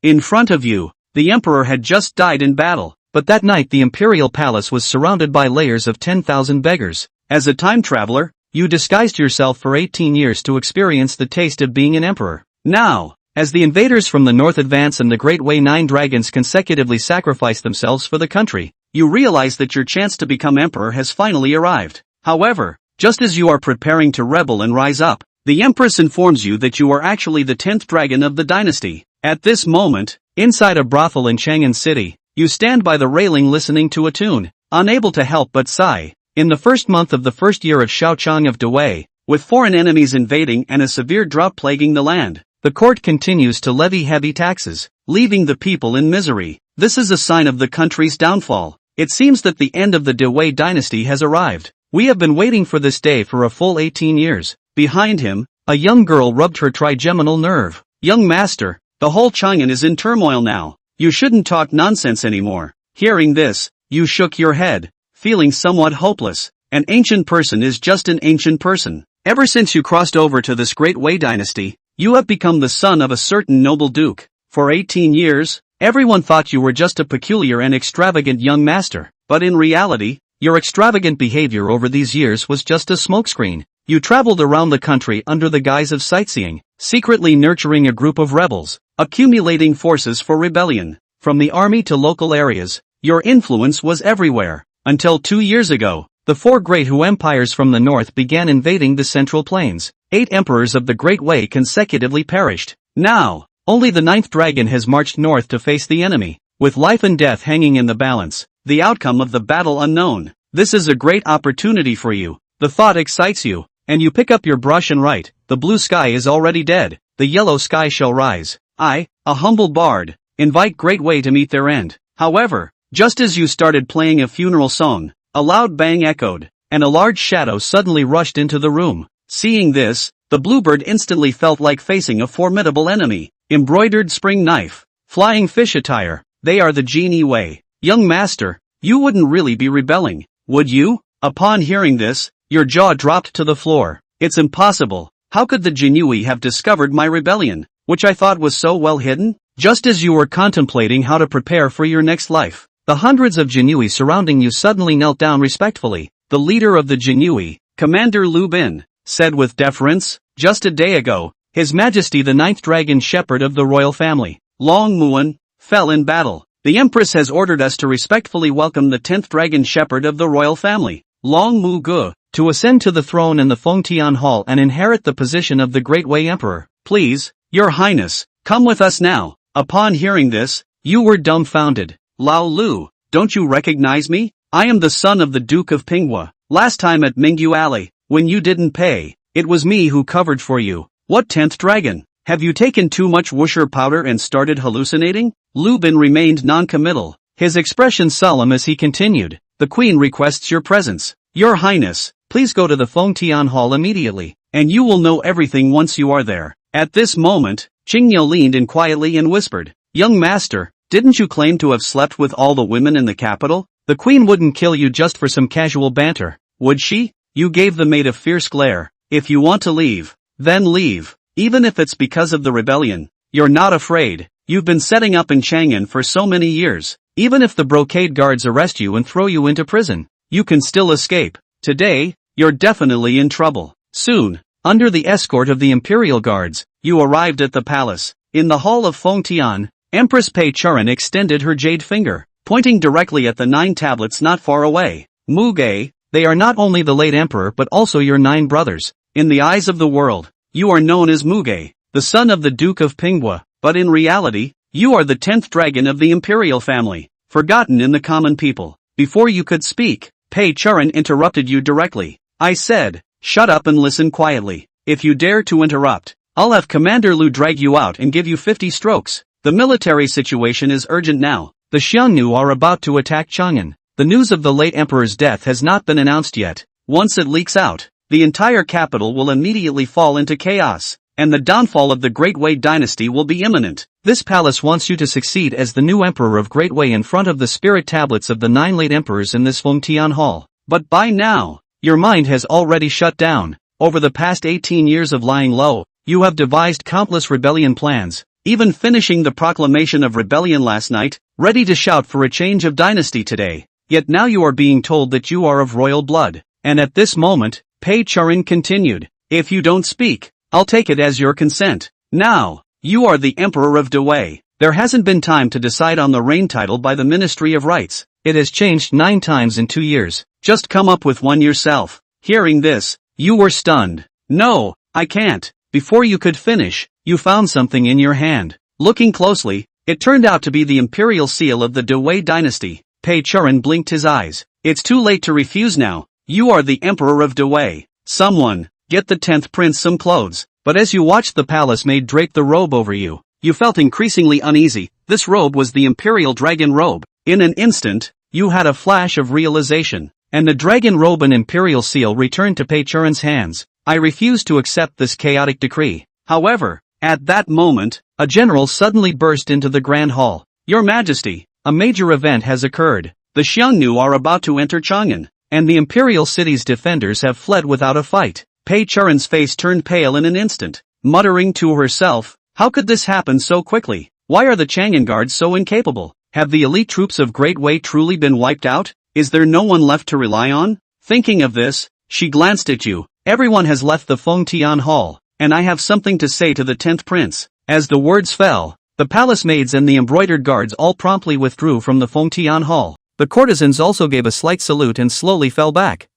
In front of you, the emperor had just died in battle. But that night the imperial palace was surrounded by layers of 10,000 beggars. As a time traveler, you disguised yourself for 18 years to experience the taste of being an emperor. Now, as the invaders from the north advance and the Great Way 9 dragons consecutively sacrifice themselves for the country, you realize that your chance to become emperor has finally arrived. However, just as you are preparing to rebel and rise up, the empress informs you that you are actually the 10th dragon of the dynasty. At this moment, inside a brothel in Chang'an City, you stand by the railing listening to a tune, unable to help but sigh. In the first month of the first year of Xiaochang of Dawei, with foreign enemies invading and a severe drought plaguing the land, the court continues to levy heavy taxes, leaving the people in misery. This is a sign of the country's downfall. It seems that the end of the Dawei dynasty has arrived. We have been waiting for this day for a full 18 years. Behind him, a young girl rubbed her trigeminal nerve. Young master, the whole Chang'an is in turmoil now. You shouldn't talk nonsense anymore. Hearing this, you shook your head, feeling somewhat hopeless. An ancient person is just an ancient person. Ever since you crossed over to this Great Wei dynasty, you have become the son of a certain noble duke. For 18 years, everyone thought you were just a peculiar and extravagant young master. But in reality, your extravagant behavior over these years was just a smokescreen. You traveled around the country under the guise of sightseeing, secretly nurturing a group of rebels, accumulating forces for rebellion. From the army to local areas, your influence was everywhere. Until 2 years ago, the 4 great Hu empires from the north began invading the central plains. 8 emperors of the Great Wei consecutively perished. Now, only the 9th dragon has marched north to face the enemy, with life and death hanging in the balance, the outcome of the battle unknown. This is a great opportunity for you. The thought excites you, and you pick up your brush and write, "The blue sky is already dead, the yellow sky shall rise. I, a humble bard, invite Great Wei to meet their end." However, just as you started playing a funeral song, a loud bang echoed, and a large shadow suddenly rushed into the room. Seeing this, the bluebird instantly felt like facing a formidable enemy. Embroidered spring knife, flying fish attire, they are the genie Wei. Young master, you wouldn't really be rebelling, would you? Upon hearing this, your jaw dropped to the floor. It's impossible. How could the Jinui have discovered my rebellion, which I thought was so well hidden? Just as you were contemplating how to prepare for your next life, the hundreds of Jinui surrounding you suddenly knelt down respectfully. The leader of the Jinui, Commander Lu Bin, said with deference, "Just a day ago, His Majesty the 9th Dragon Shepherd of the royal family, Long Muan, fell in battle. The Empress has ordered us to respectfully welcome the 10th Dragon Shepherd of the royal family, Long Mu Ge, to ascend to the throne in the Fengtian Hall and inherit the position of the Great Wei Emperor. Please, Your Highness, come with us now." Upon hearing this, you were dumbfounded. "Lao Lu, don't you recognize me? I am the son of the Duke of Pinghua. Last time at Mingyu Alley, when you didn't pay, it was me who covered for you. What 10th dragon? Have you taken too much Wuxia powder and started hallucinating?" Lu Bin remained non-committal, his expression solemn as he continued, "The Queen requests your presence. Your Highness, please go to the Fengtian Hall immediately, and you will know everything once you are there." At this moment, Qingyo leaned in quietly and whispered, "Young master, didn't you claim to have slept with all the women in the capital? The Queen wouldn't kill you just for some casual banter, would she?" You gave the maid a fierce glare. "If you want to leave, then leave, even if it's because of the rebellion. You're not afraid. You've been setting up in Chang'an for so many years. Even if the brocade guards arrest you and throw you into prison, you can still escape. Today, you're definitely in trouble." Soon, under the escort of the imperial guards, you arrived at the palace. In the hall of Fengtian, Empress Pei Churan extended her jade finger, pointing directly at the 9 tablets not far away. "Muge, they are not only the late emperor but also your 9 brothers. In the eyes of the world, you are known as Muge, the son of the Duke of Pinghua, but in reality, you are the 10th dragon of the imperial family, forgotten in the common people." Before you could speak, Pei Churan interrupted you directly. "I said, shut up and listen quietly. If you dare to interrupt, I'll have Commander Lu drag you out and give you 50 strokes. The military situation is urgent now. The Xiongnu are about to attack Chang'an. The news of the late emperor's death has not been announced yet. Once it leaks out, the entire capital will immediately fall into chaos, and the downfall of the Great Wei dynasty will be imminent. This palace wants you to succeed as the new emperor of Great Wei in front of the spirit tablets of the 9 late emperors in this Fengtian Hall. But by now, your mind has already shut down. Over the past 18 years of lying low, you have devised countless rebellion plans, even finishing the proclamation of rebellion last night, ready to shout for a change of dynasty today. Yet now you are being told that you are of royal blood. And at this moment, Pei Charin continued, if you don't speak, I'll take it as your consent. Now, you are the Emperor of Dewey. There hasn't been time to decide on the reign title by the Ministry of Rights. It has changed 9 times in 2 years. Just come up with one yourself. Hearing this, you were stunned. No, I can't. Before you could finish, you found something in your hand. Looking closely, it turned out to be the imperial seal of the Dewey dynasty. Pei Charin blinked his eyes. It's too late to refuse now. You are the Emperor of Dewey. Someone, get the 10th prince some clothes. But as you watched the palace maid drape the robe over you, you felt increasingly uneasy. This robe was the imperial dragon robe. In an instant, you had a flash of realization, and the dragon robe and imperial seal returned to Pei Charin's hands. I refuse to accept this chaotic decree. However, at that moment, a general suddenly burst into the grand hall. Your Majesty, a major event has occurred. The Xiongnu are about to enter Chang'an, and the imperial city's defenders have fled without a fight. Pei Charin's face turned pale in an instant, muttering to herself, how could this happen so quickly? Why are the Chang'an guards so incapable? Have the elite troops of Great Wei truly been wiped out? Is there no one left to rely on? Thinking of this, she glanced at you. Everyone has left the Fengtian Hall, and I have something to say to the 10th prince. As the words fell, the palace maids and the embroidered guards all promptly withdrew from the Fengtian Hall. The courtesans also gave a slight salute and slowly fell back.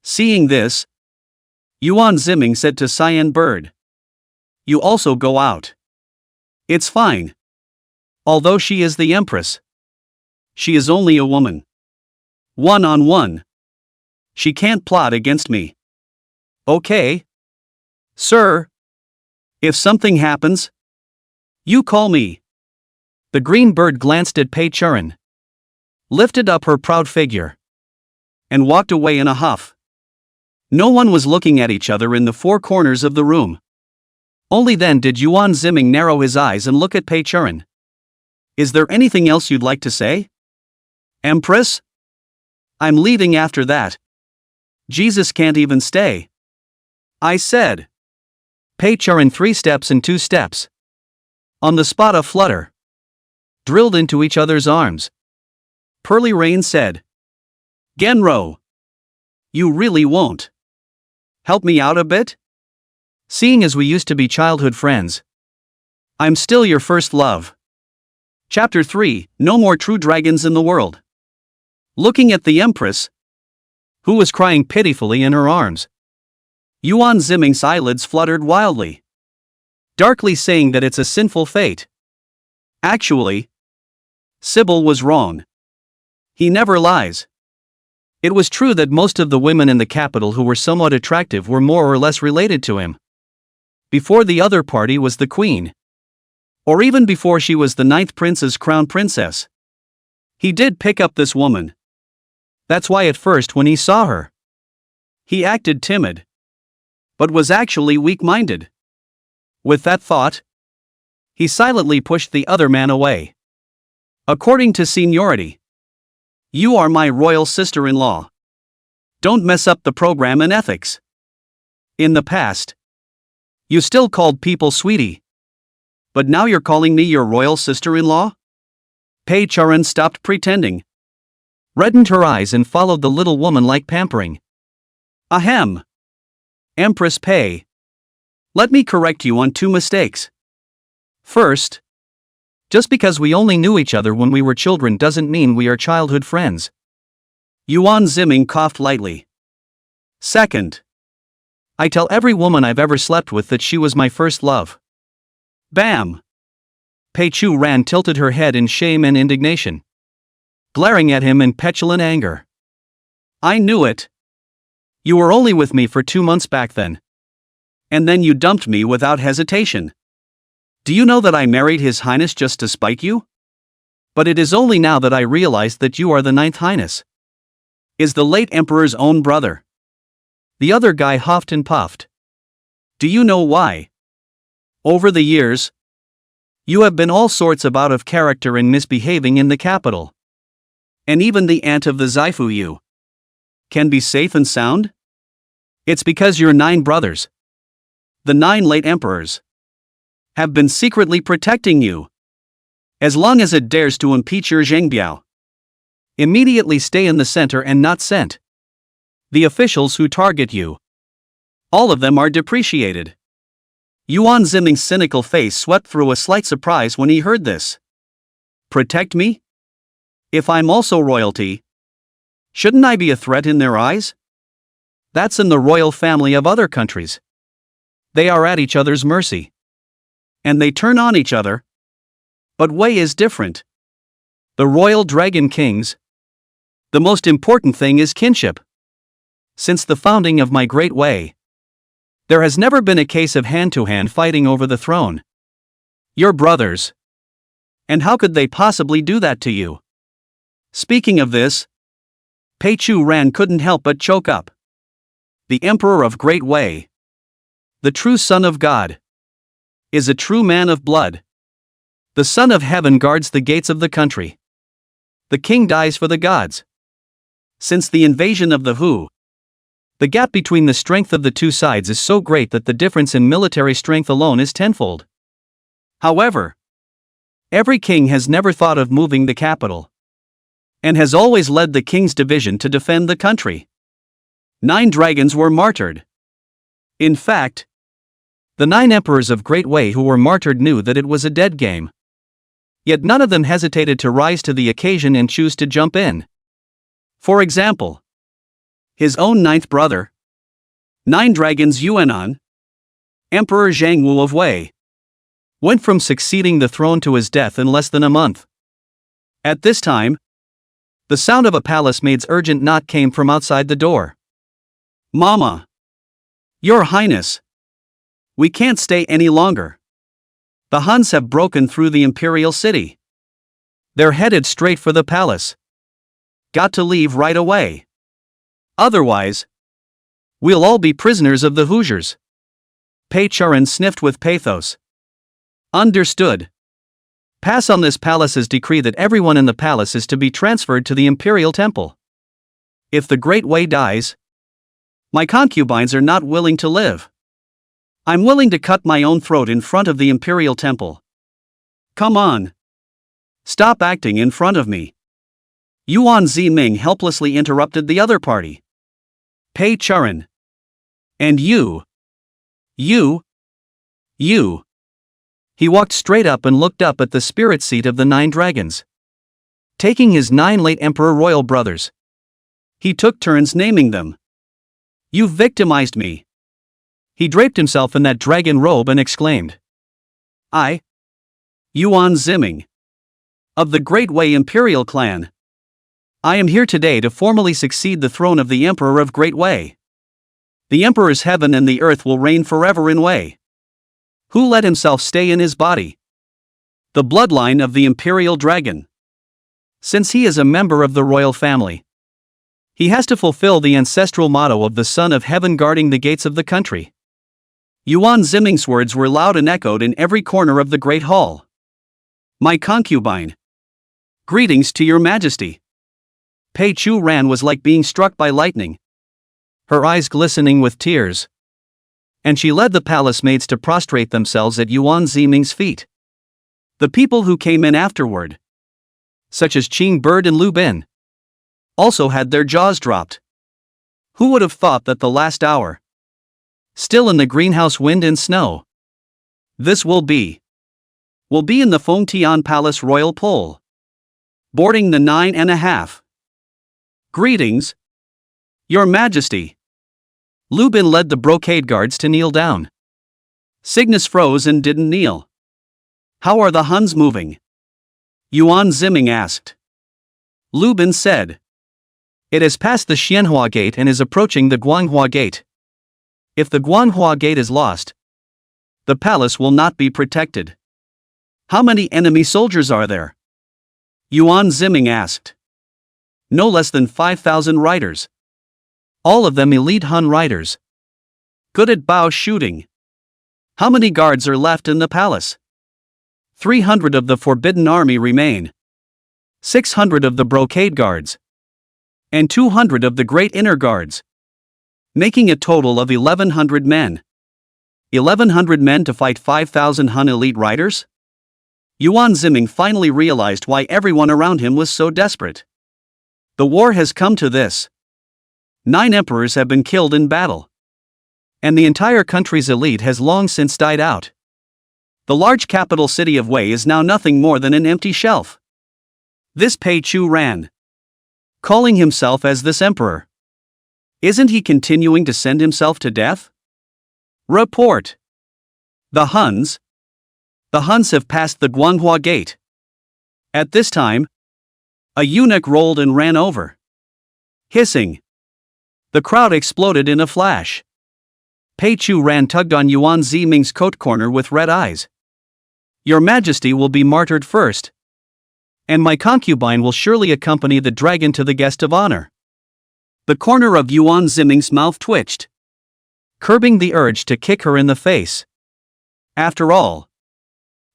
Seeing this, Yuan Ziming said to Cyan Bird, you also go out. It's fine. Although she is the empress, she is only a woman. One-on-one. She can't plot against me. Okay? Sir? If something happens, you call me. The green bird glanced at Pei Charin, lifted up her proud figure, and walked away in a huff. No one was looking at each other in the 4 corners of the room. Only then did Yuan Ziming narrow his eyes and look at Pei Charin. Is there anything else you'd like to say? Empress? I'm leaving after that. Jesus can't even stay. I said. Pei Charin 3 steps and 2 steps. On the spot a flutter. Drilled into each other's arms. Pearly Rain said. Genro. You really won't help me out a bit? Seeing as we used to be childhood friends, I'm still your first love. Chapter 3, No More True Dragons in the World. Looking at the Empress, who was crying pitifully in her arms, Yuan Ziming's eyelids fluttered wildly, darkly saying that it's a sinful fate. Actually, Sybil was wrong. He never lies. It was true that most of the women in the capital who were somewhat attractive were more or less related to him. Before the other party was the queen, or even before she was the 9th prince's crown princess, he did pick up this woman. That's why at first when he saw her, he acted timid, but was actually weak-minded. With that thought, he silently pushed the other man away. According to seniority, you are my royal sister-in-law. Don't mess up the program and ethics. In the past, you still called people sweetie. But now you're calling me your royal sister-in-law? Pei Charin stopped pretending, reddened her eyes and followed the little woman like pampering. Ahem. Empress Pei. Let me correct you on 2 mistakes. First, just because we only knew each other when we were children doesn't mean we are childhood friends. Yuan Ziming coughed lightly. Second, I tell every woman I've ever slept with that she was my first love. Bam! Pei Chu Ran tilted her head in shame and indignation, glaring at him in petulant anger. I knew it. You were only with me for 2 months back then. And then you dumped me without hesitation. Do you know that I married His Highness just to spite you? But it is only now that I realized that you are the 9th Highness. Is the late Emperor's own brother. The other guy huffed and puffed. Do you know why? Over the years, you have been all sorts of out of character and misbehaving in the capital. And even the aunt of the Zaifu you can be safe and sound? It's because you're 9 brothers. The 9 late emperors have been secretly protecting you. As long as it dares to impeach your Zhengbiao, immediately stay in the center and not sent. The officials who target you, all of them are depreciated. Yuan Ziming's cynical face swept through a slight surprise when he heard this. Protect me? If I'm also royalty, shouldn't I be a threat in their eyes? That's in the royal family of other countries. They are at each other's mercy. And they turn on each other. But Wei is different. The royal dragon kings. The most important thing is kinship. Since the founding of my great Wei, there has never been a case of hand-to-hand fighting over the throne. You're brothers. And how could they possibly do that to you? Speaking of this, Pei Chu Ran couldn't help but choke up. The Emperor of Great Wei, the true Son of God, is a true man of blood. The Son of Heaven guards the gates of the country. The king dies for the gods. Since the invasion of the Hu, the gap between the strength of the two sides is so great that the difference in military strength alone is tenfold. However, every king has never thought of moving the capital, and has always led the king's division to defend the country. 9 dragons were martyred. In fact, the 9 emperors of Great Wei who were martyred knew that it was a dead game. Yet none of them hesitated to rise to the occasion and choose to jump in. For example, his own 9th brother, 9 dragons Yuanan, Emperor Zhang Wu of Wei, went from succeeding the throne to his death in less than a month. At this time, the sound of a palace maid's urgent knock came from outside the door. Mama! Your Highness! We can't stay any longer. The Huns have broken through the imperial city. They're headed straight for the palace. Got to leave right away. Otherwise, we'll all be prisoners of the Hoosiers. Pei Churan sniffed with pathos. Understood. Pass on this palace's decree that everyone in the palace is to be transferred to the imperial temple. If the Great Wei dies, my concubines are not willing to live. I'm willing to cut my own throat in front of the imperial temple. Come on. Stop acting in front of me. Yuan Ziming helplessly interrupted the other party. Pei Churan. And you. He walked straight up and looked up at the spirit seat of the 9 dragons. Taking his 9 late emperor royal brothers, he took turns naming them. You've victimized me. He draped himself in that dragon robe and exclaimed. I, Yuan Ziming, of the Great Wei Imperial clan, I am here today to formally succeed the throne of the Emperor of Great Wei. The Emperor's heaven and the earth will reign forever in Wei. Who let himself stay in his body? The bloodline of the Imperial Dragon. Since he is a member of the royal family, he has to fulfill the ancestral motto of the Son of Heaven guarding the gates of the country. Yuan Ziming's words were loud and echoed in every corner of the great hall. My concubine. Greetings to your majesty. Pei Chu Ran was like being struck by lightning, her eyes glistening with tears. And she led the palace maids to prostrate themselves at Yuan Ziming's feet. The people who came in afterward, such as Qing Bird and Lu Bin, also had their jaws dropped. Who would have thought that the last hour, still in the greenhouse wind and snow, this will be in the Fengtian Palace Royal Pole, boarding the 9.5. Greetings, Your Majesty. Lu Bin led the brocade guards to kneel down. Cygnus froze and didn't kneel. How are the Huns moving? Yuan Ziming asked. Lu Bin said. It has passed the Xianhua Gate and is approaching the Guanghua Gate. If the Guanghua Gate is lost, the palace will not be protected. How many enemy soldiers are there? Yuan Ziming asked. No less than 5,000 riders. All of them elite Hun riders. Good at bow shooting. How many guards are left in the palace? 300 of the Forbidden Army remain. 600 of the Brocade Guards. And 200 of the Great Inner Guards. Making a total of 1,100 men. 1,100 men to fight 5,000 Hun elite riders? Yuan Ziming finally realized why everyone around him was so desperate. The war has come to this. 9 emperors have been killed in battle. And the entire country's elite has long since died out. The large capital city of Wei is now nothing more than an empty shelf. This Pei Chu ran, calling himself as this emperor. Isn't he continuing to send himself to death? Report. The Huns have passed the Guanghua Gate. At this time, a eunuch rolled and ran over, hissing. The crowd exploded in a flash. Pei Chu ran tugged on Yuan Ziming's coat corner with red eyes. Your Majesty will be martyred first. And my concubine will surely accompany the dragon to the guest of honor. The corner of Yuan Ziming's mouth twitched, curbing the urge to kick her in the face. After all,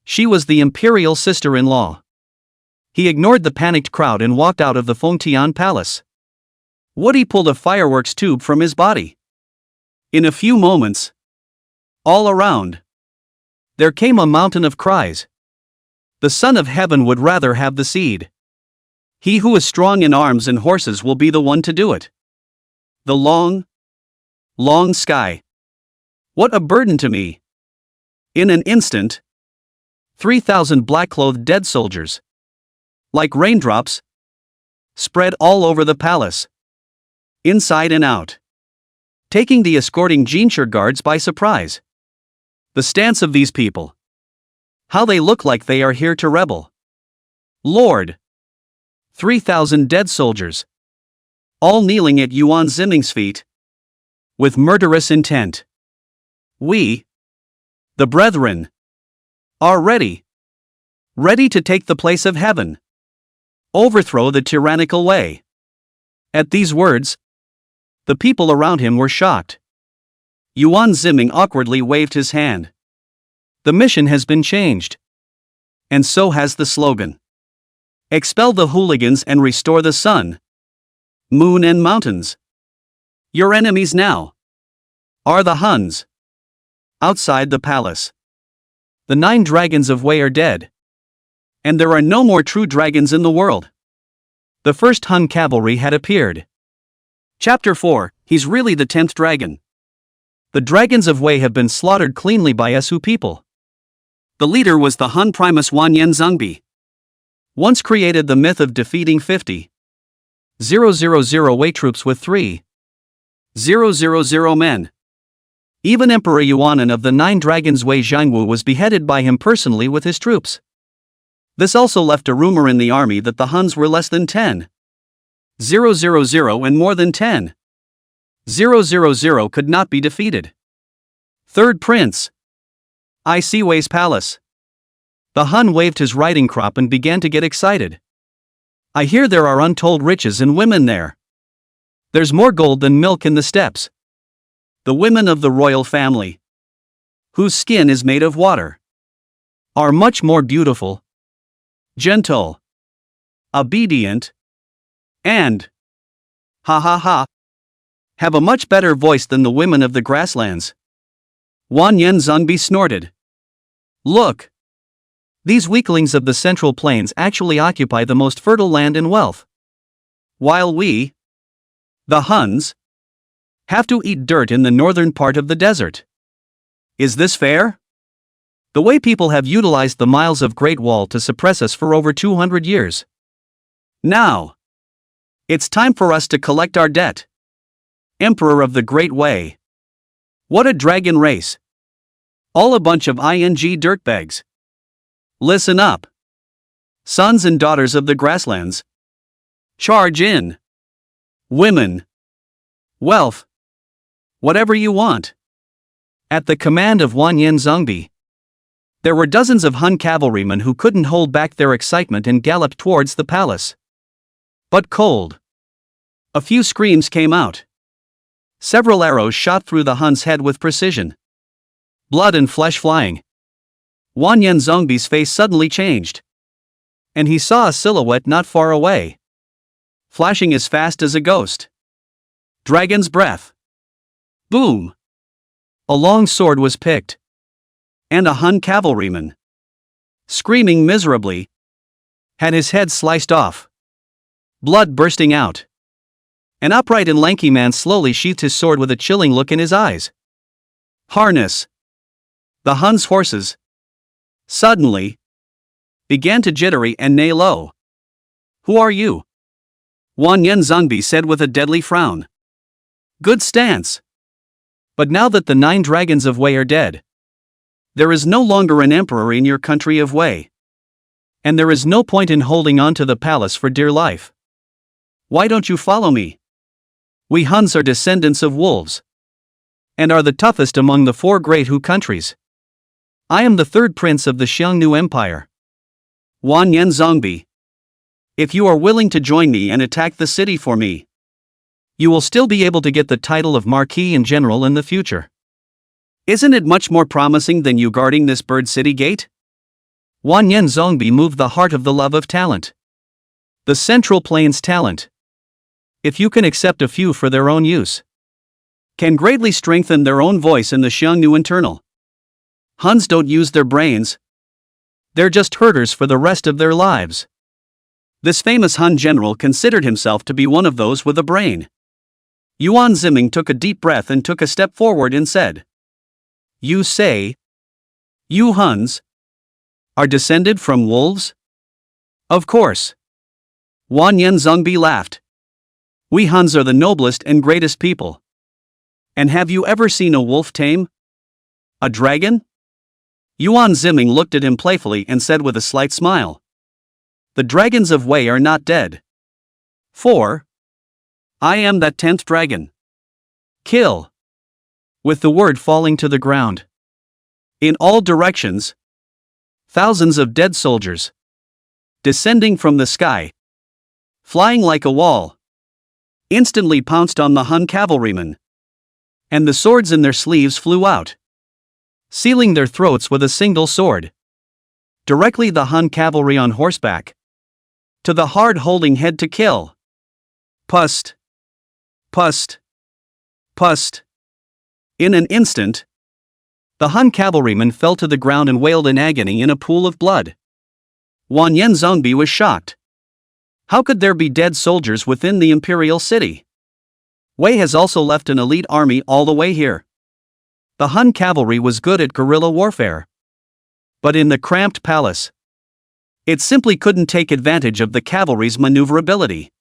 she was the imperial sister-in-law. He ignored the panicked crowd and walked out of the Fengtian palace. Woody pulled a fireworks tube from his body. In a few moments, all around, there came a mountain of cries. The Son of Heaven would rather have the seed. He who is strong in arms and horses will be the one to do it. The long, long sky. What a burden to me. In an instant, 3,000 black-clothed dead soldiers, like raindrops, spread all over the palace, inside and out, taking the escorting Jinshi guards by surprise. The stance of these people. How they look like they are here to rebel. Lord! 3,000 dead soldiers, all kneeling at Yuan Ziming's feet, with murderous intent. We, the brethren, are ready to take the place of heaven, overthrow the tyrannical way. At these words, the people around him were shocked. Yuan Ziming awkwardly waved his hand. The mission has been changed. And so has the slogan. Expel the hooligans and restore the sun, moon and mountains. Your enemies now are the Huns. Outside the palace, the 9 dragons of Wei are dead. And there are no more true dragons in the world. The first Hun cavalry had appeared. Chapter 4, He's really the 10th dragon. The dragons of Wei have been slaughtered cleanly by Su people. The leader was the Hun Primus Wanyan Zhengbi. Once created the myth of defeating 50,000 Wei troops with 3,000 men. Even Emperor Yuanan of the 9 dragons Wei Zhangwu was beheaded by him personally with his troops. This also left a rumor in the army that the Huns were less than 10,000 and more than 10,000 could not be defeated. Third Prince. I see Wei's palace. The Hun waved his riding crop and began to get excited. I hear there are untold riches and women there. There's more gold than milk in the steppes. The women of the royal family, whose skin is made of water, are much more beautiful, gentle, obedient, and, have a much better voice than the women of the grasslands. Wanyan Zhengbi snorted. Look! These weaklings of the Central Plains actually occupy the most fertile land and wealth, while we, the Huns, have to eat dirt in the northern part of the desert. Is this fair? The Wei people have utilized the miles of Great Wall to suppress us for over 200 years. Now, it's time for us to collect our debt. Emperor of the Great Wei. What a dragon race. All a bunch of dirtbags. Listen up. Sons and daughters of the grasslands. Charge in. Women. Wealth. Whatever you want. At the command of Wanyan Zhengbi, there were dozens of Hun cavalrymen who couldn't hold back their excitement and galloped towards the palace. But cold. A few screams came out. Several arrows shot through the Hun's head with precision. Blood and flesh flying. Wanyan Zhengbi's face suddenly changed. And he saw a silhouette not far away, flashing as fast as a ghost. Dragon's breath. Boom! A long sword was picked. And a Hun cavalryman, screaming miserably, had his head sliced off, blood bursting out. An upright and lanky man slowly sheathed his sword with a chilling look in his eyes. Harness. The Hun's horses, suddenly, began to jittery and neigh low. Who are you? Wan Yen Zongbi said with a deadly frown. Good stance. But now that the 9 dragons of Wei are dead, there is no longer an emperor in your country of Wei. And there is no point in holding on to the palace for dear life. Why don't you follow me? We Huns are descendants of wolves, and are the toughest among the 4 great Hu countries. I am the 3rd prince of the Xiongnu Empire, Wan Yen Zongbi. If you are willing to join me and attack the city for me, you will still be able to get the title of Marquis and General in the future. Isn't it much more promising than you guarding this bird city gate? Wan Yen Zongbi moved the heart of the love of talent. The Central Plains talent, if you can accept a few for their own use, can greatly strengthen their own voice in the Xiongnu internal. Huns don't use their brains. They're just herders for the rest of their lives. This famous Hun general considered himself to be one of those with a brain. Yuan Ziming took a deep breath and took a step forward and said, You say, you Huns are descended from wolves? Of course. Wan Yen Zongbi laughed. We Huns are the noblest and greatest people. And have you ever seen a wolf tame a dragon? Yuan Ziming looked at him playfully and said with a slight smile, The dragons of Wei are not dead. For I am that 10th dragon. Kill. With the word falling to the ground, in all directions, thousands of dead soldiers, descending from the sky, flying like a wall, instantly pounced on the Hun cavalrymen, and the swords in their sleeves flew out, sealing their throats with a single sword. Directly the Hun cavalry on horseback, to the hard holding head to kill. Pust. Pust. Pust. In an instant, the Hun cavalryman fell to the ground and wailed in agony in a pool of blood. Wan Yen Zongbi was shocked. How could there be dead soldiers within the imperial city? Wei has also left an elite army all the way here. The Hun cavalry was good at guerrilla warfare. But in the cramped palace, it simply couldn't take advantage of the cavalry's maneuverability.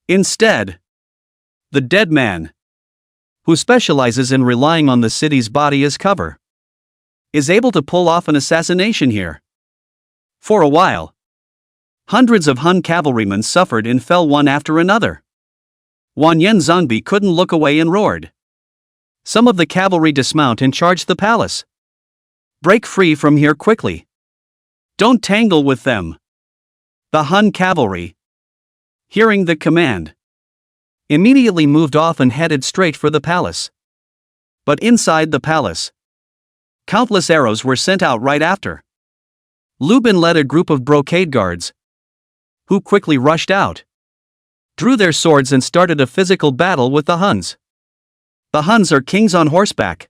Instead, the dead man, who specializes in relying on the city's body as cover, is able to pull off an assassination here. For a while, hundreds of Hun cavalrymen suffered and fell one after another. Wan Yen Zongbi couldn't look away and roared. Some of the cavalry dismount and charge the palace. Break free from here quickly. Don't tangle with them. The Hun cavalry, hearing the command, immediately moved off and headed straight for the palace. But inside the palace, countless arrows were sent out right after. Lubin led a group of brocade guards, who quickly rushed out, drew their swords and started a physical battle with the Huns. The Huns are kings on horseback.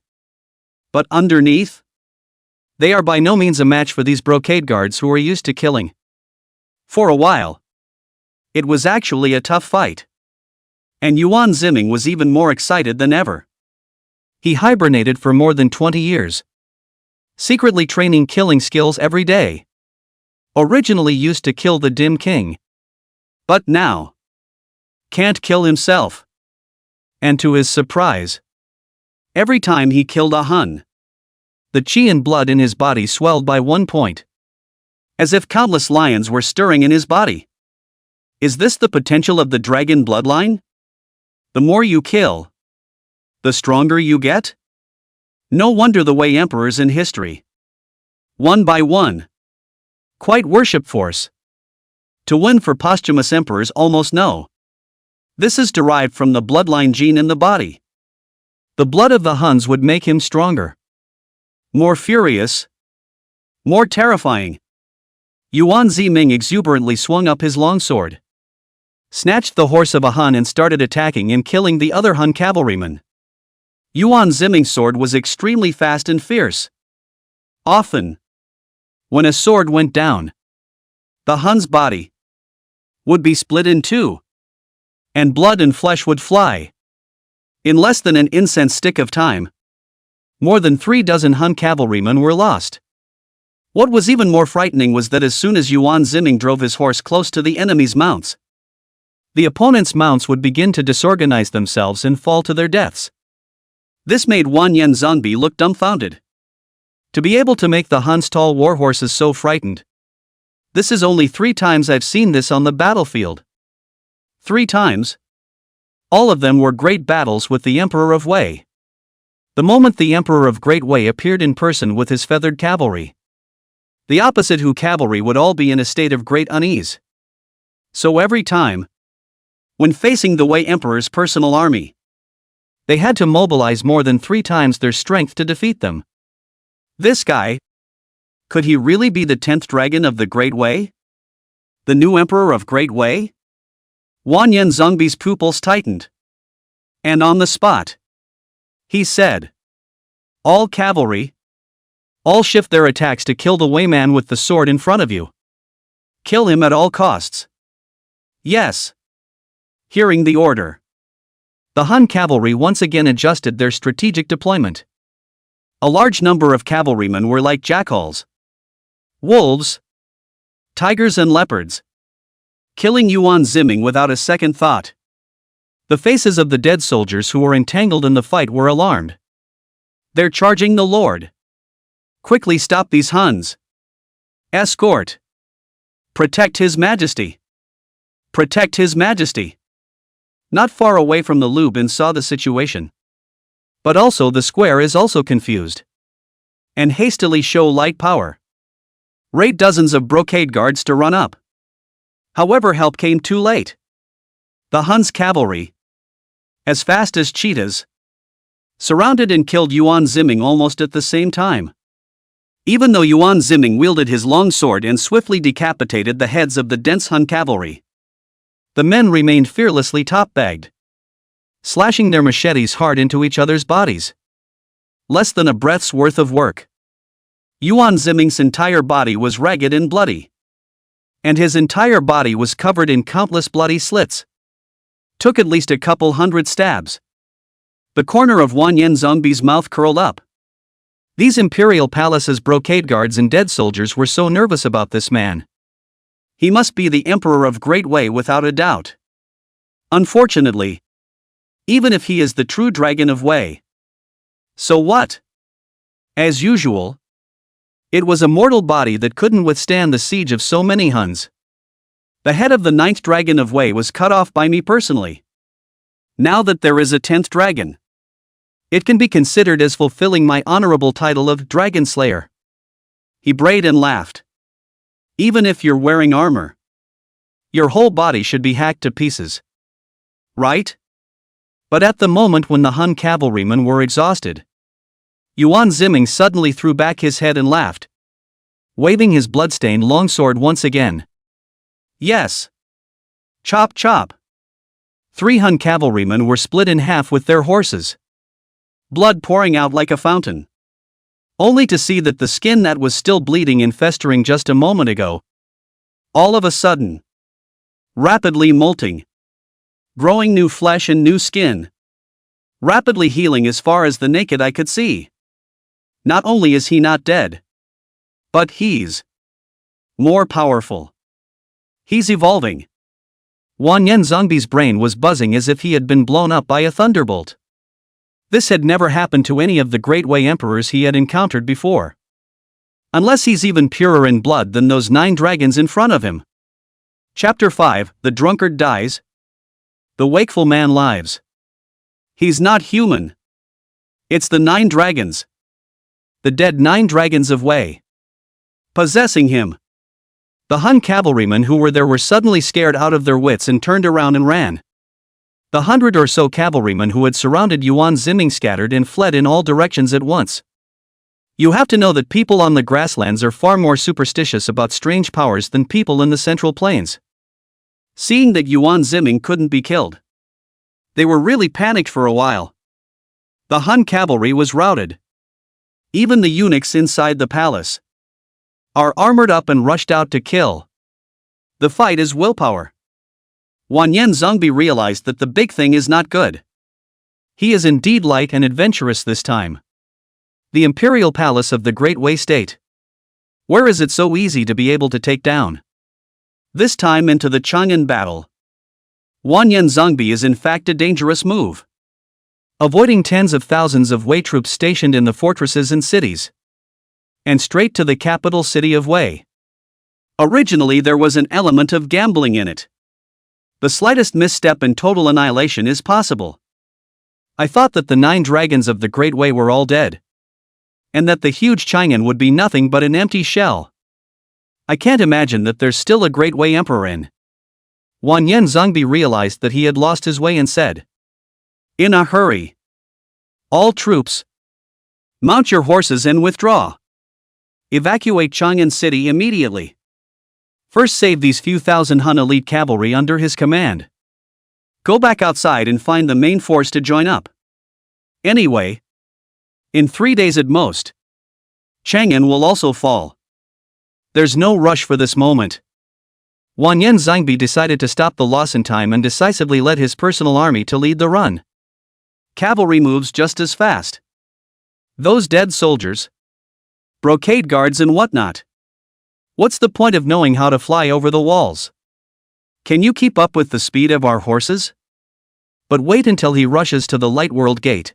But underneath, they are by no means a match for these brocade guards who are used to killing. For a while, it was actually a tough fight. And Yuan Ziming was even more excited than ever. He hibernated for more than 20 years, secretly training killing skills every day. Originally used to kill the Dim King, but now can't kill himself. And to his surprise, every time he killed a Hun, the qi and blood in his body swelled by 1 point, as if countless lions were stirring in his body. Is this the potential of the dragon bloodline? The more you kill, the stronger you get? No wonder the Wei emperors in history, one by one, quite worship force. To win for posthumous emperors almost no. This is derived from the bloodline gene in the body. The blood of the Huns would make him stronger, more furious, more terrifying. Yuan Ziming exuberantly swung up his longsword, snatched the horse of a Hun and started attacking and killing the other Hun cavalrymen. Yuan Ziming's sword was extremely fast and fierce. Often, when a sword went down, the Hun's body would be split in two, and blood and flesh would fly. In less than an incense stick of time, more than 36 Hun cavalrymen were lost. What was even more frightening was that as soon as Yuan Ziming drove his horse close to the enemy's mounts, the opponent's mounts would begin to disorganize themselves and fall to their deaths. This made Wanyan Zongbi look dumbfounded. To be able to make the Hun's tall warhorses so frightened. This is only 3 times I've seen this on the battlefield. 3 times. All of them were great battles with the Emperor of Wei. The moment the Emperor of Great Wei appeared in person with his feathered cavalry, the opposite Hu cavalry would all be in a state of great unease. So every time, when facing the Wei Emperor's personal army, they had to mobilize more than 3 times their strength to defeat them. This guy, could he really be the 10th dragon of the Great Wei? The new Emperor of Great Wei? Wanyan Zongbi's pupils tightened. And on the spot, he said, "All cavalry, all shift their attacks to kill the Wei man with the sword in front of you. Kill him at all costs." Yes. Hearing the order, the Hun cavalry once again adjusted their strategic deployment. A large number of cavalrymen were like jackals, wolves, tigers and leopards, killing Yuan Ziming without a second thought. The faces of the dead soldiers who were entangled in the fight were alarmed. "They're charging the Lord. Quickly stop these Huns. Escort. Protect His Majesty. Protect His Majesty." Not far away from the Lu Bin saw the situation. But also the square is also confused. And hastily show light power. Raid dozens of brocade guards to run up. However, help came too late. The Hun's cavalry, as fast as cheetahs, surrounded and killed Yuan Ziming almost at the same time. Even though Yuan Ziming wielded his long sword and swiftly decapitated the heads of the dense Hun cavalry, the men remained fearlessly top-bagged, slashing their machetes hard into each other's bodies. Less than a breath's worth of work. Yuan Ziming's entire body was ragged and bloody. And his entire body was covered in countless bloody slits. Took at least a couple hundred stabs. The corner of Wanyan Zongbi's mouth curled up. These imperial palace's brocade guards and dead soldiers were so nervous about this man. He must be the Emperor of Great Wei without a doubt. Unfortunately, even if he is the true dragon of Wei. So what? As usual, it was a mortal body that couldn't withstand the siege of so many Huns. The head of the 9th dragon of Wei was cut off by me personally. Now that there is a 10th dragon, it can be considered as fulfilling my honorable title of Dragon Slayer. He brayed and laughed. Even if you're wearing armor, your whole body should be hacked to pieces. Right? But at the moment when the Hun cavalrymen were exhausted, Yuan Ziming suddenly threw back his head and laughed, waving his bloodstained longsword once again. Yes. Chop chop. 3 Hun cavalrymen were split in half with their horses, blood pouring out like a fountain. Only to see that the skin that was still bleeding and festering just a moment ago, all of a sudden, rapidly molting, growing new flesh and new skin, rapidly healing as far as the naked eye could see. Not only is he not dead, but he's more powerful. He's evolving. Wanyan Zongbi's brain was buzzing as if he had been blown up by a thunderbolt. This had never happened to any of the Great Wei emperors he had encountered before. Unless he's even purer in blood than those 9 dragons in front of him. Chapter 5, The Drunkard Dies. The Wakeful Man Lives. He's not human. It's the 9 dragons. The dead 9 dragons of Wei. Possessing him. The Hun cavalrymen who were there were suddenly scared out of their wits and turned around and ran. The 100 or so cavalrymen who had surrounded Yuan Ziming scattered and fled in all directions at once. You have to know that people on the grasslands are far more superstitious about strange powers than people in the Central Plains. Seeing that Yuan Ziming couldn't be killed, they were really panicked for a while. The Han cavalry was routed. Even the eunuchs inside the palace are armored up and rushed out to kill. The fight is willpower. Wanyan Zongbi realized that the big thing is not good. He is indeed light and adventurous this time. The imperial palace of the Great Wei State. Where is it so easy to be able to take down? This time into the Chang'an battle. Wanyan Zongbi is in fact a dangerous move. Avoiding tens of thousands of Wei troops stationed in the fortresses and cities. And straight to the capital city of Wei. Originally there was an element of gambling in it. The slightest misstep and total annihilation is possible. I thought that the 9 dragons of the Great Wei were all dead. And that the huge Chang'an would be nothing but an empty shell. I can't imagine that there's still a Great Wei Emperor in. Wanyan Zongbi realized that he had lost his way and said, "In a hurry. All troops, mount your horses and withdraw. Evacuate Chang'an City immediately. First save these few thousand Han elite cavalry under his command. Go back outside and find the main force to join up. Anyway, in 3 days at most, Chang'an will also fall. There's no rush for this moment." Wanyan Zongbi decided to stop the loss in time and decisively led his personal army to lead the run. Cavalry moves just as fast. Those dead soldiers, brocade guards and whatnot. What's the point of knowing how to fly over the walls? Can you keep up with the speed of our horses? But wait until he rushes to the light world gate.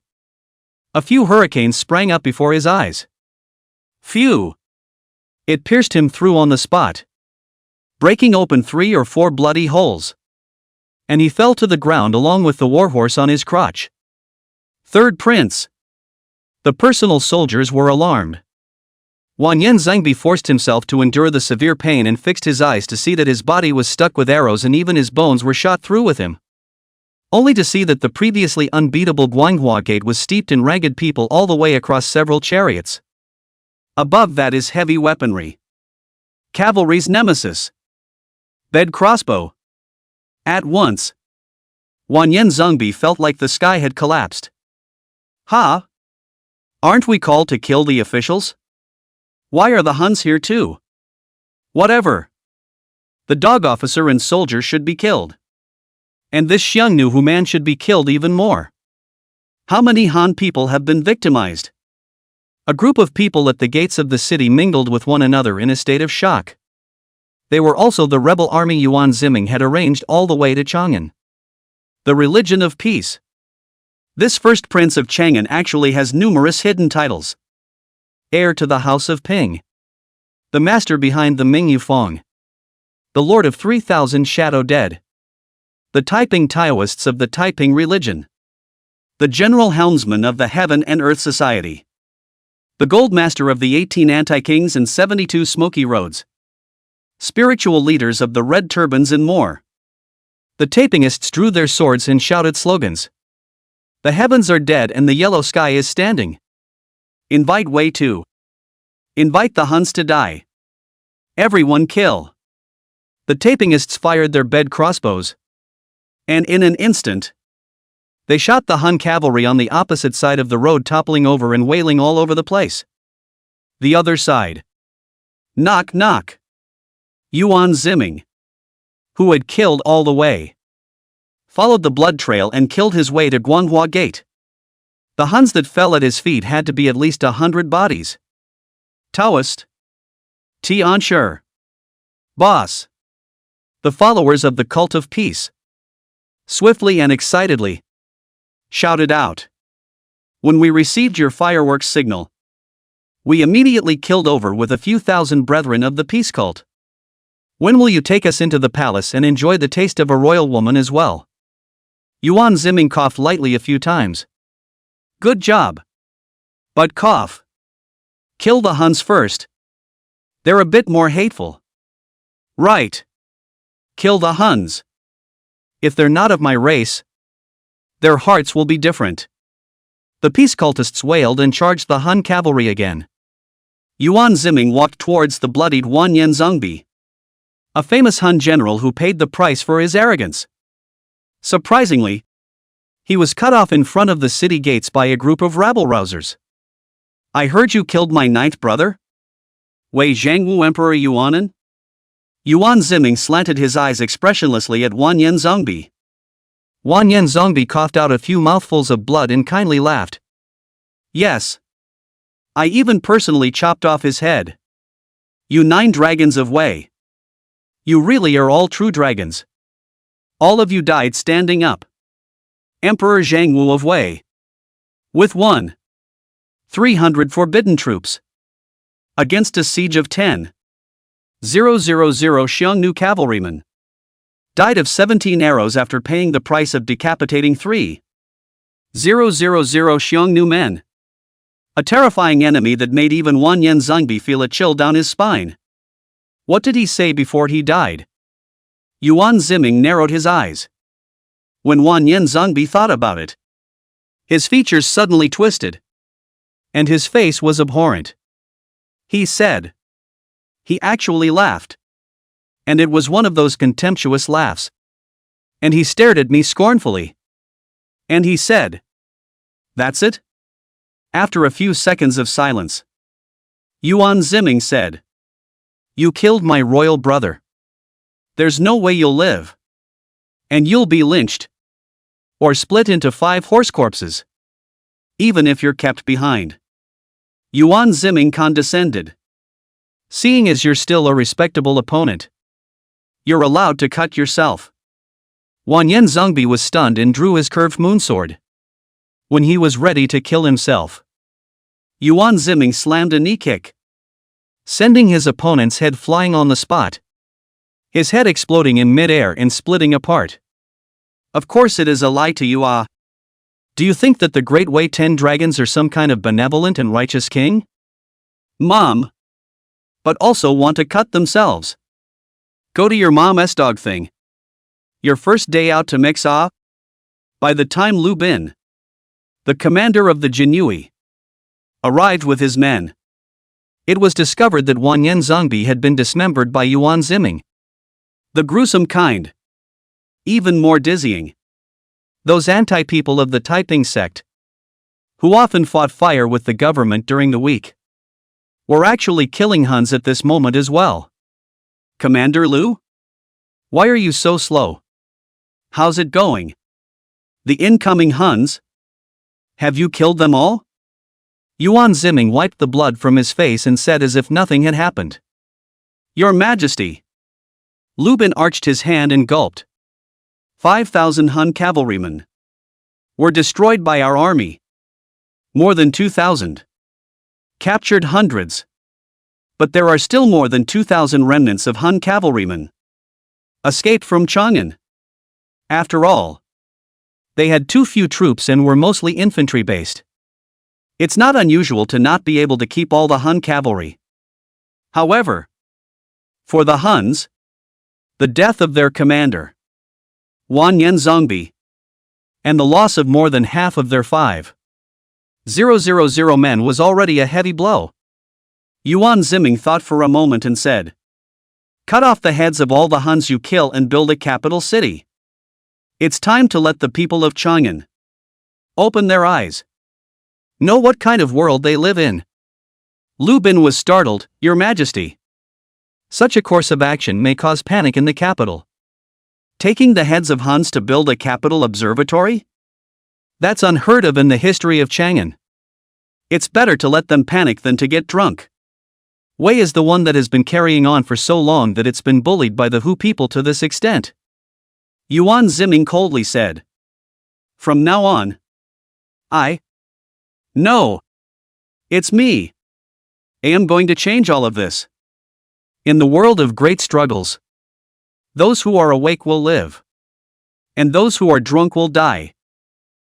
A few hurricanes sprang up before his eyes. Phew! It pierced him through on the spot, breaking open 3 or 4 bloody holes. And he fell to the ground along with the warhorse on his crotch. Third Prince. The personal soldiers were alarmed. Wanyan Zongbi forced himself to endure the severe pain and fixed his eyes to see that his body was stuck with arrows and even his bones were shot through with him. Only to see that the previously unbeatable manhwa gate was steeped in ragged people all the way across several chariots. Above that is heavy weaponry. Cavalry's nemesis. Bed crossbow. At once, Wanyan Zongbi felt like the sky had collapsed. Ha! Aren't we called to kill the officials? Why are the Huns here too? Whatever. The dog officer and soldier should be killed. And this Xiangnu Human should be killed even more. How many Han people have been victimized? A group of people at the gates of the city mingled with one another in a state of shock. They were also the rebel army Yuan Ziming had arranged all the way to Chang'an. The religion of peace. This first prince of Chang'an actually has numerous hidden titles. Heir to the House of Ping. The master behind the Ming Yufeng. The lord of 3,000 shadow dead. The Taiping Taoists of the Taiping religion. The general helmsman of the Heaven and Earth Society. The gold master of the 18 anti-kings and 72 smoky roads. Spiritual leaders of the red turbans and more. The Taipingists drew their swords and shouted slogans. The heavens are dead and the yellow sky is standing. Invite Wei to. Invite the Huns to die. Everyone kill. The Taipingists fired their bed crossbows. And in an instant, they shot the Han cavalry on the opposite side of the road, toppling over and wailing all over the place. The other side. Knock knock. Yuan Ziming, who had killed all the way, followed the blood trail and killed his way to Guanghua Gate. The Huns that fell at his feet had to be at least 100 bodies. Taoist. Tianshi. Boss. The followers of the cult of peace, swiftly and excitedly, shouted out. When we received your fireworks signal, we immediately killed over with a few thousand brethren of the peace cult. When will you take us into the palace and enjoy the taste of a royal woman as well? Yuan Ziming coughed lightly a few times. Good job. But cough. Kill the Huns first. They're a bit more hateful. Right. Kill the Huns. If they're not of my race, their hearts will be different. The peace cultists wailed and charged the Han cavalry again. Yuan Ziming walked towards the bloodied Wanyan Zongbi, a famous Han general who paid the price for his arrogance. Surprisingly, He was cut off in front of the city gates by a group of rabble-rousers. I heard you killed my ninth brother? Wei Zhangwu Emperor Yuanan? Yuan Ziming slanted his eyes expressionlessly at Wan Yen Zongbi. Wan Yen Zongbi coughed out a few mouthfuls of blood and kindly laughed. Yes. I even personally chopped off his head. You 9 dragons of Wei. You really are all true dragons. All of you died standing up. Emperor Zhangwu of Wei. With 300 forbidden troops. Against a siege of 10,000 Xiongnu cavalrymen. Died of 17 arrows after paying the price of decapitating 3,000 Xiongnu men. A terrifying enemy that made even Wan Yen Zongbi feel a chill down his spine. What did he say before he died? Yuan Ziming narrowed his eyes. When Wan Yen Zongbi thought about it, his features suddenly twisted. And his face was abhorrent. He said. He actually laughed. And it was one of those contemptuous laughs. And he stared at me scornfully. And he said. That's it? After a few seconds of silence, Yuan Ziming said. You killed my royal brother. There's no way you'll live. And you'll be lynched. Or split into 5 horse corpses. Even if you're kept behind. Yuan Ziming condescended. Seeing as you're still a respectable opponent, you're allowed to cut yourself. Wan Yen Zongbi was stunned and drew his curved moonsword. When he was ready to kill himself, Yuan Ziming slammed a knee kick, sending his opponent's head flying on the spot, his head exploding in mid-air and splitting apart. Of course it is a lie to you, ah. Do you think that the Great Wei 10 dragons are some kind of benevolent and righteous king? Mom. But also want to cut themselves. Go to your mom's dog thing. Your first day out to mix ah? By the time Lu Bin, the commander of the Jinyui, arrived with his men, it was discovered that Wan Yen Zongbi had been dismembered by Yuan Ziming. The gruesome kind. Even more dizzying. Those anti-people of the Taiping sect, who often fought fire with the government during the week, were actually killing Huns at this moment as well. Commander Lu? Why are you so slow? How's it going? The incoming Huns? Have you killed them all? Yuan Ziming wiped the blood from his face and said as if nothing had happened. Your Majesty. Lu Bin arched his hand and gulped. 5,000 Hun cavalrymen were destroyed by our army. More than 2,000. Captured hundreds. But there are still more than 2,000 remnants of Hun cavalrymen. Escaped from Chang'an. After all, they had too few troops and were mostly infantry-based. It's not unusual to not be able to keep all the Hun cavalry. However, for the Huns, the death of their commander, Wan Yen Zongbi, and the loss of more than half of their 5,000 men was already a heavy blow. Yuan Ziming thought for a moment and said, cut off the heads of all the Huns you kill and build a capital city. It's time to let the people of Chang'an open their eyes. Know what kind of world they live in. Lu Bin was startled. Your Majesty. Such a course of action may cause panic in the capital. Taking the heads of Huns to build a capital observatory? That's unheard of in the history of Chang'an. It's better to let them panic than to get drunk. Wei is the one that has been carrying on for so long that it's been bullied by the Hu people to this extent. Yuan Ziming coldly said. From now on, No. It's me. I am going to change all of this. In the world of great struggles, those who are awake will live. And those who are drunk will die.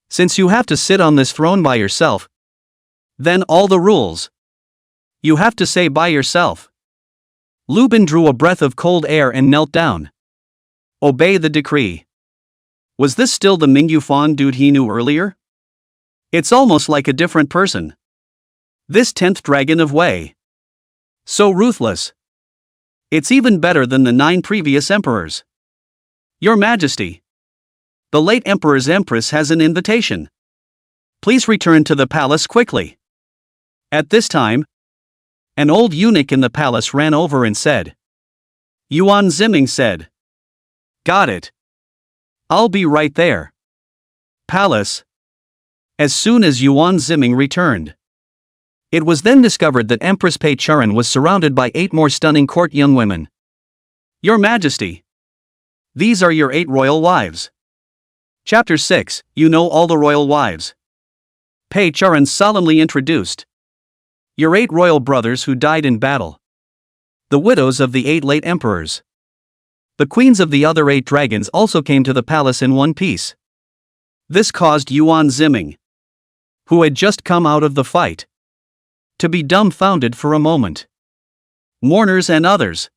Since you have to sit on this throne by yourself, then all the rules you have to say by yourself. Lu Bin drew a breath of cold air and knelt down. Obey the decree. Was this still the Mingyu Fang dude he knew earlier? It's almost like a different person. This 10th dragon of Wei. So ruthless. It's even better than the 9 previous emperors. Your Majesty. The late emperor's empress has an invitation. Please return to the palace quickly. At this time, an old eunuch in the palace ran over and said. Yuan Ziming said. Got it. I'll be right there. Palace. As soon as Yuan Ziming returned. It was then discovered that Empress Pei Churan was surrounded by 8 more stunning court young women. Your Majesty. These are your 8 royal wives. Chapter 6, You know all the royal wives. Pei Churan solemnly introduced. Your 8 royal brothers who died in battle. The widows of the 8 late emperors. The queens of the other 8 dragons also came to the palace in one piece. This caused Yuan Ziming, who had just come out of the fight, to be dumbfounded for a moment. Mourners and others.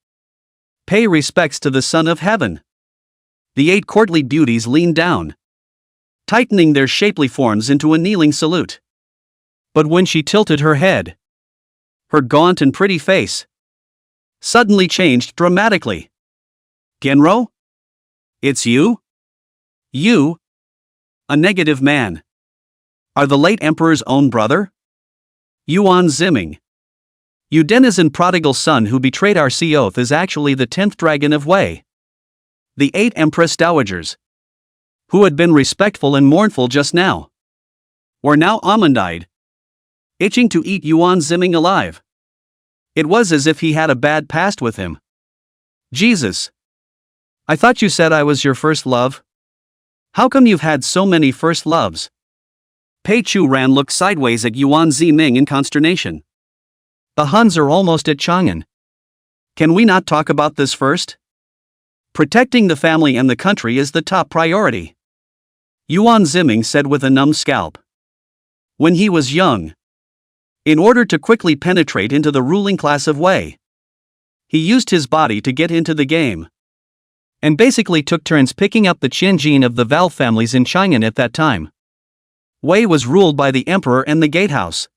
Pay respects to the Son of Heaven. The 8 courtly beauties leaned down, tightening their shapely forms into a kneeling salute. But when she tilted her head, her gaunt and pretty face suddenly changed dramatically. Genro? It's you? You? A negative man. Are the late emperor's own brother? Yuan Ziming. You denizen prodigal son who betrayed our sea oath is actually the 10th dragon of Wei. The 8 empress dowagers, who had been respectful and mournful just now, were now almond-eyed, itching to eat Yuan Ziming alive. It was as if he had a bad past with him. Jesus. I thought you said I was your first love? How come you've had so many first loves? Pei Churan looked sideways at Yuan Ziming in consternation. The Huns are almost at Chang'an. Can we not talk about this first? Protecting the family and the country is the top priority. Yuan Ziming said with a numb scalp. When he was young, in order to quickly penetrate into the ruling class of Wei, he used his body to get into the game, and basically took turns picking up the Qianjin of the Val families in Chang'an at that time. Wei was ruled by the emperor and the gatehouse,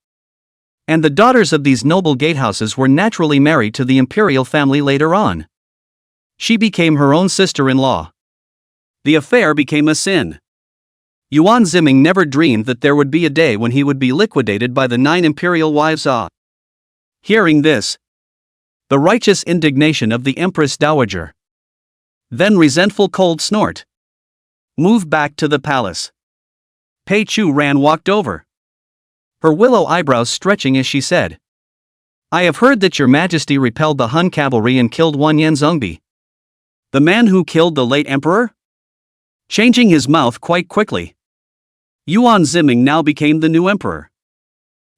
and the daughters of these noble gatehouses were naturally married to the imperial family later on. She became her own sister-in-law. The affair became a sin. Yuan Ziming never dreamed that there would be a day when he would be liquidated by the 9 imperial wives. Hearing this, the righteous indignation of the Empress Dowager, then resentful cold snort, moved back to the palace. Pei Churan walked over, her willow eyebrows stretching as she said, I have heard that your majesty repelled the Hun cavalry and killed Wanyan Zongbi, the man who killed the late emperor? Changing his mouth quite quickly, Yuan Ziming now became the new emperor.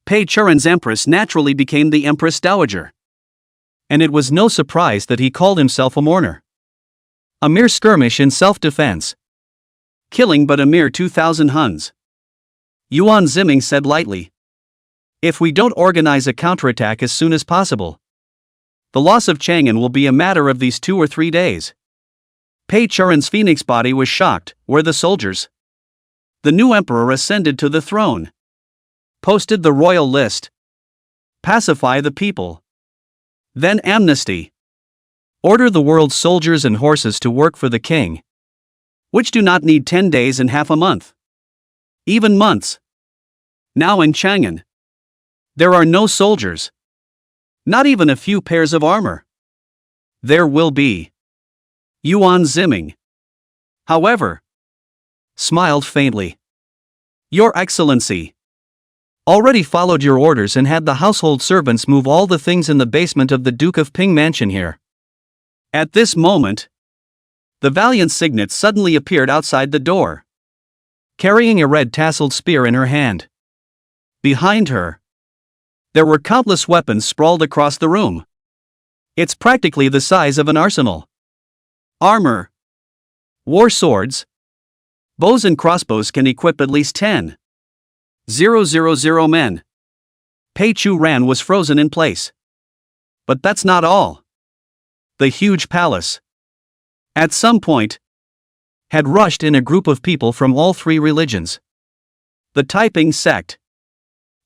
Pei Churan's empress naturally became the Empress Dowager. And it was no surprise that he called himself a mourner. A mere skirmish in self-defense, killing but a mere 2,000 Huns. Yuan Ziming said lightly. If we don't organize a counterattack as soon as possible, the loss of Chang'an will be a matter of these 2 or 3 days. Pei Churan's phoenix body was shocked. Were the soldiers? The new emperor ascended to the throne, posted the royal list, pacify the people, then amnesty, order the world's soldiers and horses to work for the king, which do not need 10 days and half a month, even months. Now in Chang'an, there are no soldiers, not even a few pairs of armor. There will be. Yuan Ziming, however, smiled faintly. Your Excellency already followed your orders and had the household servants move all the things in the basement of the Duke of Ping mansion here. At this moment, the valiant Signet suddenly appeared outside the door, carrying a red tasseled spear in her hand. Behind her, there were countless weapons sprawled across the room. It's practically the size of an arsenal. Armor, war swords, bows and crossbows can equip at least 10,000 men. Pei Churan was frozen in place. But that's not all. The huge palace, at some point, had rushed in a group of people from all 3 religions. The Taiping sect,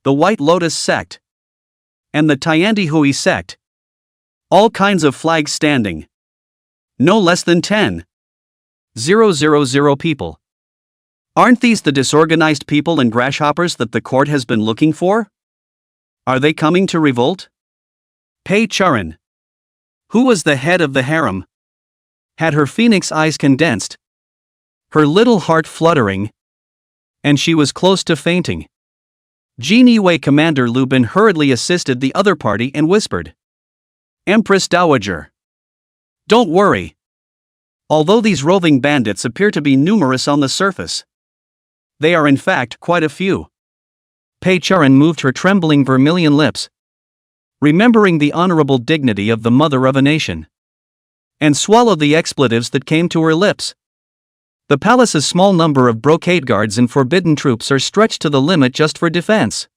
the White Lotus sect, and the Tiandi Hui sect. All kinds of flags standing. No less than 10,000 people. Aren't these the disorganized people and grasshoppers that the court has been looking for? Are they coming to revolt? Pei Charan, who was the head of the harem, had her phoenix eyes condensed, her little heart fluttering, and she was close to fainting. Genie Wei Commander Lu Bin hurriedly assisted the other party and whispered, "Empress Dowager, don't worry. Although these roving bandits appear to be numerous on the surface, they are in fact quite a few." Pei Charan moved her trembling vermilion lips, remembering the honorable dignity of the mother of a nation, and swallowed the expletives that came to her lips. The palace's small number of brocade guards and forbidden troops are stretched to the limit just for defense,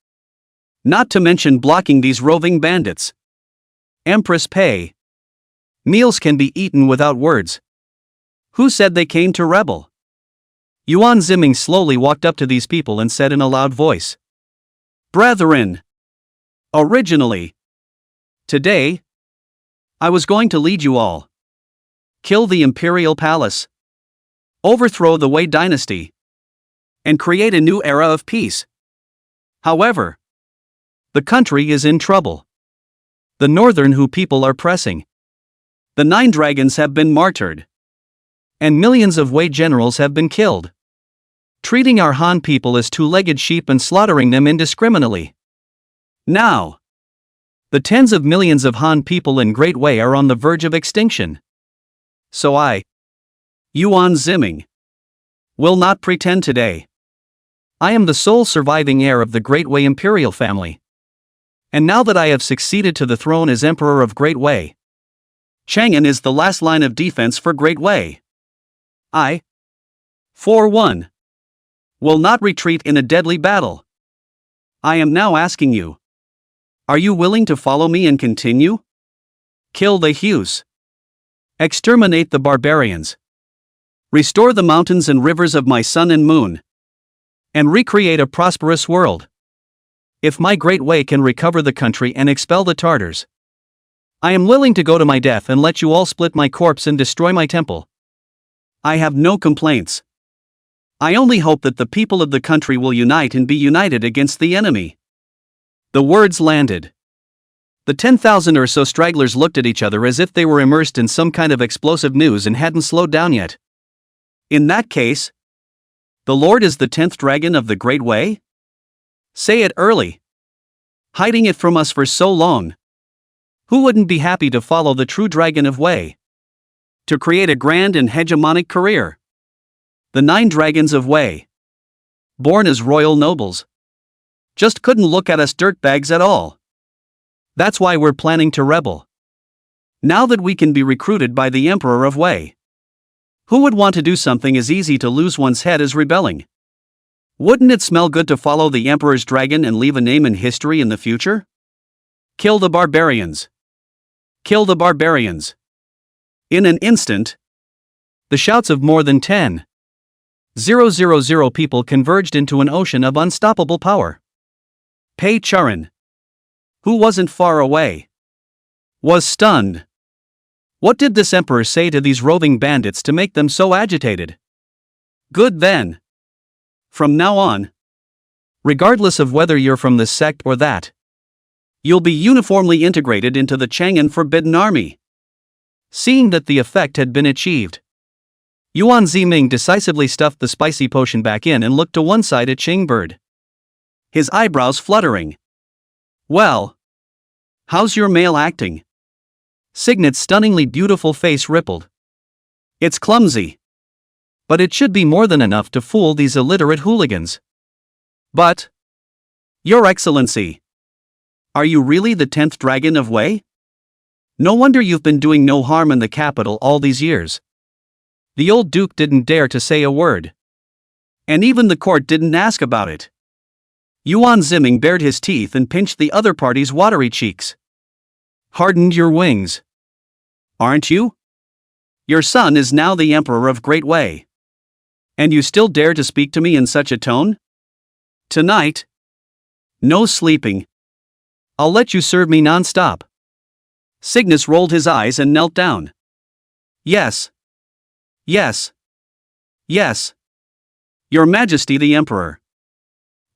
not to mention blocking these roving bandits. Empress Pei, meals can be eaten without words. Who said they came to rebel? Yuan Ziming slowly walked up to these people and said in a loud voice, "Brethren, originally, today, I was going to lead you all. Kill the imperial palace, overthrow the Wei dynasty, and create a new era of peace. However, the country is in trouble. The northern Hu people are pressing. The 9 dragons have been martyred, and millions of Wei generals have been killed, treating our Han people as two-legged sheep and slaughtering them indiscriminately. Now, the tens of millions of Han people in Great Wei are on the verge of extinction. So I, Yuan Ziming, will not pretend today. I am the sole surviving heir of the Great Wei imperial family. And now that I have succeeded to the throne as Emperor of Great Wei, Chang'an is the last line of defense for Great Wei. I, for one, will not retreat in a deadly battle. I am now asking you, are you willing to follow me and continue? Kill the Hus. Exterminate the barbarians. Restore the mountains and rivers of my sun and moon, and recreate a prosperous world. If my Great Wei can recover the country and expel the Tartars, I am willing to go to my death and let you all split my corpse and destroy my temple. I have no complaints. I only hope that the people of the country will unite and be united against the enemy." The words landed. The 10,000 or so stragglers looked at each other as if they were immersed in some kind of explosive news and hadn't slowed down yet. In that case, the Lord is the 10th dragon of the Great Wei? Say it early. Hiding it from us for so long. Who wouldn't be happy to follow the true dragon of Wei? To create a grand and hegemonic career. The 9 dragons of Wei, born as royal nobles, just couldn't look at us dirtbags at all. That's why we're planning to rebel. Now that we can be recruited by the Emperor of Wei. Who would want to do something as easy to lose one's head as rebelling? Wouldn't it smell good to follow the Emperor's dragon and leave a name in history in the future? Kill the barbarians. Kill the barbarians. In an instant, the shouts of more than 10,000 people converged into an ocean of unstoppable power. Pei Charan, who wasn't far away, was stunned. What did this emperor say to these roving bandits to make them so agitated? Good then. From now on, regardless of whether you're from this sect or that, you'll be uniformly integrated into the Chang'an Forbidden Army. Seeing that the effect had been achieved, Yuan Ziming decisively stuffed the spicy potion back in and looked to one side at Qing Bird, his eyebrows fluttering. "Well, how's your male acting?" Signet's stunningly beautiful face rippled. "It's clumsy, but it should be more than enough to fool these illiterate hooligans." "But, Your Excellency, are you really the 10th dragon of Wei? No wonder you've been doing no harm in the capital all these years." The old duke didn't dare to say a word. And even the court didn't ask about it. Yuan Ziming bared his teeth and pinched the other party's watery cheeks. "Hardened your wings, aren't you? Your son is now the Emperor of Great Wei. And you still dare to speak to me in such a tone? Tonight, no sleeping. I'll let you serve me non-stop." Cygnus rolled his eyes and knelt down. "Yes. Yes. Yes. Your Majesty the Emperor.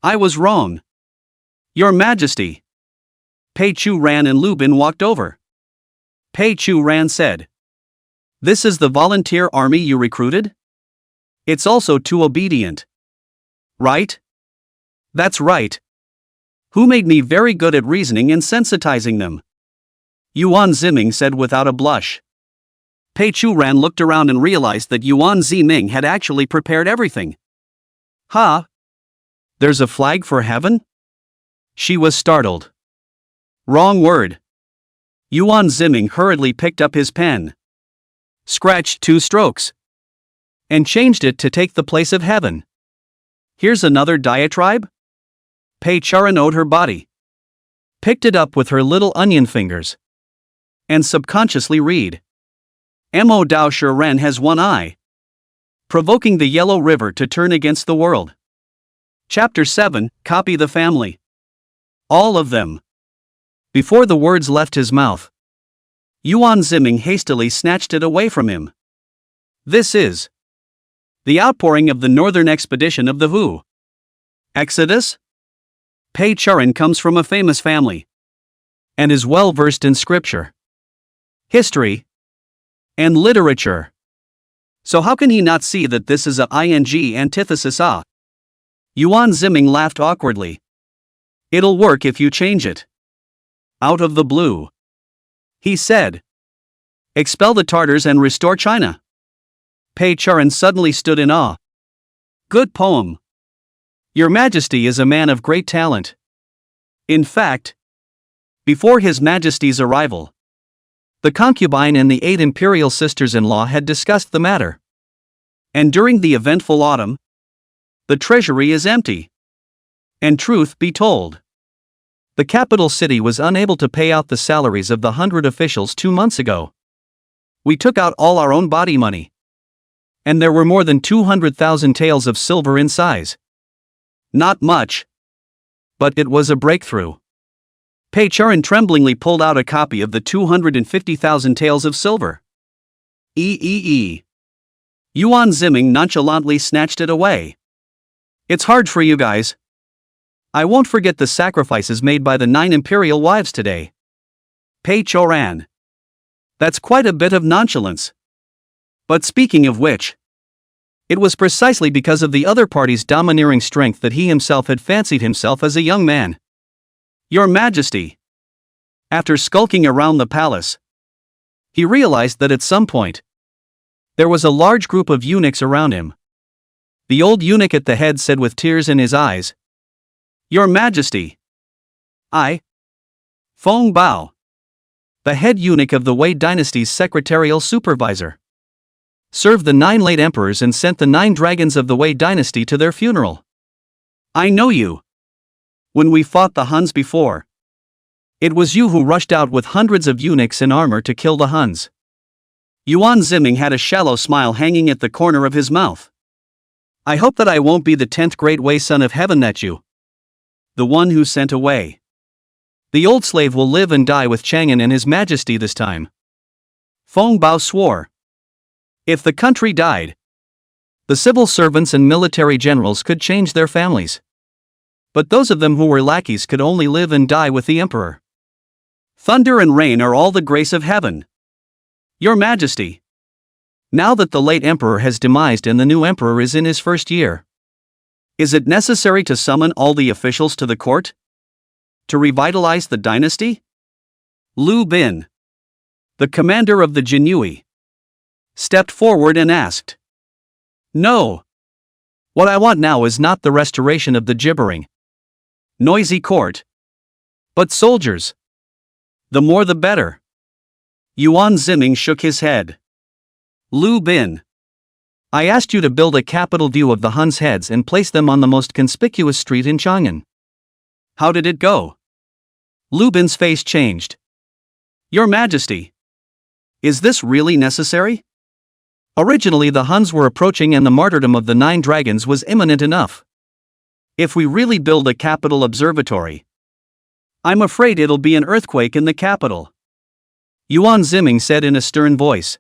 I was wrong. Your Majesty. Pei Chu ran and Lu Bin walked over. Pei Chu ran said. This is the volunteer army you recruited? It's also too obedient. Right? That's right. Who made me very good at reasoning and sensitizing them? Yuan Ziming said without a blush. Pei Chu ran looked around and realized that Yuan Ziming had actually prepared everything. Ha! There's a flag for heaven? She was startled. Wrong word. Yuan Ziming hurriedly picked up his pen, scratched 2 strokes, and changed it to take the place of heaven. Here's another diatribe? Pei Charan owed her body, picked it up with her little onion fingers, and subconsciously read. Mo Dao Shi Ren has 1 eye, provoking the Yellow River to turn against the world. Chapter 7, Copy the Family. All of them. Before the words left his mouth, Yuan Ziming hastily snatched it away from him. This is the outpouring of the northern expedition of the Wu. Exodus? Pei Charan comes from a famous family and is well versed in scripture, history, and literature. So how can he not see that this is a ing antithesis a? Yuan Ziming laughed awkwardly. It'll work if you change it. Out of the blue, he said. Expel the Tartars and restore China. Pei Charan suddenly stood in awe. Good poem. Your Majesty is a man of great talent. In fact, before His Majesty's arrival, the concubine and the 8 imperial sisters-in-law had discussed the matter. And during the eventful autumn, the treasury is empty. And truth be told, the capital city was unable to pay out the salaries of the 100 officials 2 months ago. We took out all our own body money, and there were more than 200,000 taels of silver in size. Not much, but it was a breakthrough. Pei Charan tremblingly pulled out a copy of the 250,000 taels of silver. Yuan Ziming nonchalantly snatched it away. It's hard for you guys. I won't forget the sacrifices made by the 9 imperial wives today. Pei Charan. That's quite a bit of nonchalance. But speaking of which, it was precisely because of the other party's domineering strength that he himself had fancied himself as a young man. Your Majesty. After skulking around the palace, he realized that at some point, there was a large group of eunuchs around him. The old eunuch at the head said with tears in his eyes, Your Majesty. I, Feng Bao, the head eunuch of the Wei dynasty's secretarial supervisor, served the 9 late emperors and sent the 9 dragons of the Wei dynasty to their funeral. I know you. When we fought the Huns before, it was you who rushed out with hundreds of eunuchs in armor to kill the Huns. Yuan Ziming had a shallow smile hanging at the corner of his mouth. I hope that I won't be the 10th great Wei son of heaven that you, the one who sent away. The old slave will live and die with Chang'an and His Majesty this time. Feng Bao swore. If the country died, the civil servants and military generals could change their families. But those of them who were lackeys could only live and die with the emperor. Thunder and rain are all the grace of heaven. Your Majesty. Now that the late emperor has demised and the new emperor is in his first year, is it necessary to summon all the officials to the court? To revitalize the dynasty? Lu Bin, the commander of the Jinui, stepped forward and asked. No. What I want now is not the restoration of the gibbering, noisy court, but soldiers. The more the better. Yuan Ziming shook his head. Lu Bin. I asked you to build a capital view of the Huns' heads and place them on the most conspicuous street in Chang'an. How did it go? Lu Bin's face changed. Your Majesty. Is this really necessary? Originally the Huns were approaching and the martyrdom of the 9 dragons was imminent enough. If we really build a capital observatory, I'm afraid it'll be an earthquake in the capital. Yuan Ziming said in a stern voice.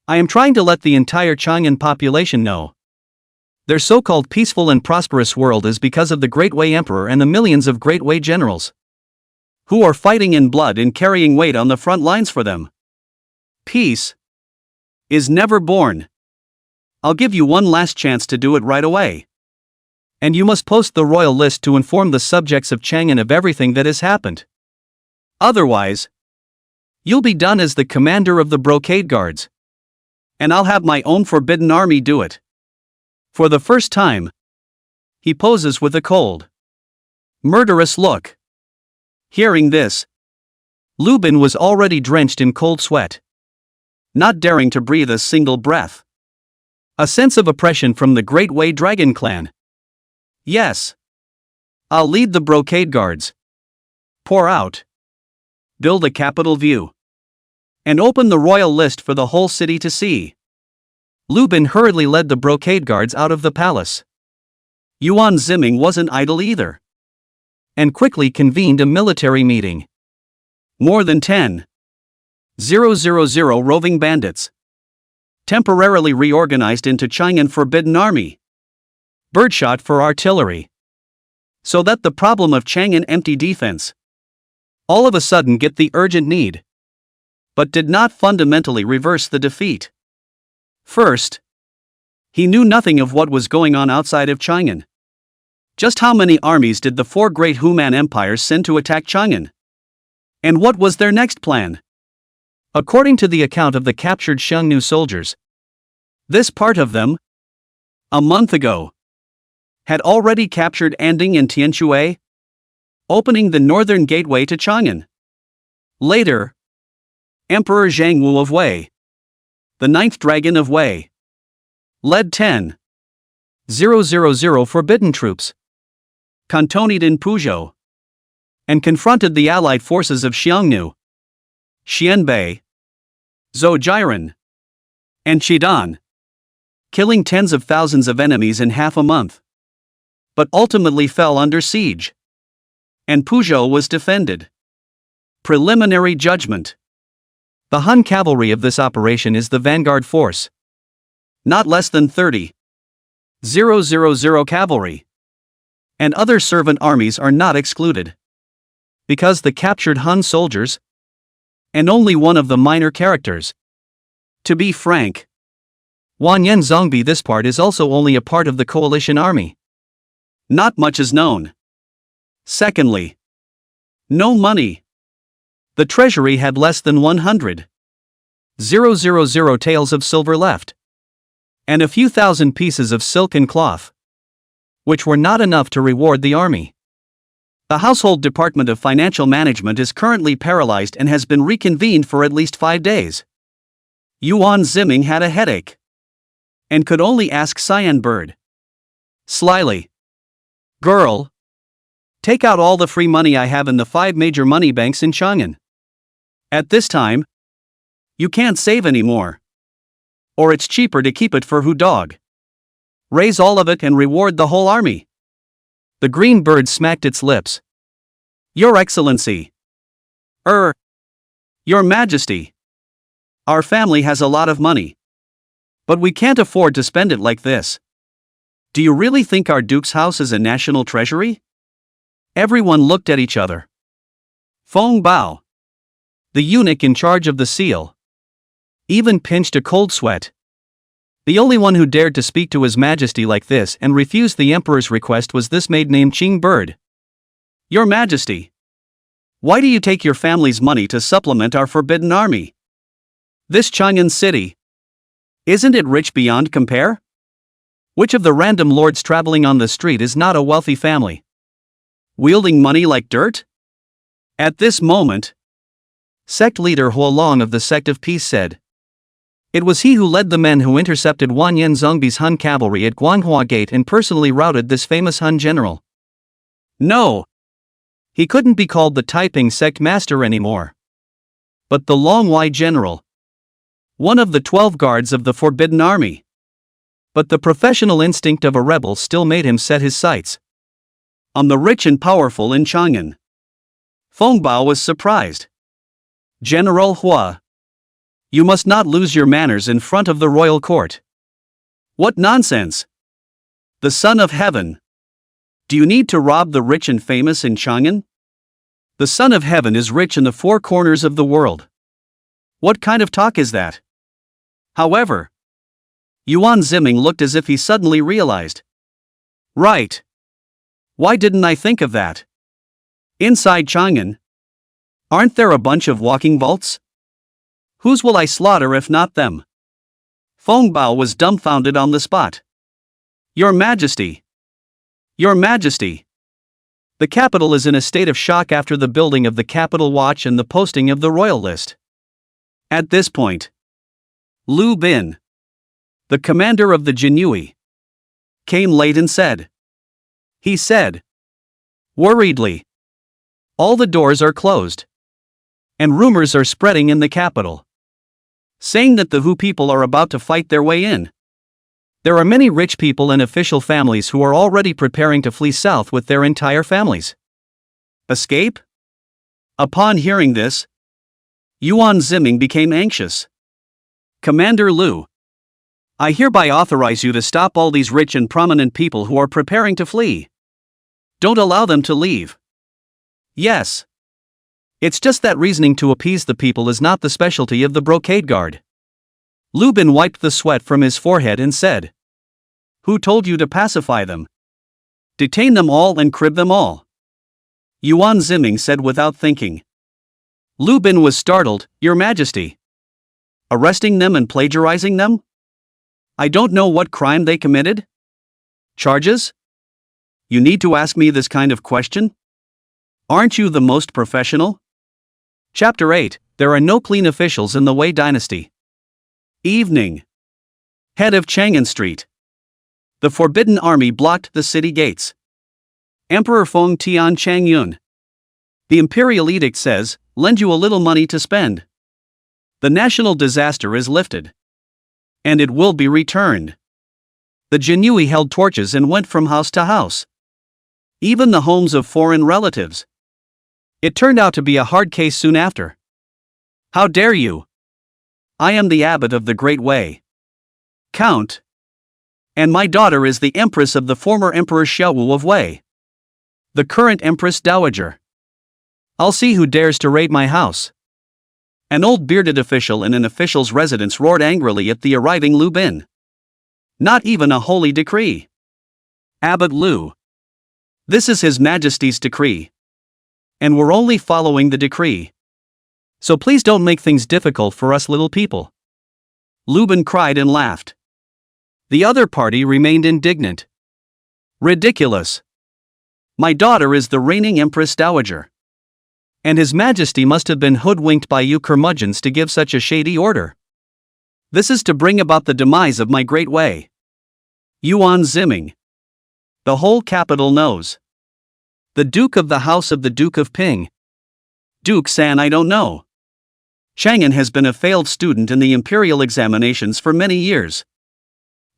I am trying to let the entire Chang'an population know. Their so-called peaceful and prosperous world is because of the Great Wei Emperor and the millions of Great Wei generals who are fighting in blood and carrying weight on the front lines for them. Peace is never born. I'll give you one last chance to do it right away. And you must post the royal list to inform the subjects of Chang'an of everything that has happened. Otherwise, you'll be done as the commander of the brocade guards. And I'll have my own forbidden army do it. For the first time, he poses with a cold, murderous look. Hearing this, Lubin was already drenched in cold sweat, not daring to breathe a single breath. A sense of oppression from the Great Wei Dragon clan. Yes. I'll lead the brocade guards. Pour out. Build a capital view. And open the royal list for the whole city to see. Lubin hurriedly led the brocade guards out of the palace. Yuan Ziming wasn't idle either, and quickly convened a military meeting. More than 10,000 roving bandits, temporarily reorganized into Chang'an Forbidden Army. Birdshot for artillery. So that the problem of Chang'an empty defense all of a sudden get the urgent need, but did not fundamentally reverse the defeat. First, he knew nothing of what was going on outside of Chang'an. Just how many armies did the four great Human empires send to attack Chang'an? And what was their next plan? According to the account of the captured Xiongnu soldiers, this part of them, a month ago, had already captured Anding and Tianshui, opening the northern gateway to Chang'an. Later, Emperor Zhangwu of Wei, the ninth dragon of Wei, led 10,000 forbidden troops, cantoned in Puzhou, and confronted the allied forces of Xiongnu, Xianbei, Zhou and Shidan, killing tens of thousands of enemies in half a month, but ultimately fell under siege, and Puzhou was defended. Preliminary judgment. The Han cavalry of this operation is the vanguard force. Not less than 30,000 cavalry. And other servant armies are not excluded. Because the captured Han soldiers, and only one of the minor characters. To be frank, Wanyan Zongbi, this part is also only a part of the coalition army. Not much is known. Secondly, no money. The treasury had less than 100,000 taels of silver left, and a few thousand pieces of silk and cloth, which were not enough to reward the army. The Household Department of Financial Management is currently paralyzed and has been reconvened for at least 5 days. Yuan Ziming had a headache, and could only ask Cyan Bird slyly, "Girl, take out all the free money I have in the 5 major money banks in Chang'an. At this time, you can't save anymore. Or it's cheaper to keep it for Hu Dog. Raise all of it and reward the whole army." The green bird smacked its lips. "Your Excellency. Your Majesty. Our family has a lot of money. But we can't afford to spend it like this. Do you really think our Duke's house is a national treasury?" Everyone looked at each other. Feng Bao, the eunuch in charge of the seal, even pinched a cold sweat. The only one who dared to speak to His Majesty like this and refuse the Emperor's request was this maid named Qing Bird. "Your Majesty, why do you take your family's money to supplement our forbidden army? This Chang'an city, isn't it rich beyond compare? Which of the random lords traveling on the street is not a wealthy family, wielding money like dirt?" At this moment, sect leader Huolong of the Sect of Peace said. It was he who led the men who intercepted Wanyan Zongbi's Han cavalry at Guanghua Gate and personally routed this famous Han general. No, he couldn't be called the Taiping sect master anymore, but the Longwei general, one of the 12 guards of the Forbidden Army. But the professional instinct of a rebel still made him set his sights on the rich and powerful in Chang'an. Feng Bao was surprised. "General Hua, you must not lose your manners in front of the royal court. What nonsense! The Son of Heaven. Do you need to rob the rich and famous in Chang'an? The Son of Heaven is rich in the four corners of the world. What kind of talk is that? However, Yuan Ziming looked as if he suddenly realized. Right. Why didn't I think of that? Inside Chang'an, aren't there a bunch of walking vaults? Whose will I slaughter if not them? Feng Bao was dumbfounded on the spot. Your Majesty! Your Majesty! The capital is in a state of shock after the building of the capital watch and the posting of the royal list. At this point, Lu Bin, the commander of the Jinui, came late and said. He said, worriedly, all the doors are closed. And rumors are spreading in the capital, saying that the Hu people are about to fight their way in. There are many rich people and official families who are already preparing to flee south with their entire families. Escape? Upon hearing this, Yuan Ziming became anxious. Commander Lu, I hereby authorize you to stop all these rich and prominent people who are preparing to flee. Don't allow them to leave. Yes. It's just that reasoning to appease the people is not the specialty of the brocade guard. Lu Bin wiped the sweat from his forehead and said. Who told you to pacify them? Detain them all and crib them all. Yuan Ziming said without thinking. Lu Bin was startled, Your Majesty. Arresting them and plagiarizing them? I don't know what crime they committed. Charges? You need to ask me this kind of question? Aren't you the most professional? Chapter 8, There are no clean officials in the Wei dynasty. Evening. Head of Chang'an Street. The Forbidden Army blocked the city gates. Emperor Feng Tian Changyun. The imperial edict says, lend you a little money to spend. The national disaster is lifted. And it will be returned. The Jinui held torches and went from house to house. Even the homes of foreign relatives. It turned out to be a hard case soon after. How dare you? I am the abbot of the Great Wei. Count. And my daughter is the empress of the former Emperor Xiaowu of Wei. The current Empress Dowager. I'll see who dares to raid my house. An old bearded official in an official's residence roared angrily at the arriving Lu Bin. Not even a holy decree. Abbot Lu. This is His Majesty's decree. And we're only following the decree. So please don't make things difficult for us little people. Lu Bin cried and laughed. The other party remained indignant. Ridiculous. My daughter is the reigning Empress Dowager. And His Majesty must have been hoodwinked by you curmudgeons to give such a shady order. This is to bring about the demise of my Great Wei. Yuan Ziming. The whole capital knows. The Duke of the House of the Duke of Ping. Duke San I don't know. Chang'an has been a failed student in the imperial examinations for many years.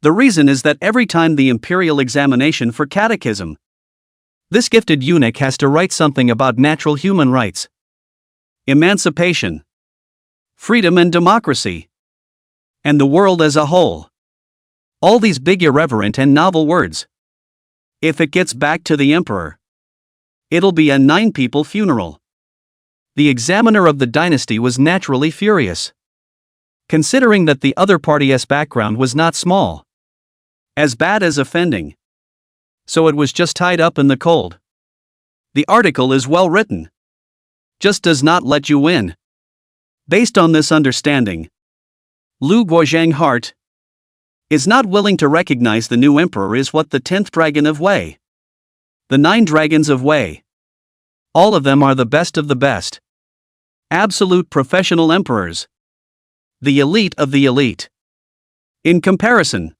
The reason is that every time the imperial examination for catechism, this gifted eunuch has to write something about natural human rights, emancipation, freedom and democracy, and the world as a whole. All these big irreverent and novel words. If it gets back to the emperor, it'll be a 9-people funeral. The examiner of the dynasty was naturally furious, considering that the other party's background was not small. As bad as offending. So it was just tied up in the cold. The article is well written. Just does not let you win. Based on this understanding, Lu Guozhang Heart is not willing to recognize the new emperor is what the 10th dragon of Wei. The 9 dragons of Wei. All of them are the best of the best. Absolute professional emperors. The elite of the elite. In comparison,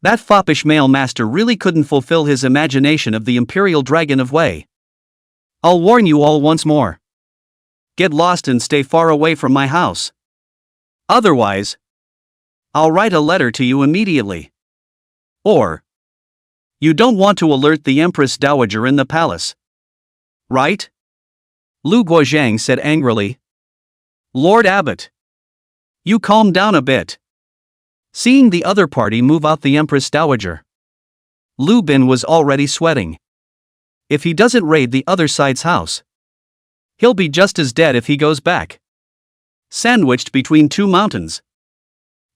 that foppish male master really couldn't fulfill his imagination of the imperial dragon of Wei. I'll warn you all once more. Get lost and stay far away from my house. Otherwise, I'll write a letter to you immediately. Or, you don't want to alert the Empress Dowager in the palace, right? Lu Guozhang said angrily. Lord Abbot, you calm down a bit. Seeing the other party move out the Empress Dowager, Lu Bin was already sweating. If he doesn't raid the other side's house, he'll be just as dead if he goes back. Sandwiched between two mountains.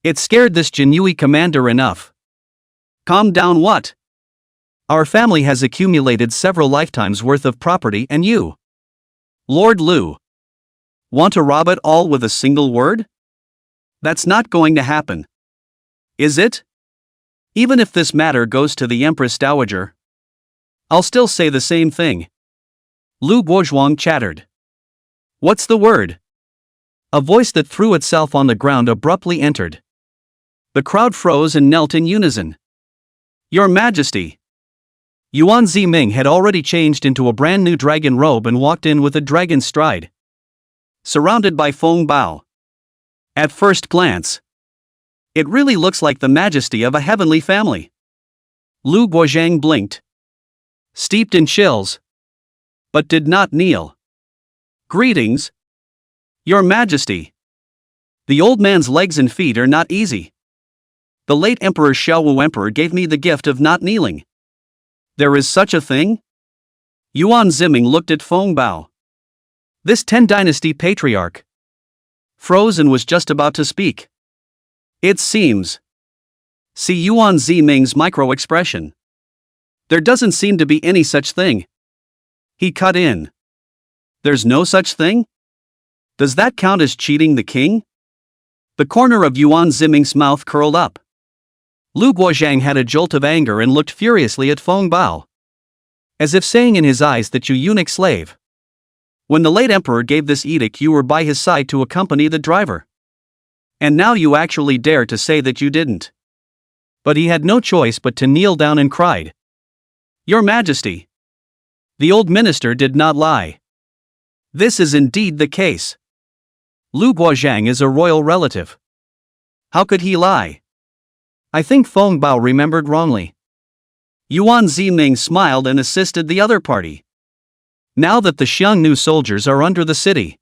It scared this Jinui commander enough. Calm down, what? Our family has accumulated several lifetimes worth of property, and you, Lord Lu, want to rob it all with a single word? That's not going to happen. Is it? Even if this matter goes to the Empress Dowager, I'll still say the same thing. Lu Guozhuang chattered. What's the word? A voice that threw itself on the ground abruptly entered. The crowd froze and knelt in unison. Your Majesty! Yuan Ziming had already changed into a brand new dragon robe and walked in with a dragon stride, surrounded by Feng Bao. At first glance, it really looks like the majesty of a heavenly family. Lu Guozhang blinked, steeped in chills, but did not kneel. Greetings, Your Majesty. The old man's legs and feet are not easy. The late Emperor Xiaowu Emperor gave me the gift of not kneeling. There is such a thing? Yuan Ziming looked at Feng Bao. This 10 Dynasty patriarch froze and was just about to speak. It seems. See Yuan Ziming's micro-expression. There doesn't seem to be any such thing. He cut in. There's no such thing? Does that count as cheating the king? The corner of Yuan Ziming's mouth curled up. Lu Guozhang had a jolt of anger and looked furiously at Feng Bao, as if saying in his eyes that you eunuch slave. When the late emperor gave this edict, you were by his side to accompany the driver. And now you actually dare to say that you didn't. But he had no choice but to kneel down and cried. Your Majesty! The old minister did not lie. This is indeed the case. Lu Guozhang is a royal relative. How could he lie? I think Feng Bao remembered wrongly. Yuan Ziming smiled and assisted the other party. Now that the Xiongnu soldiers are under the city,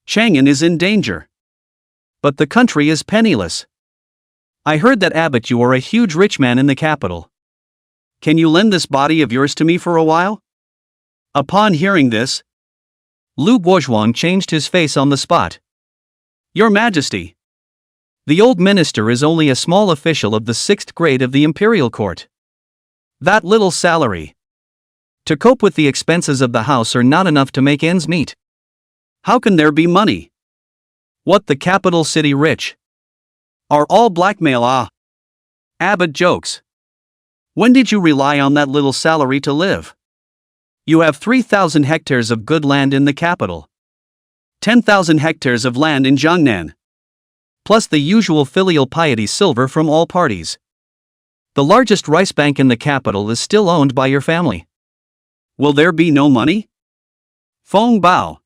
Chang'an is in danger. But the country is penniless. I heard that abbot you are a huge rich man in the capital. Can you lend this body of yours to me for a while? Upon hearing this, Lu Guozhuang changed his face on the spot. Your Majesty! The old minister is only a small official of the 6th grade of the imperial court. That little salary to cope with the expenses of the house are not enough to make ends meet. How can there be money? What, the capital city rich are all blackmail? Abbot jokes. When did you rely on that little salary to live? You have 3,000 hectares of good land in the capital, 10,000 hectares of land in Jiangnan, plus the usual filial piety silver from all parties. The largest rice bank in the capital is still owned by your family. Will there be no money? Feng Bao,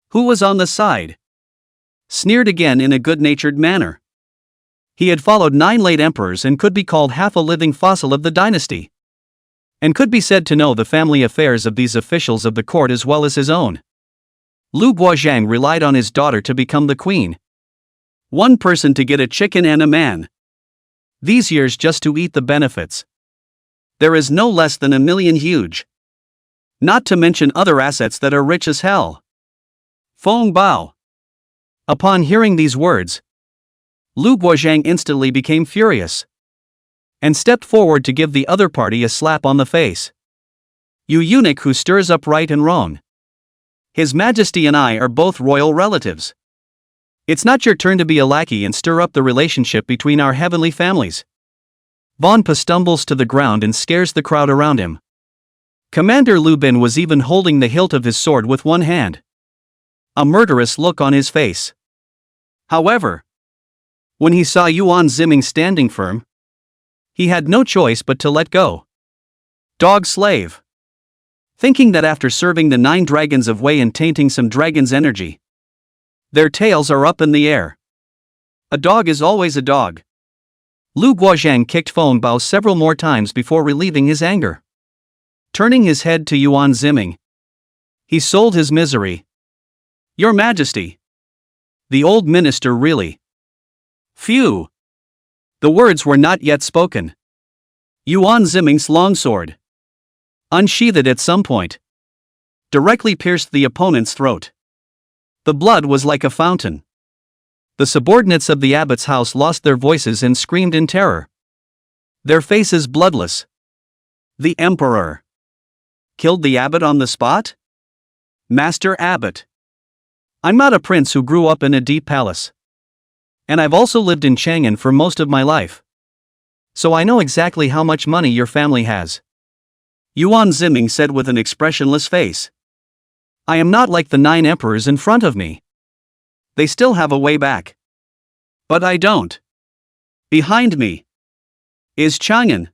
who was on the side, sneered again in a good-natured manner. He had followed 9 late emperors and could be called half a living fossil of the dynasty, and could be said to know the family affairs of these officials of the court as well as his own. Lu Guozhang relied on his daughter to become the queen. One person to get a chicken and a man. These years just to eat the benefits. There is no less than 1 million huge. Not to mention other assets that are rich as hell. Feng Bao. Upon hearing these words, Lu Guozhang instantly became furious and stepped forward to give the other party a slap on the face. You eunuch who stirs up right and wrong. His Majesty and I are both royal relatives. It's not your turn to be a lackey and stir up the relationship between our heavenly families. Von Pa stumbles to the ground and scares the crowd around him. Commander Lu Bin was even holding the hilt of his sword with one hand, a murderous look on his face. However, when he saw Yuan Ziming standing firm, he had no choice but to let go. Dog slave. Thinking that after serving the 9 dragons of Wei and tainting some dragon's energy, their tails are up in the air. A dog is always a dog. Lu Guozhang kicked Feng Bao several more times before relieving his anger. Turning his head to Yuan Ziming, he sold his misery. Your Majesty! The old minister really. Phew! The words were not yet spoken. Yuan Ziming's longsword, unsheathed at some point, directly pierced the opponent's throat. The blood was like a fountain. The subordinates of the abbot's house lost their voices and screamed in terror, their faces bloodless. The emperor killed the abbot on the spot? Master Abbot, I'm not a prince who grew up in a deep palace. And I've also lived in Chang'an for most of my life. So I know exactly how much money your family has. Yuan Ziming said with an expressionless face. I am not like the 9 emperors in front of me. They still have a way back. But I don't. Behind me is Chang'an.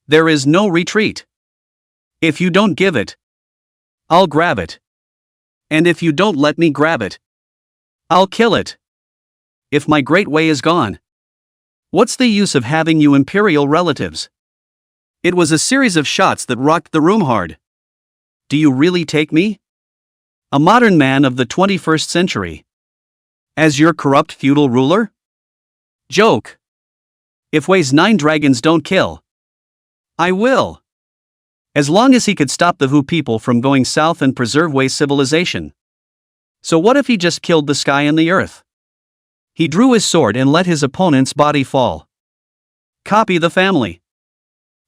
There is no retreat. If you don't give it, I'll grab it. And if you don't let me grab it, I'll kill it. If my great way is gone, what's the use of having you imperial relatives? It was a series of shots that rocked the room hard. Do you really take me, a modern man of the 21st century, as your corrupt feudal ruler? Joke. If Wei's 9 dragons don't kill, I will. As long as he could stop the Wu people from going south and preserve Wei's civilization. So what if he just killed the sky and the earth? He drew his sword and let his opponent's body fall. Copy the family.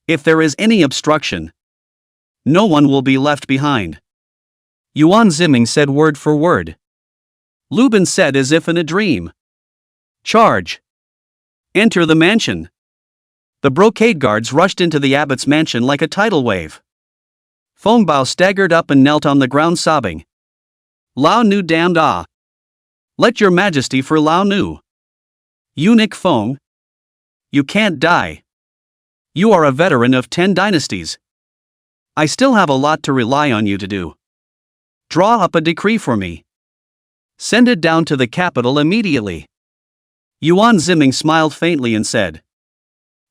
If there is any obstruction, no one will be left behind. Yuan Ziming said word for word. Lubin said as if in a dream. Charge. Enter the mansion. The brocade guards rushed into the abbot's mansion like a tidal wave. Feng Bao staggered up and knelt on the ground sobbing. Lao Nu damned ah. Let your majesty for Lao Nu. Eunuch Feng. You can't die. You are a veteran of 10 dynasties. I still have a lot to rely on you to do. Draw up a decree for me. Send it down to the capital immediately. Yuan Ziming smiled faintly and said,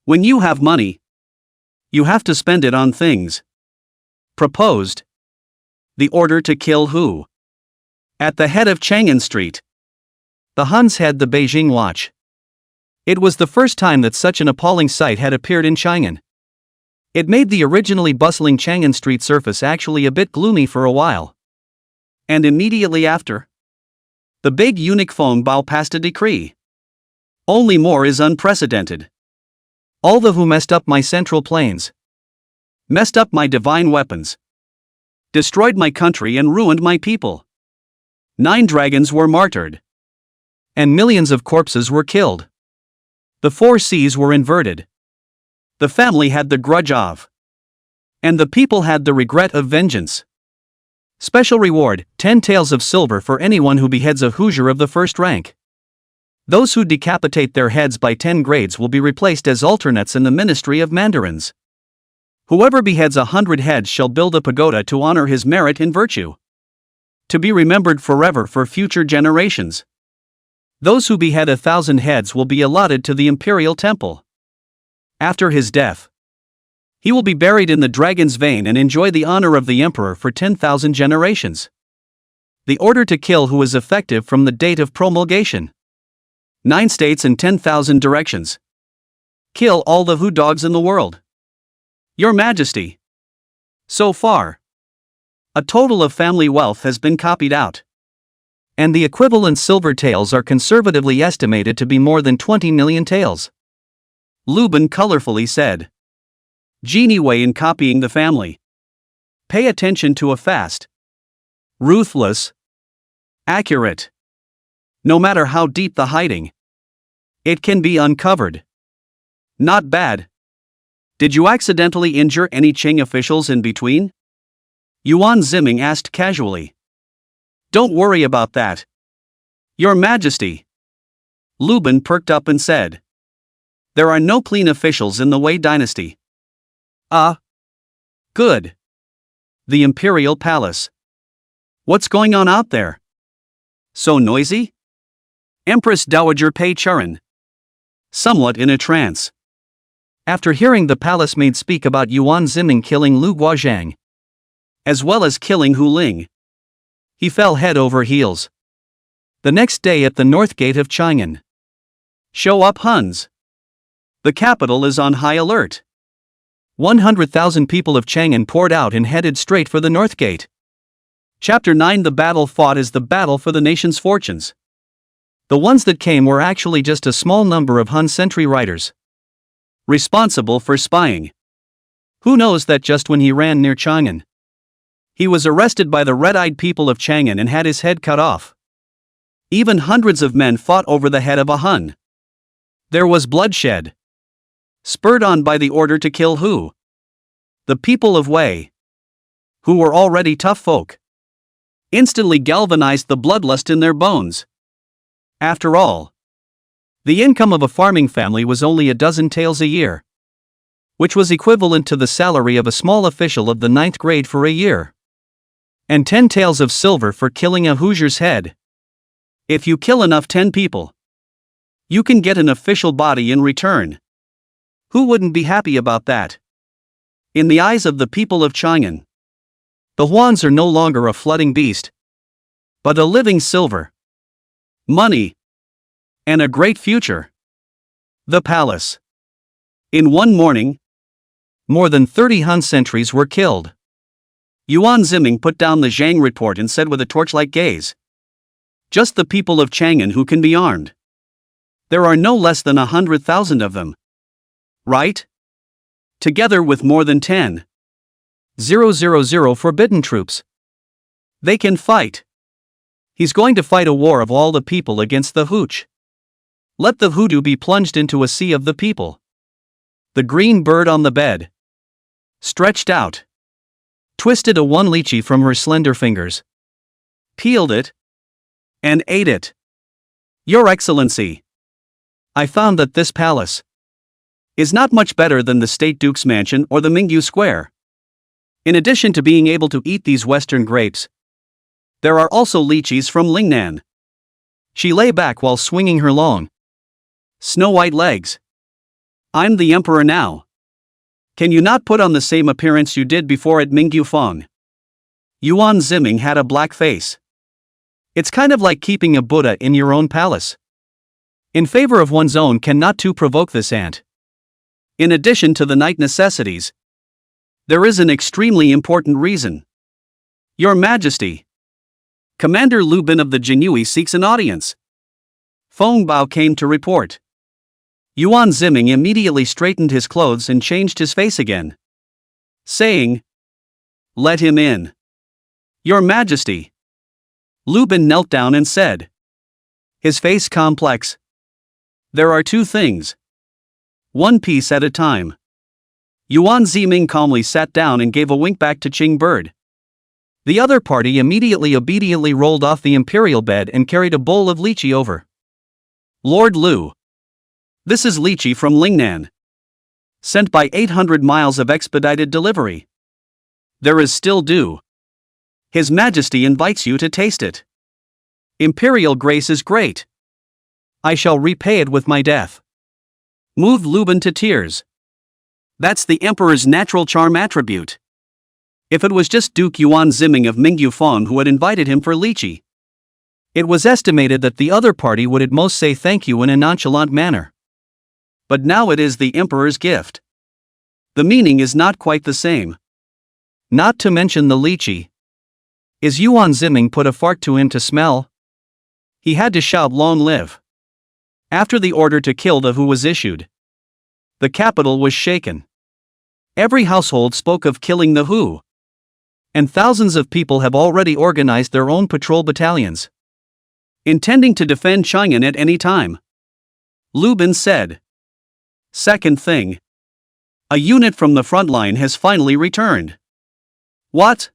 when you have money, you have to spend it on things. Proposed. The order to kill who? At the head of Chang'an Street. The Huns had the Beijing Watch. It was the first time that such an appalling sight had appeared in Chang'an. It made the originally bustling Chang'an Street surface actually a bit gloomy for a while. And immediately after, the big eunuch Feng Bao passed a decree. Only more is unprecedented. All the who messed up my central plains, messed up my divine weapons, destroyed my country and ruined my people. 9 dragons were martyred, and millions of corpses were killed. The 4 seas were inverted. The family had the grudge of, and the people had the regret of vengeance. Special reward, 10 taels of silver for anyone who beheads a Hoosier of the first rank. Those who decapitate their heads by 10 grades will be replaced as alternates in the ministry of mandarins. Whoever beheads 100 heads shall build a pagoda to honor his merit and virtue, to be remembered forever for future generations. Those who behead 1,000 heads will be allotted to the imperial temple. After his death, he will be buried in the dragon's vein and enjoy the honor of the emperor for 10,000 generations. The order to kill who is effective from the date of promulgation. 9 states and 10,000 directions. Kill all the Wu dogs in the world. Your Majesty. So far, a total of family wealth has been copied out. And the equivalent silver taels are conservatively estimated to be more than 20 million taels. Lubin colorfully said. Genie Wei in copying the family. Pay attention to a fast, ruthless, accurate. No matter how deep the hiding, it can be uncovered. Not bad. Did you accidentally injure any Qing officials in between? Yuan Ziming asked casually. Don't worry about that, Your Majesty. Lubin perked up and said. There are no clean officials in the Wei dynasty. Ah. Good. The imperial palace. What's going on out there? So noisy? Empress Dowager Pei Churan. Somewhat in a trance. After hearing the palace maid speak about Yuan Ziming killing Lu Guozhang, as well as killing Hu Ling, he fell head over heels. The next day at the north gate of Chang'an. Show up Huns. The capital is on high alert. 100,000 people of Chang'an poured out and headed straight for the North Gate. Chapter 9. The battle fought is the battle for the nation's fortunes. The ones that came were actually just a small number of Han sentry riders, responsible for spying. Who knows that just when he ran near Chang'an, he was arrested by the red-eyed people of Chang'an and had his head cut off. Even hundreds of men fought over the head of a Hun. There was bloodshed, spurred on by the order to kill who? The people of Wei, who were already tough folk, instantly galvanized the bloodlust in their bones. After all, the income of a farming family was only a dozen taels a year, which was equivalent to the salary of a small official of the 9th grade for a year, and 10 taels of silver for killing a Hoosier's head. If you kill enough 10 people, you can get an official body in return. Who wouldn't be happy about that? In the eyes of the people of Chang'an, the Huans are no longer a flooding beast, but a living silver, money, and a great future. The palace. In one morning, more than 30 Han sentries were killed. Yuan Ziming put down the Zhang report and said with a torchlight gaze, "Just the people of Chang'an who can be armed. There are no less than 100,000 of them. Right? Together with more than 10,000 forbidden troops. They can fight. He's going to fight a war of all the people against the hooch. Let the hoodoo be plunged into a sea of the people." The green bird on the bed stretched out, twisted a one lychee from her slender fingers, peeled it, and ate it. "Your Excellency, I found that this palace is not much better than the State Duke's mansion or the Mingyu Square. In addition to being able to eat these western grapes, there are also lychees from Lingnan." She lay back while swinging her long, snow-white legs. "I'm the emperor now. Can you not put on the same appearance you did before at Mingyu Fong?" Yuan Ziming had a black face. "It's kind of like keeping a Buddha in your own palace. In favor of one's own cannot too provoke this ant. In addition to the night necessities, there is an extremely important reason. Your Majesty, Commander Lu Bin of the Jinui seeks an audience." Feng Bao came to report. Yuan Ziming immediately straightened his clothes and changed his face again, saying, "Let him in." "Your Majesty." Lu Bin knelt down and said, his face complex, "There are two things. One piece at a time." Yuan Ziming calmly sat down and gave a wink back to Qing Bird. The other party immediately obediently rolled off the imperial bed and carried a bowl of lychee over. "Lord Lu, this is lychee from Lingnan, sent by 800 miles of expedited delivery. There is still due. His Majesty invites you to taste it. Imperial grace is great. I shall repay it with my death." Moved Lu Bin to tears. That's the emperor's natural charm attribute. If it was just Duke Yuan Ziming of Mingyu Fong who had invited him for lychee, it was estimated that the other party would at most say thank you in a nonchalant manner. But now it is the emperor's gift. The meaning is not quite the same. Not to mention the lychee. Is Yuan Ziming put a fart to him to smell? He had to shout "Long live!" after the order to kill the who was issued. The capital was shaken. Every household spoke of killing the who. And thousands of people have already organized their own patrol battalions, intending to defend Chang'an at any time. Lu Bin said. Second thing. A unit from the front line has finally returned. What?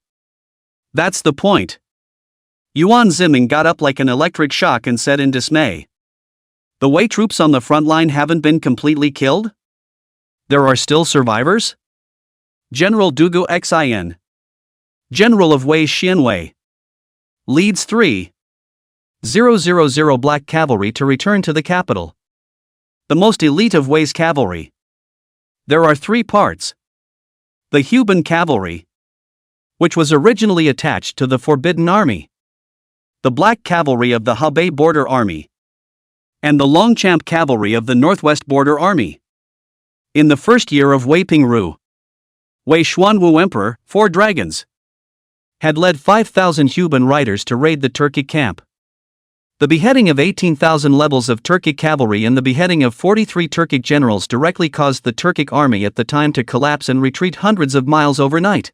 That's the point. Yuan Ziming got up like an electric shock and said in dismay. The Wei troops on the front line haven't been completely killed? There are still survivors? General Dugu Xin, General of Wei Xianwei, leads 3,000 Black Cavalry to return to the capital. The most elite of Wei's cavalry. There are three parts. The Huban Cavalry, which was originally attached to the Forbidden Army. The Black Cavalry of the Hebei Border Army. And the Longchamp Cavalry of the Northwest Border Army. In the first year of Wei Pingru, Wei Xuanwu Emperor, 4 dragons, had led 5,000 Huban riders to raid the Turkic camp. The beheading of 18,000 levels of Turkic cavalry and the beheading of 43 Turkic generals directly caused the Turkic army at the time to collapse and retreat hundreds of miles overnight.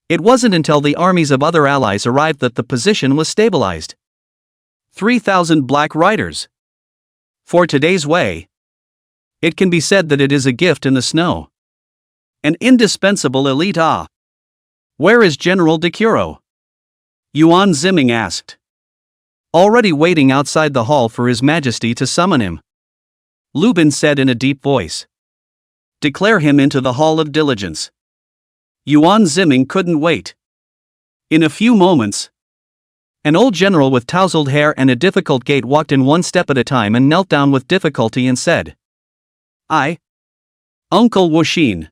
It wasn't until the armies of other allies arrived that the position was stabilized. 3,000 black riders. For today's Wei, it can be said that it is a gift in the snow. An indispensable elite. Where is General de Curo? Yuan Ziming asked. Already waiting outside the hall for His Majesty to summon him. Lubin said in a deep voice. Declare him into the Hall of Diligence. Yuan Ziming couldn't wait. In a few moments, an old general with tousled hair and a difficult gait walked in one step at a time and knelt down with difficulty and said, I, Uncle Wuxin,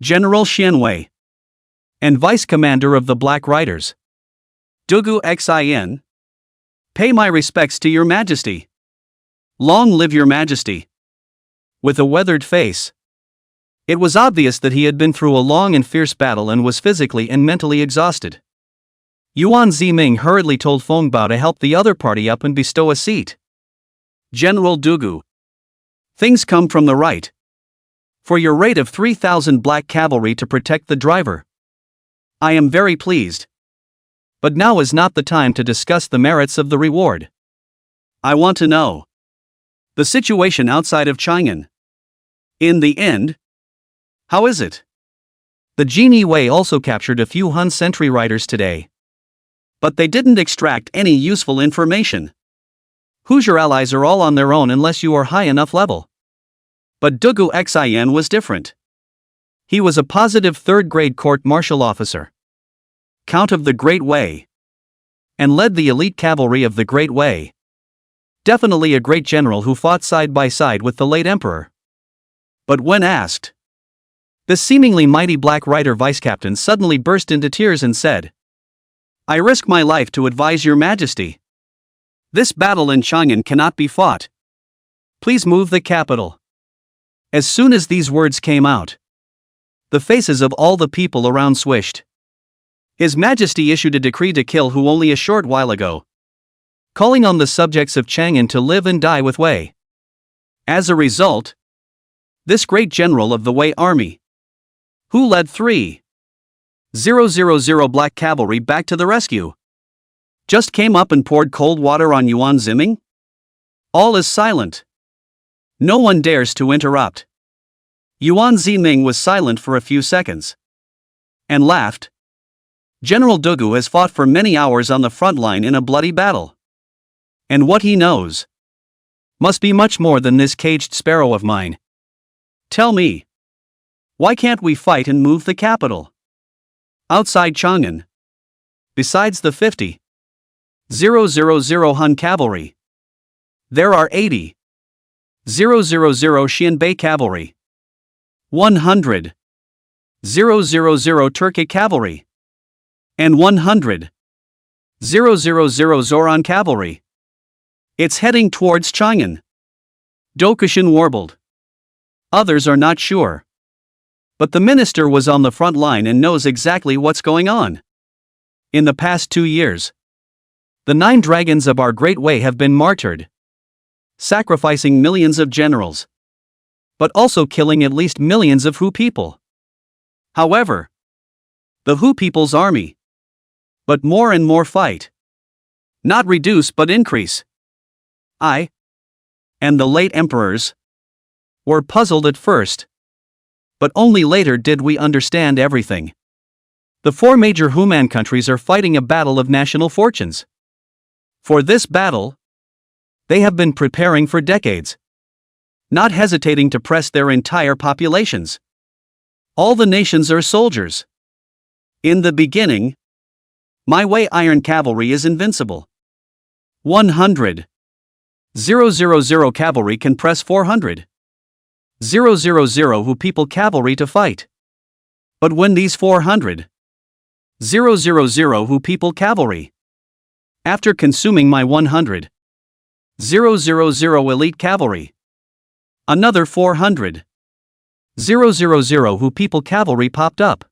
General Xianwei, and Vice Commander of the Black Riders, Dugu Xin, pay my respects to your Majesty. Long live your Majesty. With a weathered face, it was obvious that he had been through a long and fierce battle and was physically and mentally exhausted. Yuan Ziming hurriedly told Feng Bao to help the other party up and bestow a seat. General Dugu, things come from the right. For your raid of 3,000 black cavalry to protect the driver, I am very pleased. But now is not the time to discuss the merits of the reward. I want to know the situation outside of Chang'an. In the end, how is it? The Genie Wei also captured a few Hun sentry riders today. But they didn't extract any useful information. Hoosier allies are all on their own unless you are high enough level. But Dugu Xin was different. He was a positive third-grade court-martial officer, Count of the Great Wei, and led the elite cavalry of the Great Wei. Definitely a great general who fought side by side with the late emperor. But when asked, the seemingly mighty Black Rider vice-captain suddenly burst into tears and said, I risk my life to advise your Majesty. This battle in Chang'an cannot be fought. Please move the capital. As soon as these words came out, the faces of all the people around swished. His Majesty issued a decree to kill Hu only a short while ago, calling on the subjects of Chang'an to live and die with Wei. As a result, this great general of the Wei army, who led 3,000 black cavalry back to the rescue, just came up and poured cold water on Yuan Ziming? All is silent. No one dares to interrupt. Yuan Ziming was silent for a few seconds, and laughed. General Dugu has fought for many hours on the front line in a bloody battle. And what he knows must be much more than this caged sparrow of mine. Tell me, why can't we fight and move the capital? Outside Chang'an, besides the 50,000 Hun cavalry, there are 80,000 Xianbei cavalry, 100,000 Turkic cavalry, and 100,000 Zoran cavalry. It's heading towards Chang'an. Dokushun warbled. Others are not sure. But the minister was on the front line and knows exactly what's going on. In the past 2 years, the 9 dragons of our Great Wei have been martyred, sacrificing millions of generals, but also killing at least millions of Hu people. However, the Hu people's army, but more and more fight, not reduce but increase. I, and the late emperors, were puzzled at first, but only later did we understand everything. The 4 major Human countries are fighting a battle of national fortunes. For this battle, they have been preparing for decades, not hesitating to press their entire populations. All the nations are soldiers. In the beginning, my Wei Iron Cavalry is invincible. 100,000 cavalry can press 400,000 Hu people cavalry to fight. But when these 400,000 Hu people cavalry, after consuming my 100,000 elite cavalry, another 400,000 000 Hu people cavalry popped up.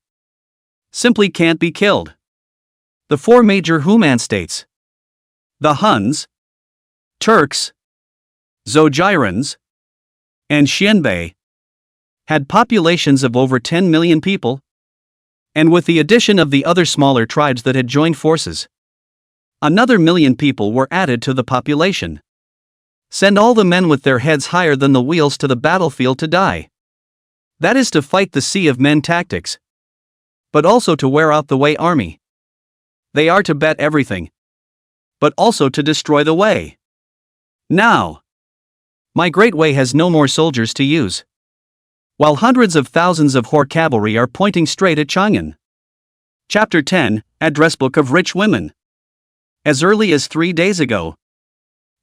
Simply can't be killed. The four major Human states, the Huns, Turks, Zojirans, and Xianbei, had populations of over 10 million people, and with the addition of the other smaller tribes that had joined forces, another million people were added to the population. Send all the men with their heads higher than the wheels to the battlefield to die. That is to fight the sea of men tactics, but also to wear out the Wei army. They are to bet everything, but also to destroy the Wei. Now, my great Wei has no more soldiers to use, while hundreds of thousands of Hor cavalry are pointing straight at Chang'an. Chapter 10, Address Book of Rich Women. As early as 3 days ago,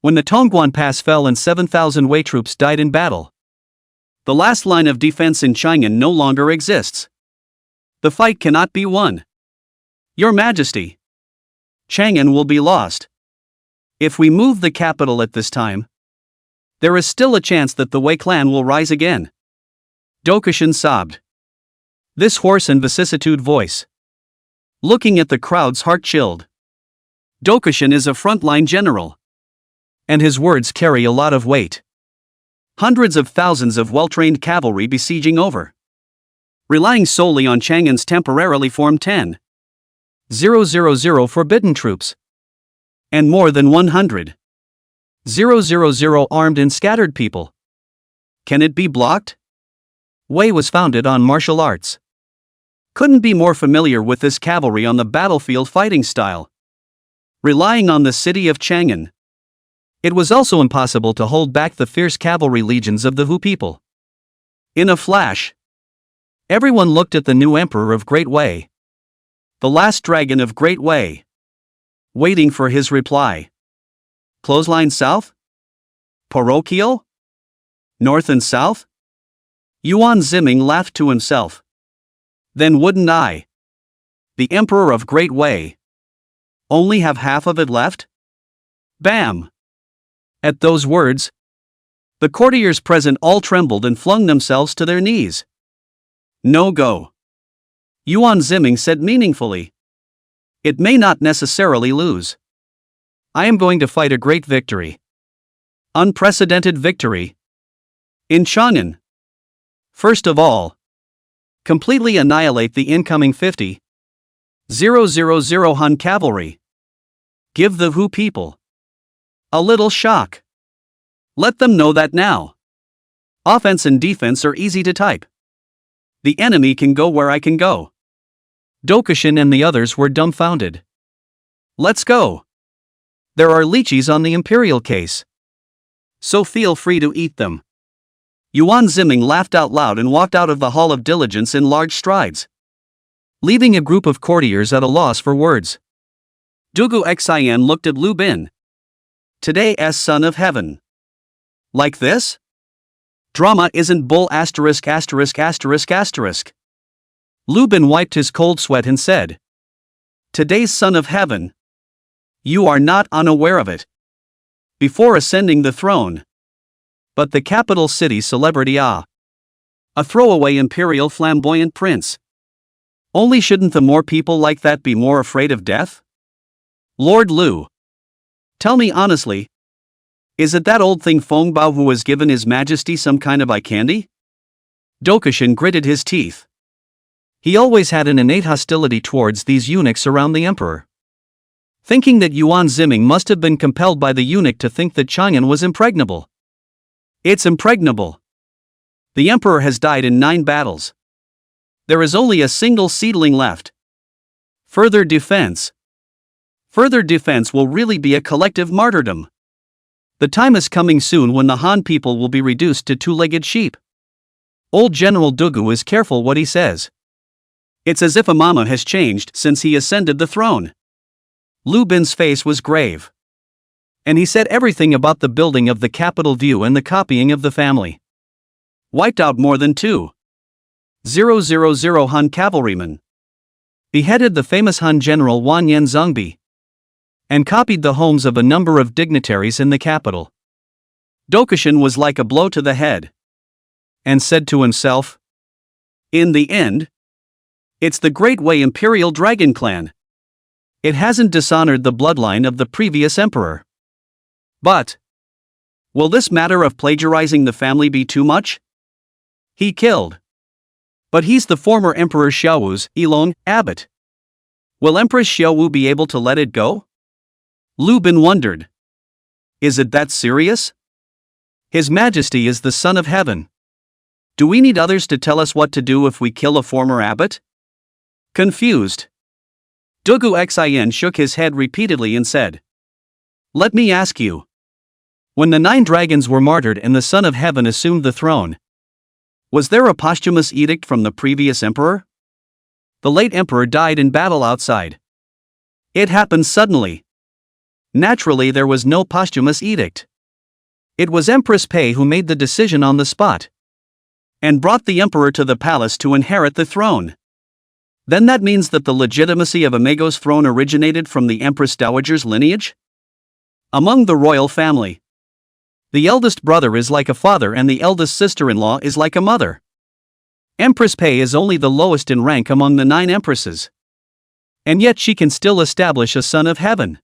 when the Tongguan Pass fell and 7,000 Wei troops died in battle, the last line of defense in Chang'an no longer exists. The fight cannot be won. Your Majesty, Chang'an will be lost. If we move the capital at this time, there is still a chance that the Wei clan will rise again. Dokushun sobbed. This hoarse and vicissitude voice, looking at the crowd's heart chilled. Dokushun is a frontline general, and his words carry a lot of weight. Hundreds of thousands of well-trained cavalry besieging over, relying solely on Chang'an's temporarily formed 10,000 forbidden troops, and more than 100,000 armed and scattered people. Can it be blocked? Wei was founded on martial arts. Couldn't be more familiar with this cavalry on the battlefield fighting style, relying on the city of Chang'an. It was also impossible to hold back the fierce cavalry legions of the Hu people. In a flash, everyone looked at the new emperor of Great Wei, the last dragon of Great Wei, waiting for his reply. Clothesline south? Parochial? North and south? Yuan Ziming laughed to himself. Then wouldn't I, the emperor of Great Wei, only have half of it left? Bam! At those words, the courtiers present all trembled and flung themselves to their knees. No go. Yuan Ziming said meaningfully. It may not necessarily lose. I am going to fight a great victory. Unprecedented victory. In Chang'an. First of all, completely annihilate the incoming 50,000 Han cavalry. Give the Hu people a little shock. Let them know that now. Offense and defense are easy to type. The enemy can go where I can go. Dokushun and the others were dumbfounded. Let's go. There are lychees on the imperial case, so feel free to eat them. Yuan Ziming laughed out loud and walked out of the Hall of Diligence in large strides, leaving a group of courtiers at a loss for words. Dugu Xian looked at Lu Bin. Today as son of heaven. Like this? Drama isn't bull ********. Lu Bin wiped his cold sweat and said, Today's son of heaven. You are not unaware of it. Before ascending the throne. But the capital city celebrity a throwaway imperial flamboyant prince. Only shouldn't the more people like that be more afraid of death? Lord Lu. Tell me honestly, is it that old thing Feng Bao who has given His Majesty some kind of eye candy? Dokushun gritted his teeth. He always had an innate hostility towards these eunuchs around the emperor, thinking that Yuan Ziming must have been compelled by the eunuch to think that Chang'an was impregnable. It's impregnable. The emperor has died in 9 battles. There is only a single seedling left. Further defense will really be a collective martyrdom. The time is coming soon when the Han people will be reduced to 2-legged sheep. Old General Dugu is careful what he says. It's as if Amama has changed since he ascended the throne. Lu Bin's face was grave, and he said everything about the building of the capital view and the copying of the family. Wiped out more than 2,000 Han cavalrymen. Beheaded the famous Han general Wanyan Zongbi. And copied the homes of a number of dignitaries in the capital. Dokushun was like a blow to the head, and said to himself, In the end, it's the Great Way Imperial Dragon Clan. It hasn't dishonored the bloodline of the previous emperor. But will this matter of plagiarizing the family be too much? He killed. But he's the former Emperor Xiaowu's Elong abbot. Will Empress Xiaowu be able to let it go? Lu Bin wondered. Is it that serious? His Majesty is the Son of Heaven. Do we need others to tell us what to do if we kill a former abbot? Confused, Dugu Xin shook his head repeatedly and said, Let me ask you. When the 9 dragons were martyred and the Son of Heaven assumed the throne, was there a posthumous edict from the previous emperor? The late emperor died in battle outside. It happened suddenly. Naturally, there was no posthumous edict. It was Empress Pei who made the decision on the spot and brought the emperor to the palace to inherit the throne. Then that means that the legitimacy of Imago's throne originated from the Empress Dowager's lineage? Among the royal family, the eldest brother is like a father and the eldest sister-in-law is like a mother. Empress Pei is only the lowest in rank among the 9 empresses. And yet she can still establish a son of heaven.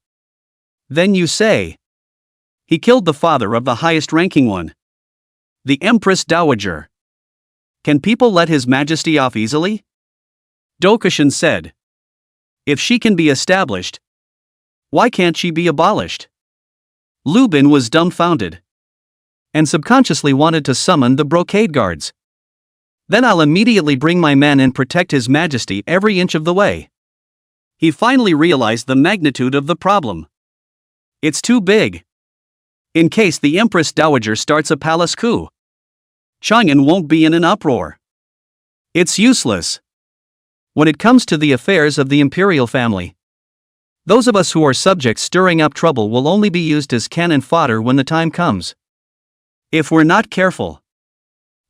Then you say, he killed the father of the highest-ranking one, the Empress Dowager. Can people let His Majesty off easily? Dokushun said. If she can be established, why can't she be abolished? Lu Bin was dumbfounded and subconsciously wanted to summon the brocade guards. Then I'll immediately bring my men and protect His Majesty every inch of the way. He finally realized the magnitude of the problem. It's too big. In case the Empress Dowager starts a palace coup, Chang'an won't be in an uproar. It's useless. When it comes to the affairs of the imperial family, those of us who are subjects stirring up trouble will only be used as cannon fodder when the time comes. If we're not careful,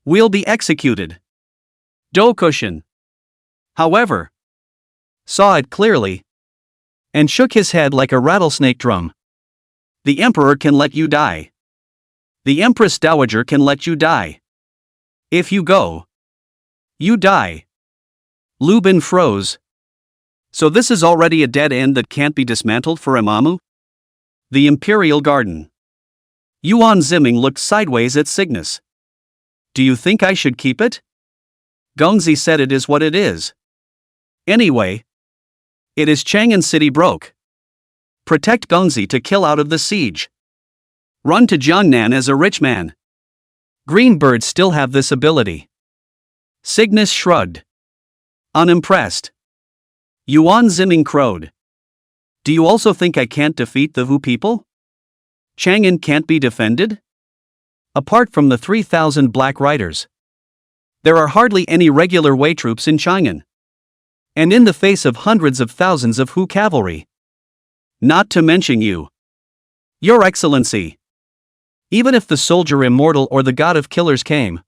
we'll be executed. Dokushun, however, saw it clearly and shook his head like a rattlesnake drum. The emperor can let you die. The Empress Dowager can let you die. If you go, you die. Lu Bin froze. So this is already a dead end that can't be dismantled for Imamu? The Imperial Garden. Yuan Ziming looked sideways at Cygnus. Do you think I should keep it? Gongzi said it is what it is. Anyway, it is Chang'an City broke. Protect Gongzi to kill out of the siege. Run to Jiangnan as a rich man. Green birds still have this ability. Cygnus shrugged. Unimpressed. Yuan Ziming crowed. Do you also think I can't defeat the Wu people? Chang'an can't be defended? Apart from the 3,000 black riders, there are hardly any regular way troops in Chang'an. And in the face of hundreds of thousands of Wu cavalry. Not to mention you, Your Excellency. Even if the soldier immortal or the god of killers came,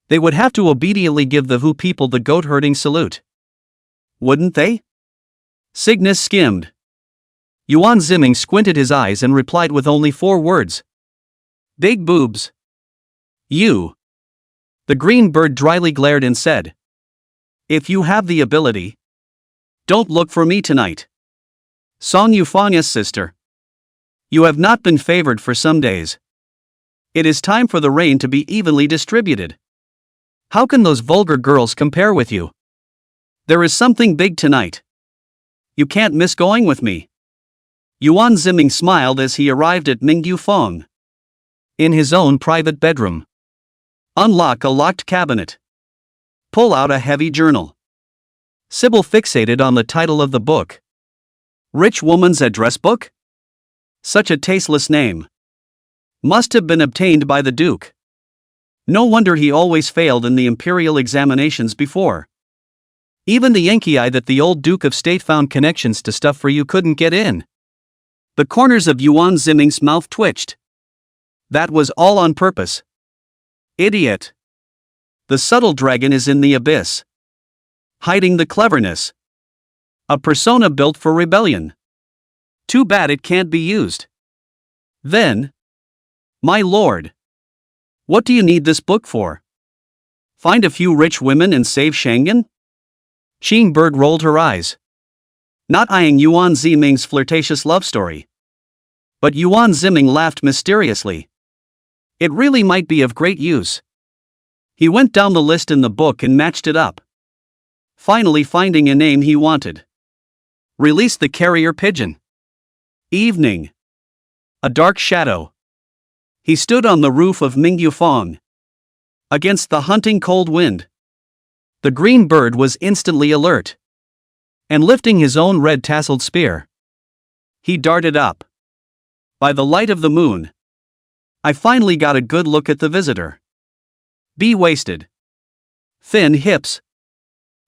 they would have to obediently give the Wu people the goat-herding salute. Wouldn't they? Cygnus skimmed. Yuan Ziming squinted his eyes and replied with only 4 words. Big boobs. You. The green bird dryly glared and said, If you have the ability, don't look for me tonight. Song Yufanya's sister. You have not been favored for some days. It is time for the rain to be evenly distributed. How can those vulgar girls compare with you? There is something big tonight. You can't miss going with me. Yuan Ziming smiled as he arrived at Mingyu Feng. In his own private bedroom. Unlock a locked cabinet. Pull out a heavy journal. Sybil fixated on the title of the book. Rich Woman's Address Book? Such a tasteless name. Must have been obtained by the Duke. No wonder he always failed in the imperial examinations before. Even the Yankee that the old Duke of State found connections to stuff for you couldn't get in. The corners of Yuan Ziming's mouth twitched. That was all on purpose. Idiot. The subtle dragon is in the abyss. Hiding the cleverness. A persona built for rebellion. Too bad it can't be used. Then, my lord, what do you need this book for? Find a few rich women and save Schengen? Bird rolled her eyes, not eyeing Yuan Ziming's flirtatious love story. But Yuan Ziming laughed mysteriously. It really might be of great use. He went down the list in the book and matched it up, finally finding a name he wanted. Release the carrier pigeon. Evening. A dark shadow. He stood on the roof of Mingyufong, against the hunting cold wind. The green bird was instantly alert, and lifting his own red tasseled spear, he darted up. By the light of the moon, I finally got a good look at the visitor. Bee-waisted, thin hips,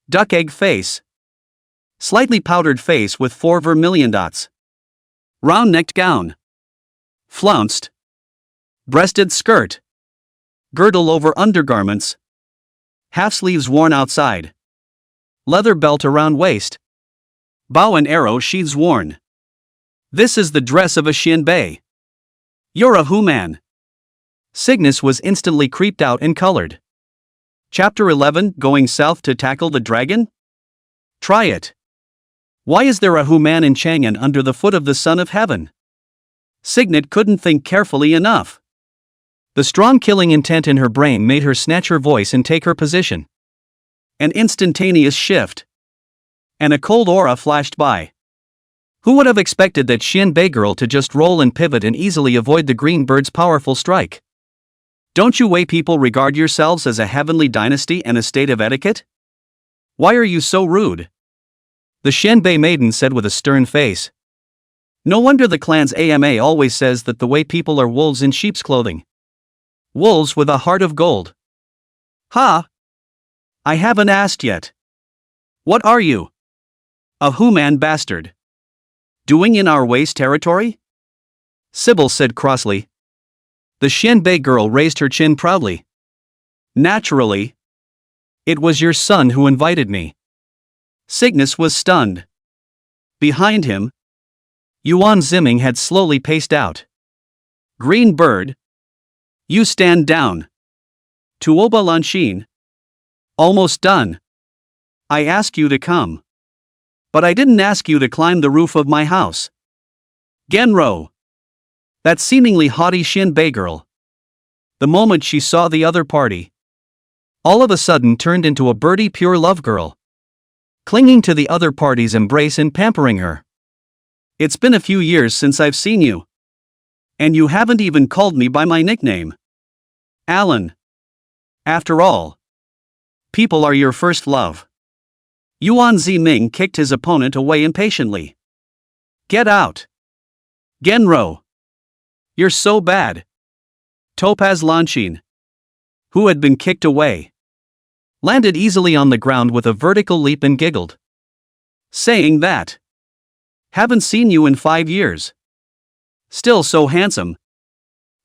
duck egg face, slightly powdered face with 4 vermilion dots, round-necked gown, flounced, breasted skirt, girdle over undergarments, half sleeves worn outside, leather belt around waist, bow and arrow sheaths worn. This is the dress of a Xianbei. You're a human. Cygnus was instantly creeped out and colored. Chapter 11, Going South to Tackle the Dragon? Try it. Why is there a human in Chang'an under the foot of the Son of Heaven? Signet couldn't think carefully enough. The strong killing intent in her brain made her snatch her voice and take her position. An instantaneous shift, and a cold aura flashed by. Who would have expected that Xianbei girl to just roll and pivot and easily avoid the green bird's powerful strike? Don't you Wei people regard yourselves as a heavenly dynasty and a state of etiquette? Why are you so rude? The Xianbei maiden said with a stern face. No wonder the clan's AMA always says that the Wei people are wolves in sheep's clothing. Wolves with a heart of gold. Ha! I haven't asked yet. What are you? A human bastard. Doing in our Wei's territory? Sybil said crossly. The Xianbei girl raised her chin proudly. Naturally. It was your son who invited me. Cygnus was stunned. Behind him, Yuan Ziming had slowly paced out. Green bird. You stand down. Tuoba Lanxin. Almost done. I ask you to come. But I didn't ask you to climb the roof of my house. Genro. That seemingly haughty Xianbei girl, the moment she saw the other party, all of a sudden turned into a birdie pure love girl, clinging to the other party's embrace and pampering her. It's been a few years since I've seen you. And you haven't even called me by my nickname. Alan. After all, people are your first love. Yuan Ziming kicked his opponent away impatiently. Get out. Genro. You're so bad. Topaz Lanxin, who had been kicked away, landed easily on the ground with a vertical leap and giggled, saying that, haven't seen you in 5 years. Still so handsome.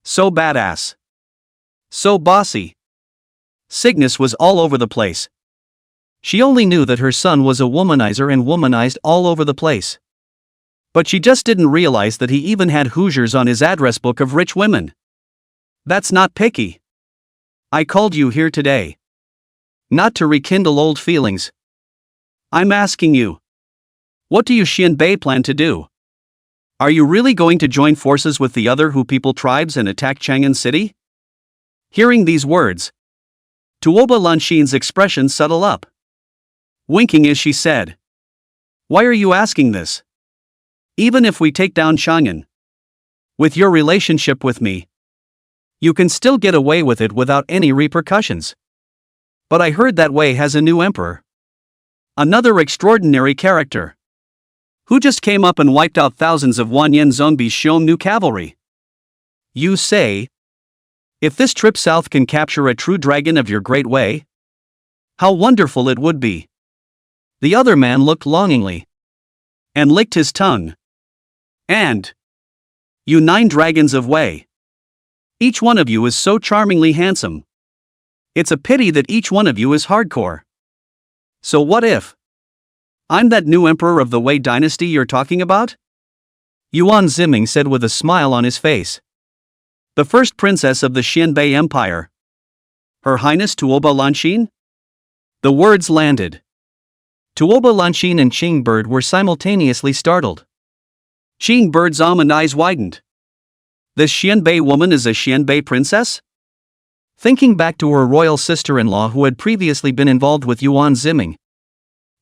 So badass. So bossy. Cygnus was all over the place. She only knew that her son was a womanizer and womanized all over the place. But she just didn't realize that he even had Hoosiers on his address book of rich women. That's not picky. I called you here today, not to rekindle old feelings. I'm asking you, what do you Xianbei plan to do? Are you really going to join forces with the other Hu people tribes and attack Chang'an City? Hearing these words, Tuoba Lanxin's expression settled up, winking as she said, why are you asking this? Even if we take down Chang'an, with your relationship with me, you can still get away with it without any repercussions. But I heard that Wei has a new emperor. Another extraordinary character, who just came up and wiped out thousands of Wanyan Zongbi's Xiong new cavalry. You say, if this trip south can capture a true dragon of your great Wei, how wonderful it would be. The other man looked longingly, and licked his tongue. And you 9 dragons of Wei. Each one of you is so charmingly handsome. It's a pity that each one of you is hardcore. So what if I'm that new emperor of the Wei dynasty you're talking about? Yuan Ziming said with a smile on his face. The first princess of the Xianbei Empire. Her Highness Tuoba Lanshin? The words landed. Tuoba Lanshin and Qing Bird were simultaneously startled. Qing Bird's eyes widened. This Xianbei woman is a Xianbei princess? Thinking back to her royal sister-in-law who had previously been involved with Yuan Ziming,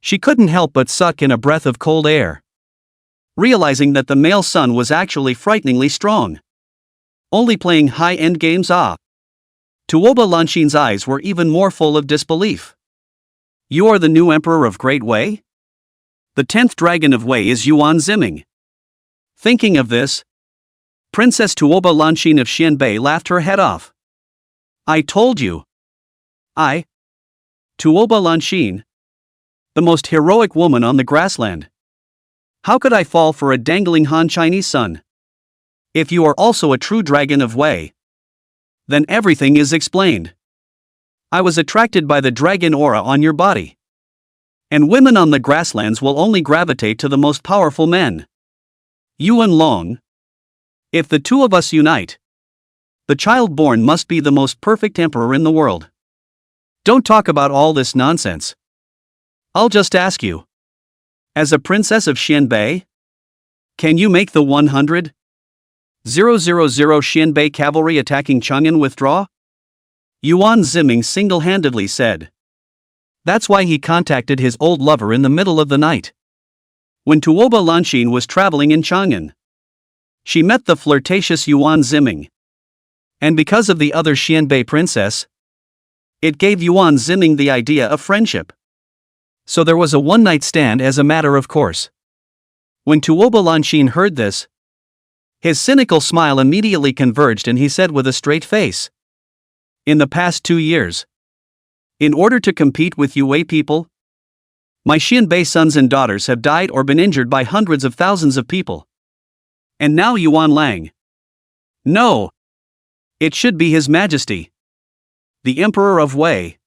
she couldn't help but suck in a breath of cold air. Realizing that the male son was actually frighteningly strong. Only playing high-end games. Tuoba Lanshin's eyes were even more full of disbelief. You are the new emperor of Great Wei? The 10th dragon of Wei is Yuan Ziming. Thinking of this, Princess Tuoba Lanshin of Xianbei laughed her head off. I told you. Tuoba Lanshin, the most heroic woman on the grassland. How could I fall for a dangling Han Chinese son? If you are also a true dragon of Wei, then everything is explained. I was attracted by the dragon aura on your body. And women on the grasslands will only gravitate to the most powerful men. Yuan Long. If the two of us unite, the child born must be the most perfect emperor in the world. Don't talk about all this nonsense. I'll just ask you. As a princess of Xianbei, can you make the 100,000 Xianbei cavalry attacking Chang'an withdraw? Yuan Ziming single-handedly said. That's why he contacted his old lover in the middle of the night. When Tuoba Lanshin was traveling in Chang'an, she met the flirtatious Yuan Ziming. And because of the other Xianbei princess, it gave Yuan Ziming the idea of friendship. So there was a one-night stand as a matter of course. When Tuoba Lanshin heard this, his cynical smile immediately converged and he said with a straight face. In the past 2 years, in order to compete with you Wei people, my Xianbei sons and daughters have died or been injured by hundreds of thousands of people. And now Yuan Lang. No. It should be His Majesty, the Emperor of Wei.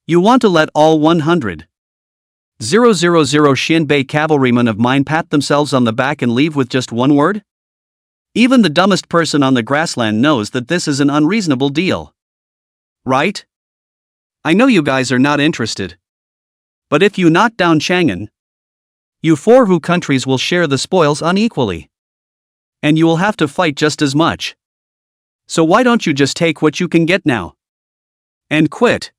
You want to let all 100,000 Xianbei cavalrymen of mine pat themselves on the back and leave with just one word? Even the dumbest person on the grassland knows that this is an unreasonable deal. Right? I know you guys are not interested. But if you knock down Chang'an, you 4 countries will share the spoils unequally. And you will have to fight just as much. So why don't you just take what you can get now? And quit.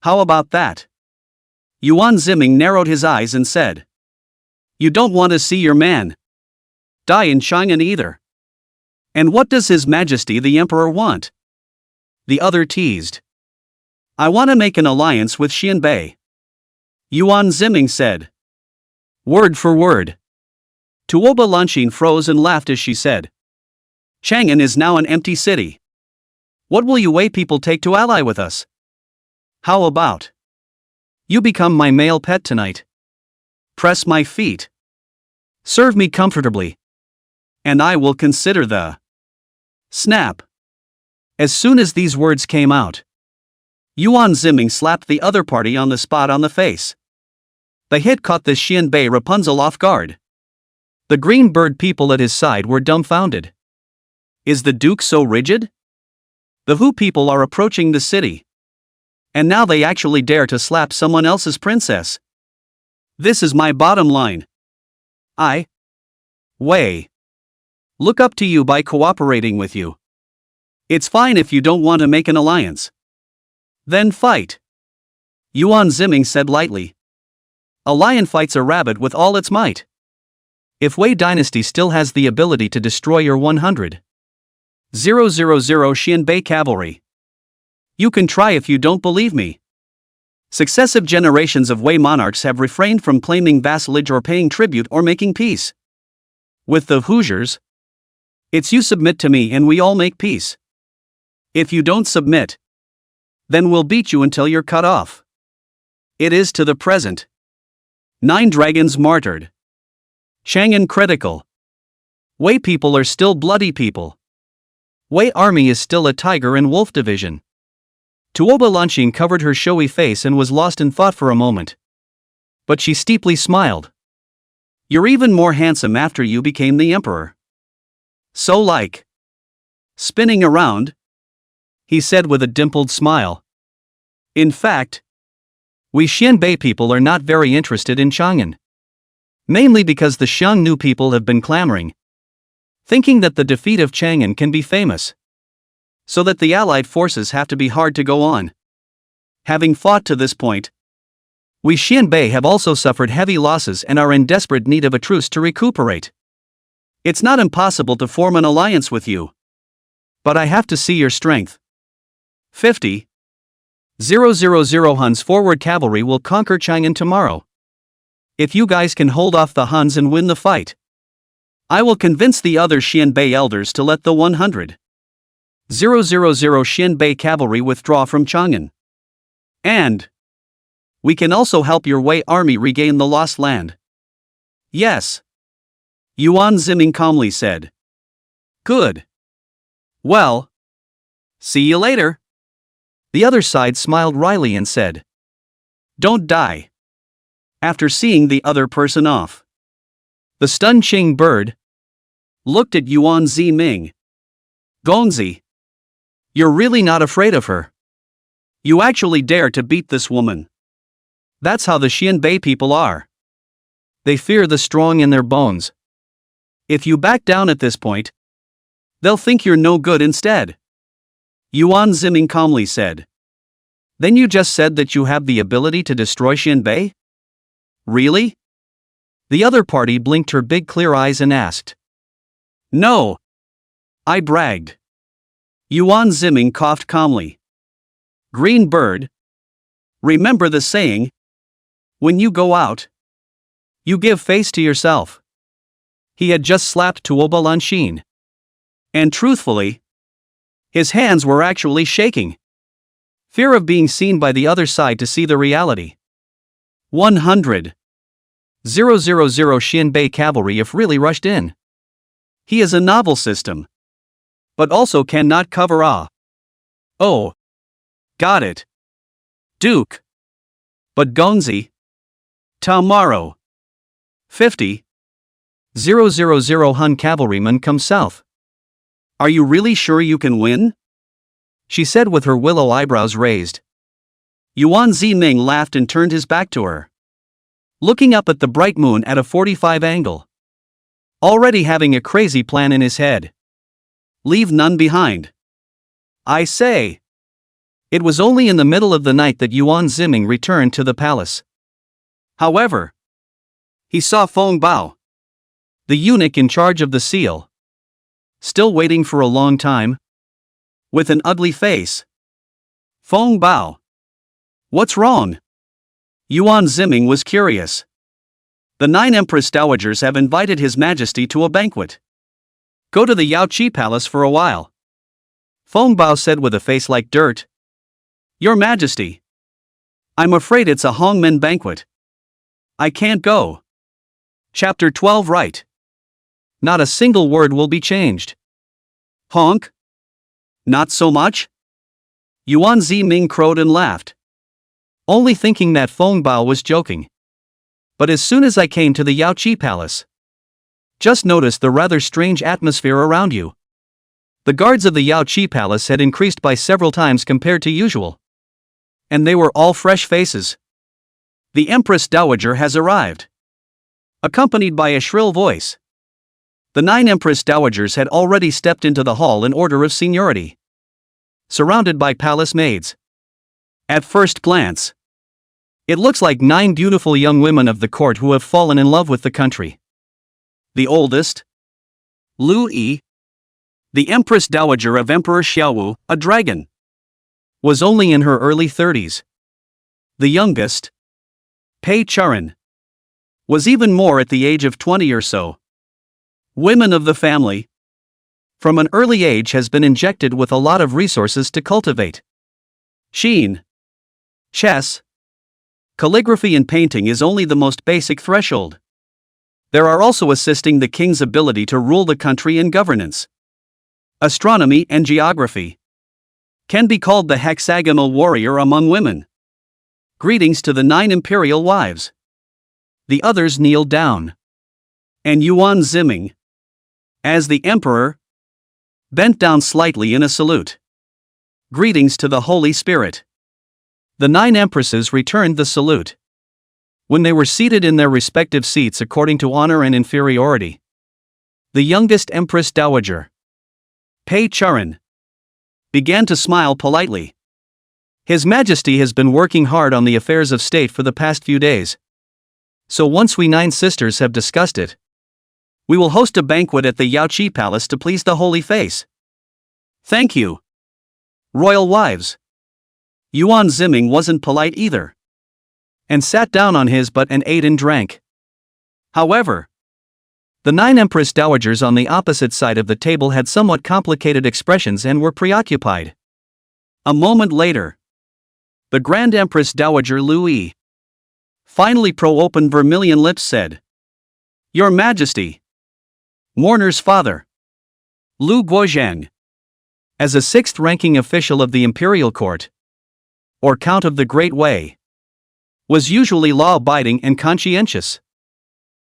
How about that? Yuan Ziming narrowed his eyes and said. You don't want to see your man die in Chang'an either. And what does His Majesty the Emperor want? The other teased. I want to make an alliance with Xianbei. Yuan Ziming said. Word for word. Tuoba Lanshin froze and laughed as she said. Chang'an is now an empty city. What will you Wei people take to ally with us? How about you become my male pet tonight? Press my feet. Serve me comfortably. And I will consider the snap. As soon as these words came out, Yuan Ziming slapped the other party on the spot on the face. The hit caught the Xianbei Rapunzel off guard. The green bird people at his side were dumbfounded. Is the Duke so rigid? The Hu people are approaching the city. And now they actually dare to slap someone else's princess. This is my bottom line. Wei. Look up to you by cooperating with you. It's fine if you don't want to make an alliance. Then fight. Yuan Ziming said lightly. A lion fights a rabbit with all its might. If Wei dynasty still has the ability to destroy your 100,000 Xianbei cavalry, you can try if you don't believe me. Successive generations of Wei monarchs have refrained from claiming vassalage or paying tribute or making peace. With the Hoosiers, it's you submit to me and we all make peace. If you don't submit, then we'll beat you until you're cut off. It is to the present. 9 dragons martyred. Chang'an critical. Wei people are still bloody people. Wei army is still a tiger and wolf division. Tuoba Lanshin covered her showy face and was lost in thought for a moment. But she steeply smiled. You're even more handsome after you became the emperor. So like spinning around. he said with a dimpled smile. In fact, we Xianbei people are not very interested in Chang'an. Mainly because the Xiongnu people have been clamoring, thinking that the defeat of Chang'an can be famous, so that the allied forces have to be hard to go on. Having fought to this point, we Xianbei have also suffered heavy losses and are in desperate need of a truce to recuperate. It's not impossible to form an alliance with you, but I have to see your strength. 50,000 Hun's forward cavalry will conquer Chang'an tomorrow. If you guys can hold off the Huns and win the fight, I will convince the other Xianbei elders to let the 100,000 Xianbei cavalry withdraw from Chang'an. And we can also help your Wei army regain the lost land. Yes, Yuan Ziming calmly said. Good. Well, see you later. The other side smiled wryly and said, Don't die. After seeing the other person off, the stunned Qing bird looked at Yuan Ziming. Gongzi, you're really not afraid of her. You actually dare to beat this woman. That's how the Xianbei people are. They fear the strong in their bones. If you back down at this point, they'll think you're no good instead. Yuan Ziming calmly said. Then you just said that you have the ability to destroy Xianbei? Really? The other party blinked her big clear eyes and asked. No. I bragged. Yuan Ziming coughed calmly. Green bird. Remember the saying, when you go out, you give face to yourself. He had just slapped Tuoba Lanshin. And truthfully, his hands were actually shaking. Fear of being seen by the other side to see the reality. 100,000 Xianbei cavalry if really rushed in. He is a novel system, but also cannot cover a. Oh. Got it. Duke. But Gongzi. Tomorrow. 50,000 Hun cavalrymen come south. Are you really sure you can win? She said with her willow eyebrows raised. Yuan Ziming laughed and turned his back to her, looking up at the bright moon at a 45 angle. Already having a crazy plan in his head. Leave none behind. I say. It was only in the middle of the night that Yuan Ziming returned to the palace. However, he saw Feng Bao, the eunuch in charge of the seal, still waiting for a long time, with an ugly face. Feng Bao. What's wrong? Yuan Ziming was curious. The 9 Empress Dowagers have invited His Majesty to a banquet. Go to the Yaoqi Palace for a while. Feng Bao said with a face like dirt. Your Majesty. I'm afraid it's a Hongmen banquet. I can't go. Chapter 12 Right. Not a single word will be changed. Honk? Not so much? Yuan Ziming crowed and laughed, only thinking that Feng Bao was joking. But as soon as I came to the Yaoqi Palace, just noticed the rather strange atmosphere around you. The guards of the Yaoqi Palace had increased by several times compared to usual. And they were all fresh faces. The Empress Dowager has arrived. Accompanied by a shrill voice. The 9 Empress Dowagers had already stepped into the hall in order of seniority, surrounded by palace maids. At first glance, it looks like 9 beautiful young women of the court who have fallen in love with the country. The oldest, Lu Yi, the Empress Dowager of Emperor Xiaowu, a dragon, was only in her early 30s. The youngest, Pei Charan, was even more at the age of 20 or so. Women of the family, from an early age, has been injected with a lot of resources to cultivate. Sheen, chess, calligraphy and painting is only the most basic threshold. There are also assisting the king's ability to rule the country and governance. Astronomy and geography can be called the hexagonal warrior among women. Greetings to the 9 imperial wives. The others kneeled down. And Yuan Ziming, as the emperor, bent down slightly in a salute. Greetings to the Holy Spirit. The 9 empresses returned the salute. When they were seated in their respective seats according to honor and inferiority, the youngest Empress Dowager, Pei Churan, began to smile politely. His Majesty has been working hard on the affairs of state for the past few days. So once we 9 sisters have discussed it, we will host a banquet at the Yaoqi Palace to please the Holy Face. Thank you, royal wives. Yuan Ziming wasn't polite either, and sat down on his butt and ate and drank. However, the 9 Empress Dowagers on the opposite side of the table had somewhat complicated expressions and were preoccupied. A moment later, the Grand Empress Dowager Louis, finally pro-open vermilion lips, said, "Your Majesty, mourner's father, Lu Guozhang, as a 6th-ranking official of the imperial court, or Count of the Great Way, was usually law-abiding and conscientious.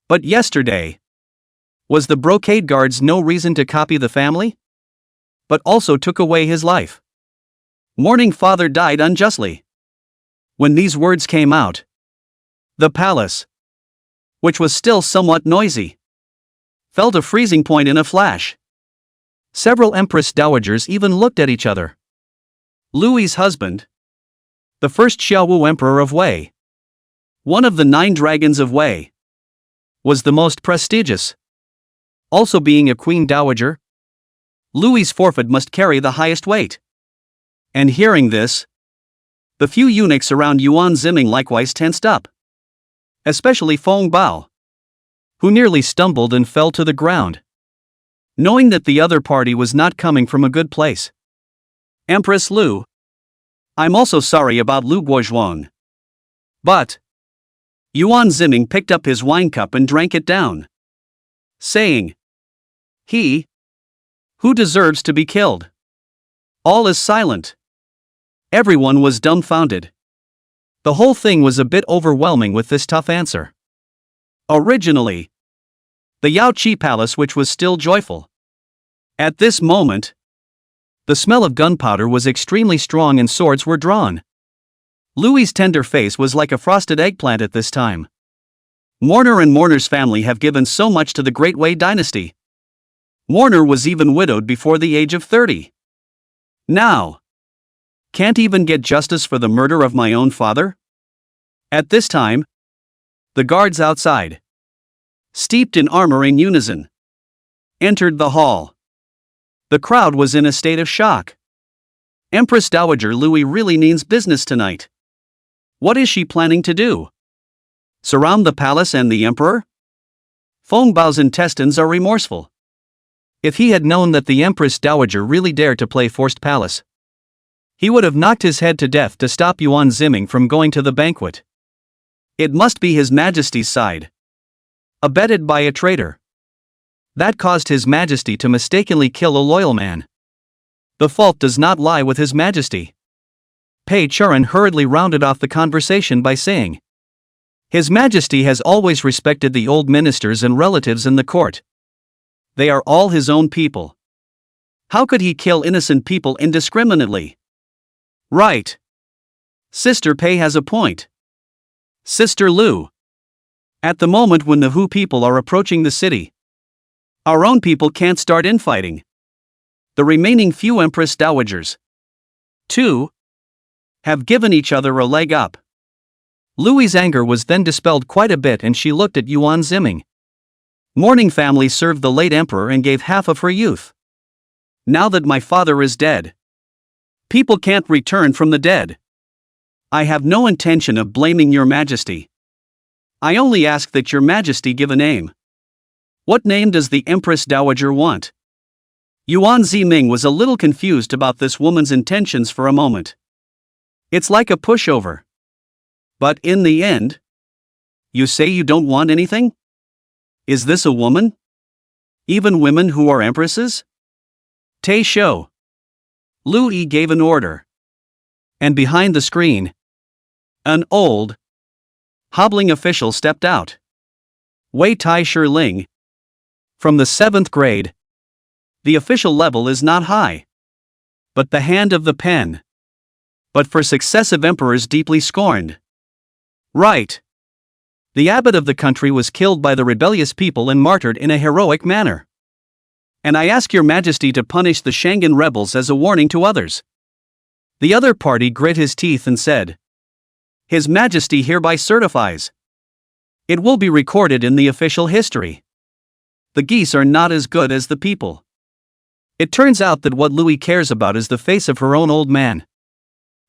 But yesterday, was the brocade guards no reason to copy the family? But also took away his life. Mourning father died unjustly." When these words came out, the palace, which was still somewhat noisy, fell to freezing point in a flash. Several Empress Dowagers even looked at each other. Louis's husband, the first Xiaowu Emperor of Wei, one of the 9 dragons of Wei, was the most prestigious. Also being a Queen Dowager, Louis's forfeit must carry the highest weight. And hearing this, the few eunuchs around Yuan Ziming likewise tensed up. Especially Feng Bao, who nearly stumbled and fell to the ground, knowing that the other party was not coming from a good place. "Empress Lu, I'm also sorry about Lu Guozhuang. But..." Yuan Ziming picked up his wine cup and drank it down, saying, "He who deserves to be killed." All is silent. Everyone was dumbfounded. The whole thing was a bit overwhelming with this tough answer. Originally, the Yaoqi Palace, which was still joyful. At this moment, the smell of gunpowder was extremely strong and swords were drawn. Louis's tender face was like a frosted eggplant at this time. Mourner and Mourner's family have given so much to the Great Wei dynasty. Mourner was even widowed before the age of 30. Now, can't even get justice for the murder of my own father? At this time, the guards outside, steeped in armor in unison, entered the hall. The crowd was in a state of shock. Empress Dowager Louis really means business tonight. What is she planning to do? Surround the palace and the emperor? Feng Bao's intestines are remorseful. If he had known that the Empress Dowager really dared to play forced palace, he would have knocked his head to death to stop Yuan Ziming from going to the banquet. It must be His Majesty's side, abetted by a traitor. That caused His Majesty to mistakenly kill a loyal man. The fault does not lie with His Majesty. Pei Churan hurriedly rounded off the conversation by saying, "His Majesty has always respected the old ministers and relatives in the court. They are all his own people. How could he kill innocent people indiscriminately?" "Right. Sister Pei has a point. Sister Lu. At the moment when the Hu people are approaching the city, our own people can't start infighting. The remaining few Empress Dowagers, too, have given each other a leg up." Louis's anger was then dispelled quite a bit and she looked at Yuan Ziming. Mourning family served the late emperor and gave half of her youth. Now that my father is dead, people can't return from the dead. I have no intention of blaming your Majesty. I only ask that your Majesty give a name. What name does the Empress Dowager want? Yuan Ziming was a little confused about this woman's intentions for a moment. It's like a pushover. But in the end, you say you don't want anything? Is this a woman? Even women who are empresses? Te Shou. Lu Yi gave an order. And behind the screen, an old, hobbling official stepped out. Wei Tai Shirling. From the 7th grade. The official level is not high. but the hand of the pen. But for successive emperors deeply scorned. Right. The abbot of the country was killed by the rebellious people and martyred in a heroic manner. And I ask your majesty to punish the Shangan rebels as a warning to others. The other party grit his teeth and said, His Majesty hereby certifies. It will be recorded in the official history. The geese are not as good as the people. It turns out that what Louis cares about is the face of her own old man.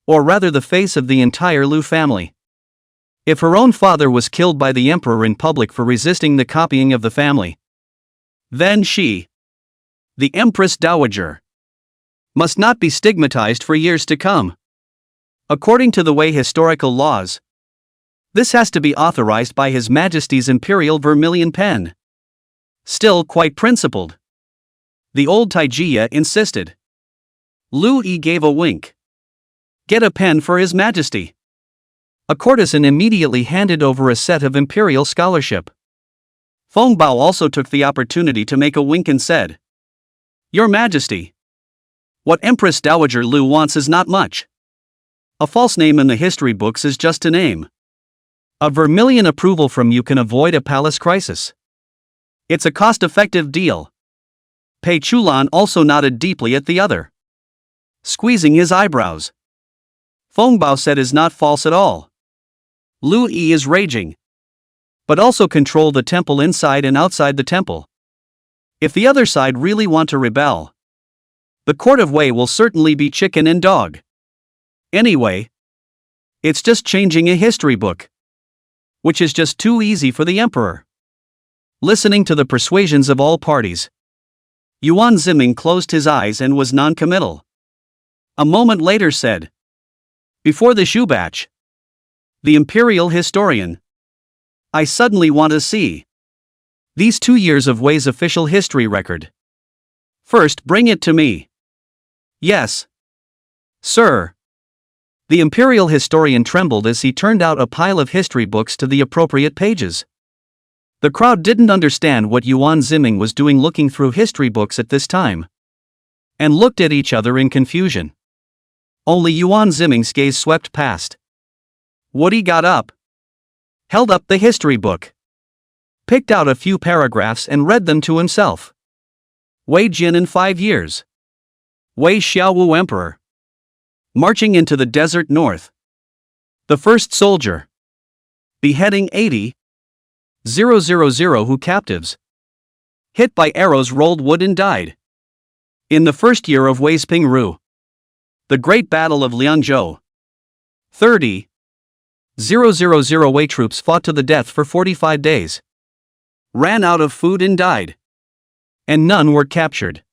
Or rather the face of the entire Liu family. If her own father was killed by the emperor in public for resisting the copying of the family, then she, the Empress Dowager, must not be stigmatized for years to come. According to the Wei historical laws, this has to be authorized by His Majesty's Imperial Vermilion Pen. Still quite principled. The old Taijia insisted. Lu Yi gave a wink. Get a pen for His Majesty. A courtesan immediately handed over a set of imperial scholarship. Feng Bao also took the opportunity to make a wink and said, Your Majesty, what Empress Dowager Lu wants is not much. A false name in the history books is just a name. A vermilion approval from you can avoid a palace crisis. It's a cost-effective deal. Pei Chulan also nodded deeply at the other, squeezing his eyebrows. Feng Bao said is not false at all. Lu Yi is raging. But also control the temple inside and outside the temple. If the other side really want to rebel, the court of Wei will certainly be chicken and dog. Anyway, it's just changing a history book, which is just too easy for the emperor. Listening to the persuasions of all parties, Yuan Ziming closed his eyes and was non-committal. A moment later said, Before the Shubatch, the imperial historian, I suddenly want to see these 2 years of Wei's official history record. First, bring it to me. Yes, sir. The imperial historian trembled as he turned out a pile of history books to the appropriate pages. The crowd didn't understand what Yuan Ziming was doing looking through history books at this time, and looked at each other in confusion. Only Yuan Ziming's gaze swept past. Woody got up, held up the history book, picked out a few paragraphs and read them to himself. Wei Jin in 5 years. Wei Xiaowu Emperor. Marching into the desert north. The first soldier. Beheading 80,000 Hu captives. Hit by arrows, rolled wood and died. In the first year of Wei's Pingru. The Great Battle of Liangzhou. 30,000 Wei troops fought to the death for 45 days. Ran out of food and died. And none were captured.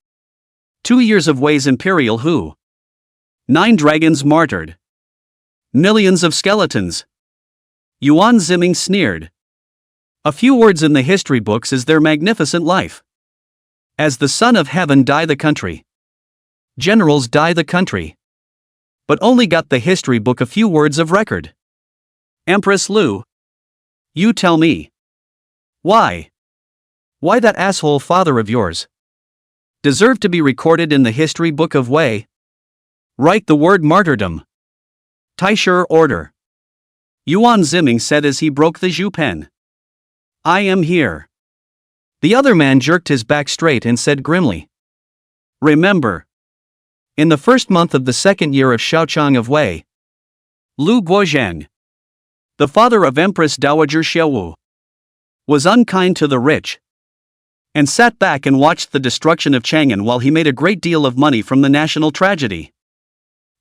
2 years of Wei's imperial Hu. 9 dragons martyred. Millions of skeletons. Yuan Ziming sneered. A few words in the history books is their magnificent life. As the Son of Heaven die the country. Generals die the country. But only got the history book a few words of record. Empress Lu. You tell me. Why? Why that asshole father of yours deserved to be recorded in the history book of Wei? Write the word martyrdom. Taisher order. Yuan Ziming said as he broke the Zhu pen. I am here. The other man jerked his back straight and said grimly. Remember. In the first month of the second year of Xiaochang of Wei, Lu Guozhang, the father of Empress Dowager Xiaowu, was unkind to the rich, and sat back and watched the destruction of Chang'an while he made a great deal of money from the national tragedy.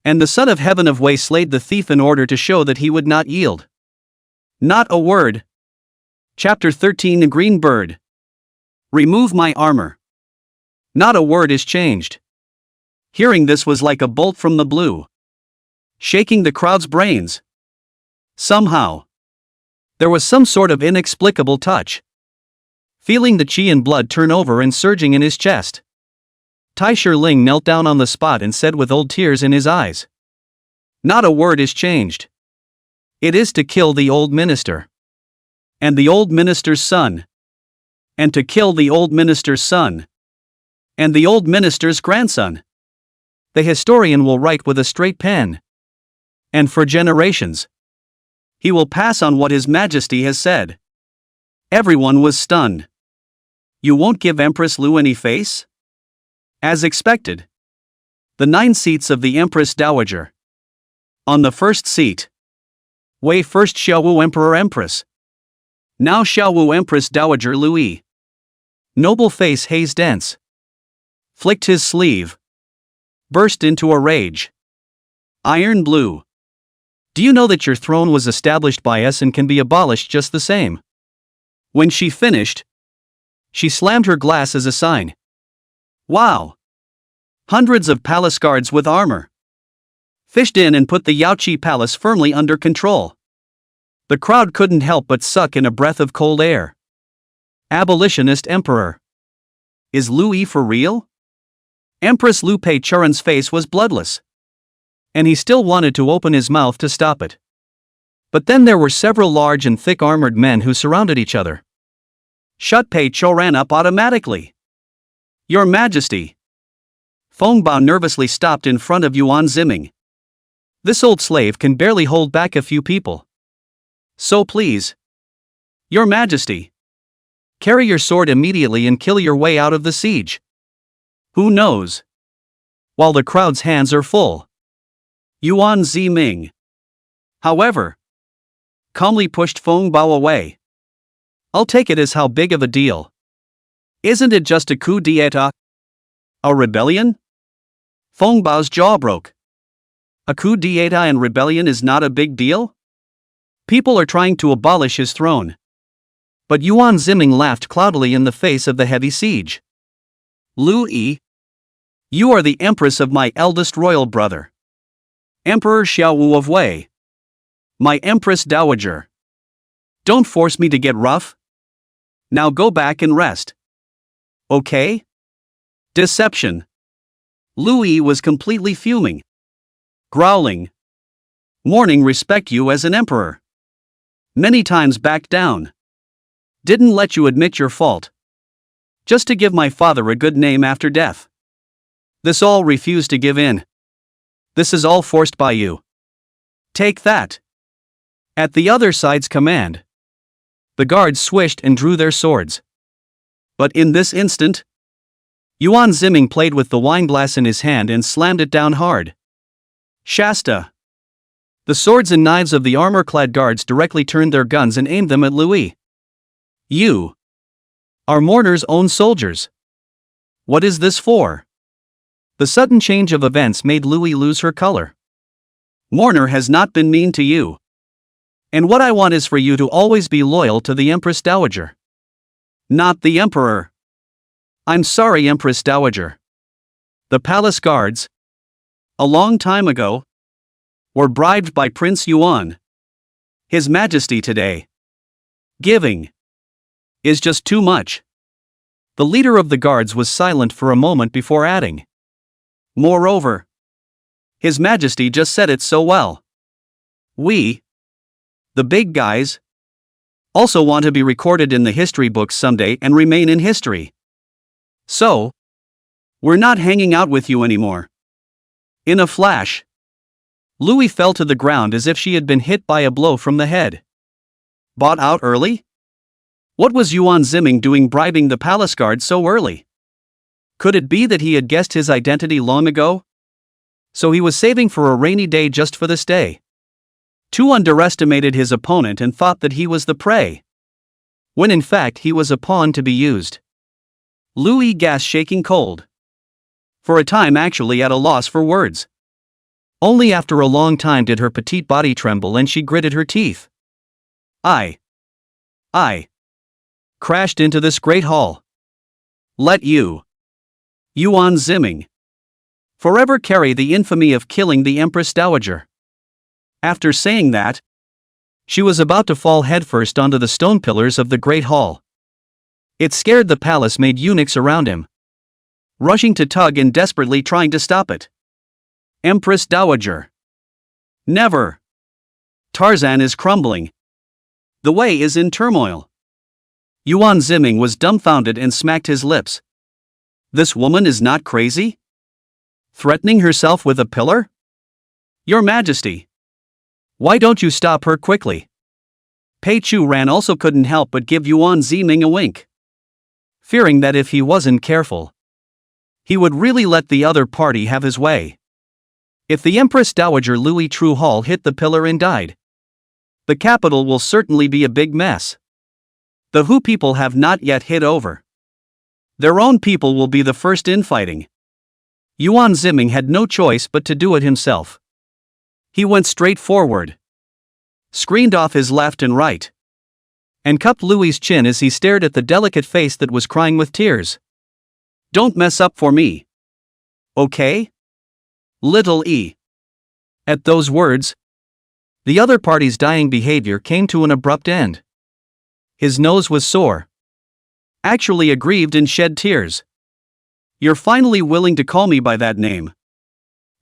And the Son of Heaven of Wei slayed the thief in order to show that he would not yield. Not a word. Chapter 13 The Green Bird. Remove my armor. Not a word is changed. Hearing this was like a bolt from the blue, shaking the crowd's brains. Somehow, there was some sort of inexplicable touch. Feeling the qi and blood turn over and surging in his chest, Tai Shirling knelt down on the spot and said with old tears in his eyes, Not a word is changed. It is to kill the old minister. And the old minister's son. And to kill the old minister's son. And the old minister's grandson. the historian will write with a straight pen. And for generations, he will pass on what His Majesty has said. Everyone was stunned. You won't give Empress Lu any face? As expected. The 9 seats of the Empress Dowager. On the first seat, Wei First Xiaowu Emperor Empress. Now Xiaowu Empress Dowager Louis. Noble face haze dense. Flicked his sleeve. Burst into a rage. Iron blue. Do you know that your throne was established by us and can be abolished just the same? When she finished, she slammed her glass as a sign. Wow! Hundreds of palace guards with armor fished in and put the Yaoqi Palace firmly under control. The crowd couldn't help but suck in a breath of cold air. Abolitionist Emperor. Is Louis for real? Empress Lu Peichuran's face was bloodless. And he still wanted to open his mouth to stop it. But then there were several large and thick armored men who surrounded each other. Shut Peichu ran up automatically. Your Majesty. Feng Bao nervously stopped in front of Yuan Ziming. This old slave can barely hold back a few people. So please, Your Majesty, carry your sword immediately and kill your way out of the siege. Who knows? While the crowd's hands are full. Yuan Ziming, however, calmly pushed Feng Bao away. I'll take it as how big of a deal. Isn't it just a coup d'état? A rebellion? Feng Bao's jaw broke. A coup d'état and rebellion is not a big deal? People are trying to abolish his throne. But Yuan Ziming laughed cloudily in the face of the heavy siege. Louis, you are the empress of my eldest royal brother, Emperor Xiaowu of Wei. My Empress Dowager. Don't force me to get rough. Now go back and rest. Okay? Deception. Louis was completely fuming. Growling. Mourning respect you as an emperor. Many times backed down. Didn't let you admit your fault. Just to give my father a good name after death. This all refused to give in. This is all forced by you. Take that. At the other side's command, the guards swished and drew their swords. But in this instant, Yuan Ziming played with the wineglass in his hand and slammed it down hard. Shasta. The swords and knives of the armor-clad guards directly turned their guns and aimed them at Louis. You are Mourner's own soldiers. What is this for? The sudden change of events made Louis lose her color. Mourner has not been mean to you. And what I want is for you to always be loyal to the Empress Dowager. Not the Emperor. I'm sorry, Empress Dowager. The palace guards, a long time ago, were bribed by Prince Yuan. His Majesty today. Giving is just too much. The leader of the guards was silent for a moment before adding. Moreover, His Majesty just said it so well. We, the big guys, also want to be recorded in the history books someday and remain in history. So, we're not hanging out with you anymore. In a flash, Louis fell to the ground as if she had been hit by a blow from the head. Bought out early? What was Yuan Ziming doing bribing the palace guard so early? Could it be that he had guessed his identity long ago? So he was saving for a rainy day just for this day. Too underestimated his opponent and thought that he was the prey, when in fact he was a pawn to be used. Louis gasped, shaking cold. For a time actually at a loss for words. Only after a long time did her petite body tremble and she gritted her teeth. I crashed into this great hall. Let you, Yuan Ziming, forever carry the infamy of killing the Empress Dowager. After saying that, she was about to fall headfirst onto the stone pillars of the great hall. It scared the palace made eunuchs around him, rushing to tug and desperately trying to stop it. Empress Dowager. Never. Tarzan is crumbling. The way is in turmoil. Yuan Ziming was dumbfounded and smacked his lips. This woman is not crazy? Threatening herself with a pillar? Your Majesty! Why don't you stop her quickly? Pei Chu Ran also couldn't help but give Yuan Ziming a wink, fearing that if he wasn't careful, he would really let the other party have his way. If the Empress Dowager Louis True Hall hit the pillar and died, the capital will certainly be a big mess. The Hu people have not yet hit over. Their own people will be the first infighting. Yuan Ziming had no choice but to do it himself. He went straight forward, screened off his left and right, and cupped Louis's chin as he stared at the delicate face that was crying with tears. Don't mess up for me. Okay? Little E. At those words, the other party's dying behavior came to an abrupt end. His nose was sore, actually aggrieved, and shed tears. You're finally willing to call me by that name.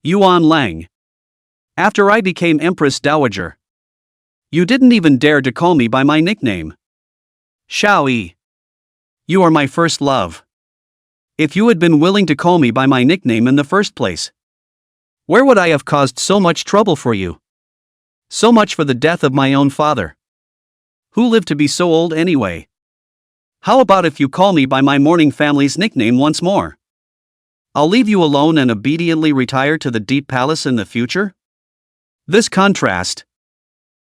Yuan Lang. After I became Empress Dowager, you didn't even dare to call me by my nickname. Xiao Yi. You are my first love. If you had been willing to call me by my nickname in the first place, where would I have caused so much trouble for you? So much for the death of my own father. Who lived to be so old anyway? How about if you call me by my mourning family's nickname once more? I'll leave you alone and obediently retire to the Deep Palace in the future? This contrast,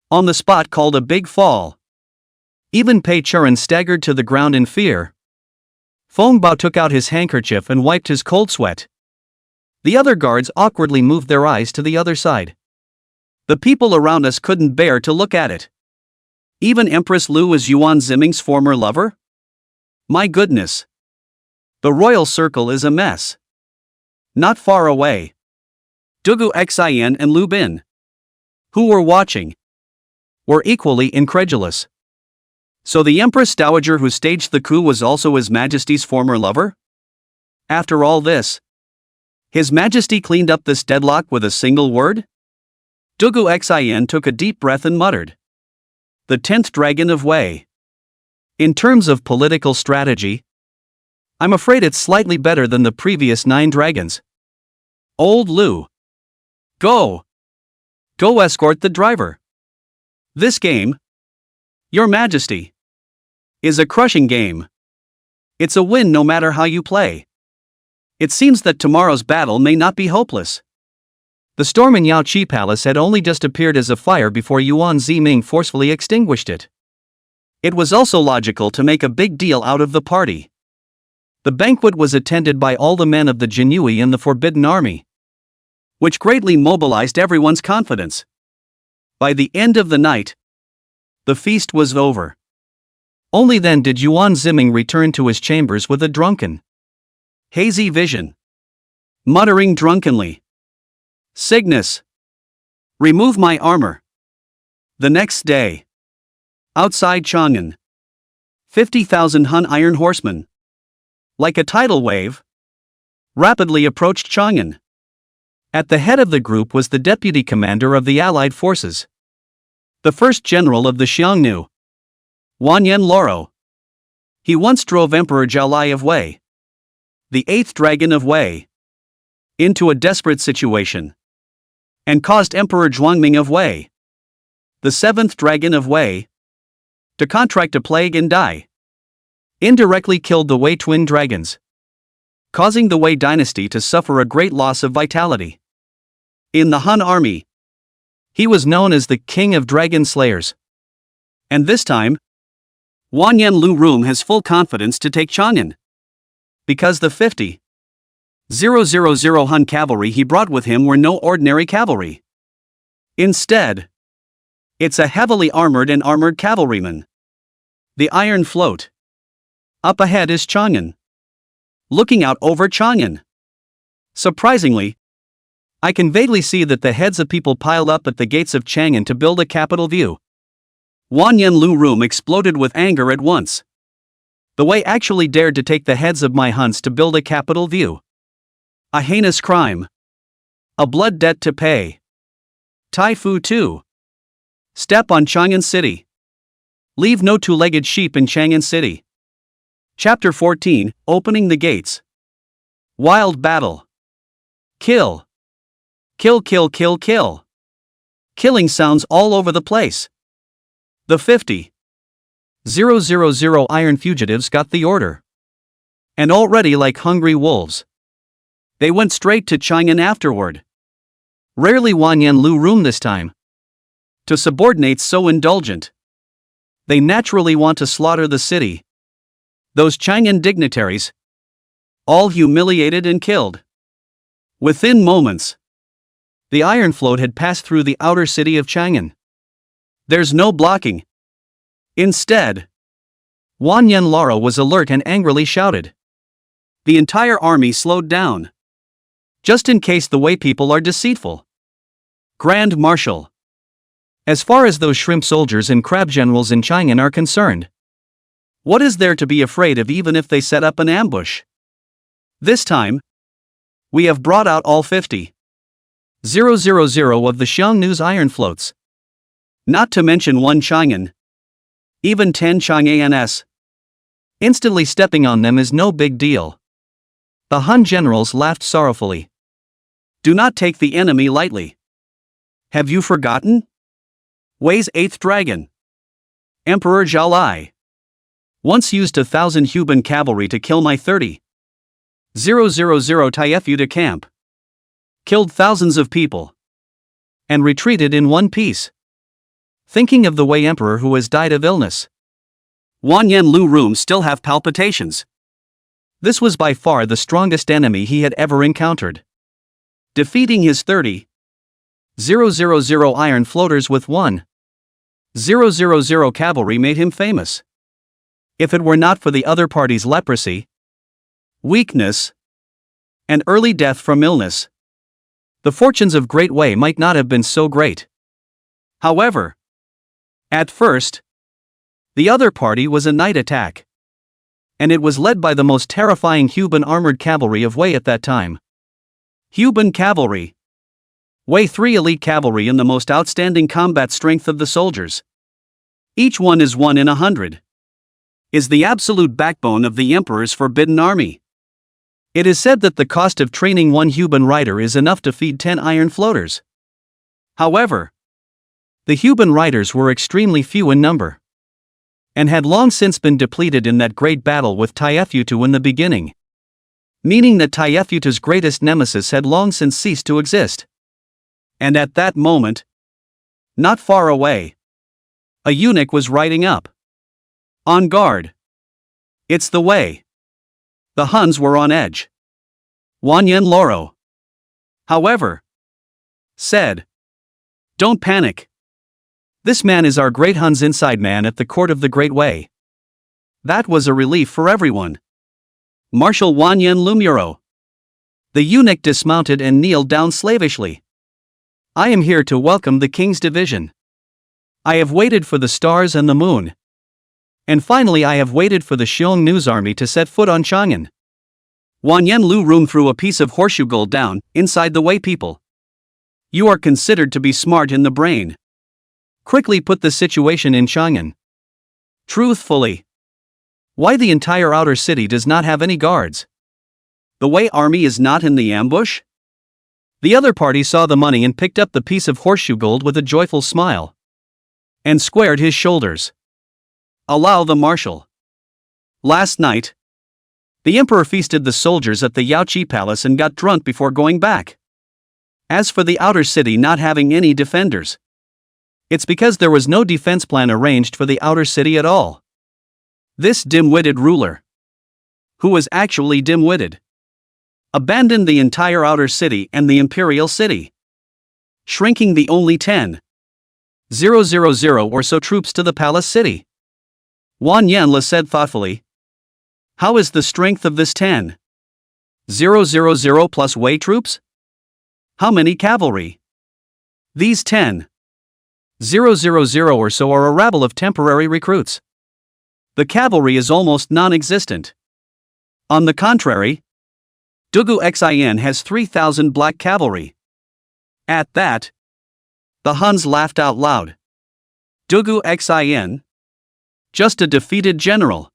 on the spot, called a big fall. Even Pei Churan staggered to the ground in fear. Feng Bao took out his handkerchief and wiped his cold sweat. The other guards awkwardly moved their eyes to the other side. The people around us couldn't bear to look at it. Even Empress Lu is Yuan Ziming's former lover? My goodness. The royal circle is a mess. Not far away, Dugu Xian and Lu Bin, who were watching, were equally incredulous. So the Empress Dowager who staged the coup was also His Majesty's former lover? After all this, His Majesty cleaned up this deadlock with a single word? Dugu Xian took a deep breath and muttered. The 10th Dragon of Wei. In terms of political strategy, I'm afraid it's slightly better than the previous 9 dragons. Old Lu. Go! Go escort the driver. This game, Your Majesty, is a crushing game. It's a win no matter how you play. It seems that tomorrow's battle may not be hopeless. The storm in Yao Qi Palace had only just appeared as a fire before Yuan Ziming forcefully extinguished it. It was also logical to make a big deal out of the party. The banquet was attended by all the men of the Jinyui and the Forbidden Army, which greatly mobilized everyone's confidence. By the end of the night, the feast was over. Only then did Yuan Ziming return to his chambers with a drunken, hazy vision, muttering drunkenly, Cygnus! Remove my armor. The next day, outside Chang'an, 50,000 Han iron horsemen, like a tidal wave, rapidly approached Chang'an. At the head of the group was the deputy commander of the Allied forces, the first general of the Xiongnu, Wanyan Loro. He once drove Emperor Zhaolai of Wei, the 8th Dragon of Wei, into a desperate situation, and caused Emperor Zhuangming of Wei, the 7th Dragon of Wei, to contract a plague and die. Indirectly killed the Wei twin dragons, causing the Wei dynasty to suffer a great loss of vitality. In the Han army, he was known as the King of Dragon Slayers. And this time, Wanyan Lu Rum has full confidence to take Chang'an, because the 50,000 Han cavalry he brought with him were no ordinary cavalry. Instead, it's a heavily armored and armored cavalryman, the Iron Float. Up ahead is Chang'an, looking out over Chang'an. Surprisingly, I can vaguely see that the heads of people piled up at the gates of Chang'an to build a capital view. Wanyan Lu Rum exploded with anger at once. The Wei actually dared to take the heads of my Huns to build a capital view. A heinous crime. A blood debt to pay. Tai Fu 2. Step on Chang'an City. Leave no two-legged sheep in Chang'an City. Chapter 14, Opening the Gates. Wild Battle. Kill. Kill, kill, kill, kill. Killing sounds all over the place. The 50,000 iron fugitives got the order. And already like hungry wolves, they went straight to Chang'an afterward. Rarely Wanyan Lu room this time. To subordinates so indulgent, they naturally want to slaughter the city. Those Chang'an dignitaries, all humiliated and killed. Within moments, the iron float had passed through the outer city of Chang'an. There's no blocking. Instead, Wanyan Lara was alert and angrily shouted. The entire army slowed down. Just in case the Wei people are deceitful. Grand Marshal. As far as those shrimp soldiers and crab generals in Chang'an are concerned, what is there to be afraid of even if they set up an ambush? This time, we have brought out all 50,000 of the Xiongnu's iron floats. Not to mention one Chang'an. Even 10 Chang'ans. Instantly stepping on them is no big deal. The Han generals laughed sorrowfully. Do not take the enemy lightly. Have you forgotten? Wei's 8th dragon, Emperor Zhaolai, once used 1,000 Huban cavalry to kill my 30,000 Taifu to camp. Killed thousands of people. And retreated in one piece. Thinking of the Wei emperor who has died of illness. Wanyan Lu room still have palpitations. This was by far the strongest enemy he had ever encountered. Defeating his 30,000 iron floaters with 1,000 cavalry made him famous. If it were not for the other party's leprosy, weakness, and early death from illness, the fortunes of Great Wei might not have been so great. However, at first, the other party was a night attack. And it was led by the most terrifying Huban armored cavalry of Wei at that time. Huban cavalry. Wei 3 elite cavalry in the most outstanding combat strength of the soldiers. Each one is 1 in 100. Is the absolute backbone of the emperor's forbidden army. It is said that the cost of training one Huban rider is enough to feed 10 iron floaters. However, the Huban riders were extremely few in number, and had long since been depleted in that great battle with Taifutu in the beginning. Meaning that Taifuta's greatest nemesis had long since ceased to exist. And at that moment, not far away, a eunuch was riding up. On guard. It's the Wei. The Huns were on edge. Wanyan Loro, however, said, "Don't panic. This man is our great Hun's inside man at the court of the Great Wei." That was a relief for everyone. Marshal Wanyan Lumuro. The eunuch dismounted and kneeled down slavishly. I am here to welcome the king's division. I have waited for the stars and the moon. And finally I have waited for the Xiongnu's army to set foot on Chang'an. Wanyan Lu Room threw a piece of horseshoe gold down, inside the Wei people. You are considered to be smart in the brain. Quickly put the situation in Chang'an. Truthfully. Why the entire outer city does not have any guards? The Wei army is not in the ambush? The other party saw the money and picked up the piece of horseshoe gold with a joyful smile. And squared his shoulders. Allow the marshal. Last night, the emperor feasted the soldiers at the Yaoqi palace and got drunk before going back. As for the outer city not having any defenders, it's because there was no defense plan arranged for the outer city at all. This dim-witted ruler, who was actually dim-witted, abandoned the entire outer city and the imperial city, shrinking the only 10,000 or so troops to the palace city. Wanyan said thoughtfully, how is the strength of this 10,000 plus Wei troops? How many cavalry? These 10,000 or so are a rabble of temporary recruits. The cavalry is almost non-existent. On the contrary, Dugu Xin has 3,000 black cavalry. At that, the Huns laughed out loud. Dugu Xin? Just a defeated general.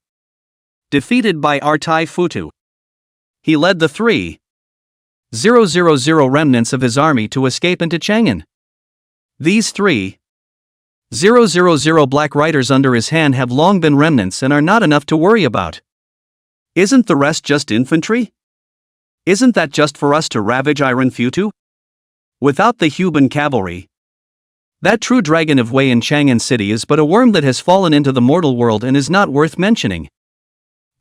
Defeated by Artai Futu. He led the 3,000 000 remnants of his army to escape into Chang'an. These 3,000 black riders under his hand have long been remnants and are not enough to worry about. Isn't the rest just infantry? Isn't that just for us to ravage Iron Futu? Without the Huban cavalry, that true dragon of Wei in Chang'an City is but a worm that has fallen into the mortal world and is not worth mentioning.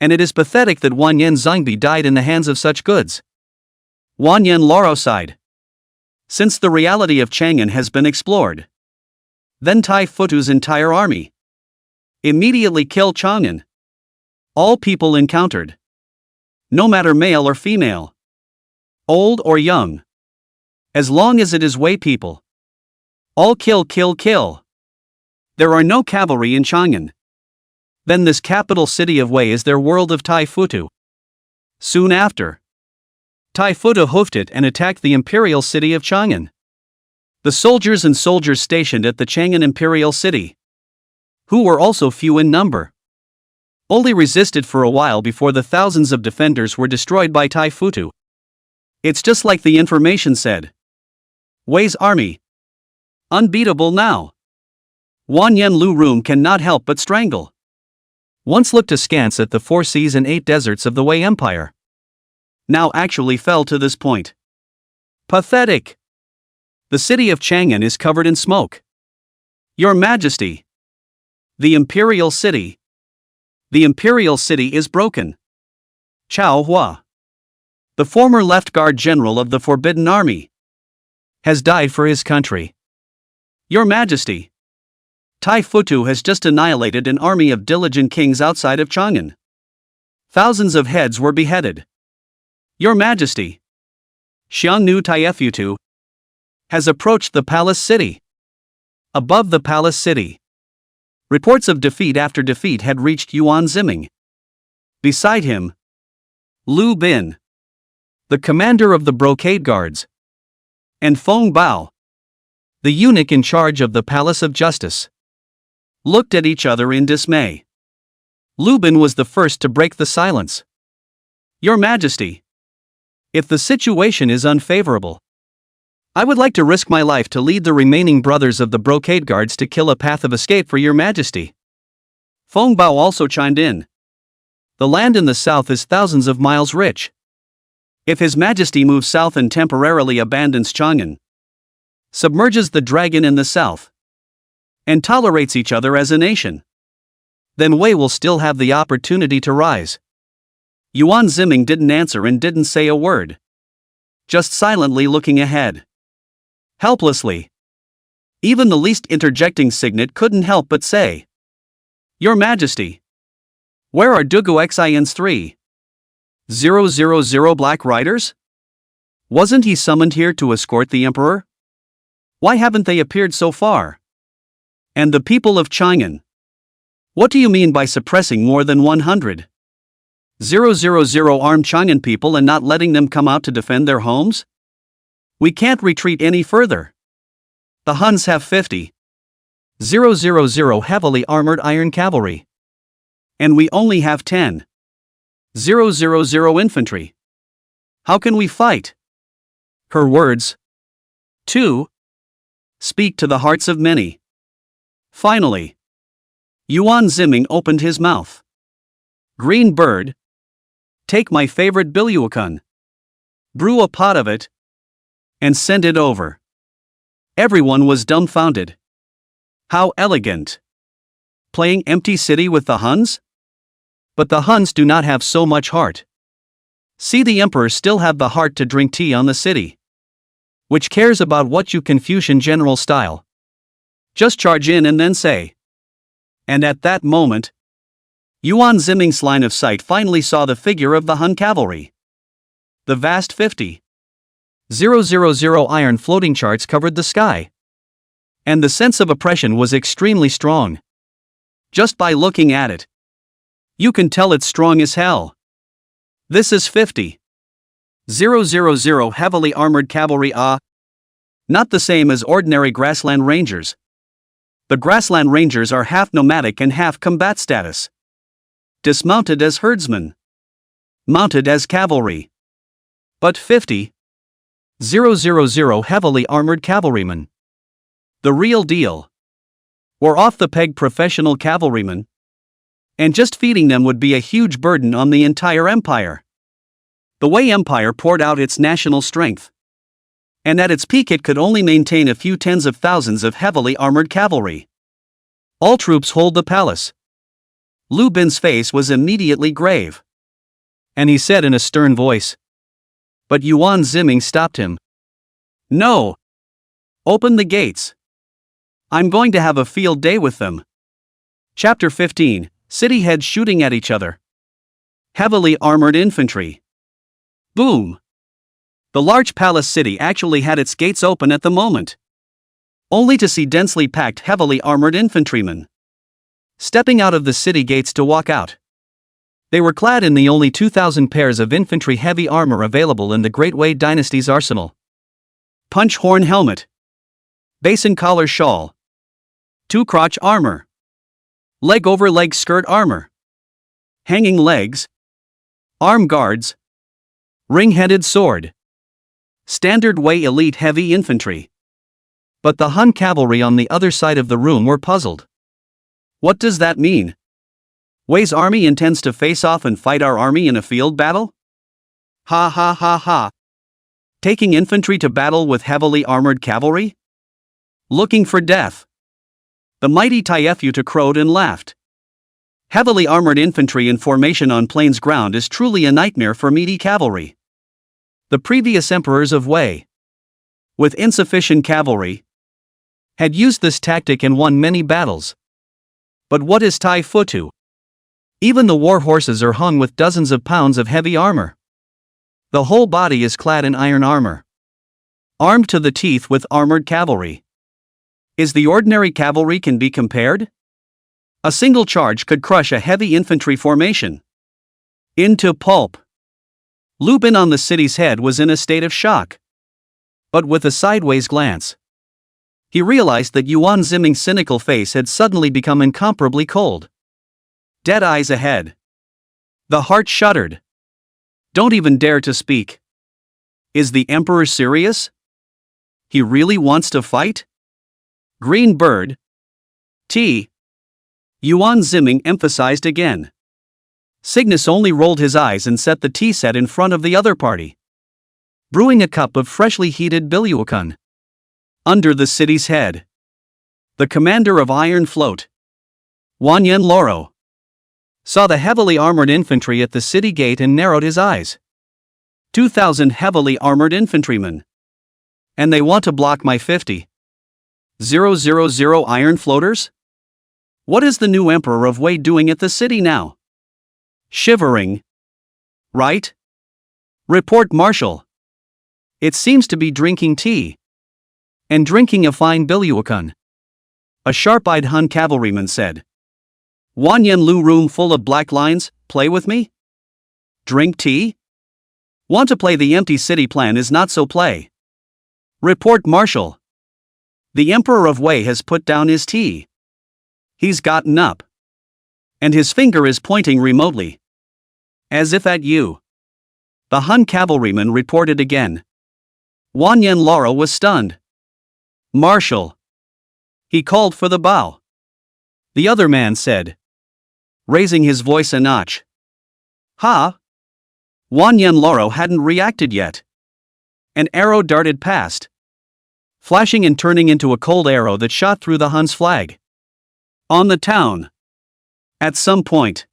And it is pathetic that Wanyan Zhangbi died in the hands of such goods. Wanyan Laro sighed. Since the reality of Chang'an has been explored, then Tai Futu's entire army immediately kill Chang'an. All people encountered, no matter male or female, old or young, as long as it is Wei people, all kill. There are no cavalry in Chang'an. Then this capital city of Wei is their world of Tai Futu. Soon after, Tai Futu hoofed it and attacked the imperial city of Chang'an. The soldiers stationed at the Chang'an imperial city, who were also few in number, only resisted for a while before the thousands of defenders were destroyed by Tai Futu. It's just like the information said. Wei's army, unbeatable now. Wanyan Lu Room cannot help but strangle. Once looked askance at the 4 seas and 8 deserts of the Wei Empire, now actually fell to this point. Pathetic. The city of Chang'an is covered in smoke. Your Majesty, the imperial city is broken. Chao Hua, the former left guard general of the Forbidden Army, has died for his country. Your Majesty, Tai Futu has just annihilated an army of diligent kings outside of Chang'an. Thousands of heads were beheaded. Your Majesty, Xiangnu Taifutu has approached the palace city. Above the palace city, reports of defeat after defeat had reached Yuan Ziming. Beside him, Lu Bin, the commander of the brocade guards, and Feng Bao, the eunuch in charge of the Palace of Justice, looked at each other in dismay. Lu Bin was the first to break the silence. Your Majesty, if the situation is unfavorable, I would like to risk my life to lead the remaining brothers of the brocade guards to kill a path of escape for your Majesty. Feng Bao also chimed in. The land in the south is thousands of miles rich. If His Majesty moves south and temporarily abandons Chang'an, submerges the dragon in the south, and tolerates each other as a nation, then Wei will still have the opportunity to rise. Yuan Ziming didn't answer and didn't say a word, just silently looking ahead. Helplessly. Even the least interjecting signet couldn't help but say, Your Majesty, where are Dugu Xian's 3,000 black riders? Wasn't he summoned here to escort the emperor? Why haven't they appeared so far? And the people of Chang'an, what do you mean by suppressing more than 100,000 armed Chang'an people and not letting them come out to defend their homes? We can't retreat any further. The Huns have 50,000 heavily armored iron cavalry, and we only have 10,000 infantry. How can we fight? Her words, too, speak to the hearts of many. Finally, Yuan Ziming opened his mouth. Green bird, take my favorite bilyuakun, brew a pot of it, and send it over. Everyone was dumbfounded. How elegant. Playing empty city with the Huns? But the Huns do not have so much heart. See, the emperor still have the heart to drink tea on the city, which cares about what you Confucian general style. Just charge in and then say. And at that moment, Yuan Ziming's line of sight finally saw the figure of the Hun cavalry. The vast 50,000 iron floating charts covered the sky. And the sense of oppression was extremely strong. Just by looking at it, you can tell it's strong as hell. This is 50,000 heavily armored cavalry, not the same as ordinary grassland rangers. The grassland rangers are half nomadic and half combat status. Dismounted as herdsmen, mounted as cavalry. But 50,000 000 heavily armored cavalrymen. The real deal. Or off-the-peg professional cavalrymen. And just feeding them would be a huge burden on the entire empire. The Wei Empire poured out its national strength. And at its peak it could only maintain a few tens of thousands of heavily armored cavalry. All troops hold the palace. Lu Bin's face was immediately grave. And he said in a stern voice. But Yuan Ziming stopped him. No! Open the gates. I'm going to have a field day with them. Chapter 15, City Heads Shooting at Each Other. Heavily Armored Infantry. Boom! The large palace city actually had its gates open at the moment. Only to see densely packed heavily armored infantrymen stepping out of the city gates to walk out. They were clad in the only 2,000 pairs of infantry heavy armor available in the Great Wei Dynasty's arsenal. Punch horn helmet. Basin collar shawl. Two-crotch armor. Leg-over-leg skirt armor. Hanging legs. Arm guards. Ring-headed sword. Standard Wei elite heavy infantry. But the Han cavalry on the other side of the room were puzzled. What does that mean? Wei's army intends to face off and fight our army in a field battle? Ha ha ha ha. Taking infantry to battle with heavily armored cavalry? Looking for death. The mighty Taifuta crowed and laughed. Heavily armored infantry in formation on plains ground is truly a nightmare for meaty cavalry. The previous emperors of Wei, with insufficient cavalry, had used this tactic and won many battles. But what is Taifuta? Even the war horses are hung with dozens of pounds of heavy armor. The whole body is clad in iron armor, armed to the teeth with armored cavalry. Is the ordinary cavalry can be compared? A single charge could crush a heavy infantry formation into pulp. Lu Bin on the city's head was in a state of shock. But with a sideways glance, he realized that Yuan Ziming's cynical face had suddenly become incomparably cold. Dead eyes ahead. The heart shuddered. Don't even dare to speak. Is the emperor serious? He really wants to fight? Green bird. Tea. Yuan Ziming emphasized again. Cygnus only rolled his eyes and set the tea set in front of the other party, brewing a cup of freshly heated biluakun. Under the city's head, the commander of Iron Float, Wanyan Loro, saw the heavily armored infantry at the city gate and narrowed his eyes. 2,000 heavily armored infantrymen. And they want to block my 50,000 iron floaters? What is the new emperor of Wei doing at the city now? Shivering. Right? Report Marshal. It seems to be drinking tea. And drinking a fine biluakun. A sharp-eyed Han cavalryman said. Wanyan Lu room full of black lines, play with me? Drink tea? Want to play the empty city plan is not so play. Report Marshal. The Emperor of Wei has put down his tea. He's gotten up. And his finger is pointing remotely. As if at you. The Han cavalryman reported again. Wanyan Loro was stunned. Marshal. He called for the bow. The other man said, raising his voice a notch. Ha! Wanyan Loro hadn't reacted yet. An arrow darted past, flashing and turning into a cold arrow that shot through the Hun's flag. On the town. At some point,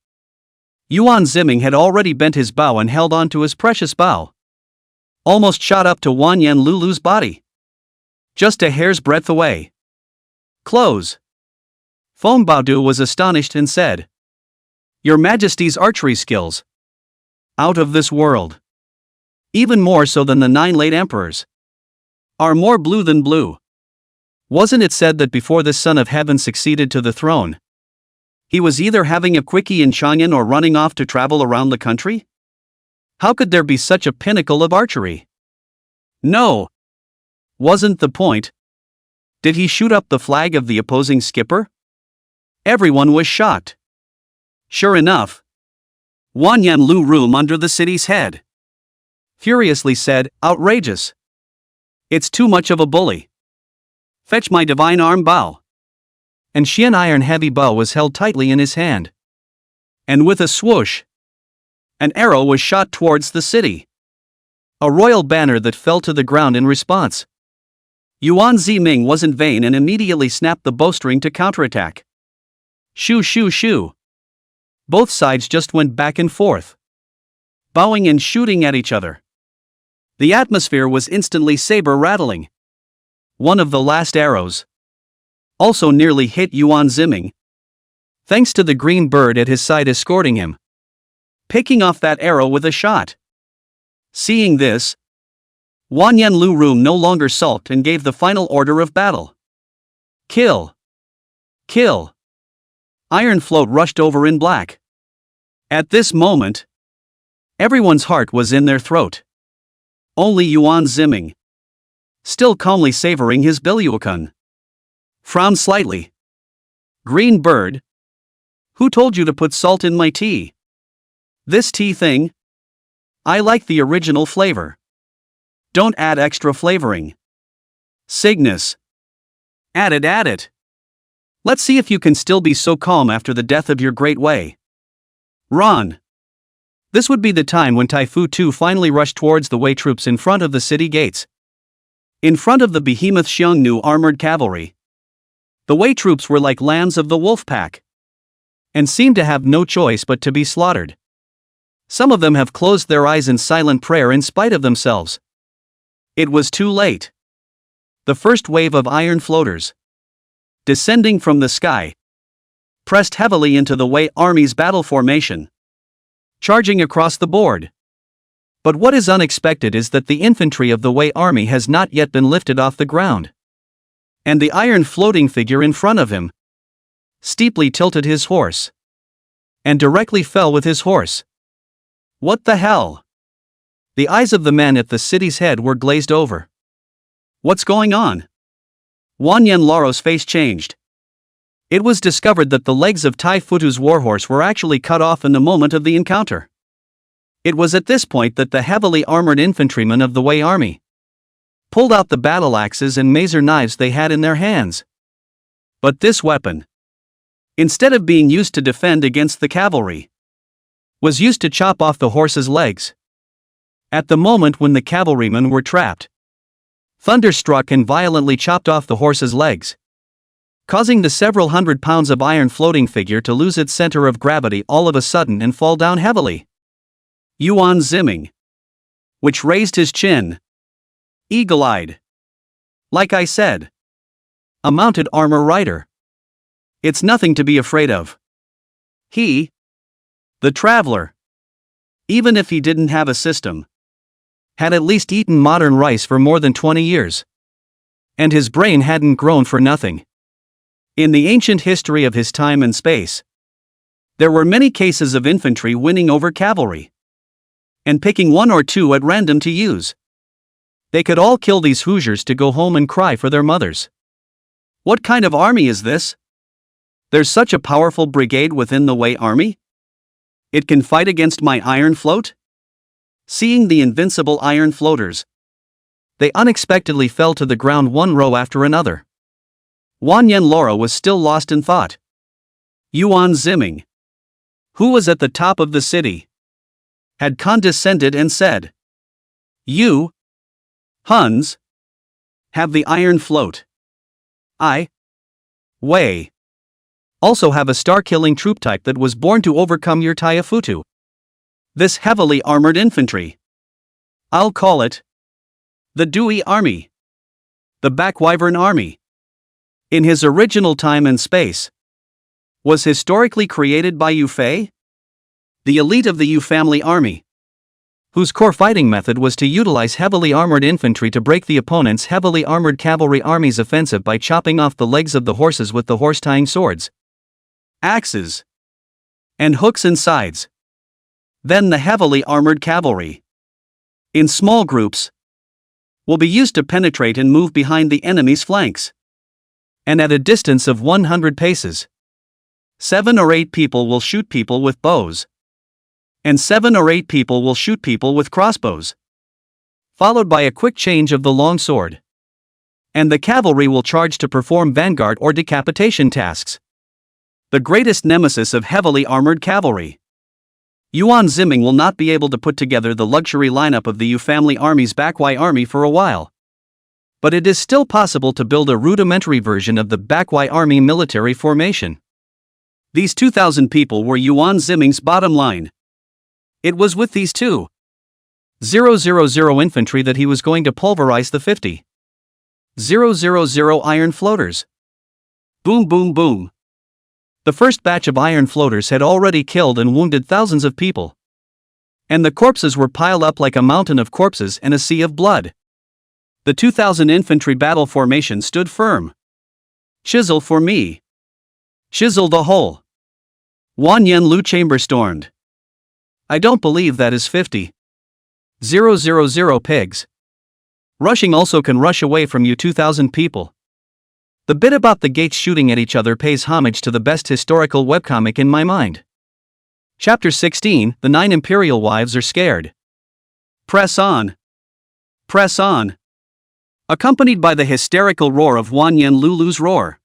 Yuan Ziming had already bent his bow and held on to his precious bow. Almost shot up to Wanyan Lulu's body. Just a hair's breadth away. Close. Feng Baodu was astonished and said, Your Majesty's archery skills. Out of this world. Even more so than the 9 late emperors. Are more blue than blue. Wasn't it said that before this son of heaven succeeded to the throne, he was either having a quickie in Chang'an or running off to travel around the country? How could there be such a pinnacle of archery? No. Wasn't the point. Did he shoot up the flag of the opposing skipper? Everyone was shocked. Sure enough. Wanyan Lu room under the city's head. Furiously said, outrageous. It's too much of a bully. Fetch my divine arm bow. And Xian iron heavy bow was held tightly in his hand. And with a swoosh, an arrow was shot towards the city. A royal banner that fell to the ground in response. Yuan Ziming wasn't vain and immediately snapped the bowstring to counterattack. Shoo shoo shoo. Both sides just went back and forth, bowing and shooting at each other. The atmosphere was instantly saber-rattling. One of the last arrows also nearly hit Yuan Ziming, thanks to the green bird at his side escorting him, picking off that arrow with a shot. Seeing this, Wanyan Lu Room no longer sulked and gave the final order of battle. Kill! Kill! Iron Float rushed over in black. At this moment, everyone's heart was in their throat. Only Yuan Ziming, still calmly savoring his bilyuokun, frowned slightly. Green bird, who told you to put salt in my tea? This tea thing? I like the original flavor. Don't add extra flavoring. Cygnus. Add it. Let's see if you can still be so calm after the death of your great Wei. Ron. This would be the time when Taifu II finally rushed towards the Wei troops in front of the city gates. In front of the behemoth Xiongnu armored cavalry. The Wei troops were like lambs of the wolf pack, and seemed to have no choice but to be slaughtered. Some of them have closed their eyes in silent prayer in spite of themselves. It was too late. The first wave of iron floaters, descending from the sky, pressed heavily into the Wei army's battle formation, charging across the board. But what is unexpected is that the infantry of the Wei army has not yet been lifted off the ground. And the iron floating figure in front of him steeply tilted his horse, and directly fell with his horse. What the hell? The eyes of the men at the city's head were glazed over. What's going on? Wanyan Laro's face changed. It was discovered that the legs of Tai Futu's warhorse were actually cut off in the moment of the encounter. It was at this point that the heavily armored infantrymen of the Wei army pulled out the battle axes and mazer knives they had in their hands. But this weapon, instead of being used to defend against the cavalry, was used to chop off the horse's legs. At the moment when the cavalrymen were trapped, thunder struck and violently chopped off the horse's legs, causing the several hundred pounds of iron floating figure to lose its center of gravity all of a sudden and fall down heavily. Yuan Ziming, which raised his chin, eagle-eyed. Like I said, a mounted armor rider. It's nothing to be afraid of. He, the traveler, even if he didn't have a system, had at least eaten modern rice for more than 20 years. And his brain hadn't grown for nothing. In the ancient history of his time and space, there were many cases of infantry winning over cavalry, and picking one or two at random to use. They could all kill these Hoosiers to go home and cry for their mothers. What kind of army is this? There's such a powerful brigade within the Wei army? It can fight against my iron float? Seeing the invincible iron floaters, they unexpectedly fell to the ground one row after another. Wanyan Laura was still lost in thought. Yuan Ziming, who was at the top of the city, had condescended and said, "You, Huns, have the iron float. I, Wei, also have a star-killing troop type that was born to overcome your Taifutu. This heavily armored infantry. I'll call it the Dewey Army. The Backwyvern Army. In his original time and space, was historically created by Yu Fei, the elite of the Yu family army, whose core fighting method was to utilize heavily armored infantry to break the opponent's heavily armored cavalry army's offensive by chopping off the legs of the horses with the horse-tying swords, axes, and hooks and sides. Then the heavily armored cavalry, in small groups, will be used to penetrate and move behind the enemy's flanks. And at a distance of 100 paces, 7 or 8 people will shoot people with bows. And 7 or 8 people will shoot people with crossbows. followed by a quick change of the long sword. And the cavalry will charge to perform vanguard or decapitation tasks. The greatest nemesis of heavily armored cavalry. Yuan Ziming will not be able to put together the luxury lineup of the Yu family army's Bakwai army for a while. But it is still possible to build a rudimentary version of the Bakwai army military formation. These 2,000 people were Yuan Ziming's bottom line. It was with these 2,000 infantry that he was going to pulverize the 50,000 iron floaters. Boom boom boom. The first batch of iron floaters had already killed and wounded thousands of people. And the corpses were piled up like a mountain of corpses and a sea of blood. The 2,000 infantry battle formation stood firm. Chisel for me. Chisel the whole. Wan Yen Lu chamber stormed. I don't believe that is 50,000 pigs. Rushing also can rush away from you 2,000 people. The bit about the gates shooting at each other pays homage to the best historical webcomic in my mind. Chapter 16, The 9 Imperial Wives Are Scared. Press on. Press on. Accompanied by the hysterical roar of Wan Yen Lulu's roar.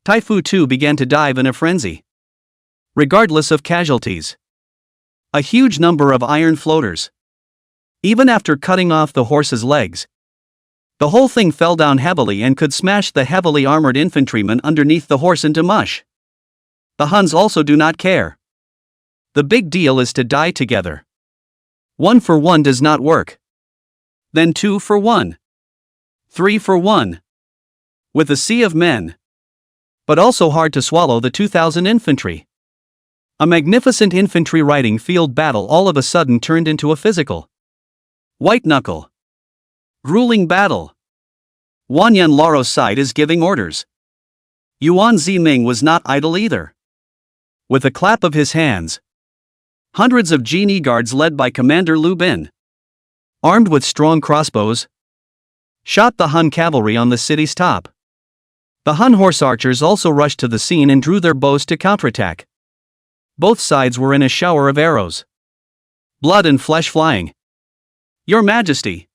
Taifu too began to dive in a frenzy. Regardless of casualties. A huge number of iron floaters. Even after cutting off the horse's legs. The whole thing fell down heavily and could smash the heavily armored infantrymen underneath the horse into mush. The Huns also do not care. The big deal is to die together. 1 for 1 does not work. Then 2 for 1. 3 for 1. With a sea of men. But also hard to swallow the 2,000 infantry. A magnificent infantry riding field battle all of a sudden turned into a physical. White knuckle. Grueling battle. Wan Yen Laro's side is giving orders. Yuan Ziming was not idle either. With a clap of his hands, hundreds of genie guards led by Commander Lu Bin, armed with strong crossbows, shot the Hun cavalry on the city's top. The Hun horse archers also rushed to the scene and drew their bows to counterattack. Both sides were in a shower of arrows. Blood and flesh flying. Your Majesty!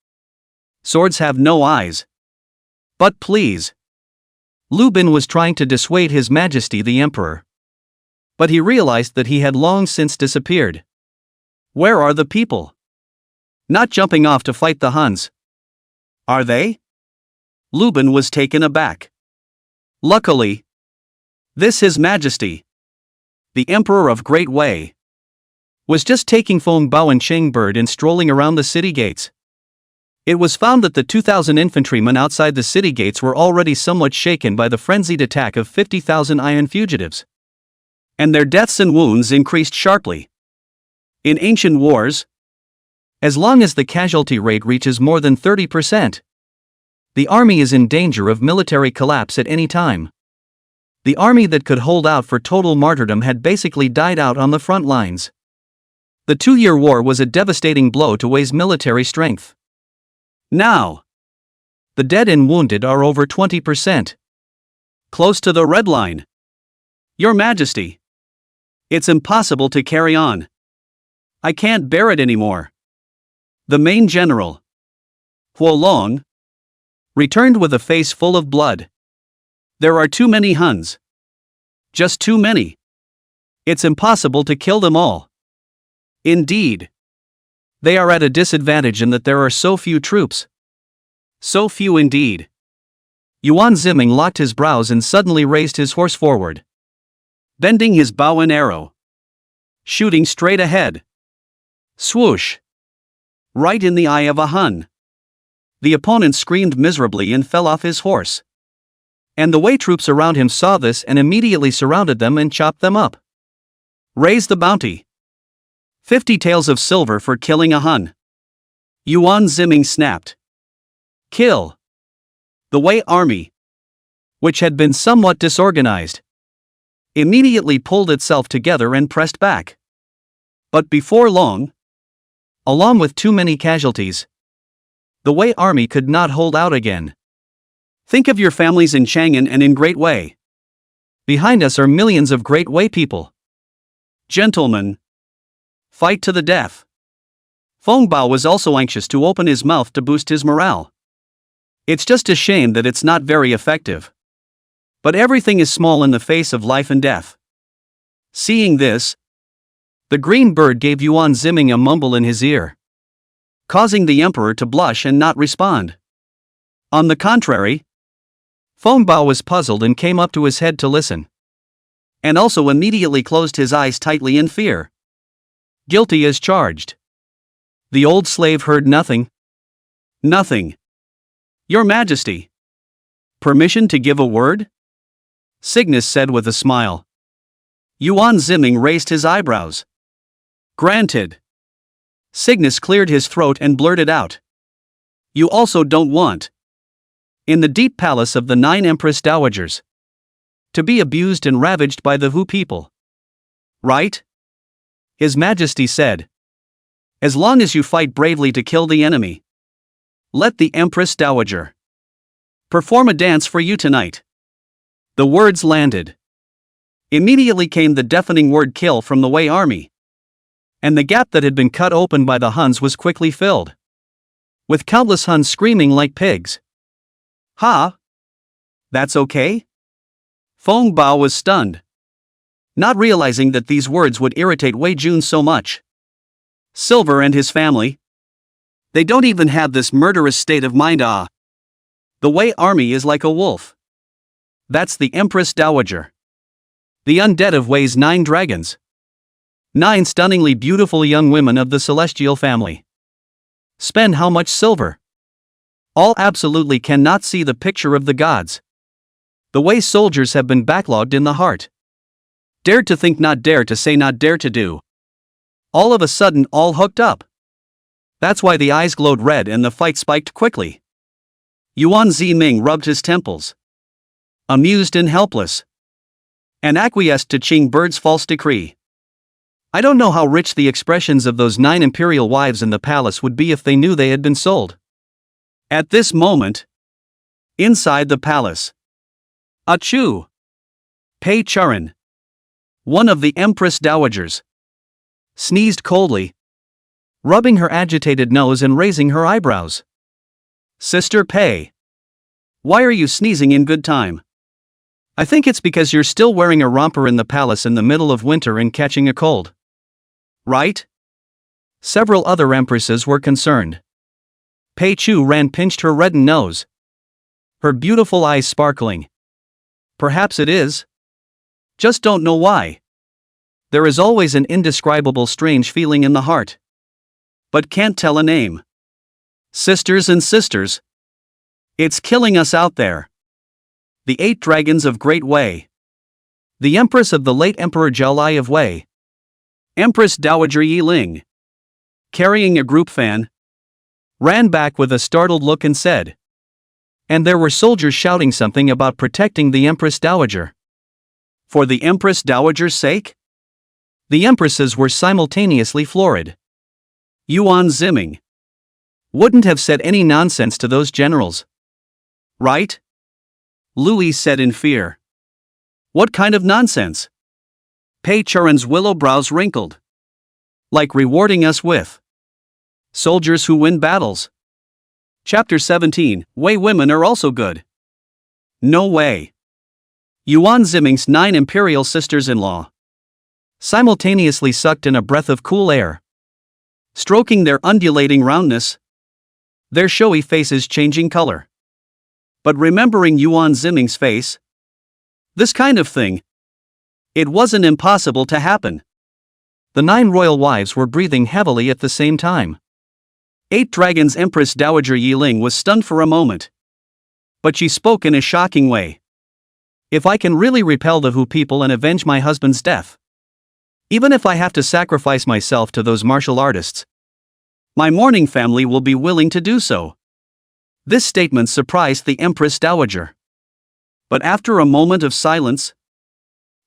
Swords have no eyes. But please. Lu Bin was trying to dissuade His Majesty the Emperor. But he realized that he had long since disappeared. Where are the people? Not jumping off to fight the Huns. Are they? Lu Bin was taken aback. Luckily, this His Majesty, the Emperor of Great Wei, was just taking Feng Bao and Cheng Bird and strolling around the city gates. It was found that the 2,000 infantrymen outside the city gates were already somewhat shaken by the frenzied attack of 50,000 iron fugitives. And their deaths and wounds increased sharply. In ancient wars, as long as the casualty rate reaches more than 30%, the army is in danger of military collapse at any time. The army that could hold out for total martyrdom had basically died out on the front lines. The 2-year war was a devastating blow to Wei's military strength. Now, the dead and wounded are over 20%. Close to the red line. Your Majesty, it's impossible to carry on. I can't bear it anymore. The main general, Huo Long, returned with a face full of blood. There are too many Huns. Just too many. It's impossible to kill them all. Indeed. They are at a disadvantage in that there are so few troops. So few indeed. Yuan Ziming locked his brows and suddenly raised his horse forward, bending his bow and arrow, shooting straight ahead. Swoosh! Right in the eye of a Hun. The opponent screamed miserably and fell off his horse. And the Wei troops around him saw this and immediately surrounded them and chopped them up. Raise the bounty. 50 taels of silver for killing a Hun. Yuan Ziming snapped. Kill. The Wei army, which had been somewhat disorganized, immediately pulled itself together and pressed back. But before long, along with too many casualties, the Wei army could not hold out again. Think of your families in Chang'an and in Great Wei. Behind us are millions of Great Wei people. Gentlemen, fight to the death. Feng Bao was also anxious to open his mouth to boost his morale. It's just a shame that it's not very effective. But everything is small in the face of life and death. Seeing this, the green bird gave Yuan Ziming a mumble in his ear, causing the emperor to blush and not respond. On the contrary, Feng Bao was puzzled and came up to his head to listen, and also immediately closed his eyes tightly in fear. Guilty as charged. The old slave heard nothing. Nothing. Your Majesty. Permission to give a word? Cygnus said with a smile. Yuan Ziming raised his eyebrows. Granted. Cygnus cleared his throat and blurted out. You also don't want, in the deep palace of the 9 Empress Dowagers, to be abused and ravaged by the Hu people. Right? His Majesty said. As long as you fight bravely to kill the enemy. Let the Empress Dowager perform a dance for you tonight. The words landed. Immediately came the deafening word kill from the Wei army. And the gap that had been cut open by the Huns was quickly filled, with countless Huns screaming like pigs. Ha! That's okay? Feng Bao was stunned, not realizing that these words would irritate Wei Jun so much. Silver and his family. They don't even have this murderous state of mind. The Wei army is like a wolf. That's the Empress Dowager, the undead of Wei's 9 dragons. 9 stunningly beautiful young women of the celestial family. Spend how much silver? All absolutely cannot see the picture of the gods. The Wei soldiers have been backlogged in the heart. Dared to think, not dare to say, not dare to do. All of a sudden, all hooked up. That's why the eyes glowed red and the fight spiked quickly. Yuan Ziming rubbed his temples, amused and helpless, and acquiesced to Qing Bird's false decree. I don't know how rich the expressions of those 9 imperial wives in the palace would be if they knew they had been sold. At this moment, inside the palace, Achoo! Pei Churan, one of the Empress Dowagers, sneezed coldly, rubbing her agitated nose and raising her eyebrows. Sister Pei, why are you sneezing in good time? I think it's because you're still wearing a romper in the palace in the middle of winter and catching a cold. Right? Several other empresses were concerned. Pei Chu Ran pinched her reddened nose, her beautiful eyes sparkling. Perhaps it is. Just don't know why. There is always an indescribable strange feeling in the heart, but can't tell a name. Sisters and sisters, it's killing us out there. The 8 dragons of Great Wei. The Empress of the late Emperor Zhaolai of Wei. Empress Dowager Yi Ling, carrying a group fan, ran back with a startled look and said. And there were soldiers shouting something about protecting the Empress Dowager. For the Empress Dowager's sake? The empresses were simultaneously florid. Yuan Ziming wouldn't have said any nonsense to those generals. Right? Louis said in fear. What kind of nonsense? Pei Churan's willow brows wrinkled. Like rewarding us with soldiers who win battles. Chapter 17, Wei women are also good. No way. Yuan Ziming's 9 imperial sisters-in-law simultaneously sucked in a breath of cool air, stroking their undulating roundness, their showy faces changing color. But remembering Yuan Ziming's face, this kind of thing, it wasn't impossible to happen. The 9 royal wives were breathing heavily at the same time. 8 Dragons Empress Dowager Yi Ling was stunned for a moment, but she spoke in a shocking way. If I can really repel the Hu people and avenge my husband's death, even if I have to sacrifice myself to those martial artists, my mourning family will be willing to do so. This statement surprised the Empress Dowager. But after a moment of silence,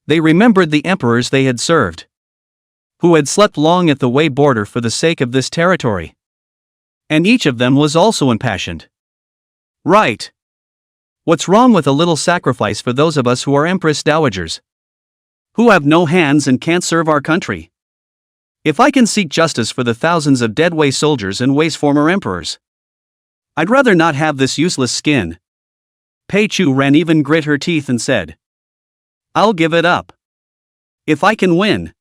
they remembered the emperors they had served, who had slept long at the Wei border for the sake of this territory. And each of them was also impassioned. Right. What's wrong with a little sacrifice for those of us who are Empress Dowagers, who have no hands and can't serve our country? If I can seek justice for the thousands of dead Wei soldiers and Wei's former emperors, I'd rather not have this useless skin. Pei Chu ran even grit her teeth and said, I'll give it up. If I can win,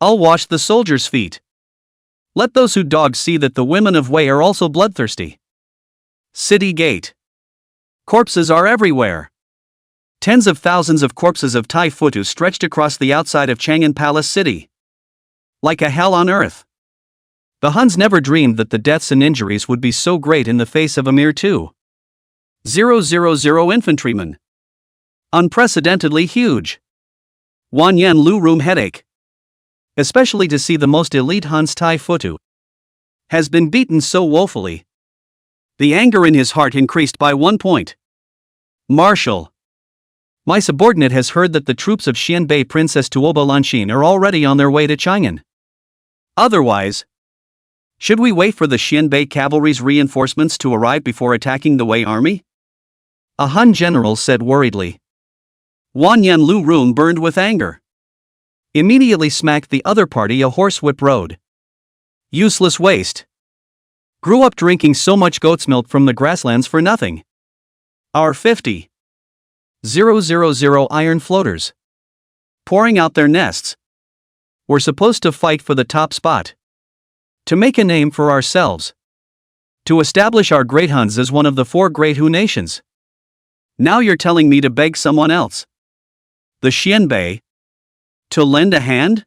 I'll wash the soldiers' feet. Let those who dogs see that the women of Wei are also bloodthirsty. City Gate. Corpses are everywhere. Tens of thousands of corpses of Tai Futu stretched across the outside of Chang'an Palace City. Like a hell on earth. The Huns never dreamed that the deaths and injuries would be so great in the face of a mere 2,000 infantrymen. Unprecedentedly huge. Wan Yan Lu room headache. Especially to see the most elite Hun's Tai Futu has been beaten so woefully. The anger in his heart increased by 1 point. Marshal. My subordinate has heard that the troops of Xianbei Princess Tuoba Lanxin are already on their way to Chang'an. Otherwise, should we wait for the Xianbei cavalry's reinforcements to arrive before attacking the Wei army? A Han general said worriedly. Wan Yan Lu Run burned with anger. Immediately smacked the other party a horsewhip road. Useless waste. Grew up drinking so much goat's milk from the grasslands for nothing. Our 50,000 iron floaters, pouring out their nests, were supposed to fight for the top spot. To make a name for ourselves. To establish our great Huns as one of the 4 great Hu nations. Now you're telling me to beg someone else, the Xianbei, to lend a hand?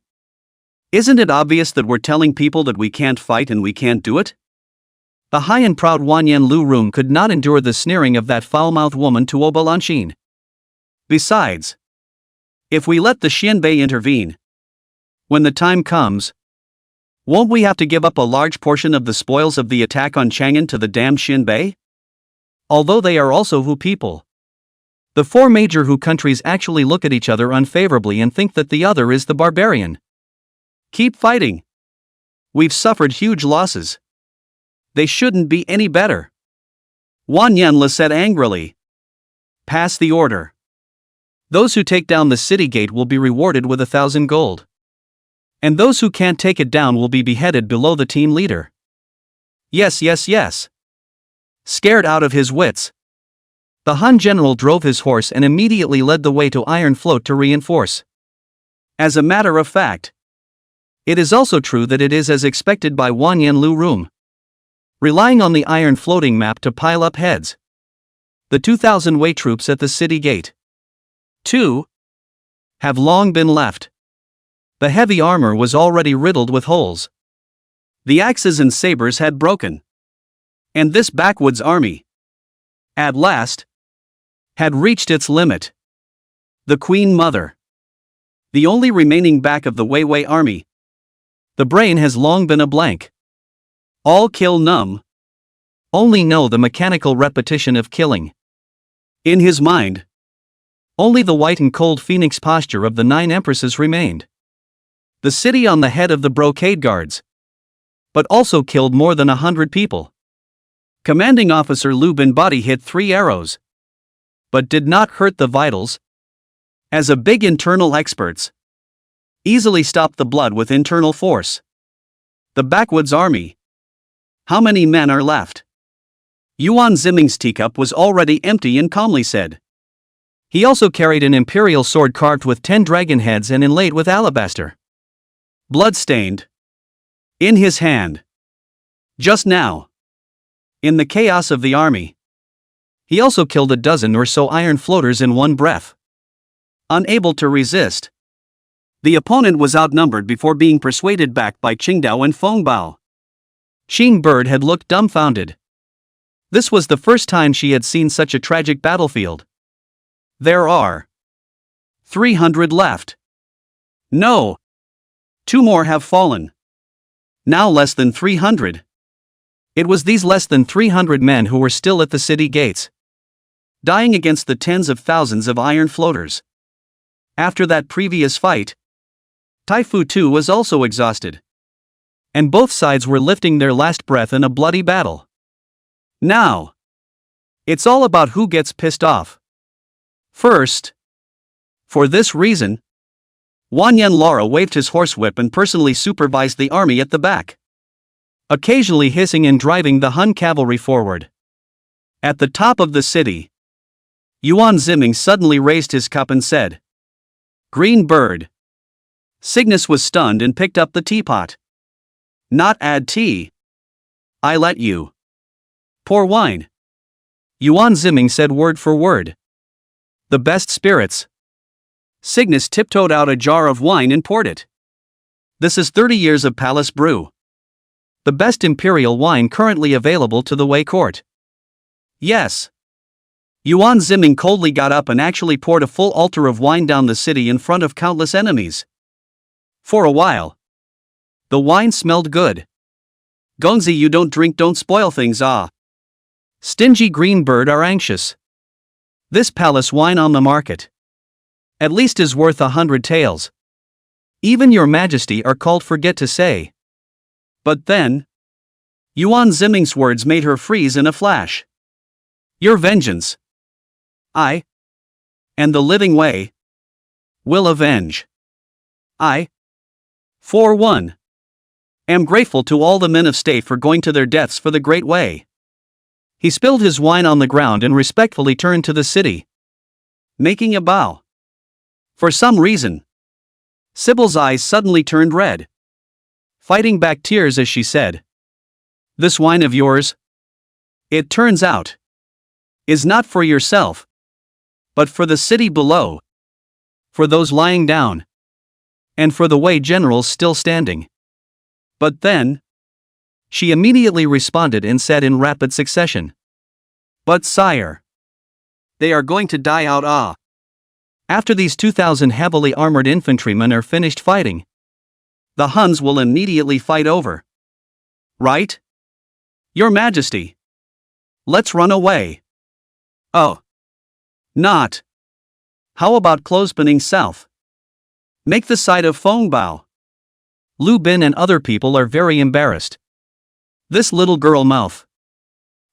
Isn't it obvious that we're telling people that we can't fight and we can't do it? The high and proud Wan Yan Lu Run could not endure the sneering of that foul-mouthed woman Tuoba Lanxin. Besides, if we let the Xianbei intervene, when the time comes, won't we have to give up a large portion of the spoils of the attack on Chang'an to the damned Xianbei? Although they are also Hu people. The 4 major Hu countries actually look at each other unfavorably and think that the other is the barbarian. Keep fighting. We've suffered huge losses. They shouldn't be any better. Wan Yanla said angrily. Pass the order. Those who take down the city gate will be rewarded with 1,000 gold. And those who can't take it down will be beheaded below the team leader. Yes, yes, yes. Scared out of his wits, the Han general drove his horse and immediately led the way to Iron Float to reinforce. As a matter of fact, it is also true that it is as expected by Wan Yan Lu Run, relying on the iron floating map to pile up heads. The 2,000 Wei troops at the city gate, too, have long been left. The heavy armor was already riddled with holes. The axes and sabers had broken. And this backwoods army, at last, had reached its limit. The Queen Mother, the only remaining back of the Wei army. The brain has long been a blank. All kill numb. Only know the mechanical repetition of killing. In his mind, only the white and cold phoenix posture of the 9 empresses remained. The city on the head of the brocade guards, but also killed more than 100 people. Commanding officer Lu Binbadi hit 3 arrows, but did not hurt the vitals. As a big internal experts, easily stopped the blood with internal force. The backwoods army. How many men are left? Yuan Ziming's teacup was already empty and calmly said. He also carried an imperial sword carved with 10 dragon heads and inlaid with alabaster, blood-stained, in his hand. Just now, in the chaos of the army, he also killed a dozen or so iron floaters in one breath. Unable to resist, the opponent was outnumbered before being persuaded back by Qingdao and Fengbao. Qing Bird had looked dumbfounded. This was the first time she had seen such a tragic battlefield. There are 300 left. No. 2 more have fallen. Now less than 300. It was these less than 300 men who were still at the city gates, dying against the tens of thousands of iron floaters. After that previous fight, Tai Fu too was also exhausted. And both sides were lifting their last breath in a bloody battle. Now, it's all about who gets pissed off first. For this reason, Wanyan Lara waved his horsewhip and personally supervised the army at the back, occasionally hissing and driving the Hun cavalry forward. At the top of the city, Yuan Ziming suddenly raised his cup and said, "Green bird." Cygnus was stunned and picked up the teapot. "Not add tea. I let you pour wine." Yuan Ziming said word for word. "The best spirits." Cygnus tiptoed out a jar of wine and poured it. "This is 30 years of palace brew. The best imperial wine currently available to the Wei court." "Yes." Yuan Ziming coldly got up and actually poured a full altar of wine down the city in front of countless enemies. For a while, the wine smelled good. "Gongzi, you don't drink, don't spoil things, ah. Stingy green bird are anxious. This palace wine on the market at least is worth 100 taels. Even your majesty are called, forget to say." But then, Yuan Ziming's words made her freeze in a flash. "Your vengeance, I, and the living Wei, will avenge. I, for one, am grateful to all the men of state for going to their deaths for the great Wei." He spilled his wine on the ground and respectfully turned to the city, making a bow. For some reason, Sybil's eyes suddenly turned red, fighting back tears as she said, "This wine of yours, it turns out, is not for yourself, but for the city below, for those lying down, and for the Wei generals still standing." But then, she immediately responded and said in rapid succession, "But sire, they are going to die out, ah. After these 2,000 heavily armored infantrymen are finished fighting, the Huns will immediately fight over. Right? Your Majesty. Let's run away." "Oh. Not. How about clothespinning south? Make the side of Fengbao." Lu Bin and other people are very embarrassed. This little girl mouth.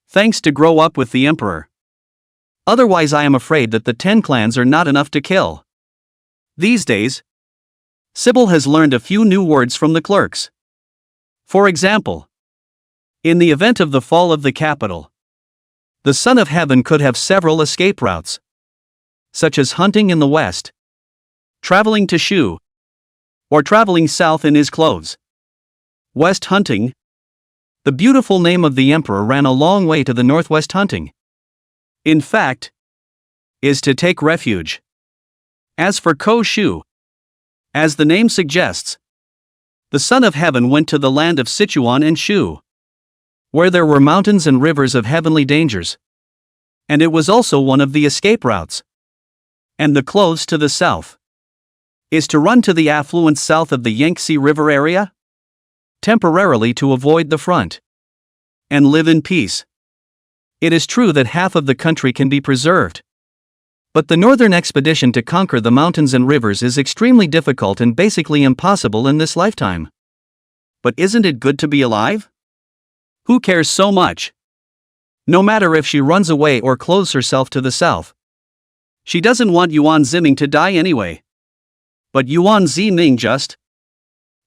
Thanks to grow up with the emperor. Otherwise I am afraid that the 10 clans are not enough to kill. These days, Sybil has learned a few new words from the clerks. For example, in the event of the fall of the capital, the Son of Heaven could have several escape routes, such as hunting in the west, traveling to Shu, or traveling south in his clothes. West hunting. The beautiful name of the emperor ran a long way to the northwest hunting. In fact, is to take refuge. As for Ko Shu, as the name suggests, the Son of Heaven went to the land of Sichuan and Shu, where there were mountains and rivers of heavenly dangers. And it was also one of the escape routes. And the clothes to the south is to run to the affluent south of the Yangtze River area, temporarily to avoid the front, and live in peace. It is true that half of the country can be preserved, but the northern expedition to conquer the mountains and rivers is extremely difficult and basically impossible in this lifetime. But isn't it good to be alive? Who cares so much? No matter if she runs away or clothes herself to the south. She doesn't want Yuan Ziming to die anyway. But Yuan Ziming just...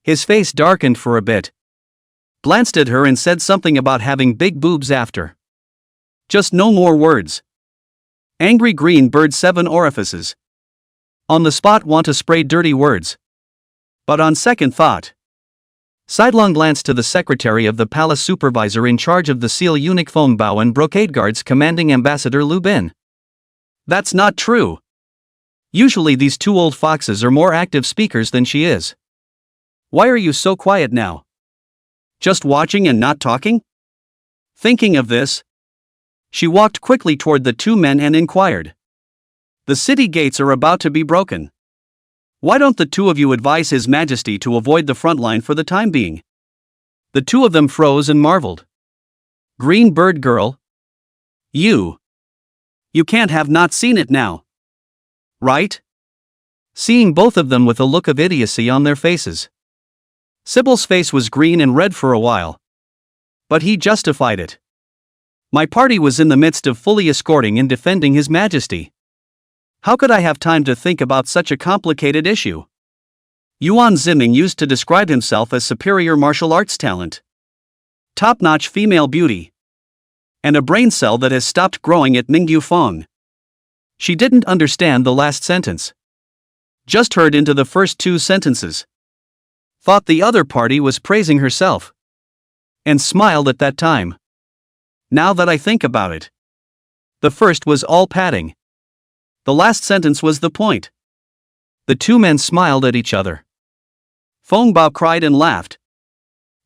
His face darkened for a bit, glanced at her and said something about having big boobs after. Just no more words. Angry green bird 7 orifices. On the spot want to spray dirty words. But on second thought. Sidelong glanced to the secretary of the palace supervisor in charge of the seal eunuch Fengbao and brocade guards commanding Ambassador Lu Bin. That's not true. Usually these 2 old foxes are more active speakers than she is. Why are you so quiet now? Just watching and not talking? Thinking of this, she walked quickly toward the 2 men and inquired. The city gates are about to be broken. Why don't the 2 of you advise His Majesty to avoid the front line for the time being? The 2 of them froze and marveled. Green bird girl. You can't have not seen it now. Right? Seeing both of them with a look of idiocy on their faces. Sybil's face was green and red for a while. But he justified it. My party was in the midst of fully escorting and defending His Majesty. How could I have time to think about such a complicated issue? Yuan Ziming used to describe himself as superior martial arts talent, top-notch female beauty, and a brain cell that has stopped growing at Mingyu Fong. She didn't understand the last sentence. Just heard into the first two sentences. Thought the other party was praising herself. And smiled at that time. Now that I think about it. The first was all padding. The last sentence was the point. The two men smiled at each other. Feng Bao cried and laughed.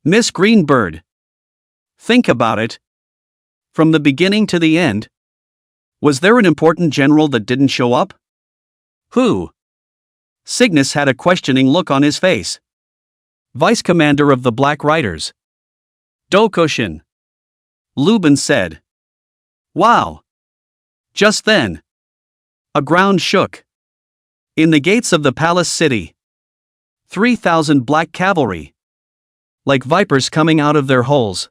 Miss Greenbird. Think about it. From the beginning to the end. Was there an important general that didn't show up? Who? Cygnus had a questioning look on his face. Vice Commander of the Black Riders. Dokushin. Lubin said. Wow. Just then. A ground shook. In the gates of the palace city. 3,000 black cavalry. Like vipers coming out of their holes.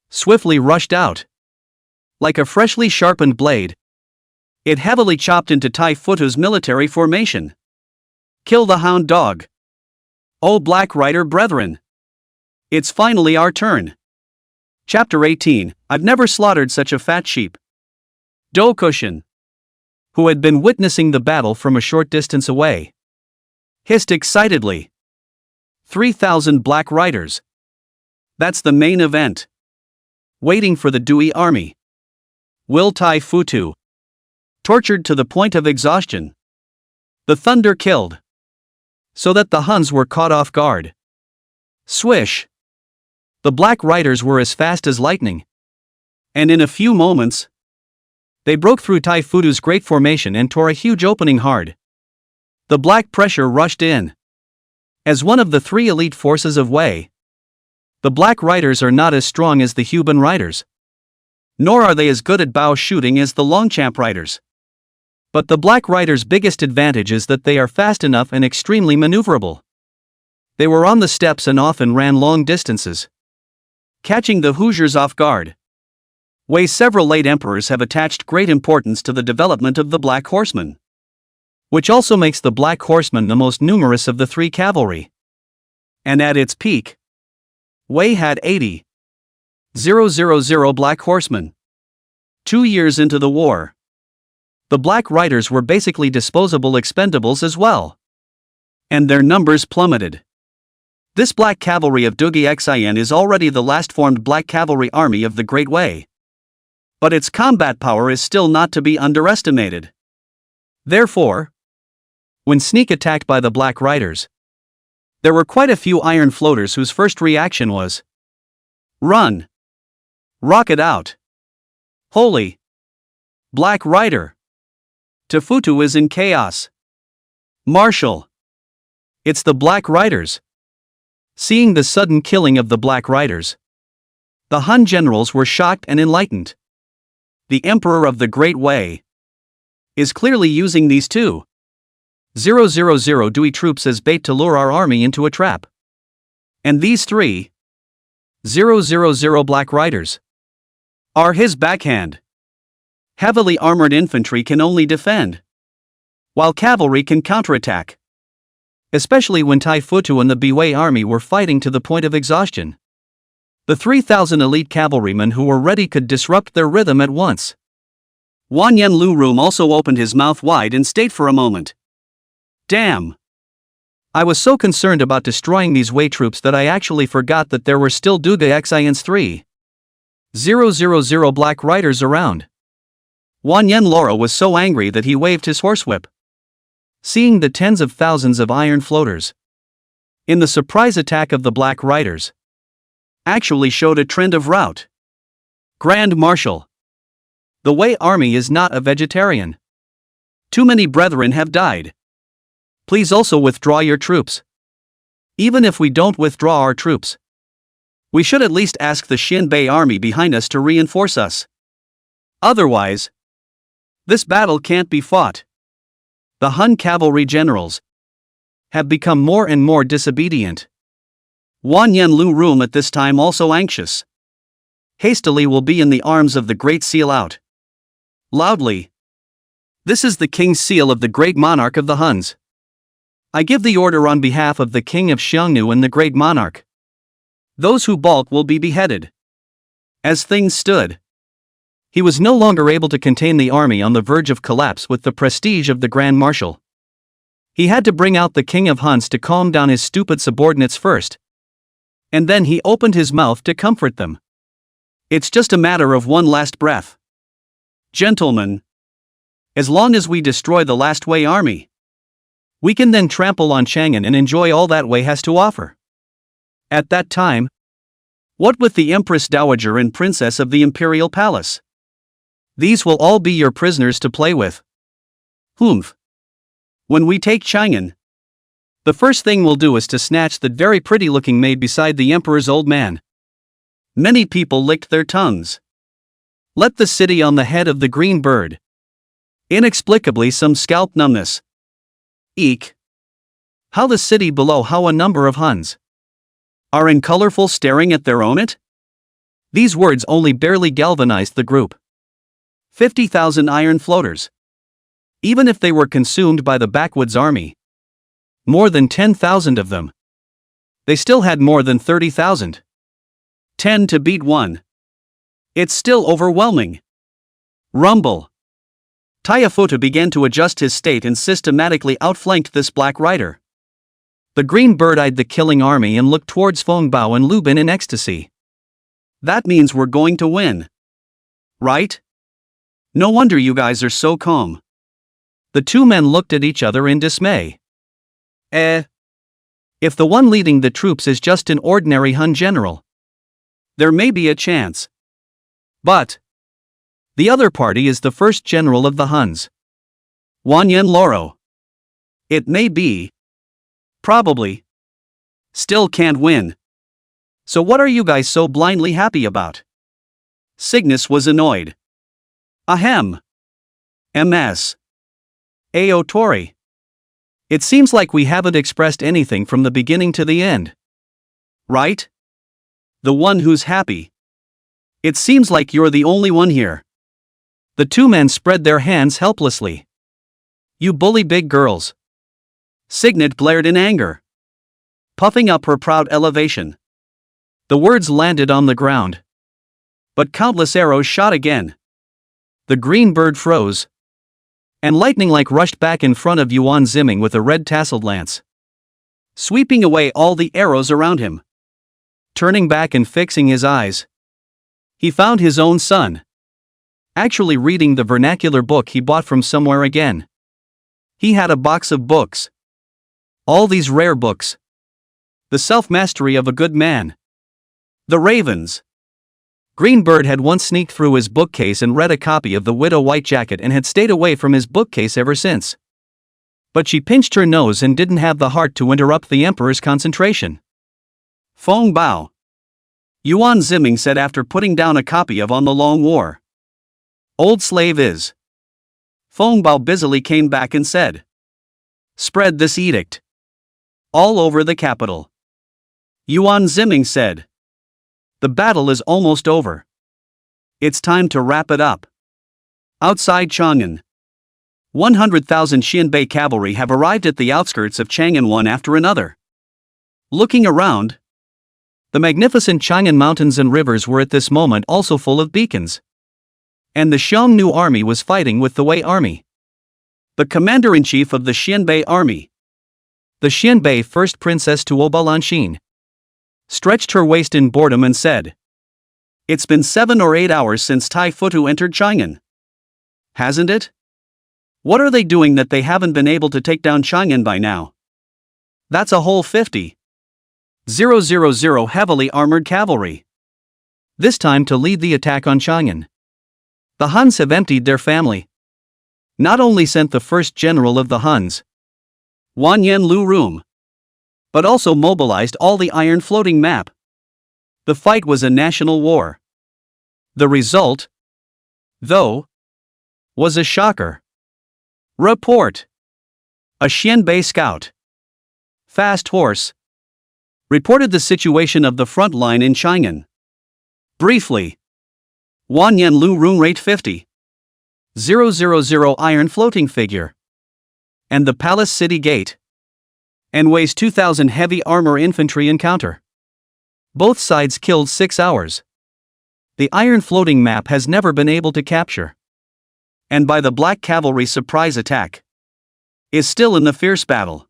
Swiftly rushed out. Like a freshly sharpened blade. It heavily chopped into Tai Futu's military formation. Kill the hound dog. Oh Black Rider brethren. It's finally our turn. Chapter 18, I've never slaughtered such a fat sheep. Dokushin, who had been witnessing the battle from a short distance away, hissed excitedly. 3,000 Black Riders. That's the main event. Waiting for the Dewey army. Will Tai Futu. Tortured to the point of exhaustion. The thunder killed. So that the Huns were caught off guard. Swish. The Black Riders were as fast as lightning. And in a few moments, they broke through Tai Futu's great formation and tore a huge opening hard. The black pressure rushed in. As one of the three elite forces of Wei, the Black Riders are not as strong as the Huban Riders. Nor are they as good at bow shooting as the Longchamp Riders. But the Black Riders' biggest advantage is that they are fast enough and extremely maneuverable. They were on the steppes and often ran long distances, catching the Hoosiers off guard. Wei's several late emperors have attached great importance to the development of the Black Horsemen, which also makes the Black Horsemen the most numerous of the three cavalry. And at its peak, Wei had 80,000 Black Horsemen. 2 years into the war, the Black Riders were basically disposable expendables as well. And their numbers plummeted. This Black Cavalry of Dugi Xian is already the last formed Black Cavalry army of the Great Wei. But its combat power is still not to be underestimated. Therefore, when sneak attacked by the Black Riders, there were quite a few iron floaters whose first reaction was, run! Rocket out! Holy! Black Rider! Tefutu is in chaos. Marshal! It's the Black Riders! Seeing the sudden killing of the Black Riders, the Han generals were shocked and enlightened. The Emperor of the Great Wei is clearly using these 2,000 Dewey troops as bait to lure our army into a trap. And these 3,000 Black Riders are his backhand. Heavily armored infantry can only defend, while cavalry can counterattack. Especially when Tai Futu and the Biwei army were fighting to the point of exhaustion. The 3,000 elite cavalrymen who were ready could disrupt their rhythm at once. Wanyan Lurum also opened his mouth wide and stayed for a moment. Damn! I was so concerned about destroying these Wei troops that I actually forgot that there were still Duga Xian's 3,000 Black Riders around. Wanyan Laura was so angry that he waved his horsewhip. Seeing the tens of thousands of iron floaters in the surprise attack of the Black Riders actually showed a trend of rout. Grand Marshal, the Wei army is not a vegetarian. Too many brethren have died. Please also withdraw your troops. Even if we don't withdraw our troops, we should at least ask the Xinbei army behind us to reinforce us. Otherwise, this battle can't be fought. The Han cavalry generals have become more and more disobedient. Wanyan Lurum at this time also anxious. Hastily will be in the arms of the Great Seal out. Loudly. This is the King's Seal of the Great Monarch of the Huns. I give the order on behalf of the king of Xiongnu and the great monarch. Those who balk will be beheaded. As things stood, he was no longer able to contain the army on the verge of collapse with the prestige of the Grand Marshal. He had to bring out the King of Huns to calm down his stupid subordinates first. And then he opened his mouth to comfort them. It's just a matter of one last breath. Gentlemen, as long as we destroy the last Wei army, we can then trample on Chang'an and enjoy all that Wei has to offer. At that time, what with the Empress Dowager and Princess of the Imperial Palace? These will all be your prisoners to play with. Humph. When we take Chang'an, the first thing we'll do is to snatch the very pretty-looking maid beside the Emperor's old man. Many people licked their tongues. Let the city on the head of the green bird. Inexplicably some scalp numbness. Eek. How the city below, how a number of Huns are in colorful staring at their own it? These words only barely galvanized the group. 50,000 iron floaters. Even if they were consumed by the backwoods army, more than 10,000 of them, they still had more than 30,000. 10 to beat 1. It's still overwhelming. Rumble. Taiafuta began to adjust his state and systematically outflanked this black rider. The green bird eyed the killing army and looked towards Feng Bao and Lu Bin in ecstasy. That means we're going to win. Right? No wonder you guys are so calm. The two men looked at each other in dismay. If the one leading the troops is just an ordinary Hun general, there may be a chance. But the other party is the first general of the Huns, Wanyan Loro. It may be. Probably. Still can't win. So what are you guys so blindly happy about? Cygnus was annoyed. Ahem. MS. Ao Tori. It seems like we haven't expressed anything from the beginning to the end. Right? The one who's happy. It seems like you're the only one here. The two men spread their hands helplessly. You bully big girls. Signet blared in anger, puffing up her proud elevation. The words landed on the ground, but countless arrows shot again. The green bird froze, and lightning-like rushed back in front of Yuan Zimming with a red-tasseled lance, sweeping away all the arrows around him. Turning back and fixing his eyes, he found his own son, actually reading the vernacular book he bought from somewhere again. He had a box of books. All these rare books. The self-mastery of a good man. The Ravens. Greenbird had once sneaked through his bookcase and read a copy of The Widow White Jacket and had stayed away from his bookcase ever since. But she pinched her nose and didn't have the heart to interrupt the Emperor's concentration. Feng Bao. Yuan Zimming said after putting down a copy of On the Long War. Old slave is. Feng Bao busily came back and said. Spread this edict all over the capital. Yuan Zimming said. The battle is almost over. It's time to wrap it up. Outside Chang'an, 100,000 Xianbei cavalry have arrived at the outskirts of Chang'an one after another. Looking around, the magnificent Chang'an mountains and rivers were at this moment also full of beacons. And the Xiongnu army was fighting with the Wei army. The commander-in-chief of the Xianbei army, the Xianbei first princess Tuoba Lanxin, stretched her waist in boredom and said, It's been 7 or 8 hours since Taifutu entered Chang'an. Hasn't it? What are they doing that they haven't been able to take down Chang'an by now? That's a whole 50,000 heavily armored cavalry. This time to lead the attack on Chang'an. The Huns have emptied their family. Not only sent the first general of the Huns, Wanyan Lu Rum, but also mobilized all the iron floating map. The fight was a national war. The result, though, was a shocker. Report. A Xianbei scout, fast horse, reported the situation of the front line in Chang'an. Briefly, Wanyan Lu Rum rate 50,000 iron floating figure. And the palace city gate. and weighs 2,000 heavy armor infantry encounter. Both sides killed 6 hours. The iron floating map has never been able to capture. And by the Black Cavalry surprise attack. Is still in the fierce battle.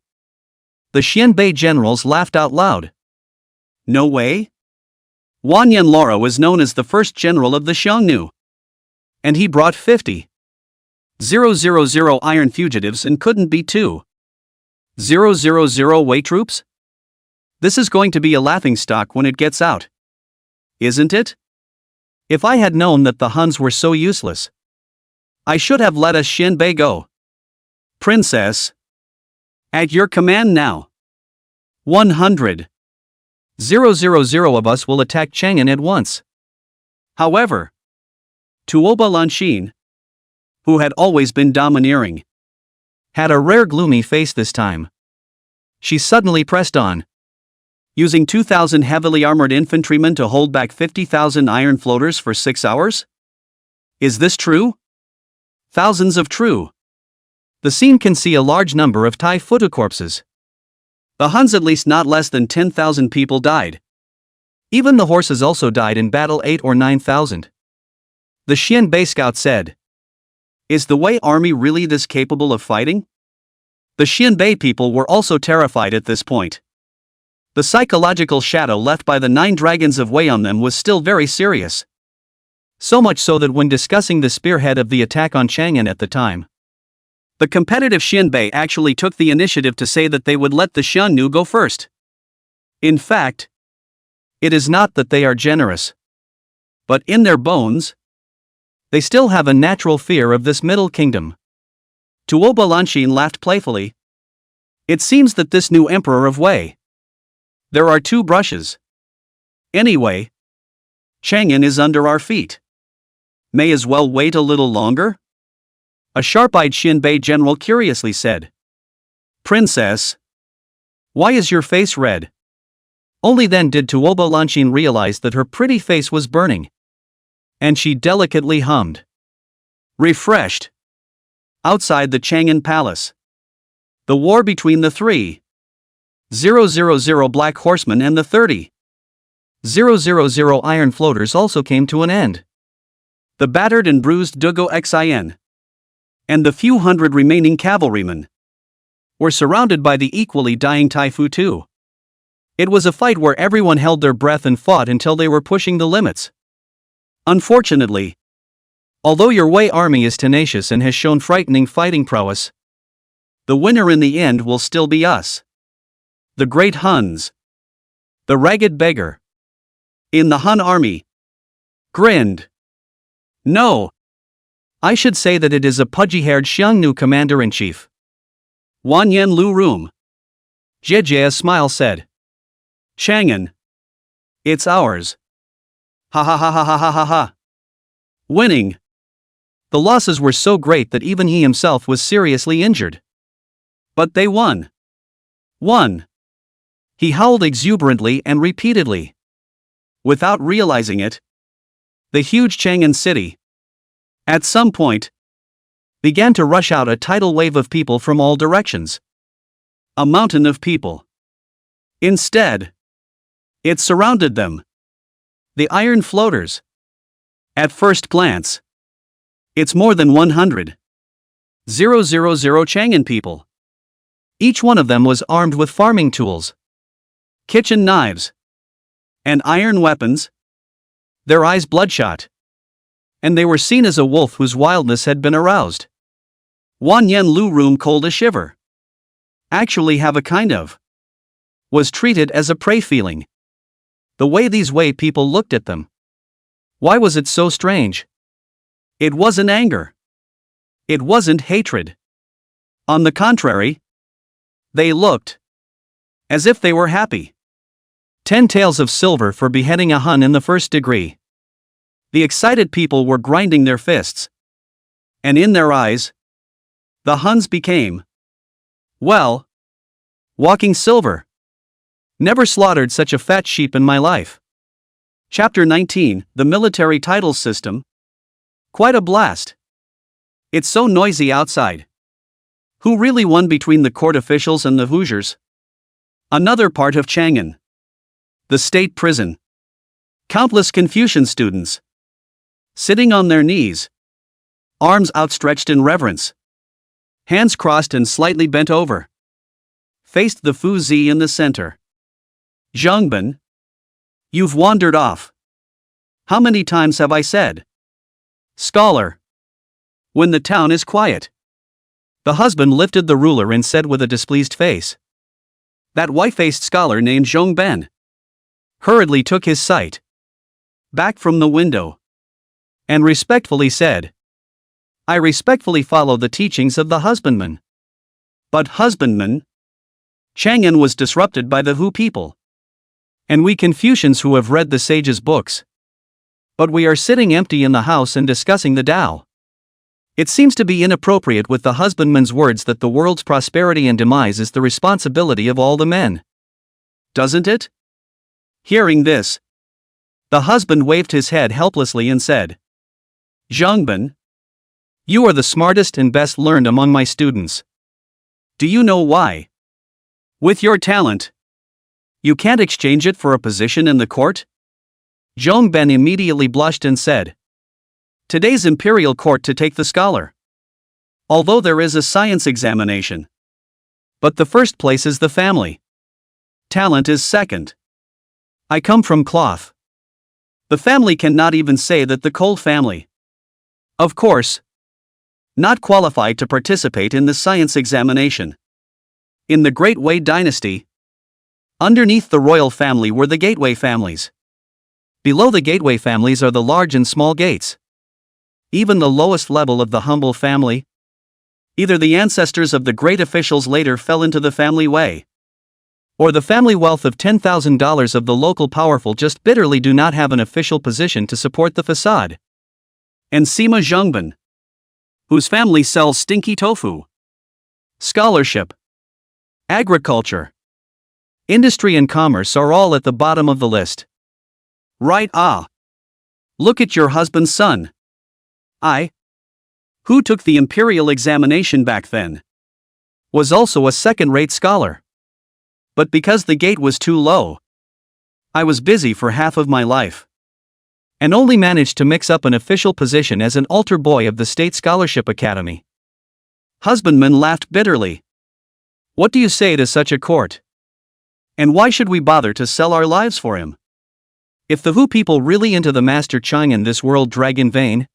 The Xianbei generals laughed out loud. No way? Wanyan Lara was known as the first general of the Xiongnu. And he brought 50,000 iron fugitives and couldn't beat 2,000 Wei troops? This is going to be a laughingstock when it gets out. Isn't it? If I had known that the Huns were so useless, I should have let us Xianbei go. Princess. At your command now. 100,000 of us will attack Chang'an at once. However, Tuoba Lanxin, who had always been domineering, had a rare gloomy face this time. She suddenly pressed on, using 2,000 heavily armored infantrymen to hold back 50,000 iron floaters for 6 hours? Is this true? Thousands of true. The scene can see a large number of Tai Futu corpses. The Huns, at least not less than 10,000 people died. Even the horses also died in battle, 8 or 9,000. The Xianbei scout said, "Is the Wei army really this capable of fighting?" The Xianbei people were also terrified at this point. The psychological shadow left by the 9 dragons of Wei on them was still very serious. So much so that when discussing the spearhead of the attack on Chang'an at the time, the competitive Xianbei actually took the initiative to say that they would let the Xiongnu go first. In fact, it is not that they are generous, but in their bones, they still have a natural fear of this Middle Kingdom. Tuoba Lanxin laughed playfully. It seems that this new emperor of Wei, there are 2 brushes. Anyway, Chang'an is under our feet. May as well wait a little longer? A sharp-eyed Xianbei general curiously said. Princess, why is your face red? Only then did Tuoba Lanxin realize that her pretty face was burning. And she delicately hummed. Refreshed. Outside the Chang'an palace. The war between the 3,000 black horsemen and the 30,000 iron floaters also came to an end. The battered and bruised Dugo Xin and the few hundred remaining cavalrymen were surrounded by the equally dying Tai Futu. It was a fight where everyone held their breath and fought until they were pushing the limits. Unfortunately, although your Wei army is tenacious and has shown frightening fighting prowess, the winner in the end will still be us. The great Huns. The ragged beggar in the Han army grinned. No. I should say that it is a pudgy-haired Xiongnu commander-in-chief. Wanyan Lu Rum. Jiejia's smile said. Chang'an. It's ours. Ha ha ha ha ha ha ha ha. Winning. The losses were so great that even he himself was seriously injured. But they won. Won. He howled exuberantly and repeatedly. Without realizing it, the huge Chang'an city, at some point, began to rush out a tidal wave of people from all directions. A mountain of people. Instead, it surrounded them. The iron floaters. At first glance, it's more than 100,000 Chang'an people. Each one of them was armed with farming tools, kitchen knives, and iron weapons, their eyes bloodshot. And they were seen as a wolf whose wildness had been aroused. Wanyan Lu Rum cold a shiver. Actually have a kind of. Was treated as a prey feeling. The way these Wei people looked at them. Why was it so strange? It wasn't anger. It wasn't hatred. On the contrary, they looked as if they were happy. 10 taels of silver for beheading a Hun in the first degree. The excited people were grinding their fists. And in their eyes, the Huns became, well, walking silver. Never slaughtered such a fat sheep in my life. Chapter 19, The Military Titles System. Quite a blast. It's so noisy outside. Who really won between the court officials and the Hoosiers? Another part of Chang'an. The state prison. Countless Confucian students, sitting on their knees, arms outstretched in reverence, hands crossed and slightly bent over, faced the Fu Zi in the center. Zhengben, you've wandered off. How many times have I said? Scholar. When the town is quiet. The husband lifted the ruler and said with a displeased face. That white-faced scholar named Zhengben hurriedly took his sight back from the window and respectfully said, I respectfully follow the teachings of the husbandman. But husbandman? Chang'an was disrupted by the Hu people. And we Confucians who have read the sage's books. But we are sitting empty in the house and discussing the Tao. It seems to be inappropriate with the husbandman's words that the world's prosperity and demise is the responsibility of all the men. Doesn't it? Hearing this, the husband waved his head helplessly and said, Zhengben, you are the smartest and best learned among my students. Do you know why? With your talent, you can't exchange it for a position in the court? Zhengben immediately blushed and said, Today's imperial court to take the scholar. Although there is a science examination. But the first place is the family. Talent is second. I come from cloth. The family cannot even say that the Cole family. Of course. Not qualified to participate in the science examination. In the Great Wei dynasty, underneath the royal family were the gateway families. Below the gateway families are the large and small gates. Even the lowest level of the humble family. Either the ancestors of the great officials later fell into the family way, or the family wealth of $10,000 of the local powerful just bitterly do not have an official position to support the facade. And Sima Zhengben, whose family sells stinky tofu. Scholarship, agriculture, industry and commerce are all at the bottom of the list. Right? Look at your husband's son. Who took the imperial examination back then, was also a second-rate scholar. But because the gate was too low, I was busy for half of my life, and only managed to mix up an official position as an altar boy of the State Scholarship Academy. Husbandman laughed bitterly. What do you say to such a court? And why should we bother to sell our lives for him? If the Hu people really into the master Chang'an this world drag in vain,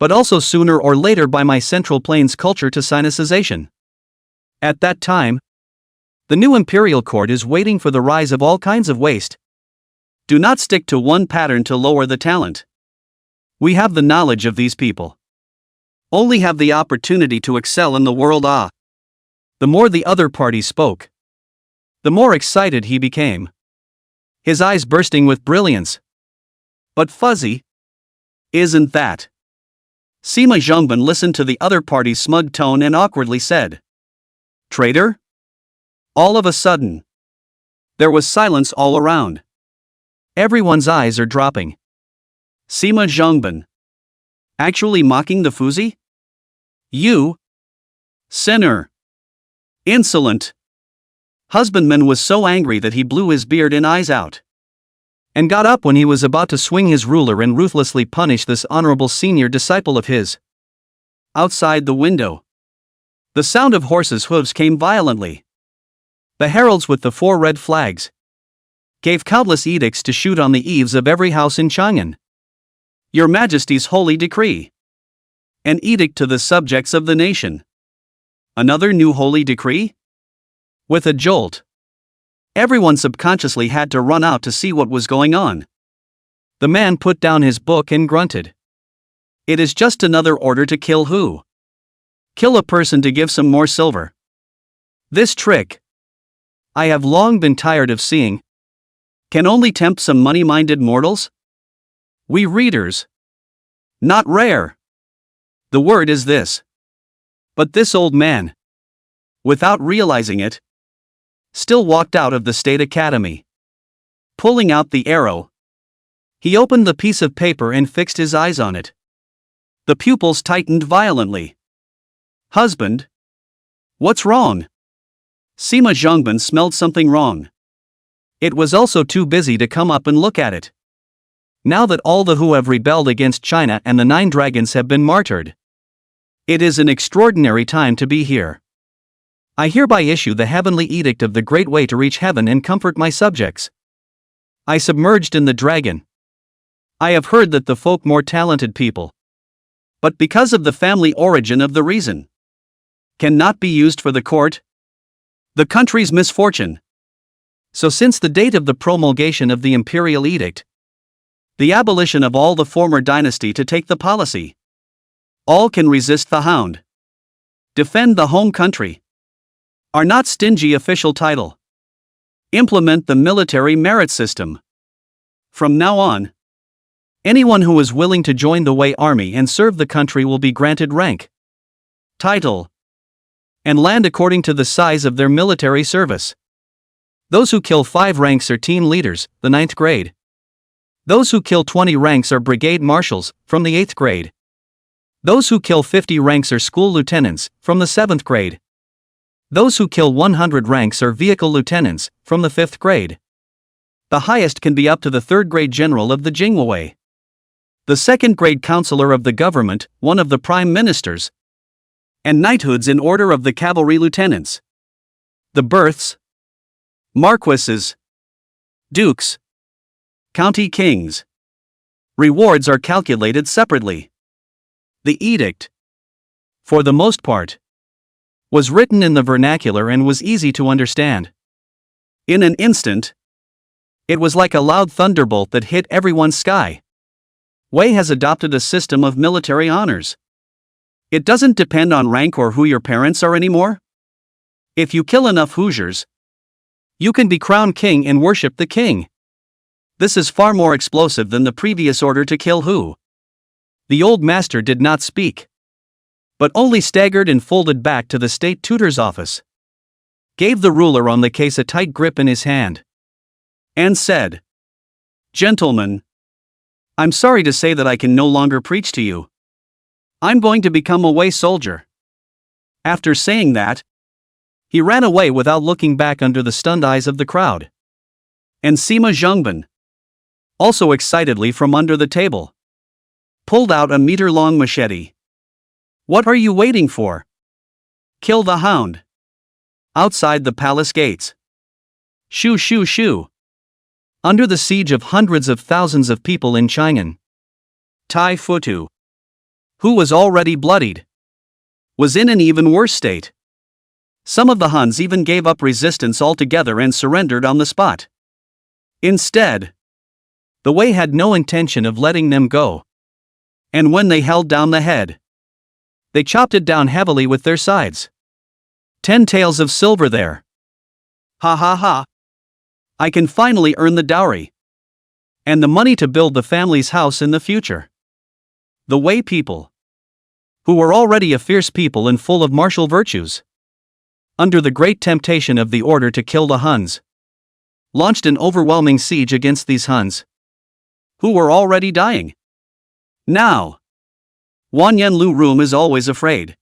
but also sooner or later by my Central Plains culture to sinicization. At that time, the new imperial court is waiting for the rise of all kinds of waste. Do not stick to one pattern to lower the talent. We have the knowledge of these people. Only have the opportunity to excel in the world. The more the other party spoke, the more excited he became. His eyes bursting with brilliance. But fuzzy, isn't that? Sima Zhengben listened to the other party's smug tone and awkwardly said, Traitor? All of a sudden, there was silence all around. Everyone's eyes are dropping. Sima Zhengben, actually mocking the Fuzi? You? Sinner. Insolent. Husbandman was so angry that he blew his beard and eyes out, and got up when he was about to swing his ruler and ruthlessly punish this honorable senior disciple of his. Outside the window, the sound of horses' hooves came violently. The heralds with the 4 red flags gave countless edicts to shoot on the eaves of every house in Chang'an. Your Majesty's holy decree. An edict to the subjects of the nation. Another new holy decree? With a jolt, everyone subconsciously had to run out to see what was going on. The man put down his book and grunted. It is just another order to kill who? Kill a person to give some more silver. This trick, I have long been tired of seeing, can only tempt some money-minded mortals? We readers. Not rare. The word is this. But this old man, without realizing it, still walked out of the State Academy. Pulling out the arrow, he opened the piece of paper and fixed his eyes on it. The pupils tightened violently. Husband? What's wrong? Sima Zhongban smelled something wrong. It was also too busy to come up and look at it. Now that all the who have rebelled against China and the 9 dragons have been martyred, it is an extraordinary time to be here. I hereby issue the heavenly edict of the great way to reach heaven and comfort my subjects. I submerged in the dragon. I have heard that the folk more talented people, but because of the family origin of the reason, cannot be used for the court, the country's misfortune. So since the date of the promulgation of the imperial edict, the abolition of all the former dynasty to take the policy, all can resist the hound, defend the home country, are not stingy official title, implement the military merit system. From now on, anyone who is willing to join the Wei army and serve the country will be granted rank, title, and land according to the size of their military service. Those who kill 5 ranks are team leaders, the 9th grade. Those who kill 20 ranks are brigade marshals, from the 8th grade. Those who kill 50 ranks are school lieutenants, from the 7th grade. Those who kill 100 ranks are vehicle lieutenants, from the 5th grade. The highest can be up to the 3rd grade general of the Jingwei. The 2nd grade counselor of the government, one of the prime ministers, and knighthoods in order of the cavalry lieutenants. The births, marquises, dukes, county kings. Rewards are calculated separately. The edict, for the most part, was written in the vernacular and was easy to understand. In an instant, it was like a loud thunderbolt that hit everyone's sky. Wei has adopted a system of military honors. It doesn't depend on rank or who your parents are anymore. If you kill enough Hoosiers, you can be crowned king and worship the king. This is far more explosive than the previous order to kill who. The old master did not speak, but only staggered and folded back to the state tutor's office, gave the ruler on the case a tight grip in his hand, and said, "Gentlemen, I'm sorry to say that I can no longer preach to you. I'm going to become a Wei soldier." After saying that, he ran away without looking back under the stunned eyes of the crowd. And Sima Zhongban, also excitedly from under the table, pulled out a meter-long machete. "What are you waiting for? Kill the hound. Outside the palace gates." Shoo shoo shoo. Under the siege of hundreds of thousands of people in Chang'an, Tai Futu, who was already bloodied, was in an even worse state. Some of the Huns even gave up resistance altogether and surrendered on the spot. Instead, the Wei had no intention of letting them go. And when they held down the head, they chopped it down heavily with their sides. 10 taels of silver there. Ha ha ha. I can finally earn the dowry and the money to build the family's house in the future. The Wei people, who were already a fierce people and full of martial virtues, under the great temptation of the order to kill the Huns, launched an overwhelming siege against these Huns, who were already dying. Now, Wanyan Lu Rum is always afraid.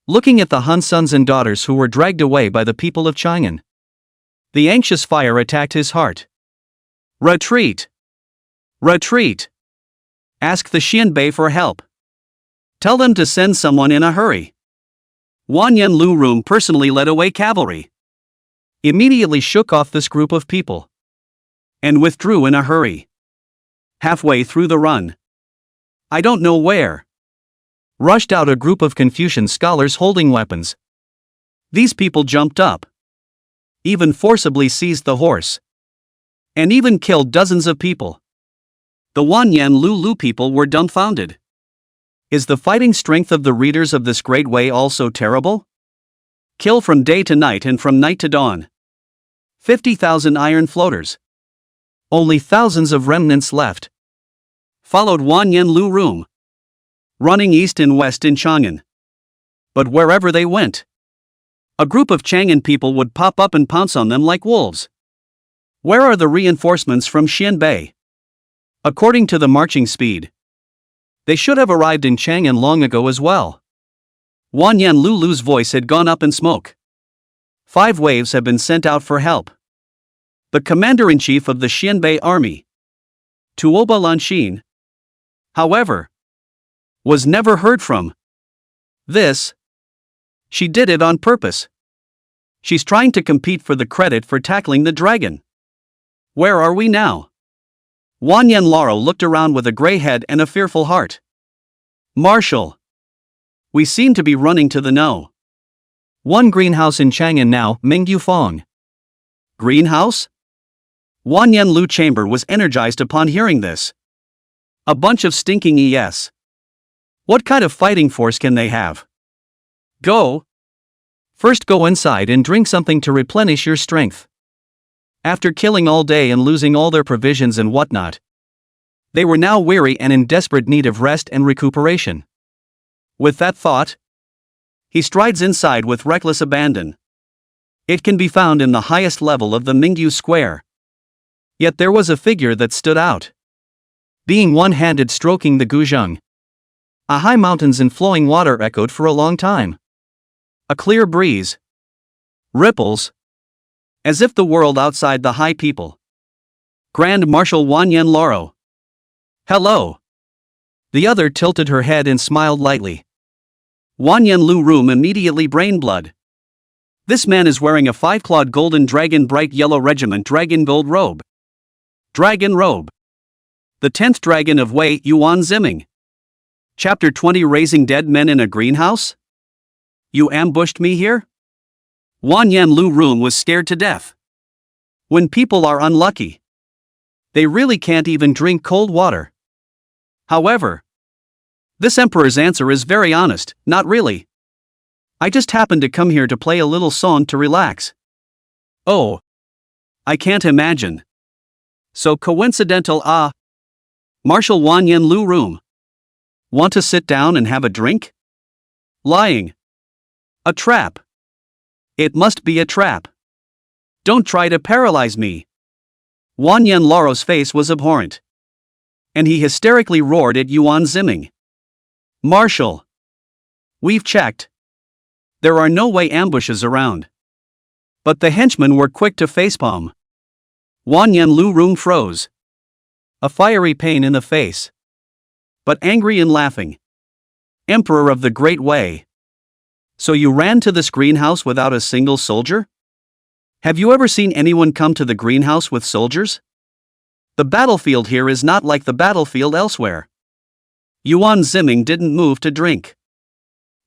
Looking at the Han sons and daughters who were dragged away by the people of Chang'an, the anxious fire attacked his heart. "Retreat! Retreat! Ask the Xianbei for help. Tell them to send someone in a hurry." Wanyan Lu Rum personally led away cavalry, immediately shook off this group of people, and withdrew in a hurry. Halfway through the run, I don't know where, rushed out a group of Confucian scholars holding weapons. These people jumped up, even forcibly seized the horse, and even killed dozens of people. The Wanyan Lu people were dumbfounded. Is the fighting strength of the readers of this great way also terrible? Kill from day to night and from night to dawn. 50,000 iron floaters. Only thousands of remnants left. Followed Wanyan Lu Rum, running east and west in Chang'an. But wherever they went, a group of Chang'an people would pop up and pounce on them like wolves. Where are the reinforcements from Xianbei? According to the marching speed, they should have arrived in Chang'an long ago as well. Wanyan Lulu's voice had gone up in smoke. 5 waves have been sent out for help. The commander-in-chief of the Xianbei army, Tuoba Lanxin, however, was never heard from. She did it on purpose. She's trying to compete for the credit for tackling the dragon. Where are we now? Wanyan Laro looked around with a gray head and a fearful heart. Marshal. We seem to be running to the no. One greenhouse in Chang'an now, Mingyu Fong. Greenhouse? Wanyan Lu Chamber was energized upon hearing this. A bunch of stinking ES. What kind of fighting force can they have? Go. First go inside and drink something to replenish your strength. After killing all day and losing all their provisions and whatnot, they were now weary and in desperate need of rest and recuperation. With that thought, he strides inside with reckless abandon. It can be found in the highest level of the Mingyu Square. Yet there was a figure that stood out. Being one-handed stroking the guzheng. A high mountains and flowing water echoed for a long time. A clear breeze. Ripples. As if the world outside the high people. Grand Marshal Wanyan Laro. Hello. The other tilted her head and smiled lightly. Wanyan Lu Room immediately brain blood. This man is wearing a 5-clawed golden dragon bright yellow regiment dragon gold robe. Dragon robe. The 10th dragon of Wei Yuan Ziming. Chapter 20 Raising Dead Men in a Greenhouse? You ambushed me here? Wanyan Lu Room was scared to death. When people are unlucky, they really can't even drink cold water. However, this emperor's answer is very honest, not really. I just happened to come here to play a little song to relax. Oh. I can't imagine. So coincidental. Marshal Wanyan Lu Room. Want to sit down and have a drink? Lying. A trap. It must be a trap. Don't try to paralyze me. Wanyan Laro's face was abhorrent. And he hysterically roared at Yuan Ziming. Marshal. We've checked. There are no Wei ambushes around. But the henchmen were quick to facepalm. Wanyan Lu Room froze. A fiery pain in the face. But angry and laughing. Emperor of the Great Wei. So you ran to this greenhouse without a single soldier? Have you ever seen anyone come to the greenhouse with soldiers? The battlefield here is not like the battlefield elsewhere. Yuan Ziming didn't move to drink.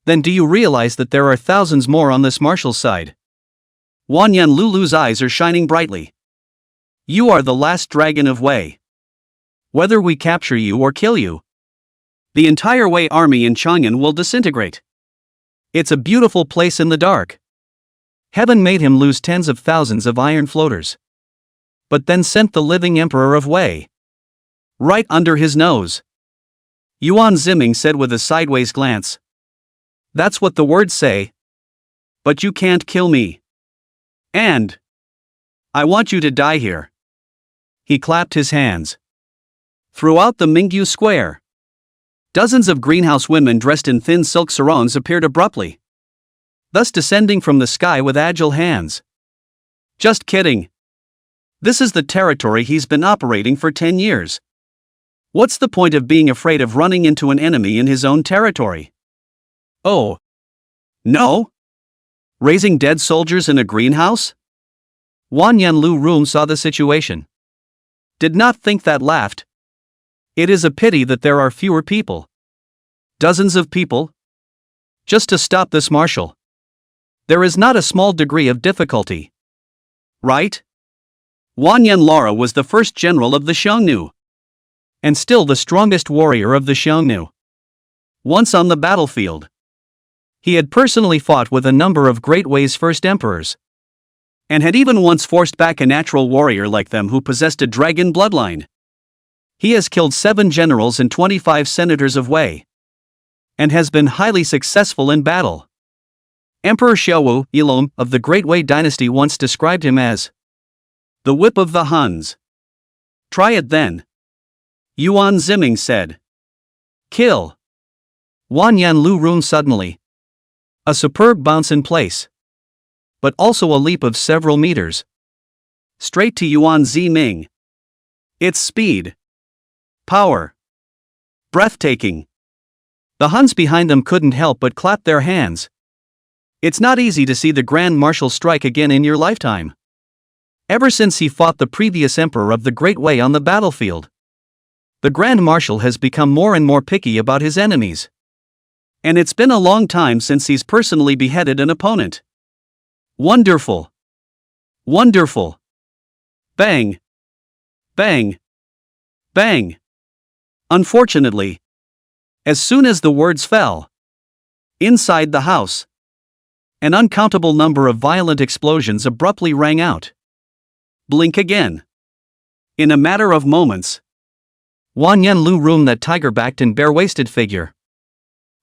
Then do you realize that there are thousands more on this marshal's side? Wanyan Lulu's eyes are shining brightly. You are the last dragon of Wei. Whether we capture you or kill you, the entire Wei army in Chang'an will disintegrate. It's a beautiful place in the dark. Heaven made him lose tens of thousands of iron floaters. But then sent the living emperor of Wei. Right under his nose. Yuan Ziming said with a sideways glance. That's what the words say. But you can't kill me. And I want you to die here. He clapped his hands. Throughout the Mingyu Square, dozens of greenhouse women dressed in thin silk sarongs appeared abruptly, thus descending from the sky with agile hands. Just kidding. This is the territory he's been operating for 10 years. What's the point of being afraid of running into an enemy in his own territory? Oh. No? Raising dead soldiers in a greenhouse? Wanyan Lu Room saw the situation. Did not think that laughed. It is a pity that there are fewer people. Dozens of people? Just to stop this marshal. There is not a small degree of difficulty. Right? Wanyan Lara was the first general of the Xiongnu. And still the strongest warrior of the Xiongnu. Once on the battlefield, he had personally fought with a number of Great Wei's first emperors. And had even once forced back a natural warrior like them who possessed a dragon bloodline. He has killed 7 generals and 25 senators of Wei. And has been highly successful in battle. Emperor Xiaowu Yilong of the Great Wei dynasty once described him as the whip of the Huns. Try it then. Yuan Ziming said. Kill. Wanyan Lu Run suddenly. A superb bounce in place. but also a leap of several meters. Straight to Yuan Ziming. Its speed, power, breathtaking. The Huns behind them couldn't help but clap their hands. It's not easy to see the Grand Marshal strike again in your lifetime. Ever since he fought the previous emperor of the Great Wei on the battlefield, the Grand Marshal has become more and more picky about his enemies. And it's been a long time since he's personally beheaded an opponent. Wonderful. Wonderful. Bang. Bang. Bang. Unfortunately, as soon as the words fell, inside the house, an uncountable number of violent explosions abruptly rang out. Blink again. In a matter of moments, Wan Yanlu room, that tiger-backed and bare-waisted figure,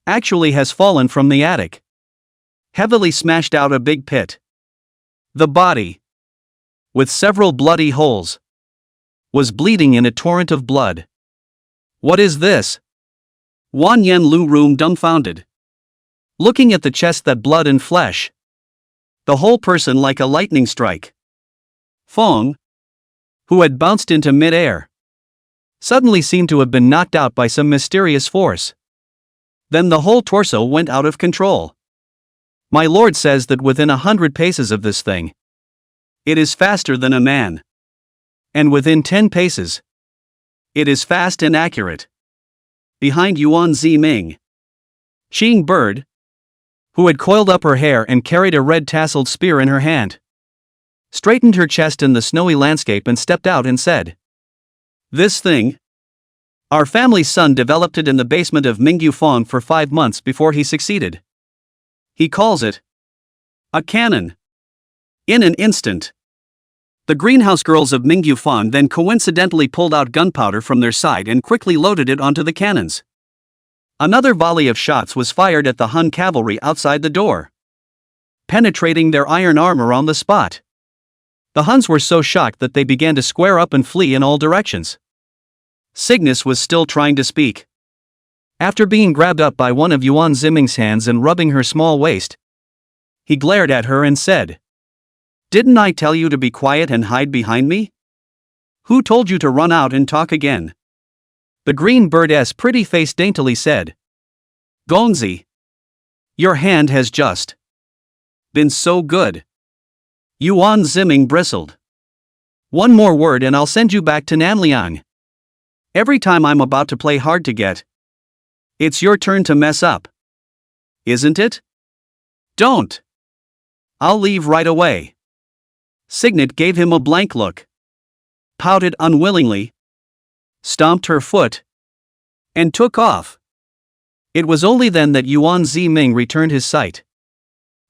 actually has fallen from the attic, heavily smashed out a big pit. The body, with several bloody holes, was bleeding in a torrent of blood. What is this? Wan Yanlu room, dumbfounded, looking at the chest, that blood and flesh, the whole person like a lightning strike. Fong, who had bounced into mid-air, suddenly seemed to have been knocked out by some mysterious force. Then the whole torso went out of control. My lord says that within 100 paces of this thing, it is faster than a man. And within 10 paces, it is fast and accurate. Behind Yuan Ziming, Xing Bird, who had coiled up her hair and carried a red tasseled spear in her hand, straightened her chest in the snowy landscape and stepped out and said, "This thing, our family's son developed it in the basement of Mingyu Fong for 5 months before he succeeded. He calls it a cannon." In an instant, the greenhouse girls of Mingyu Fong then coincidentally pulled out gunpowder from their side and quickly loaded it onto the cannons. Another volley of shots was fired at the Hun cavalry outside the door, penetrating their iron armor on the spot. The Huns were so shocked that they began to square up and flee in all directions. Cygnus was still trying to speak. After being grabbed up by one of Yuan Ziming's hands and rubbing her small waist, he glared at her and said, "Didn't I tell you to be quiet and hide behind me? Who told you to run out and talk again?" The green bird's pretty face daintily said, "Gongzi, your hand has just been so good." Yuan Ziming bristled. "One more word and I'll send you back to Nanliang. Every time I'm about to play hard to get, it's your turn to mess up. Isn't it? Don't. I'll leave right away." Signet gave him a blank look, pouted unwillingly, stomped her foot, and took off. It was only then that Yuan Ziming returned his sight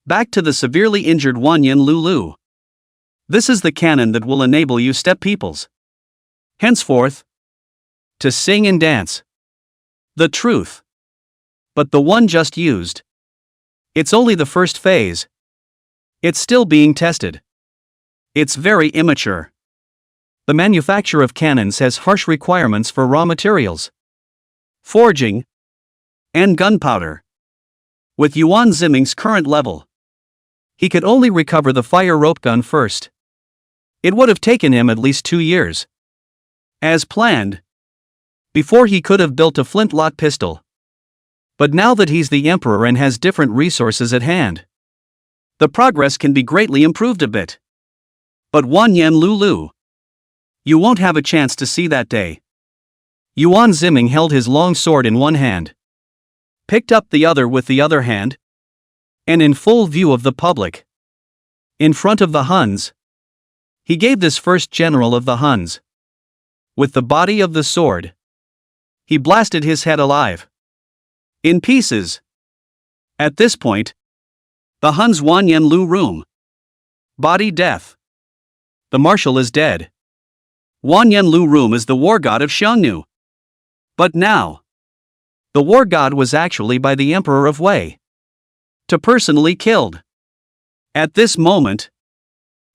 back to the severely injured Wan Yanlu. "This is the cannon that will enable you step peoples henceforth to sing and dance. The truth. But the one just used, it's only the first phase. It's still being tested. It's very immature. The manufacture of cannons has harsh requirements for raw materials, forging, and gunpowder. With Yuan Ziming's current level, he could only recover the fire rope gun first. It would have taken him at least 2 years, as planned, before he could have built a flintlock pistol. But now that he's the emperor and has different resources at hand, the progress can be greatly improved a bit. But Wan Yanlu, you won't have a chance to see that day." Yuan Ziming held his long sword in one hand, picked up the other with the other hand, and in full view of the public, in front of the Huns, he gave this first general of the Huns, with the body of the sword, he blasted his head alive, in pieces. At this point, the Huns Wan Yanlu room, body death. The marshal is dead. Wan Yanlu room is the war god of Xiongnu. But now, the war god was actually by the emperor of Wei, to personally killed. At this moment,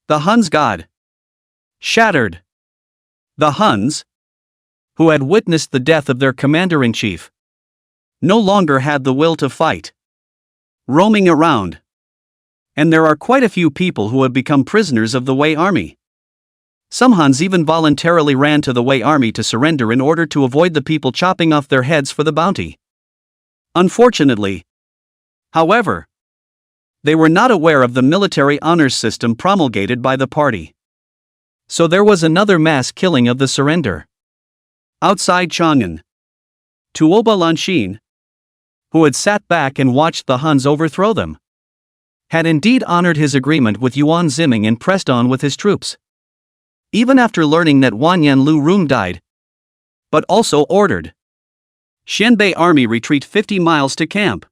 the Huns god shattered. The Huns, who had witnessed the death of their commander-in-chief, no longer had the will to fight. Roaming around, And there are quite a few people who have become prisoners of the Wei army. Some Huns even voluntarily ran to the Wei army to surrender in order to avoid the people chopping off their heads for the bounty. Unfortunately, however, they were not aware of the military honors system promulgated by the party. So there was another mass killing of the surrender. Outside Chang'an, Tuoba Lanxin, who had sat back and watched the Huns overthrow them, had indeed honored his agreement with Yuan Ziming and pressed on with his troops. Even after learning that Wanyan Lu Rung died, but also ordered Xianbei army retreat 50 miles to camp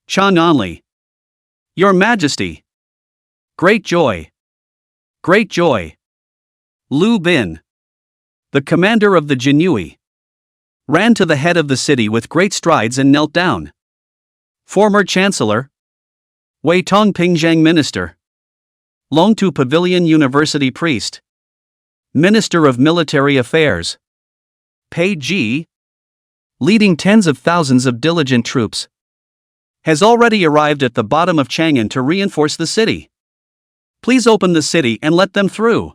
Chang'anli. Your Majesty! Great joy! Great joy! Lu Bin, the commander of the Jinyui, ran to the head of the city with great strides and knelt down. Former Chancellor, Wei Tongpingzhang Minister, Longtu Pavilion University Priest, Minister of Military Affairs, Pei Ji, leading tens of thousands of diligent troops, has already arrived at the bottom of Chang'an to reinforce the city. Please open the city and let them through.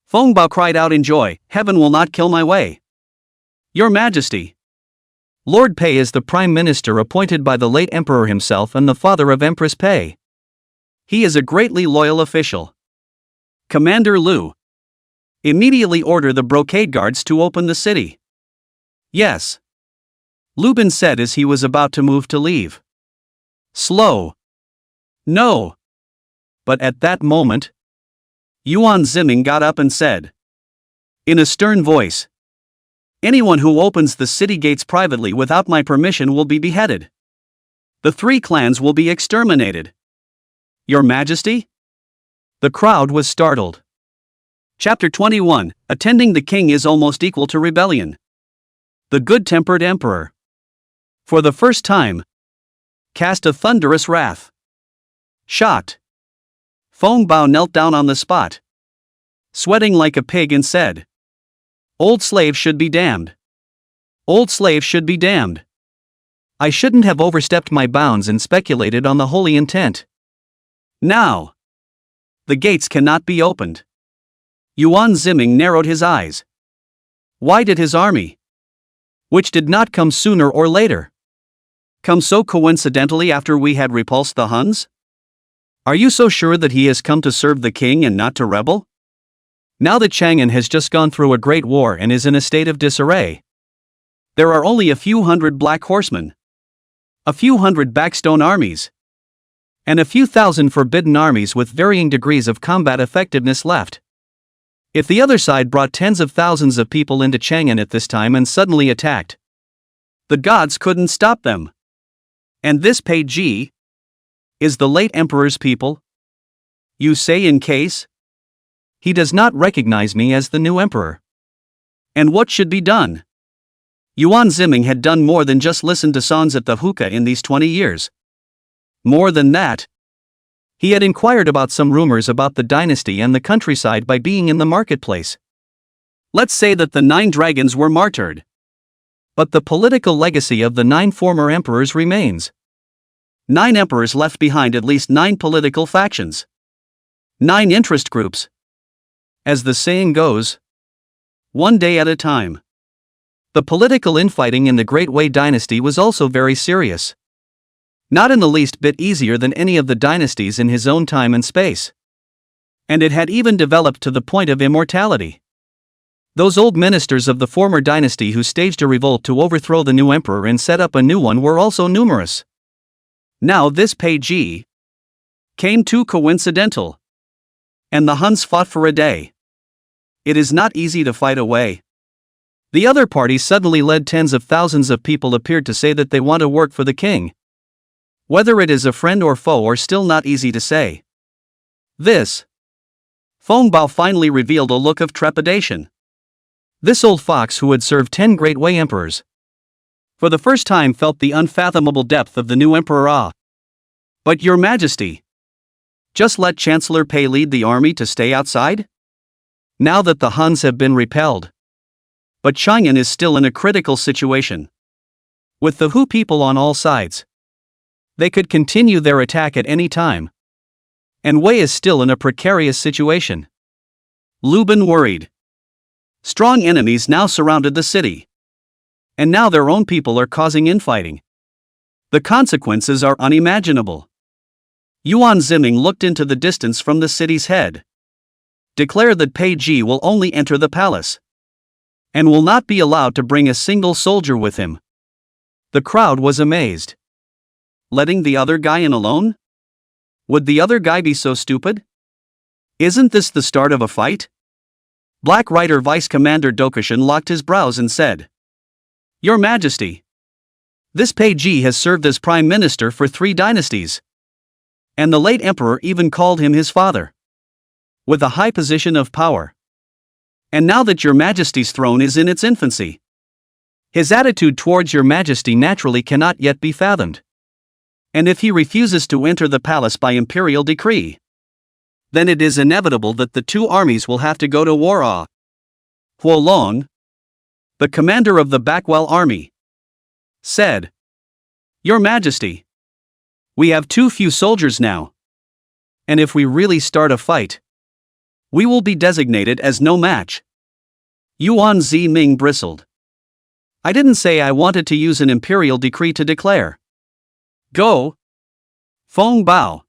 Feng Bao cried out in joy, heaven will not kill my Wei. Your Majesty! Lord Pei is the Prime Minister appointed by the late Emperor himself and the father of Empress Pei. He is a greatly loyal official. Commander Lu, immediately order the brocade guards to open the city. Yes. Lu Bin said as he was about to move to leave. Slow. No. But at that moment, Yuan Ziming got up and said, in a stern voice, anyone who opens the city gates privately without my permission will be beheaded. The 3 clans will be exterminated. Your Majesty? The crowd was startled. Chapter 21, Attending the King is almost equal to rebellion. The good-tempered emperor, for the first time, cast a thunderous wrath. Shocked, Feng Bao knelt down on the spot, sweating like a pig and said, old slave should be damned. Old slave should be damned. I shouldn't have overstepped my bounds and speculated on the holy intent. Now, the gates cannot be opened. Yuan Ziming narrowed his eyes. Why did his army, which did not come sooner or later, come so coincidentally after we had repulsed the Huns? Are you so sure that he has come to serve the king and not to rebel? Now that Chang'an has just gone through a great war and is in a state of disarray, there are only a few hundred black horsemen, a few hundred backstone armies, and a few thousand forbidden armies with varying degrees of combat effectiveness left. If the other side brought tens of thousands of people into Chang'an at this time and suddenly attacked, the gods couldn't stop them. And this Pei Ji is the late emperor's people? You say in case? He does not recognize me as the new emperor. And what should be done? Yuan Ziming had done more than just listen to songs at the hookah in these 20 years. More than that, he had inquired about some rumors about the dynasty and the countryside by being in the marketplace. Let's say that the 9 dragons were martyred. But the political legacy of the 9 former emperors remains. 9 emperors left behind at least 9 political factions. 9 interest groups. As the saying goes, one day at a time. The political infighting in the Great Wei dynasty was also very serious. Not in the least bit easier than any of the dynasties in his own time and space. And it had even developed to the point of immortality. Those old ministers of the former dynasty who staged a revolt to overthrow the new emperor and set up a new one were also numerous. Now this Pei Ji came too coincidental. And the Huns fought for a day. It is not easy to fight away. The other party suddenly led tens of thousands of people appeared to say that they want to work for the king. Whether it is a friend or foe or still not easy to say. This Feng Bao finally revealed a look of trepidation. This old fox who had served 10 great Wei emperors, for the first time felt the unfathomable depth of the new emperor awe. But your Majesty, just let Chancellor Pei lead the army to stay outside? Now that the Huns have been repelled. But Chang'an is still in a critical situation. With the Hu people on all sides, they could continue their attack at any time. And Wei is still in a precarious situation. Lubin worried. Strong enemies now surrounded the city. And now their own people are causing infighting. The consequences are unimaginable. Yuan Ziming looked into the distance from the city's head. Declared that Pei Ji will only enter the palace. And will not be allowed to bring a single soldier with him. The crowd was amazed. Letting the other guy in alone? Would the other guy be so stupid? Isn't this the start of a fight? Black Rider Vice Commander Dokushun locked his brows and said, Your Majesty, this Pei Ji has served as Prime Minister for 3 dynasties. And the late Emperor even called him his father. With a high position of power. And now that Your Majesty's throne is in its infancy, his attitude towards Your Majesty naturally cannot yet be fathomed. And if he refuses to enter the palace by imperial decree, then it is inevitable that the 2 armies will have to go to war. Huo Long, the commander of the Backwell army, said, Your Majesty, we have too few soldiers now. And if we really start a fight, we will be designated as no match. Yuan Ziming bristled. I didn't say I wanted to use an imperial decree to declare. Go. Feng Bao.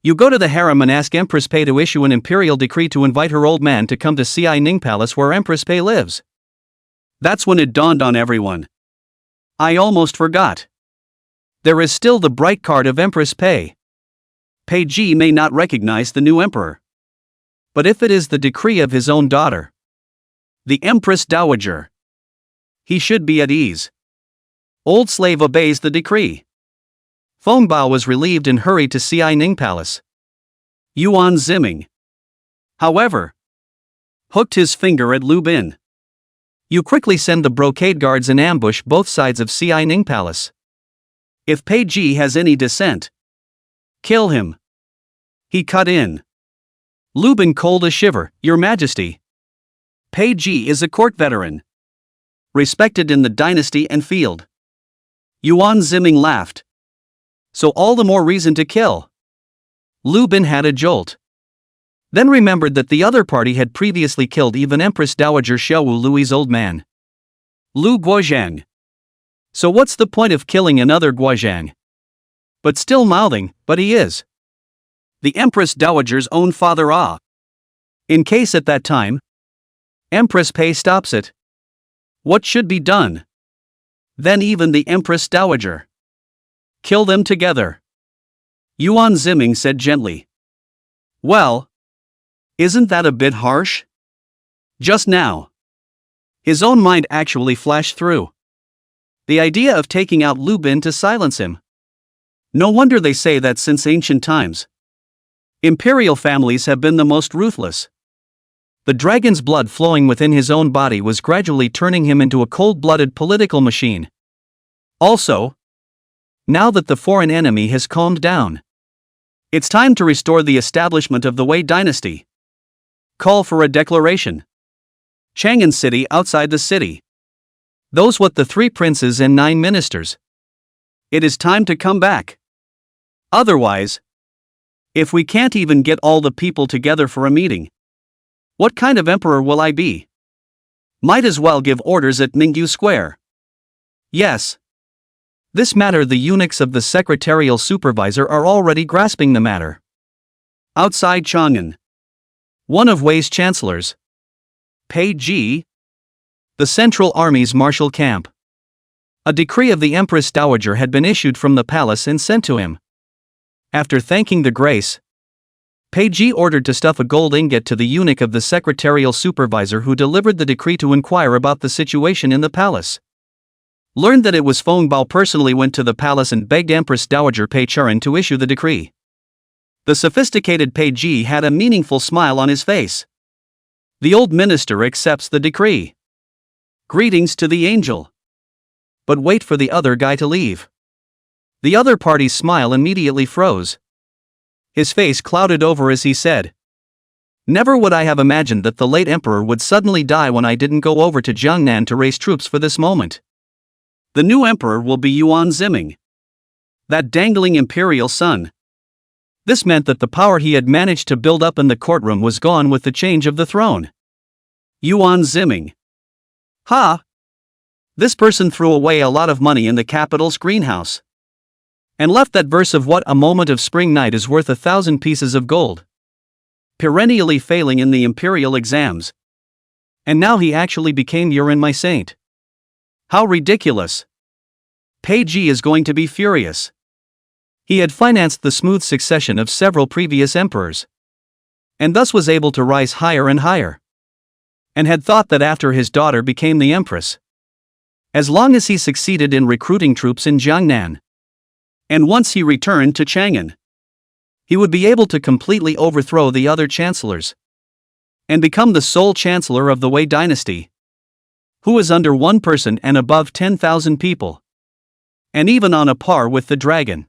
You go to the harem and ask Empress Pei to issue an imperial decree to invite her old man to come to Ci Ning Palace where Empress Pei lives. That's when it dawned on everyone. I almost forgot. There is still the bright card of Empress Pei. Pei Ji may not recognize the new emperor. But if it is the decree of his own daughter, the Empress Dowager, he should be at ease. Old slave obeys the decree. Feng Bao was relieved and hurried to Ci Ning Palace. Yuan Ziming, however, hooked his finger at Lu Bin. You quickly send the brocade guards and ambush both sides of Ci Ning Palace. If Pei Ji has any dissent, kill him. He cut in. Lu Bin cold a shiver, Your Majesty. Pei Ji is a court veteran, respected in the dynasty and field. Yuan Ziming laughed. So all the more reason to kill. Lu Bin had a jolt. Then remembered that the other party had previously killed even Empress Dowager Xiaowu Lui's old man, Lu Guozhang. So what's the point of killing another Guozhang? But still mouthing, but he is the Empress Dowager's own father. In case at that time, Empress Pei stops it, what should be done? Then even the Empress Dowager. Kill them together. Yuan Ziming said gently. Well, isn't that a bit harsh? Just now, his own mind actually flashed through the idea of taking out Lu Bin to silence him. No wonder they say that since ancient times, imperial families have been the most ruthless. The dragon's blood flowing within his own body was gradually turning him into a cold-blooded political machine. Also, now that the foreign enemy has calmed down, it's time to restore the establishment of the Wei dynasty. Call for a declaration. Chang'an City outside the city. Those what the 3 princes and 9 ministers. It is time to come back. Otherwise, if we can't even get all the people together for a meeting, what kind of emperor will I be? Might as well give orders at Mingyu Square. Yes. This matter the eunuchs of the secretarial supervisor are already grasping the matter. Outside Chang'an, one of Wei's chancellors, Pei Ji, the Central Army's martial camp. A decree of the Empress Dowager had been issued from the palace and sent to him. After thanking the grace, Pei Ji ordered to stuff a gold ingot to the eunuch of the secretarial supervisor who delivered the decree to inquire about the situation in the palace. Learned that it was Feng Bao personally went to the palace and begged Empress Dowager Pei Charan to issue the decree. The sophisticated Pei Ji had a meaningful smile on his face. The old minister accepts the decree. Greetings to the angel. But wait for the other guy to leave. The other party's smile immediately froze. His face clouded over as he said, Never would I have imagined that the late emperor would suddenly die when I didn't go over to Jiangnan to raise troops for this moment. The new emperor will be Yuan Ziming, that dangling imperial son. This meant that the power he had managed to build up in the courtroom was gone with the change of the throne. Yuan Ziming. Ha! This person threw away a lot of money in the capital's greenhouse. And left that verse of what a moment of spring night is worth 1,000 pieces of gold. Perennially failing in the imperial exams. And now he actually became Yuan my saint. How ridiculous. Pei Ji is going to be furious. He had financed the smooth succession of several previous emperors. And thus was able to rise higher and higher. And had thought that after his daughter became the empress, as long as he succeeded in recruiting troops in Jiangnan, and once he returned to Chang'an, he would be able to completely overthrow the other chancellors, and become the sole chancellor of the Wei dynasty, who was under one person and above 10,000 people, and even on a par with the dragon.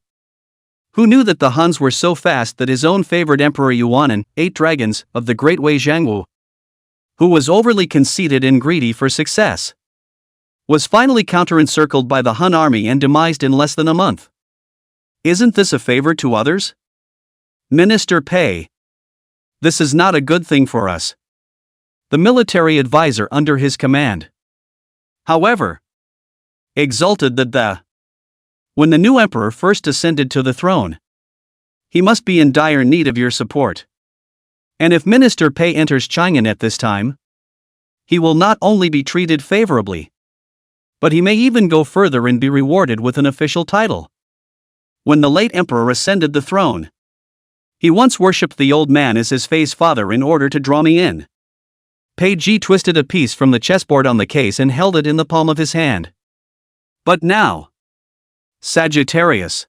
Who knew that the Huns were so fast that his own favorite emperor Yuanan, 8 dragons, of the great Wei Zhangwu, who was overly conceited and greedy for success, was finally counter-encircled by the Hun army and demised in less than a month. Isn't this a favor to others? Minister Pei. This is not a good thing for us. The military advisor under his command, however, exulted that when the new emperor first ascended to the throne, he must be in dire need of your support. And if Minister Pei enters Chang'an at this time, he will not only be treated favorably, but he may even go further and be rewarded with an official title. When the late emperor ascended the throne, he once worshipped the old man as his Fei's father in order to draw me in. Pei Ji twisted a piece from the chessboard on the case and held it in the palm of his hand. But now, Sagittarius,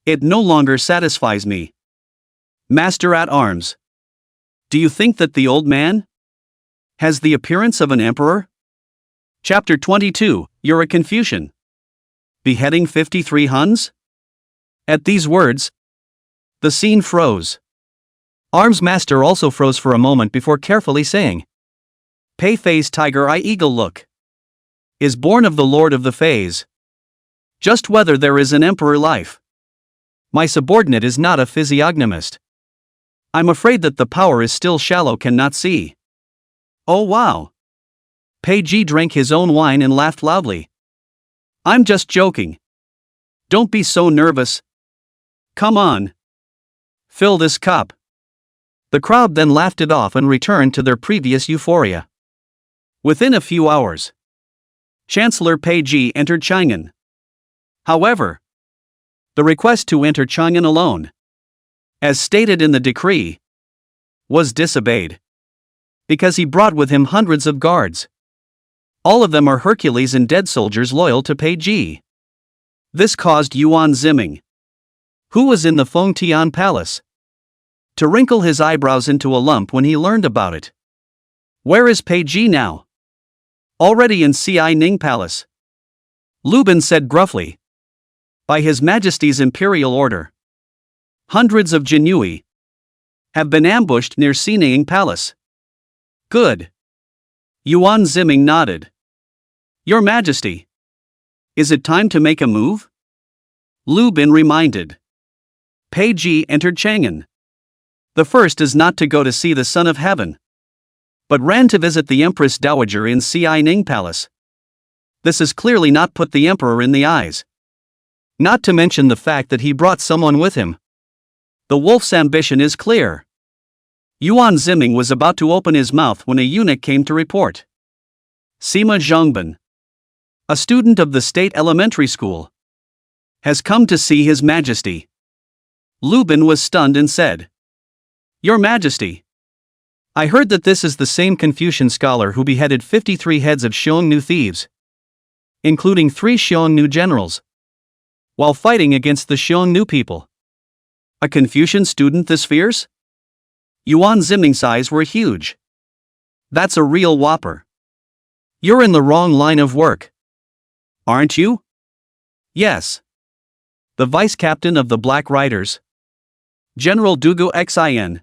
it no longer satisfies me. Master at arms, do you think that the old man has the appearance of an emperor? Chapter 22, You're a Confucian. Beheading 53 Huns? At these words, the scene froze. Arms Master also froze for a moment before carefully saying, Pei Fei's tiger eye eagle look is born of the Lord of the Feis. Just whether there is an emperor life. My subordinate is not a physiognomist. I'm afraid that the power is still shallow, cannot see. Oh wow. Pei Ji drank his own wine and laughed loudly. I'm just joking. Don't be so nervous. Come on. Fill this cup. The crowd then laughed it off and returned to their previous euphoria. Within a few hours, Chancellor Pei Ji entered Chang'an. However, the request to enter Chang'an alone, as stated in the decree, was disobeyed, because he brought with him hundreds of guards. All of them are Hercules and dead soldiers loyal to Pei Ji. This caused Yuan Ziming, who was in the Fengtian Palace, to wrinkle his eyebrows into a lump when he learned about it. Where is Pei Ji now? Already in Xianing Palace. Lubin said gruffly. By His Majesty's imperial order, hundreds of Jinui have been ambushed near Xianing Palace. Good. Yuan Ziming nodded. Your Majesty, is it time to make a move? Lubin reminded. Pei Ji entered Chang'an. The first is not to go to see the Son of Heaven, but ran to visit the Empress Dowager in Xianing Palace. This has clearly not put the Emperor in the eyes. Not to mention the fact that he brought someone with him. The wolf's ambition is clear. Yuan Ziming was about to open his mouth when a eunuch came to report. Sima Zhongban, a student of the state elementary school, has come to see His Majesty. Lubin was stunned and said, Your Majesty, I heard that this is the same Confucian scholar who beheaded 53 heads of Xiongnu thieves, including 3 Xiongnu generals, while fighting against the Xiongnu people. A Confucian student this fierce? Yuan Ziming's eyes were huge. That's a real whopper. You're in the wrong line of work, aren't you? Yes. The vice captain of the Black Riders, General Dugu Xin,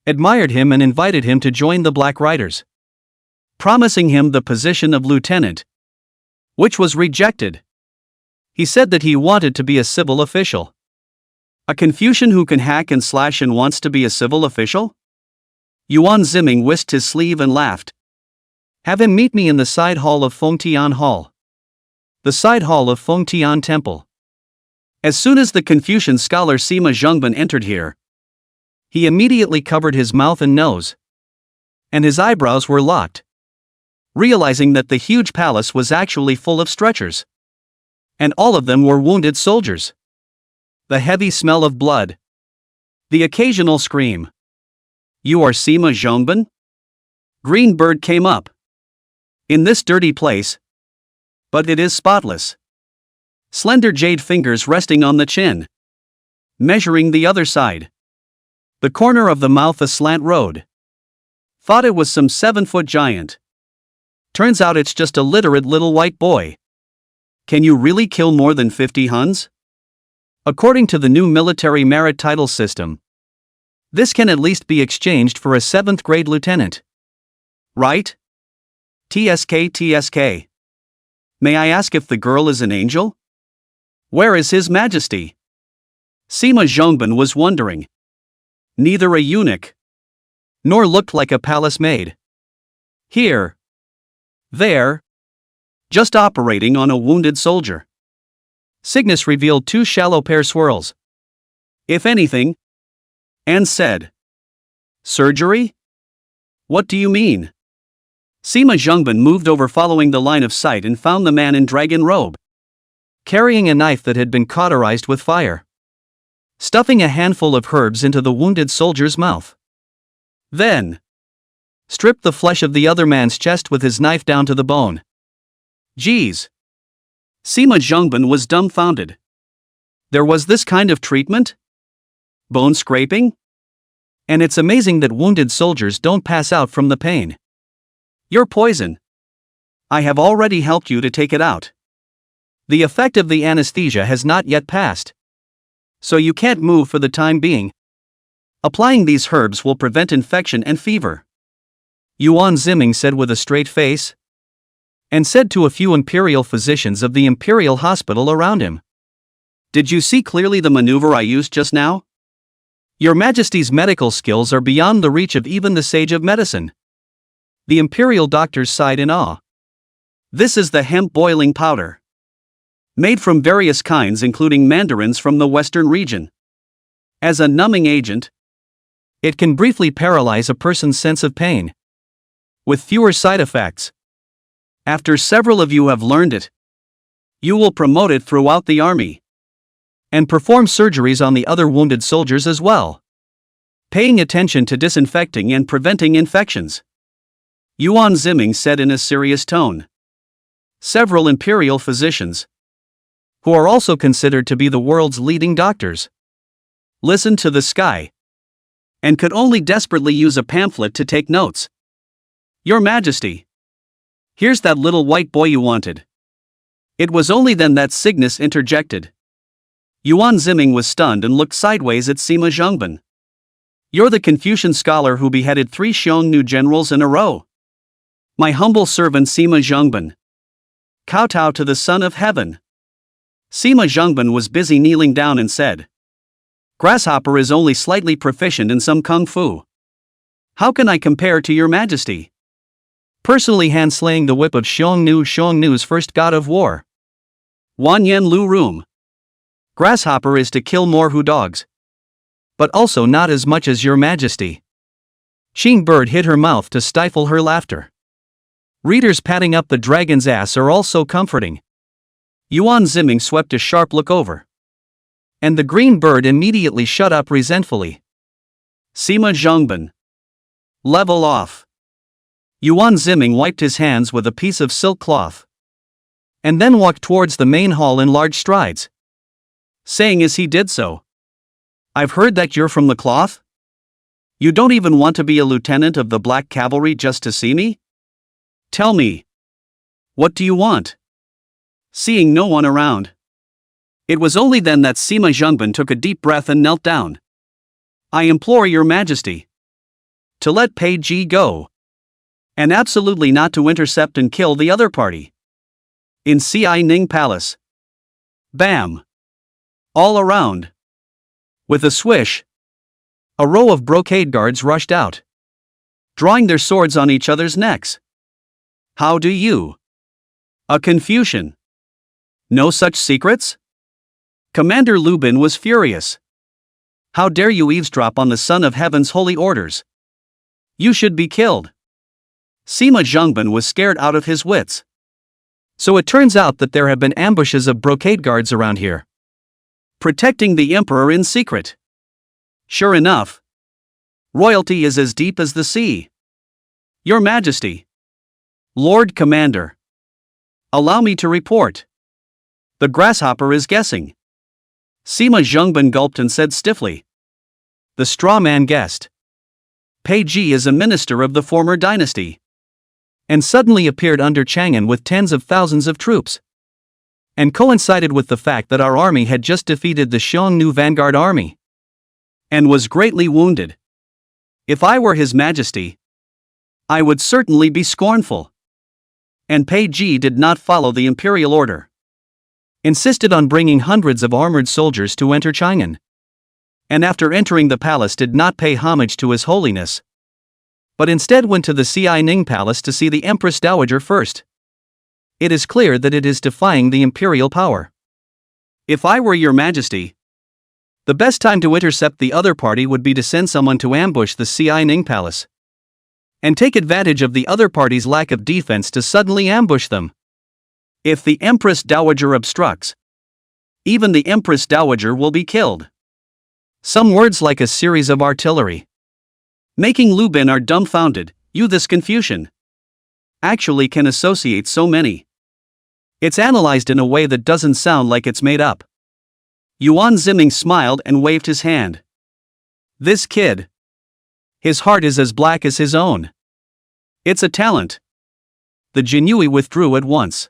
admired him and invited him to join the Black Riders, promising him the position of lieutenant, which was rejected. He said that he wanted to be a civil official. A Confucian who can hack and slash and wants to be a civil official? Yuan Ziming whisked his sleeve and laughed. Have him meet me in the side hall of Fengtian Hall. The side hall of Fengtian Temple. As soon as the Confucian scholar Sima Zhengban entered here, he immediately covered his mouth and nose. And his eyebrows were locked, realizing that the huge palace was actually full of stretchers. And all of them were wounded soldiers. The heavy smell of blood. The occasional scream. You are Sima Zhengban? Green Bird came up. In this dirty place. But it is spotless. Slender jade fingers resting on the chin. Measuring the other side. The corner of the mouth a slant road. Thought it was some 7-foot giant. Turns out it's just a literate little white boy. Can you really kill more than 50 Huns? According to the new military merit title system, this can at least be exchanged for a 7th grade lieutenant. Right? TSK. May I ask if the girl is an angel? Where is His Majesty? Sima Zhengban was wondering. Neither a eunuch, nor looked like a palace maid. Here. There. Just operating on a wounded soldier. Cygnus revealed 2 shallow pear swirls. If anything. And said. Surgery? What do you mean? Sima Zhengban moved over following the line of sight and found the man in dragon robe, carrying a knife that had been cauterized with fire. Stuffing a handful of herbs into the wounded soldier's mouth. Then stripped the flesh of the other man's chest with his knife down to the bone. Geez. Sima Zhengban was dumbfounded. There was this kind of treatment? Bone scraping? And it's amazing that wounded soldiers don't pass out from the pain. You're poison. I have already helped you to take it out. The effect of the anesthesia has not yet passed. So you can't move for the time being. Applying these herbs will prevent infection and fever. Yuan Ziming said with a straight face. And said to a few imperial physicians of the imperial hospital around him. Did you see clearly the maneuver I used just now? Your Majesty's medical skills are beyond the reach of even the sage of medicine. The imperial doctors sighed in awe. This is the hemp boiling powder. Made from various kinds including mandarins from the western region. As a numbing agent, it can briefly paralyze a person's sense of pain, with fewer side effects. After several of you have learned it, you will promote it throughout the army, and perform surgeries on the other wounded soldiers as well, paying attention to disinfecting and preventing infections. Yuan Ziming said in a serious tone. Several imperial physicians, who are also considered to be the world's leading doctors, listened to the sky, and could only desperately use a pamphlet to take notes. Your Majesty, here's that little white boy you wanted. It was only then that Cygnus interjected. Yuan Ziming was stunned and looked sideways at Sima Zhengban. You're the Confucian scholar who beheaded 3 Xiongnu generals in a row. My humble servant Sima Zhengban. Kowtow to the Son of Heaven. Sima Zhengban was busy kneeling down and said. Grasshopper is only slightly proficient in some kung fu. How can I compare to your Majesty? Personally hand-slaying the whip of Xiongnu's first god of war. Wanyan Lu Room. Grasshopper is to kill more Hu dogs. But also not as much as your Majesty. Qing Bird hid her mouth to stifle her laughter. Readers patting up the dragon's ass are also comforting. Yuan Ziming swept a sharp look over. And the green bird immediately shut up resentfully. Sima Zhengban. Level off. Yuan Ziming wiped his hands with a piece of silk cloth. And then walked towards the main hall in large strides. Saying as he did so. I've heard that you're from the cloth? You don't even want to be a lieutenant of the Black Cavalry just to see me? Tell me. What do you want? Seeing no one around. It was only then that Sima Zhengban took a deep breath and knelt down. I implore your Majesty to let Pei Ji go. And absolutely not to intercept and kill the other party. In Ci Ning Palace. Bam. All around. With a swish, a row of brocade guards rushed out, drawing their swords on each other's necks. How do you? A Confucian. No such secrets? Commander Lubin was furious. How dare you eavesdrop on the Son of Heaven's holy orders? You should be killed. Sima Zhengban was scared out of his wits. So it turns out that there have been ambushes of brocade guards around here, protecting the emperor in secret. Sure enough, royalty is as deep as the sea. Your Majesty. Lord Commander. Allow me to report. The grasshopper is guessing. Sima Zhengban gulped and said stiffly. The straw man guessed. Pei Ji is a minister of the former dynasty, and suddenly appeared under Chang'an with tens of thousands of troops, and coincided with the fact that our army had just defeated the Xiongnu vanguard army, and was greatly wounded. If I were His Majesty, I would certainly be scornful. And Pei Ji did not follow the imperial order. Insisted on bringing hundreds of armored soldiers to enter Chang'an. And after entering the palace did not pay homage to His Holiness, but instead went to the Xianing Palace to see the Empress Dowager first. It is clear that it is defying the imperial power. If I were Your Majesty, the best time to intercept the other party would be to send someone to ambush the Xianing Palace, and take advantage of the other party's lack of defense to suddenly ambush them. If the Empress Dowager obstructs, even the Empress Dowager will be killed. Some words like a series of artillery. Making Lubin are dumbfounded. You, this Confucian, actually can associate so many. It's analyzed in a way that doesn't sound like it's made up. Yuan Ziming smiled and waved his hand. This kid. His heart is as black as his own. It's a talent. The Jinui withdrew at once.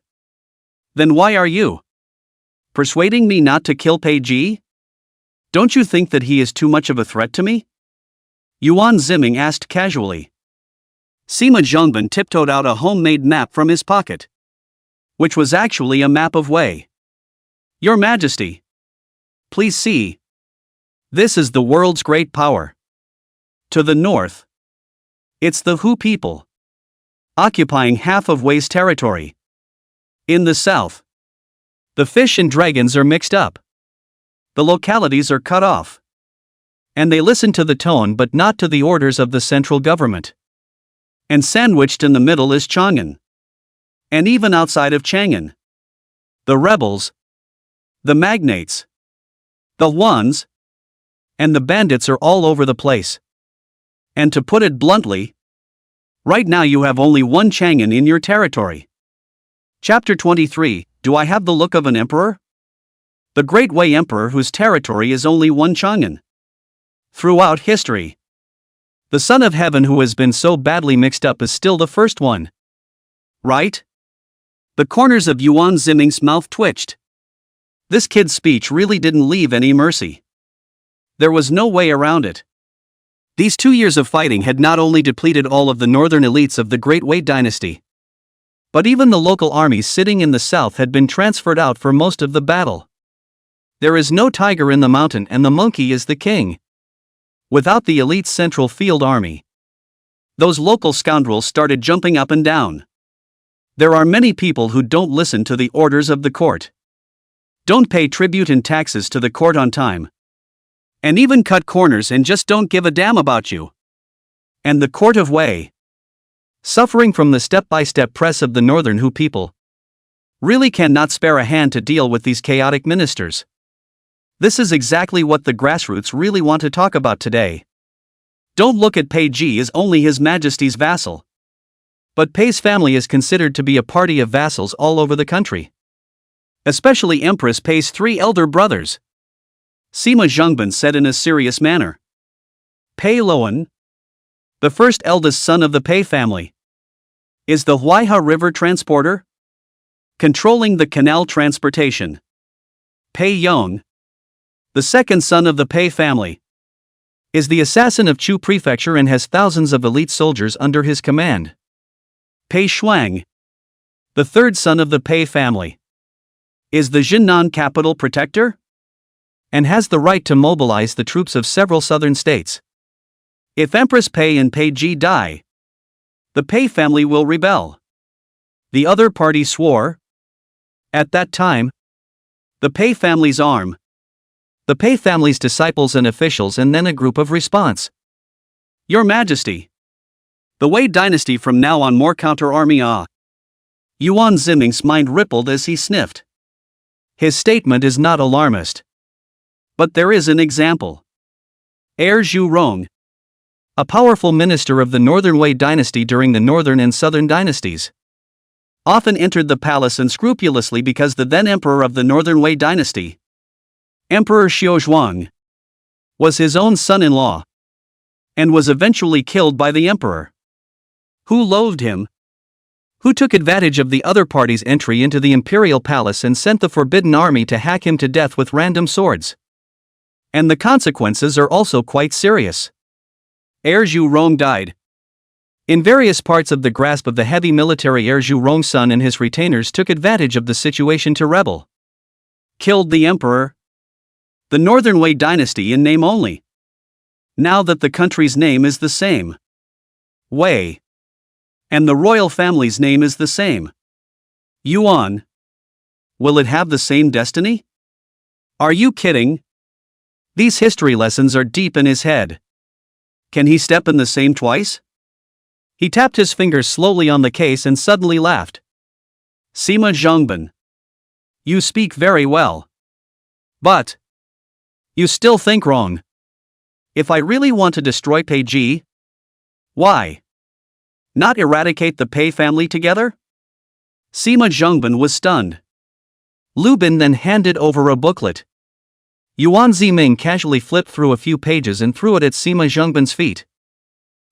Then why are you persuading me not to kill Pei Ji? Don't you think that he is too much of a threat to me? Yuan Ziming asked casually. Sima Zhengban tiptoed out a homemade map from his pocket, which was actually a map of Wei. Your Majesty, please see. This is the world's great power. To the north, it's the Hu people, occupying half of Wei's territory. In the south, the fish and dragons are mixed up. The localities are cut off, and they listen to the tone but not to the orders of the central government. And sandwiched in the middle is Chang'an. And even outside of Chang'an, the rebels, the magnates, the ones, and the bandits are all over the place. And to put it bluntly, right now you have only one Chang'an in your territory. Chapter 23, Do I have the look of an emperor? The Great Wei Emperor whose territory is only one Chang'an. Throughout history, the Son of Heaven who has been so badly mixed up is still the first one. Right? The corners of Yuan Ziming's mouth twitched. This kid's speech really didn't leave any mercy. There was no way around it. These 2 years of fighting had not only depleted all of the northern elites of the Great Wei dynasty, but even the local armies sitting in the south had been transferred out for most of the battle. There is no tiger in the mountain and the monkey is the king. Without the elite central field army, those local scoundrels started jumping up and down. There are many people who don't listen to the orders of the court, don't pay tribute and taxes to the court on time, and even cut corners and just don't give a damn about you. And the court of Wei, suffering from the step-by-step press of the northern Hu people, really cannot spare a hand to deal with these chaotic ministers. This is exactly what the grassroots really want to talk about today. Don't look at Pei Ji as only His Majesty's vassal. But Pei's family is considered to be a party of vassals all over the country. Especially Empress Pei's 3 elder brothers. Sima Zhengban said in a serious manner. Pei Loan, the first eldest son of the Pei family, is the Huaiha River transporter, controlling the canal transportation. Pei Yong, the second son of the Pei family, is the assassin of Chu Prefecture and has thousands of elite soldiers under his command. Pei Shuang, the third son of the Pei family, is the Jinnan capital protector, and has the right to mobilize the troops of several southern states. If Empress Pei and Pei Ji die, the Pei family will rebel. The other party swore. At that time, the Pei family's arm, the Pei family's disciples and officials, and then a group of response. Your Majesty, the Wei dynasty from now on more counter-army Yuan Ziming's mind rippled as he sniffed. His statement is not alarmist. But there is an example. Heir Zhu Rong, a powerful minister of the Northern Wei dynasty during the Northern and Southern dynasties, often entered the palace unscrupulously because the then emperor of the Northern Wei dynasty, Emperor Xiuzhuang, was his own son-in-law, and was eventually killed by the emperor. Who loathed him? Who took advantage of the other party's entry into the imperial palace and sent the forbidden army to hack him to death with random swords. And the consequences are also quite serious. Heir Zhu Rong died. In various parts of the grasp of the heavy military, Heir Zhu Rong's son and his retainers took advantage of the situation to rebel. Killed the emperor. The Northern Wei dynasty in name only. Now that the country's name is the same, Wei, and the royal family's name is the same, Yuan, will it have the same destiny? Are you kidding? These history lessons are deep in his head. Can he step in the same twice? He tapped his fingers slowly on the case and suddenly laughed. Sima Zhongban, you speak very well. But you still think wrong. If I really want to destroy Pei Ji, why not eradicate the Pei family together? Sima Zhongban was stunned. Lu Bin then handed over a booklet. Yuan Ziming casually flipped through a few pages and threw it at Sima Zhongban's feet,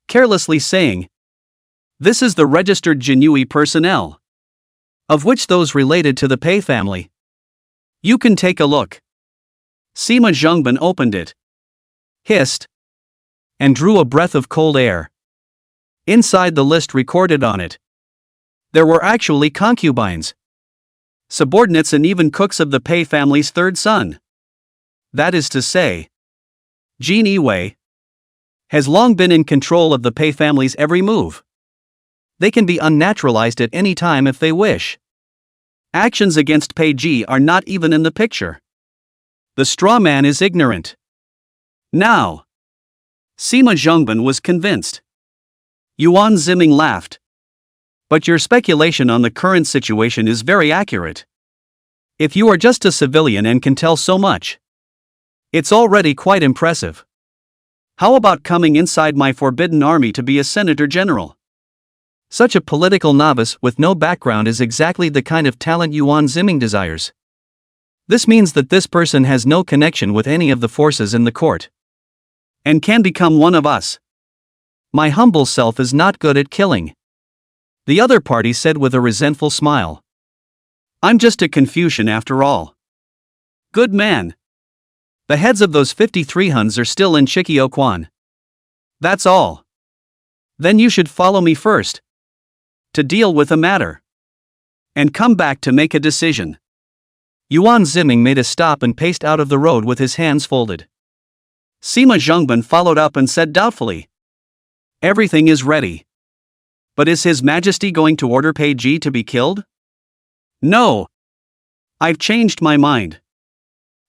carelessly saying, "This is the registered Jinui personnel, of which those related to the Pei family. You can take a look." Sima Zhongban opened it, hissed, and drew a breath of cold air. Inside the list recorded on it, there were actually concubines, subordinates, and even cooks of the Pei family's third son. That is to say, Jin Yiwei has long been in control of the Pei family's every move. They can be unnaturalized at any time if they wish. Actions against Pei Ji are not even in the picture. The straw man is ignorant. Now, Sima Zhongban was convinced. Yuan Ziming laughed. But your speculation on the current situation is very accurate. If you are just a civilian and can tell so much, it's already quite impressive. How about coming inside my forbidden army to be a senator general? Such a political novice with no background is exactly the kind of talent Yuan Ziming desires. This means that this person has no connection with any of the forces in the court, and can become one of us. My humble self is not good at killing, the other party said with a resentful smile. I'm just a Confucian after all. Good man. The heads of those 53 Huns are still in Shikioquan. That's all. Then you should follow me first, to deal with a matter, and come back to make a decision. Yuan Ziming made a stop and paced out of the road with his hands folded. Sima Zhongban followed up and said doubtfully, "Everything is ready. But is His Majesty going to order Pei Ji to be killed?" "No. I've changed my mind."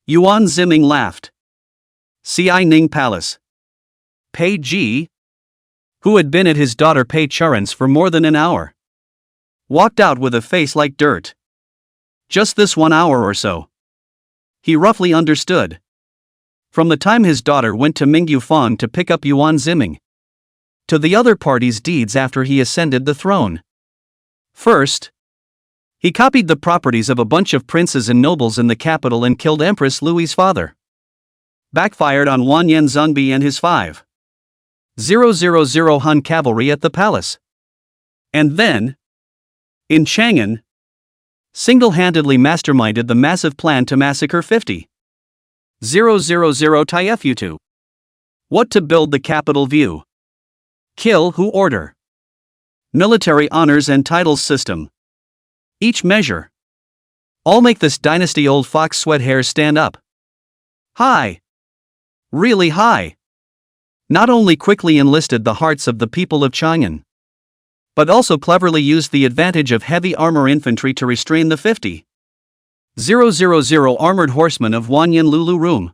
Yuan Ziming laughed. Xianing Palace. Pei Ji, who had been at his daughter Pei Charan's for more than an hour, walked out with a face like dirt. Just this 1 hour or so. He roughly understood. From the time his daughter went to Mingyufang to pick up Yuan Ziming, to the other party's deeds after he ascended the throne. First, he copied the properties of a bunch of princes and nobles in the capital and killed Empress Louis's father. Backfired on Wanyan Zongbi and his 5,000 Hun cavalry at the palace. And then, in Chang'an, single-handedly masterminded the massive plan to massacre 50,000 Taifutu. What to build the capital view? Kill who order? Military honors and titles system. Each measure. All make this dynasty old fox sweat hairs stand up. High. Really high. Not only quickly enlisted the hearts of the people of Chang'an, but also cleverly used the advantage of heavy armor infantry to restrain the 50,000 armored horsemen of Wanyan Lulu Room,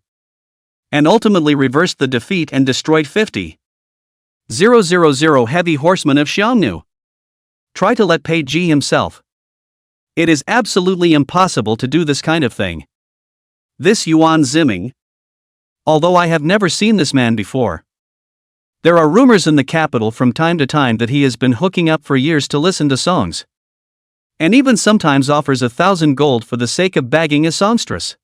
and ultimately reversed the defeat and destroyed 50,000 heavy horsemen of Xiangnu. Try to let Pei Ji himself. It is absolutely impossible to do this kind of thing. This Yuan Ziming, although I have never seen this man before. There are rumors in the capital from time to time that he has been hooking up for years to listen to songs, and even sometimes offers 1,000 gold for the sake of bagging a songstress.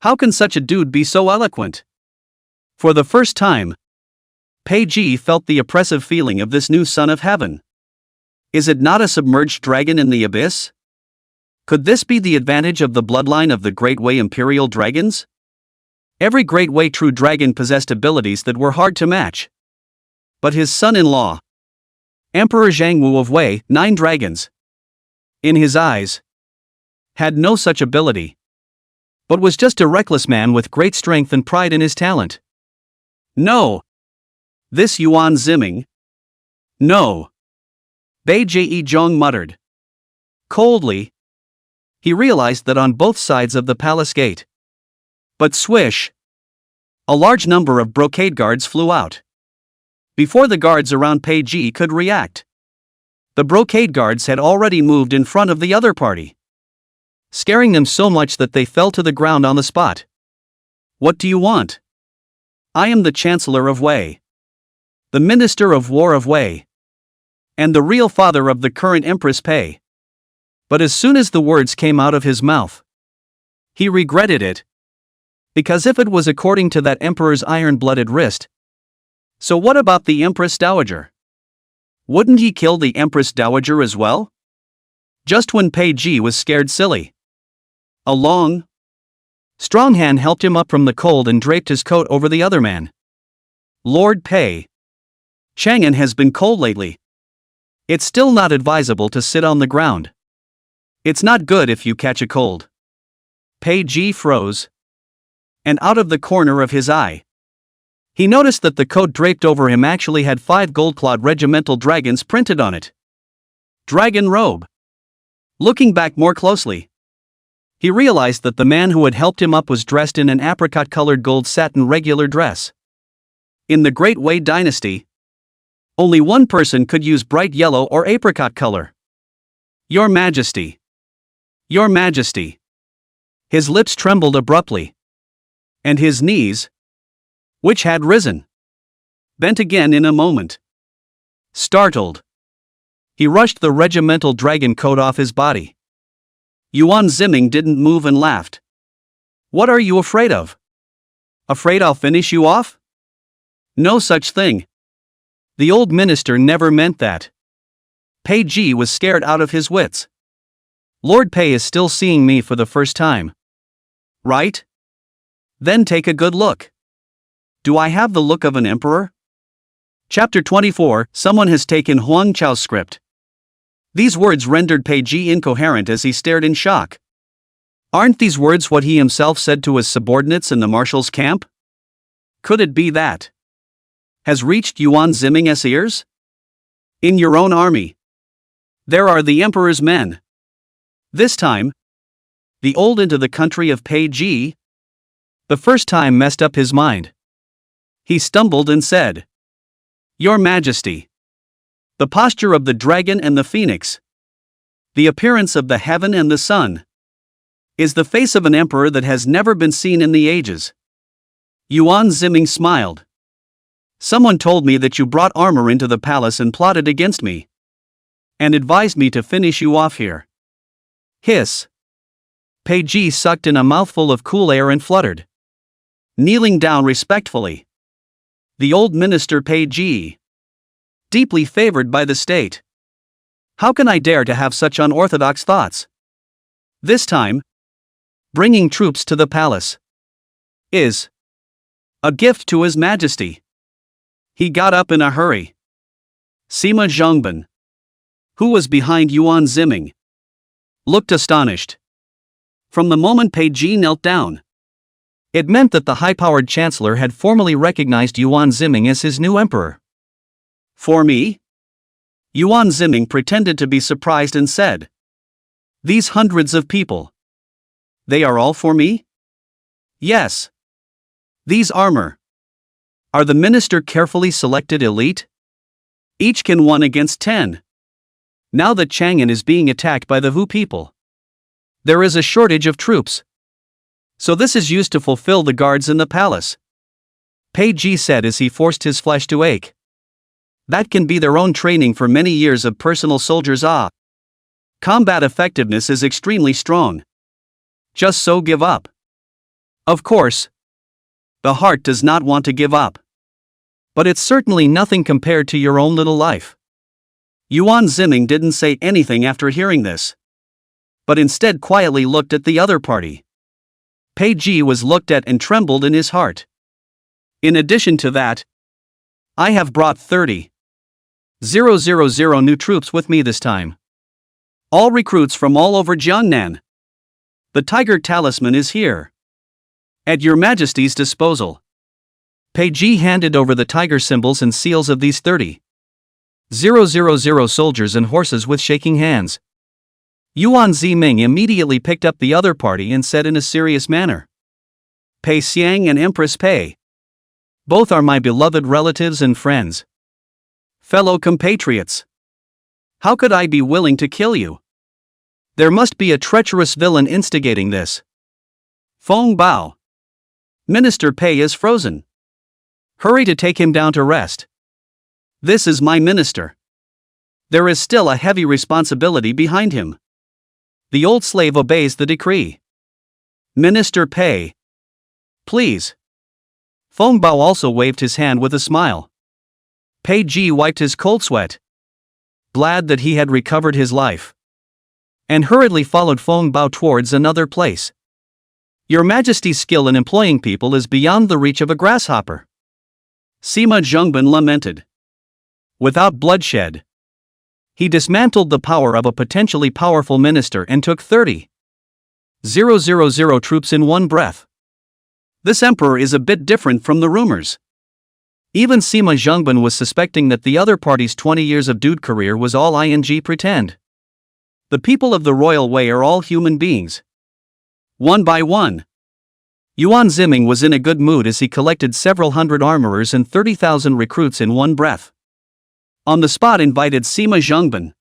How can such a dude be so eloquent? For the first time, Pei Ji felt the oppressive feeling of this new son of heaven. Is it not a submerged dragon in the abyss? Could this be the advantage of the bloodline of the Great Wei Imperial Dragons? Every Great Wei true dragon possessed abilities that were hard to match. But his son-in-law, Emperor Zhangwu of Wei, 9 dragons, in his eyes, had no such ability, but was just a reckless man with great strength and pride in his talent. No. This Yuan Ziming? No. Bei Jie Zhong muttered. Coldly, he realized that on both sides of the palace gate. But swish! A large number of brocade guards flew out. Before the guards around Pei Ji could react, the brocade guards had already moved in front of the other party, scaring them so much that they fell to the ground on the spot. What do you want? I am the Chancellor of Wei, the Minister of War of Wei, and the real father of the current Empress Pei. But as soon as the words came out of his mouth, he regretted it. Because if it was according to that emperor's iron-blooded wrist, so what about the Empress Dowager? Wouldn't he kill the Empress Dowager as well? Just when Pei Ji was scared silly. A long, strong hand helped him up from the cold and draped his coat over the other man. Lord Pei, Chang'an has been cold lately. It's still not advisable to sit on the ground. It's not good if you catch a cold. Pei Ji froze, and out of the corner of his eye, he noticed that the coat draped over him actually had 5 gold-clawed regimental dragons printed on it. Dragon robe. Looking back more closely, he realized that the man who had helped him up was dressed in an apricot-colored gold satin regular dress. In the Great Wei dynasty, only one person could use bright yellow or apricot color. Your Majesty. Your Majesty. His lips trembled abruptly, and his knees, which had risen, bent again in a moment. Startled, he rushed the regimental dragon coat off his body. Yuan Ziming didn't move and laughed. What are you afraid of? Afraid I'll finish you off? No such thing. The old minister never meant that. Pei Ji was scared out of his wits. Lord Pei is still seeing me for the first time. Right? Then take a good look. Do I have the look of an emperor? Chapter 24, Someone has taken Huang Chao's script. These words rendered Pei Ji incoherent as he stared in shock. Aren't these words what he himself said to his subordinates in the marshal's camp? Could it be that has reached Yuan Ziming's ears? In your own army, there are the emperor's men. This time, the old into the country of Pei Ji. The first time messed up his mind. He stumbled and said, Your Majesty. The posture of the dragon and the phoenix, the appearance of the heaven and the sun, is the face of an emperor that has never been seen in the ages. Yuan Ziming smiled. Someone told me that you brought armor into the palace and plotted against me, and advised me to finish you off here. Hiss. Pei Ji sucked in a mouthful of cool air and fluttered, kneeling down respectfully. The old minister Pei Ji, deeply favored by the state. How can I dare to have such unorthodox thoughts? This time, bringing troops to the palace is a gift to His Majesty. He got up in a hurry. Sima Zhongban, who was behind Yuan Ziming, looked astonished. From the moment Pei Ji knelt down, It meant that the high-powered chancellor had formally recognized Yuan Ziming as his new emperor. For me? Yuan Ziming pretended to be surprised and said, "These hundreds of people. They are all for me?" "Yes." "These armor. Are the minister carefully selected elite? Each can 1 against 10. Now that Chang'an is being attacked by the Wu people. There is a shortage of troops. So this is used to fulfill the guards in the palace." Pei Ji said as he forced his flesh to ache. "That can be their own training for many years of personal soldiers. Combat effectiveness is extremely strong. Just so give up." Of course. The heart does not want to give up. But it's certainly nothing compared to your own little life. Yuan Ziming didn't say anything after hearing this, but instead quietly looked at the other party. Pei Ji was looked at and trembled in his heart. "In addition to that, I have brought 30,000 new troops with me this time. All recruits from all over Jiangnan. The Tiger Talisman is here. At your Majesty's disposal." Pei Ji handed over the tiger symbols and seals of these 30,000 soldiers and horses with shaking hands. Yuan Ziming immediately picked up the other party and said in a serious manner, "Pei Xiang and Empress Pei. Both are my beloved relatives and friends. Fellow compatriots. How could I be willing to kill you? There must be a treacherous villain instigating this. Feng Bao. Minister Pei is frozen. Hurry to take him down to rest. This is my minister. There is still a heavy responsibility behind him." The old slave obeys the decree. "Minister Pei. Please." Feng Bao also waved his hand with a smile. Pei Ji wiped his cold sweat, glad that he had recovered his life, and hurriedly followed Feng Bao towards another place. "Your Majesty's skill in employing people is beyond the reach of a grasshopper." Sima Zhengban lamented. Without bloodshed, he dismantled the power of a potentially powerful minister and took 30,000 troops in one breath. This emperor is a bit different from the rumors. Even Sima Zhengban was suspecting that the other party's 20 years of dude career was all pretend. The people of the royal way are all human beings. One by one. Yuan Ziming was in a good mood as he collected several hundred armorers and 30,000 recruits in one breath. On the spot invited Sima Zhengban,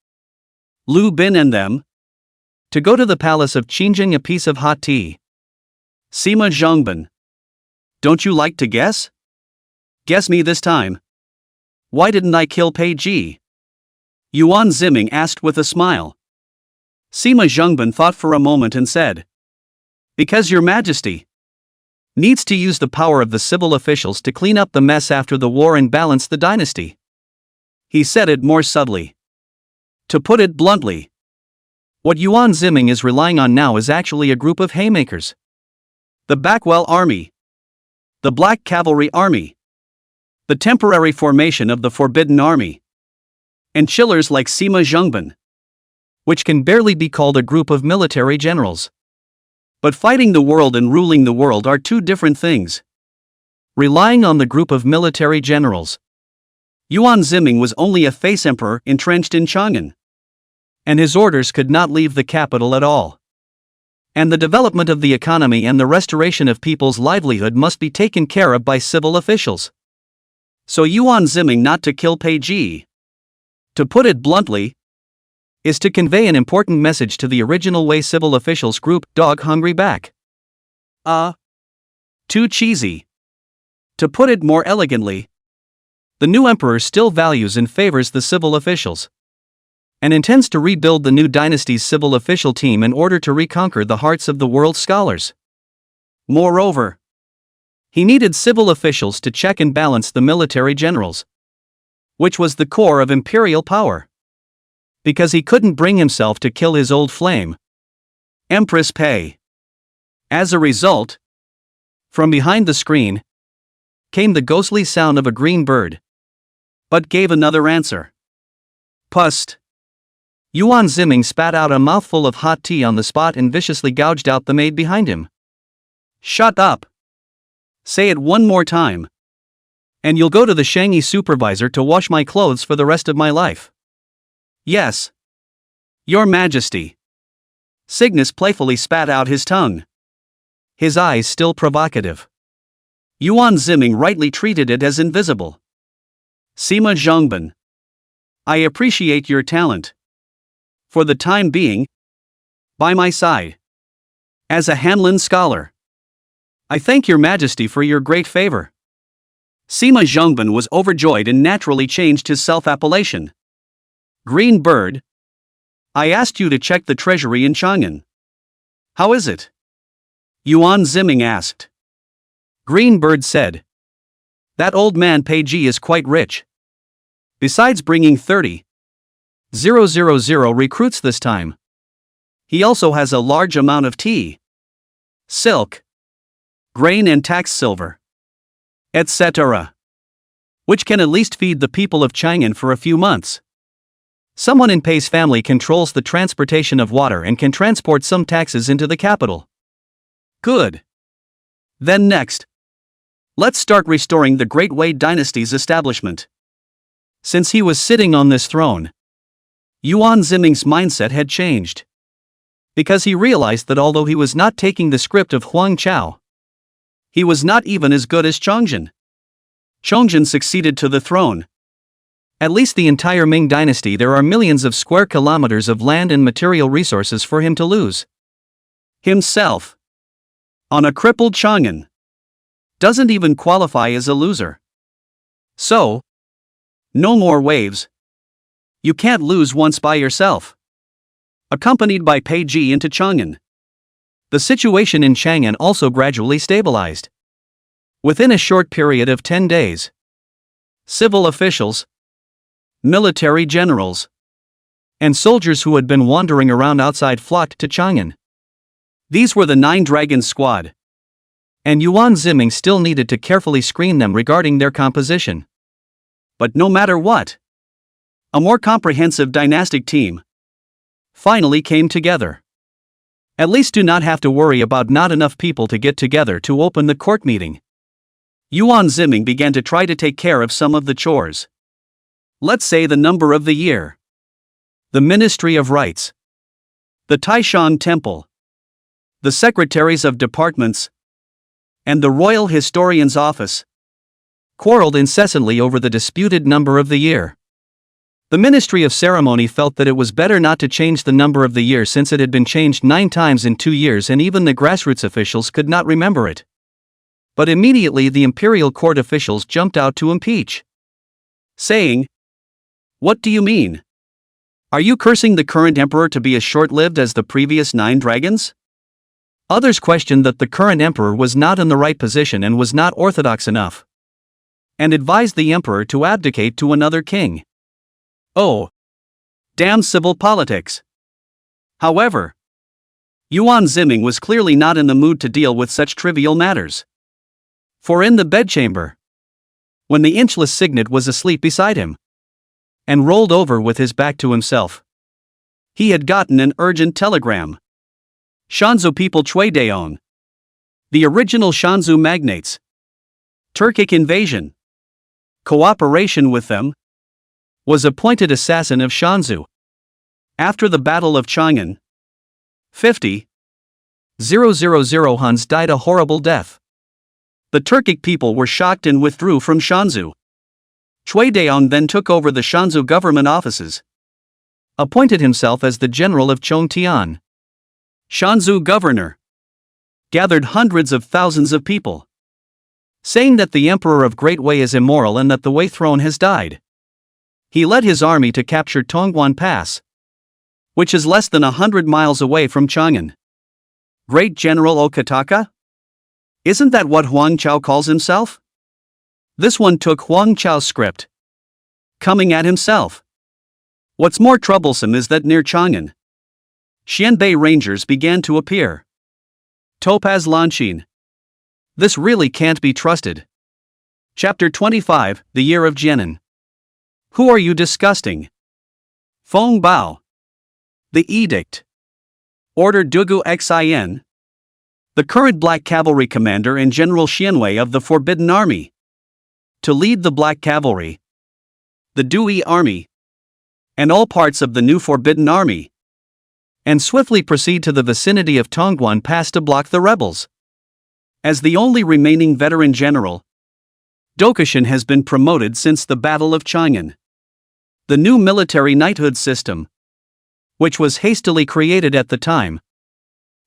Lu Bin and them to go to the palace of Qingjing a piece of hot tea. Sima Zhengban. Don't you like to guess? Guess me this time. Why didn't I kill Pei Ji? Yuan Ziming asked with a smile. Sima Zhengban thought for a moment and said, "Because your Majesty needs to use the power of the civil officials to clean up the mess after the war and balance the dynasty." He said it more subtly. To put it bluntly, what Yuan Ziming is relying on now is actually a group of haymakers. The Backwell Army. The Black Cavalry Army. The temporary formation of the Forbidden Army. And chillers like Sima Zhengban, which can barely be called a group of military generals. But fighting the world and ruling the world are two different things. Relying on the group of military generals, Yuan Ziming was only a face emperor entrenched in Chang'an, and his orders could not leave the capital at all. And the development of the economy and the restoration of people's livelihood must be taken care of by civil officials. So Yuan Ziming not to kill Pei Ji, to put it bluntly, is to convey an important message to the original Wei civil officials group, dog hungry back. Too cheesy. To put it more elegantly, the new emperor still values and favors the civil officials, and intends to rebuild the new dynasty's civil official team in order to reconquer the hearts of the world's scholars. Moreover, he needed civil officials to check and balance the military generals, which was the core of imperial power. Because he couldn't bring himself to kill his old flame, Empress Pei. As a result, from behind the screen came the ghostly sound of a green bird, but gave another answer. Pust. Yuan Ziming spat out a mouthful of hot tea on the spot and viciously gouged out the maid behind him. Shut up. Say it one more time. And you'll go to the Shanghai supervisor to wash my clothes for the rest of my life. Yes. Your Majesty. Cygnus playfully spat out his tongue. His eyes still provocative. Yuan Ziming rightly treated it as invisible. Sima Zhongban. I appreciate your talent. For the time being, by my side. As a Hanlin scholar. I thank your Majesty for your great favor. Sima Zhongban was overjoyed and naturally changed his self-appellation. Green Bird. I asked you to check the treasury in Chang'an. How is it? Yuan Ziming asked. Green Bird said. That old man Peiji is quite rich. Besides bringing 30,000 recruits this time, he also has a large amount of tea, silk, grain and tax silver, etc., which can at least feed the people of Chang'an for a few months. Someone in Pei's family controls the transportation of water and can transport some taxes into the capital. Good. Then next, let's start restoring the Great Wei dynasty's establishment. Since he was sitting on this throne, Yuan Ziming's mindset had changed. Because he realized that although he was not taking the script of Huang Chao, he was not even as good as Chongzhen. Chongzhen succeeded to the throne. At least the entire Ming dynasty, there are millions of square kilometers of land and material resources for him to lose. Himself, on a crippled Chang'an, doesn't even qualify as a loser. So, no more waves. You can't lose once by yourself. Accompanied by Peiji into Chang'an, the situation in Chang'an also gradually stabilized. Within a short period of 10 days, civil officials, military generals, and soldiers who had been wandering around outside flocked to Chang'an. These were the 9 Dragons squad. And Yuan Ziming still needed to carefully screen them regarding their composition. But no matter what, a more comprehensive dynastic team finally came together. At least do not have to worry about not enough people to get together to open the court meeting. Yuan Ziming began to try to take care of some of the chores. Let's say the number of the year, the Ministry of Rights, the Taishan Temple, the Secretaries of Departments, and the Royal Historian's Office quarreled incessantly over the disputed number of the year. The Ministry of Ceremony felt that it was better not to change the number of the year since it had been changed 9 times in 2 years and even the grassroots officials could not remember it. But immediately the imperial court officials jumped out to impeach, saying, "What do you mean? Are you cursing the current emperor to be as short-lived as the previous 9 dragons?" Others questioned that the current emperor was not in the right position and was not orthodox enough, and advised the emperor to abdicate to another king. Oh, damn civil politics. However, Yuan Ziming was clearly not in the mood to deal with such trivial matters. For in the bedchamber, when the inchless Signet was asleep beside him, and rolled over with his back to himself, he had gotten an urgent telegram. Shanzhou people Cui Daon. The original Shanzhou magnates. Turkic invasion. Cooperation with them. Was appointed assassin of Shanzhou. After the Battle of Chang'an, 50,000 Huns died a horrible death. The Turkic people were shocked and withdrew from Shanzhou. Cui Daon then took over the Shanzhou government offices, appointed himself as the general of Chongtian. Shanzhou governor gathered hundreds of thousands of people, saying that the emperor of Great Wei is immoral and that the Wei throne has died. He led his army to capture Tongguan Pass, which is less than 100 miles away from Chang'an. Great General Okataka? Isn't that what Huang Chao calls himself? This one took Huang Chao's script, coming at himself. What's more troublesome is that near Chang'an, Xianbei Rangers began to appear. Topaz Lanqin. This really can't be trusted. Chapter 25, The Year of Jianan. Who are you disgusting? Feng Bao. The Edict. Order Dugu Xin. the current Black Cavalry commander and General Xianwei of the Forbidden Army. To lead the Black Cavalry, the Dui Army, and all parts of the new Forbidden Army, and swiftly proceed to the vicinity of Tongguan Pass to block the rebels. As the only remaining veteran general, Dokishin has been promoted since the Battle of Chang'an. The new military knighthood system, which was hastily created at the time,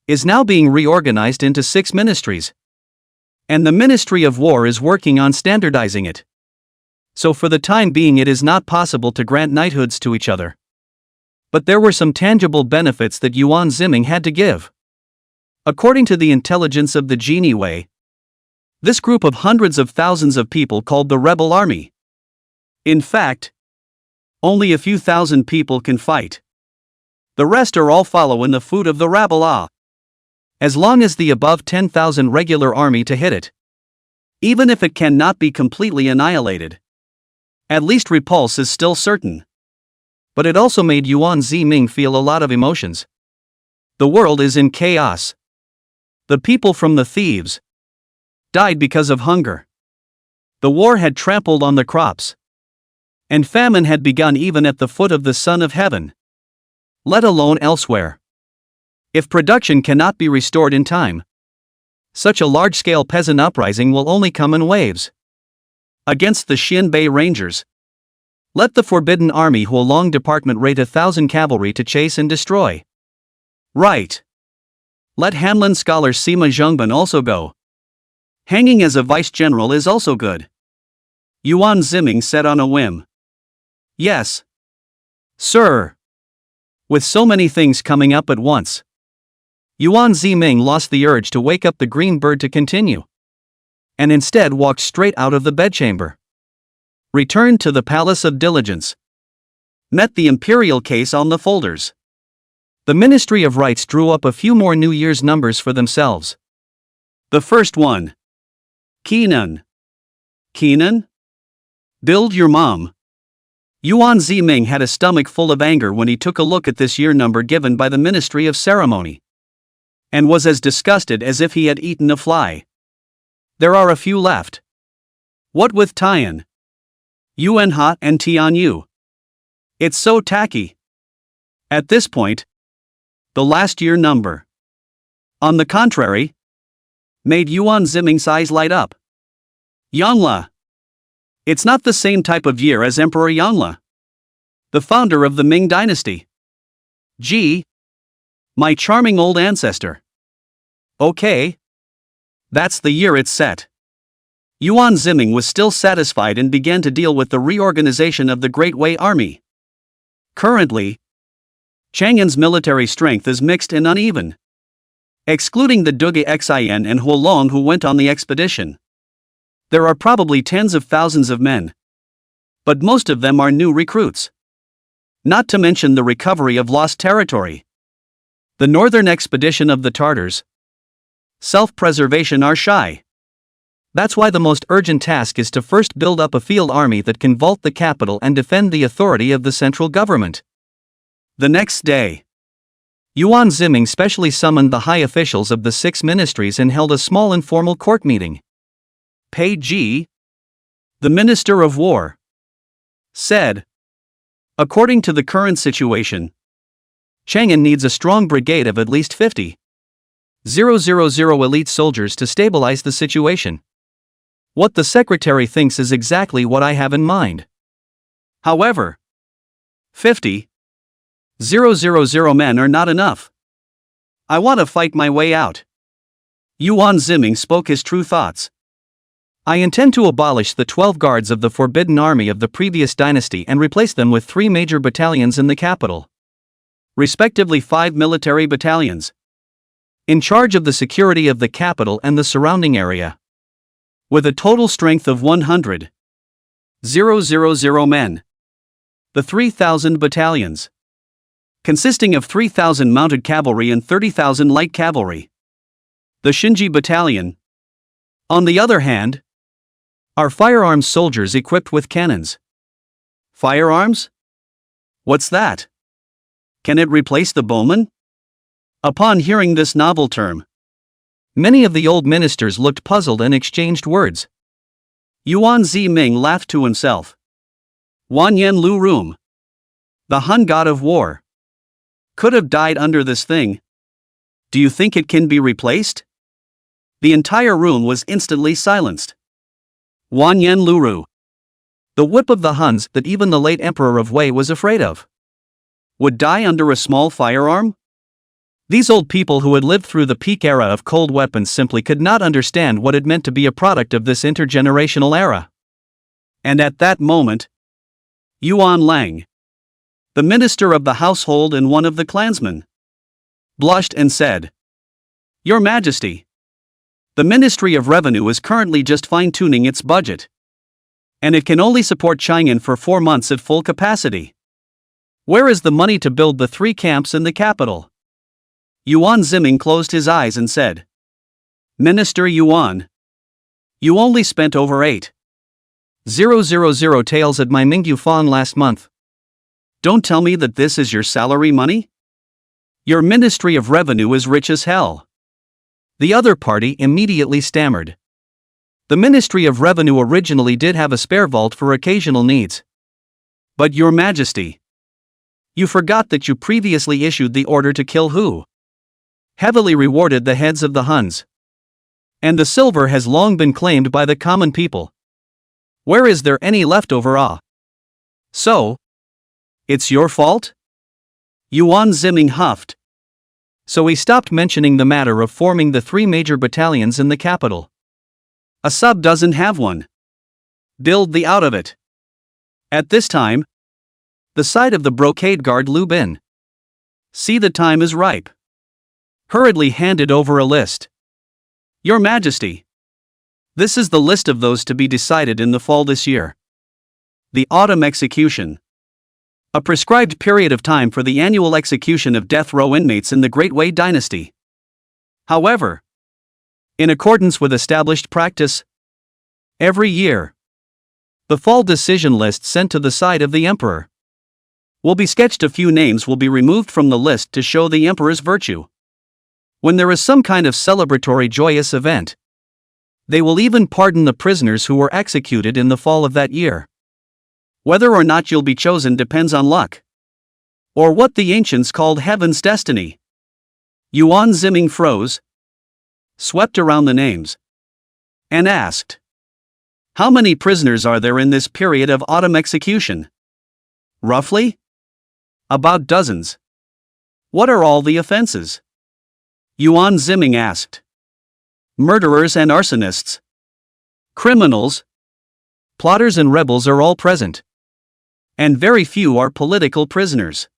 is now being reorganized into 6 ministries. And the Ministry of War is working on standardizing it. So for the time being it is not possible to grant knighthoods to each other. But there were some tangible benefits that Yuan Ziming had to give. According to the intelligence of the Genie Wei, this group of hundreds of thousands of people called the Rebel Army. In fact, only a few thousand people can fight. The rest are all following the foot of the rabble. As long as the above 10,000 regular army to hit it. Even if it cannot be completely annihilated. At least repulse is still certain. But it also made Yuan Ziming feel a lot of emotions. The world is in chaos. The people from the thieves died because of hunger. The war had trampled on the crops. And famine had begun even at the foot of the Son of Heaven. Let alone elsewhere. If production cannot be restored in time, such a large-scale peasant uprising will only come in waves. Against the Xinbei Rangers, let the Forbidden Army Huolong Department rate 1,000 cavalry to chase and destroy. Right. Let Hanlin scholar Sima Zhengban also go. Hanging as a vice-general is also good. Yuan Ziming said on a whim. Yes. Sir. With so many things coming up at once, Yuan Ziming lost the urge to wake up the green bird to continue, and instead walked straight out of the bedchamber. Returned to the Palace of Diligence. Met the imperial case on the folders. The Ministry of Rights drew up a few more New Year's numbers for themselves. The first one. Kenan. Kenan? Build your mom. Yuan Ziming had a stomach full of anger when he took a look at this year number given by the Ministry of Ceremony, and was as disgusted as if he had eaten a fly. There are a few left. What with Tian, Yuanha and Tianyu? It's so tacky. At this point, the last year number, on the contrary, made Yuan Ziming's eyes light up. Yangla. It's not the same type of year as Emperor Yangla, the founder of the Ming dynasty. Gee, my charming old ancestor. Okay. That's the year it's set. Yuan Ziming was still satisfied and began to deal with the reorganization of the Great Wei Army. Currently, Chang'an's military strength is mixed and uneven. Excluding the Duge Xin and Huolong who went on the expedition, there are probably tens of thousands of men. But most of them are new recruits. Not to mention the recovery of lost territory. The northern expedition of the Tartars. Self-preservation are shy. That's why the most urgent task is to first build up a field army that can vault the capital and defend the authority of the central government. The next day, Yuan Ziming specially summoned the high officials of the 6 ministries and held a small informal court meeting. Pei Ji, the Minister of War, said, according to the current situation, Chang'an needs a strong brigade of at least 50,000 elite soldiers to stabilize the situation. What the secretary thinks is exactly what I have in mind. However, 50,000 men are not enough. I want to fight my way out. Yuan Ziming spoke his true thoughts. I intend to abolish the 12 guards of the Forbidden Army of the previous dynasty and replace them with 3 major battalions in the capital. Respectively 5 military battalions, in charge of the security of the capital and the surrounding area, with a total strength of 100,000 men. The 3,000 battalions, consisting of 3,000 mounted cavalry and 30,000 light cavalry. The Shinji Battalion, on the other hand, are firearms soldiers equipped with cannons. Firearms? What's that? Can it replace the bowman? Upon hearing this novel term, Many of the old ministers looked puzzled and exchanged words. Yuan Ziming laughed to himself. Wanyan Lu Room. The Hun god of war. Could have died under this thing. Do you think it can be replaced? The entire room was instantly silenced. Wanyan Luru. The whip of the Huns that even the late emperor of Wei was afraid of. Would die under a small firearm? These old people who had lived through the peak era of cold weapons simply could not understand what it meant to be a product of this intergenerational era. And at that moment, Yuan Lang, the minister of the household and one of the clansmen, blushed and said, Your Majesty, the Ministry of Revenue is currently just fine-tuning its budget. And it can only support Chang'an for 4 months at full capacity. Where is the money to build the 3 camps in the capital? Yuan Ziming closed his eyes and said, Minister Yuan, you only spent over 8,000 taels at my Mingyu Fan last month. Don't tell me that this is your salary money? Your Ministry of Revenue is rich as hell. The other party immediately stammered. The Ministry of Revenue originally did have a spare vault for occasional needs. But Your Majesty, you forgot that you previously issued the order to kill who? Heavily rewarded the heads of the Huns. And the silver has long been claimed by the common people. Where is there any leftover? So? It's your fault? Yuan Ziming huffed. So he stopped mentioning the matter of forming the 3 major battalions in the capital. A sub doesn't have one. Build the out of it. At this time, the side of the brocade guard Lu Bin. See, the time is ripe. Hurriedly handed over a list. Your Majesty, this is the list of those to be decided in the fall this year. The autumn execution. A prescribed period of time for the annual execution of death row inmates in the Great Wei dynasty. However, in accordance with established practice, every year, the fall decision list sent to the side of the emperor will be sketched. A few names will be removed from the list to show the emperor's virtue. When there is some kind of celebratory joyous event, they will even pardon the prisoners who were executed in the fall of that year. Whether or not you'll be chosen depends on luck, or what the ancients called heaven's destiny. Yuan Ziming froze, swept around the names, and asked, How many prisoners are there in this period of autumn execution? Roughly? About dozens. What are all the offenses? Yuan Ziming asked. Murderers and arsonists. Criminals. Plotters and rebels are all present. And very few are political prisoners.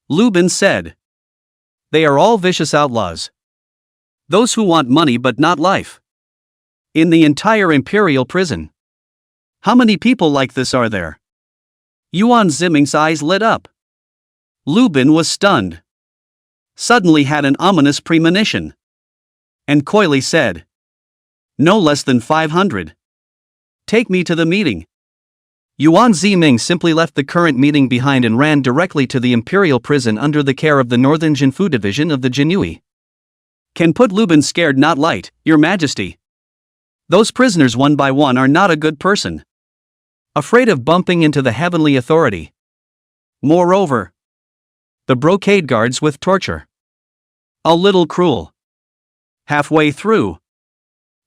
Lu Bin said. They are all vicious outlaws. Those who want money but not life. In the entire imperial prison. How many people like this are there? Yuan Ziming's eyes lit up. Lu Bin was stunned. Suddenly had an ominous premonition. And coyly said. No less than 500. Take me to the meeting. Yuan Ziming simply left the current meeting behind and ran directly to the imperial prison under the care of the Northern Jinfu division of the Jinui. Can put Lu Bin scared, not light, Your Majesty. Those prisoners one by one are not a good person. Afraid of bumping into the heavenly authority. Moreover, the brocade guards with torture. A little cruel. Halfway through,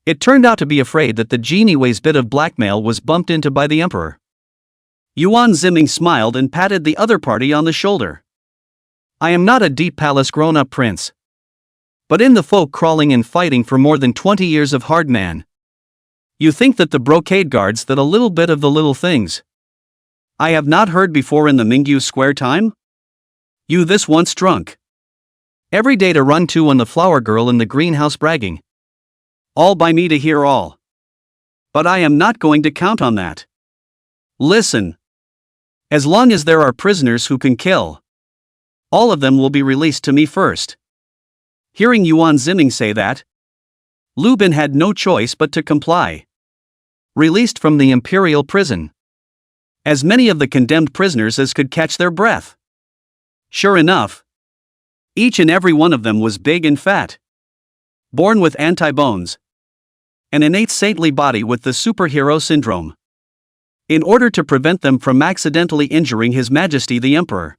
it turned out to be afraid that the Geniwei's bit of blackmail was bumped into by the emperor. Yuan Ziming smiled and patted the other party on the shoulder. I am not a deep palace grown-up prince. But in the folk crawling and fighting for more than 20 years of hard man. You think that the brocade guards that a little bit of the little things I have not heard before in the Mingyu Square time? You this once drunk. Every day to run to on the flower girl in the greenhouse bragging. All by me to hear all. But I am not going to count on that. Listen. As long as there are prisoners who can kill, all of them will be released to me first. Hearing Yuan Ziming say that, Lu Bin had no choice but to comply. Released from the imperial prison. As many of the condemned prisoners as could catch their breath. Sure enough, each and every one of them was big and fat. born with anti-bones, an innate saintly body with the superhero syndrome. In order to prevent them from accidentally injuring His Majesty the Emperor,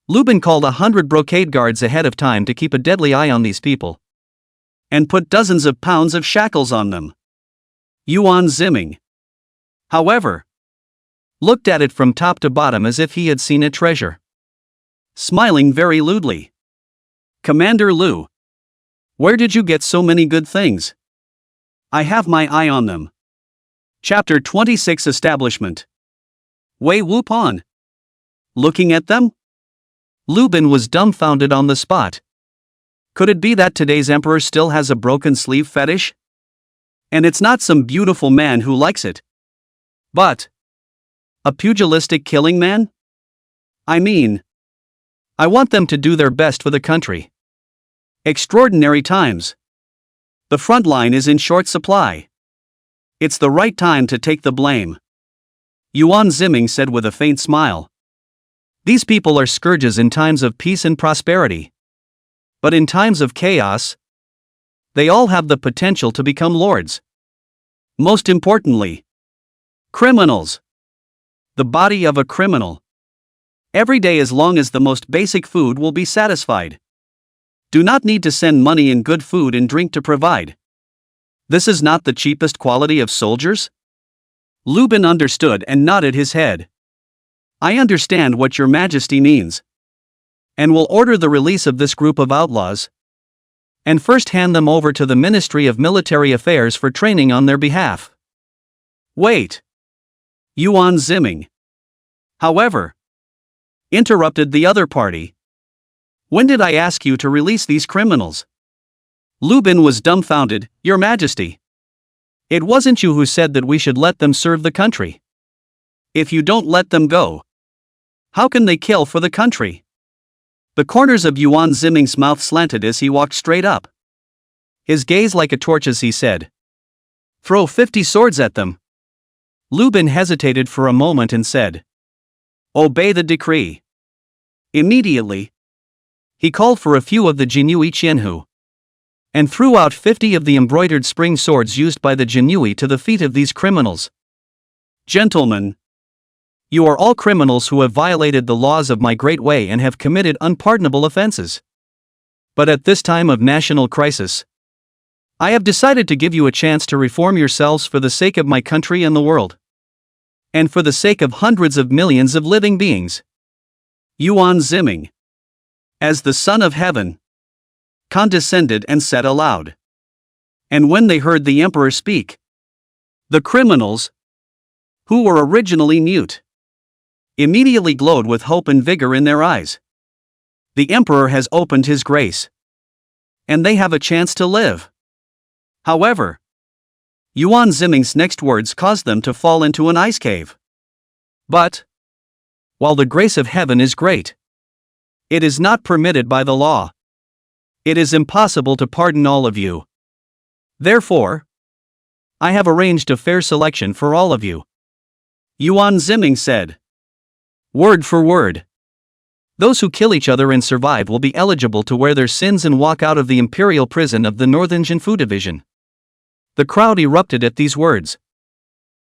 Lubin called 100 brocade guards ahead of time to keep a deadly eye on these people, and put dozens of pounds of shackles on them. Yuan Ziming, however, looked at it from top to bottom as if he had seen a treasure, smiling very lewdly. "Commander Liu, where did you get so many good things? I have my eye on them." Chapter 26 Establishment. Wei Wupan. Looking at them? Lubin was dumbfounded on the spot. Could it be that today's emperor still has a broken sleeve fetish? And it's not some beautiful man who likes it, but a pugilistic killing man? I mean, I want them to do their best for the country. Extraordinary times. The front line is in short supply. It's the right time to take the blame, Yuan Ziming said with a faint smile. These people are scourges in times of peace and prosperity. But in times of chaos, they all have the potential to become lords. Most importantly, criminals. The body of a criminal. Every day, as long as the most basic food will be satisfied. Do not need to send money in good food and drink to provide. This is not the cheapest quality of soldiers? Lubin understood and nodded his head. I understand what Your Majesty means, and will order the release of this group of outlaws, and first hand them over to the Ministry of Military Affairs for training on their behalf. Wait. Yuan Ziming, however, interrupted the other party. When did I ask you to release these criminals? Lubin was dumbfounded. Your Majesty, it wasn't you who said that we should let them serve the country. If you don't let them go, how can they kill for the country? The corners of Yuan Ziming's mouth slanted as he walked straight up, his gaze like a torch as he said, "Throw 50 swords at them." Lubin hesitated for a moment and said, "Obey the decree." Immediately, he called for a few of the Jinui Qianhu, and threw out 50 of the embroidered spring swords used by the Jinui to the feet of these criminals. Gentlemen, you are all criminals who have violated the laws of my great way and have committed unpardonable offenses. But at this time of national crisis, I have decided to give you a chance to reform yourselves for the sake of my country and the world, and for the sake of hundreds of millions of living beings. Yuan Ziming, as the Son of Heaven, condescended and said aloud. And when they heard the emperor speak, the criminals, who were originally mute, immediately glowed with hope and vigor in their eyes. The emperor has opened his grace, and they have a chance to live. However, Yuan Ziming's next words caused them to fall into an ice cave. But, while the grace of heaven is great, it is not permitted by the law. It is impossible to pardon all of you. Therefore, I have arranged a fair selection for all of you. Yuan Ziming said, word for word. Those who kill each other and survive will be eligible to wear their sins and walk out of the imperial prison of the Northern Jinfu Division. The crowd erupted at these words.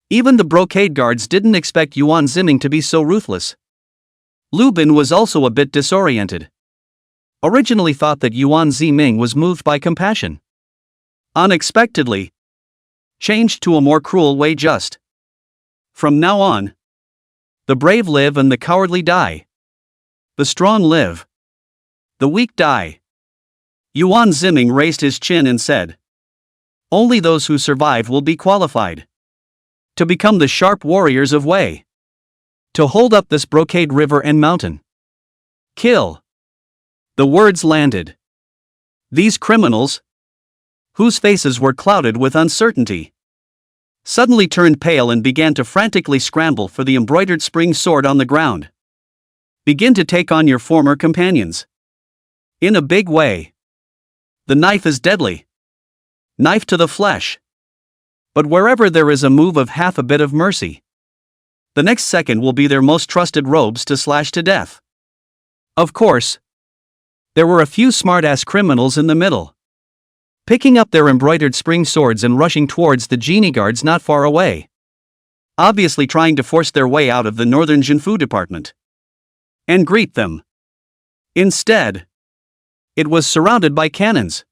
Even the brocade guards didn't expect Yuan Ziming to be so ruthless. Lubin was also a bit disoriented. Originally thought that Yuan Ziming was moved by compassion. Unexpectedly, changed to a more cruel way. Just from now on, the brave live and the cowardly die. The strong live, the weak die. Yuan Ziming raised his chin and said, only those who survive will be qualified to become the sharp warriors of Wei, to hold up this brocade river and mountain. Kill. The words landed. These criminals, whose faces were clouded with uncertainty, suddenly turned pale and began to frantically scramble for the embroidered spring sword on the ground. Begin to take on your former companions. In a big way. The knife is deadly. Knife to the flesh. But wherever there is a move of half a bit of mercy, the next second will be their most trusted robes to slash to death. Of course, there were a few smart-ass criminals in the middle. picking up their embroidered spring swords and rushing towards the genie guards not far away, obviously trying to force their way out of the northern Jinfu department and greet them. Instead, it was surrounded by cannons.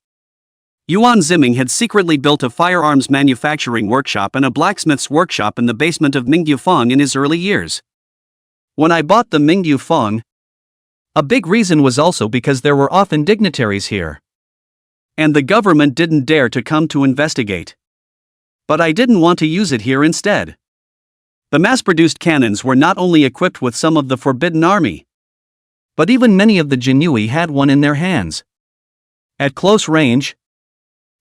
Yuan Ziming had secretly built a firearms manufacturing workshop and a blacksmith's workshop in the basement of Mingyu Fong in his early years. When I bought the Mingyu Fong, a big reason was also because there were often dignitaries here, and the government didn't dare to come to investigate. But I didn't want to use it here instead. The mass-produced cannons were not only equipped with some of the Forbidden Army, but even many of the Jinui had one in their hands. At close range,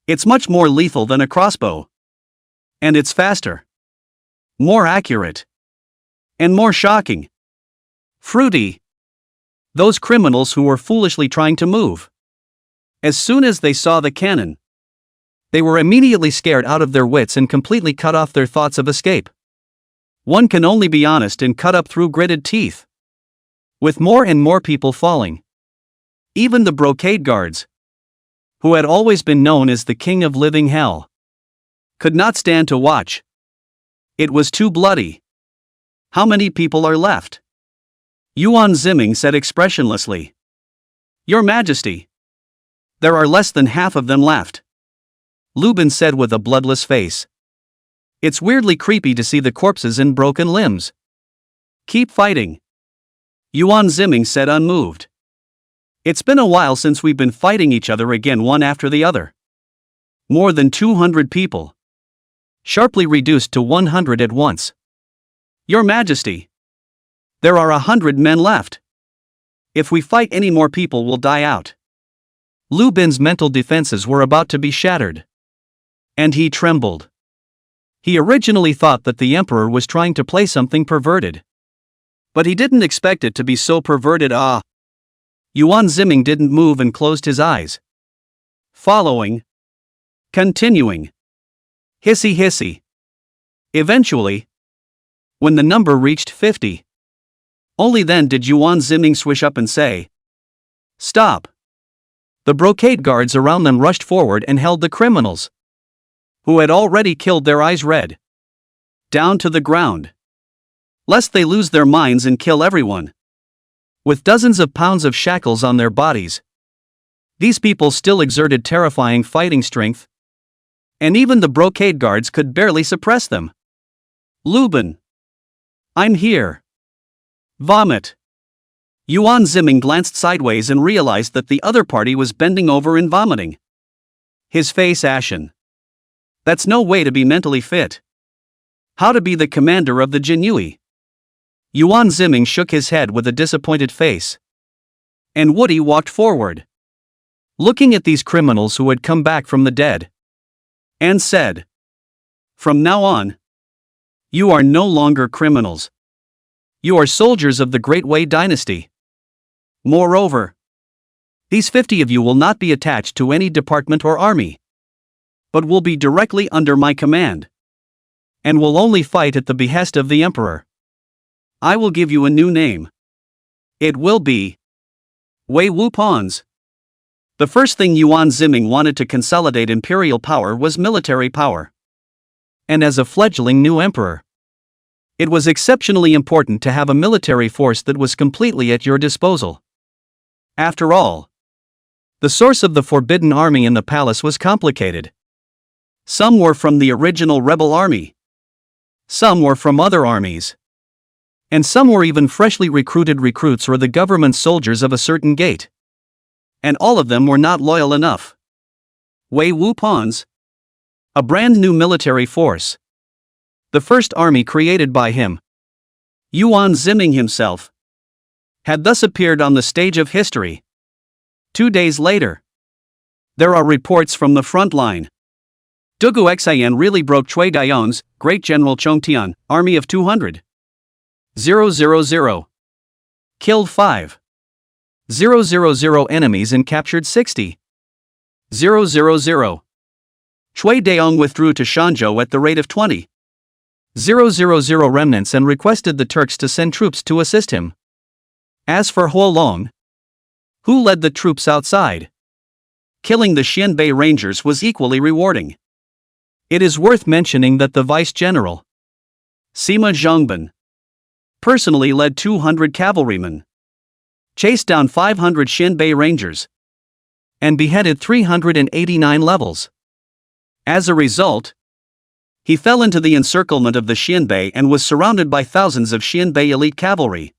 it's much more lethal than a crossbow. And it's faster, more accurate, and more shocking. Fruity. Those criminals who were foolishly trying to move. As soon as they saw the cannon, they were immediately scared out of their wits and completely cut off their thoughts of escape. One can only be honest and cut up through gritted teeth. With more and more people falling, even the brocade guards, who had always been known as the king of living hell, could not stand to watch. It was too bloody. How many people are left? Yuan Ziming said expressionlessly. Your Majesty, there are less than half of them left. Lubin said with a bloodless face. It's weirdly creepy to see the corpses and broken limbs. Keep fighting, Yuan Ziming said unmoved. It's been a while since we've been fighting each other again one after the other. More than 200 people. Sharply reduced to 100 at once. Your Majesty, there are 100 men left. If we fight any more people will die out. Lu Bin's mental defenses were about to be shattered. And he trembled. He originally thought that the emperor was trying to play something perverted. But he didn't expect it to be so perverted. Yuan Ziming didn't move and closed his eyes. Following. Continuing. Hissy hissy. Eventually, when the number reached 50, only then did Yuan Ziming swish up and say, Stop. The brocade guards around them rushed forward and held the criminals, who had already killed their eyes red, down to the ground, lest they lose their minds and kill everyone. With dozens of pounds of shackles on their bodies, these people still exerted terrifying fighting strength, and even the brocade guards could barely suppress them. Lubin, I'm here. Vomit. Yuan Ziming glanced sideways and realized that the other party was bending over and vomiting. His face ashen. That's no way to be mentally fit. How to be the commander of the Jinui? Yuan Ziming shook his head with a disappointed face. And Woody walked forward, looking at these criminals who had come back from the dead, and said, From now on, you are no longer criminals. You are soldiers of the Great Wei dynasty. Moreover, these 50 of you will not be attached to any department or army, but will be directly under my command, and will only fight at the behest of the emperor. I will give you a new name. It will be Wei Wu Pawns. The first thing Yuan Ziming wanted to consolidate imperial power was military power. And as a fledgling new emperor, it was exceptionally important to have a military force that was completely at your disposal. After all, the source of the Forbidden Army in the palace was complicated. Some were from the original rebel army. Some were from other armies. And some were even freshly recruited recruits or the government soldiers of a certain gate. And all of them were not loyal enough. Wei Wu Pawns, a brand new military force. The first army created by him, Yuan Ziming himself, had thus appeared on the stage of history. 2 days later, there are reports from the front line. Dugu Xian really broke Cui Daion's, Great General Chongtian, army of 200. 000. Killed 5. 000 enemies and captured 60. 000. Cui Daong withdrew to Shanzhou at the rate of 20. 000 remnants and requested the Turks to send troops to assist him. As for Huolong, who led the troops outside, killing the Xianbei Rangers was equally rewarding. It is worth mentioning that the Vice General, Sima Zhongban, personally led 200 cavalrymen, chased down 500 Xianbei Rangers, and beheaded 389 levels. As a result, he fell into the encirclement of the Xianbei and was surrounded by thousands of Xianbei elite cavalry.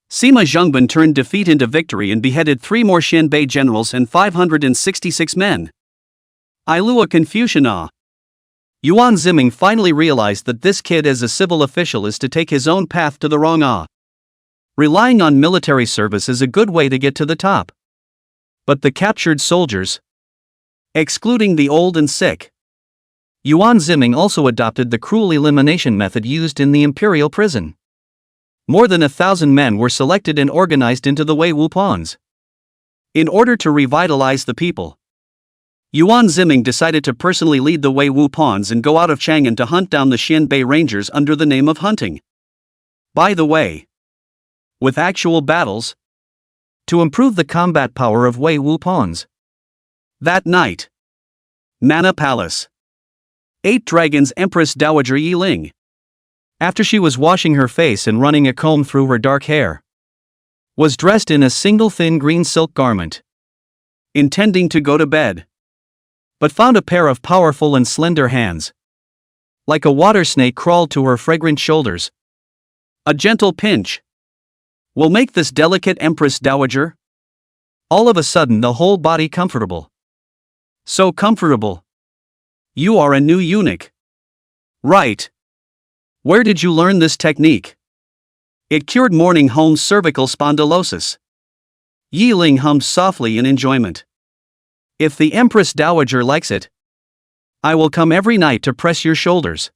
Sima Zhongban turned defeat into victory and beheaded 3 more Xianbei generals and 566 men. Ilua Confucian. Yuan Ziming finally realized that this kid as a civil official is to take his own path to the wrong. Relying on military service is a good way to get to the top. But the captured soldiers, excluding the old and sick. Yuan Ziming also adopted the cruel elimination method used in the imperial prison. More than 1,000 men were selected and organized into the Wei Wu pawns. In order to revitalize the people, Yuan Ziming decided to personally lead the Wei Wu pawns and go out of Chang'an to hunt down the Xianbei Rangers under the name of hunting. By the way, with actual battles, to improve the combat power of Wei Wu pawns. That night, Mana Palace. 8 Dragons Empress Dowager Yiling, after she was washing her face and running a comb through her dark hair, was dressed in a single thin green silk garment, intending to go to bed, but found a pair of powerful and slender hands, like a water snake, crawled to her fragrant shoulders. A gentle pinch will make this delicate Empress Dowager all of a sudden the whole body comfortable. So comfortable. You are a new eunuch. Right. Where did you learn this technique? It cured Morning Home's cervical spondylosis. Yi Ling hummed softly in enjoyment. If the Empress Dowager likes it, I will come every night to press your shoulders.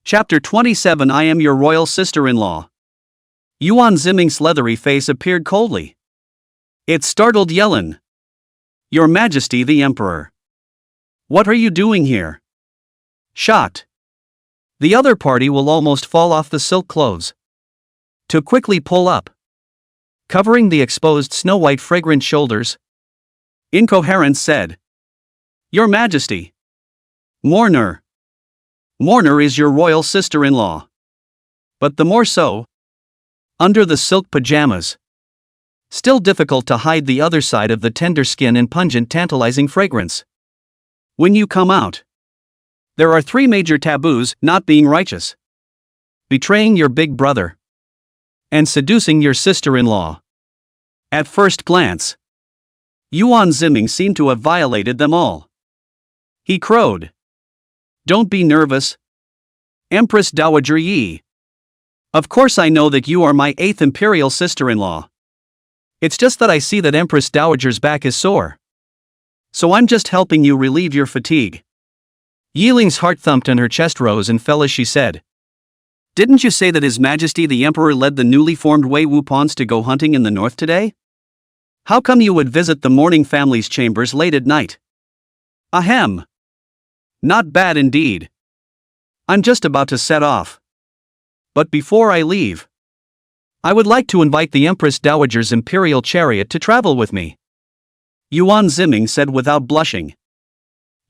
Chapter 27. I am your royal sister-in-law. Yuan Ziming's leathery face appeared coldly. It startled Yellen. Your Majesty the Emperor. What are you doing here? Shocked. The other party will almost fall off the silk clothes to quickly pull up, covering the exposed snow-white fragrant shoulders. Incoherence said. Your Majesty. Mourner. Mourner is your royal sister-in-law. But the more so, under the silk pajamas. Still difficult to hide the other side of the tender skin and pungent tantalizing fragrance. When you come out, there are 3 major taboos: not being righteous, betraying your big brother, and seducing your sister-in-law. At first glance, Yuan Ziming seemed to have violated them all. He crowed. Don't be nervous, Empress Dowager Yi. Of course I know that you are my 8th imperial sister-in-law. It's just that I see that Empress Dowager's back is sore. So I'm just helping you relieve your fatigue. Yiling's heart thumped and her chest rose and fell as she said. Didn't you say that His Majesty the Emperor led the newly formed Wei Wu pawns to go hunting in the north today? How come you would visit the mourning family's chambers late at night? Ahem. Not bad indeed. I'm just about to set off. But before I leave, I would like to invite the Empress Dowager's imperial chariot to travel with me. Yuan Ziming said without blushing.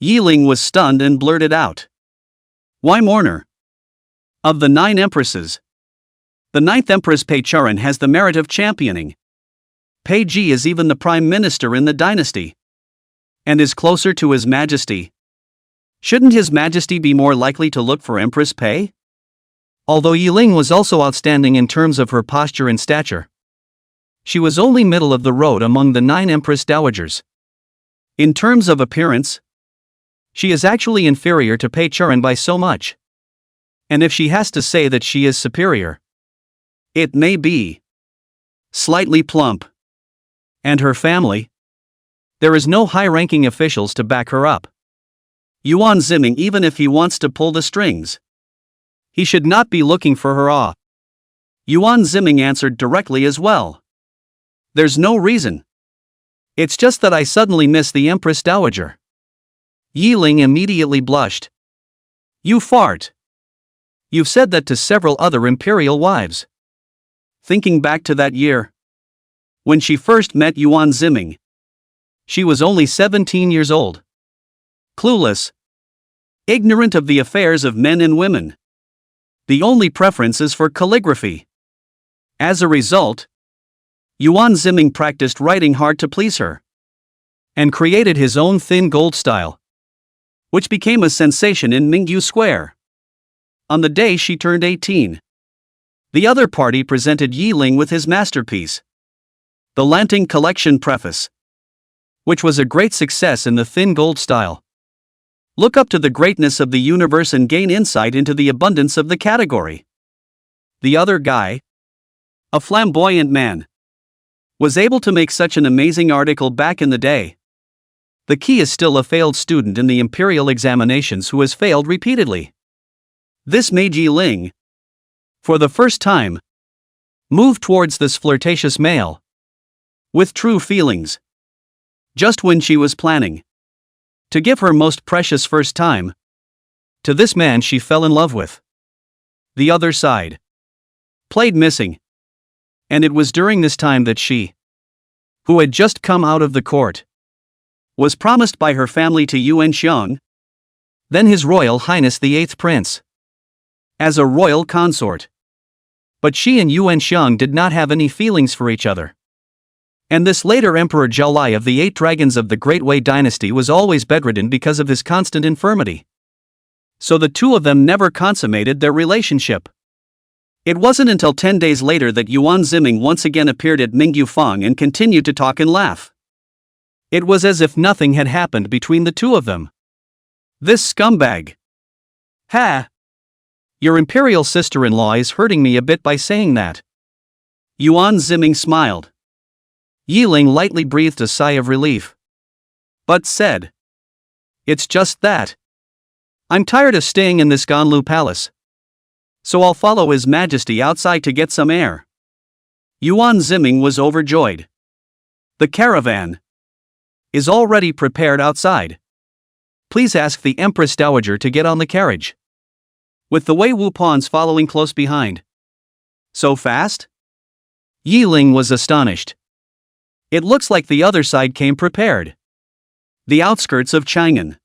Yiling was stunned and blurted out. Why mourner? Of the 9 empresses, the 9th Empress Pei Charan has the merit of championing. Pei Ji is even the prime minister in the dynasty, and is closer to His Majesty. Shouldn't His Majesty be more likely to look for Empress Pei? Although Yiling was also outstanding in terms of her posture and stature, she was only middle of the road among the 9 Empress Dowagers. In terms of appearance, she is actually inferior to Pei Charan by so much. And if she has to say that she is superior, it may be slightly plump. And her family? There is no high-ranking officials to back her up. Yuan Ziming, even if he wants to pull the strings, he should not be looking for her. Yuan Ziming answered directly as well. There's no reason. It's just that I suddenly miss the Empress Dowager. Yiling immediately blushed. You fart. You've said that to several other imperial wives. Thinking back to that year, when she first met Yuan Ziming, She was only 17 years old. Clueless. Ignorant of the affairs of men and women. The only preference is for calligraphy. As a result, Yuan Ziming practiced writing hard to please her. And created his own thin gold style, which became a sensation in Mingyu Square. On the day she turned 18, the other party presented Yi Ling with his masterpiece, the Lanting Collection Preface, which was a great success in the thin gold style. Look up to the greatness of the universe and gain insight into the abundance of the category. The other guy, a flamboyant man, was able to make such an amazing article back in the day. The key is still a failed student in the imperial examinations who has failed repeatedly. This made Yi Ling, for the first time, move towards this flirtatious male with true feelings. Just when she was planning to give her most precious first time to this man she fell in love with. The other side played missing. And it was during this time that she, who had just come out of the court, was promised by her family to Yuan Xiang, then His Royal Highness the 8th Prince, as a royal consort. But she and Yuan Xiang did not have any feelings for each other. And this later Emperor Zhao Lai of the 8 Dragons of the Great Wei dynasty was always bedridden because of his constant infirmity. So the two of them never consummated their relationship. It wasn't until 10 days later that Yuan Ziming once again appeared at Mingyu Fang and continued to talk and laugh. It was as if nothing had happened between the two of them. This scumbag. Ha! Your imperial sister-in-law is hurting me a bit by saying that. Yuan Ziming smiled. Yi Ling lightly breathed a sigh of relief, but said, "It's just that I'm tired of staying in this Ganlu palace, so I'll follow His Majesty outside to get some air." Yuan Ziming was overjoyed. The caravan is already prepared outside. Please ask the Empress Dowager to get on the carriage, with the Wei Wu pawns following close behind. So fast? Yi Ling was astonished. It looks like the other side came prepared. The outskirts of Chang'an.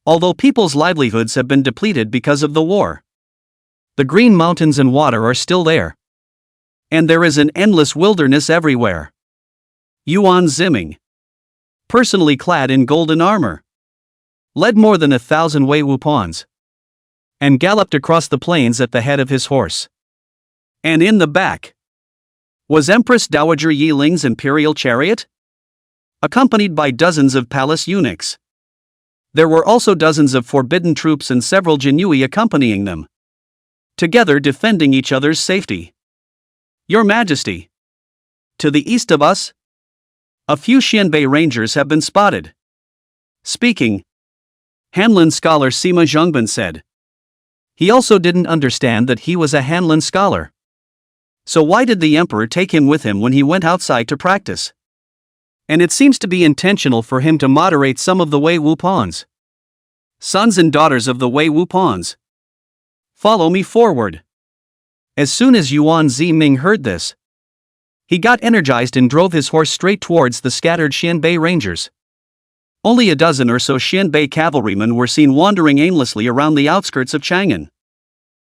Although people's livelihoods have been depleted because of the war, the green mountains and water are still there. And there is an endless wilderness everywhere. Yuan Ziming, personally clad in golden armor, led more than 1,000 Wei Wu pawns, and galloped across the plains at the head of his horse. And in the back was Empress Dowager Yi Ling's imperial chariot, accompanied by dozens of palace eunuchs. There were also dozens of forbidden troops and several Jinui accompanying them, together defending each other's safety. Your Majesty, to the east of us, a few Xianbei rangers have been spotted. Speaking, Hanlin scholar Sima Zhongbin said. He also didn't understand that he was a Hanlin scholar. So why did the emperor take him with him when he went outside to practice? And it seems to be intentional for him to moderate some of the Wei Wu pawns. Sons and daughters of the Wei Wu pawns, follow me forward. As soon as Yuan Ziming heard this, he got energized and drove his horse straight towards the scattered Xianbei rangers. Only a dozen or so Xianbei cavalrymen were seen wandering aimlessly around the outskirts of Chang'an,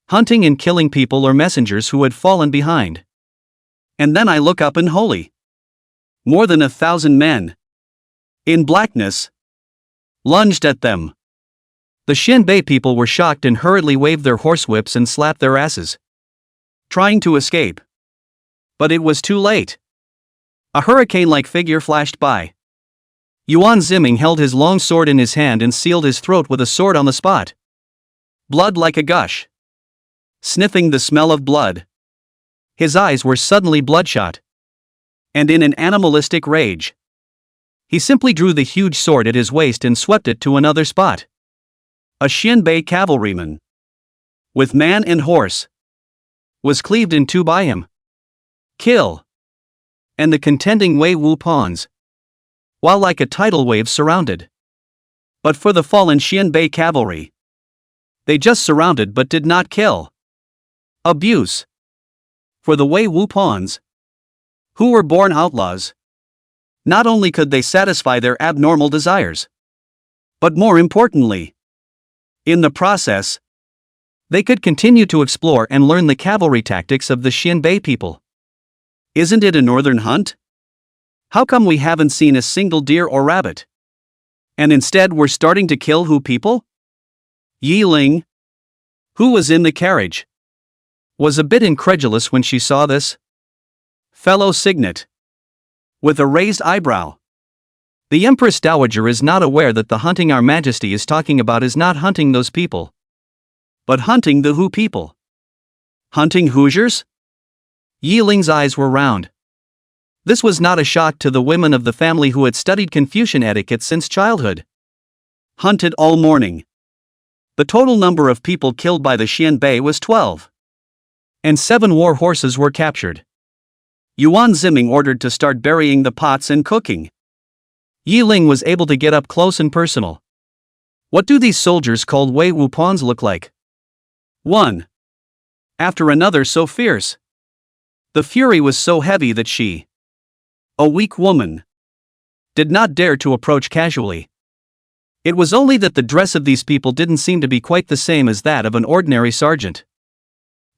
hunting and killing people or messengers who had fallen behind. And then I look up and holy, more than 1,000 men, in blackness, lunged at them. The Xianbei people were shocked and hurriedly waved their horsewhips and slapped their asses, trying to escape. But it was too late. A hurricane-like figure flashed by. Yuan Ziming held his long sword in his hand and sealed his throat with a sword on the spot. Blood like a gush. Sniffing the smell of blood, his eyes were suddenly bloodshot. And in an animalistic rage, he simply drew the huge sword at his waist and swept it to another spot. A Xianbei cavalryman, with man and horse, was cleaved in two by him. Kill! And the contending Wei Wu pawns, while like a tidal wave surrounded. But for the fallen Xianbei cavalry, they just surrounded but did not kill. Abuse. For the Wei Wu pawns, who were born outlaws, Not only could they satisfy their abnormal desires, but more importantly, in the process, they could continue to explore and learn the cavalry tactics of the Xianbei people. Isn't it a northern hunt? How come we haven't seen a single deer or rabbit? And instead we're starting to kill who people? Yi Ling, who was in the carriage, was a bit incredulous when she saw this. Fellow Signet, with a raised eyebrow. The Empress Dowager is not aware that the hunting Our Majesty is talking about is not hunting those people, but hunting the Hu people. Hunting Hoosiers? Yi Ling's eyes were round. This was not a shock to the women of the family who had studied Confucian etiquette since childhood. Hunted all morning. The total number of people killed by the Xianbei was 12. And 7 war horses were captured. Yuan Ziming ordered to start burying the pots and cooking. Yi Ling was able to get up close and personal. What do these soldiers called Wei Wupans look like? One after another so fierce. The fury was so heavy that she, a weak woman, did not dare to approach casually. It was only that the dress of these people didn't seem to be quite the same as that of an ordinary sergeant,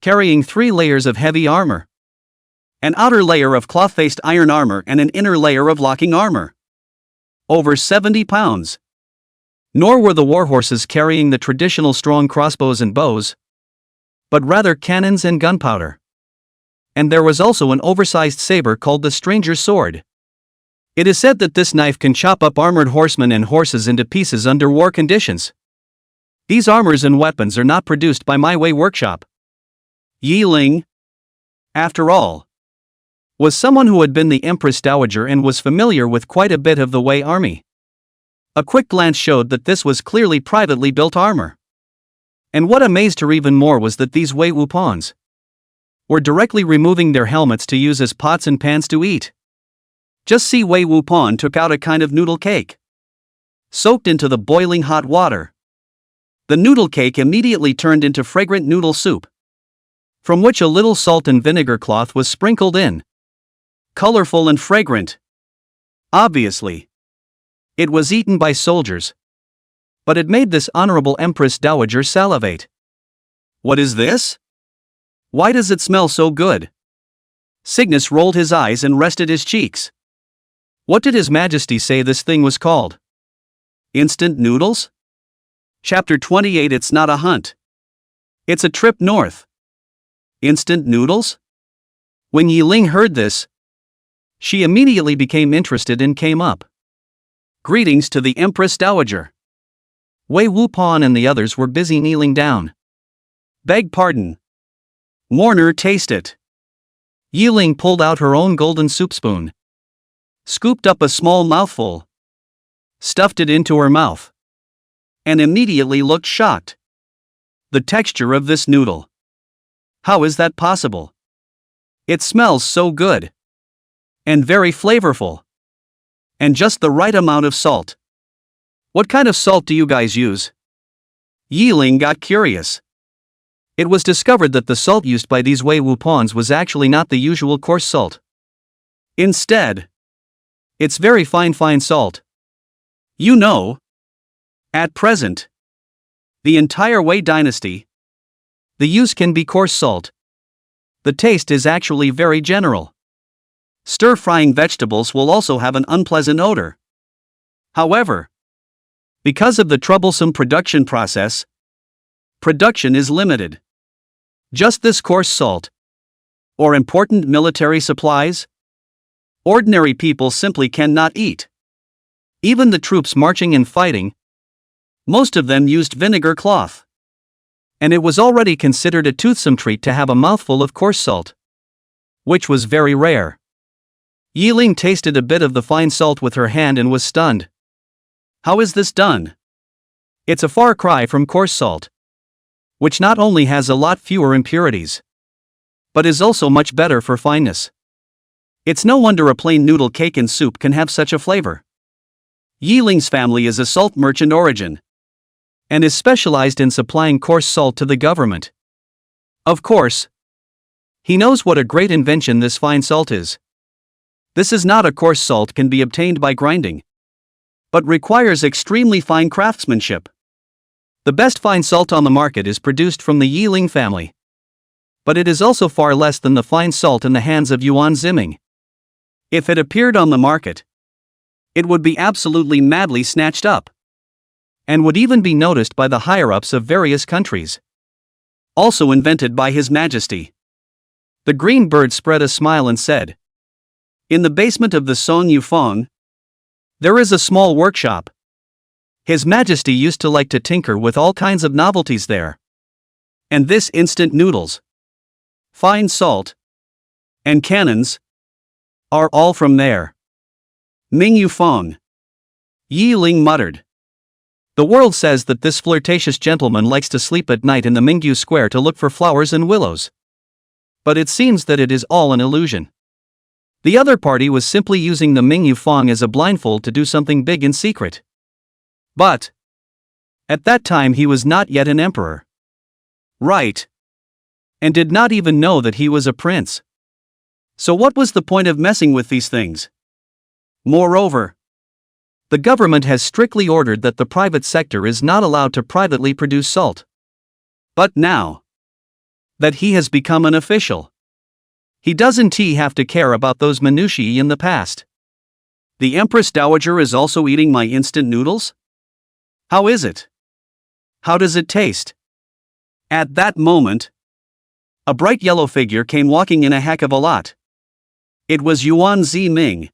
carrying 3 layers of heavy armor. An outer layer of cloth-faced iron armor and an inner layer of locking armor. Over 70 pounds. Nor were the warhorses carrying the traditional strong crossbows and bows, but rather cannons and gunpowder. And there was also an oversized saber called the Stranger's Sword. It is said that this knife can chop up armored horsemen and horses into pieces under war conditions. These armors and weapons are not produced by my Wei workshop. Yi Ling, after all, was someone who had been the Empress Dowager and was familiar with quite a bit of the Wei army. A quick glance showed that this was clearly privately built armor. And what amazed her even more was that these Wei Wupans were directly removing their helmets to use as pots and pans to eat. Just see, Wei Wupan took out a kind of noodle cake, soaked into the boiling hot water. The noodle cake immediately turned into fragrant noodle soup, from which a little salt and vinegar cloth was sprinkled in. Colorful and fragrant. Obviously, it was eaten by soldiers, but it made this honorable Empress Dowager salivate. What is this? Why does it smell so good? Cygnus rolled his eyes and rested his cheeks. What did His Majesty say this thing was called? Instant noodles? Chapter 28. It's not a hunt. It's a trip north. Instant noodles? When Yi Ling heard this, she immediately became interested and came up. Greetings to the Empress Dowager. Wei Wupan and the others were busy kneeling down. Beg pardon. Mourner, taste it. Yi Ling pulled out her own golden soup spoon, scooped up a small mouthful, stuffed it into her mouth, and immediately looked shocked. The texture of this noodle. How is that possible? It smells so good. And very flavorful. And just the right amount of salt. What kind of salt do you guys use? Yi Ling got curious. It was discovered that the salt used by these Wei Wupans was actually not the usual coarse salt. Instead, it's very fine salt. You know, at present, the entire Wei dynasty, the use can be coarse salt. The taste is actually very general. Stir-frying vegetables will also have an unpleasant odor. However, because of the troublesome production process, production is limited. Just this coarse salt, or important military supplies, ordinary people simply cannot eat. Even the troops marching and fighting, most of them used vinegar cloth. And it was already considered a toothsome treat to have a mouthful of coarse salt, which was very rare. Yi Ling tasted a bit of the fine salt with her hand and was stunned. How is this done? It's a far cry from coarse salt, which not only has a lot fewer impurities, but is also much better for fineness. It's no wonder a plain noodle cake and soup can have such a flavor. Yi Ling's family is a salt merchant origin, and is specialized in supplying coarse salt to the government. Of course, he knows what a great invention this fine salt is. This is not a coarse salt can be obtained by grinding, but requires extremely fine craftsmanship. The best fine salt on the market is produced from the Yiling family, but it is also far less than the fine salt in the hands of Yuan Ziming. If it appeared on the market, it would be absolutely madly snatched up, and would even be noticed by the higher-ups of various countries. Also invented by His Majesty. The green bird spread a smile and said, "In the basement of the Song Yufeng, there is a small workshop. His Majesty used to like to tinker with all kinds of novelties there. And this instant noodles, fine salt, and cannons are all from there." Ming Yufeng. Yi Ling muttered. The world says that this flirtatious gentleman likes to sleep at night in the Mingyu Square to look for flowers and willows. But it seems that it is all an illusion. The other party was simply using the Ming Yufeng as a blindfold to do something big in secret. But at that time he was not yet an emperor. Right. And did not even know that he was a prince. So what was the point of messing with these things? Moreover, the government has strictly ordered that the private sector is not allowed to privately produce salt. But now that he has become an official, he doesn't have to care about those minutiae in the past. The Empress Dowager is also eating my instant noodles? How is it? How does it taste? At that moment, a bright yellow figure came walking in a heck of a lot. It was Yuan Ziming,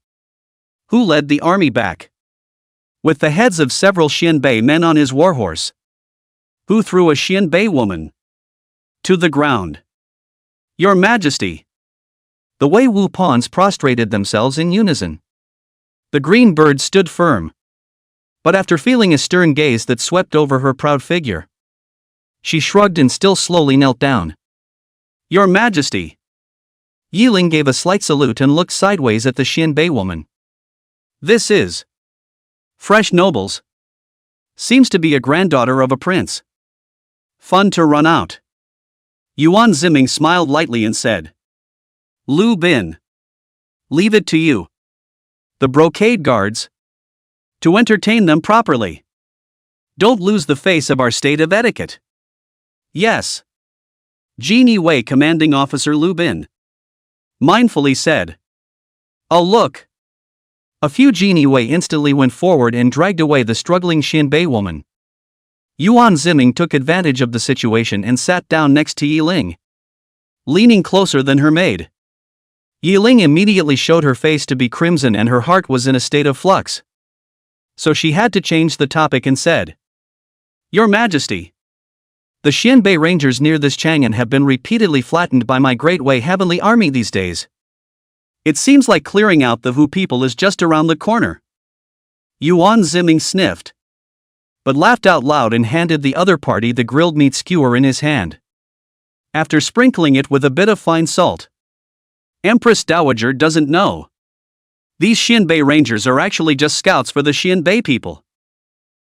who led the army back, with the heads of several Xianbei men on his warhorse, who threw a Xianbei woman to the ground. "Your Majesty!" The Wei Wu pawns prostrated themselves in unison. The green bird stood firm, but after feeling a stern gaze that swept over her proud figure, she shrugged and still slowly knelt down. "Your Majesty!" Yiling gave a slight salute and looked sideways at the Xianbei woman. "This is fresh nobles. Seems to be a granddaughter of a prince. Fun to run out." Yuan Ziming smiled lightly and said, "Lu Bin, leave it to you, the brocade guards, to entertain them properly. Don't lose the face of our state of etiquette." "Yes." Genie Wei commanding officer Lu Bin mindfully said. "Oh look." A few Genie Wei instantly went forward and dragged away the struggling Xianbei woman. Yuan Ziming took advantage of the situation and sat down next to Yiling, leaning closer than her maid. Yiling immediately showed her face to be crimson and her heart was in a state of flux. So she had to change the topic and said, "Your Majesty, the Xianbei rangers near this Chang'an have been repeatedly flattened by my Great Wei Heavenly Army these days. It seems like clearing out the Wu people is just around the corner." Yuan Ziming sniffed, but laughed out loud and handed the other party the grilled meat skewer in his hand. After sprinkling it with a bit of fine salt. "Empress Dowager doesn't know. These Xianbei rangers are actually just scouts for the Xianbei people.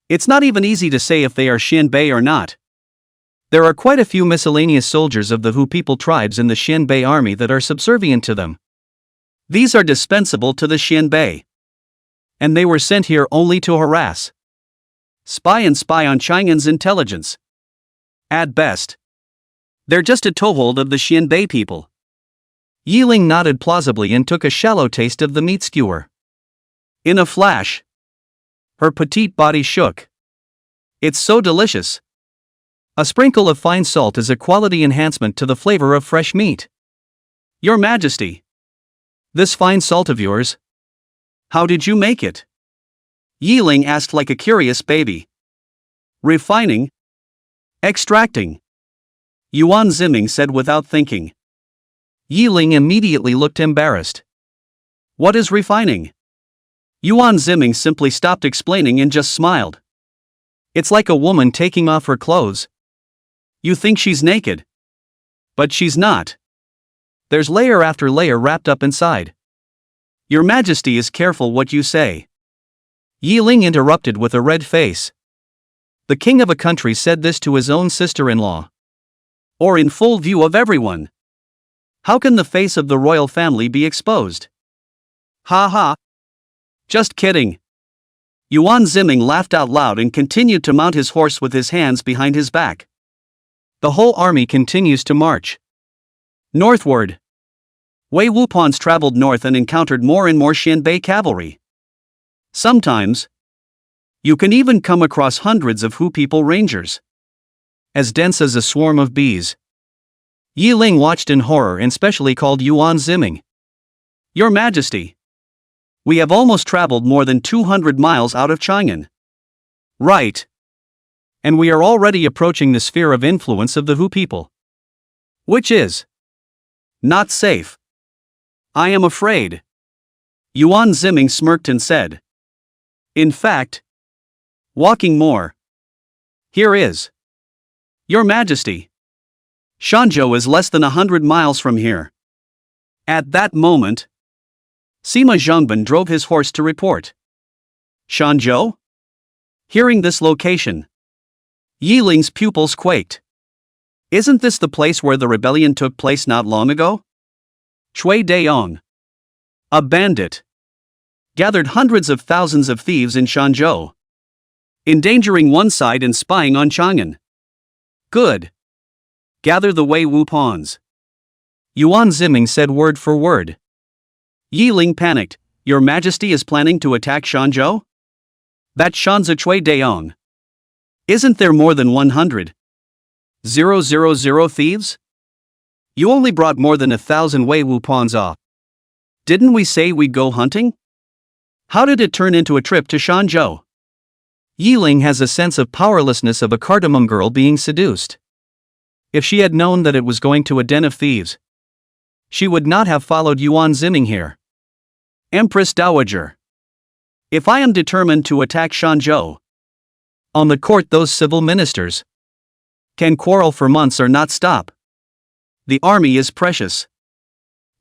It's not even easy to say if they are Xianbei or not. There are quite a few miscellaneous soldiers of the Wu people tribes in the Xianbei army that are subservient to them. These are dispensable to the Xianbei. And they were sent here only to harass, spy on Chang'an's intelligence. At best, they're just a toehold of the Xianbei people." Yiling nodded plausibly and took a shallow taste of the meat skewer. In a flash, her petite body shook. "It's so delicious. A sprinkle of fine salt is a quality enhancement to the flavor of fresh meat. Your Majesty, this fine salt of yours, how did you make it?" Yiling asked like a curious baby. "Refining, extracting," Yuan Ziming said without thinking. Yiling immediately looked embarrassed. "What is refining?" Yuan Ziming simply stopped explaining and just smiled. "It's like a woman taking off her clothes. You think she's naked, but she's not. There's layer after layer wrapped up inside. Your Majesty is careful what you say." Yiling interrupted with a red face. The king of a country said this to his own sister-in-law. Or in full view of everyone. How can the face of the royal family be exposed? Ha ha. Just kidding. Yuan Ziming laughed out loud and continued to mount his horse with his hands behind his back. The whole army continues to march northward. Wei Wupon's traveled north and encountered more and more Xianbei cavalry. Sometimes, you can even come across hundreds of Hu people rangers, as dense as a swarm of bees. Yi Ling watched in horror and specially called Yuan Ziming. Your Majesty, we have almost traveled more than 200 miles out of Chang'an. Right. And we are already approaching the sphere of influence of the Hu people. Which is not safe. I am afraid. Yuan Ziming smirked and said. In fact, walking more. Here is. Your Majesty. Shanzhou is less than 100 miles from here. At that moment, Sima Zhongban drove his horse to report. Shanzhou? Hearing this location, Yi Ling's pupils quaked. Isn't this the place where the rebellion took place not long ago? Cui Dayong, a bandit, gathered hundreds of thousands of thieves in Shanzhou, endangering one side and spying on Chang'an. Good. Gather the Wei Wu pawns. Yuan Ziming said word for word. Yi Ling panicked. Your Majesty is planning to attack Shanzhou? That Shanzi Cui Dayong. Isn't there more than 100,000 thieves? You only brought more than 1,000 Wei Wu pawns off. Didn't we say we'd go hunting? How did it turn into a trip to Shanzhou? Yi Ling has a sense of powerlessness of a cardamom girl being seduced. If she had known that it was going to a den of thieves, she would not have followed Yuan Ziming here. Empress Dowager. If I am determined to attack Shanzhou, on the court those civil ministers can quarrel for months or not stop. The army is precious.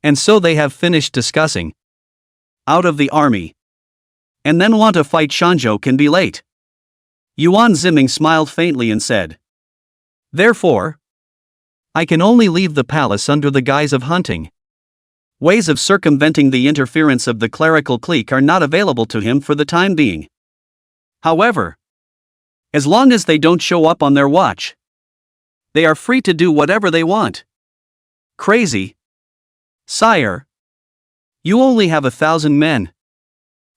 And so they have finished discussing. Out of the army. And then want to fight Shanzhou can be late. Yuan Ziming smiled faintly and said. Therefore, I can only leave the palace under the guise of hunting. Ways of circumventing the interference of the clerical clique are not available to him for the time being. However, as long as they don't show up on their watch, they are free to do whatever they want. Crazy. Sire, you only have 1,000 men.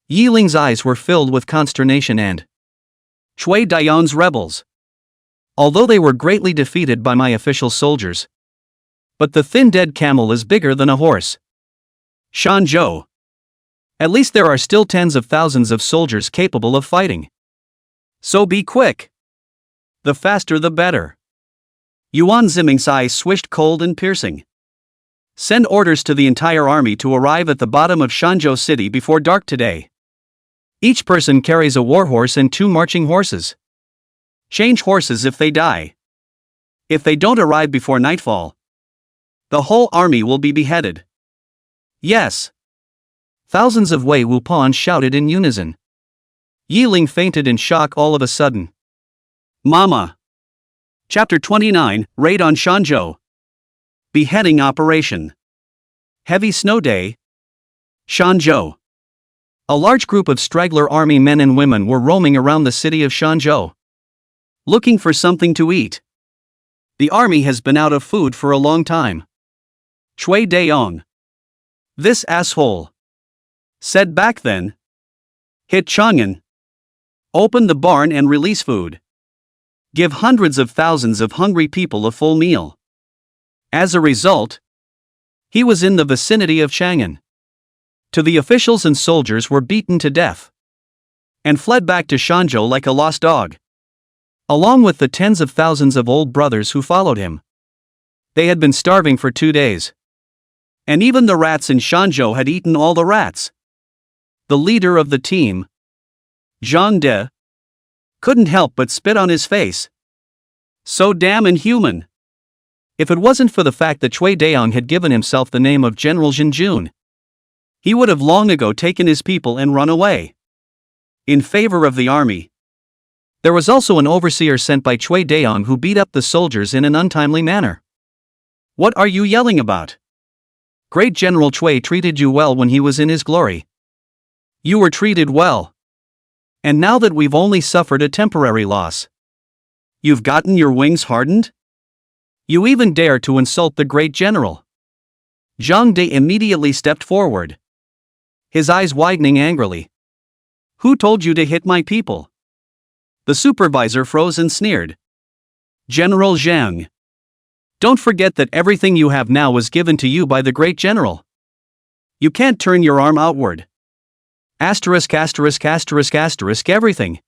Yi Ling's eyes were filled with consternation and Cui Dayong's rebels. Although they were greatly defeated by my official soldiers. But the thin dead camel is bigger than a horse. Shanzhou. At least there are still tens of thousands of soldiers capable of fighting. So be quick. The faster the better. Yuan Ziming's eyes swished cold and piercing. Send orders to the entire army to arrive at the bottom of Shanzhou city before dark today. Each person carries a warhorse and 2 marching horses. Change horses if they die. If they don't arrive before nightfall, the whole army will be beheaded. Yes. Thousands of Wei Wu pawns shouted in unison. Yi Ling fainted in shock all of a sudden. Mama. Chapter 29, Raid on Shanzhou. Beheading Operation. Heavy snow day. Shanzhou. A large group of straggler army men and women were roaming around the city of Shanzhou, looking for something to eat. The army has been out of food for a long time. Cui Dayong. This asshole. Said back then. Hit Chang'an. Open the barn and release food. Give hundreds of thousands of hungry people a full meal. As a result, he was in the vicinity of Chang'an. To the officials and soldiers were beaten to death. And fled back to Shanzhou like a lost dog. Along with the tens of thousands of old brothers who followed him. They had been starving for 2 days. And even the rats in Shanzhou had eaten all the rats. The leader of the team, Zhang De, couldn't help but spit on his face. So damn inhuman. If it wasn't for the fact that Cui Dayong had given himself the name of General Jinjun, he would have long ago taken his people and run away. In favor of the army. There was also an overseer sent by Cui Dayong who beat up the soldiers in an untimely manner. What are you yelling about? Great General Cui treated you well when he was in his glory. You were treated well. And now that we've only suffered a temporary loss, you've gotten your wings hardened? You even dare to insult the great general. Zhang De immediately stepped forward, his eyes widening angrily. Who told you to hit my people? The supervisor froze and sneered. General Zhang. Don't forget that everything you have now was given to you by the great general. You can't turn your arm outward. Asterisk asterisk asterisk asterisk everything.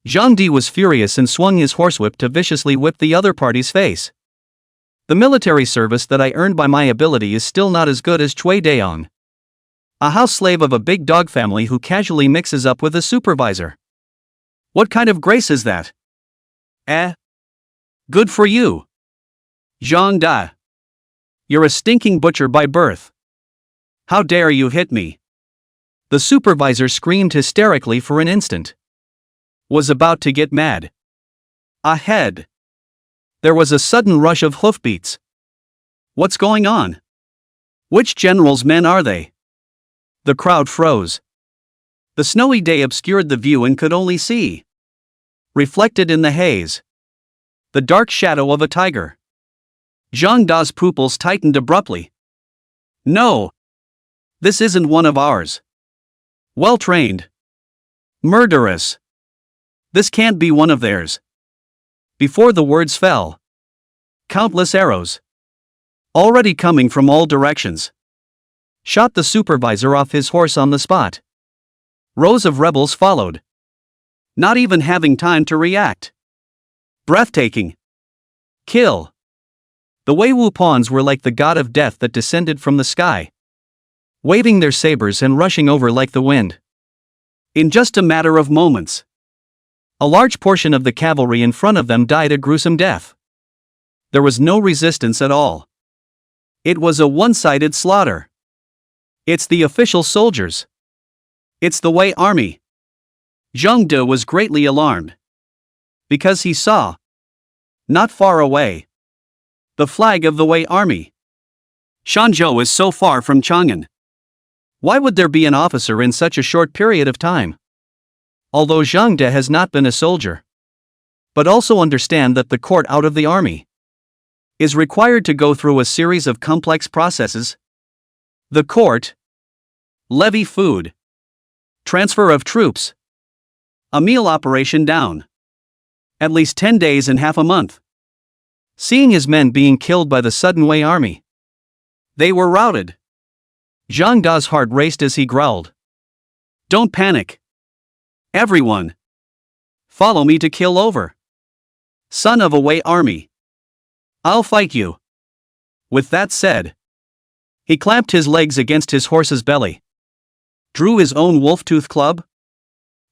Zhang Di was furious and swung his horsewhip to viciously whip the other party's face. The military service that I earned by my ability is still not as good as Cui Deong, a house slave of a big dog family who casually mixes up with a supervisor. What kind of grace is that? Good for you. Zhang Da. You're a stinking butcher by birth. How dare you hit me? The supervisor screamed hysterically for an instant. Was about to get mad. Ahead. There was a sudden rush of hoofbeats. What's going on? Which general's men are they? The crowd froze. The snowy day obscured the view and could only see, reflected in the haze, the dark shadow of a tiger. Zhang Da's pupils tightened abruptly. No! This isn't one of ours. Well trained. Murderous. This can't be one of theirs. Before the words fell, countless arrows, already coming from all directions, shot the supervisor off his horse on the spot. Rows of rebels followed, not even having time to react. Breathtaking. Kill. The Wei Wu pawns were like the god of death that descended from the sky, waving their sabers and rushing over like the wind. In just a matter of moments, a large portion of the cavalry in front of them died a gruesome death. There was no resistance at all. It was a one-sided slaughter. It's the official soldiers. It's the Wei army. Zhang De was greatly alarmed, because he saw, not far away, the flag of the Wei army. Shanzhou is so far from Chang'an. Why would there be an officer in such a short period of time? Although Zhang De has not been a soldier, but also understand that the court out of the army is required to go through a series of complex processes. The court, levy food, transfer of troops, a meal operation down, at least 10 days and half a month. Seeing his men being killed by the sudden Wei army, they were routed. Zhang Da's heart raced as he growled. Don't panic. Everyone. Follow me to kill over. Son of a Wei army. I'll fight you. With that said, he clamped his legs against his horse's belly, drew his own wolf-tooth club,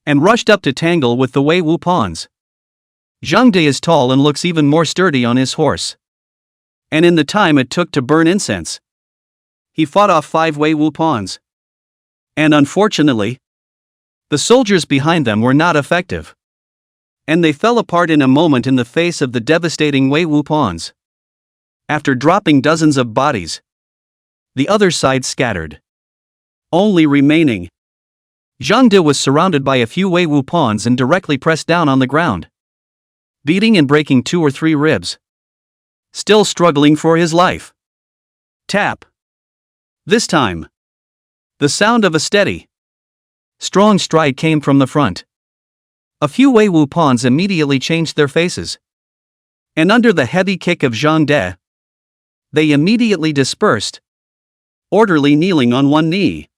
and rushed up to tangle with the Wei Wu pawns. Zhang De is tall and looks even more sturdy on his horse. And in the time it took to burn incense, he fought off 5 Wei Wu pawns. And unfortunately, the soldiers behind them were not effective, and they fell apart in a moment in the face of the devastating Wei Wu pawns. After dropping dozens of bodies, the other side scattered, only remaining. Zhang De was surrounded by a few Wei Wu pawns and directly pressed down on the ground, beating and breaking 2 or 3 ribs. Still struggling for his life. Tap. This time, the sound of a steady, strong stride came from the front. A few Wei Wu pawns immediately changed their faces, and under the heavy kick of Zhang De, they immediately dispersed, orderly kneeling on one knee.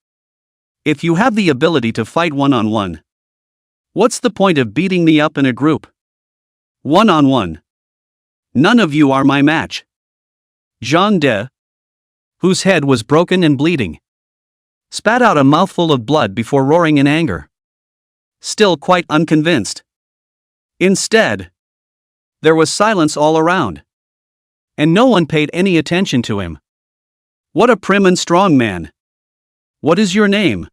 If you have the ability to fight one-on-one, what's the point of beating me up in a group? One-on-one. None of you are my match. Zhang De, whose head was broken and bleeding, spat out a mouthful of blood before roaring in anger, still quite unconvinced. Instead, there was silence all around, and no one paid any attention to him. What a prim and strong man. What is your name?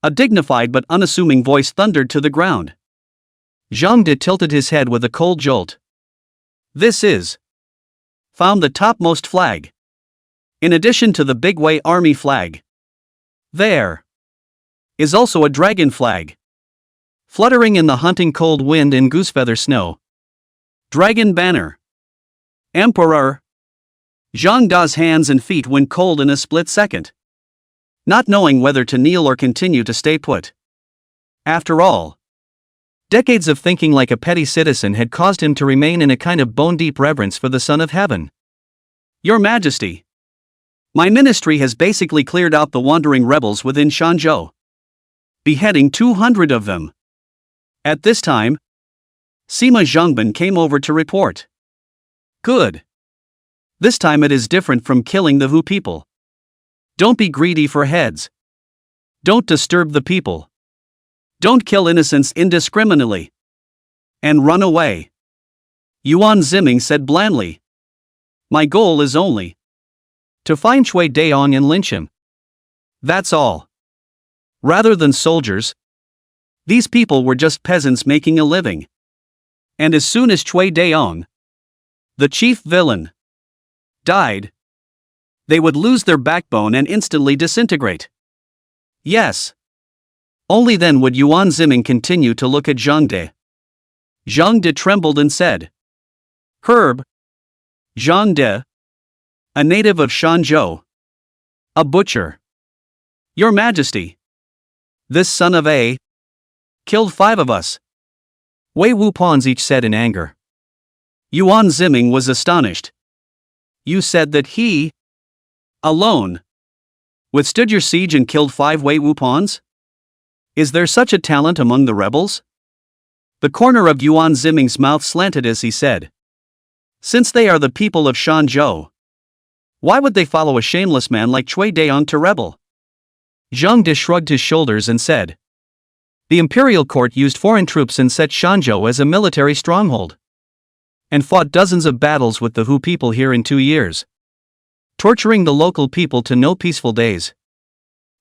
A dignified but unassuming voice thundered to the ground. Zhang De tilted his head with a cold jolt. This is. Found the topmost flag, in addition to the big Wei army flag. There. is also a dragon flag. Fluttering in the hunting cold wind and goosefeather snow. Dragon banner. Emperor. Zhang Da's hands and feet went cold in a split second, not knowing whether to kneel or continue to stay put. After all, decades of thinking like a petty citizen had caused him to remain in a kind of bone-deep reverence for the Son of Heaven. Your Majesty, my ministry has basically cleared out the wandering rebels within Shanzhou, beheading 200 of them. At this time, Sima Zhongban came over to report. Good. This time it is different from killing the Hu people. Don't be greedy for heads. Don't disturb the people. Don't kill innocents indiscriminately. And run away. Yuan Ziming said blandly. My goal is only to find Cui Daong and lynch him. That's all. Rather than soldiers, these people were just peasants making a living. And as soon as Cui Daong, the chief villain, died, they would lose their backbone and instantly disintegrate. Yes. Only then would Yuan Ziming continue to look at Zhang De. Zhang De trembled and said, Herb. Zhang De, a native of Shanzhou, a butcher. Your Majesty, this son of A killed 5 of us. Wei Wupon's each said in anger. Yuan Ziming was astonished. You said that he, alone, withstood your siege and killed 5 Wei Wupons? Is there such a talent among the rebels? The corner of Yuan Ziming's mouth slanted as he said. Since they are the people of Shanzhou, why would they follow a shameless man like Cui Daong to rebel? Zhang De shrugged his shoulders and said. The imperial court used foreign troops and set Shanzhou as a military stronghold, and fought dozens of battles with the Hu people here in 2 years, torturing the local people to no peaceful days.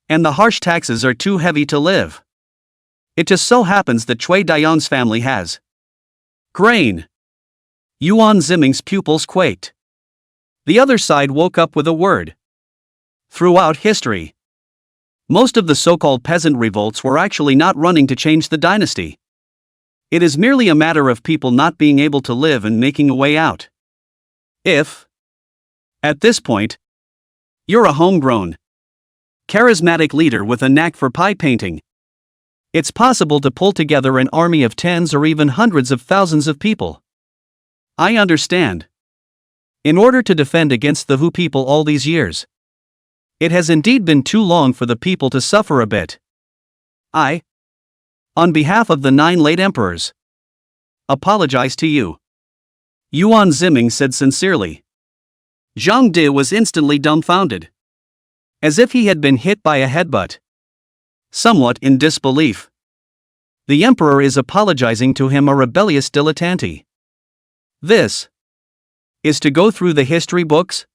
And the harsh taxes are too heavy to live. It just so happens that Cui Daong's family has grain. Yuan Ziming's pupils quaked. The other side woke up with a word. Throughout history, most of the so-called peasant revolts were actually not running to change the dynasty. It is merely a matter of people not being able to live and making a way out. If, at this point, you're a homegrown, charismatic leader with a knack for pie painting, it's possible to pull together an army of tens or even hundreds of thousands of people. I understand. In order to defend against the Hu people all these years, it has indeed been too long for the people to suffer a bit. I, on behalf of the 9 late emperors, apologize to you. Yuan Ziming said sincerely. Zhang De was instantly dumbfounded, as if he had been hit by a headbutt. Somewhat in disbelief. The emperor is apologizing to him, a rebellious dilettante. This is to go through the history books?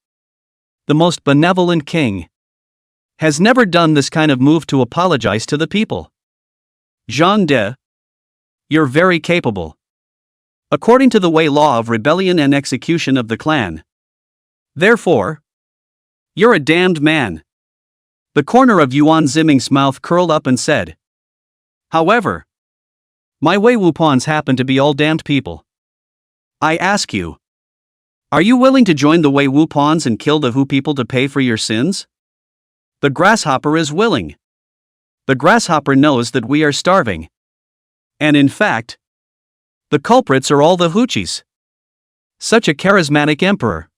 The most benevolent king has never done this kind of move to apologize to the people. Zhang De, you're very capable. According to the Wei law of rebellion and execution of the clan. Therefore, you're a damned man. The corner of Yuan Ziming's mouth curled up and said. However, my Wei Wupons happen to be all damned people. I ask you, are you willing to join the Wei Wupons and kill the Hu people to pay for your sins? The grasshopper is willing. The grasshopper knows that we are starving. And in fact, the culprits are all the Huchis. Such a charismatic emperor.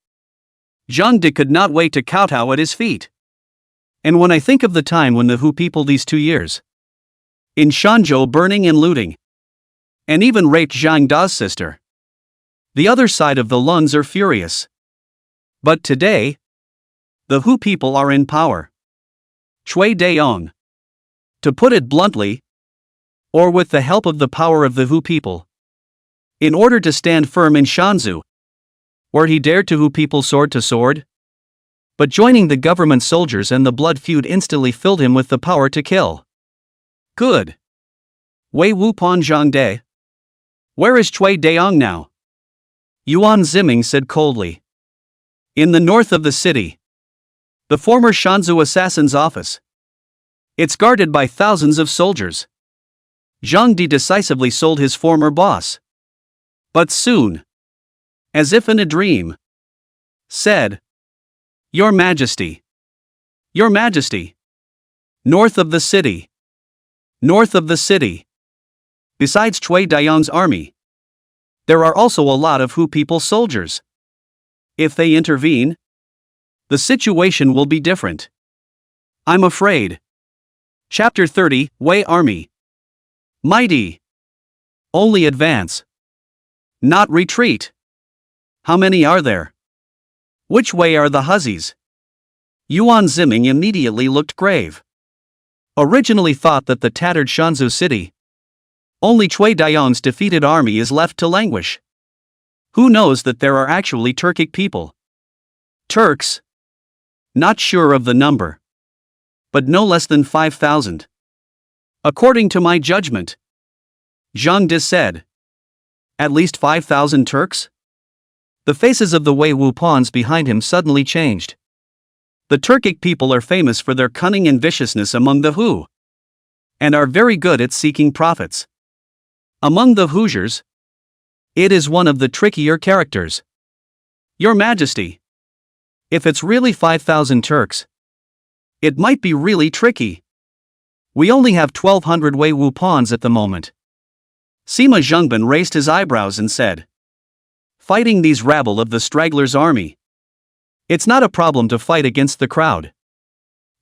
Zhang De could not wait to kowtow at his feet. And when I think of the time when the Hu people these 2 years, in Shanzhou burning and looting, and even raped Zhang Da's sister, the other side of the Luns are furious. But today, the Hu people are in power. Cui Daong, to put it bluntly, or with the help of the power of the Hu people, in order to stand firm in Shanzhou, where he dared to Hu people sword to sword. But joining the government soldiers and the blood feud instantly filled him with the power to kill. Good. Wei Wupon Zhang De. Where is Cui Daong now? Yuan Ziming said coldly. In the north of the city. The former Shanzhou assassin's office. It's guarded by thousands of soldiers. Zhang Di decisively sold his former boss. But soon, as if in a dream, said, "Your Majesty. Your Majesty. North of the city. North of the city. Besides Cui Dayang's army, there are also a lot of Hu people soldiers. If they intervene, the situation will be different. I'm afraid." Chapter 30, Wei Army. Mighty. Only advance. Not retreat. How many are there? Which way are the hussies? Yuan Ziming immediately looked grave. Originally thought that the tattered Shanzhou city, only Cui Dayang's defeated army is left to languish. Who knows that there are actually Turkic people? Turks? Not sure of the number, but no less than 5,000. According to my judgment. Zhang Di said. At least 5,000 Turks? The faces of the Wei Wu pawns behind him suddenly changed. The Turkic people are famous for their cunning and viciousness among the Hu, and are very good at seeking profits. Among the Hoosiers, it is one of the trickier characters. Your Majesty. If it's really 5,000 Turks, it might be really tricky. We only have 1,200 Wei Wu pawns at the moment. Sima Zhengban raised his eyebrows and said, "Fighting these rabble of the stragglers' army. It's not a problem to fight against the crowd.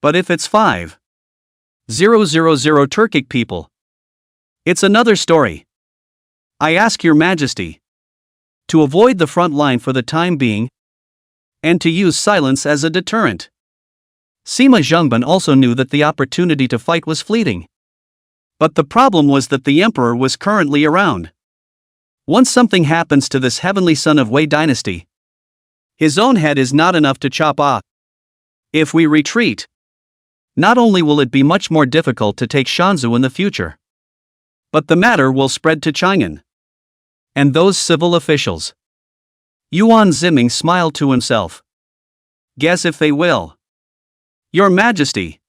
But if it's 5,000 Turkic people, it's another story. I ask your Majesty to avoid the front line for the time being, and to use silence as a deterrent." Sima Zhengban also knew that the opportunity to fight was fleeting. But the problem was that the emperor was currently around. Once something happens to this heavenly son of Wei dynasty, his own head is not enough to chop off. If we retreat, not only will it be much more difficult to take Shanzhou in the future, but the matter will spread to Chang'an and those civil officials. Yuan Ziming smiled to himself. Guess if they will. Your Majesty.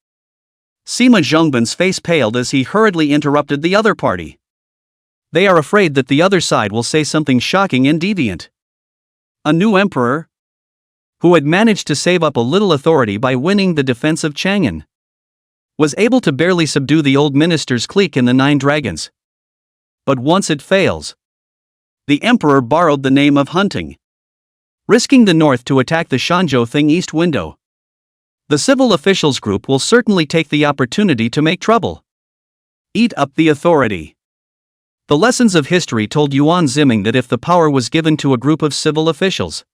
Sima Zhengban's face paled as he hurriedly interrupted the other party. They are afraid that the other side will say something shocking and deviant. A new emperor, who had managed to save up a little authority by winning the defense of Chang'an, was able to barely subdue the old minister's clique in the Nine Dragons. But once it fails, the emperor borrowed the name of hunting, risking the north to attack the Shanzhou Thing East window. The civil officials group will certainly take the opportunity to make trouble. Eat up the authority. The lessons of history told Yuan Ziming that if the power was given to a group of civil officials,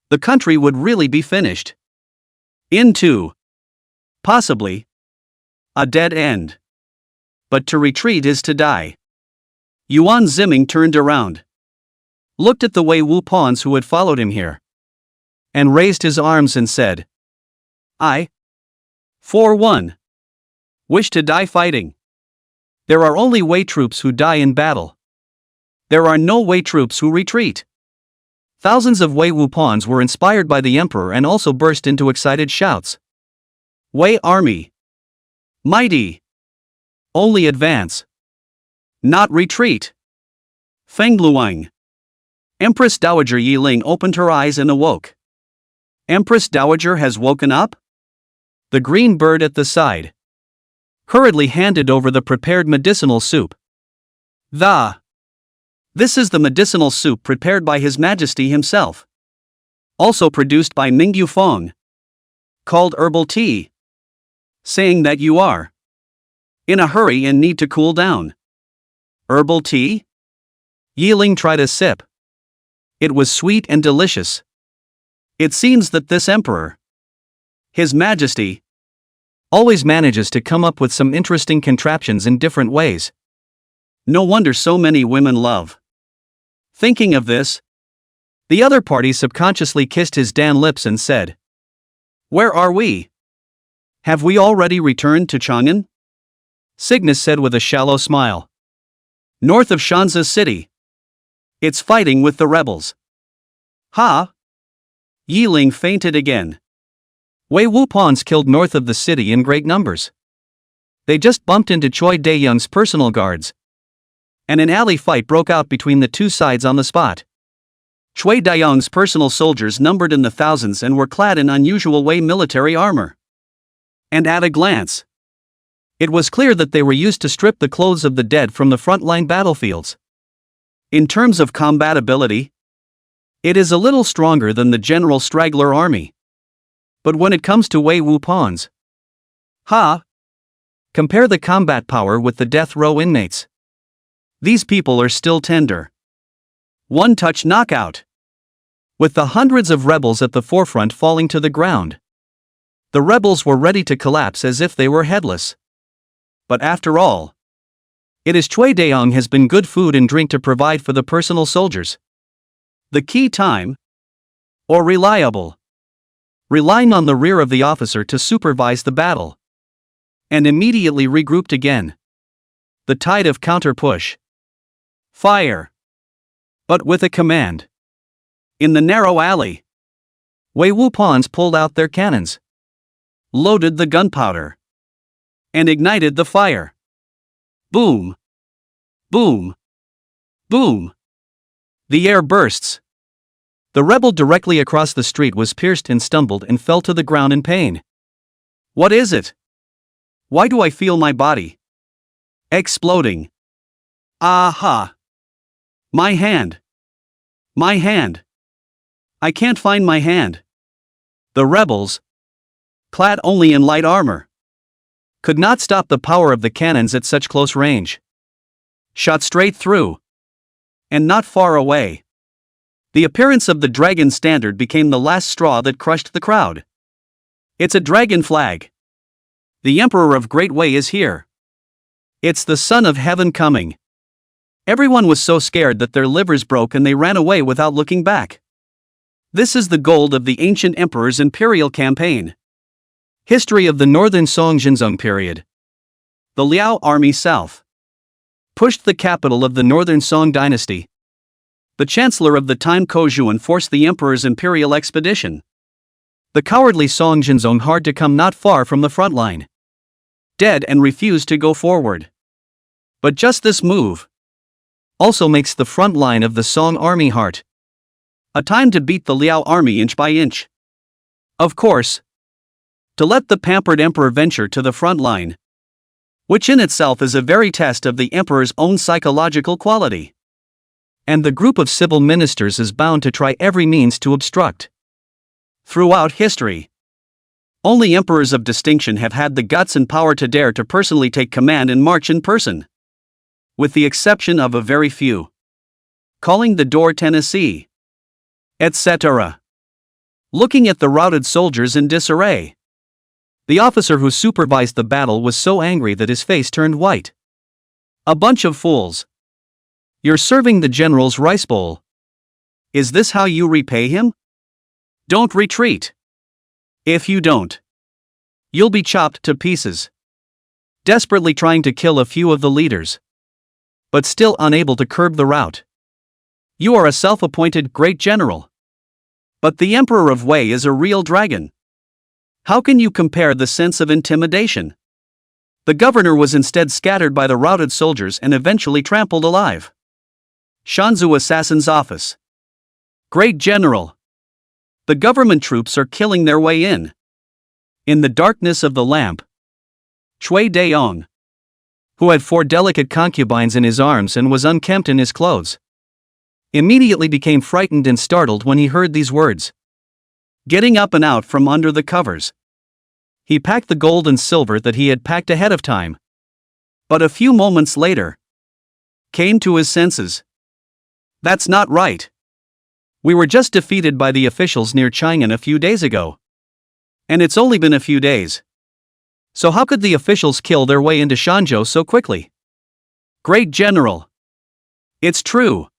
the country would really be finished. Into, possibly, a dead end. But to retreat is to die. Yuan Ziming turned around, looked at the Wei Wu pawns who had followed him here, and raised his arms and said, "I, for one, wish to die fighting. There are only Wei troops who die in battle. There are no Wei troops who retreat." Thousands of Wei Wu pawns were inspired by the emperor and also burst into excited shouts. Wei army. Mighty. Only advance. Not retreat. Feng Luang. Empress Dowager Yiling opened her eyes and awoke. Empress Dowager has woken up? The green bird at the side hurriedly handed over the prepared medicinal soup. This is the medicinal soup prepared by His Majesty himself. Also produced by Mingyu Fong. Called herbal tea. Saying that you are in a hurry and need to cool down. Herbal tea? Yiling tried a sip. It was sweet and delicious. It seems that this emperor, His Majesty, always manages to come up with some interesting contraptions in different ways. No wonder so many women love. Thinking of this, the other party subconsciously kissed his Dan lips and said, "Where are we? Have we already returned to Chang'an?" Cygnus said with a shallow smile. "North of Shanzhou city. It's fighting with the rebels." Ha! Yiling fainted again. Wei Wu pawns killed north of the city in great numbers. They just bumped into Choi Dae-young's personal guards, and an alley fight broke out between the two sides on the spot. Choi Dae-young's personal soldiers numbered in the thousands and were clad in unusual way military armor. And at a glance, it was clear that they were used to strip the clothes of the dead from the frontline battlefields. In terms of combatability, it is a little stronger than the general straggler army. But when it comes to Wei Wupon's, compare the combat power with the death row inmates. These people are still tender. One-touch knockout. With the hundreds of rebels at the forefront falling to the ground, the rebels were ready to collapse as if they were headless. But after all, it is Choi Dae-young has been good food and drink to provide for the personal soldiers. The key time? Or reliable? Relying on the rear of the officer to supervise the battle. And immediately regrouped again. The tide of counter-push. Fire. But with a command. In the narrow alley, Wei Wupon's pulled out their cannons, loaded the gunpowder, and ignited the fire. Boom. Boom. Boom. The air bursts. The rebel directly across the street was pierced and stumbled and fell to the ground in pain. What is it? Why do I feel my body exploding? Aha! My hand! My hand! I can't find my hand. The rebels, clad only in light armor, could not stop the power of the cannons at such close range. Shot straight through. And not far away. The appearance of the dragon standard became the last straw that crushed the crowd. It's a dragon flag. The Emperor of Great Wei is here. It's the Son of Heaven coming. Everyone was so scared that their livers broke and they ran away without looking back. This is the gold of the ancient emperor's imperial campaign. History of the Northern Song Jinzong period. The Liao army south pushed the capital of the Northern Song dynasty. The chancellor of the time Kojuan forced the emperor's imperial expedition. The cowardly Song Jinzong hard to come not far from the front line. Dead and refused to go forward. But just this move also makes the front line of the Song army hard. A time to beat the Liao army inch by inch. Of course, to let the pampered emperor venture to the front line, which in itself is a very test of the emperor's own psychological quality. And the group of civil ministers is bound to try every means to obstruct. Throughout history, only emperors of distinction have had the guts and power to dare to personally take command and march in person. With the exception of a very few. Calling the door Tennessee, etc. Looking at the routed soldiers in disarray. The officer who supervised the battle was so angry that his face turned white. A bunch of fools. You're serving the general's rice bowl. Is this how you repay him? Don't retreat. If you don't, you'll be chopped to pieces. Desperately trying to kill a few of the leaders, but still unable to curb the rout. You are a self-appointed great general. But the Emperor of Wei is a real dragon. How can you compare the sense of intimidation? The governor was instead scattered by the routed soldiers and eventually trampled alive. Shanzhou Assassin's Office. Great General. The government troops are killing their way in. In the darkness of the lamp, Choi Dae-young, who had 4 delicate concubines in his arms and was unkempt in his clothes, immediately became frightened and startled when he heard these words. Getting up and out from under the covers, he packed the gold and silver that he had packed ahead of time. But a few moments later, came to his senses. That's not right. We were just defeated by the officials near Chang'an a few days ago. And it's only been a few days. So how could the officials kill their way into Shanzhou so quickly? Great General. It's true.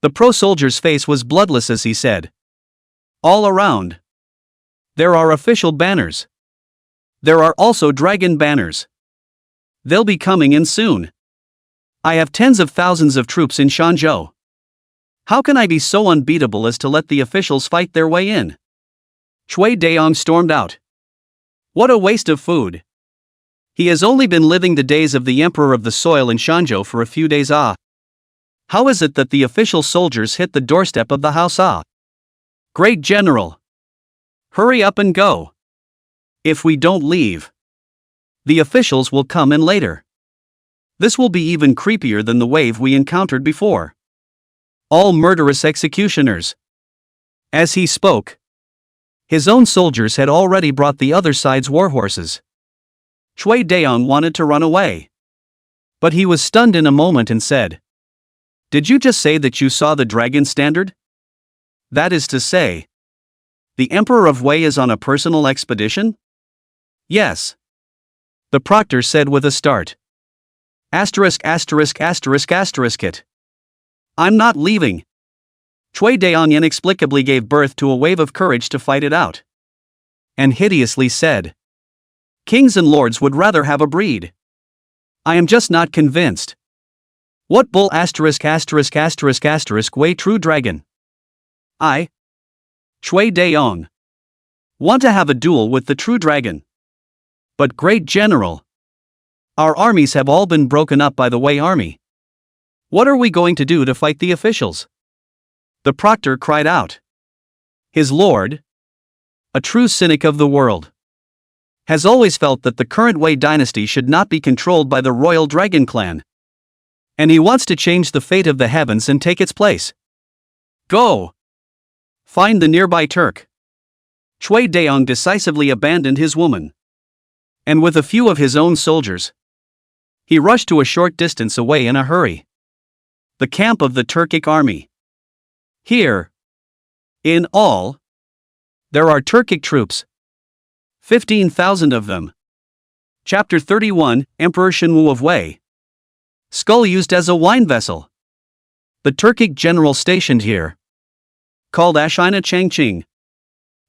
The pro-soldier's face was bloodless as he said. All around, there are official banners. There are also dragon banners. They'll be coming in soon. I have tens of thousands of troops in Shanzhou. How can I be so unbeatable as to let the officials fight their way in? Choi Dae-young stormed out. What a waste of food. He has only been living the days of the emperor of the soil in Shanzhou for a few days. How is it that the official soldiers hit the doorstep of the house? Great General! Hurry up and go! If we don't leave, the officials will come in later. This will be even creepier than the wave we encountered before. All murderous executioners. As he spoke, his own soldiers had already brought the other side's warhorses. Cui Daong wanted to run away, but he was stunned in a moment and said, "Did you just say that you saw the dragon standard? That is to say, the Emperor of Wei is on a personal expedition?" "Yes," the proctor said with a start. It. "I'm not leaving." Cui Daong inexplicably gave birth to a wave of courage to fight it out, and hideously said, "Kings and lords would rather have a breed. I am just not convinced. What bull ***** Wei true dragon? I, Cui Daong, want to have a duel with the true dragon. But great General, our armies have all been broken up by the Wei army. What are we going to do to fight the officials?" The proctor cried out. His lord, a true cynic of the world, has always felt that the current Wei dynasty should not be controlled by the royal dragon clan. And he wants to change the fate of the heavens and take its place. Go! Find the nearby Turk. Cui Daong decisively abandoned his woman, and with a few of his own soldiers, he rushed to a short distance away in a hurry. The camp of the Turkic army. Here, in all, there are Turkic troops. 15,000 of them. Chapter 31, Emperor Shenwu of Wei. Skull used as a wine vessel. The Turkic general stationed here, called Ashina Changqing,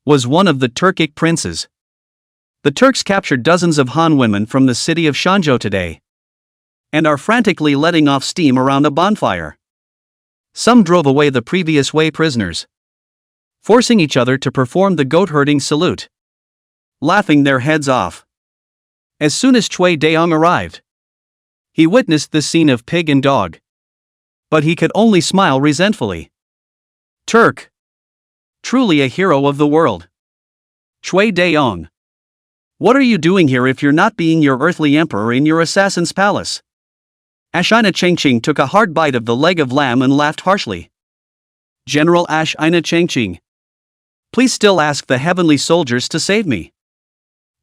was one of the Turkic princes. The Turks captured dozens of Han women from the city of Shanzhou today, and are frantically letting off steam around a bonfire. Some drove away the previous Wei prisoners, forcing each other to perform the goat-herding salute, laughing their heads off. As soon as Cui Daong arrived, he witnessed the scene of pig and dog, but he could only smile resentfully. Turk! Truly a hero of the world. Cui Daong, what are you doing here if you're not being your earthly emperor in your assassin's palace? Ashina Changqing took a hard bite of the leg of lamb and laughed harshly. General Ashina Changqing, please still ask the heavenly soldiers to save me.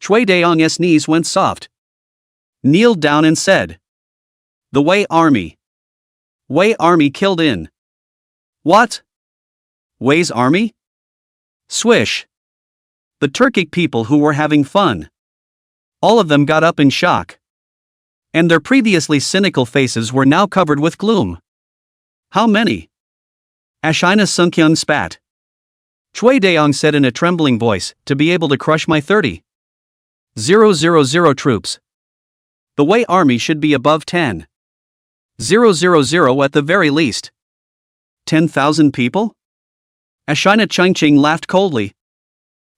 Cui Daong's knees went soft, kneeled down and said, "The Wei army. Wei army killed in." What? Wei's army? Swish. The Turkic people who were having fun. All of them got up in shock, and their previously cynical faces were now covered with gloom. How many? Ashina Sunkyun spat. Cui Daong said in a trembling voice, "To be able to crush my 30,000 troops. The Wei army should be above 10,000 at the very least. 10,000 people? Ashina Changqing laughed coldly.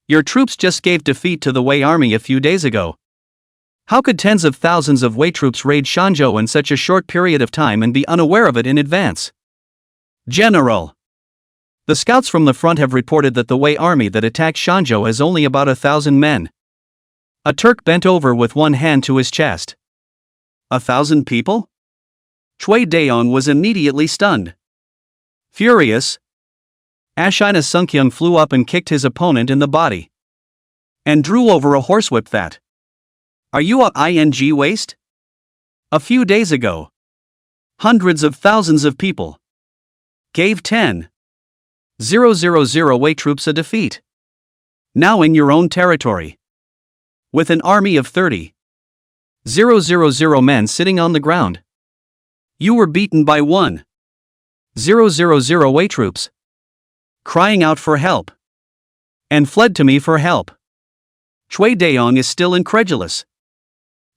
Your troops just gave defeat to the Wei army a few days ago. How could tens of thousands of Wei troops raid Shanzhou in such a short period of time and be unaware of it in advance? General! The scouts from the front have reported that the Wei army that attacked Shanzhou has only about 1,000 men. A Turk bent over with one hand to his chest. 1,000 people? Cui Daong was immediately stunned. Furious, Ashina Sunkyung flew up and kicked his opponent in the body, and drew over a horsewhip that. Are you a ing waste? A few days ago, hundreds of thousands of people gave 10,000 Wei troops a defeat. Now in your own territory, with an army of 30,000 men sitting on the ground, you were beaten by 1,000 Wei troops, crying out for help, and fled to me for help. Cui Daong is still incredulous.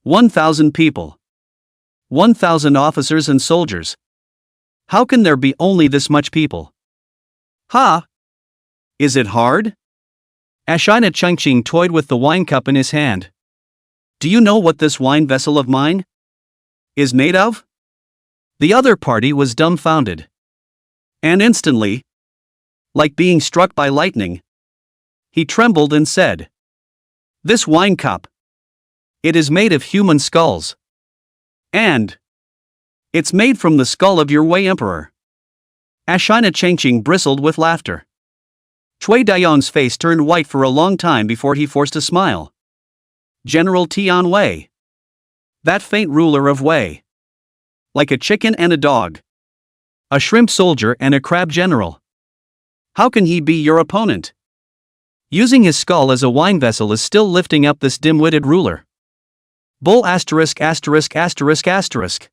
1,000 people. 1,000 officers and soldiers. How can there be only this much people? Ha! Is it hard? Ashina Changqing toyed with the wine cup in his hand. Do you know what this wine vessel of mine is made of? The other party was dumbfounded. And instantly, like being struck by lightning, he trembled and said, "This wine cup. It is made of human skulls. And it's made from the skull of your Wei Emperor." Ashina Chengqing bristled with laughter. Cui Daiyong's face turned white for a long time before he forced a smile. General Tian Wei. That faint ruler of Wei. Like a chicken and a dog. A shrimp soldier and a crab general. How can he be your opponent? Using his skull as a wine vessel is still lifting up this dim-witted ruler. Bull asterisk asterisk asterisk asterisk.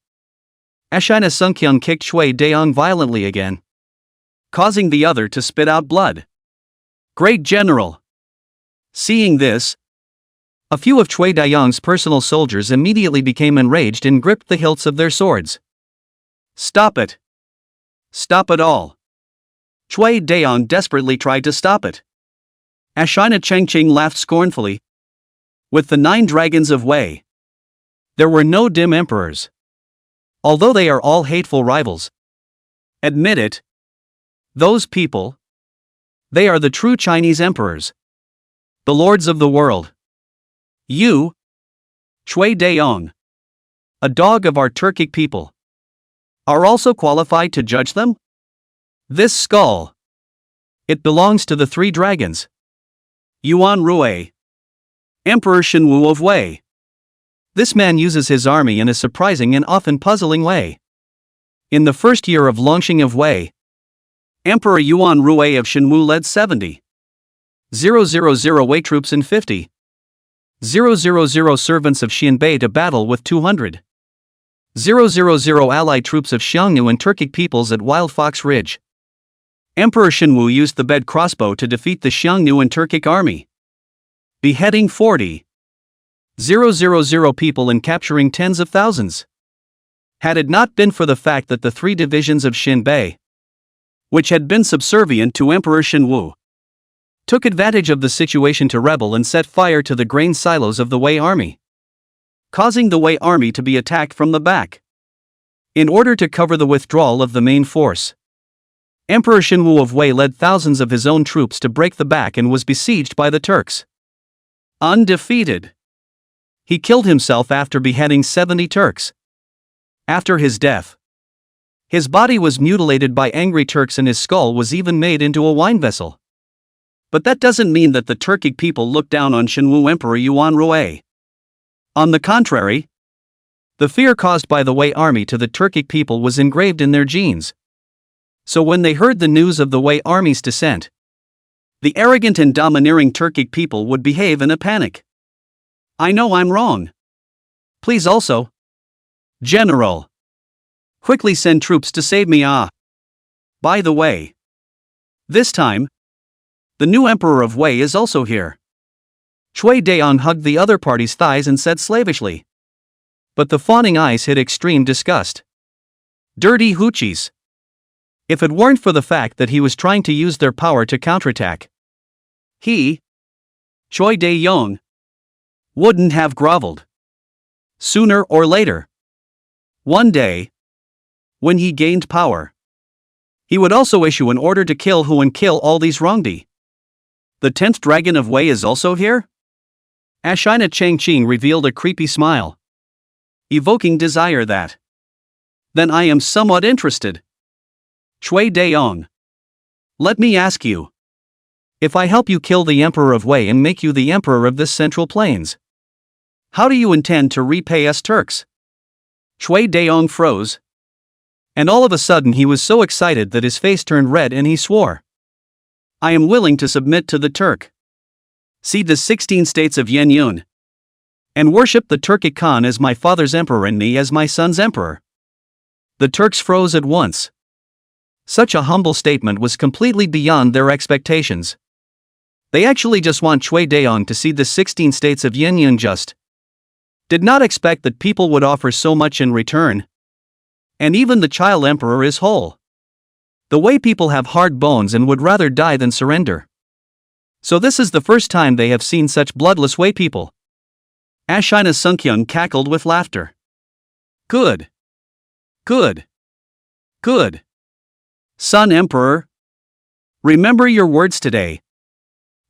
Ashina Sungkyung kicked Cui Daiyong violently again, causing the other to spit out blood. Great General! Seeing this, a few of Cui Daiyong's personal soldiers immediately became enraged and gripped the hilts of their swords. Stop it! Stop it all! Cui Daiyong desperately tried to stop it. Ashina Chengqing laughed scornfully. With the 9 dragons of Wei, there were no dim emperors. Although they are all hateful rivals. Admit it. Those people, they are the true Chinese emperors. The lords of the world. You, Cui Daiyong, a dog of our Turkic people, are also qualified to judge them? This skull, it belongs to the 3 dragons. Yuan Rui, Emperor Shenwu of Wei. This man uses his army in a surprising and often puzzling way. In the first year of Longxing of Wei, Emperor Yuan Rui of Shenwu led 70,000 Wei troops and 50,000 servants of Xianbei to battle with 200,000 allied troops of Xiongnu and Turkic peoples at Wild Fox Ridge. Emperor Shenwu used the bed crossbow to defeat the Xiongnu and Turkic army, beheading 40,000 people and capturing tens of thousands. Had it not been for the fact that the 3 divisions of Xianbei, which had been subservient to Emperor Shenwu, took advantage of the situation to rebel and set fire to the grain silos of the Wei army, causing the Wei army to be attacked from the back. In order to cover the withdrawal of the main force, Emperor Shenwu of Wei led thousands of his own troops to break the back and was besieged by the Turks. Undefeated. He killed himself after beheading 70 Turks. After his death, his body was mutilated by angry Turks and his skull was even made into a wine vessel. But that doesn't mean that the Turkic people looked down on Shenwu Emperor Yuan Rui. On the contrary, the fear caused by the Wei army to the Turkic people was engraved in their genes. So when they heard the news of the Wei army's descent, the arrogant and domineering Turkic people would behave in a panic. I know I'm wrong. Please also, General, quickly send troops to save me. By the way, this time, the new Emperor of Wei is also here. Cui Daiyong hugged the other party's thighs and said slavishly. But the fawning eyes hid extreme disgust. Dirty hoochies. If it weren't for the fact that he was trying to use their power to counterattack, he, Cui Daiyong, wouldn't have groveled. Sooner or later, one day, when he gained power, he would also issue an order to kill who and kill all these Rongdi. The 10th dragon of Wei is also here? Ashina Chengqing revealed a creepy smile, evoking desire that. Then I am somewhat interested. Cui Daiyong, let me ask you. If I help you kill the Emperor of Wei and make you the Emperor of this Central Plains, how do you intend to repay us Turks? Cui Daiyong froze. And all of a sudden he was so excited that his face turned red and he swore. I am willing to submit to the Turk. Cede the 16 states of Yenyun. And worship the Turkic Khan as my father's emperor and me as my son's emperor. The Turks froze at once. Such a humble statement was completely beyond their expectations. They actually just want Cui Daiyong to cede the 16 states of Yenyun just. Did not expect that people would offer so much in return. And even the child emperor is whole. The Wei people have hard bones and would rather die than surrender. So this is the first time they have seen such bloodless Wei people. Ashina Sungkyun cackled with laughter. Good. Good. Good. Son Emperor. Remember your words today.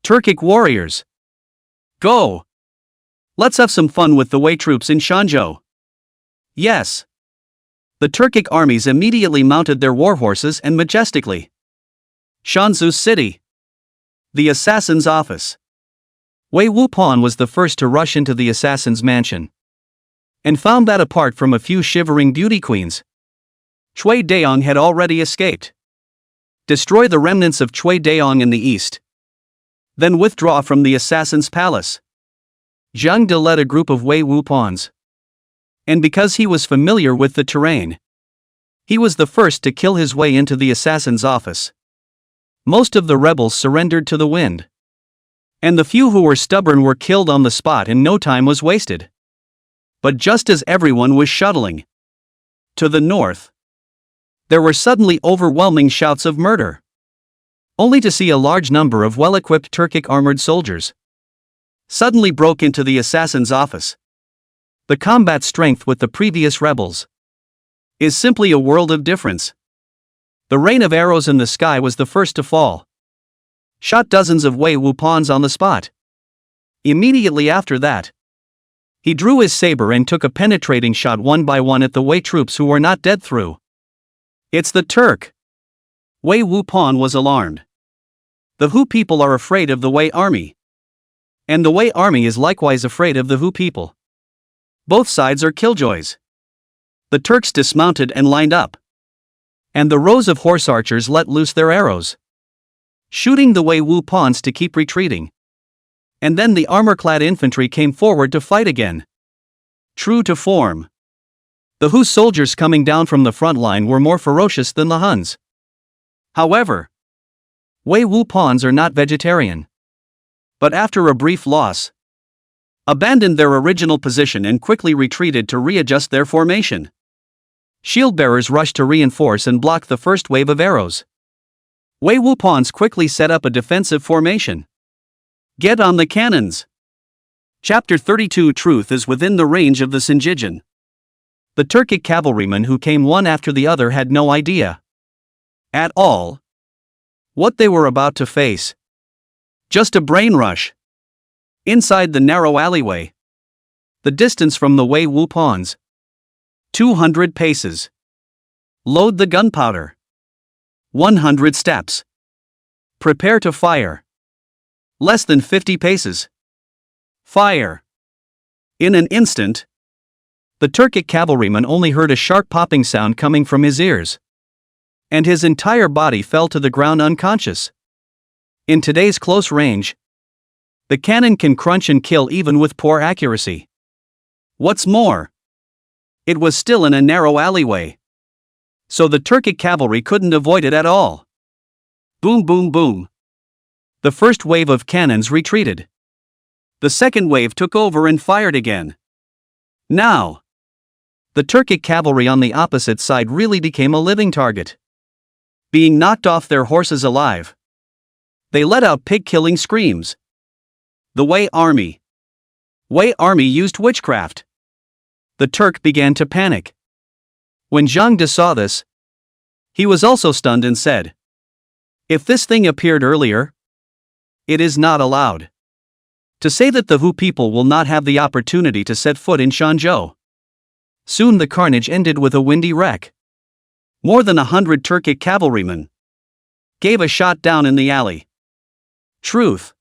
Turkic warriors. Go. Let's have some fun with the Wei troops in Shanzhou. Yes. The Turkic armies immediately mounted their war horses and majestically. Shanzhou City. The assassin's office. Wei Wupan was the first to rush into the assassin's mansion. And found that apart from a few shivering beauty queens, Cui Daong had already escaped. Destroy the remnants of Cui Daong in the east. Then withdraw from the assassin's palace. Zhang De led a group of Wei Wupans. And because he was familiar with the terrain, he was the first to kill his way into the assassin's office. Most of the rebels surrendered to the wind. And the few who were stubborn were killed on the spot and no time was wasted. But just as everyone was shuttling to the north, there were suddenly overwhelming shouts of murder. Only to see a large number of well-equipped Turkic armored soldiers suddenly broke into the assassin's office. The combat strength with the previous rebels is simply a world of difference. The rain of arrows in the sky was the first to fall. Shot dozens of Wei Wupans on the spot. Immediately after that, he drew his saber and took a penetrating shot one by one at the Wei troops who were not dead through. It's the Turk. Wei Wupan was alarmed. The Hu people are afraid of the Wei army. And the Wei army is likewise afraid of the Hu people. Both sides are killjoys. The Turks dismounted and lined up. And the rows of horse archers let loose their arrows, shooting the Wei Wupans to keep retreating. And then the armor-clad infantry came forward to fight again. True to form, the Hu soldiers coming down from the front line were more ferocious than the Huns. However, Wei Wupans are not vegetarian. But after a brief loss, abandoned their original position and quickly retreated to readjust their formation. Shield-bearers rushed to reinforce and block the first wave of arrows. Wei Wupans quickly set up a defensive formation. Get on the cannons! Chapter 32 Truth is within the range of the Sinjijin. The Turkic cavalrymen who came one after the other had no idea at all what they were about to face. Just a brain rush. Inside the narrow alleyway, the distance from the Wei Wupans, 200 paces. Load the gunpowder. 100 steps. Prepare to fire. Less than 50 paces. Fire. In an instant, the Turkic cavalryman only heard a sharp popping sound coming from his ears. And his entire body fell to the ground unconscious. In today's close range, the cannon can crunch and kill even with poor accuracy. What's more, it was still in a narrow alleyway. So the Turkic cavalry couldn't avoid it at all. Boom, boom, boom. The first wave of cannons retreated. The second wave took over and fired again. Now, the Turkic cavalry on the opposite side really became a living target. Being knocked off their horses alive, they let out pig-killing screams. The Wei army used witchcraft. The Turk began to panic. When Zhang De saw this, he was also stunned and said, "If this thing appeared earlier, it is not allowed to say that the Hu people will not have the opportunity to set foot in Shanzhou." Soon the carnage ended with a windy wreck. More than 100 Turkic cavalrymen gave a shot down in the alley. Truth.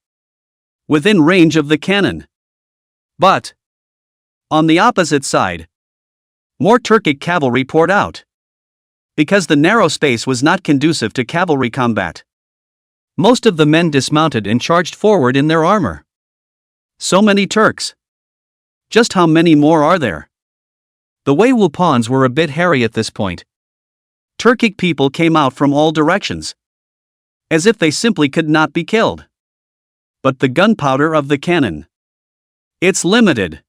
Within range of the cannon. But, on the opposite side, more Turkic cavalry poured out. Because the narrow space was not conducive to cavalry combat, most of the men dismounted and charged forward in their armor. So many Turks. Just how many more are there? The Wei Wupans were a bit hairy at this point. Turkic people came out from all directions, as if they simply could not be killed. But the gunpowder of the cannon, it's limited.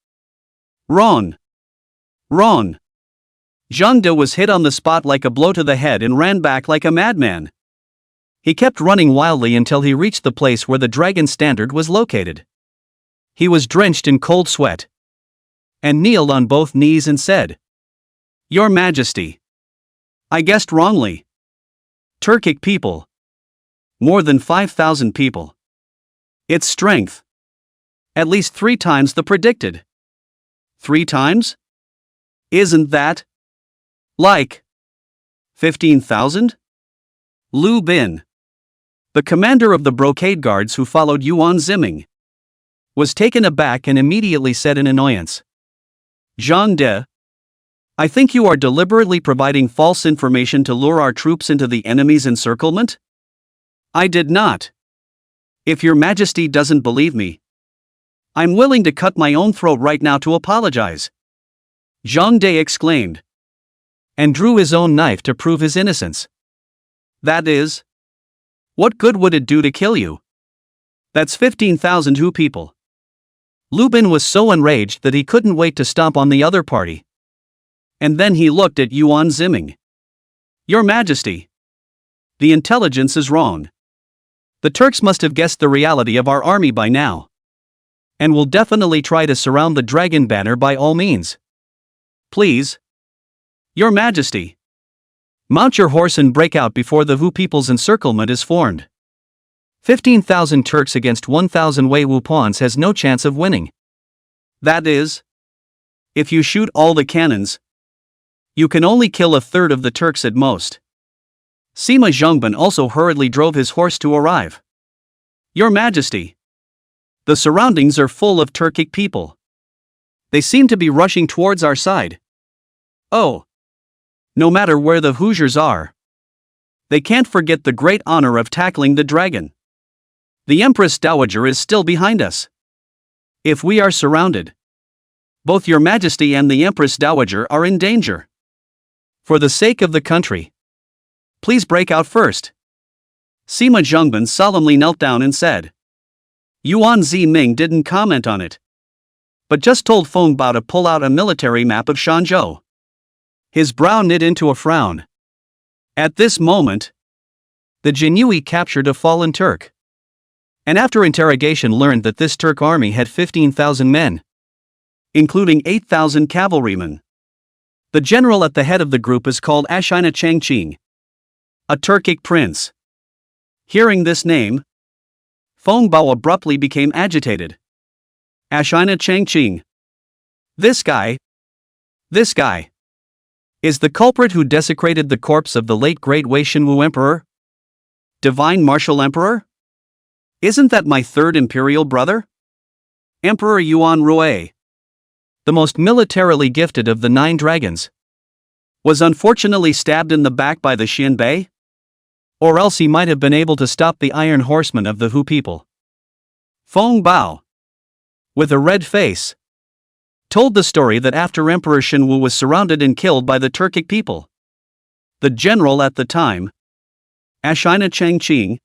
Ron. Zhang De was hit on the spot like a blow to the head and ran back like a madman. He kept running wildly until he reached the place where the dragon standard was located. He was drenched in cold sweat, and kneeled on both knees and said, "Your Majesty. I guessed wrongly. Turkic people. More than 5,000 people. Its strength. At least 3 times the predicted." 3 times? Isn't that like 15,000? Lu Bin, the commander of the brocade guards who followed Yuan Ziming, was taken aback and immediately said in annoyance, "Zhang De, I think you are deliberately providing false information to lure our troops into the enemy's encirclement?" "I did not. If your Majesty doesn't believe me, I'm willing to cut my own throat right now to apologize," Zhang De exclaimed, and drew his own knife to prove his innocence. "That is, what good would it do to kill you? That's 15,000 Hu people." Lu Bin was so enraged that he couldn't wait to stomp on the other party. And then he looked at Yuan Ziming. "Your Majesty, the intelligence is wrong. The Turks must have guessed the reality of our army by now, and will definitely try to surround the dragon banner by all means. Please, Your Majesty, mount your horse and break out before the Hu people's encirclement is formed. 15,000 Turks against 1,000 Wei Wu pawns has no chance of winning. That is, if you shoot all the cannons, you can only kill a third of the Turks at most." Sima Zhongbin also hurriedly drove his horse to arrive. "Your Majesty, the surroundings are full of Turkic people. They seem to be rushing towards our side. Oh, no matter where the Hoosiers are, they can't forget the great honor of tackling the dragon. The Empress Dowager is still behind us. If we are surrounded, both Your Majesty and the Empress Dowager are in danger. For the sake of the country, please break out first." Sima Zhongbin solemnly knelt down and said. Yuan Ziming didn't comment on it, but just told Feng Bao to pull out a military map of Shanzhou. His brow knit into a frown. At this moment, the Jinyui captured a fallen Turk, and after interrogation learned that this Turk army had 15,000 men, including 8,000 cavalrymen. The general at the head of the group is called Ashina Changqing, a Turkic prince. Hearing this name, Feng Bao abruptly became agitated. Ashina Changqing. This guy is the culprit who desecrated the corpse of the late great Wei Shenwu Emperor? Divine Martial Emperor? Isn't that my third imperial brother? Emperor Yuan Rui, the most militarily gifted of the 9 dragons, was unfortunately stabbed in the back by the Xianbei? Or else he might have been able to stop the Iron Horsemen of the Hu people. Feng Bao, with a red face, told the story that after Emperor Shenwu was surrounded and killed by the Turkic people, the general at the time, Ashina Changqing,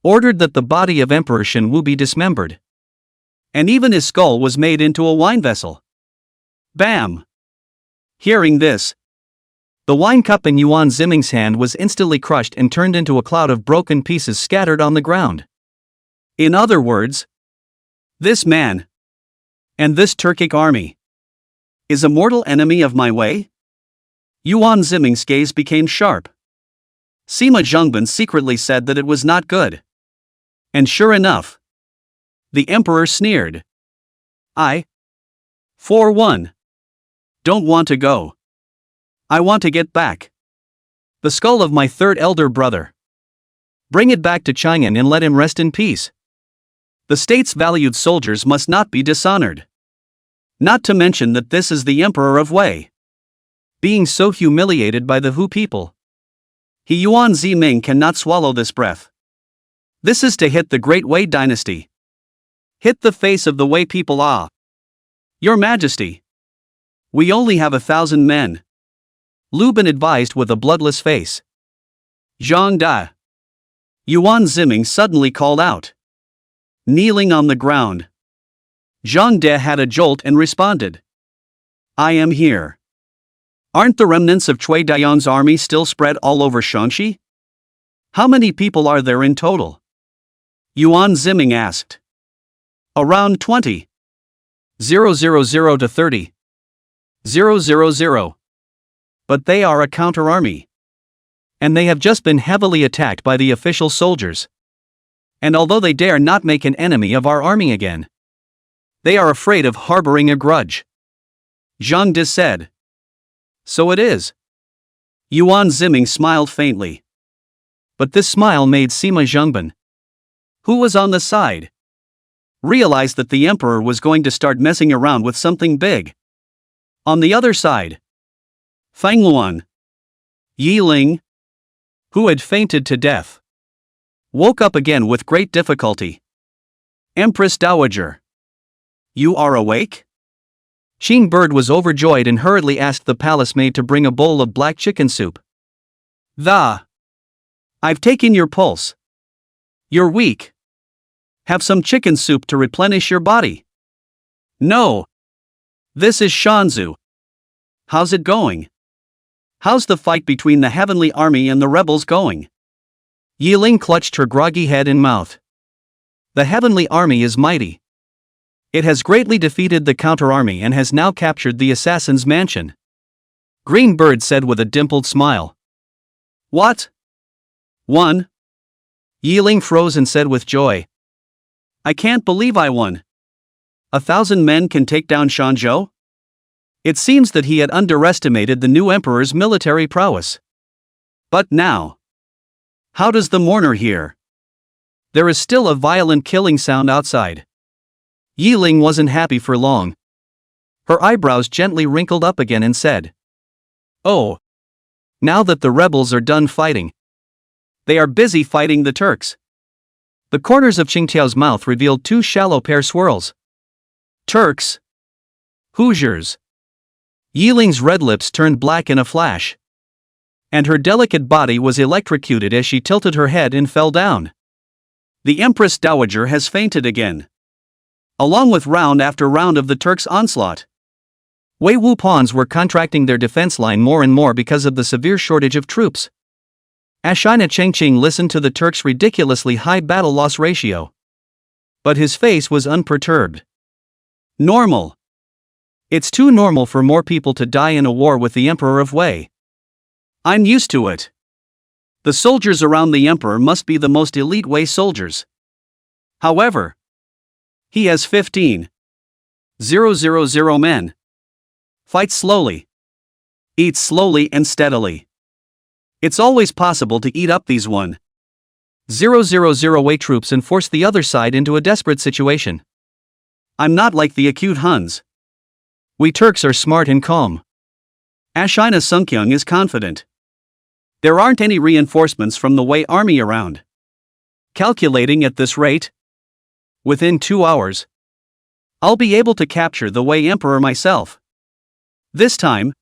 ordered that the body of Emperor Shenwu be dismembered, and even his skull was made into a wine vessel. Bam! Hearing this, the wine cup in Yuan Ziming's hand was instantly crushed and turned into a cloud of broken pieces scattered on the ground. In other words, this man, and this Turkic army, is a mortal enemy of my Wei? Yuan Ziming's gaze became sharp. Sima Zhongbin secretly said that it was not good. And sure enough, the emperor sneered. "I, for one, don't want to go. I want to get back the skull of my third elder brother. Bring it back to Chang'an and let him rest in peace. The state's valued soldiers must not be dishonored. Not to mention that this is the emperor of Wei, being so humiliated by the Hu people. He Yuan Ziming cannot swallow this breath. This is to hit the great Wei dynasty. Hit the face of the Wei people. Ah! Your Majesty, we only have 1,000 men," Lu Bin advised with a bloodless face. "Zhang Da," Yuan Ziming suddenly called out. Kneeling on the ground, Zhang De had a jolt and responded. "I am here. Aren't the remnants of Cui Dayang's army still spread all over Shaanxi? How many people are there in total?" Yuan Ziming asked. "Around 20. 000 to 30. 000. But they are a counter-army. And they have just been heavily attacked by the official soldiers. And although they dare not make an enemy of our army again, they are afraid of harboring a grudge. Zhang Di said. So it is. Yuan Ziming smiled faintly. But this smile made Sima Zhengban, who was on the side, realize that the emperor was going to start messing around with something big. On the other side, Fang Luan, Yi Ling, who had fainted to death, woke up again with great difficulty. Empress Dowager, you are awake? Qing Bird was overjoyed and hurriedly asked the palace maid to bring a bowl of black chicken soup. I've taken your pulse. You're weak. Have some chicken soup to replenish your body. No. This is Shanzu. How's it going? How's the fight between the heavenly army and the rebels going? Yi Ling clutched her groggy head and mouth. The heavenly army is mighty. It has greatly defeated the counter-army and has now captured the assassin's mansion. Green Bird said with a dimpled smile. What? Won? Yi Ling froze and said with joy. I can't believe I won. 1,000 men can take down Shanzhou? It seems that he had underestimated the new emperor's military prowess. But now, how does the mourner hear? There is still a violent killing sound outside. Yi Ling wasn't happy for long. Her eyebrows gently wrinkled up again and said, Oh. Now that the rebels are done fighting, they are busy fighting the Turks. The corners of Qingtiao's mouth revealed two shallow pear swirls. Turks. Hoosiers. Yi Ling's red lips turned black in a flash. And her delicate body was electrocuted as she tilted her head and fell down. The Empress Dowager has fainted again, along with round after round of the Turks' onslaught. Wei Wu pawns were contracting their defense line more and more because of the severe shortage of troops. Ashina Chengqing listened to the Turks' ridiculously high battle loss ratio. But his face was unperturbed. Normal. It's too normal for more people to die in a war with the Emperor of Wei. I'm used to it. The soldiers around the Emperor must be the most elite Wei soldiers. However, he has 15,000 men. Fights slowly. Eats slowly and steadily. It's always possible to eat up these 1,000 Wei troops and force the other side into a desperate situation. I'm not like the acute Huns. We Turks are smart and calm. Ashina Sungkyung is confident. There aren't any reinforcements from the Wei army around. Calculating at this rate, within 2 hours, I'll be able to capture the Wei Emperor myself. This time,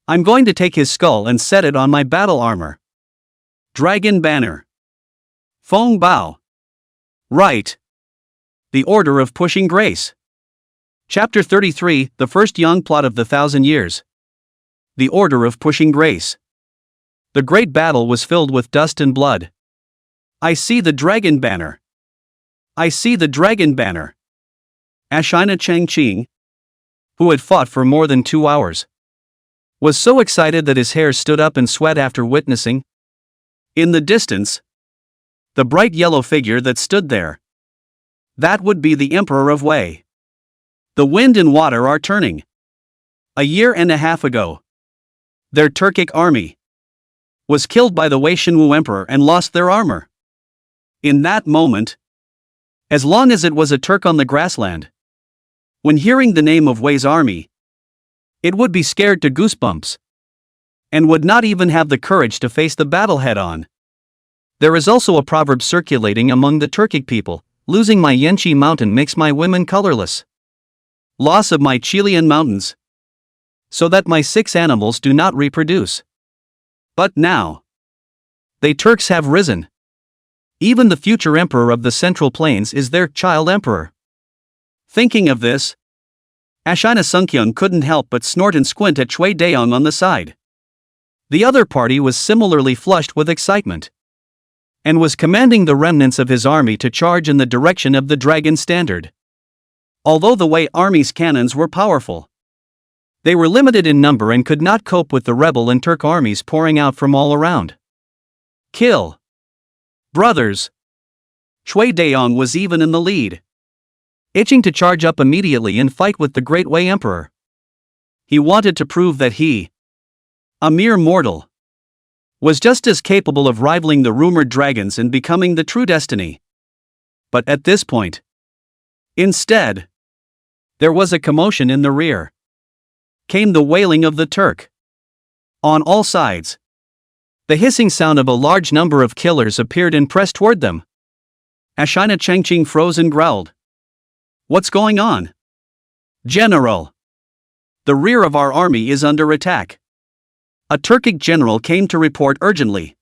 I'm going to take his skull and set it on my battle armor. Dragon Banner. Feng Bao. Right. The Order of Pushing Grace. Chapter 33, The First Young Plot of the 1,000 Years. The Order of Pushing Grace. The great battle was filled with dust and blood. I see the dragon banner. I see the dragon banner. Ashina Chengqing, who had fought for more than 2 hours, was so excited that his hair stood up in sweat after witnessing, in the distance, the bright yellow figure that stood there. That would be the Emperor of Wei. The wind and water are turning. A year and a half ago, their Turkic army was killed by the Wei Shenwu Emperor and lost their armor. In that moment, as long as it was a Turk on the grassland, when hearing the name of Wei's army, it would be scared to goosebumps, and would not even have the courage to face the battle head-on. There is also a proverb circulating among the Turkic people, losing my Yanqi mountain makes my women colorless. Loss of my Chilean mountains, so that my 6 animals do not reproduce. But now, they Turks have risen. Even the future emperor of the Central Plains is their child emperor. Thinking of this, Ashina Sungkyung couldn't help but snort and squint at Chui Daong on the side. The other party was similarly flushed with excitement, and was commanding the remnants of his army to charge in the direction of the dragon standard. Although the Wei army's cannons were powerful, they were limited in number and could not cope with the rebel and Turk armies pouring out from all around. Kill! Brothers! Chui Daong was even in the lead, itching to charge up immediately and fight with the great Wei Emperor. He wanted to prove that he, a mere mortal, was just as capable of rivaling the rumored dragons and becoming the true destiny. But at this point, instead, there was a commotion in the rear. Came the wailing of the Turk. On all sides, the hissing sound of a large number of killers appeared and pressed toward them. Ashina Chengqing froze and growled. What's going on? General! The rear of our army is under attack. A Turkic general came to report urgently.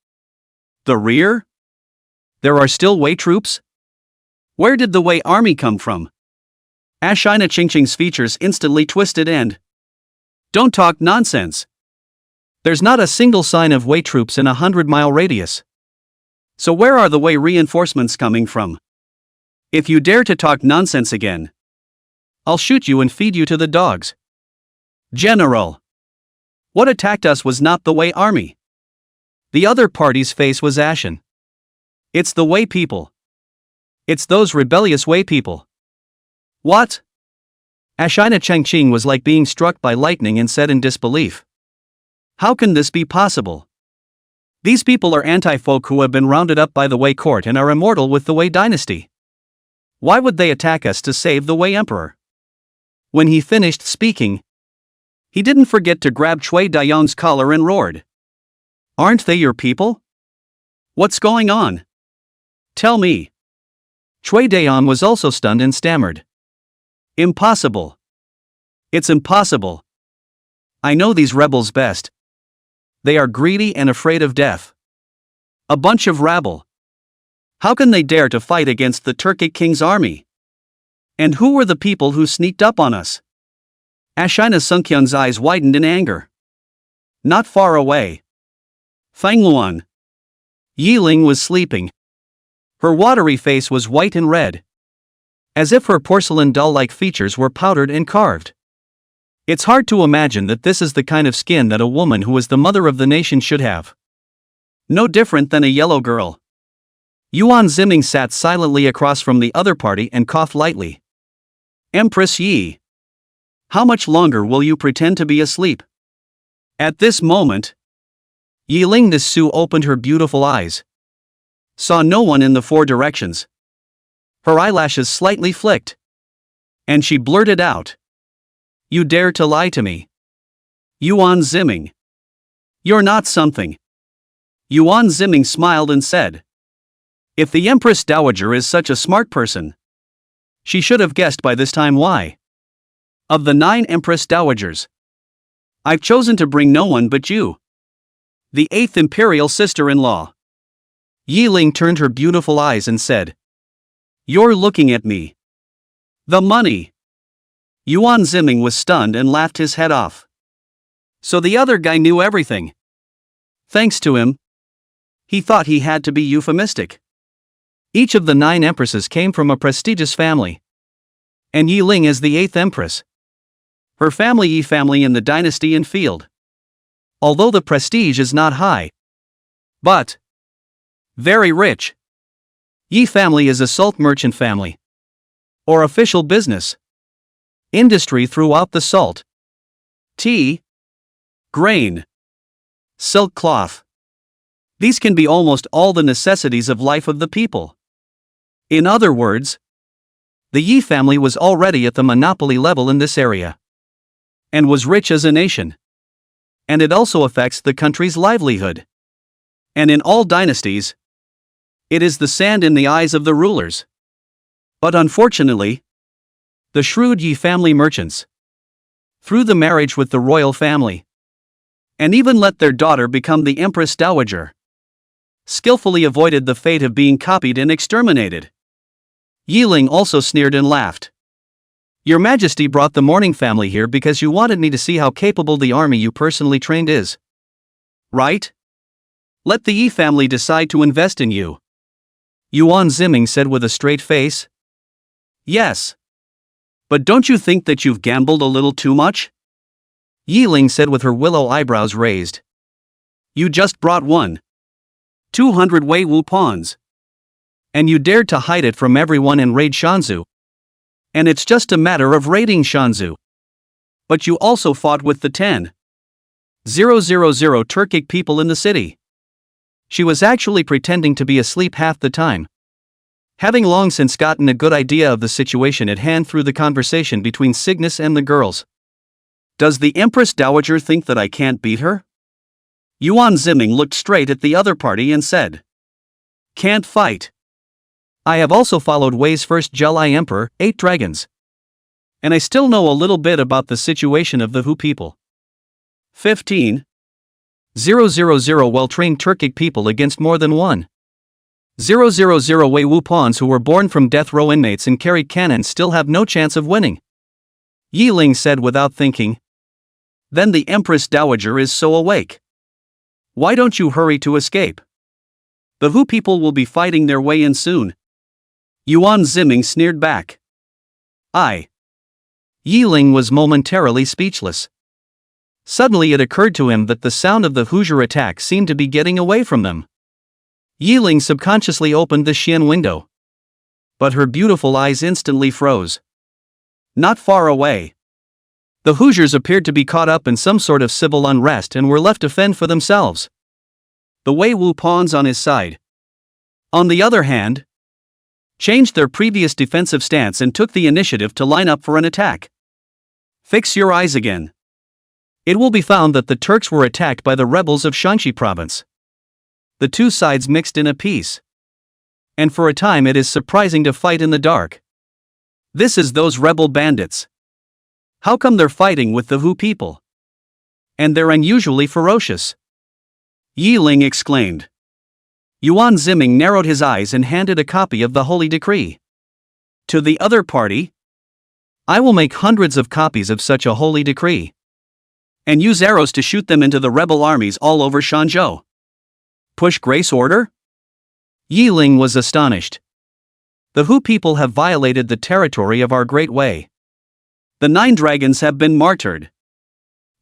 The rear? There are still Wei troops? Where did the Wei army come from? Ashina Chengqing's features instantly twisted and... Don't talk nonsense. There's not a single sign of Wei troops in a 100-mile radius. So where are the Wei reinforcements coming from? If you dare to talk nonsense again, I'll shoot you and feed you to the dogs. General! What attacked us was not the Wei army. The other party's face was ashen. It's the Wei people. It's those rebellious Wei people. What? Ashina Chengqing was like being struck by lightning and said in disbelief. How can this be possible? These people are anti-folk who have been rounded up by the Wei court and are immortal with the Wei dynasty. Why would they attack us to save the Wei emperor? When he finished speaking, he didn't forget to grab Chui Daong's collar and roared. Aren't they your people? What's going on? Tell me. Chui Daong was also stunned and stammered. Impossible. It's impossible. I know these rebels best. They are greedy and afraid of death. A bunch of rabble. How can they dare to fight against the Turkic king's army? And who were the people who sneaked up on us? Ashina Sunkyun's eyes widened in anger. Not far away. Fangluan. Yiling was sleeping. Her watery face was white and red, as if her porcelain doll-like features were powdered and carved. It's hard to imagine that this is the kind of skin that a woman who is the mother of the nation should have. No different than a yellow girl. Yuan Ziming sat silently across from the other party and coughed lightly. Empress Yi. How much longer will you pretend to be asleep? At this moment, Yiling Nisu opened her beautiful eyes. Saw no one in the four directions. Her eyelashes slightly flicked. And she blurted out. You dare to lie to me? Yuan Ziming. You're not something. Yuan Ziming smiled and said. If the Empress Dowager is such a smart person, she should have guessed by this time why. Of the 9 Empress Dowagers, I've chosen to bring no one but you. The 8th Imperial Sister-in-law. Yiling turned her beautiful eyes and said. You're looking at me. The money. Yuan Ziming was stunned and laughed his head off. So the other guy knew everything. Thanks to him. He thought he had to be euphemistic. Each of the 9 empresses came from a prestigious family. And Yiling is the 8th empress. Her family Yi family in the dynasty and field. Although the prestige is not high, but very rich. Yi family is a salt merchant family. Or official business. Industry throughout the salt, tea, grain, silk cloth. These can be almost all the necessities of life of the people. In other words, the Yi family was already at the monopoly level in this area. And was rich as a nation. And it also affects the country's livelihood. And in all dynasties, it is the sand in the eyes of the rulers. But unfortunately, the shrewd Yi family merchants, through the marriage with the royal family, and even let their daughter become the Empress Dowager, skillfully avoided the fate of being copied and exterminated. Yiling also sneered and laughed. Your Majesty brought the mourning family here because you wanted me to see how capable the army you personally trained is. Right? Let the Yi family decide to invest in you. Yuan Ziming said with a straight face. Yes. But don't you think that you've gambled a little too much? Yiling said with her willow eyebrows raised. You just brought 200 Wei Wu pawns. And you dared to hide it from everyone and raid Shanzhu. And it's just a matter of raiding Shanzhu. But you also fought with the 10,000 Turkic people in the city. She was actually pretending to be asleep half the time. Having long since gotten a good idea of the situation at hand through the conversation between Cygnus and the girls. Does the Empress Dowager think that I can't beat her? Yuan Ziming looked straight at the other party and said. Can't fight. I have also followed Wei's first Jelai Emperor, 8 dragons. And I still know a little bit about the situation of the Hu people. 15,000 well-trained Turkic people against more than 1,000 Wei Wu pawns who were born from death row inmates and carried cannons still have no chance of winning. Yiling said without thinking. Then the Empress Dowager is so awake. Why don't you hurry to escape? The Hu people will be fighting their way in soon. Yuan Ziming sneered back. Yiling was momentarily speechless. Suddenly it occurred to him that the sound of the Hoosier attack seemed to be getting away from them. Yiling subconsciously opened the Xian window. But her beautiful eyes instantly froze. Not far away. The Hoosiers appeared to be caught up in some sort of civil unrest and were left to fend for themselves. The Wei Wu pawns on his side, on the other hand, changed their previous defensive stance and took the initiative to line up for an attack. Fix your eyes again. It will be found that the Turks were attacked by the rebels of Shanxi province. The two sides mixed in a peace. And for a time it is surprising to fight in the dark. This is those rebel bandits. How come they're fighting with the Hu people? And they're unusually ferocious. Yiling exclaimed. Yuan Ziming narrowed his eyes and handed a copy of the holy decree to the other party. I will make hundreds of copies of such a holy decree and use arrows to shoot them into the rebel armies all over Shanzhou. Push grace order? Yiling was astonished. The Hu people have violated the territory of our great Wei. The 9 dragons have been martyred.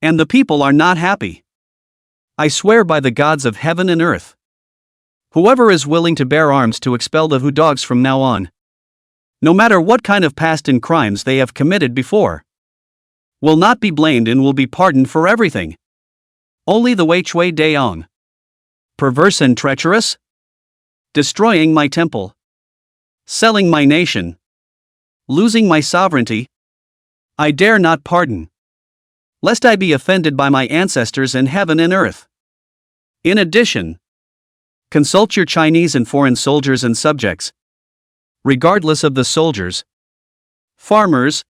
And the people are not happy. I swear by the gods of heaven and earth. Whoever is willing to bear arms to expel the Hu dogs from now on, no matter what kind of past and crimes they have committed before, will not be blamed and will be pardoned for everything. Only the Wei Chui Daong. Perverse and treacherous? Destroying my temple. Selling my nation. Losing my sovereignty. I dare not pardon. Lest I be offended by my ancestors and heaven and earth. In addition, consult your Chinese and foreign soldiers and subjects. Regardless of the soldiers, farmers,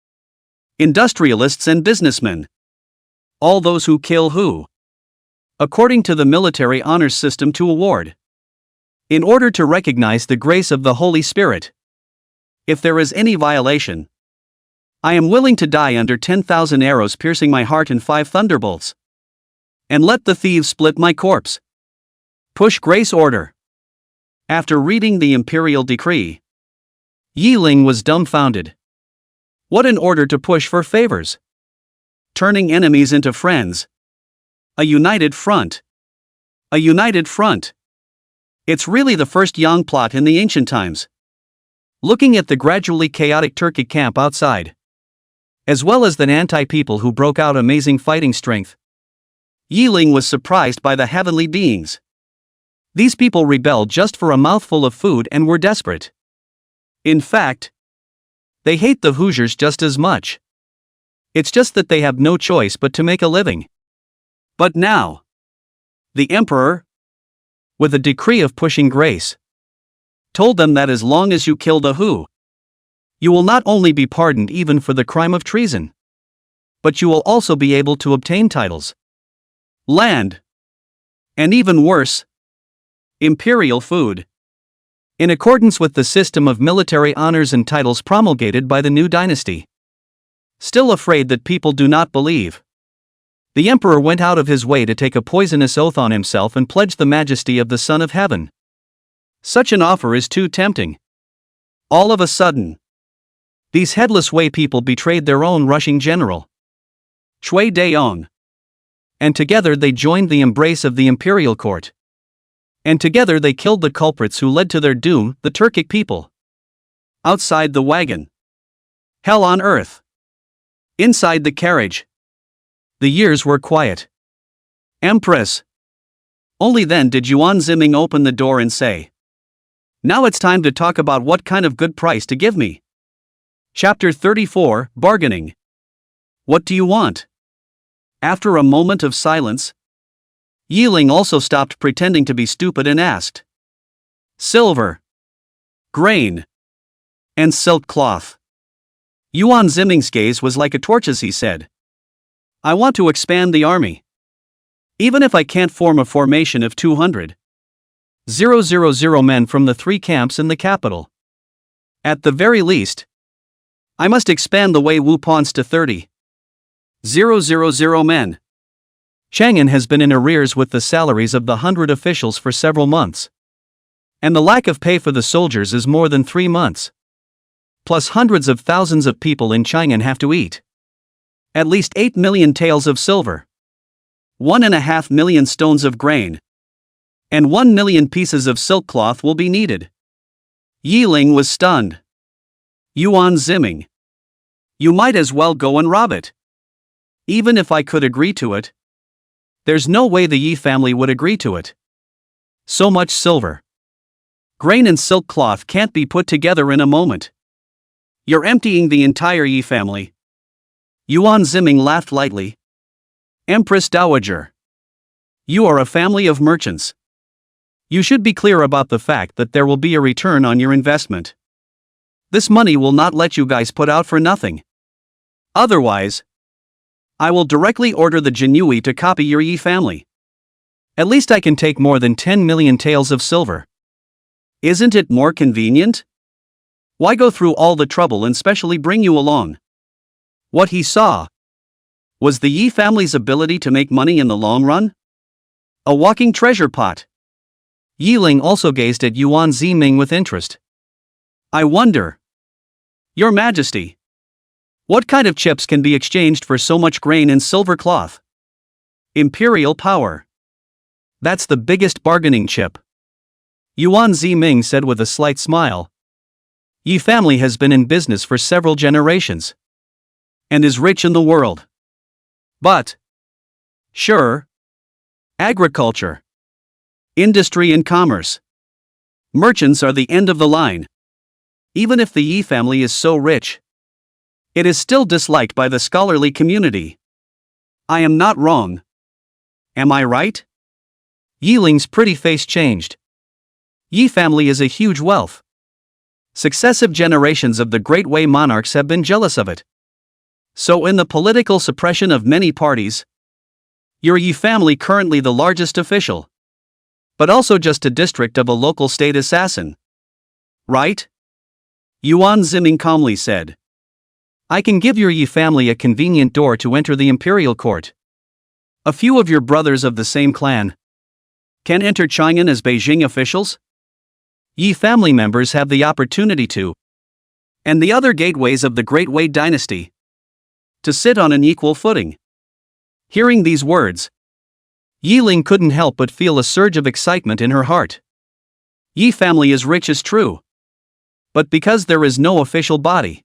industrialists and businessmen. All those who kill Hu. According to the military honors system to award. In order to recognize the grace of the Holy Spirit. If there is any violation, I am willing to die under 10,000 arrows piercing my heart and 5 thunderbolts. And let the thieves split my corpse. Push grace order. After reading the imperial decree, Yiling was dumbfounded. What an order to push for favors. Turning enemies into friends. A united front. A united front. It's really the first Yang plot in the ancient times. Looking at the gradually chaotic Turkic camp outside, as well as the Nantai people who broke out amazing fighting strength, Yiling was surprised by the heavenly beings. These people rebelled just for a mouthful of food and were desperate. In fact, they hate the Hoosiers just as much. It's just that they have no choice but to make a living. But now, the emperor, with a decree of pushing grace, told them that as long as you kill the Hu, you will not only be pardoned even for the crime of treason, but you will also be able to obtain titles, land, and even worse, imperial food. In accordance with the system of military honors and titles promulgated by the new dynasty. Still afraid that people do not believe, the emperor went out of his way to take a poisonous oath on himself and pledge the majesty of the Son of Heaven. Such an offer is too tempting. All of a sudden, These headless Wei people betrayed their own rushing general, Shui Daong. And together they joined the embrace of the imperial court. And together they killed the culprits who led to their doom, the Turkic people. Outside the wagon. Hell on earth. Inside the carriage. The years were quiet. Empress. Only then did Yuan Ziming open the door and say, "Now it's time to talk about what kind of good price to give me." Chapter 34, Bargaining. What do you want? After a moment of silence, Yiling also stopped pretending to be stupid and asked, "Silver, grain, and silk cloth." Yuan Ziming's gaze was like a torch as he said, "I want to expand the army. Even if I can't form a formation of 200,000 men from the 3 camps in the capital. At the very least, I must expand the Wei Wu Pawns to 30,000 men." Chang'an has been in arrears with the salaries of the 100 officials for several months. And the lack of pay for the soldiers is more than 3 months. Plus hundreds of thousands of people in Chang'an have to eat. At least 8 million taels of silver. 1.5 million stones of grain. And 1 million pieces of silk cloth will be needed. Yiling was stunned. Yuan Ziming. You might as well go and rob it. Even if I could agree to it. There's no way the Yi family would agree to it. So much silver. Grain and silk cloth can't be put together in a moment. You're emptying the entire Yi family. Yuan Ziming laughed lightly. Empress Dowager. You are a family of merchants. You should be clear about the fact that there will be a return on your investment. This money will not let you guys put out for nothing. Otherwise, I will directly order the Jinui to copy your Yi family. At least I can take more than 10 million taels of silver. Isn't it more convenient? Why go through all the trouble and specially bring you along? What he saw was the Yi family's ability to make money in the long run? A walking treasure pot. Yiling also gazed at Yuan Ziming with interest. I wonder. Your Majesty. What kind of chips can be exchanged for so much grain and silver cloth? Imperial power. That's the biggest bargaining chip. Yuan Ziming said with a slight smile. Yi family has been in business for several generations. And is rich in the world. But, sure, agriculture, industry and commerce. Merchants are the end of the line. Even if the Yi family is so rich, it is still disliked by the scholarly community. I am not wrong. Am I right? Yiling's pretty face changed. Yi family is a huge wealth. Successive generations of the Great Wei monarchs have been jealous of it. So in the political suppression of many parties, your Yi family currently the largest official. But also just a district of a local state assassin. Right? Yuan Ziming calmly said. I can give your Yi family a convenient door to enter the imperial court. A few of your brothers of the same clan can enter Chang'an as Beijing officials. Yi family members have the opportunity to, and the other gateways of the Great Wei dynasty, to sit on an equal footing. Hearing these words, Yiling couldn't help but feel a surge of excitement in her heart. Yi family is rich is true. But because there is no official body,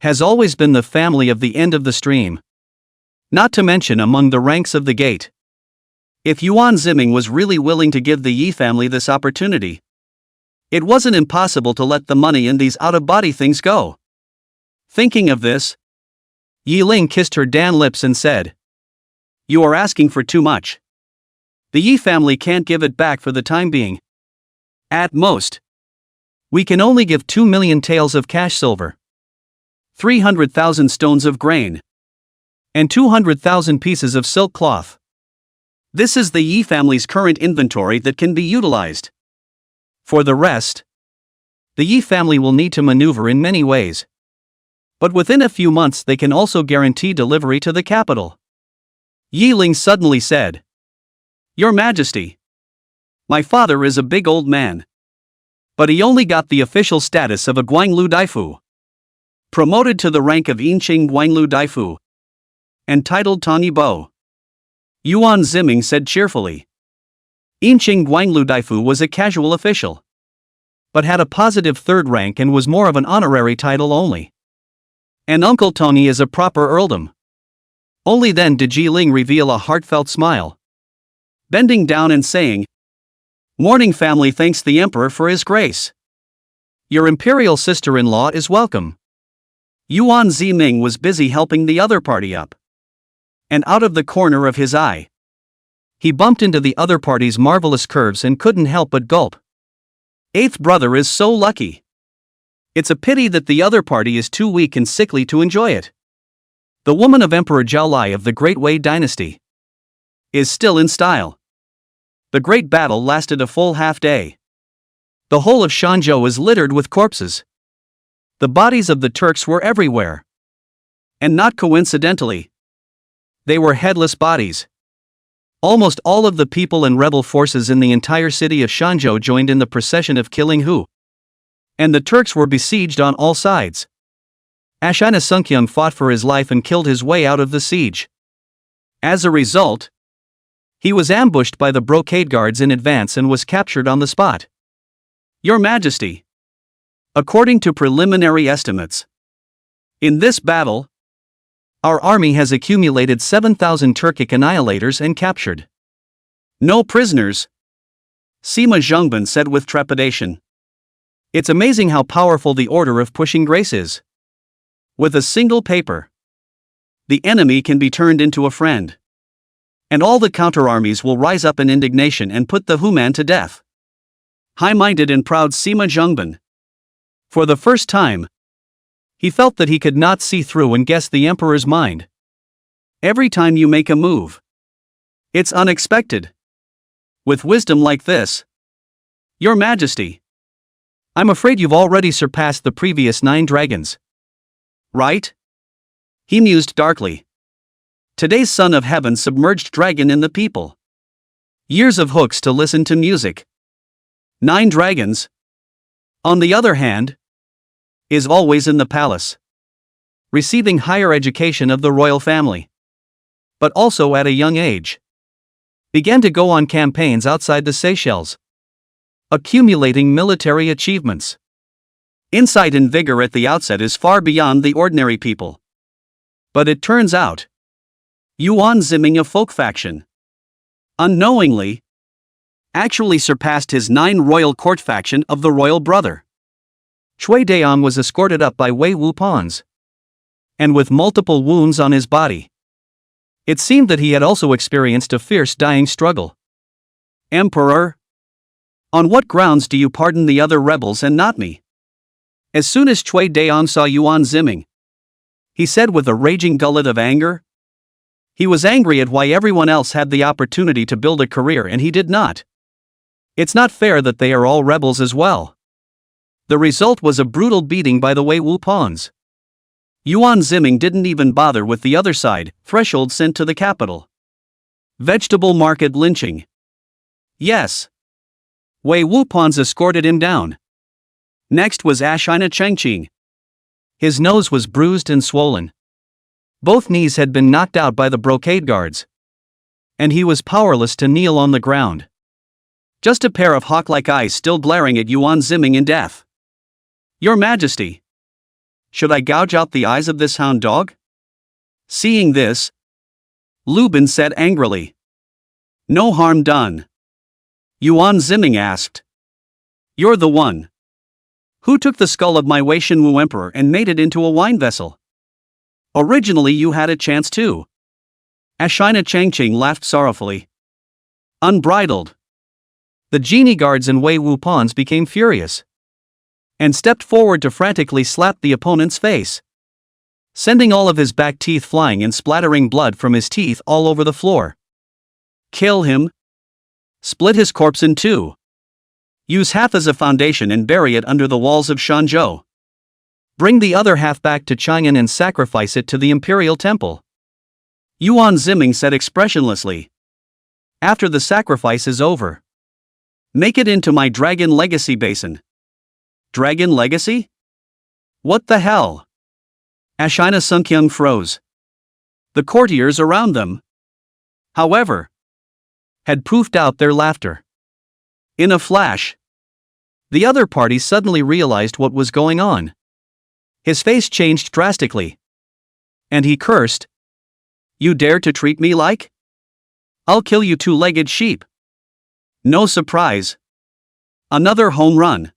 has always been the family of the end of the stream. Not to mention among the ranks of the gate. If Yuan Ziming was really willing to give the Yi family this opportunity, it wasn't impossible to let the money in these out-of-body things go. Thinking of this, Yiling kissed her Dan lips and said, You are asking for too much. The Yi family can't give it back for the time being. At most, we can only give 2 million taels of cash silver, 300,000 stones of grain, and 200,000 pieces of silk cloth. This is the Yi family's current inventory that can be utilized. For the rest, the Yi family will need to maneuver in many ways. But within a few months they can also guarantee delivery to the capital. Yiling suddenly said, Your Majesty, my father is a big old man. But he only got the official status of a Guanglu Daifu. promoted to the rank of Inqing Guanglu Daifu, and titled Tani Bo. Yuan Ziming said cheerfully. Inqing Guanglu Daifu was a casual official, but had a positive third rank and was more of an honorary title only. And Uncle Tony is a proper earldom. Only then did Ji Ling reveal a heartfelt smile, bending down and saying, "Mourning family thanks the emperor for his grace. Your imperial sister-in-law is welcome." Yuan Ziming was busy helping the other party up, and out of the corner of his eye, he bumped into the other party's marvelous curves and couldn't help but gulp. Eighth brother is so lucky. It's a pity that the other party is too weak and sickly to enjoy it. The woman of Emperor Zhao Lai of the Great Wei dynasty is still in style. The great battle lasted a full half-day. The whole of Shanzhou is littered with corpses. The bodies of the Turks were everywhere. And not coincidentally, they were headless bodies. Almost all of the people and rebel forces in the entire city of Shanzhou joined in the procession of killing Hu. And the Turks were besieged on all sides. Ashina Sunkyung fought for his life and killed his way out of the siege. As a result, he was ambushed by the brocade guards in advance and was captured on the spot. Your Majesty, according to preliminary estimates, in this battle, our army has accumulated 7,000 Turkic annihilators and captured no prisoners, Sima Zhongbin said with trepidation. It's amazing how powerful the order of pushing grace is. With a single paper, the enemy can be turned into a friend. And all the counter-armies will rise up in indignation and put the Human to death. High-minded and proud Sima Zhongbin. For the first time, he felt that he could not see through and guess the emperor's mind. Every time you make a move, it's unexpected. With wisdom like this, Your Majesty, I'm afraid you've already surpassed the previous 9 dragons. Right? He mused darkly. Today's son of heaven submerged dragon in the people. Years of hooks to listen to music. 9 dragons, on the other hand, is always in the palace, receiving higher education of the royal family, but also at a young age, began to go on campaigns outside the Seychelles, accumulating military achievements. Insight and vigor at the outset is far beyond the ordinary people. But it turns out, Yuan Ziming of folk faction, unknowingly, actually surpassed his 9 royal court faction of the royal brother. Cui Daong was escorted up by Wei Wupan's, and with multiple wounds on his body. It seemed that he had also experienced a fierce dying struggle. Emperor, on what grounds do you pardon the other rebels and not me? As soon as Cui Daong saw Yuan Ziming, he said with a raging gullet of anger. He was angry at why everyone else had the opportunity to build a career and he did not. It's not fair that they are all rebels as well. The result was a brutal beating by the Wei Wupans. Yuan Ziming didn't even bother with the other side, threshold sent to the capital. Vegetable market lynching. Yes. Wei Wupans escorted him down. Next was Ashina Chengqing. His nose was bruised and swollen. Both knees had been knocked out by the brocade guards, and he was powerless to kneel on the ground. Just a pair of hawk-like eyes still glaring at Yuan Ziming in death. Your Majesty, should I gouge out the eyes of this hound dog? Seeing this, Lubin said angrily. No harm done. Yuan Ziming asked. You're the one who took the skull of my Wei Shenwu emperor and made it into a wine vessel. Originally you had a chance too. Ashina Chengqing laughed sorrowfully. Unbridled. The genie guards and Wei Wupans became furious, and stepped forward to frantically slap the opponent's face, sending all of his back teeth flying and splattering blood from his teeth all over the floor. Kill him. Split his corpse in 2. Use half as a foundation and bury it under the walls of Shanzhou. Bring the other half back to Chang'an and sacrifice it to the imperial temple. Yuan Ziming said expressionlessly. After the sacrifice is over, make it into my dragon legacy basin. Dragon legacy? What the hell? Ashina Sunkyung froze. The courtiers around them, however, had poofed out their laughter. In a flash, the other party suddenly realized what was going on. His face changed drastically. And he cursed. "You dare to treat me like? I'll kill you two-legged sheep." No surprise. Another home run.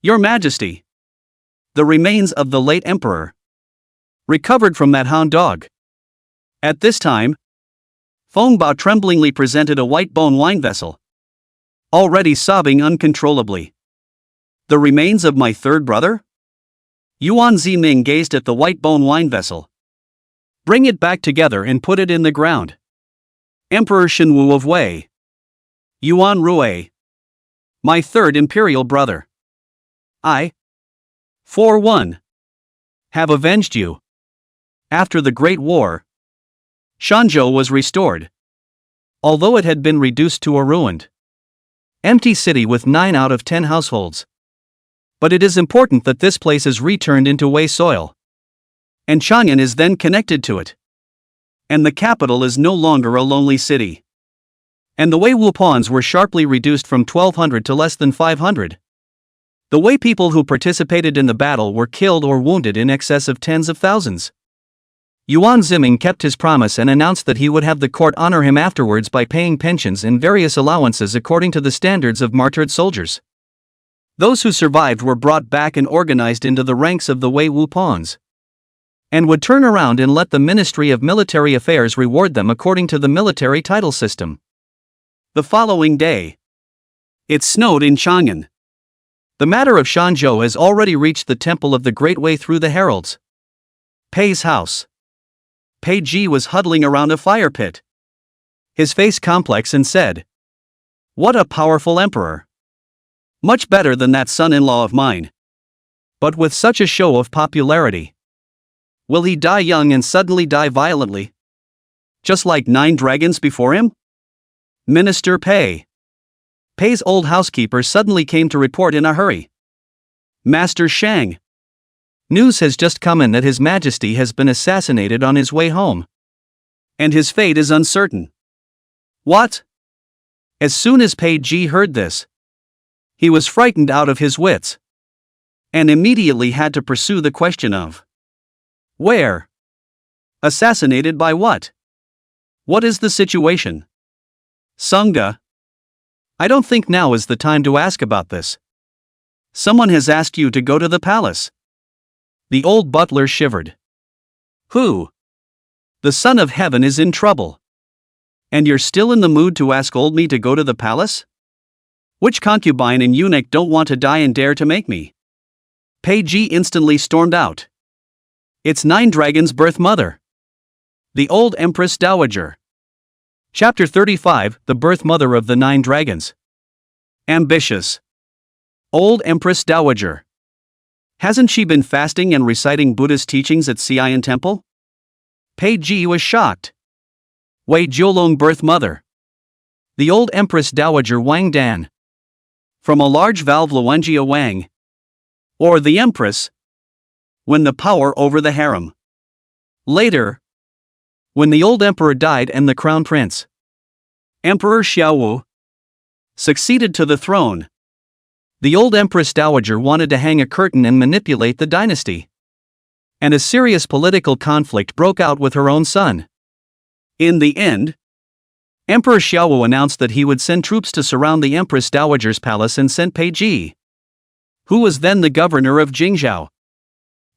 "Your Majesty. The remains of the late emperor. Recovered from that hound dog." At this time, Feng Bao tremblingly presented a white bone wine vessel. Already sobbing uncontrollably. "The remains of my third brother?" Yuan Ziming gazed at the white bone wine vessel. "Bring it back together and put it in the ground." Emperor Shenwu of Wei. Yuan Rui. My third imperial brother. I, for one, have avenged you. After the Great War, Shanzhou was restored. Although it had been reduced to a ruined, empty city with 9 out of 10 households. But it is important that this place is returned into Wei soil. And Chang'an is then connected to it. And the capital is no longer a lonely city. And the Wei Wupons were sharply reduced from 1,200 to less than 500. The Wei people who participated in the battle were killed or wounded in excess of tens of thousands. Yuan Ziming kept his promise and announced that he would have the court honor him afterwards by paying pensions and various allowances according to the standards of martyred soldiers. Those who survived were brought back and organized into the ranks of the Wei Wupons. And would turn around and let the Ministry of Military Affairs reward them according to the military title system. The following day, it snowed in Chang'an. The matter of Shanzhou has already reached the Temple of the Great Way through the heralds. Pei's house. Pei Ji was huddling around a fire pit. His face complex and said, "What a powerful emperor. Much better than that son-in-law of mine. But with such a show of popularity. Will he die young and suddenly die violently? Just like 9 dragons before him?" Minister Pei. Pei's old housekeeper suddenly came to report in a hurry. "Master Shang. News has just come in that His Majesty has been assassinated on his way home. And his fate is uncertain." What? As soon as Pei Ji heard this, he was frightened out of his wits. And immediately had to pursue the question of where? Assassinated by what? What is the situation? Sangha. I don't think now is the time to ask about this. Someone has asked you to go to the palace. The old butler shivered. Who? The Son of Heaven is in trouble. And you're still in the mood to ask old me to go to the palace? Which concubine and eunuch don't want to die and dare to make me? Pei Ji instantly stormed out. It's 9 Dragons' birth mother. The old Empress Dowager. Chapter 35, The Birth Mother of the 9 Dragons. Ambitious. Old Empress Dowager. Hasn't she been fasting and reciting Buddha's teachings at Xi'an Temple? Pei Ji was shocked. Wei Jiulong birth mother. The old Empress Dowager Wang Dan. From a large valve Luanjia Wang. Or the Empress. When the power over the harem. Later. When the old emperor died and the crown prince, Emperor Xiaowu, succeeded to the throne, the old Empress Dowager wanted to hang a curtain and manipulate the dynasty. And a serious political conflict broke out with her own son. In the end, Emperor Xiaowu announced that he would send troops to surround the Empress Dowager's palace and sent Pei Ji, who was then the governor of Jingzhou,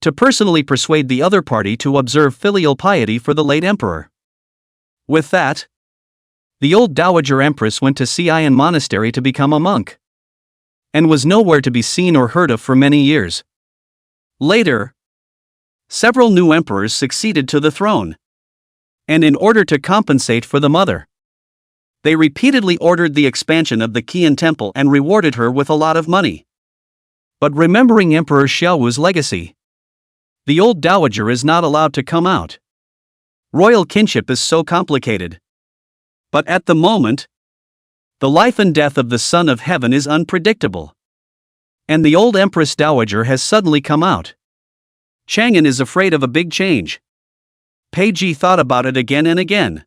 to personally persuade the other party to observe filial piety for the late emperor. With that, the old Dowager Empress went to Xi'an Monastery to become a monk, and was nowhere to be seen or heard of for many years. Later, several new emperors succeeded to the throne, and in order to compensate for the mother, they repeatedly ordered the expansion of the Qian temple and rewarded her with a lot of money. But remembering Emperor Xiaowu's legacy, the old dowager is not allowed to come out. Royal kinship is so complicated. But at the moment, the life and death of the Son of Heaven is unpredictable. And the old Empress Dowager has suddenly come out. Chang'an is afraid of a big change. Pei Ji thought about it again and again,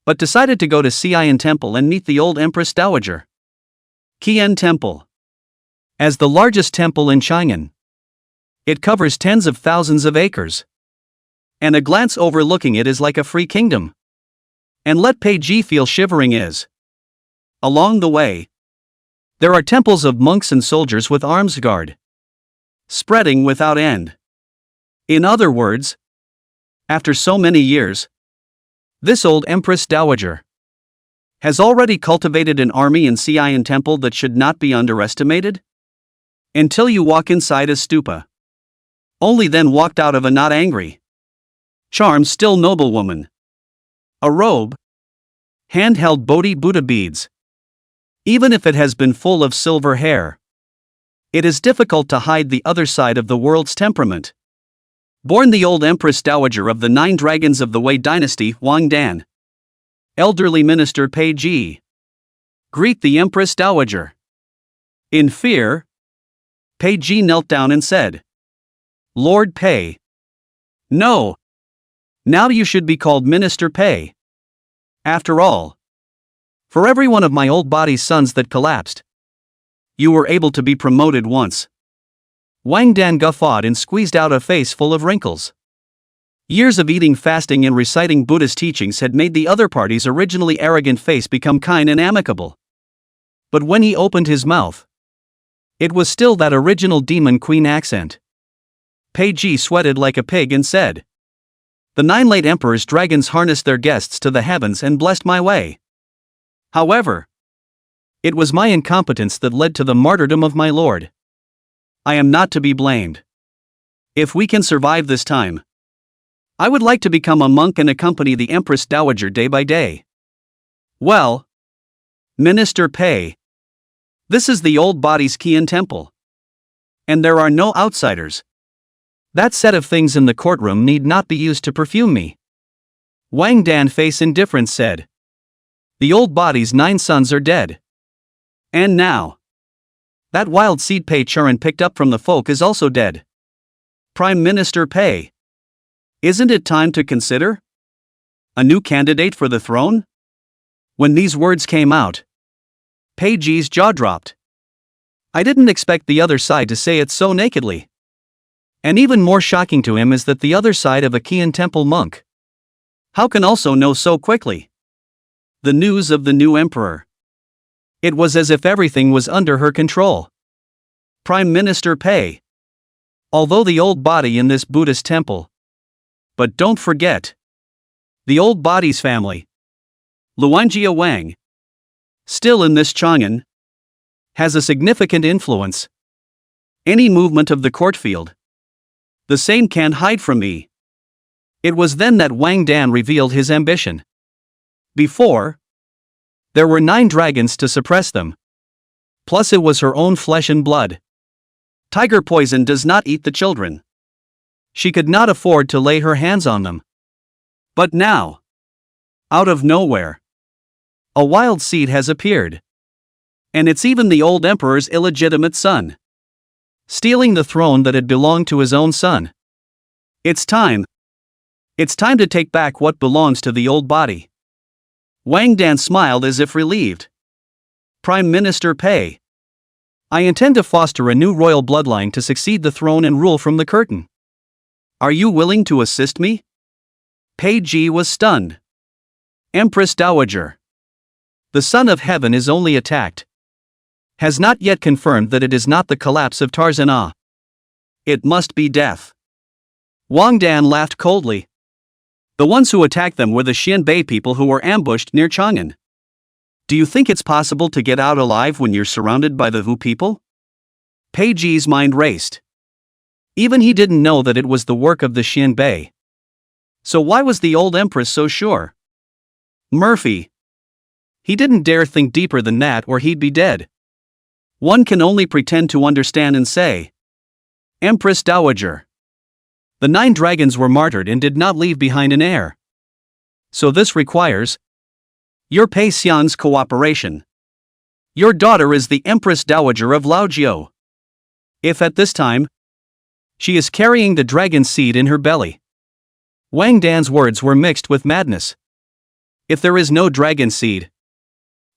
but decided to go to Xian Temple and meet the old Empress Dowager. Qian Temple. As the largest temple in Chang'an, it covers tens of thousands of acres, and a glance overlooking it is like a free kingdom. And let Pei Ji feel shivering is. Along the way, there are temples of monks and soldiers with arms guard, spreading without end. In other words, after so many years, this old Empress Dowager has already cultivated an army in Xian Temple that should not be underestimated. Until you walk inside a stupa. Only then walked out of a not angry, charmed still noblewoman. A robe, hand-held Bodhi Buddha beads. Even if it has been full of silver hair, it is difficult to hide the other side of the world's temperament. Born the old Empress Dowager of the 9 dragons of the Wei dynasty, Wang Dan. Elderly Minister Pei Ji. Greet the Empress Dowager. In fear, Pei Ji knelt down and said, Lord Pei. No. Now you should be called Minister Pei. After all, for every one of my old body's sons that collapsed, you were able to be promoted once. Wang Dan guffawed and squeezed out a face full of wrinkles. Years of eating, fasting, and reciting Buddhist teachings had made the other party's originally arrogant face become kind and amicable. But when he opened his mouth, it was still that original demon queen accent. Pei Ji sweated like a pig and said, The 9 late emperors' dragons harnessed their guests to the heavens and blessed my way. However, it was my incompetence that led to the martyrdom of my lord. I am not to be blamed. If we can survive this time, I would like to become a monk and accompany the Empress Dowager day by day. Well, Minister Pei, this is the old body's Qian Temple. And there are no outsiders. That set of things in the courtroom need not be used to perfume me. Wang Dan, face indifference, said. The old body's 9 sons are dead. And now, that wild seed Pei Charan picked up from the folk is also dead. Prime Minister Pei, isn't it time to consider a new candidate for the throne? When these words came out, Pei Ji's jaw dropped. I didn't expect the other side to say it so nakedly. And even more shocking to him is that the other side of a Qian Temple monk, how can also know so quickly the news of the new emperor? It was as if everything was under her control. Prime Minister Pei, although the old body in this Buddhist temple, but don't forget, the old body's family, Luanjia Wang, still in this Chang'an, has a significant influence. Any movement of the court field, the same can't hide from me. It was then that Wang Dan revealed his ambition. Before, there were 9 dragons to suppress them. Plus it was her own flesh and blood. Tiger poison does not eat the children. She could not afford to lay her hands on them. But now, out of nowhere, a wild seed has appeared. And it's even the old emperor's illegitimate son, stealing the throne that had belonged to his own son. It's time. It's time to take back what belongs to the old body. Wang Dan smiled as if relieved. Prime Minister Pei, I intend to foster a new royal bloodline to succeed the throne and rule from the curtain. Are you willing to assist me? Pei Ji was stunned. Empress Dowager, the Son of Heaven is only attacked. Has not yet confirmed that it is not the collapse of Tarzana. It must be death. Wang Dan laughed coldly. The ones who attacked them were the Xianbei people who were ambushed near Chang'an. Do you think it's possible to get out alive when you're surrounded by the Wu people? Pei Ji's mind raced. Even he didn't know that it was the work of the Xianbei. So why was the old empress so sure? Murphy. He didn't dare think deeper than that or he'd be dead. One can only pretend to understand and say, Empress Dowager. The 9 dragons were martyred and did not leave behind an heir. So this requires your Pei Xian's cooperation. Your daughter is the Empress Dowager of Laojiu. If at this time She is carrying the dragon seed in her belly. Wang Dan's words were mixed with madness. If there is no dragon seed,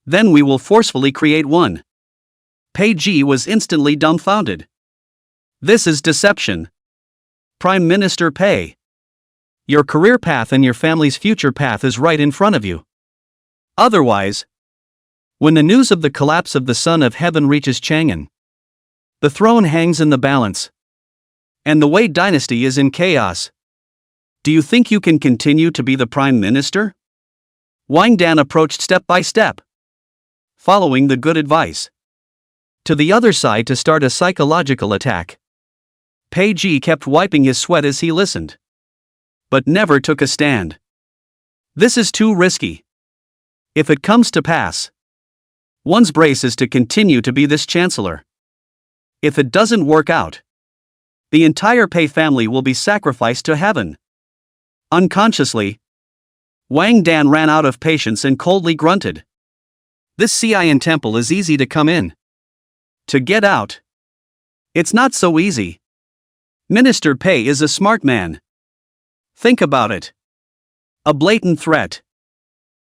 then we will forcefully create one. Pei Ji was instantly dumbfounded. This is deception. Prime Minister Pei. Your career path and your family's future path is right in front of you. Otherwise, when the news of the collapse of the Son of Heaven reaches Chang'an, the throne hangs in the balance, and the Wei dynasty is in chaos. Do you think you can continue to be the Prime Minister? Wang Dan approached step by step, following the good advice, to the other side to start a psychological attack. Pei Ji kept wiping his sweat as he listened, but never took a stand. This is too risky. If it comes to pass, one's brace is to continue to be this chancellor. If it doesn't work out, the entire Pei family will be sacrificed to heaven. Unconsciously, Wang Dan ran out of patience and coldly grunted. This Xian temple is easy to come in. To get out, it's not so easy. Minister Pei is a smart man. Think about it. A blatant threat.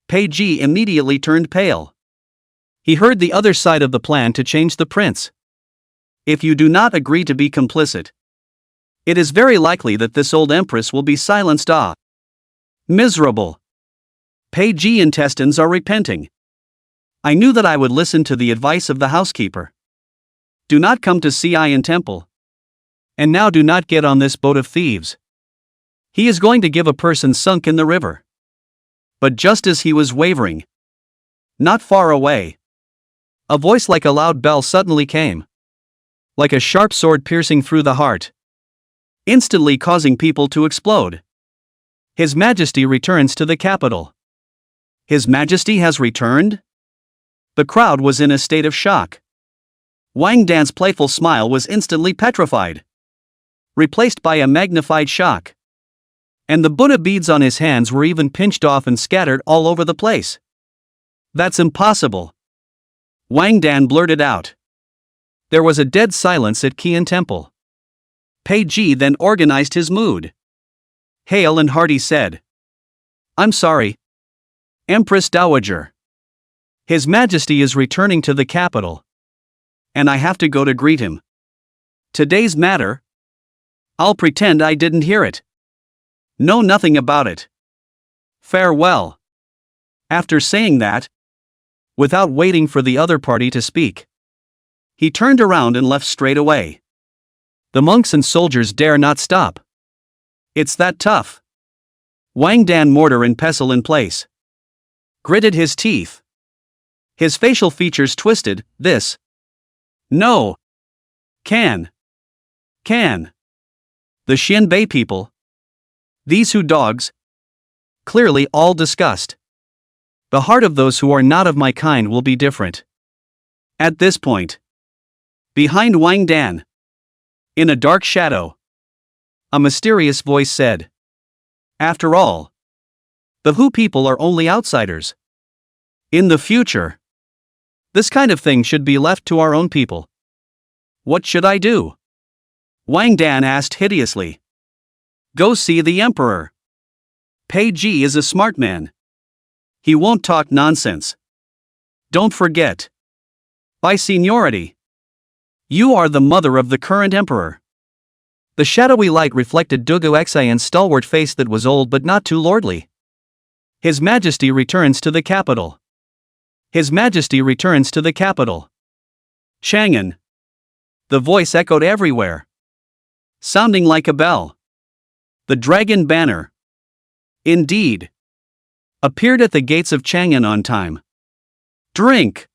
Pei Ji immediately turned pale. He heard the other side of the plan to change the prince. If you do not agree to be complicit, it is very likely that this old empress will be silenced. Miserable. Pei Ji intestines are repenting. I knew that I would listen to the advice of the housekeeper. Do not come to Xian temple. And now do not get on this boat of thieves. He is going to give a person sunk in the river. But just as he was wavering, not far away, a voice like a loud bell suddenly came, like a sharp sword piercing through the heart, instantly causing people to explode. His Majesty returns to the capital. His Majesty has returned? The crowd was in a state of shock. Wang Dan's playful smile was instantly petrified, replaced by a magnified shock. And the Buddha beads on his hands were even pinched off and scattered all over the place. That's impossible. Wang Dan blurted out. There was a dead silence at Qian Temple. Pei Ji then organized his mood. Hale and hearty said, I'm sorry, Empress Dowager. His Majesty is returning to the capital, and I have to go to greet him. Today's matter? I'll pretend I didn't hear it. Know nothing about it. Farewell. After saying that, without waiting for the other party to speak, he turned around and left straight away. The monks and soldiers dare not stop. It's that tough. Wang Dan, mortar and pestle in place, gritted his teeth. His facial features twisted. This. No. Can. The Xianbei people. These Hu dogs. Clearly all disgust. The heart of those who are not of my kind will be different. At this point, behind Wang Dan, in a dark shadow, a mysterious voice said, After all, the Hu people are only outsiders. In the future, this kind of thing should be left to our own people. What should I do? Wang Dan asked hideously. Go see the emperor. Pei Ji is a smart man. He won't talk nonsense. Don't forget. By seniority, you are the mother of the current emperor. The shadowy light reflected Dugu Xian's stalwart face that was old but not too lordly. His Majesty returns to the capital. His Majesty returns to the capital. Chang'an. The voice echoed everywhere, sounding like a bell. The dragon banner, indeed, appeared at the gates of Chang'an on time. Drink!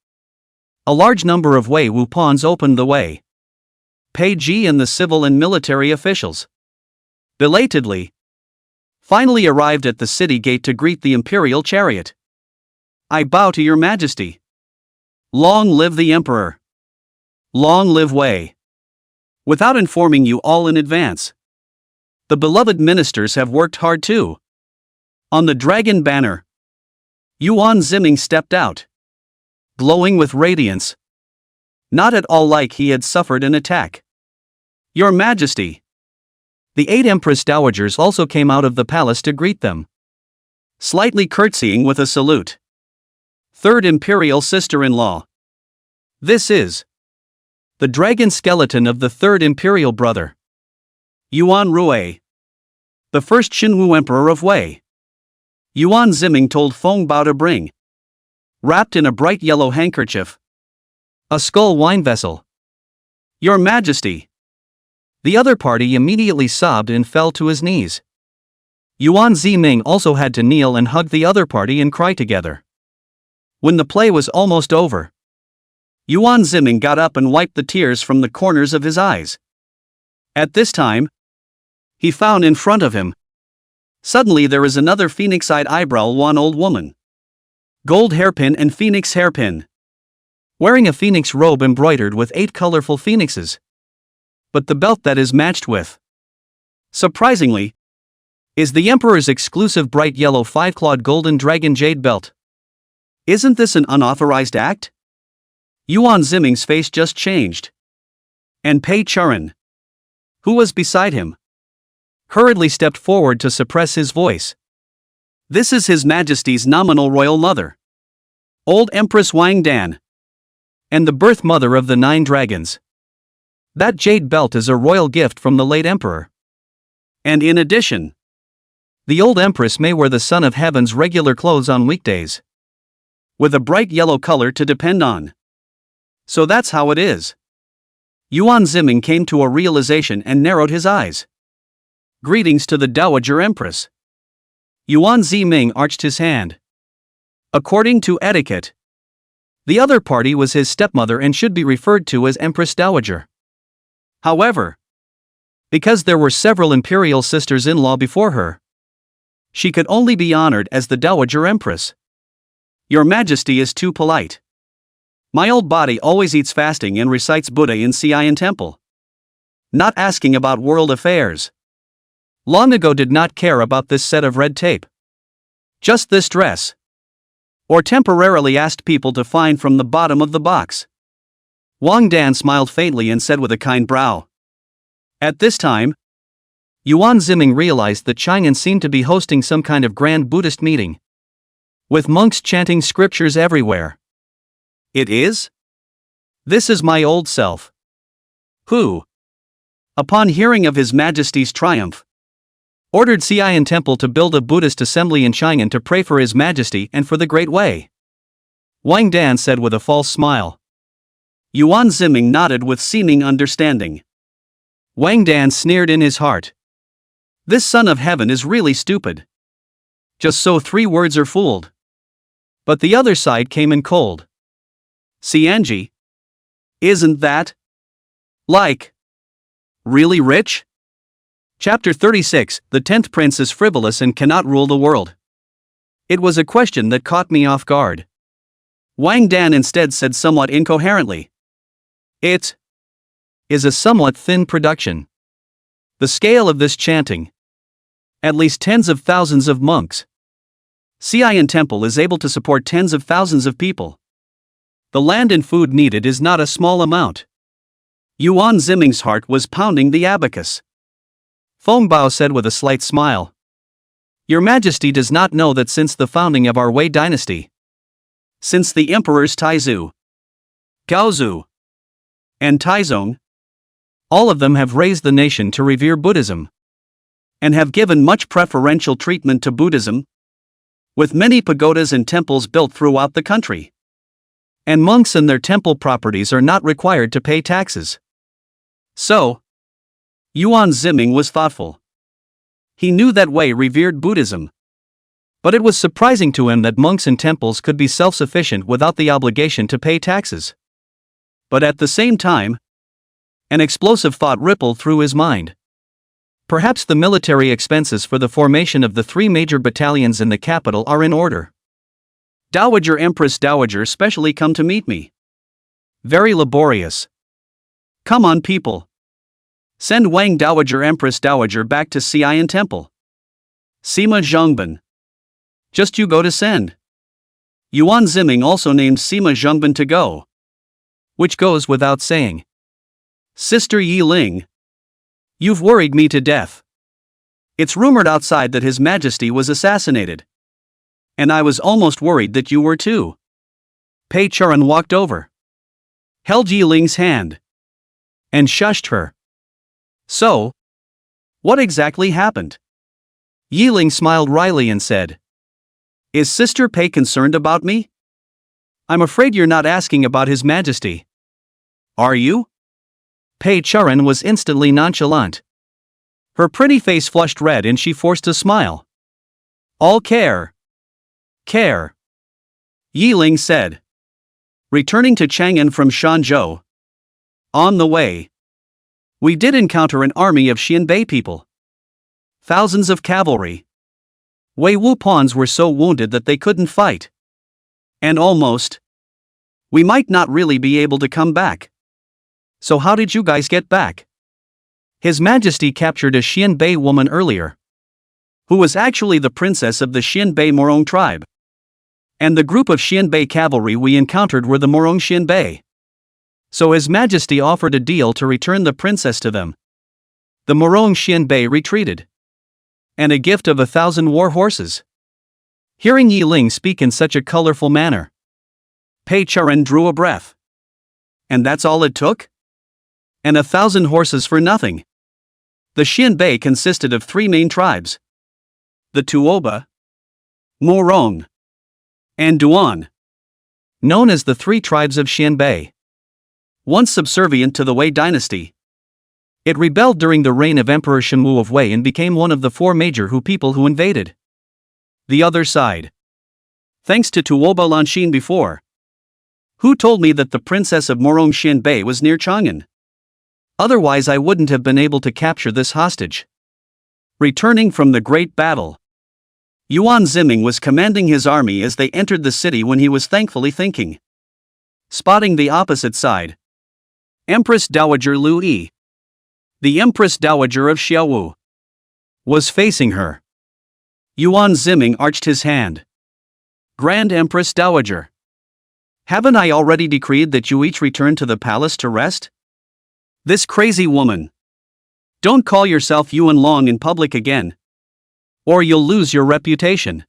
A large number of Wei Wu pawns opened the way. Pei Ji and the civil and military officials, belatedly, finally arrived at the city gate to greet the imperial chariot. I bow to your Majesty. Long live the emperor. Long live Wei. Without informing you all in advance, the beloved ministers have worked hard too. On the dragon banner, Yuan Ziming stepped out, glowing with radiance, not at all like he had suffered an attack. Your Majesty, The 8 Empress Dowagers also came out of the palace to greet them, slightly curtsying with a salute. Third Imperial Sister-in-law. This is the dragon skeleton of the third Imperial brother, Yuan Rui, the first Xinwu Emperor of Wei. Yuan Ziming told Feng Bao to bring, wrapped in a bright yellow handkerchief, a skull wine vessel. Your Majesty. The other party immediately sobbed and fell to his knees. Yuan Ziming also had to kneel and hug the other party and cry together. When the play was almost over, Yuan Ziming got up and wiped the tears from the corners of his eyes. At this time, he found in front of him, suddenly there is another phoenix-eyed eyebrow one old woman. Gold hairpin and phoenix hairpin. Wearing a phoenix robe embroidered with 8 colorful phoenixes. But the belt that is matched with, surprisingly, is the Emperor's exclusive bright yellow 5-clawed golden dragon jade belt. Isn't this an unauthorized act? Yuan Ziming's face just changed. And Pei Churan, who was beside him, hurriedly stepped forward to suppress his voice. This is His Majesty's nominal royal mother, old Empress Wang Dan, and the birth mother of the 9 dragons. That jade belt is a royal gift from the late emperor. And in addition, the old empress may wear the Son of Heaven's regular clothes on weekdays, with a bright yellow color to depend on. So that's how it is. Yuan Ziming came to a realization and narrowed his eyes. Greetings to the Dowager Empress. Yuan Ziming arched his hand. According to etiquette, the other party was his stepmother and should be referred to as Empress Dowager. However, because there were several imperial sisters-in-law before her, she could only be honored as the Dowager Empress. Your Majesty is too polite. My old body always eats fasting and recites Buddha in Xi'an Temple. Not asking about world affairs. Long ago did not care about this set of red tape. Just this dress. Or temporarily asked people to find from the bottom of the box. Wang Dan smiled faintly and said with a kind brow. At this time, Yuan Ziming realized that Chang'an seemed to be hosting some kind of grand Buddhist meeting, with monks chanting scriptures everywhere. It is? This is my old self. Who, upon hearing of His Majesty's triumph, ordered Xi'an Temple to build a Buddhist assembly in Chang'an to pray for His Majesty and for the Great Way. Wang Dan said with a false smile. Yuan Ziming nodded with seeming understanding. Wang Dan sneered in his heart. This Son of Heaven is really stupid. Just so 3 words are fooled. But the other side came in cold. Xianji? Isn't that like really rich? Chapter 36, The 10th Prince is frivolous and cannot rule the world. It was a question that caught me off guard. Wang Dan instead said somewhat incoherently. It is a somewhat thin production. The scale of this chanting. At least tens of thousands of monks. Xi'an Temple is able to support tens of thousands of people. The land and food needed is not a small amount. Yuan Ziming's heart was pounding the abacus. Feng Bao said with a slight smile. Your Majesty does not know that since the founding of our Wei dynasty, since the emperors Taizu, Gaozu, and Taizong, all of them have raised the nation to revere Buddhism, and have given much preferential treatment to Buddhism, with many pagodas and temples built throughout the country. And monks and their temple properties are not required to pay taxes. So, Yuan Ziming was thoughtful. He knew that Wei revered Buddhism. But it was surprising to him that monks and temples could be self-sufficient without the obligation to pay taxes. But at the same time, an explosive thought rippled through his mind. Perhaps the military expenses for the formation of the 3 major battalions in the capital are in order. Dowager Empress Dowager specially come to meet me. Very laborious. Come on people. Send Wang Dowager Empress Dowager back to Xi'an Temple. Sima Zhongban. Just you go to send. Yuan Ziming also named Sima Zhongban to go. Which goes without saying. Sister Yi Ling. You've worried me to death. It's rumored outside that His Majesty was assassinated. And I was almost worried that you were too. Pei Charan walked over, held Yi Ling's hand, and shushed her. So, what exactly happened? Yi Ling smiled wryly and said, Is Sister Pei concerned about me? I'm afraid you're not asking about His Majesty. Are you? Pei Charan was instantly nonchalant. Her pretty face flushed red and she forced a smile. All care. Care. Yi Ling said. Returning to Chang'an from Shanzhou. On the way, we did encounter an army of Xianbei people. Thousands of cavalry. Wei Wu pawns were so wounded that they couldn't fight. And almost, we might not really be able to come back. So how did you guys get back? His Majesty captured a Xianbei woman earlier, who was actually the princess of the Xianbei Morong tribe. And the group of Xianbei cavalry we encountered were the Morong Xianbei. So His Majesty offered a deal to return the princess to them. The Morong Xianbei retreated. And a gift of 1,000 war horses. Hearing Yi Ling speak in such a colorful manner, Pei Charan drew a breath. And that's all it took? And 1,000 horses for nothing. The Xianbei consisted of 3 main tribes. The Tuoba, Morong, and Duan, known as the 3 tribes of Xianbei. Once subservient to the Wei dynasty, it rebelled during the reign of Emperor Shenwu of Wei and became one of the 4 major Hu people who invaded the other side. Thanks to Tuoba Lanxin before. Who told me that the princess of Morong Xianbei was near Chang'an? Otherwise I wouldn't have been able to capture this hostage. Returning from the great battle, Yuan Ziming was commanding his army as they entered the city when he was thankfully thinking. Spotting the opposite side, Empress Dowager Lu Yi, the Empress Dowager of Xiaowu, was facing her. Yuan Ziming arched his hand. Grand Empress Dowager, haven't I already decreed that you each return to the palace to rest? This crazy woman. Don't call yourself Yuan Long in public again, or you'll lose your reputation.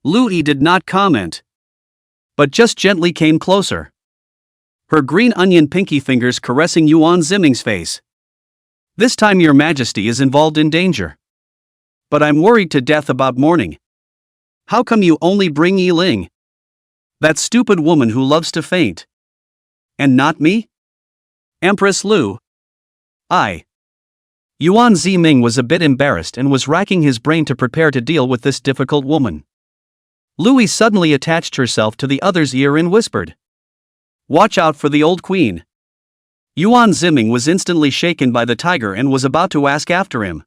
Lu Yi did not comment, but just gently came closer. Her green onion pinky fingers caressing Yuan Ziming's face. This time Your Majesty is involved in danger. But I'm worried to death about mourning. How come you only bring Yi Ling? That stupid woman who loves to faint. And not me? Empress Lu. Yuan Ziming was a bit embarrassed and was racking his brain to prepare to deal with this difficult woman. Lu Yi suddenly attached herself to the other's ear and whispered, Watch out for the old queen. Yuan Ziming was instantly shaken by the tiger and was about to ask after him.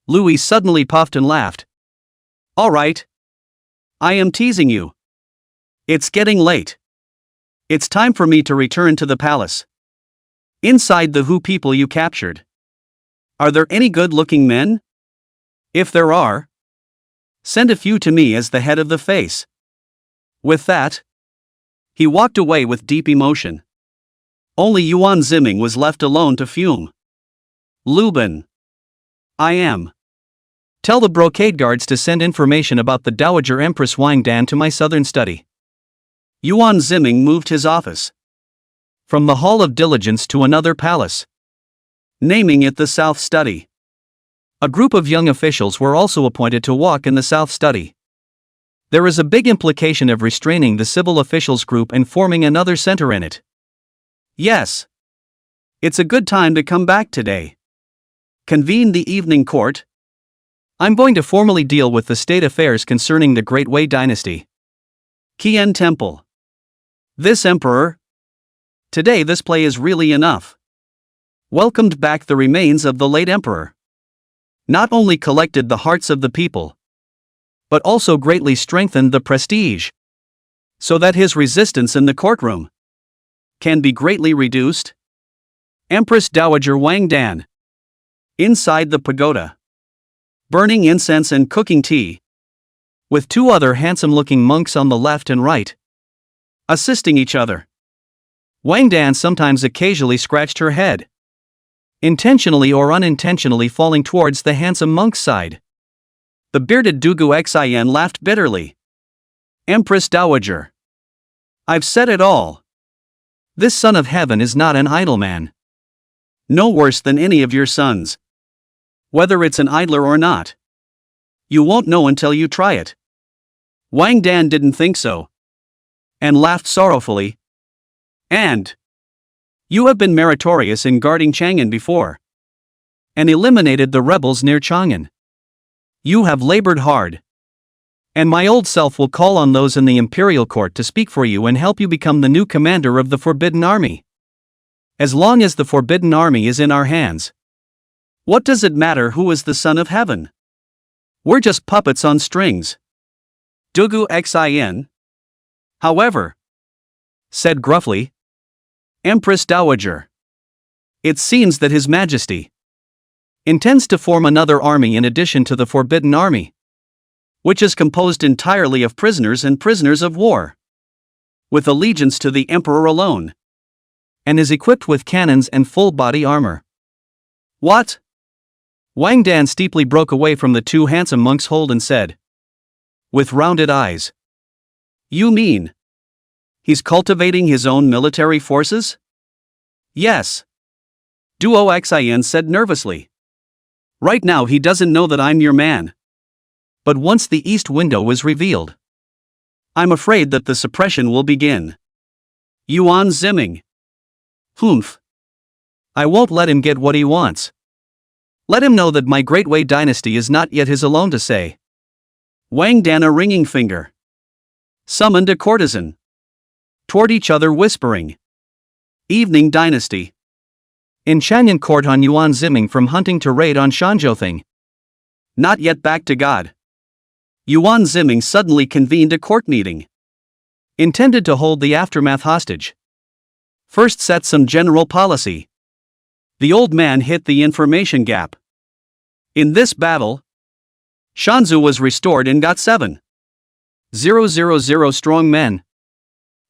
Lu Yi suddenly puffed and laughed. All right. I am teasing you. It's getting late. It's time for me to return to the palace. Inside the Hu people you captured, are there any good-looking men? If there are, send a few to me as the head of the face. With that, he walked away with deep emotion. Only Yuan Ziming was left alone to fume. Lubin. I am. Tell the brocade guards to send information about the Dowager Empress Wang Dan to my southern study. Yuan Ziming moved his office from the Hall of Diligence to another palace, naming it the South Study. A group of young officials were also appointed to walk in the South Study. There is a big implication of restraining the civil officials group and forming another center in it. Yes. It's a good time to come back today. Convene the evening court. I'm going to formally deal with the state affairs concerning the Great Wei Dynasty. Qian Temple. This emperor. Today this play is really enough. Welcomed back the remains of the late emperor. Not only collected the hearts of the people, but also greatly strengthened the prestige, so that his resistance in the courtroom can be greatly reduced. Empress Dowager Wang Dan. Inside the pagoda, burning incense and cooking tea, with 2 other handsome-looking monks on the left and right, assisting each other. Wang Dan sometimes occasionally scratched her head. intentionally or unintentionally falling towards the handsome monk's side. The bearded Dugu Xin laughed bitterly. Empress Dowager. I've said it all. This son of heaven is not an idle man. No worse than any of your sons. Whether it's an idler or not. You won't know until you try it. Wang Dan didn't think so. And laughed sorrowfully. And you have been meritorious in guarding Chang'an before. And eliminated the rebels near Chang'an. You have labored hard. And my old self will call on those in the imperial court to speak for you and help you become the new commander of the Forbidden Army. As long as the Forbidden Army is in our hands. What does it matter who is the son of heaven? We're just puppets on strings. Dugu Xin, however, said gruffly, Empress Dowager. It seems that His Majesty intends to form another army in addition to the Forbidden Army, which is composed entirely of prisoners and prisoners of war, with allegiance to the Emperor alone, and is equipped with cannons and full-body armor. What? Wang Dan steeply broke away from the two handsome monks' hold and said, with rounded eyes, you mean he's cultivating his own military forces? Yes. Duo Xin said nervously. Right now he doesn't know that I'm your man. But once the east window is revealed, I'm afraid that the suppression will begin. Yuan Ziming. Humph. I won't let him get what he wants. Let him know that my Great Wei dynasty is not yet his alone to say. Wang Dan, a ringing finger, summoned a courtesan. Toward each other whispering. Evening dynasty. In Chang'an court on Yuan Ziming from hunting to raid on Shanzhou. Not yet back to God. Yuan Ziming suddenly convened a court meeting. Intended to hold the aftermath hostage. First set some general policy. The old man hit the information gap. In this battle, Shanzhou was restored and got 7,000 strong men.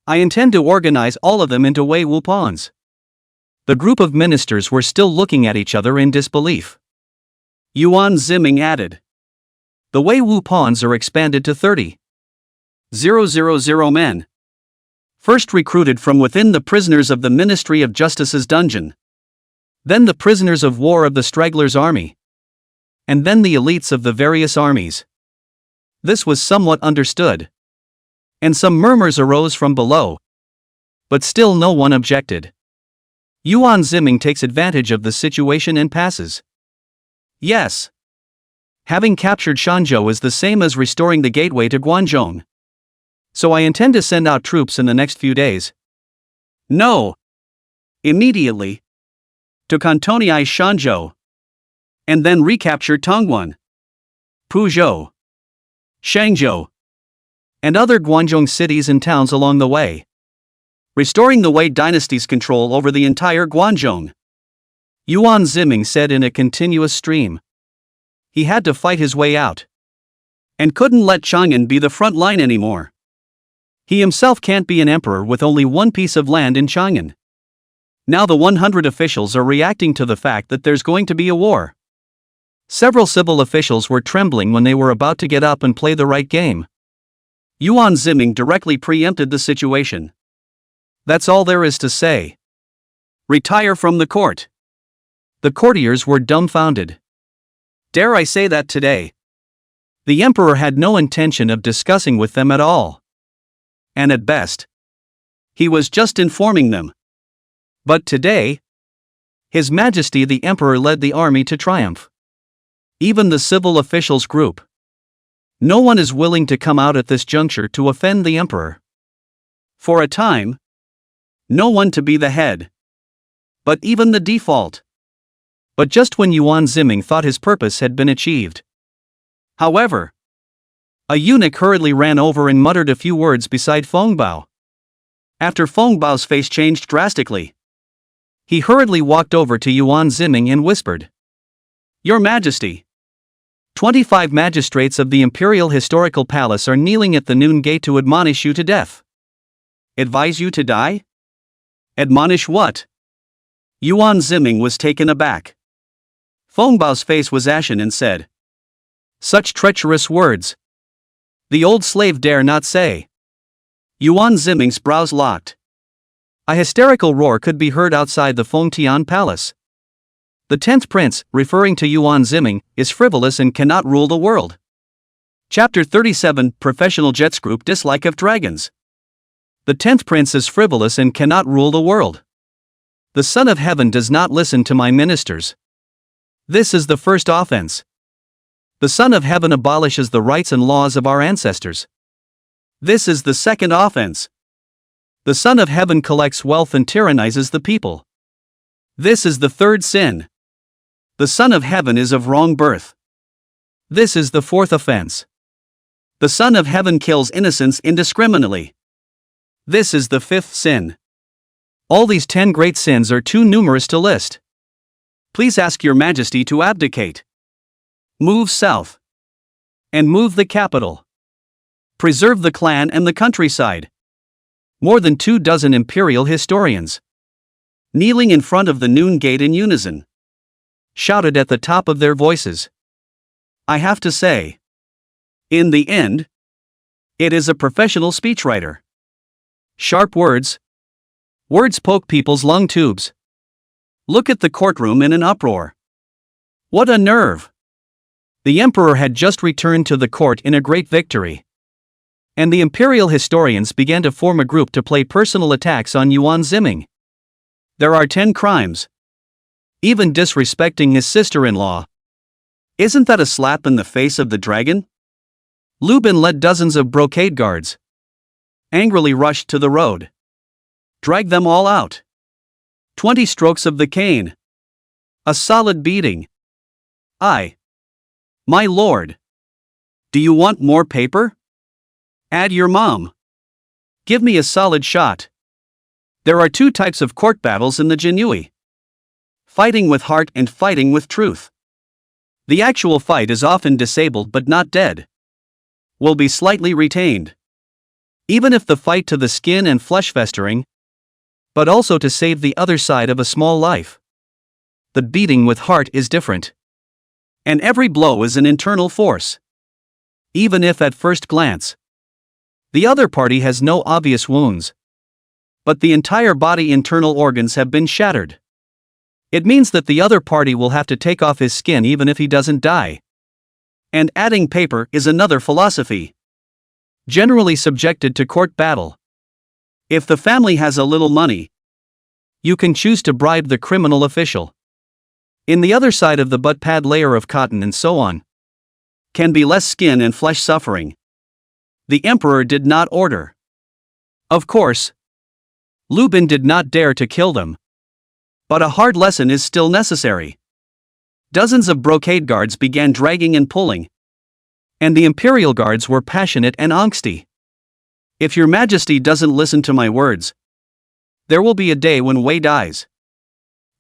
I intend to organize all of them into Wei Wu pawns. The group of ministers were still looking at each other in disbelief. Yuan Ziming added. The Wei Wu pawns are expanded to 30,000 men. First recruited from within the prisoners of the Ministry of Justice's dungeon. Then the prisoners of war of the Stragglers' army. And then the elites of the various armies. This was somewhat understood. And some murmurs arose from below. But still no one objected. Yuan Ziming takes advantage of the situation and passes. Yes. Having captured Shanzhou is the same as restoring the gateway to Guangzhou. So I intend to send out troops in the next few days. No. Immediately. To cantonize Shanzhou. And then recapture Tongguan, Puzhou, Shangzhou, and other Guangzhou cities and towns along the way. Restoring the Wei dynasty's control over the entire Guangzhou. Yuan Ziming said in a continuous stream. He had to fight his way out. And couldn't let Chang'an be the front line anymore. He himself can't be an emperor with only one piece of land in Chang'an. Now the 100 officials are reacting to the fact that there's going to be a war. Several civil officials were trembling when they were about to get up and play the right game. Yuan Ziming directly preempted the situation. That's all there is to say. Retire from the court. The courtiers were dumbfounded. Dare I say that today? The emperor had no intention of discussing with them at all. And at best, he was just informing them. But today, His Majesty the Emperor led the army to triumph. Even the civil officials group. No one is willing to come out at this juncture to offend the emperor. For a time, no one to be the head. But even the default. But just when Yuan Ziming thought his purpose had been achieved. However, a eunuch hurriedly ran over and muttered a few words beside Feng Bao. After Feng Bao's face changed drastically, he hurriedly walked over to Yuan Ziming and whispered, Your Majesty, 25 magistrates of the Imperial Historical Palace are kneeling at the noon gate to admonish you to death. Advise you to die? Admonish what? Yuan Ziming was taken aback. Feng Bao's face was ashen and said, "Such treacherous words. The old slave dare not say." Yuan Ziming's brows locked. A hysterical roar could be heard outside the Fengtian Palace. The 10th prince, referring to Yuan Ziming, is frivolous and cannot rule the world. Chapter 37, Professional Jets Group Dislike of Dragons. The 10th prince is frivolous and cannot rule the world. The Son of Heaven does not listen to my ministers. This is the first offense. The Son of Heaven abolishes the rights and laws of our ancestors. This is the second offense. The Son of Heaven collects wealth and tyrannizes the people. This is the third sin. The Son of Heaven is of wrong birth. This is the fourth offense. The Son of Heaven kills innocents indiscriminately. This is the fifth sin. All these 10 great sins are too numerous to list. Please ask your Majesty to abdicate. Move south. And move the capital. Preserve the clan and the countryside. More than 24 imperial historians, kneeling in front of the noon gate in unison, shouted at the top of their voices. I have to say, in the end, it is a professional speechwriter. Sharp words. Words poke people's lung tubes. Look at the courtroom in an uproar. What a nerve! The emperor had just returned to the court in a great victory. And the imperial historians began to form a group to play personal attacks on Yuan Ziming. There are 10 crimes. Even disrespecting his sister-in-law. Isn't that a slap in the face of the dragon? Lubin led dozens of brocade guards. Angrily rushed to the road. Drag them all out. 20 strokes of the cane. A solid beating. My lord. Do you want more paper? Add your mom. Give me a solid shot. There are 2 types of court battles in the Jinui. Fighting with heart and fighting with truth. The actual fight is often disabled but not dead. Will be slightly retained. Even if the fight to the skin and flesh festering, but also to save the other side of a small life. The beating with heart is different. And every blow is an internal force. Even if at first glance, the other party has no obvious wounds, but the entire body internal organs have been shattered. It means that the other party will have to take off his skin even if he doesn't die. And adding paper is another philosophy. Generally subjected to court battle. If the family has a little money, you can choose to bribe the criminal official. In the other side of the butt pad layer of cotton and so on, can be less skin and flesh suffering. The emperor did not order. Of course, Lubin did not dare to kill them. But a hard lesson is still necessary. Dozens of brocade guards began dragging and pulling. And the imperial guards were passionate and angsty. If your majesty doesn't listen to my words, there will be a day when Wei dies.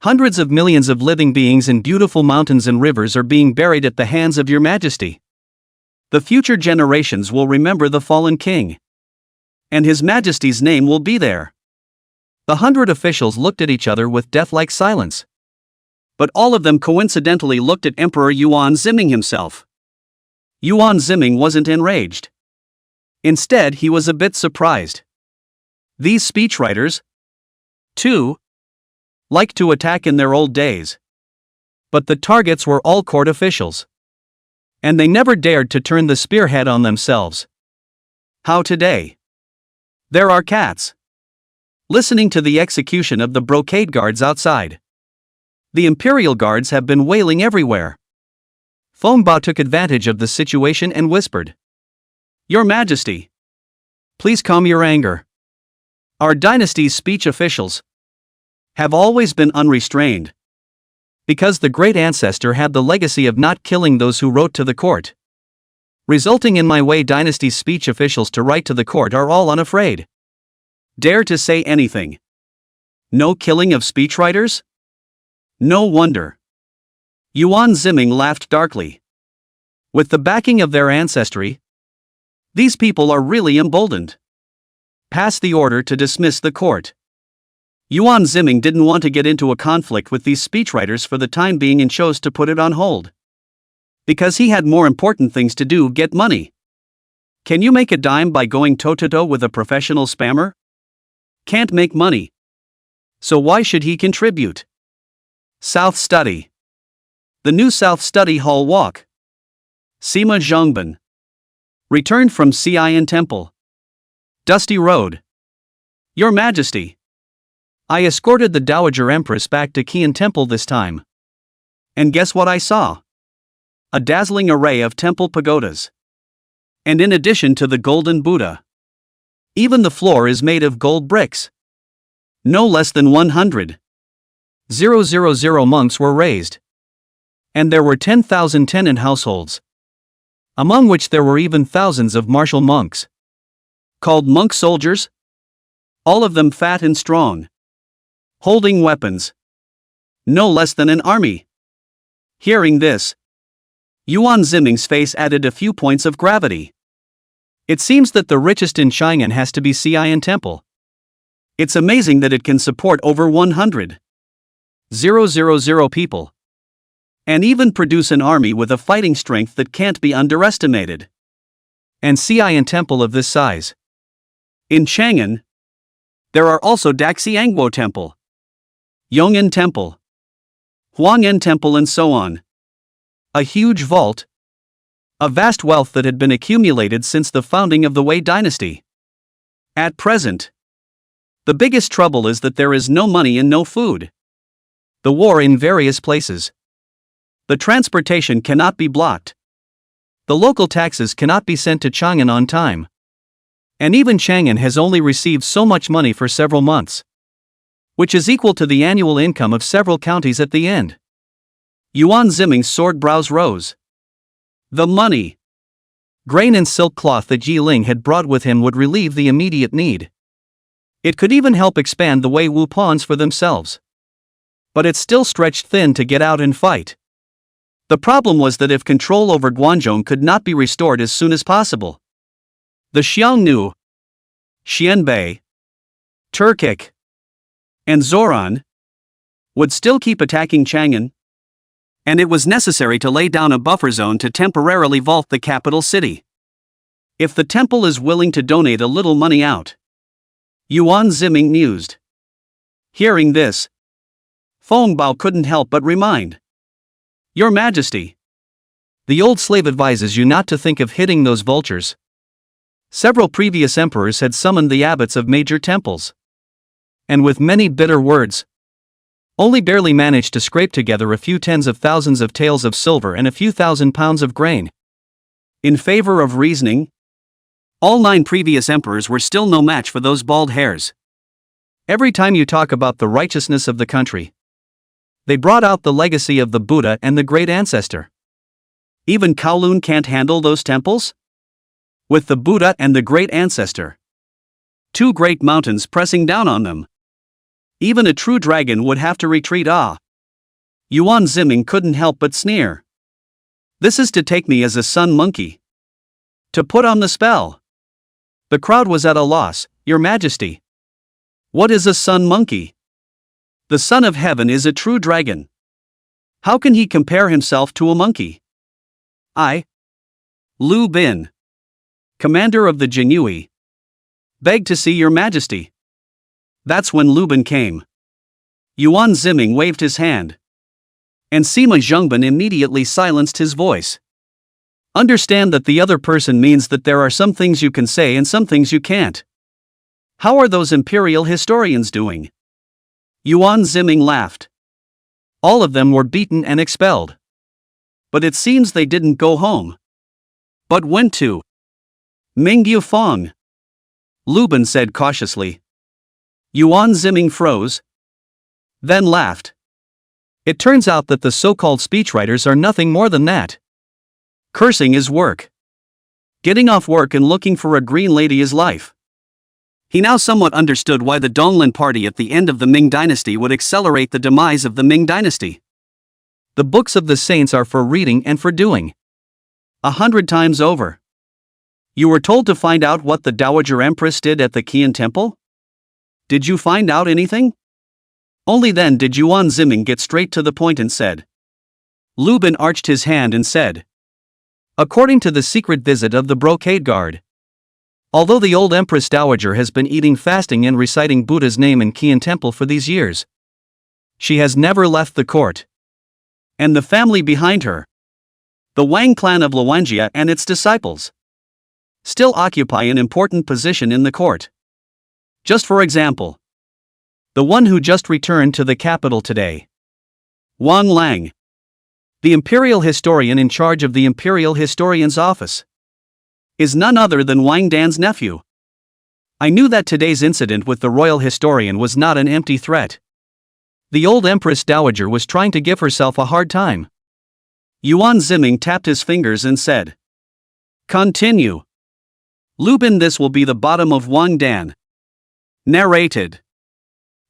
Hundreds of millions of living beings in beautiful mountains and rivers are being buried at the hands of your majesty. The future generations will remember the fallen king. And his majesty's name will be there. The 100 officials looked at each other with death-like silence. But all of them coincidentally looked at Emperor Yuan Ziming himself. Yuan Ziming wasn't enraged. Instead, he was a bit surprised. These speechwriters, too, liked to attack in their old days. But the targets were all court officials. And they never dared to turn the spearhead on themselves. How today? There are cats listening to the execution of the brocade guards outside. The imperial guards have been wailing everywhere. Feng Bao took advantage of the situation and whispered, Your Majesty, please calm your anger. Our dynasty's speech officials have always been unrestrained. Because the great ancestor had the legacy of not killing those who wrote to the court. Resulting in my Wei dynasty's speech officials to write to the court are all unafraid. Dare to say anything. No killing of speechwriters? No wonder. Yuan Ziming laughed darkly. With the backing of their ancestry, these people are really emboldened. Pass the order to dismiss the court. Yuan Ziming didn't want to get into a conflict with these speechwriters for the time being and chose to put it on hold. Because he had more important things to do: get money. Can you make a dime by going toe-to-toe with a professional spammer? Can't make money. So why should he contribute? South Study. The new South Study Hall walk. Sima Zhongban. Returned from Xi'an Temple. Dusty Road. Your Majesty. I escorted the Dowager Empress back to Qian Temple this time. And guess what I saw? A dazzling array of temple pagodas. And in addition to the golden Buddha, even the floor is made of gold bricks. No less than 100,000 monks were raised. And there were 10,000 tenant households, among which there were even thousands of martial monks, called monk soldiers, all of them fat and strong, holding weapons, no less than an army. Hearing this, Yuan Ziming's face added a few points of gravity. It seems that the richest in Chang'an has to be Xi'an Temple. It's amazing that it can support over 100,000 people. And even produce an army with a fighting strength that can't be underestimated. And Xi'an Temple of this size. In Chang'an, there are also Daxiangguo Temple, Yong'an Temple, Huang'an Temple, and so on. A huge vault. A vast wealth that had been accumulated since the founding of the Wei dynasty. At present, the biggest trouble is that there is no money and no food. The war in various places. The transportation cannot be blocked. The local taxes cannot be sent to Chang'an on time. And even Chang'an has only received so much money for several months, which is equal to the annual income of several counties at the end. Yuan Ziming's sword brows rose. The money, grain and silk cloth that Ji Ling had brought with him would relieve the immediate need. It could even help expand the Wei Wu pawns for themselves. But it still stretched thin to get out and fight. The problem was that if control over Guangzhou could not be restored as soon as possible, the Xiongnu, Xianbei, Turkic, and Zoran would still keep attacking Chang'an, and it was necessary to lay down a buffer zone to temporarily vault the capital city. If the temple is willing to donate a little money out, Yuan Ziming mused. Hearing this, Feng Bao couldn't help but remind. Your Majesty, the old slave advises you not to think of hitting those vultures. Several previous emperors had summoned the abbots of major temples, and with many bitter words, only barely managed to scrape together a few tens of thousands of taels of silver and a few thousand pounds of grain. In favor of reasoning, all 9 previous emperors were still no match for those bald hairs. Every time you talk about the righteousness of the country, they brought out the legacy of the Buddha and the great ancestor. Even Kowloon can't handle those temples? With the Buddha and the great ancestor, 2 great mountains pressing down on them, even a true dragon would have to retreat. Yuan Ziming couldn't help but sneer. This is to take me as a sun monkey. To put on the spell. The crowd was at a loss. Your Majesty, what is a sun monkey? The son of heaven is a true dragon. How can he compare himself to a monkey? I, Lu Bin, commander of the Jinyui, beg to see your Majesty. That's when Lu Bin came. Yuan Ziming waved his hand, and Sima Zhongban immediately silenced his voice. Understand that the other person means that there are some things you can say and some things you can't. How are those imperial historians doing? Yuan Ziming laughed. All of them were beaten and expelled. But it seems they didn't go home, but went to Mingyu Fong. Lu Bin said cautiously. Yuan Ziming froze, then laughed. It turns out that the so-called speechwriters are nothing more than that. Cursing is work. Getting off work and looking for a green lady is life. He now somewhat understood why the Donglin party at the end of the Ming dynasty would accelerate the demise of the Ming dynasty. The books of the saints are for reading and for doing. 100 times over. You were told to find out what the Dowager Empress did at the Qian Temple? Did you find out anything? Only then did Yuan Ziming get straight to the point and said. Lu Bin arched his hand and said. According to the secret visit of the brocade guard. Although the old Empress Dowager has been eating fasting and reciting Buddha's name in Qian Temple for these years, she has never left the court. And the family behind her, the Wang clan of Luangjia and its disciples, still occupy an important position in the court. Just for example, the one who just returned to the capital today, Wang Lang, the imperial historian in charge of the imperial historian's office, is none other than Wang Dan's nephew. I knew that today's incident with the royal historian was not an empty threat. The old Empress Dowager was trying to give herself a hard time. Yuan Ziming tapped his fingers and said. Continue. Lu Bin, this will be the bottom of Wang Dan. Narrated.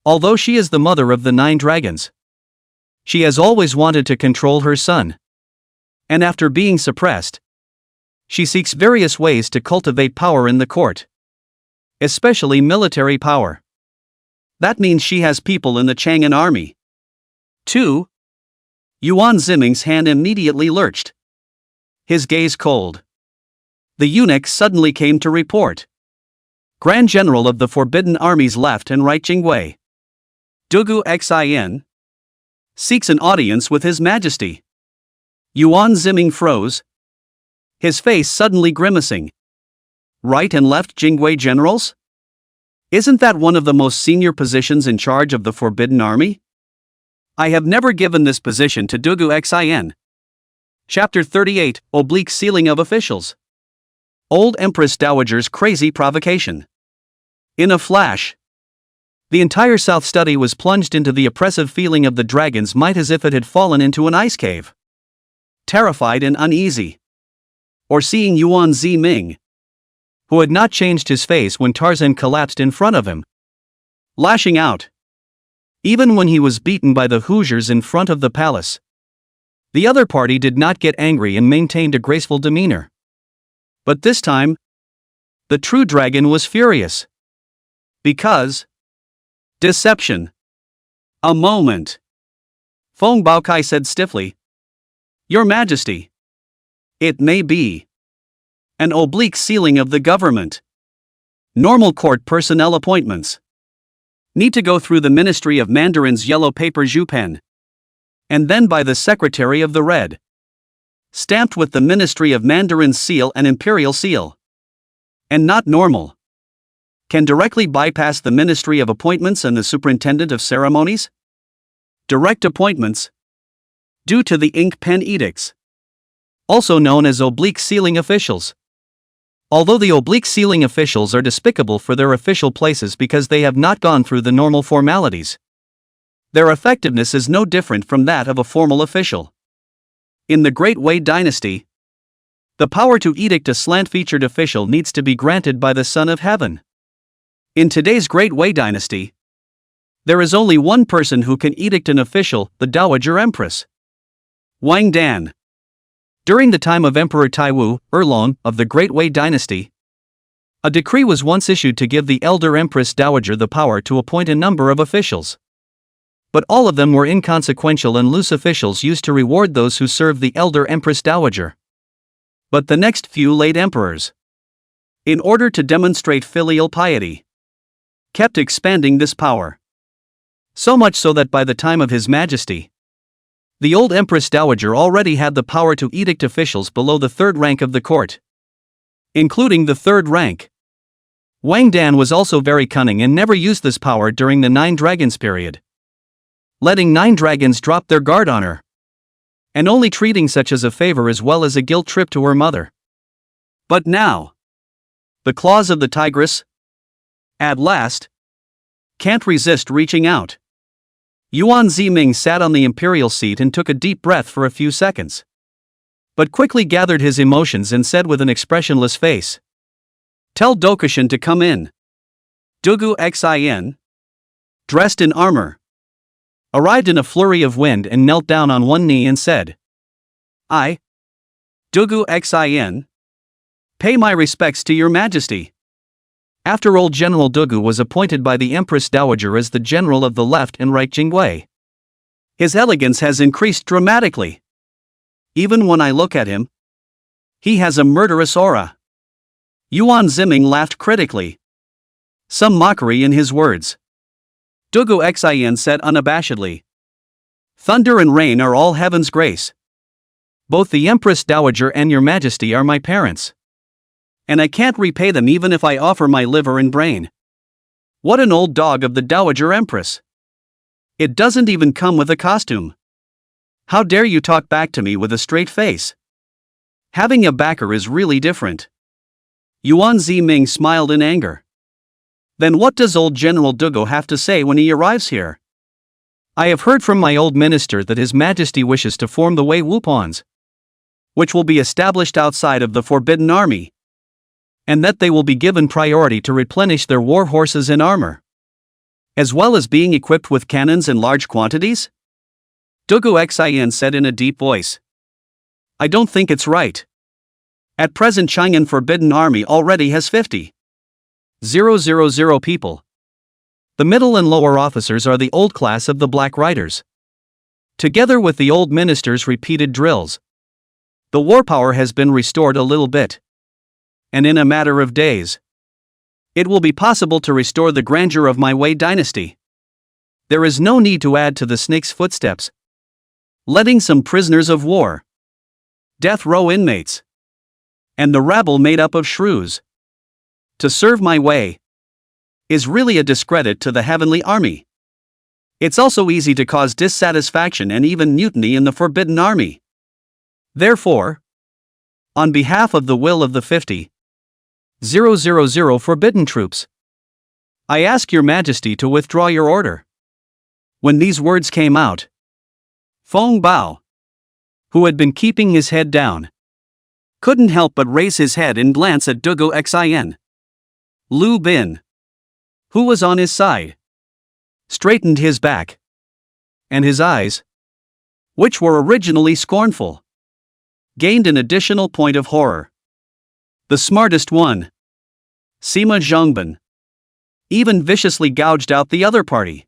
Although she is the mother of the 9 dragons, she has always wanted to control her son. And after being suppressed, she seeks various ways to cultivate power in the court, especially military power. That means she has people in the Chang'an army. 2. Yuan Ziming's hand immediately lurched. His gaze cold. The eunuch suddenly came to report. Grand General of the Forbidden Armies left and right Jingwei, Dugu Xin, seeks an audience with His Majesty. Yuan Ziming froze, his face suddenly grimacing. Right and left Jingwei generals? Isn't that one of the most senior positions in charge of the Forbidden Army? I have never given this position to Dugu Xin. Chapter 38, Ceiling of Officials. Old Empress Dowager's crazy provocation. In a flash, the entire South Study was plunged into the oppressive feeling of the dragon's might as if it had fallen into an ice cave. Terrified and uneasy. Or seeing Yuan Ziming, who had not changed his face when Tarzan collapsed in front of him, lashing out. Even when he was beaten by the Hoosiers in front of the palace, the other party did not get angry and maintained a graceful demeanor. But this time, the true dragon was furious. Because deception. A moment. Feng Baokai said stiffly. Your Majesty. It may be an ceiling of the government. Normal court personnel appointments need to go through the Ministry of Mandarin's yellow paper Zhupen, and then by the Secretary of the Red, stamped with the Ministry of Mandarin's seal and imperial seal. And not normal. Can directly bypass the Ministry of Appointments and the Superintendent of Ceremonies? Direct appointments. Due to the ink pen edicts, also known as ceiling officials. Although the ceiling officials are despicable for their official places because they have not gone through the normal formalities, their effectiveness is no different from that of a formal official. In the Great Wei Dynasty, the power to edict a slant-featured official needs to be granted by the Son of Heaven. In today's Great Wei Dynasty, there is only one person who can edict an official, the Dowager Empress, Wang Dan. During the time of Emperor Taiwu, Erlong, of the Great Wei Dynasty, a decree was once issued to give the elder Empress Dowager the power to appoint a number of officials. But all of them were inconsequential and loose officials used to reward those who served the elder Empress Dowager. But the next few late emperors, in order to demonstrate filial piety, kept expanding this power. So much so that by the time of His Majesty, the old Empress Dowager already had the power to edict officials below the 3rd rank of the court, including the 3rd rank. Wang Dan was also very cunning and never used this power during the 9 Dragons period, letting 9 dragons drop their guard on her, and only treating such as a favor as well as a guilt trip to her mother. But now, the claws of the tigress, at last, can't resist reaching out. Yuan Ziming sat on the imperial seat and took a deep breath for a few seconds, but quickly gathered his emotions and said with an expressionless face, Tell Dokushun to come in. Dugu Xin, dressed in armor, arrived in a flurry of wind and knelt down on one knee and said, I, Dugu Xin, pay my respects to your Majesty. after old General Dugu was appointed by the Empress Dowager as the general of the left and right Jingwei. His elegance has increased dramatically. Even when I look at him, he has a murderous aura. Yuan Ziming laughed critically. Some mockery in his words. Dugu Xin said unabashedly. Thunder and rain are all heaven's grace. Both the Empress Dowager and your Majesty are my parents. And I can't repay them even if I offer my liver and brain. What an old dog of the Dowager Empress. It doesn't even come with a costume. How dare you talk back to me with a straight face? Having a backer is really different. Yuan Ziming smiled in anger. Then what does old General Dugu have to say when he arrives here? I have heard from my old minister that His Majesty wishes to form the Wei Wupons, which will be established outside of the Forbidden Army, and that they will be given priority to replenish their war horses and armor, as well as being equipped with cannons in large quantities? Dugu Xin said in a deep voice. I don't think it's right. At present Chang'an Forbidden Army already has 50,000 people. The middle and lower officers are the old class of the Black Riders. Together with the old minister's repeated drills, the war power has been restored a little bit. And in a matter of days, it will be possible to restore the grandeur of my Wei dynasty. There is no need to add to the snake's footsteps, letting some prisoners of war, death row inmates, and the rabble made up of shrews to serve my Wei is really a discredit to the heavenly army. It's also easy to cause dissatisfaction and even mutiny in the Forbidden Army. Therefore, on behalf of the will of the 50,000 forbidden troops, I ask your Majesty to withdraw your order. When these words came out, Feng Bao, who had been keeping his head down, couldn't help but raise his head and glance at Dugu Xin. Lu Bin, who was on his side, straightened his back, and his eyes, which were originally scornful, gained an additional point of horror. The smartest one, Sima Zhongbin, even viciously gouged out the other party.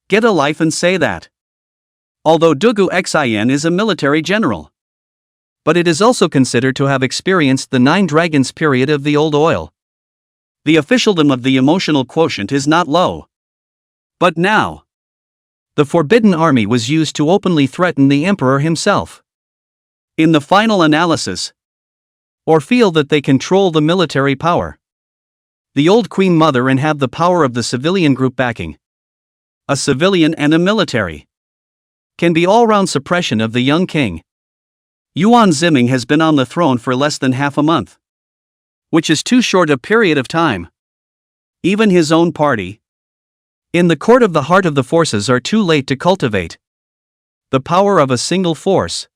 Get a life and say that. Although Dugu Xin is a military general, but it is also considered to have experienced the 9 dragons period of the old oil. The officialdom of the emotional quotient is not low. But now, the Forbidden Army was used to openly threaten the emperor himself. In the final analysis, or feel that they control the military power, the old Queen Mother, and have the power of the civilian group backing, a civilian and a military, can be all-round suppression of the young king. Yuan Ziming has been on the throne for less than half a month, which is too short a period of time. Even his own party, in the court of the heart of the forces, are too late to cultivate the power of a single force.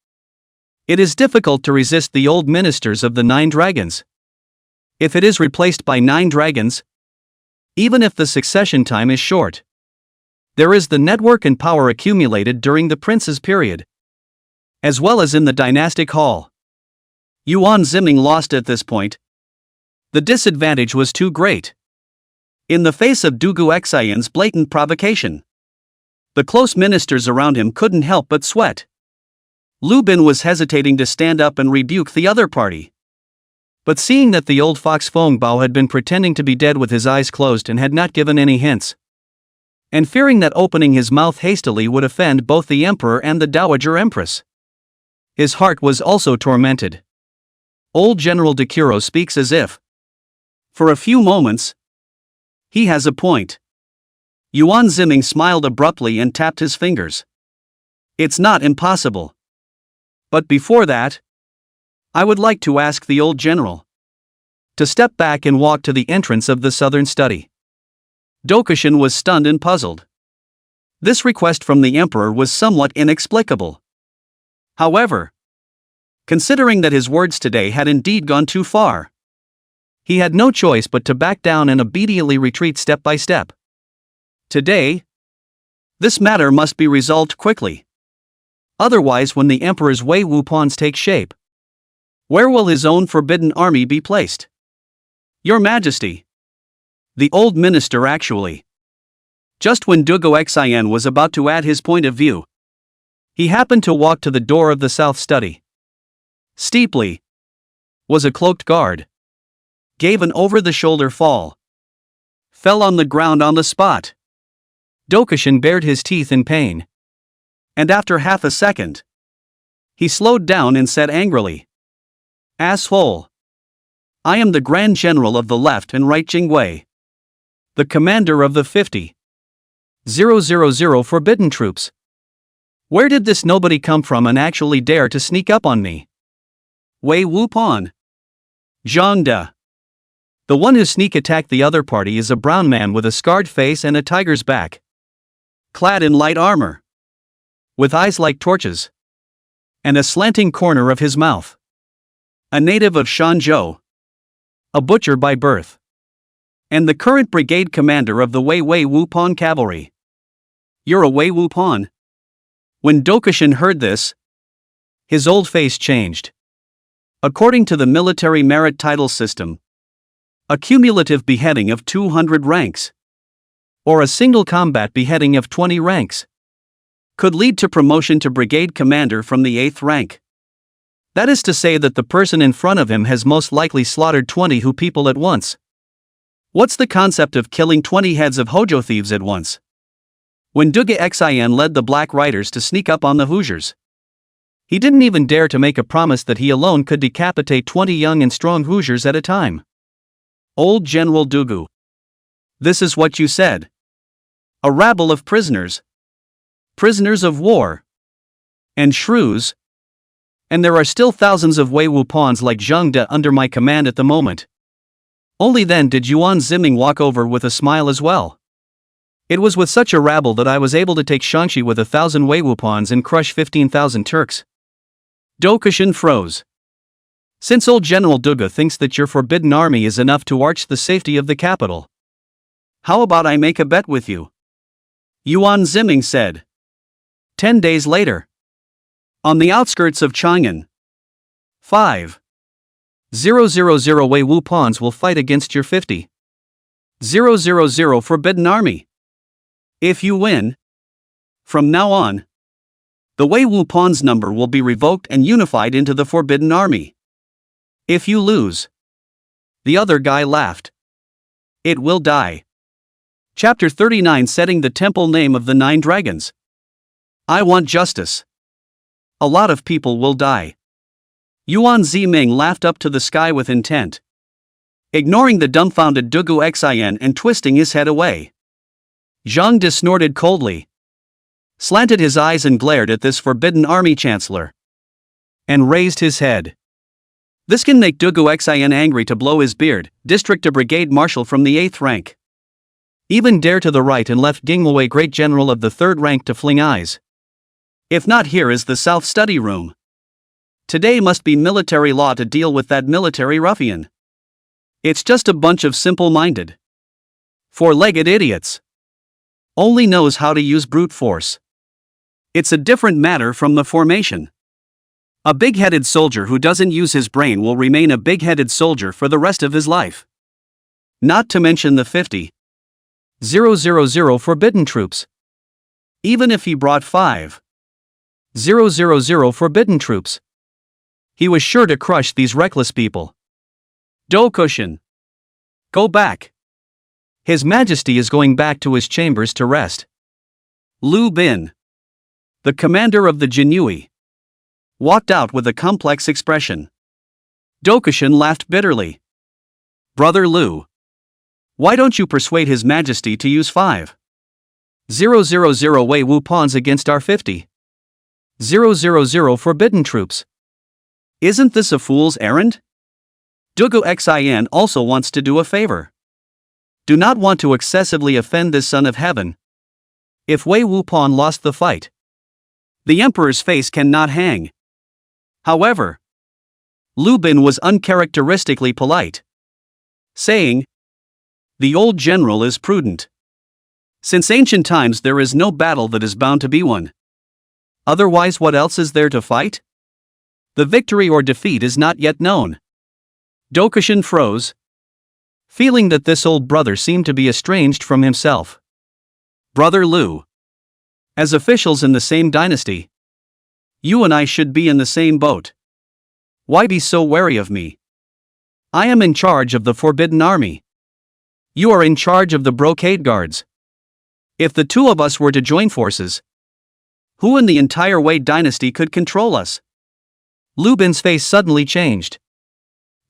It is difficult to resist the old ministers of the 9 dragons. If it is replaced by 9 dragons, even if the succession time is short, there is the network and power accumulated during the prince's period, as well as in the dynastic hall. Yuan Ziming lost at this point. The disadvantage was too great. In the face of Dugu Xin's blatant provocation, the close ministers around him couldn't help but sweat. Lu Bin was hesitating to stand up and rebuke the other party. But seeing that the old fox Feng Bao had been pretending to be dead with his eyes closed and had not given any hints, and fearing that opening his mouth hastily would offend both the emperor and the Dowager Empress, his heart was also tormented. Old General Decuro speaks as if, for a few moments, he has a point. Yuan Ziming smiled abruptly and tapped his fingers. It's not impossible. But before that, I would like to ask the old general to step back and walk to the entrance of the southern study. Dokushin was stunned and puzzled. This request from the emperor was somewhat inexplicable. However, considering that his words today had indeed gone too far, he had no choice but to back down and obediently retreat step by step. Today, this matter must be resolved quickly. Otherwise, when the emperor's Wei Wupons take shape, where will his own forbidden army be placed? Your Majesty, The old minister actually. Just when Dugo Xin was about to add his point of view, he happened to walk to the door of the south study. Steeply was a cloaked guard. Gave an over-the-shoulder fall. Fell on the ground on the spot. Dokishin bared his teeth in pain. And after half a second, he slowed down and said angrily, "Asshole! I am the Grand General of the left and right Jingwei. The commander of the 50,000 forbidden troops. Where did this nobody come from and actually dare to sneak up on me? Wei Wupan. Zhang De. The one who sneak attacked the other party is a brown man with a scarred face and a tiger's back. Clad in light armor. With eyes like torches. And a slanting corner of his mouth. A native of Shanzhou. A butcher by birth. And the current brigade commander of the Wei Wupan cavalry. You're a Wei Wupan?" When Dokishin heard this, his old face changed. According to the military merit title system, a cumulative beheading of 200 ranks, or a single combat beheading of 20 ranks, could lead to promotion to brigade commander from the 8th rank. That is to say that the person in front of him has most likely slaughtered 20 Hu people at once. What's the concept of killing 20 heads of Hojo thieves at once? When Duge Xin led the Black Riders to sneak up on the Hoosiers, he didn't even dare to make a promise that he alone could decapitate 20 young and strong Hoosiers at a time. Old General Dugu. This is what you said. A rabble of prisoners. Prisoners of war. And shrews. And there are still thousands of Wei Wupans like Zhang De under my command at the moment. Only then did Yuan Ziming walk over with a smile as well. It was with such a rabble that I was able to take Shaanxi with 1,000 Wei Wupans and crush 15,000 Turks. Dokishin froze. Since old General Duga thinks that your forbidden army is enough to arch the safety of the capital, how about I make a bet with you? Yuan Ziming said. 10 days later. On the outskirts of Chang'an. 5,000 Wei Wupans will fight against your 50,000 forbidden army. If you win, from now on, the Wei Wupan's number will be revoked and unified into the forbidden army. If you lose, the other guy laughed. It will die. Chapter 39, Setting the Temple Name of the 9 Dragons. I want justice. A lot of people will die. Yuan Ziming laughed up to the sky with intent, ignoring the dumbfounded Dugu Xin and twisting his head away. Zhang De snorted coldly, slanted his eyes and glared at this forbidden army chancellor, and raised his head. This can make Dugu Xin angry to blow his beard, district a brigade marshal from the 8th rank. Even dare to the right and left Gingwei great general of the 3rd rank to fling eyes. If not, here is the south study room. Today must be military law to deal with that military ruffian. It's just a bunch of simple-minded, four-legged idiots. Only knows how to use brute force. It's a different matter from the formation. A big-headed soldier who doesn't use his brain will remain a big-headed soldier for the rest of his life. Not to mention the 50,000 forbidden troops. Even if he brought 5,000 forbidden troops, he was sure to crush these reckless people. Dokishin. Go back. His Majesty is going back to his chambers to rest. Lu Bin, the commander of the Jinui, walked out with a complex expression. Dokishin laughed bitterly. Brother Lu, why don't you persuade His Majesty to use 5,000 Wei Wupans against our 50,000 forbidden troops? Isn't this a fool's errand? Dugu Xin also wants to do a favor. Do not want to excessively offend this son of heaven. If Wei Wupan lost the fight, the emperor's face cannot hang. However, Lu Bin was uncharacteristically polite, saying, "The old general is prudent. Since ancient times there is no battle that is bound to be won. Otherwise, what else is there to fight? The victory or defeat is not yet known." Dokishin froze. feeling that this old brother seemed to be estranged from himself. Brother Lu. As officials in the same dynasty, you and I should be in the same boat. Why be so wary of me? I am in charge of the Forbidden Army. You are in charge of the Brocade Guards. If the two of us were to join forces, who in the entire Wei dynasty could control us? Lu Bin's face suddenly changed,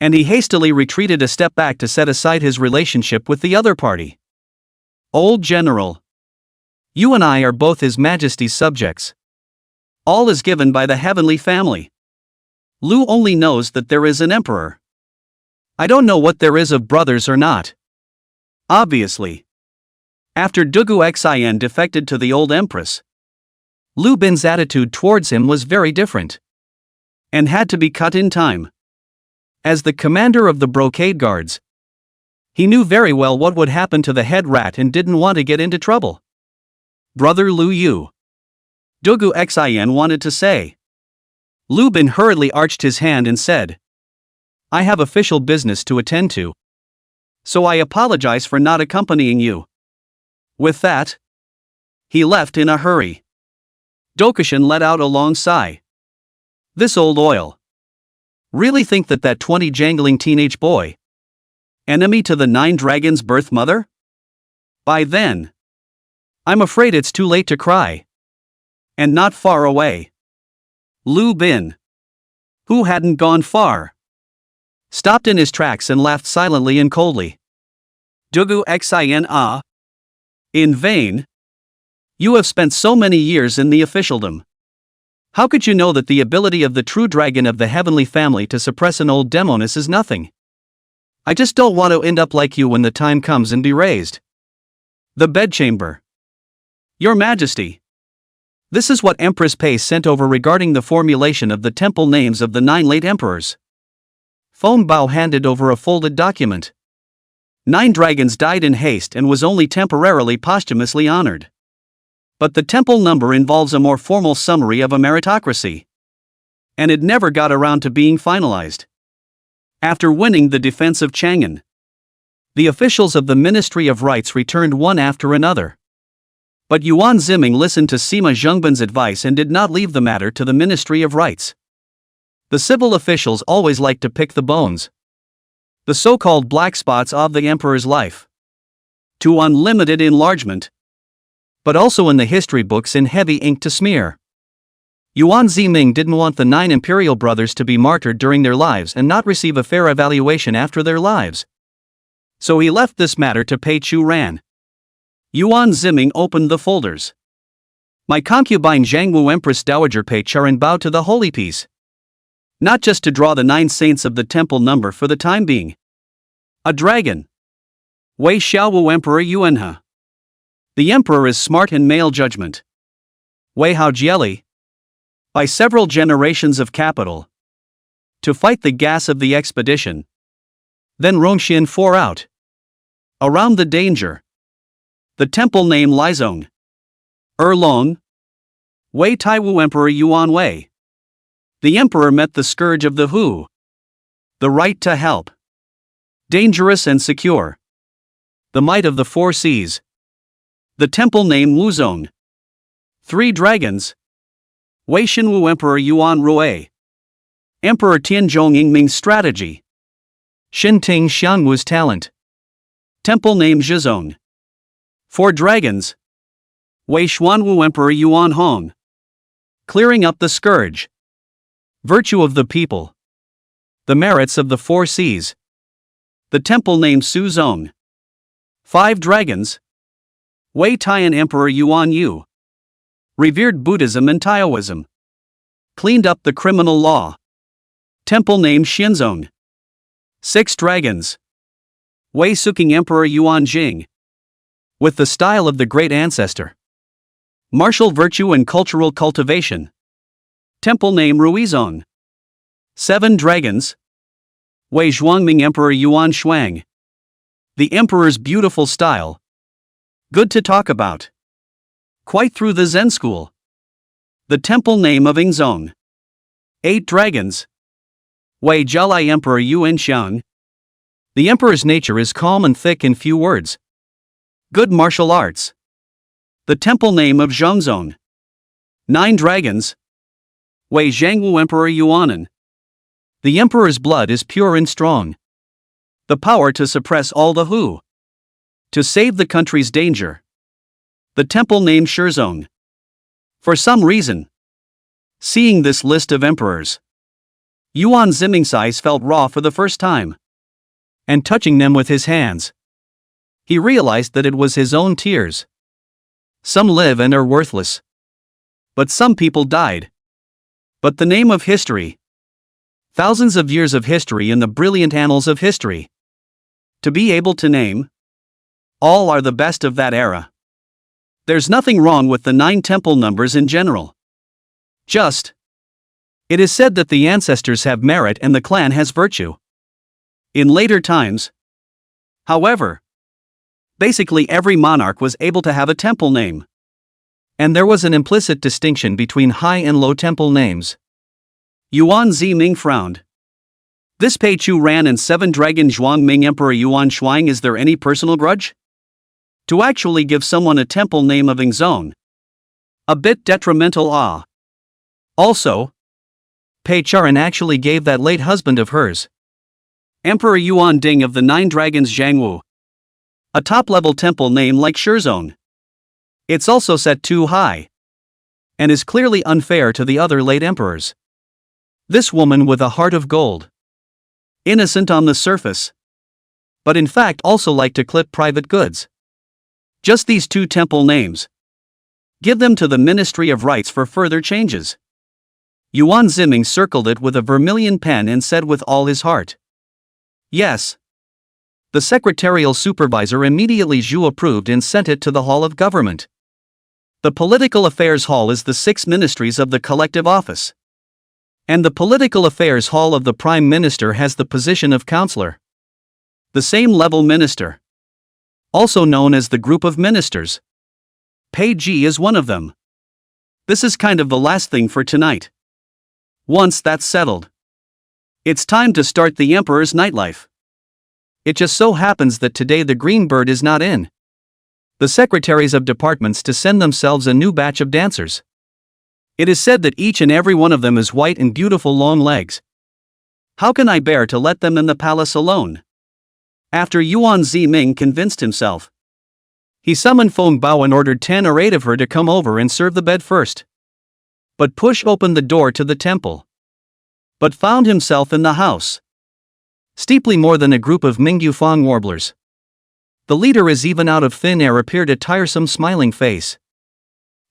and he hastily retreated a step back to set aside his relationship with the other party. Old General, you and I are both His Majesty's subjects. All is given by the heavenly family. Lu only knows that there is an emperor. I don't know what there is of brothers or not. Obviously. After Dugu Xin defected to the old empress, Lu Bin's attitude towards him was very different, and had to be cut in time. As the commander of the Brocade Guards, he knew very well what would happen to the head rat and didn't want to get into trouble. Brother Lu Yu. Dugu Xin wanted to say. Lu Bin hurriedly arched his hand and said, I have official business to attend to, so I apologize for not accompanying you. With that, he left in a hurry. Dokusin let out a long sigh. This old oil. Really think that 20 jangling teenage boy, enemy to the 9 dragons' birth mother? By then, I'm afraid it's too late to cry. And not far away. Lu Bin, who hadn't gone far, stopped in his tracks and laughed silently and coldly. Dugu Xin ah. In vain. You have spent so many years in the officialdom. How could you know that the ability of the true dragon of the heavenly family to suppress an old demoness is nothing? I just don't want to end up like you when the time comes and be raised. The bedchamber. Your Majesty. This is what Empress Pei sent over regarding the formulation of the temple names of the 9 late emperors. Feng Bao handed over a folded document. 9 dragons died in haste and was only temporarily posthumously honored. But the temple number involves a more formal summary of a meritocracy, and it never got around to being finalized. After winning the defense of Chang'an, the officials of the Ministry of Rites returned one after another. But Yuan Ziming listened to Sima Zhengbin's advice and did not leave the matter to the Ministry of Rites. The civil officials always liked to pick the bones, the so-called black spots of the emperor's life, to unlimited enlargement, but also in the history books in heavy ink to smear. Yuan Ziming didn't want the 9 imperial brothers to be martyred during their lives and not receive a fair evaluation after their lives. So he left this matter to Pei Chu Ran. Yuan Ziming opened the folders. My concubine Zhangwu Empress Dowager Pei Charan bowed to the holy piece. Not just to draw the 9 saints of the temple number for the time being. A dragon. Wei Xiaowu Emperor Yuanhe. The emperor is smart in male judgment. Wei Haojieli. By several generations of capital. To fight the gas of the expedition. Then Rongxian 4 out. Around the danger. The temple name Lizong. Erlong. Wei Taiwu Emperor Yuan Wei. The emperor met the scourge of the Hu. The right to help. Dangerous and secure. The might of the 4 seas. The temple name Wuzong. 3 dragons. Wei Xinwu Emperor Yuan Rui. Emperor Tianzhong Yingming's strategy. Xinting Xianwu's talent. Temple name Zhizong. 4 dragons. Wei Xuanwu Emperor Yuan Hong. Clearing up the scourge. Virtue of the people. The merits of the 4 seas. The temple name Suzong. 5 dragons. Wei Taiyan Emperor Yuan Yu. Revered Buddhism and Taoism. Cleaned up the criminal law. Temple name Xinzong. 6 dragons. Wei Suking Emperor Yuan Jing. With the style of the great ancestor. Martial virtue and cultural cultivation. Temple name Ruizong. 7 dragons. Wei Zhuangming Emperor Yuan Shuang. The emperor's beautiful style. Good to talk about. Quite through the Zen school. The temple name of Yingzong. 8 dragons. Wei Jialai Emperor Yuan Xiang. The emperor's nature is calm and thick in few words. Good martial arts. The temple name of Zhongzong. 9 dragons. Wei Zhangwu Emperor Yuanan. The emperor's blood is pure and strong. The power to suppress all the who. To save the country's danger. The temple named Shizong. For some reason. Seeing this list of emperors, Yuan Ziming's eyes felt raw for the first time. And touching them with his hands, he realized that it was his own tears. Some live and are worthless. But some people died. But the name of history. Thousands of years of history in the brilliant annals of history. To be able to name. All are the best of that era. There's nothing wrong with the 9 temple numbers in general. Just. It is said that the ancestors have merit and the clan has virtue. In later times. However. Basically every monarch was able to have a temple name. And there was an implicit distinction between high and low temple names. Yuan Ziming frowned. This Pei Chu ran and 7 Dragon Zhuang Ming Emperor Yuan Shuang. Is there any personal grudge? To actually give someone a temple name of Ingzong. A bit detrimental. Also, Pei Charan actually gave that late husband of hers, Emperor Yuan Ding of the 9 Dragons Zhangwu, a top-level temple name like Shizong. It's also set too high. And is clearly unfair to the other late emperors. This woman with a heart of gold. Innocent on the surface. But in fact also like to clip private goods. Just these 2 temple names. Give them to the Ministry of Rights for further changes. Yuan Ziming circled it with a vermilion pen and said with all his heart. Yes. The secretarial supervisor immediately Zhu approved and sent it to the Hall of Government. The Political Affairs Hall is the 6 ministries of the collective office. And the Political Affairs Hall of the Prime Minister has the position of counselor. The same level minister. Also known as the group of ministers. Pei Ji is one of them. This is kind of the last thing for tonight. Once that's settled, it's time to start the emperor's nightlife. It just so happens that today the green bird is not in. The secretaries of departments to send themselves a new batch of dancers. It is said that each and every one of them is white and beautiful long legs. How can I bear to let them in the palace alone? After Yuan Ziming convinced himself, he summoned Feng Bao and ordered 10 or 8 of her to come over and serve the bed first. But push open the door to the temple. But found himself in the house. Steeply more than a group of Mingyu Fang warblers. The leader is even out of thin air appeared a tiresome smiling face.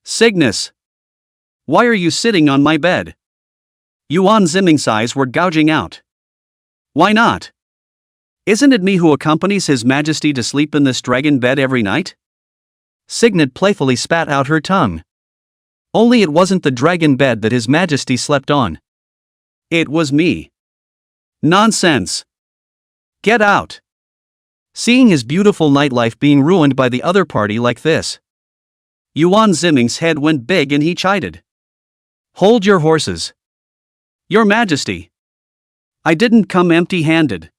Cygnus. Why are you sitting on my bed? Yuan Ziming's eyes were gouging out. Why not? Isn't it me who accompanies His Majesty to sleep in this dragon bed every night? Signet playfully spat out her tongue. Only it wasn't the dragon bed that His Majesty slept on. It was me. Nonsense. Get out. Seeing his beautiful nightlife being ruined by the other party like this. Yuan Ziming's head went big and he chided. Hold your horses. Your Majesty. I didn't come empty-handed.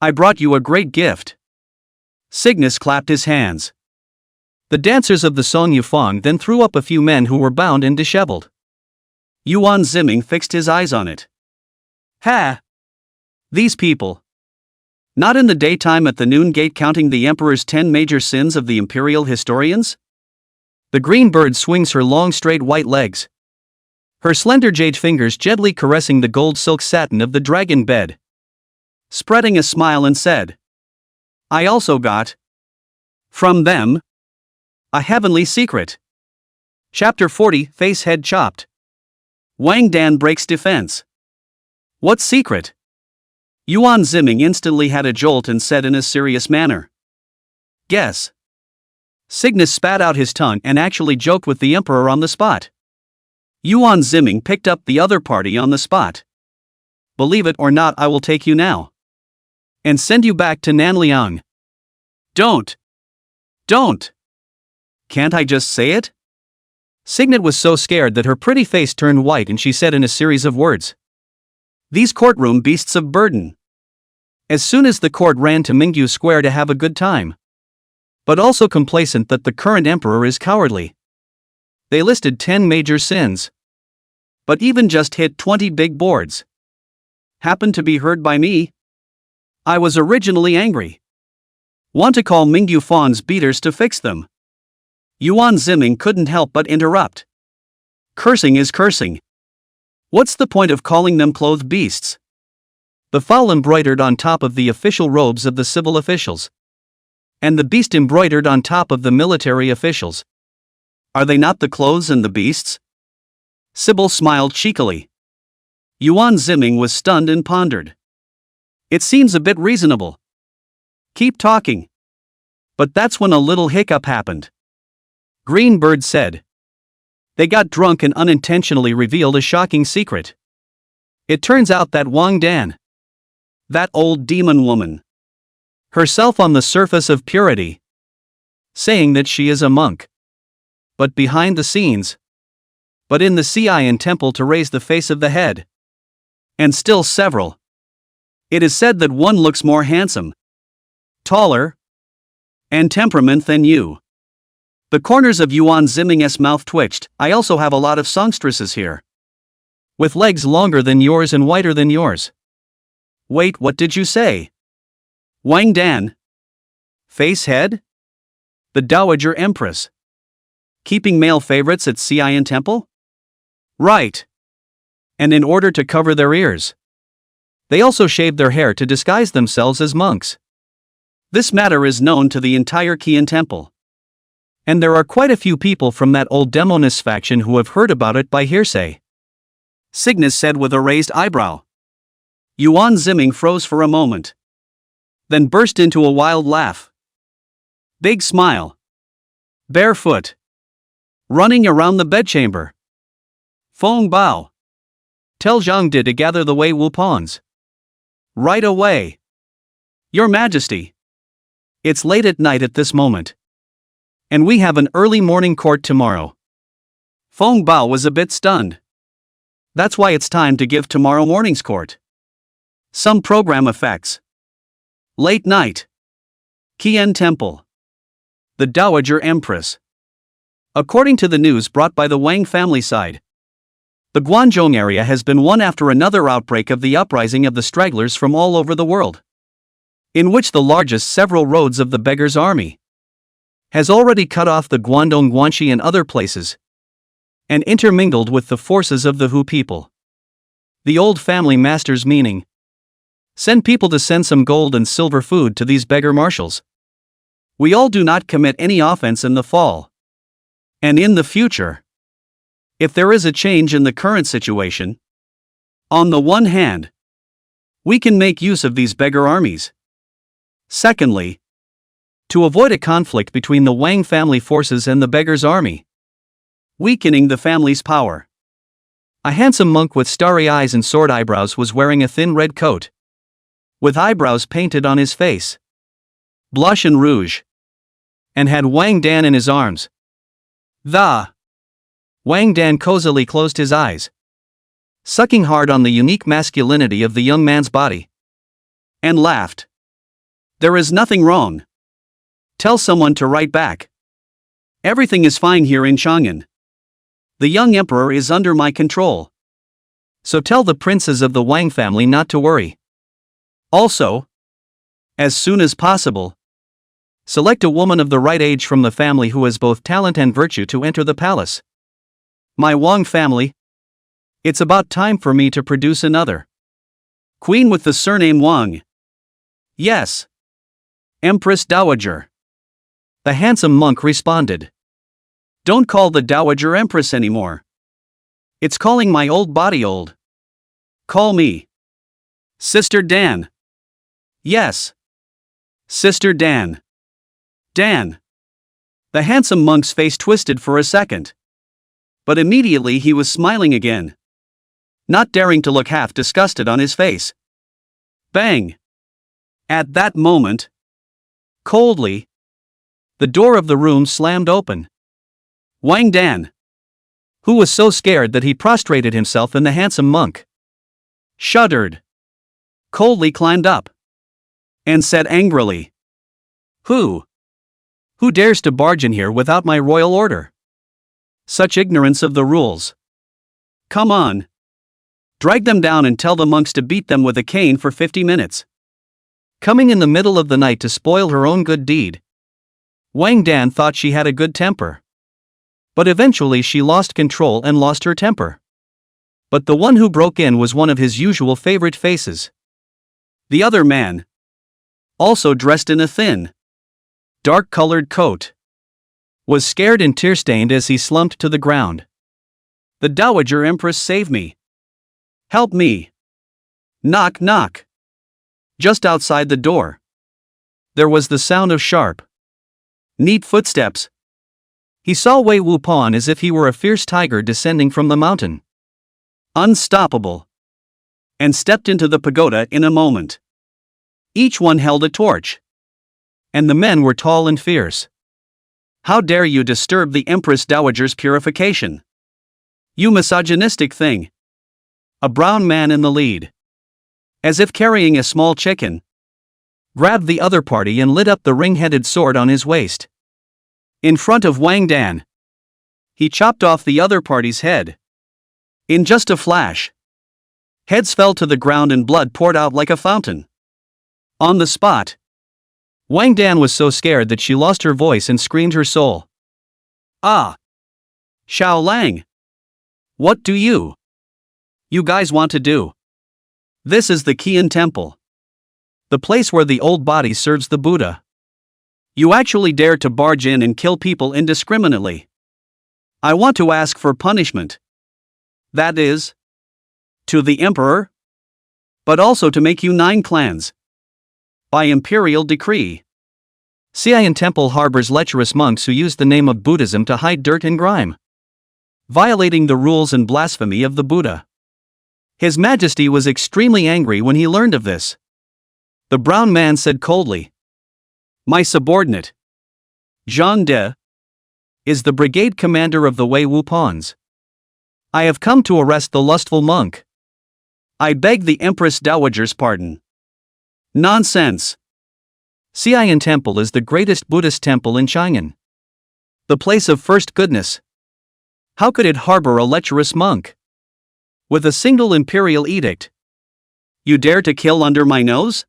I brought you a great gift. Cygnus clapped his hands. The dancers of the Song Yufang then threw up a few men who were bound and disheveled. Yuan Ziming fixed his eyes on it. Ha! These people. Not in the daytime at the noon gate counting the emperor's 10 major sins of the imperial historians? The green bird swings her long straight white legs. Her slender jade fingers gently caressing the gold silk satin of the dragon bed. Spreading a smile and said. I also got. From them. A heavenly secret. Chapter 40 Face Head Chopped. Wang Dan breaks defense. What secret? Yuan Ziming instantly had a jolt and said in a serious manner. Guess. Cygnus spat out his tongue and actually joked with the emperor on the spot. Yuan Ziming picked up the other party on the spot. Believe it or not, I will take you now. And send you back to Nanliang. Don't. Don't. Can't I just say it? Signet was so scared that her pretty face turned white and she said in a series of words. These courtroom beasts of burden. As soon as the court ran to Mingyu Square to have a good time. But also complacent that the current emperor is cowardly. They listed 10 major sins. But even just hit 20 big boards. Happened to be heard by me. I was originally angry. Want to call Mingyu Fawn's beaters to fix them. Yuan Ziming couldn't help but interrupt. Cursing is cursing. What's the point of calling them clothed beasts? The fowl embroidered on top of the official robes of the civil officials. And the beast embroidered on top of the military officials. Are they not the clothes and the beasts? Sybil smiled cheekily. Yuan Ziming was stunned and pondered. It seems a bit reasonable. Keep talking. But that's when a little hiccup happened. Greenbird said. They got drunk and unintentionally revealed a shocking secret. It turns out that Wang Dan, that old demon woman, herself on the surface of purity, saying that she is a monk. But behind the scenes, but in the Cian temple to raise the face of the head. And still several. It is said that one looks more handsome, taller, and temperament than you. The corners of Yuan Ziming's mouth twitched. I also have a lot of songstresses here. With legs longer than yours and whiter than yours. Wait, what did you say? Wang Dan? Face head? The Dowager Empress. Keeping male favorites at Cian Temple? Right. And in order to cover their ears. They also shaved their hair to disguise themselves as monks. This matter is known to the entire Qian Temple. And there are quite a few people from that old demonist faction who have heard about it by hearsay. Cygnus said with a raised eyebrow. Yuan Ziming froze for a moment. Then burst into a wild laugh. Big smile. Barefoot. Running around the bedchamber. Feng Bao. Tell Zhang Di to gather the Wei Wu pawns. Right away. Your Majesty. It's late at night at this moment. And we have an early morning court tomorrow. Feng Bao was a bit stunned. That's why it's time to give tomorrow morning's court some program effects. Late night. Qian Temple. The Dowager Empress. According to the news brought by the Wang family side, the Guangzhou area has been one after another outbreak of the uprising of the stragglers from all over the world, in which the largest several roads of the beggar's army has already cut off the Guangdong, Guanxi and other places, and intermingled with the forces of the Hu people. The old family masters meaning, send people to send some gold and silver food to these beggar marshals. We all do not commit any offense in the fall. And in the future, if there is a change in the current situation, on the one hand, we can make use of these beggar armies. Secondly, to avoid a conflict between the Wang family forces and the beggar's army, weakening the family's power. A handsome monk with starry eyes and sword eyebrows was wearing a thin red coat, with eyebrows painted on his face, blush and rouge, and had Wang Dan in his arms. Wang Dan cozily closed his eyes, sucking hard on the unique masculinity of the young man's body, and laughed. There is nothing wrong. Tell someone to write back. Everything is fine here in Chang'an. The young emperor is under my control. So tell the princes of the Wang family not to worry. Also, as soon as possible, select a woman of the right age from the family who has both talent and virtue to enter the palace. My Wang family. It's about time for me to produce another queen with the surname Wang. Yes. Empress Dowager. The handsome monk responded. Don't call the Dowager Empress anymore. It's calling my old body old. Call me Sister Dan. Yes. Sister Dan. Dan. The handsome monk's face twisted for a second. But immediately he was smiling again, not daring to look half disgusted on his face. Bang! At that moment, coldly, the door of the room slammed open. Wang Dan, who was so scared that he prostrated himself in the handsome monk, shuddered, coldly climbed up, and said angrily, Who? Who dares to barge in here without my royal order? Such ignorance of the rules. Come on. Drag them down and tell the monks to beat them with a cane for 50 minutes. Coming in the middle of the night to spoil her own good deed. Wang Dan thought she had a good temper. But eventually she lost control and lost her temper. But the one who broke in was one of his usual favorite faces. The other man. Also dressed in a thin, dark-colored coat. Was scared and tear-stained as he slumped to the ground. The Dowager Empress, save me. Help me. Knock, knock. Just outside the door. There was the sound of sharp, neat footsteps. He saw Wei Wupan as if he were a fierce tiger descending from the mountain. Unstoppable. And stepped into the pagoda in a moment. Each one held a torch. And the men were tall and fierce. How dare you disturb the Empress Dowager's purification? You misogynistic thing. A brown man in the lead, as if carrying a small chicken, grabbed the other party and lit up the ring-headed sword on his waist. In front of Wang Dan, he chopped off the other party's head. In just a flash, heads fell to the ground and blood poured out like a fountain. On the spot, Wang Dan was so scared that she lost her voice and screamed her soul. Ah! Xiao Lang! What do you guys want to do? This is the Qian Temple. The place where the old body serves the Buddha. You actually dare to barge in and kill people indiscriminately. I want to ask for punishment. That is, to the emperor, but also to make you 9 clans. By imperial decree. Qian Temple harbors lecherous monks who use the name of Buddhism to hide dirt and grime, violating the rules and blasphemy of the Buddha. His Majesty was extremely angry when he learned of this. The brown man said coldly, My subordinate, Zhang De, is the brigade commander of the Wei Wupans. I have come to arrest the lustful monk. I beg the Empress Dowager's pardon. Nonsense. Qian Temple is the greatest Buddhist temple in Chang'an. The place of first goodness. How could it harbor a lecherous monk? With a single imperial edict. You dare to kill under my nose?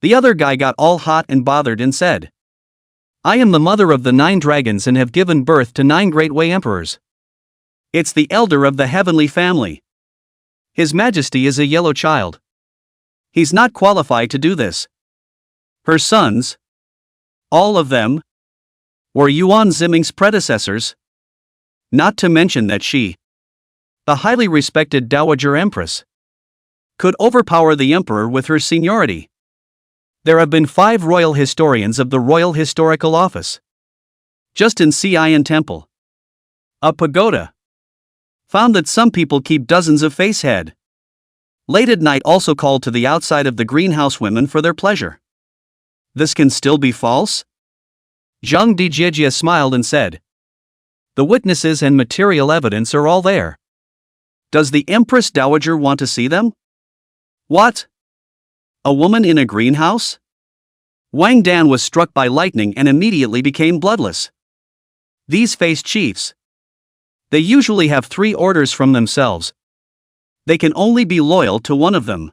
The other guy got all hot and bothered and said, I am the mother of the 9 dragons and have given birth to 9 great Wei emperors. It's the elder of the heavenly family. His Majesty is a yellow child. He's not qualified to do this. Her sons, all of them, were Yuan Ziming's predecessors. Not to mention that she, the highly respected Dowager Empress, could overpower the emperor with her seniority. There have been 5 royal historians of the Royal Historical Office. Just in Qian Temple, a pagoda, found that some people keep dozens of facehead. Late at night also called to the outside of the greenhouse women for their pleasure. This can still be false? Zhang Dijie smiled and said, The witnesses and material evidence are all there. Does the Empress Dowager want to see them? What? A woman in a greenhouse? Wang Dan was struck by lightning and immediately became bloodless. These face chiefs. They usually have 3 orders from themselves. They can only be loyal to one of them.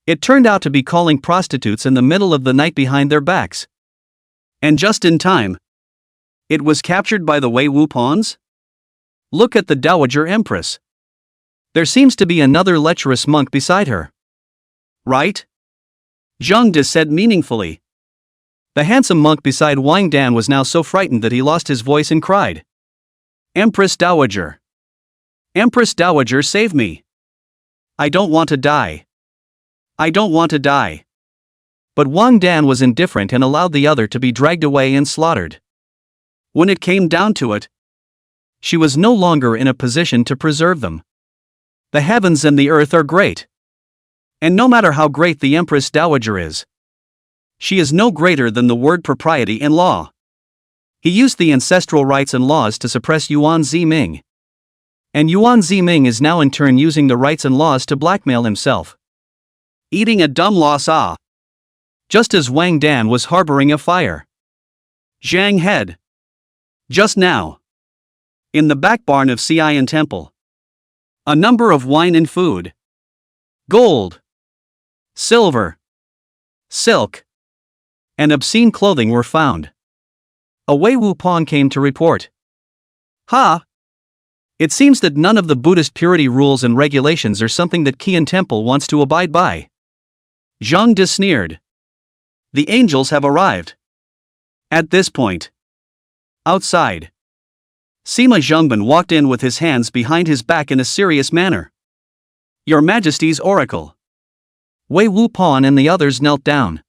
It turned out to be calling prostitutes in the middle of the night behind their backs. And just in time, it was captured by the Wei Wupans? Look at the Dowager Empress. There seems to be another lecherous monk beside her. Right? Zhang De said meaningfully. The handsome monk beside Wang Dan was now so frightened that he lost his voice and cried, Empress Dowager! Empress Dowager, save me! I don't want to die. I don't want to die. But Wang Dan was indifferent and allowed the other to be dragged away and slaughtered. When it came down to it, she was no longer in a position to preserve them. The heavens and the earth are great. And no matter how great the Empress Dowager is, she is no greater than the word propriety and law. He used the ancestral rights and laws to suppress Yuan Ziming. And Yuan Ziming is now in turn using the rights and laws to blackmail himself. Eating a dumb loss. just as Wang Dan was harboring a fire. Zhang Head. Just now. In the back barn of Xian Temple. A number of wine and food. Gold. Silver. Silk. And obscene clothing were found. A Wei Wu Pan came to report. Ha! It seems that none of the Buddhist purity rules and regulations are something that Qian Temple wants to abide by. Zhang De sneered. The angels have arrived. At this point. Outside. Sima Zhengban walked in with his hands behind his back in a serious manner. Your Majesty's oracle. Wei Wu Pan and the others knelt down.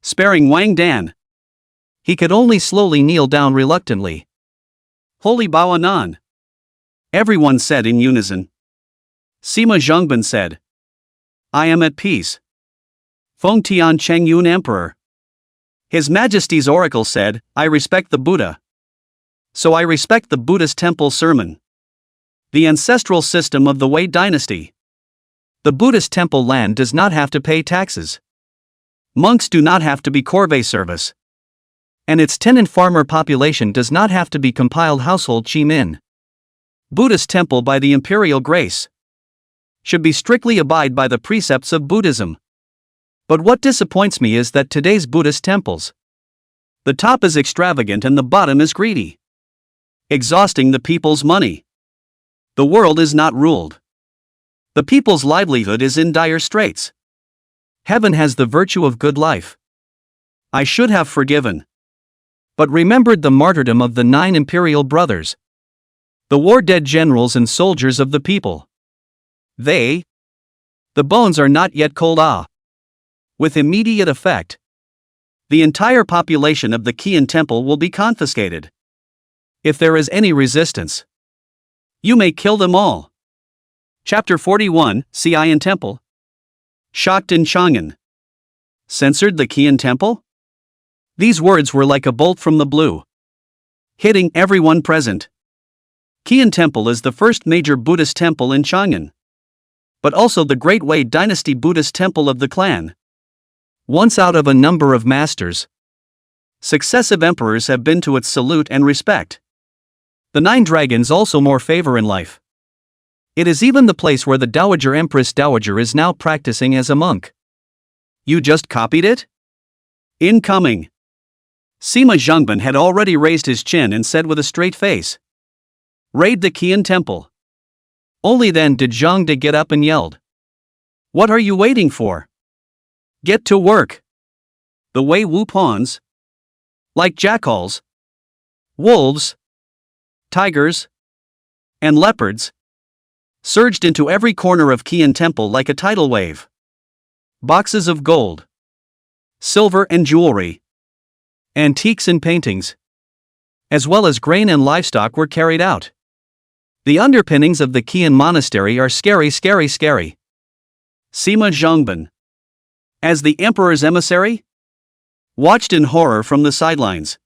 Sparing Wang Dan. He could only slowly kneel down reluctantly. Holy Bao Anan. Everyone said in unison. Sima Zhengban said. I am at peace. Feng Tian Cheng Yun Emperor. His Majesty's oracle said, I respect the Buddha. So I respect the Buddhist temple sermon. The ancestral system of the Wei dynasty. The Buddhist temple land does not have to pay taxes. Monks do not have to be corvée service. And its tenant farmer population does not have to be compiled household chi min. Buddhist temple by the imperial grace. Should be strictly abide by the precepts of Buddhism. But what disappoints me is that today's Buddhist temples. The top is extravagant and the bottom is greedy. Exhausting the people's money. The world is not ruled. The people's livelihood is in dire straits. Heaven has the virtue of good life. I should have forgiven. But remembered the martyrdom of the 9 imperial brothers. The war-dead generals and soldiers of the people. The bones are not yet cold. With immediate effect. The entire population of the Qian temple will be confiscated. If there is any resistance, you may kill them all. Chapter 41, Xian Temple. Shocked in Chang'an. Censored the Qian temple? These words were like a bolt from the blue. Hitting everyone present. Qian Temple is the first major Buddhist temple in Chang'an. But also the Great Wei Dynasty Buddhist temple of the clan. Once out of a number of masters. Successive emperors have been to its salute and respect. The 9 dragons also more favor in life. It is even the place where the Dowager Empress Dowager is now practicing as a monk. You just copied it? Incoming. Sima Zhengban had already raised his chin and said with a straight face. Raid the Qian temple. Only then did Zhang De get up and yelled. What are you waiting for? Get to work. The Wei Wu Pawns. Like jackals. Wolves. Tigers. And leopards. Surged into every corner of Qian temple like a tidal wave. Boxes of gold. Silver and jewelry. Antiques and paintings. As well as grain and livestock were carried out. The underpinnings of the Qian monastery are scary. Sima Zhengban. As the emperor's emissary? Watched in horror from the sidelines.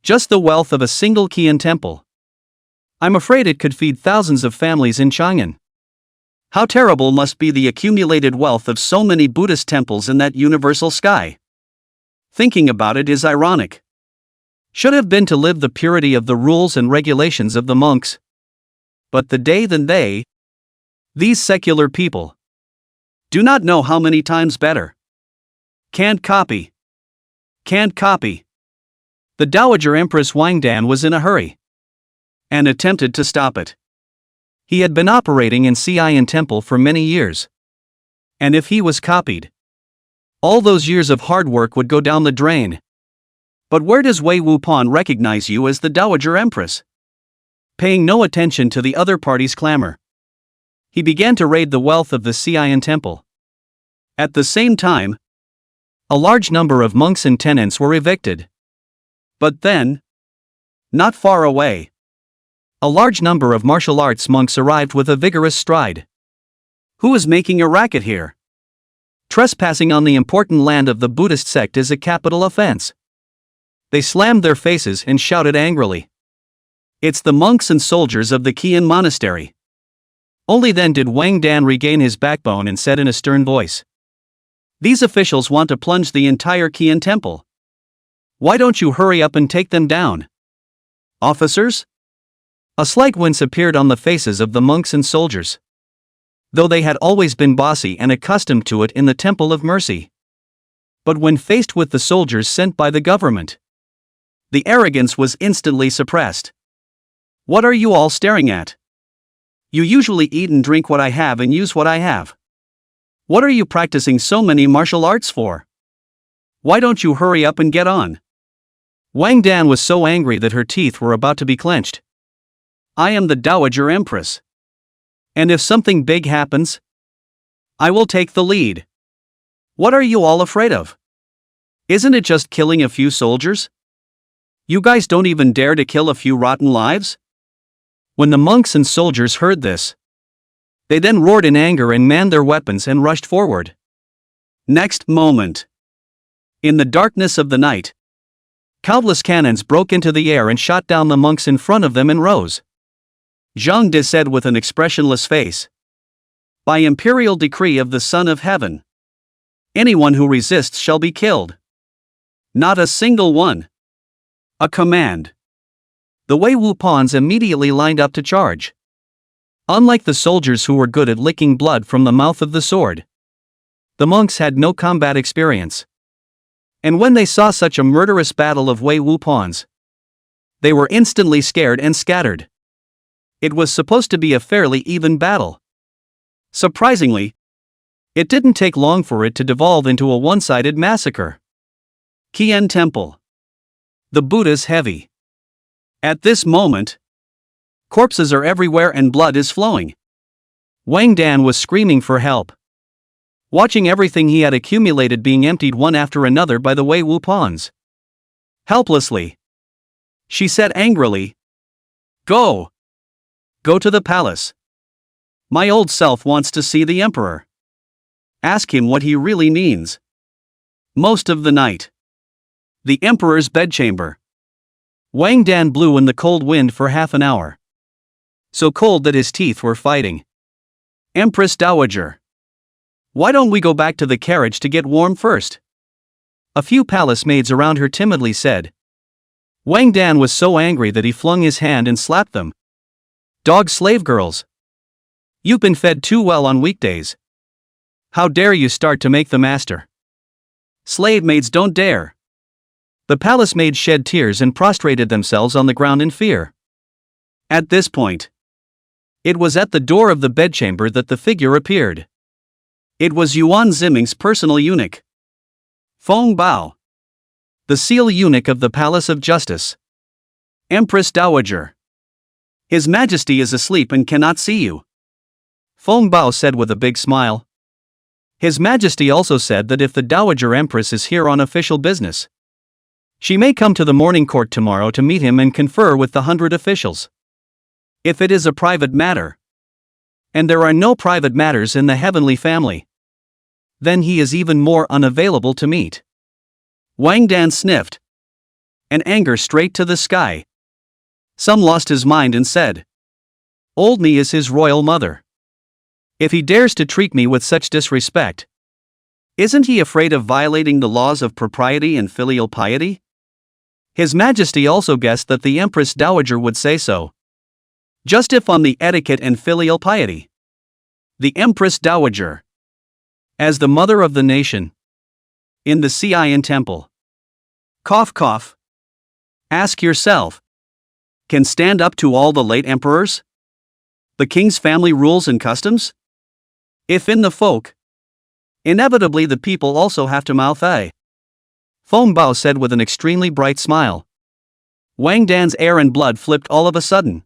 Just the wealth of a single Qian temple. I'm afraid it could feed thousands of families in Chang'an. How terrible must be the accumulated wealth of so many Buddhist temples in that universal sky. Thinking about it is ironic. Should have been to live the purity of the rules and regulations of the monks. But the day than they, these secular people, do not know how many times better. Can't copy. Can't copy. The Dowager Empress Wang Dan was in a hurry. And attempted to stop it. He had been operating in Xian Temple for many years. And if he was copied, all those years of hard work would go down the drain. But where does Wei Wu Pan recognize you as the Dowager Empress? Paying no attention to the other party's clamor, he began to raid the wealth of the Xian Temple. At the same time, a large number of monks and tenants were evicted. But then, not far away, a large number of martial arts monks arrived with a vigorous stride. Who is making a racket here? Trespassing on the important land of the Buddhist sect is a capital offense. They slammed their faces and shouted angrily. It's the monks and soldiers of the Qian monastery. Only then did Wang Dan regain his backbone and said in a stern voice. These officials want to plunge the entire Qian temple. Why don't you hurry up and take them down? Officers? A slight wince appeared on the faces of the monks and soldiers, though they had always been bossy and accustomed to it in the Temple of Mercy. But when faced with the soldiers sent by the government, the arrogance was instantly suppressed. What are you all staring at? You usually eat and drink what I have and use what I have. What are you practicing so many martial arts for? Why don't you hurry up and get on? Wang Dan was so angry that her teeth were about to be clenched. I am the Dowager Empress. And if something big happens, I will take the lead. What are you all afraid of? Isn't it just killing a few soldiers? You guys don't even dare to kill a few rotten lives? When the monks and soldiers heard this, they then roared in anger and manned their weapons and rushed forward. Next moment, in the darkness of the night, countless cannons broke into the air and shot down the monks in front of them in rows. Zhang De said with an expressionless face, "By imperial decree of the Son of Heaven, anyone who resists shall be killed. Not a single one." A command. The Wei Wu pawns immediately lined up to charge. Unlike the soldiers who were good at licking blood from the mouth of the sword, the monks had no combat experience. And when they saw such a murderous battle of Wei Wu pawns, they were instantly scared and scattered. It was supposed to be a fairly even battle. Surprisingly, it didn't take long for it to devolve into a one-sided massacre. Qian Temple. The Buddha's heavy. At this moment, corpses are everywhere and blood is flowing. Wang Dan was screaming for help, watching everything he had accumulated being emptied one after another by the Wei Wu pawns. Helplessly, she said angrily, "Go! Go to the palace. My old self wants to see the emperor. Ask him what he really means." Most of the night. The emperor's bedchamber. Wang Dan blew in the cold wind for half an hour. So cold that his teeth were fighting. "Empress Dowager, why don't we go back to the carriage to get warm first?" A few palace maids around her timidly said. Wang Dan was so angry that he flung his hand and slapped them. "Dog slave girls! You've been fed too well on weekdays. How dare you start to make the master? Slave maids don't dare." The palace maids shed tears and prostrated themselves on the ground in fear. At this point, it was at the door of the bedchamber that the figure appeared. It was Yuan Ziming's personal eunuch, Feng Bao, the seal eunuch of the Palace of Justice. "Empress Dowager, His Majesty is asleep and cannot see you," Feng Bao said with a big smile. His Majesty also said that if the Dowager Empress is here on official business, she may come to the morning court tomorrow to meet him and confer with the 100 officials. If it is a private matter, and there are no private matters in the heavenly family, then he is even more unavailable to meet. Wang Dan sniffed, and anger straight to the sky. Some lost his mind and said, "Old me is his royal mother. If he dares to treat me with such disrespect, isn't he afraid of violating the laws of propriety and filial piety?" His Majesty also guessed that the Empress Dowager would say so. Just if on the etiquette and filial piety. The Empress Dowager, as the mother of the nation, in the Qian Temple. Cough cough. Ask yourself, can stand up to all the late emperors? The king's family rules and customs? If in the folk, inevitably the people also have to mouth "I." Feng Bao said with an extremely bright smile. Wang Dan's air and blood flipped all of a sudden,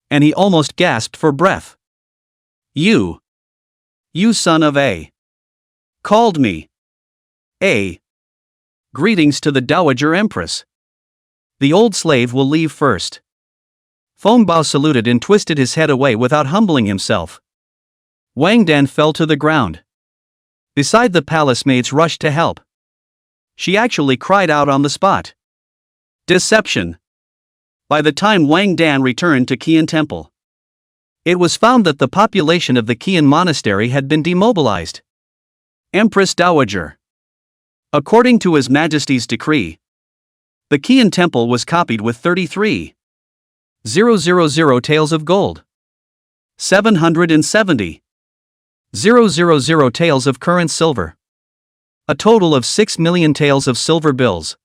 and he almost gasped for breath. You son of a, called me a. Greetings to the Dowager Empress. The old slave will leave first. Feng Bao saluted and twisted his head away without humbling himself. Wang Dan fell to the ground. Beside the palace maids rushed to help. She actually cried out on the spot. Deception. By the time Wang Dan returned to Qian Temple, it was found that the population of the Qian monastery had been demobilized. Empress Dowager. According to His Majesty's decree, the Qian temple was copied with 33,000 taels of gold, 770,000 taels of current silver, a total of 6 million taels of silver bills,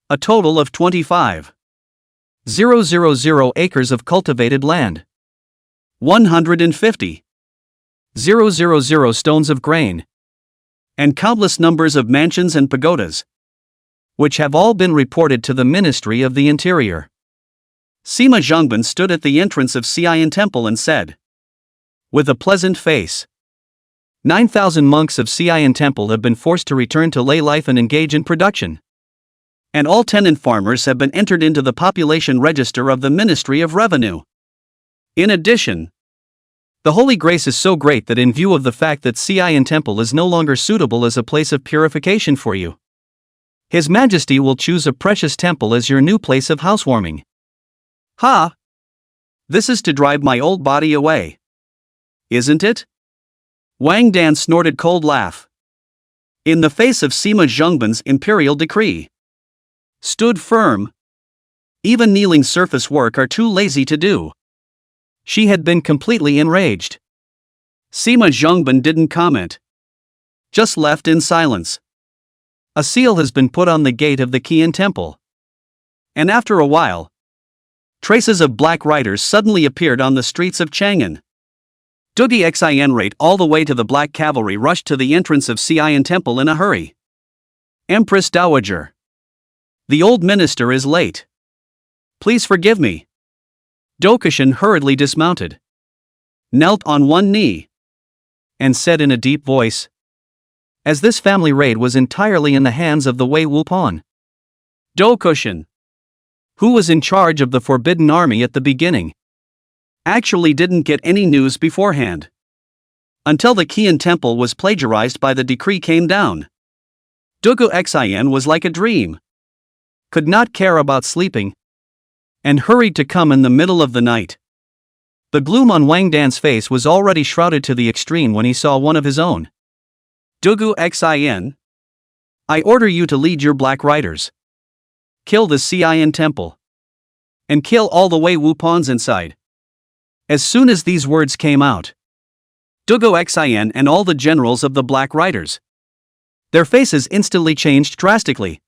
a total of 25,000 acres of cultivated land, 150,000 stones of grain, and countless numbers of mansions and pagodas, which have all been reported to the Ministry of the Interior. Sima Zhongban stood at the entrance of Xian Temple and said, with a pleasant face, 9,000 monks of Xian Temple have been forced to return to lay life and engage in production. And all tenant farmers have been entered into the population register of the Ministry of Revenue. In addition, the Holy Grace is so great that in view of the fact that Xian Temple is no longer suitable as a place of purification for you, His Majesty will choose a precious temple as your new place of housewarming. Ha! This is to drive my old body away. Isn't it? Wang Dan snorted cold laugh. In the face of Sima Zhongban's imperial decree, stood firm. Even kneeling surface work are too lazy to do. She had been completely enraged. Sima Zhongban didn't comment, just left in silence. A seal has been put on the gate of the Qian temple. And after a while, traces of black riders suddenly appeared on the streets of Chang'an. Dugi Xian rate all the way to the black cavalry rushed to the entrance of Xian temple in a hurry. Empress Dowager. The old minister is late. Please forgive me. Dokishin hurriedly dismounted, knelt on one knee, and said in a deep voice, as this family raid was entirely in the hands of the Wei Wupan, Dokishin, who was in charge of the Forbidden Army at the beginning, actually didn't get any news beforehand. Until the Qian temple was plagiarized by the decree came down. Dugu Xian was like a dream. Could not care about sleeping, and hurried to come in the middle of the night. The gloom on Wang Dan's face was already shrouded to the extreme when he saw one of his own. Dugu Xian, I order you to lead your black riders. Kill the Xian temple. And kill all the Wei Wupans inside. As soon as these words came out, Dugu Xian and all the generals of the black riders, their faces instantly changed drastically.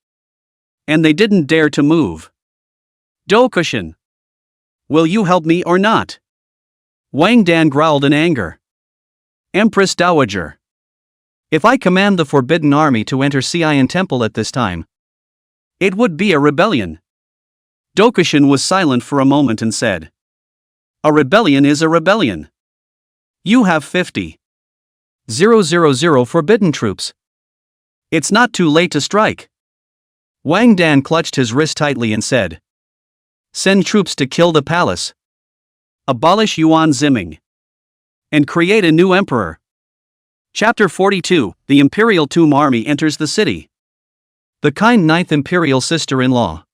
And they didn't dare to move. Dokishin, will you help me or not? Wang Dan growled in anger. Empress Dowager, if I command the Forbidden Army to enter Xian Temple at this time, it would be a rebellion. Dokishin was silent for a moment and said, a rebellion is a rebellion. You have 50,000 forbidden troops. It's not too late to strike. Wang Dan clutched his wrist tightly and said, send troops to kill the palace, abolish Yuan Ziming, and create a new emperor. Chapter 42, The Imperial Tomb Army enters the city. The kind ninth imperial sister-in-law.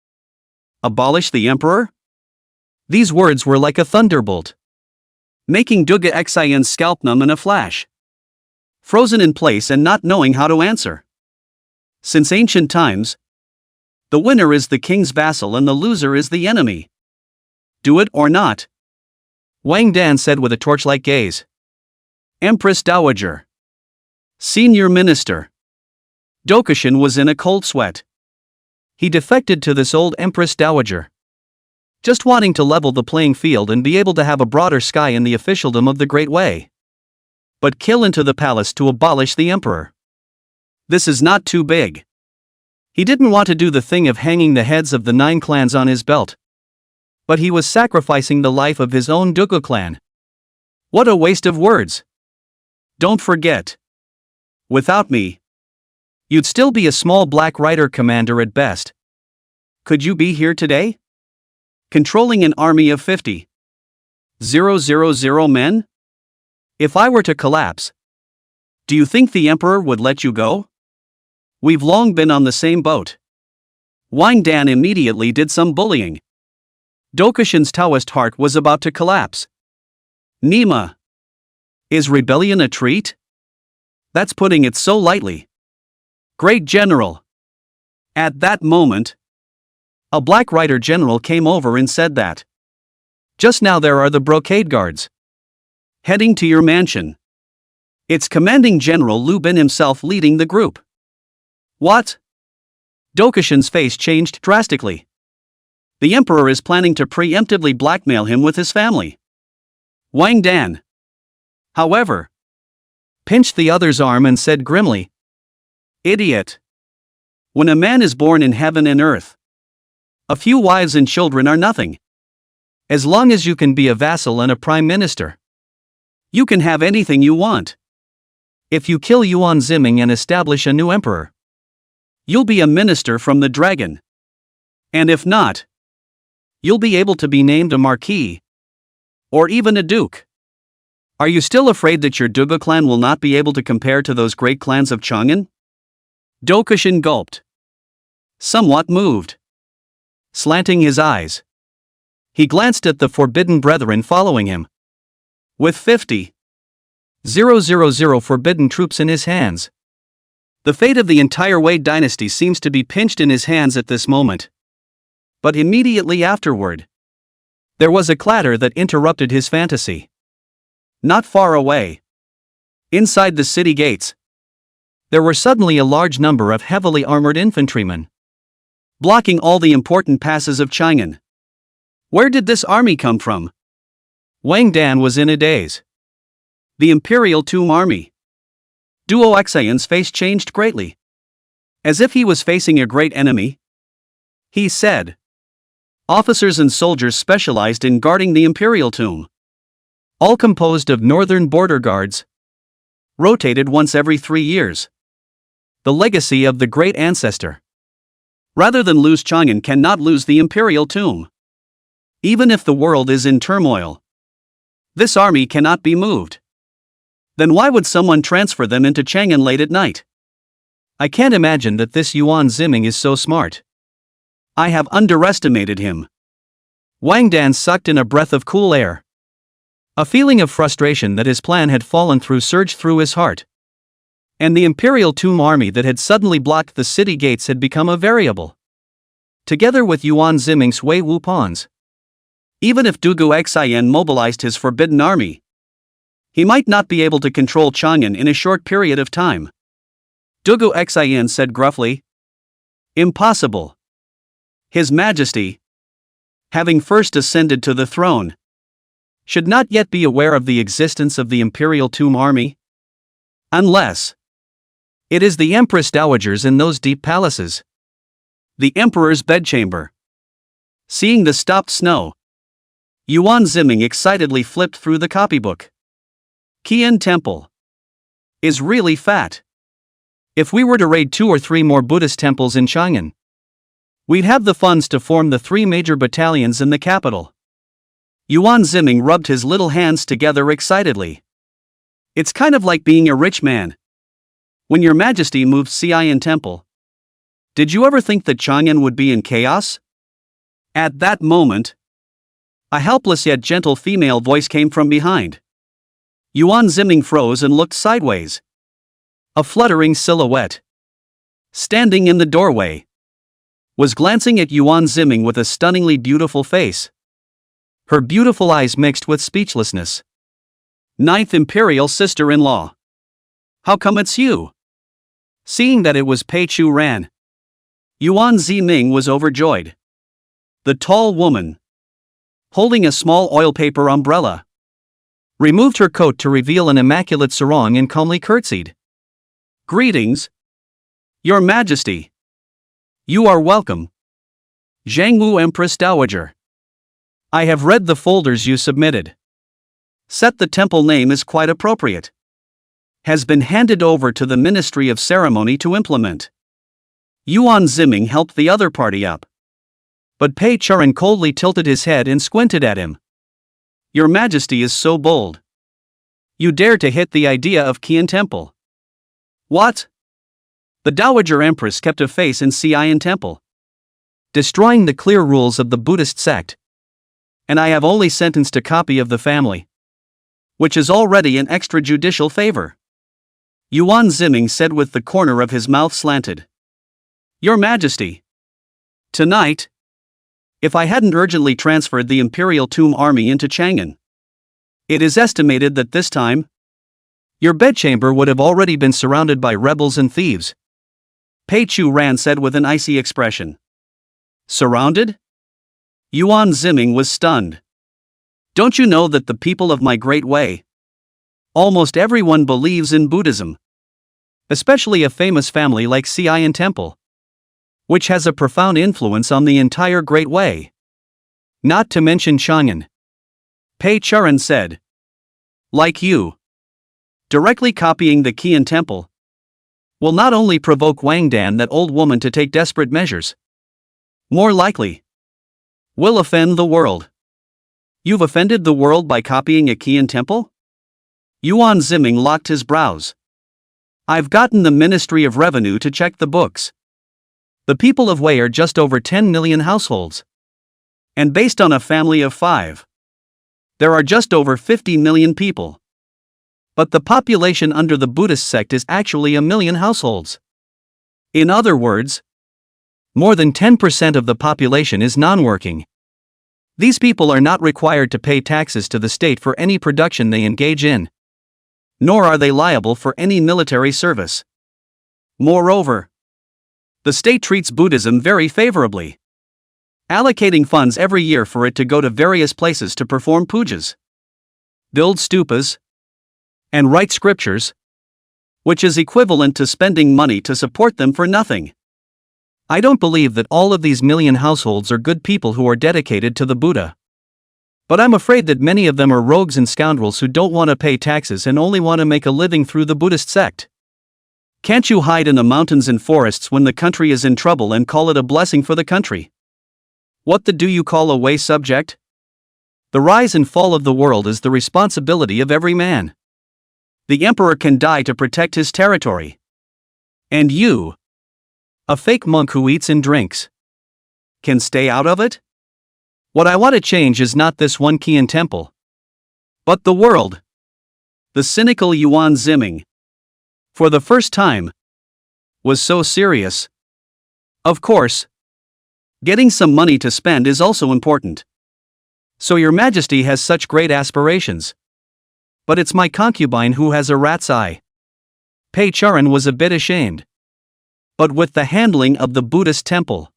Abolish the emperor? These words were like a thunderbolt, making Duga Xian's scalp numb in a flash. Frozen in place and not knowing how to answer. Since ancient times, the winner is the king's vassal and the loser is the enemy. Do it or not. Wang Dan said with a torch-like gaze. Empress Dowager. Senior Minister. Dokishin was in a cold sweat. He defected to this old Empress Dowager, just wanting to level the playing field and be able to have a broader sky in the officialdom of the Great Way. But kill into the palace to abolish the emperor. This is not too big. He didn't want to do the thing of hanging the heads of the 9 clans on his belt. But he was sacrificing the life of his own Dugu clan. What a waste of words. Don't forget. Without me, you'd still be a small black rider commander at best. Could you be here today? Controlling an army of 50,000 men? If I were to collapse, do you think the emperor would let you go? We've long been on the same boat. Wang Dan immediately did some bullying. Dokishin's Taoist heart was about to collapse. Nima. Is rebellion a treat? That's putting it so lightly. Great General. At that moment, a black rider general came over and said that. Just now there are the brocade guards heading to your mansion. It's Commanding General Lu Bin himself leading the group. What? Dokishin's face changed drastically. The emperor is planning to preemptively blackmail him with his family. Wang Dan, however, pinched the other's arm and said grimly, "Idiot. When a man is born in heaven and earth, a few wives and children are nothing. As long as you can be a vassal and a prime minister, you can have anything you want. If you kill Yuan Ziming and establish a new emperor, you'll be a minister from the dragon. And if not, you'll be able to be named a marquis, or even a duke. Are you still afraid that your Duga clan will not be able to compare to those great clans of Chang'an?" Dokishin gulped, somewhat moved. Slanting his eyes, he glanced at the forbidden brethren following him. With 50,000 forbidden troops in his hands, the fate of the entire Wei dynasty seems to be pinched in his hands at this moment. But immediately afterward, there was a clatter that interrupted his fantasy. Not far away, inside the city gates, there were suddenly a large number of heavily armored infantrymen, blocking all the important passes of Chang'an. Where did this army come from? Wang Dan was in a daze. The Imperial Tomb Army. Duo Xian's face changed greatly. As if he was facing a great enemy, he said. Officers and soldiers specialized in guarding the Imperial Tomb, all composed of northern border guards, rotated once every 3 years. The legacy of the great ancestor. Rather than lose Chang'an cannot lose the Imperial Tomb. Even if the world is in turmoil, this army cannot be moved. Then why would someone transfer them into Chang'an late at night? I can't imagine that this Yuan Ziming is so smart. I have underestimated him. Wang Dan sucked in a breath of cool air. A feeling of frustration that his plan had fallen through surged through his heart. And the Imperial Tomb Army that had suddenly blocked the city gates had become a variable. Together with Yuan Ziming's Wei Wu pawns. Even if Dugu Xian mobilized his forbidden army, he might not be able to control Chang'an in a short period of time. Dugu Xian said gruffly. Impossible. His Majesty, having first ascended to the throne, should not yet be aware of the existence of the Imperial Tomb Army. Unless it is the Empress Dowagers in those deep palaces. The Emperor's bedchamber. Seeing the stopped snow, Yuan Ziming excitedly flipped through the copybook. Qian Temple is really fat. If we were to raid 2 or 3 more Buddhist temples in Chang'an, we'd have the funds to form the 3 major battalions in the capital. Yuan Ziming rubbed his little hands together excitedly. It's kind of like being a rich man. When your Majesty moved Xian Temple, did you ever think that Chang'an would be in chaos? At that moment, a helpless yet gentle female voice came from behind. Yuan Ziming froze and looked sideways. A fluttering silhouette, standing in the doorway, was glancing at Yuan Ziming with a stunningly beautiful face. Her beautiful eyes mixed with speechlessness. Ninth Imperial Sister-in-Law. How come it's you? Seeing that it was Pei Chu Ran, Yuan Ziming was overjoyed. The tall woman, holding a small oil paper umbrella, removed her coat to reveal an immaculate sarong and calmly curtsied. Greetings, Your Majesty. You are welcome. Zhangwu Empress Dowager. I have read the folders you submitted. Set the temple name is quite appropriate. Has been handed over to the Ministry of Ceremony to implement. Yuan Ziming helped the other party up. But Pei Churan coldly tilted his head and squinted at him. Your Majesty is so bold. You dare to hit the idea of Qian Temple. What? The Dowager Empress kept a face in Xian Temple, destroying the clear rules of the Buddhist sect. And I have only sentenced a copy of the family, which is already an extrajudicial favor. Yuan Ziming said with the corner of his mouth slanted. Your Majesty. Tonight, if I hadn't urgently transferred the Imperial Tomb Army into Chang'an, it is estimated that this time, your bedchamber would have already been surrounded by rebels and thieves. Pei Chu Ran said with an icy expression. Surrounded? Yuan Ziming was stunned. Don't you know that the people of my great way? Almost everyone believes in Buddhism. Especially a famous family like Xi'an Temple, which has a profound influence on the entire Great Way. Not to mention Chang'an. Pei Churan said. Like you. Directly copying the Qian Temple will not only provoke Wang Dan, that old woman, to take desperate measures. More likely, will offend the world. You've offended the world by copying a Qian temple? Yuan Ziming locked his brows. I've gotten the Ministry of Revenue to check the books. The people of Wei are just over 10 million households. And based on a family of 5, there are just over 50 million people. But the population under the Buddhist sect is actually 1 million households. In other words, more than 10% of the population is non-working. These people are not required to pay taxes to the state for any production they engage in. Nor are they liable for any military service. Moreover, the state treats Buddhism very favorably, allocating funds every year for it to go to various places to perform pujas, build stupas, and write scriptures, which is equivalent to spending money to support them for nothing. I don't believe that all of these million households are good people who are dedicated to the Buddha. But I'm afraid that many of them are rogues and scoundrels who don't want to pay taxes and only want to make a living through the Buddhist sect. Can't you hide in the mountains and forests when the country is in trouble and call it a blessing for the country? What the do you call a Wei subject? The rise and fall of the world is the responsibility of every man. The emperor can die to protect his territory. And you, a fake monk who eats and drinks, can stay out of it? What I want to change is not this one Qian temple, but the world. The cynical Yuan Ziming, for the first time, was so serious. Of course, getting some money to spend is also important. So your Majesty has such great aspirations. But it's my concubine who has a rat's eye. Pei Churan was a bit ashamed. But with the handling of the Buddhist temple,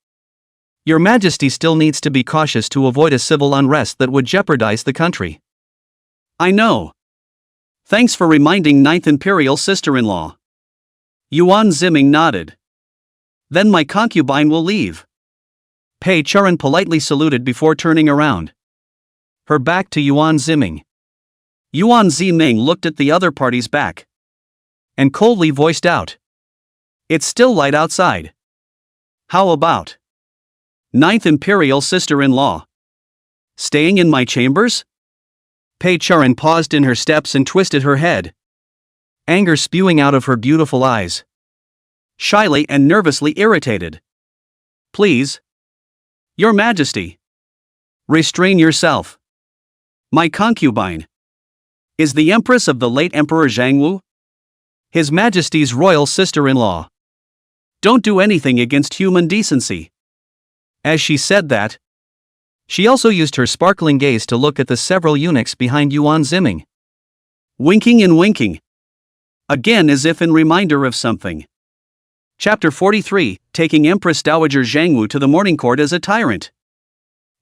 your Majesty still needs to be cautious to avoid a civil unrest that would jeopardize the country. I know. Thanks for reminding Ninth Imperial sister-in-law. Yuan Ziming nodded. Then my concubine will leave. Pei Churan politely saluted before turning around, her back to Yuan Ziming. Yuan Ziming looked at the other party's back and coldly voiced out. It's still light outside. How about Ninth Imperial sister-in-law staying in my chambers? Pei Churan paused in her steps and twisted her head, anger spewing out of her beautiful eyes, shyly and nervously irritated. Please, Your Majesty, restrain yourself. My concubine is the Empress of the late Emperor Zhangwu, His Majesty's royal sister-in-law. Don't do anything against human decency. As she said that, she also used her sparkling gaze to look at the several eunuchs behind Yuan Ziming, winking and winking, again as if in reminder of something. Chapter 43, Taking Empress Dowager Zhangwu to the Morning Court as a Tyrant.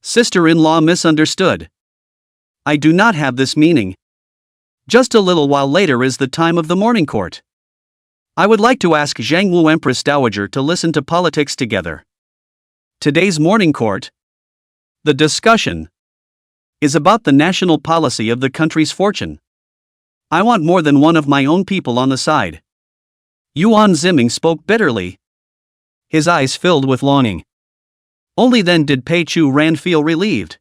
Sister-in-law misunderstood. I do not have this meaning. Just a little while later is the time of the morning court. I would like to ask Zhangwu Empress Dowager to listen to politics together. Today's morning court, the discussion, is about the national policy of the country's fortune. I want more than one of my own people on the side. Yuan Ziming spoke bitterly, his eyes filled with longing. Only then did Pei Chu Ran feel relieved.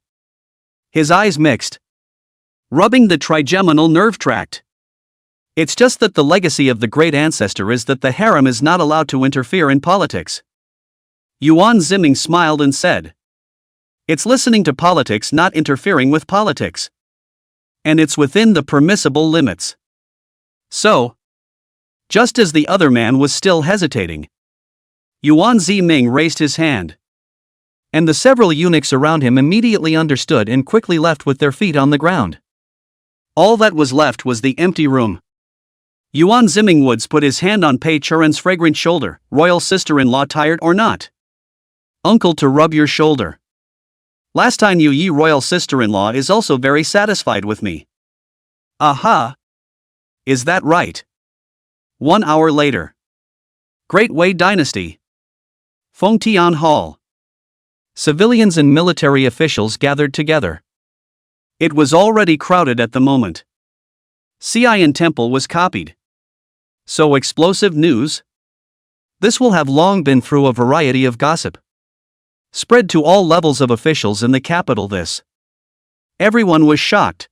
His eyes mixed, rubbing the trigeminal nerve tract. It's just that the legacy of the great ancestor is that the harem is not allowed to interfere in politics. Yuan Ziming smiled and said, it's listening to politics, not interfering with politics. And it's within the permissible limits. So, Just as the other man was still hesitating, Yuan Ziming raised his hand. And the several eunuchs around him immediately understood and quickly left with their feet on the ground. All that was left was the empty room. Yuan Ziming Woods put his hand on Pei Churen's fragrant shoulder. Royal sister-in-law, tired or not? Uncle, to rub your shoulder. Last time you ye royal sister-in-law is also very satisfied with me. Aha! Is that right? 1 hour later. Great Wei Dynasty. Fengtian Hall. Civilians and military officials gathered together. It was already crowded at the moment. Xian Temple was copied. So explosive news? This will have long been through a variety of gossip. Spread to all levels of officials in the capital. This. Everyone was shocked.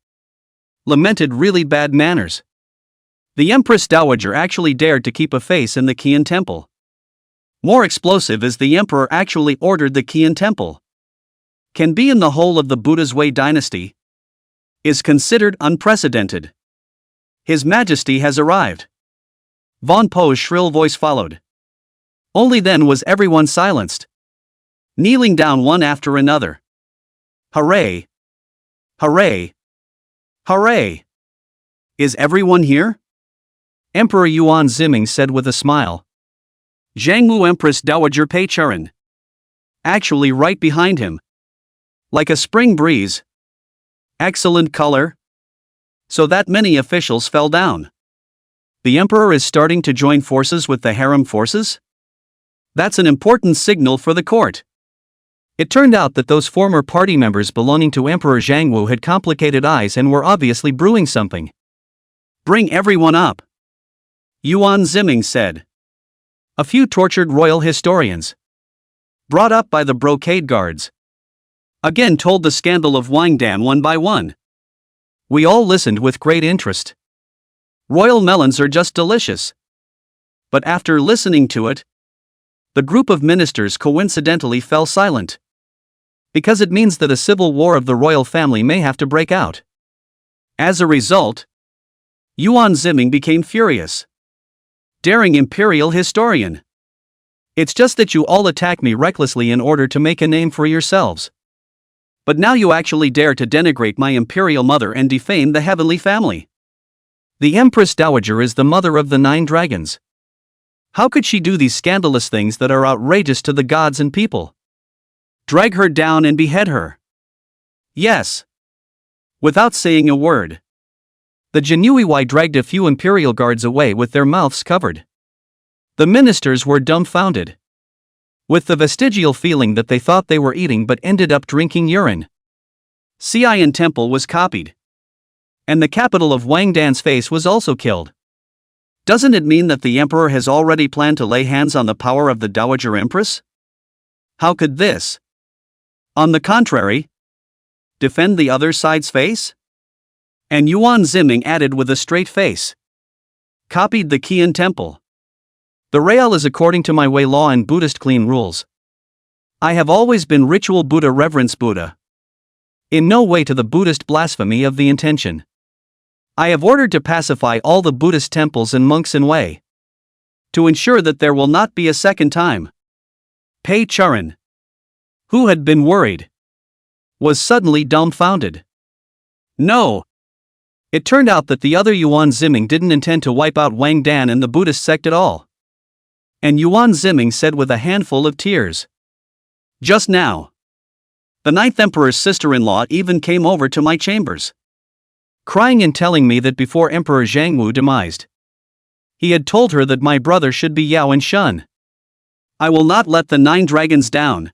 Lamented really bad manners. The Empress Dowager actually dared to keep a face in the Qian Temple. More explosive is the Emperor actually ordered the Qian Temple. Can be in the whole of the Buddha's Wei Dynasty. Is considered unprecedented. His Majesty has arrived. Von Po's shrill voice followed. Only then was everyone silenced. Kneeling down one after another. Hooray! Hooray! Hooray! Is everyone here? Emperor Yuan Ziming said with a smile. Zhangwu Empress Dowager Pei Churen. Actually right behind him. Like a spring breeze. Excellent color. So that many officials fell down. The emperor is starting to join forces with the harem forces? That's an important signal for the court. It turned out that those former party members belonging to Emperor Zhangwu had complicated eyes and were obviously brewing something. Bring everyone up. Yuan Ziming said. A few tortured royal historians. Brought up by the brocade guards. Again told the scandal of Wangdan one by one. We all listened with great interest. Royal melons are just delicious. But after listening to it, the group of ministers coincidentally fell silent. Because it means that a civil war of the royal family may have to break out. As a result, Yuan Ziming became furious. Daring imperial historian. It's just that you all attack me recklessly in order to make a name for yourselves. But now you actually dare to denigrate my imperial mother and defame the heavenly family. The Empress Dowager is the mother of the 9 dragons. How could she do these scandalous things that are outrageous to the gods and people? Drag her down and behead her. Yes. Without saying a word. The Genuiwai dragged a few imperial guards away with their mouths covered. The ministers were dumbfounded. With the vestigial feeling that they thought they were eating but ended up drinking urine. Xian Temple was copied. And the capital of Wangdan's face was also killed. Doesn't it mean that the emperor has already planned to lay hands on the power of the Dowager Empress? How could this, on the contrary, defend the other side's face? And Yuan Ziming added with a straight face. Copied the Qian Temple. The Real is according to my way law and Buddhist clean rules. I have always been ritual Buddha, reverence Buddha. In no way to the Buddhist blasphemy of the intention. I have ordered to pacify all the Buddhist temples and monks in Wei. To ensure that there will not be a second time. Pei Churen, who had been worried, was suddenly dumbfounded. No. It turned out that the other Yuan Ziming didn't intend to wipe out Wangdan and the Buddhist sect at all. And Yuan Ziming said with a handful of tears. Just now. The 9th Emperor's sister-in-law even came over to my chambers. Crying and telling me that before Emperor Zhangwu demised, he had told her that my brother should be Yao and Shun. I will not let the 9 dragons down.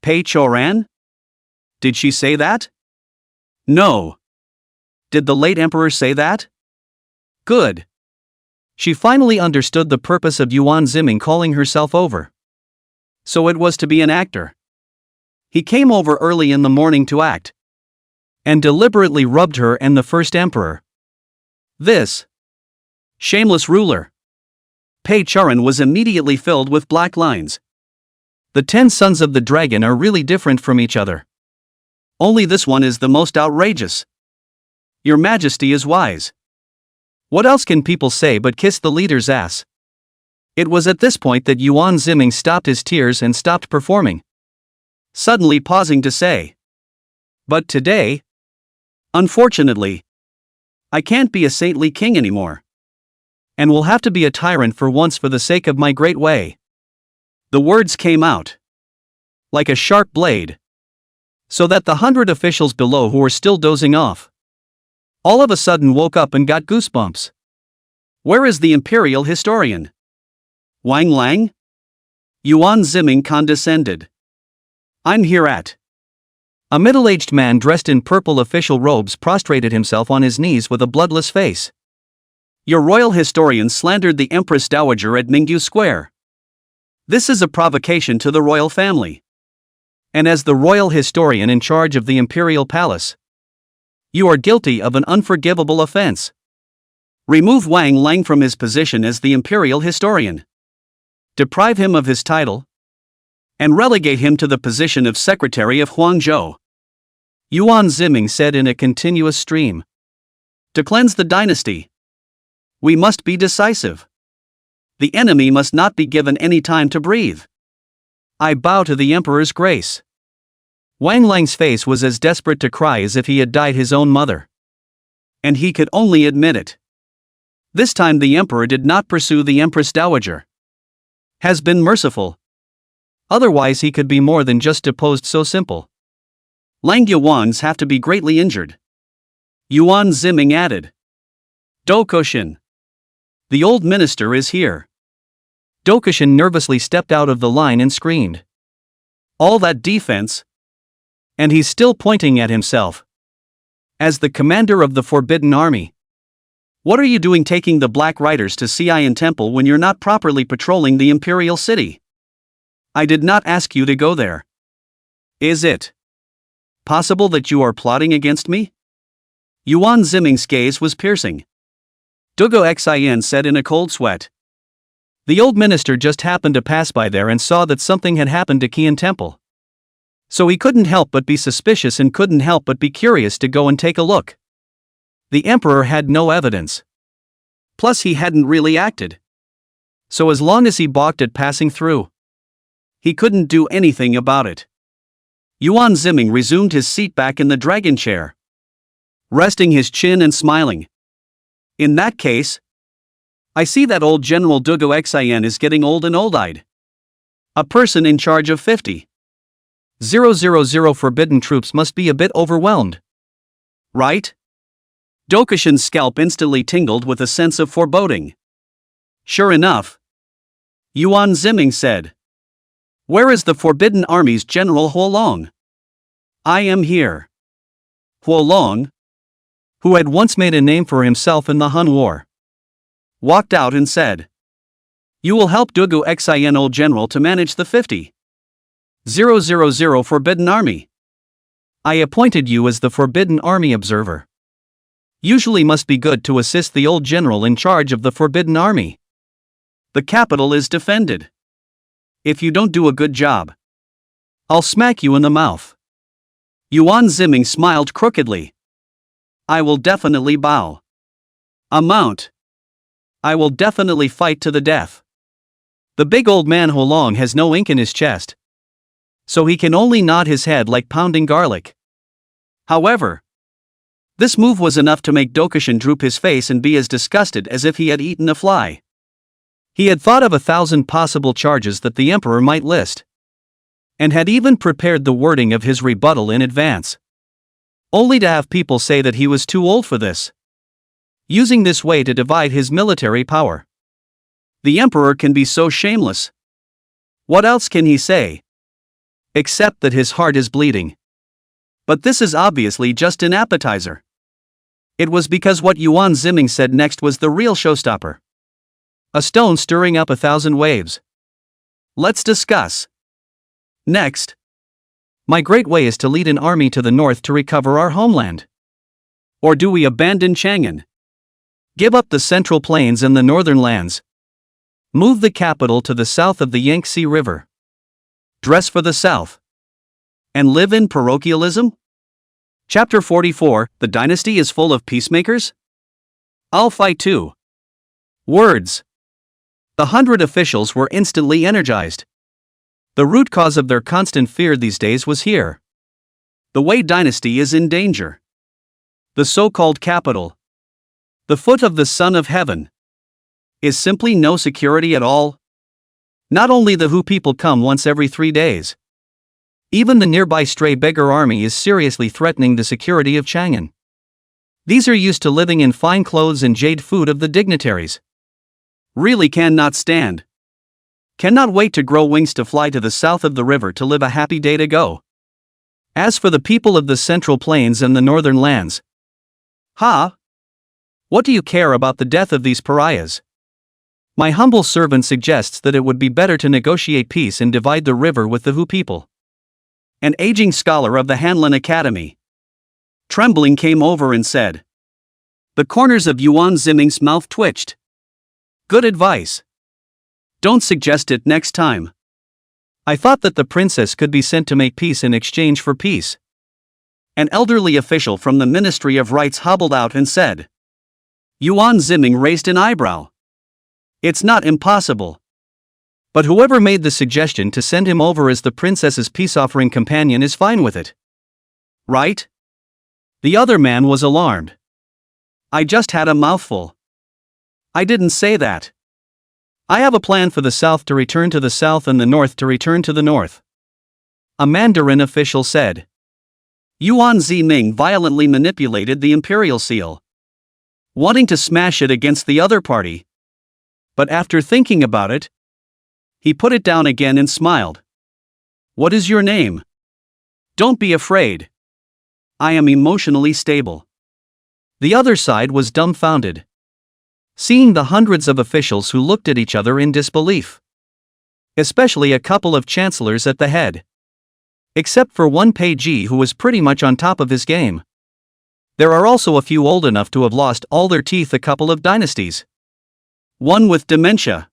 Pei Churen? Did she say that? No. Did the late emperor say that? Good. She finally understood the purpose of Yuan Ziming calling herself over. So it was to be an actor. He came over early in the morning to act. And deliberately rubbed her and the first emperor. This shameless ruler. Pei Churen was immediately filled with black lines. The 10 sons of the dragon are really different from each other. Only this one is the most outrageous. Your Majesty is wise. What else can people say but kiss the leader's ass? It was at this point that Yuan Ziming stopped his tears and stopped performing, suddenly pausing to say, "But today, unfortunately, I can't be a saintly king anymore. And will have to be a tyrant for once for the sake of my great way." The words came out like a sharp blade, so that the 100 officials below who were still dozing off all of a sudden woke up and got goosebumps. Where is the imperial historian? Wang Lang? Yuan Ziming condescended. I'm here at. A middle-aged man dressed in purple official robes prostrated himself on his knees with a bloodless face. Your royal historian slandered the Empress Dowager at Mingyu Square. This is a provocation to the royal family. And as the royal historian in charge of the imperial palace, you are guilty of an unforgivable offense. Remove Wang Lang from his position as the imperial historian. Deprive him of his title, and relegate him to the position of secretary of Huangzhou. Yuan Ziming said in a continuous stream. To cleanse the dynasty, we must be decisive. The enemy must not be given any time to breathe. I bow to the emperor's grace. Wang Lang's face was as desperate to cry as if he had died his own mother. And he could only admit it. This time the emperor did not pursue the Empress Dowager. Has been merciful. Otherwise he could be more than just deposed. So simple. Lang Yuans have to be greatly injured. Yuan Ziming added. Dokushin. The old minister is here. Dokushin nervously stepped out of the line and screamed. All that defense? And he's still pointing at himself. As the commander of the Forbidden Army. What are you doing taking the Black Riders to Xi'an Temple when you're not properly patrolling the Imperial City? I did not ask you to go there. Is it possible that you are plotting against me? Yuan Ziming's gaze was piercing. Dugo Xin said in a cold sweat. The old minister just happened to pass by there and saw that something had happened to Qian Temple. So he couldn't help but be suspicious and couldn't help but be curious to go and take a look. The emperor had no evidence. Plus he hadn't really acted. So as long as he balked at passing through, he couldn't do anything about it. Yuan Ziming resumed his seat back in the dragon chair, resting his chin and smiling. In that case, I see that old General Dugo Xin is getting old and old-eyed. A person in charge of 50,000 forbidden troops must be a bit overwhelmed. Right? Dokushin's scalp instantly tingled with a sense of foreboding. Sure enough, Yuan Ziming said. Where is the Forbidden Army's General Huolong? I am here. Huolong, who had once made a name for himself in the Han War, walked out and said, You will help Dugu Xin old general to manage the 50,000 Forbidden Army. I appointed you as the Forbidden Army observer. Usually must be good to assist the old general in charge of the Forbidden Army. The capital is defended. If you don't do a good job, I'll smack you in the mouth. Yuan Ziming smiled crookedly. I will definitely bow. Amount. I will definitely fight to the death. The big old man Huolong has no ink in his chest, so he can only nod his head like pounding garlic. However, this move was enough to make Dokushin droop his face and be as disgusted as if he had eaten a fly. He had thought of 1,000 possible charges that the emperor might list, and had even prepared the wording of his rebuttal in advance, only to have people say that he was too old for this, using this way to divide his military power. The emperor can be so shameless. What else can he say? Except that his heart is bleeding. But this is obviously just an appetizer. It was because what Yuan Ziming said next was the real showstopper. A stone stirring up 1,000 waves. Let's discuss. Next. My great way is to lead an army to the north to recover our homeland. Or do we abandon Chang'an? Give up the central plains and the northern lands. Move the capital to the south of the Yangtze River. Dress for the south. And live in parochialism? Chapter 44, The Dynasty is Full of Peacemakers? I'll fight too. Words. The 100 officials were instantly energized. The root cause of their constant fear these days was here. The Wei dynasty is in danger. The so-called capital, the foot of the Son of Heaven, is simply no security at all. Not only the Hu people come once every 3 days. Even the nearby stray beggar army is seriously threatening the security of Chang'an. These are used to living in fine clothes and jade food of the dignitaries. Really cannot stand. Cannot wait to grow wings to fly to the south of the river to live a happy day to go. As for the people of the Central Plains and the northern lands, what do you care about the death of these pariahs? My humble servant suggests that it would be better to negotiate peace and divide the river with the Hu people. An aging scholar of the Hanlin Academy, trembling, came over and said. The corners of Yuan Ziming's mouth twitched. Good advice. Don't suggest it next time. I thought that the princess could be sent to make peace in exchange for peace. An elderly official from the Ministry of Rights hobbled out and said. Yuan Ziming raised an eyebrow. It's not impossible. But whoever made the suggestion to send him over as the princess's peace-offering companion is fine with it. Right? The other man was alarmed. I just had a mouthful. I didn't say that. I have a plan for the south to return to the south and the north to return to the north. A Mandarin official said. Yuan Ziming violently manipulated the imperial seal, wanting to smash it against the other party. But after thinking about it, he put it down again and smiled. What is your name? Don't be afraid. I am emotionally stable. The other side was dumbfounded, seeing the hundreds of officials who looked at each other in disbelief. Especially a couple of chancellors at the head. Except for one pagee who was pretty much on top of his game. There are also a few old enough to have lost all their teeth a couple of dynasties. One with dementia.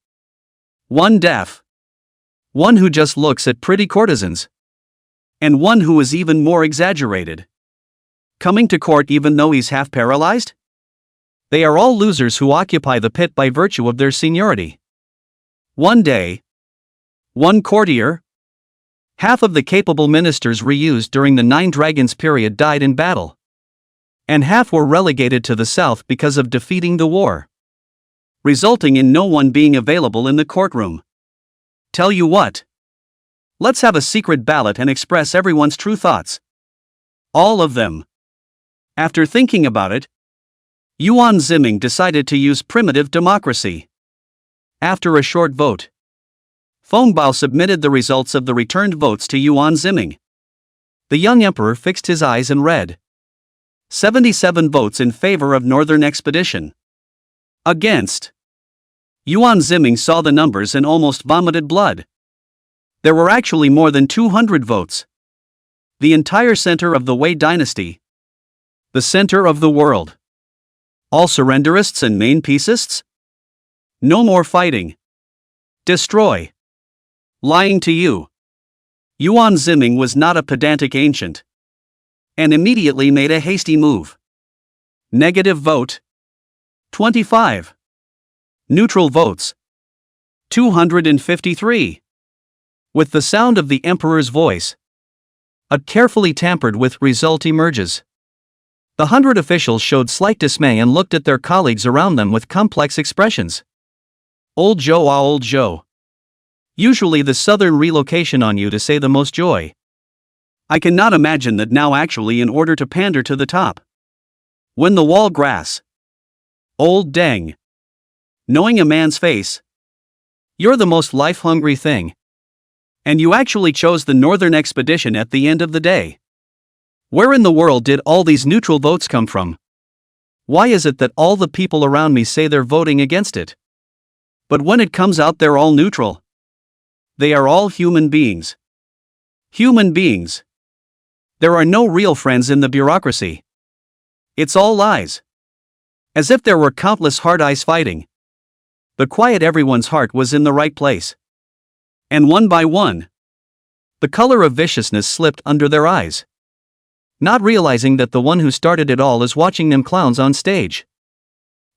One deaf. One who just looks at pretty courtesans. And one who is even more exaggerated. Coming to court even though he's half paralyzed? They are all losers who occupy the pit by virtue of their seniority. One day, one courtier, half of the capable ministers reused during the 9 Dragons period died in battle. And half were relegated to the south because of defeating the war, resulting in no one being available in the courtroom. Tell you what. Let's have a secret ballot and express everyone's true thoughts. All of them. After thinking about it, Yuan Ziming decided to use primitive democracy. After a short vote, Fengbao submitted the results of the returned votes to Yuan Ziming. The young emperor fixed his eyes and read. 77 votes in favor of northern expedition. Against. Yuan Ziming saw the numbers and almost vomited blood. There were actually more than 200 votes. The entire center of the Wei dynasty. The center of the world. All surrenderists and main peacists? No more fighting. Destroy. Lying to you. Yuan Ziming was not a pedantic ancient. And immediately made a hasty move. Negative vote. 25. Neutral votes. 253. With the sound of the emperor's voice, a carefully tampered with result emerges. The 100 officials showed slight dismay and looked at their colleagues around them with complex expressions. Old Joe, old Joe. Usually the southern relocation on you to say the most joy. I cannot imagine that now actually in order to pander to the top. When the wall grass. Old Deng. Knowing a man's face. You're the most life-hungry thing. And you actually chose the northern expedition at the end of the day. Where in the world did all these neutral votes come from? Why is it that all the people around me say they're voting against it? But when it comes out they're all neutral. They are all human beings. Human beings. There are no real friends in the bureaucracy. It's all lies. As if there were countless hard eyes fighting. The quiet everyone's heart was in the right place. And one by one, the color of viciousness slipped under their eyes. Not realizing that the one who started it all is watching them clowns on stage.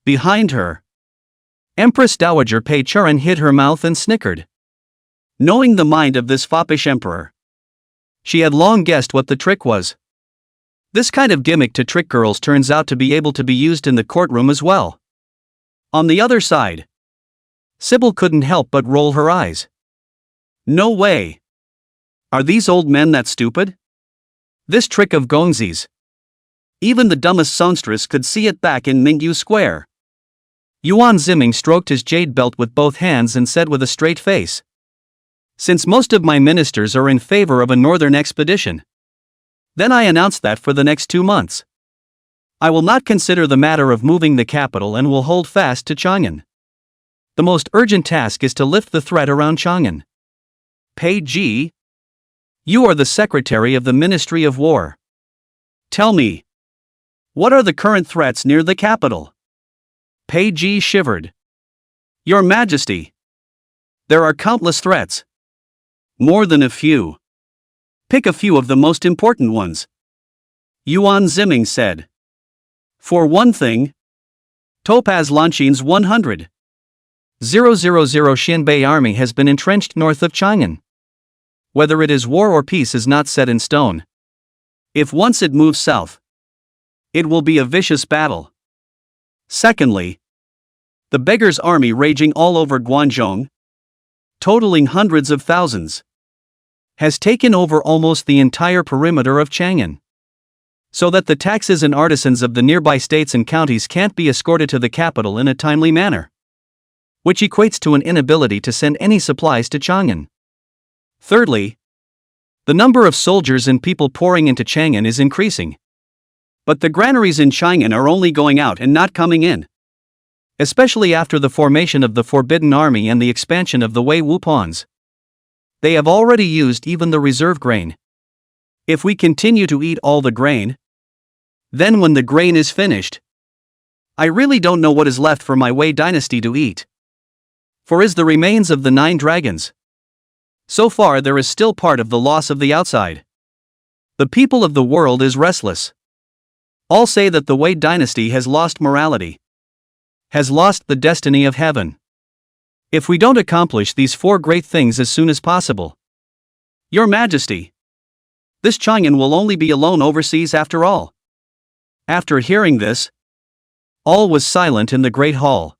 Behind her, Empress Dowager Pei Churan hid her mouth and snickered. Knowing the mind of this foppish emperor, she had long guessed what the trick was. This kind of gimmick to trick girls turns out to be able to be used in the courtroom as well. On the other side, Sybil couldn't help but roll her eyes. No way. Are these old men that stupid? This trick of Gongzi's. Even the dumbest songstress could see it back in Mingyu Square. Yuan Ziming stroked his jade belt with both hands and said with a straight face, "Since most of my ministers are in favor of a northern expedition, then I announce that for the next 2 months, I will not consider the matter of moving the capital and will hold fast to Chang'an. The most urgent task is to lift the threat around Chang'an. Pei Ji, you are the secretary of the Ministry of War. Tell me, what are the current threats near the capital?" Pei Ji shivered. "Your Majesty, there are countless threats. More than a few. Pick a few of the most important ones," Yuan Ziming said. "For one thing, Topaz Lanchin's 100,000 Xinbei army has been entrenched north of Chang'an. Whether it is war or peace is not set in stone. If once it moves south, it will be a vicious battle. Secondly, the beggar's army raging all over Guangzhou, totaling hundreds of thousands, has taken over almost the entire perimeter of Chang'an, so that the taxes and artisans of the nearby states and counties can't be escorted to the capital in a timely manner, which equates to an inability to send any supplies to Chang'an. Thirdly, the number of soldiers and people pouring into Chang'an is increasing. But the granaries in Chang'an are only going out and not coming in. Especially after the formation of the Forbidden Army and the expansion of the Wei Wupons. They have already used even the reserve grain. If we continue to eat all the grain, then when the grain is finished, I really don't know what is left for my Wei dynasty to eat. For is the remains of the 9 dragons. So far there is still part of the loss of the outside. The people of the world is restless. All say that the Wei dynasty has lost morality, has lost the destiny of heaven. If we don't accomplish these 4 great things as soon as possible, Your Majesty, this Chang'an will only be alone overseas after all." After hearing this, all was silent in the great hall.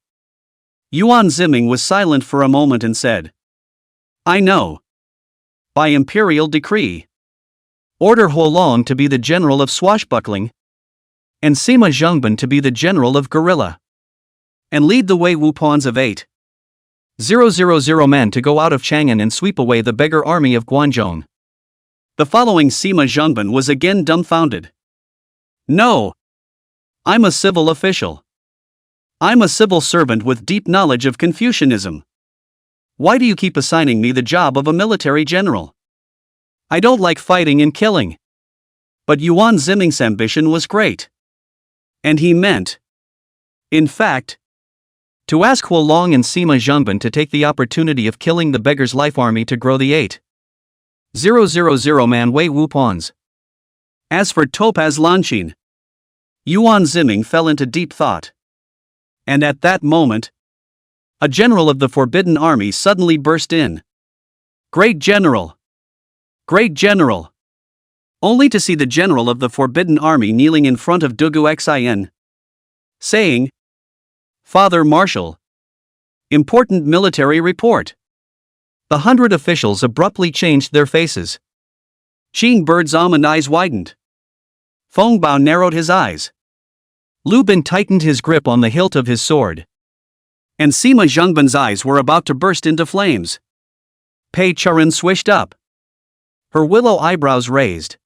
Yuan Ziming was silent for a moment and said, "I know. By imperial decree, order Huolong to be the general of swashbuckling, and Sima Zhengban to be the general of guerrilla, and lead the Wei Wupons of 8,000 men to go out of Chang'an and sweep away the beggar army of Guangzhou." The following Sima Zhengban was again dumbfounded. "No. I'm a civil official. I'm a civil servant with deep knowledge of Confucianism. Why do you keep assigning me the job of a military general? I don't like fighting and killing." But Yuan Ziming's ambition was great. And he meant, in fact, to ask Huolong and Sima Zhengban to take the opportunity of killing the beggar's life army to grow the 8,000 man Wei Wupons. As for Topaz Lanchin, Yuan Ziming fell into deep thought. And at that moment, a general of the Forbidden Army suddenly burst in. "Great General! Great General!" Only to see the general of the Forbidden Army kneeling in front of Dugu Xin, saying, "Father Marshal, important military report." The 100 officials abruptly changed their faces. Qing Bird's almond eyes widened. Feng Bao narrowed his eyes. Lu Bin tightened his grip on the hilt of his sword. And Sima Zhengban's eyes were about to burst into flames. Pei Churan swished up, her willow eyebrows raised.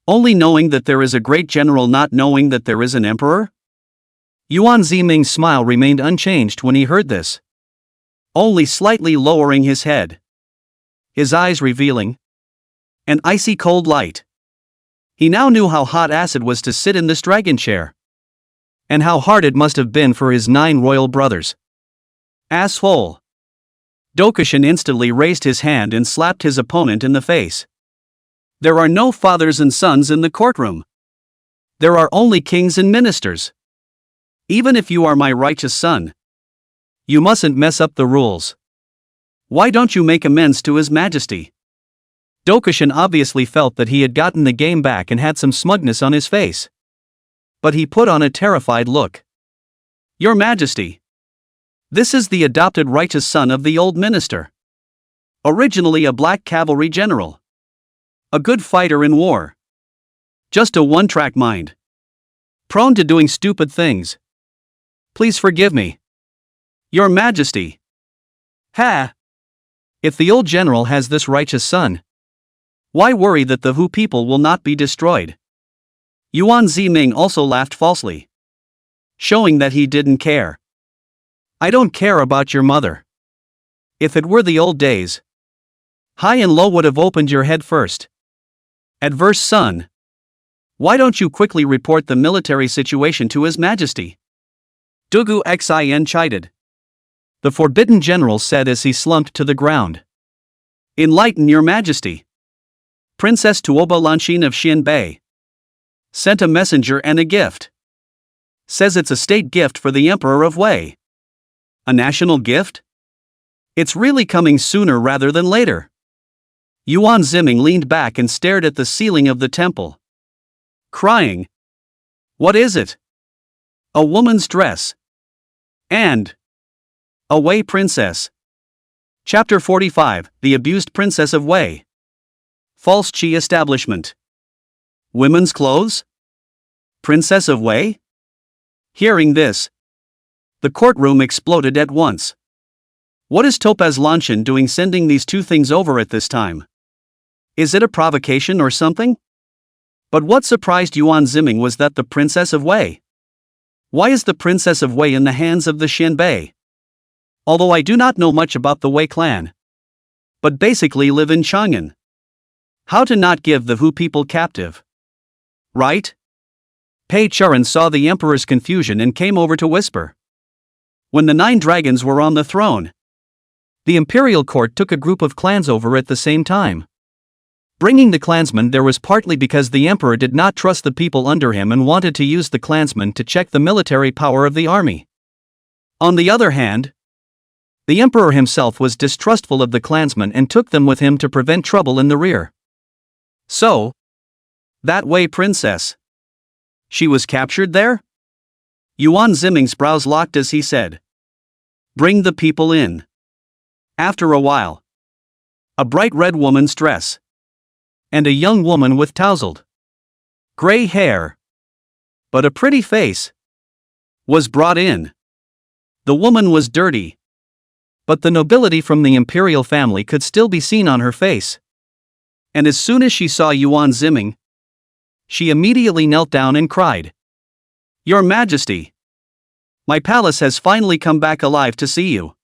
Only knowing that there is a great general, not knowing that there is an emperor? Yuan Ziming's smile remained unchanged when he heard this, only slightly lowering his head, his eyes revealing an icy cold light. He now knew how hot acid was to sit in this dragon chair, and how hard it must have been for his 9 royal brothers. Asshole! Dokishin instantly raised his hand and slapped his opponent in the face. There are no fathers and sons in the courtroom. There are only kings and ministers. Even if you are my righteous son, you mustn't mess up the rules. Why don't you make amends to His Majesty? Dokusan obviously felt that he had gotten the game back and had some smugness on his face. But he put on a terrified look. Your Majesty, this is the adopted righteous son of the old minister. Originally a black cavalry general. A good fighter in war. Just a one-track mind. Prone to doing stupid things. Please forgive me. Your Majesty. Ha! If the old general has this righteous son, why worry that the Hu people will not be destroyed? Yuan Ziming also laughed falsely, showing that he didn't care. I don't care about your mother. If it were the old days, high and low would have opened your head first. Adverse son. Why don't you quickly report the military situation to His Majesty? Dugu Xin chided. The forbidden general said as he slumped to the ground. Enlighten your Majesty. Princess Tuoba Lanshin of Xianbei sent a messenger and a gift. Says it's a state gift for the Emperor of Wei. A national gift? It's really coming sooner rather than later. Yuan Ziming leaned back and stared at the ceiling of the temple, crying. What is it? A woman's dress. And a Wei princess. Chapter 45, The Abused Princess of Wei. False Qi Establishment. Women's clothes? Princess of Wei? Hearing this, the courtroom exploded at once. What is Topaz Lanshin doing sending these two things over at this time? Is it a provocation or something? But what surprised Yuan Ziming was that the Princess of Wei. Why is the Princess of Wei in the hands of the Xianbei? Although I do not know much about the Wei clan, but basically live in Chang'an. How to not give the Hu people captive? Right? Pei Charan saw the emperor's confusion and came over to whisper. When the 9 dragons were on the throne, the imperial court took a group of clans over at the same time. Bringing the clansmen there was partly because the emperor did not trust the people under him and wanted to use the clansmen to check the military power of the army. On the other hand, the emperor himself was distrustful of the clansmen and took them with him to prevent trouble in the rear. So, that Wei princess. She was captured there? Yuan Ziming's brows locked as he said. Bring the people in. After a while, a bright red woman's dress. And a young woman with tousled gray hair, but a pretty face, was brought in. The woman was dirty, but the nobility from the imperial family could still be seen on her face. And as soon as she saw Yuan Ziming, she immediately knelt down and cried. Your Majesty! My palace has finally come back alive to see you.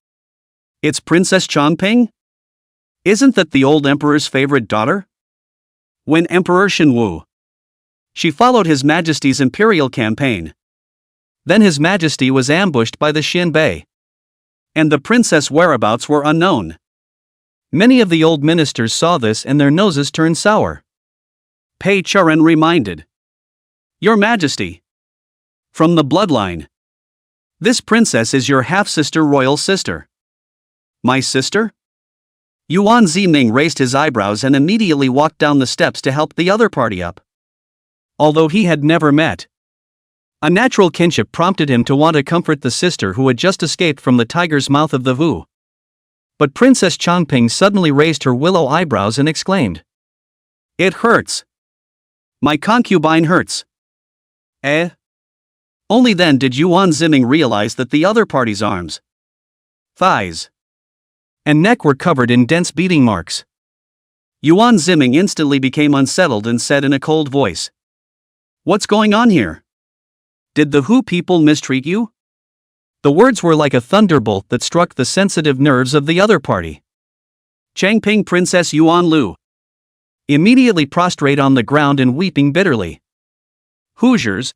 It's Princess Chongping? Isn't that the old emperor's favorite daughter? When Emperor Shenwu. She followed His Majesty's imperial campaign. Then His Majesty was ambushed by the Xianbei. And the princess' whereabouts were unknown. Many of the old ministers saw this and their noses turned sour. Pei Charan reminded. Your Majesty. From the bloodline. This princess is your half-sister royal sister. My sister? Yuan Ziming raised his eyebrows and immediately walked down the steps to help the other party up. Although he had never met, a natural kinship prompted him to want to comfort the sister who had just escaped from the tiger's mouth of the Vu. But Princess Chongping suddenly raised her willow eyebrows and exclaimed. It hurts. My concubine hurts. Eh? Only then did Yuan Ziming realize that the other party's arms, thighs, and neck were covered in dense beating marks. Yuan Ziming instantly became unsettled and said in a cold voice. What's going on here? Did the Hu people mistreat you? The words were like a thunderbolt that struck the sensitive nerves of the other party. Changping Princess Yuan Lu. Immediately prostrate on the ground and weeping bitterly. Hoosiers.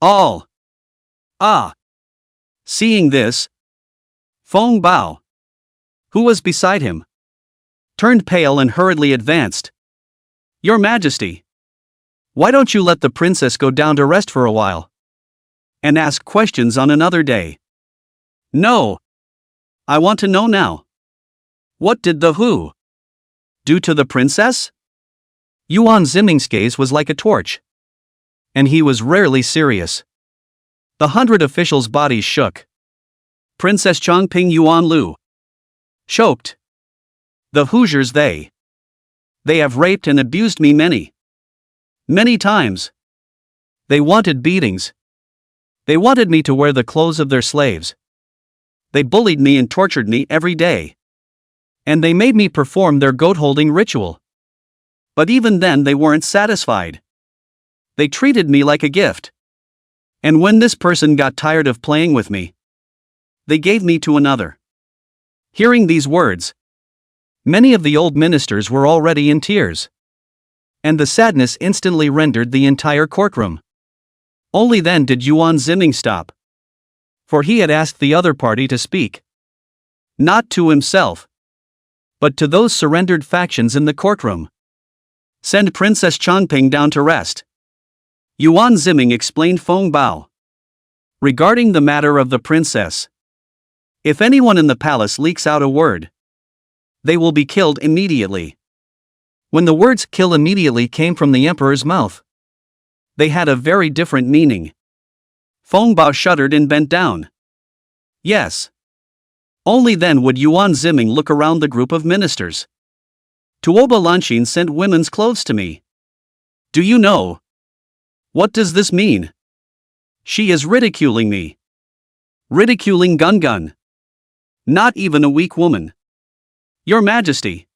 All. Ah. Seeing this, Feng Bao, who was beside him, turned pale and hurriedly advanced. Your Majesty! Why don't you let the princess go down to rest for a while? and ask questions on another day. No. I want to know now. What did the who do to the princess? Yuan Ziming's gaze was like a torch. And he was rarely serious. The 100 officials' bodies shook. Princess Chongping Yuan Lu choked. The Hoosiers they have raped and abused me many times. They wanted beatings. They wanted me to wear the clothes of their slaves. They bullied me and tortured me every day. And they made me perform their goat-holding ritual. But even then they weren't satisfied. They treated me like a gift. And when this person got tired of playing with me, they gave me to another. Hearing these words, many of the old ministers were already in tears. And the sadness instantly rendered the entire courtroom. Only then did Yuan Ziming stop. For he had asked the other party to speak. Not to himself, but to those surrendered factions in the courtroom. Send Princess Chongping down to rest. Yuan Ziming explained Feng Bao. Regarding the matter of the princess, if anyone in the palace leaks out a word, they will be killed immediately. When the words kill immediately came from the emperor's mouth, they had a very different meaning. Feng Bao shuddered and bent down. Yes. Only then would Yuan Ziming look around the group of ministers. Tuoba Lanxin sent women's clothes to me. Do you know? What does this mean? She is ridiculing me. Ridiculing Gun Gun. Not even a weak woman. Your Majesty.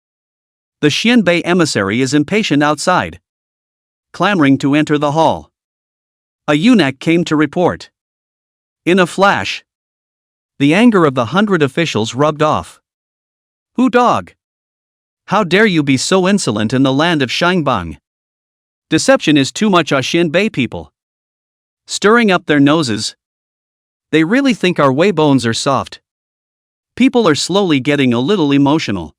The Xianbei emissary is impatient outside, clamoring to enter the hall. A eunuch came to report. In a flash, the anger of the 100 officials rubbed off. Who dog? How dare you be so insolent in the land of Shangbang? Deception is too much, Xianbei people. Stirring up their noses. They really think our Wei bones are soft. People are slowly getting a little emotional.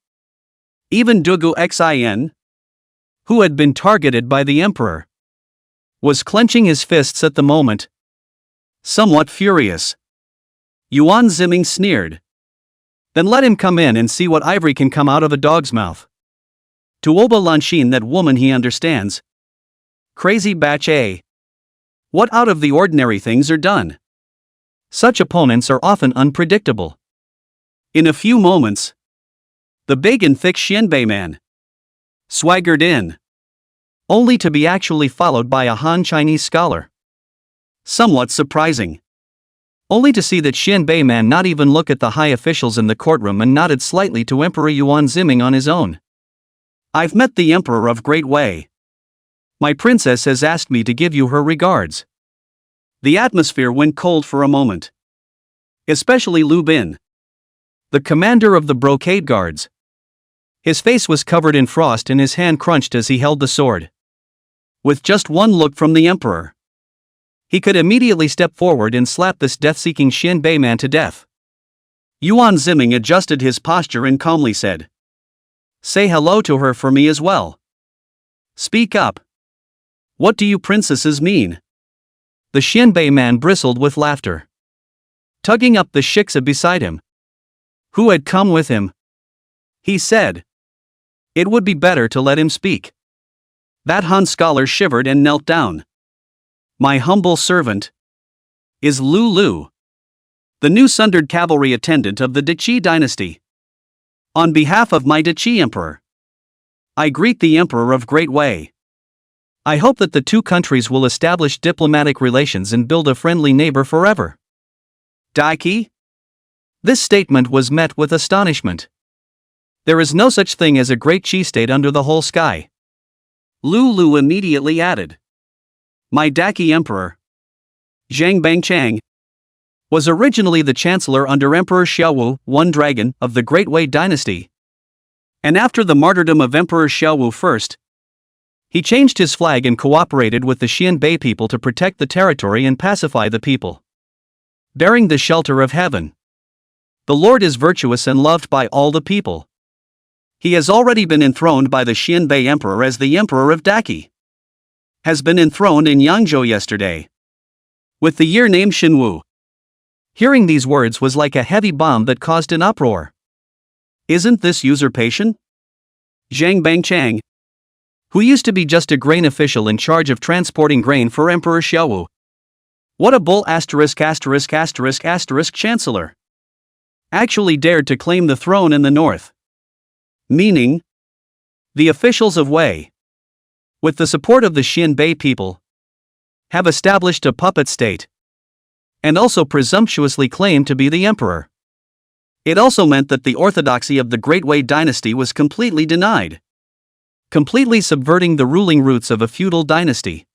Even Dugu Xin, who had been targeted by the emperor, was clenching his fists at the moment. Somewhat furious. Yuan Ziming sneered. Then let him come in and see what ivory can come out of a dog's mouth. Tuoba Lanxin, that woman he understands. Crazy batch A. What out of the ordinary things are done? Such opponents are often unpredictable. In a few moments, the big and thick Xianbei man swaggered in, only to be actually followed by a Han Chinese scholar. Somewhat surprising. Only to see that Xianbei man not even look at the high officials in the courtroom and nodded slightly to Emperor Yuan Ziming on his own. I've met the Emperor of Great Wei. My princess has asked me to give you her regards. The atmosphere went cold for a moment. Especially Lu Bin, the commander of the brocade guards. His face was covered in frost and his hand crunched as he held the sword. With just one look from the emperor, he could immediately step forward and slap this death-seeking Xianbei man to death. Yuan Ziming adjusted his posture and calmly said, "Say hello to her for me as well. Speak up. What do you princesses mean?" The Xianbei man bristled with laughter, tugging up the shiksa beside him, who had come with him. He said, "It would be better to let him speak." That Han scholar shivered and knelt down. "My humble servant is Lu Lu, the new sundered cavalry attendant of the Deqi dynasty. On behalf of my Deqi emperor, I greet the Emperor of Great Wei. I hope that the two countries will establish diplomatic relations and build a friendly neighbor forever." Daiki? This statement was met with astonishment. There is no such thing as a great Qi state under the whole sky. Lu Lu immediately added, "My Daiki emperor, Zhang Bangchang, was originally the chancellor under Emperor Xiaowu, One Dragon, of the Great Wei dynasty. And after the martyrdom of Emperor Xiaowu I, he changed his flag and cooperated with the Xianbei people to protect the territory and pacify the people. Bearing the shelter of heaven, the Lord is virtuous and loved by all the people. He has already been enthroned by the Xianbei emperor as the emperor of Daqi. Has been enthroned in Yangzhou yesterday. with the year name Shinwu. Hearing these words was like a heavy bomb that caused an uproar. Isn't this usurpation? Zhang Bangchang, who used to be just a grain official in charge of transporting grain for Emperor Xiaowu. What a bull ****** chancellor. Actually dared to claim the throne in the north. Meaning, the officials of Wei, with the support of the Xianbei people, have established a puppet state, and also presumptuously claim to be the emperor. It also meant that the orthodoxy of the Great Wei dynasty was completely denied, completely subverting the ruling roots of a feudal dynasty.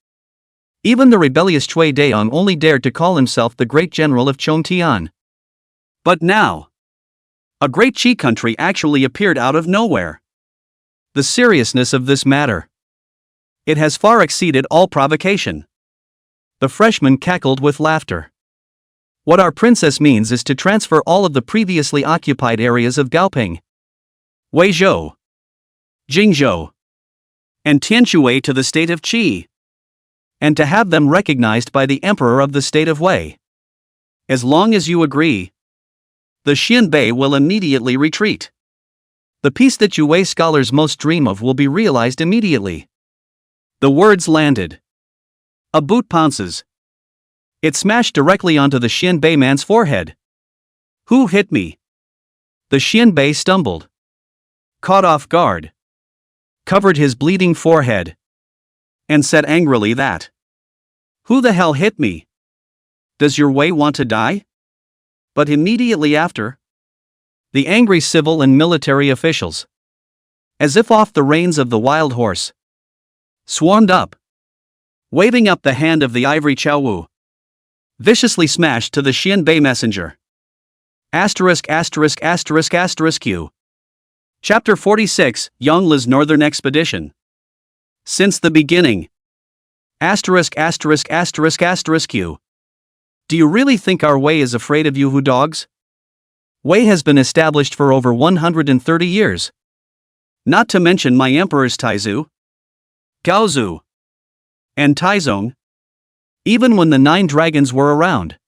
Even the rebellious Cui Daong only dared to call himself the great general of Chongtian. But now, a great Qi country actually appeared out of nowhere. The seriousness of this matter, it has far exceeded all provocation. The freshman cackled with laughter. What our princess means is to transfer all of the previously occupied areas of Gaoping, Weizhou, Jingzhou, and Tianshui to the state of Qi, and to have them recognized by the emperor of the state of Wei. As long as you agree, the Xianbei will immediately retreat. The peace that you Wei scholars most dream of will be realized immediately. The words landed. A boot pounces. It smashed directly onto the Xianbei man's forehead. Who hit me? The Xianbei stumbled, caught off guard, covered his bleeding forehead, and said angrily that, "Who the hell hit me? Does your Wei want to die?" But immediately after, the angry civil and military officials, as if off the reins of the wild horse, swarmed up, waving up the hand of the ivory Qiaowu, viciously smashed to the Xianbei messenger. Q. Chapter 46, Yongli's Northern Expedition. Since the beginning. Q. Do you really think our Wei is afraid of you, Hu dogs? Wei has been established for over 130 years. Not to mention my emperors Taizu, Gaozu, and Taizong. Even when the 9 dragons were around,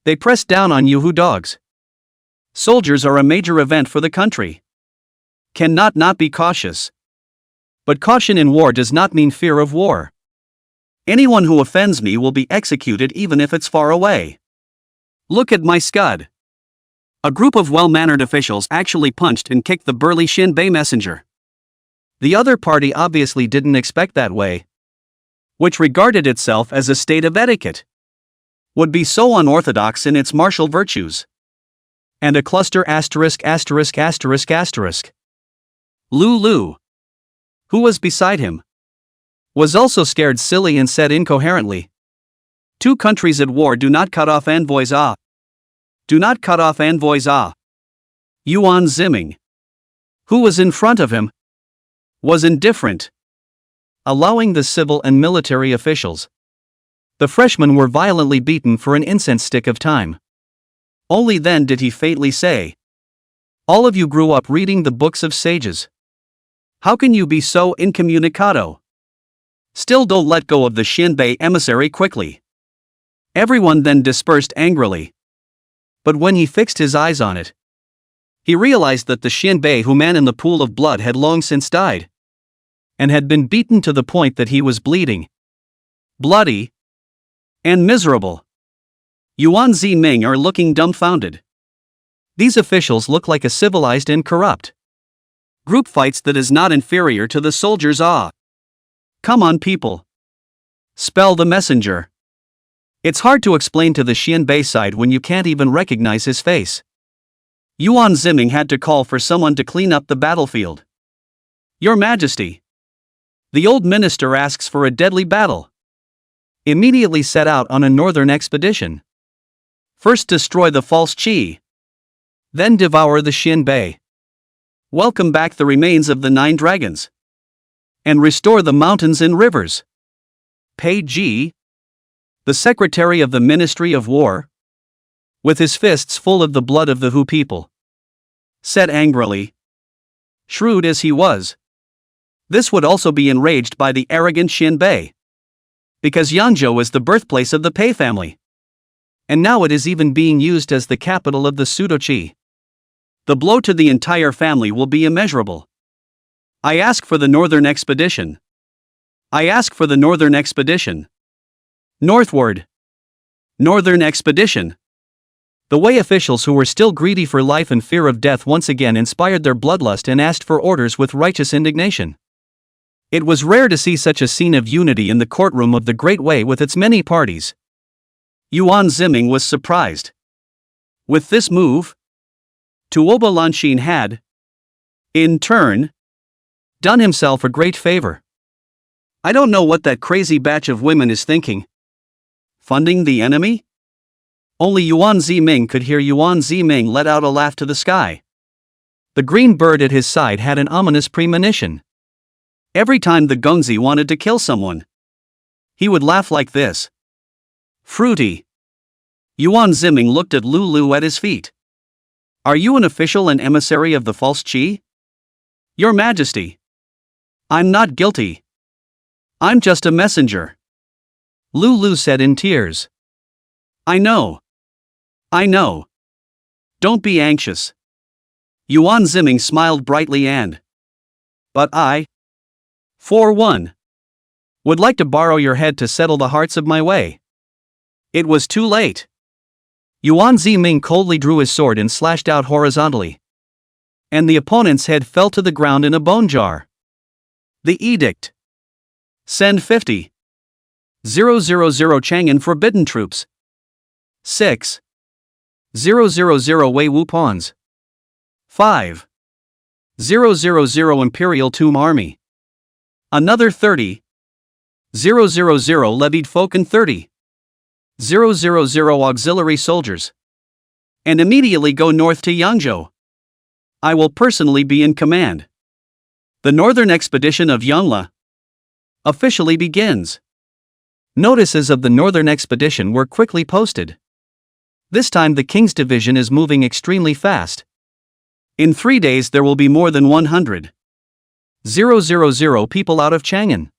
they pressed down on you, Hu dogs. Soldiers are a major event for the country. Cannot not be cautious. But caution in war does not mean fear of war. Anyone who offends me will be executed even if it's far away. Look at my scud. A group of well-mannered officials actually punched and kicked the burly Xianbei messenger. The other party obviously didn't expect that Wei, which regarded itself as a state of etiquette, would be so unorthodox in its martial virtues. And a cluster *********. Lu, who was beside him, was also scared silly and said incoherently, "Two countries at war do not cut off envoys Do not cut off envoys Yuan Ziming, who was in front of him, was indifferent, allowing the civil and military officials. The freshmen were violently beaten for an incense stick of time. Only then did he faintly say, "All of you grew up reading the books of sages. How can you be so incommunicado? Still don't let go of the Xianbei emissary quickly." Everyone then dispersed angrily. But when he fixed his eyes on it, he realized that the Xianbei who man in the pool of blood had long since died, and had been beaten to the point that he was bleeding, bloody, and miserable. Yuan Ziming are looking dumbfounded. These officials look like a civilized and corrupt group fights that is not inferior to the soldiers' Come on, people. Spell the messenger. It's hard to explain to the Xianbei side when you can't even recognize his face. Yuan Ziming had to call for someone to clean up the battlefield. Your Majesty. The old minister asks for a deadly battle. Immediately set out on a northern expedition. First destroy the false Qi, then devour the Xianbei. Welcome back the remains of the 9 dragons, and restore the mountains and rivers. Pei Ji, the secretary of the Ministry of War, with his fists full of the blood of the Hu people, said angrily. Shrewd as he was, this would also be enraged by the arrogant Xianbei. because Yangzhou is the birthplace of the Pei family. And now it is even being used as the capital of the pseudo-qi. The blow to the entire family will be immeasurable. I ask for the northern expedition. I ask for the northern expedition. Northward. Northern expedition. The Wei officials, who were still greedy for life and fear of death, once again inspired their bloodlust and asked for orders with righteous indignation. It was rare to see such a scene of unity in the courtroom of the Great Wei with its many parties. Yuan Ziming was surprised. With this move, Tuoba Lanxin had, in turn, done himself a great favor. I don't know what that crazy batch of women is thinking. Funding the enemy? Only Yuan Ziming could hear Yuan Ziming let out a laugh to the sky. The green bird at his side had an ominous premonition. Every time the Gongzi wanted to kill someone, he would laugh like this. Fruity. Yuan Ziming looked at Lulu at his feet. Are you an official and emissary of the false qi? Your Majesty. I'm not guilty. I'm just a messenger. Lulu said in tears. I know. I know. Don't be anxious. Yuan Ziming smiled brightly and. But I, for one, would like to borrow your head to settle the hearts of my Wei. It was too late. Yuan Ziming coldly drew his sword and slashed out horizontally. And the opponent's head fell to the ground in a bone jar. The edict. Send 50. 000 Chang'an forbidden troops. 6. 000 Wei Wu pawns. 5. 000 Imperial Tomb Army. Another 30. 000 levied folk and 30. 000 auxiliary soldiers. And immediately go north to Yangzhou. I will personally be in command. The northern expedition of Yangla officially begins. Notices of the northern expedition were quickly posted. This time the king's division is moving extremely fast. In 3 days there will be more than 100,000 people out of Chang'an,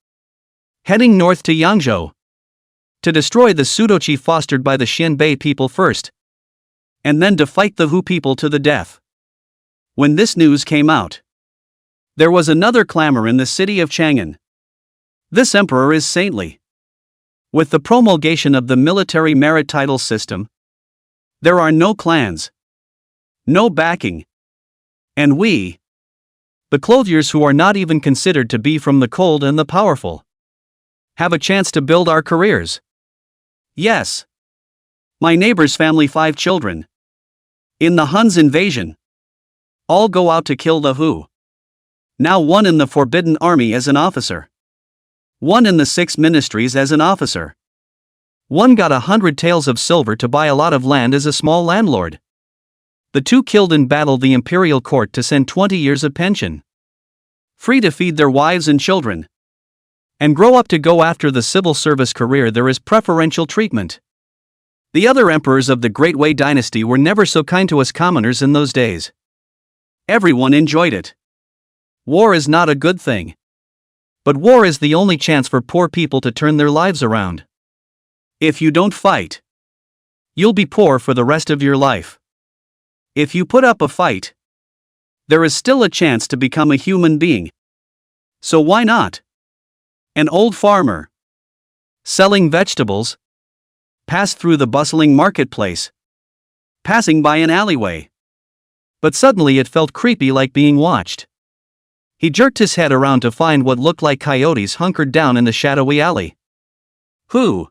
heading north to Yangzhou, to destroy the pseudo-qi fostered by the Xianbei people first, and then to fight the Hu people to the death. When this news came out, there was another clamor in the city of Chang'an. This emperor is saintly. With the promulgation of the military merit title system, there are no clans, no backing, and we, the clothiers who are not even considered to be from the cold and the powerful, have a chance to build our careers. Yes. My neighbor's family 5 children. In the Hun's invasion. All go out to kill the Hu. Now one in the Forbidden Army as an officer. One in the 6 ministries as an officer. One got 100 taels of silver to buy a lot of land as a small landlord. The 2 killed in battle the imperial court to send 20 years of pension. Free to feed their wives and children. And grow up to go after the civil service career. There is preferential treatment. The other emperors of the Great Wei dynasty were never so kind to us commoners in those days. Everyone enjoyed it. War is not a good thing. But war is the only chance for poor people to turn their lives around. If you don't fight, you'll be poor for the rest of your life. If you put up a fight, there is still a chance to become a human being. So why not? An old farmer, selling vegetables, passed through the bustling marketplace, passing by an alleyway. But suddenly it felt creepy, like being watched. He jerked his head around to find what looked like coyotes hunkered down in the shadowy alley. Who?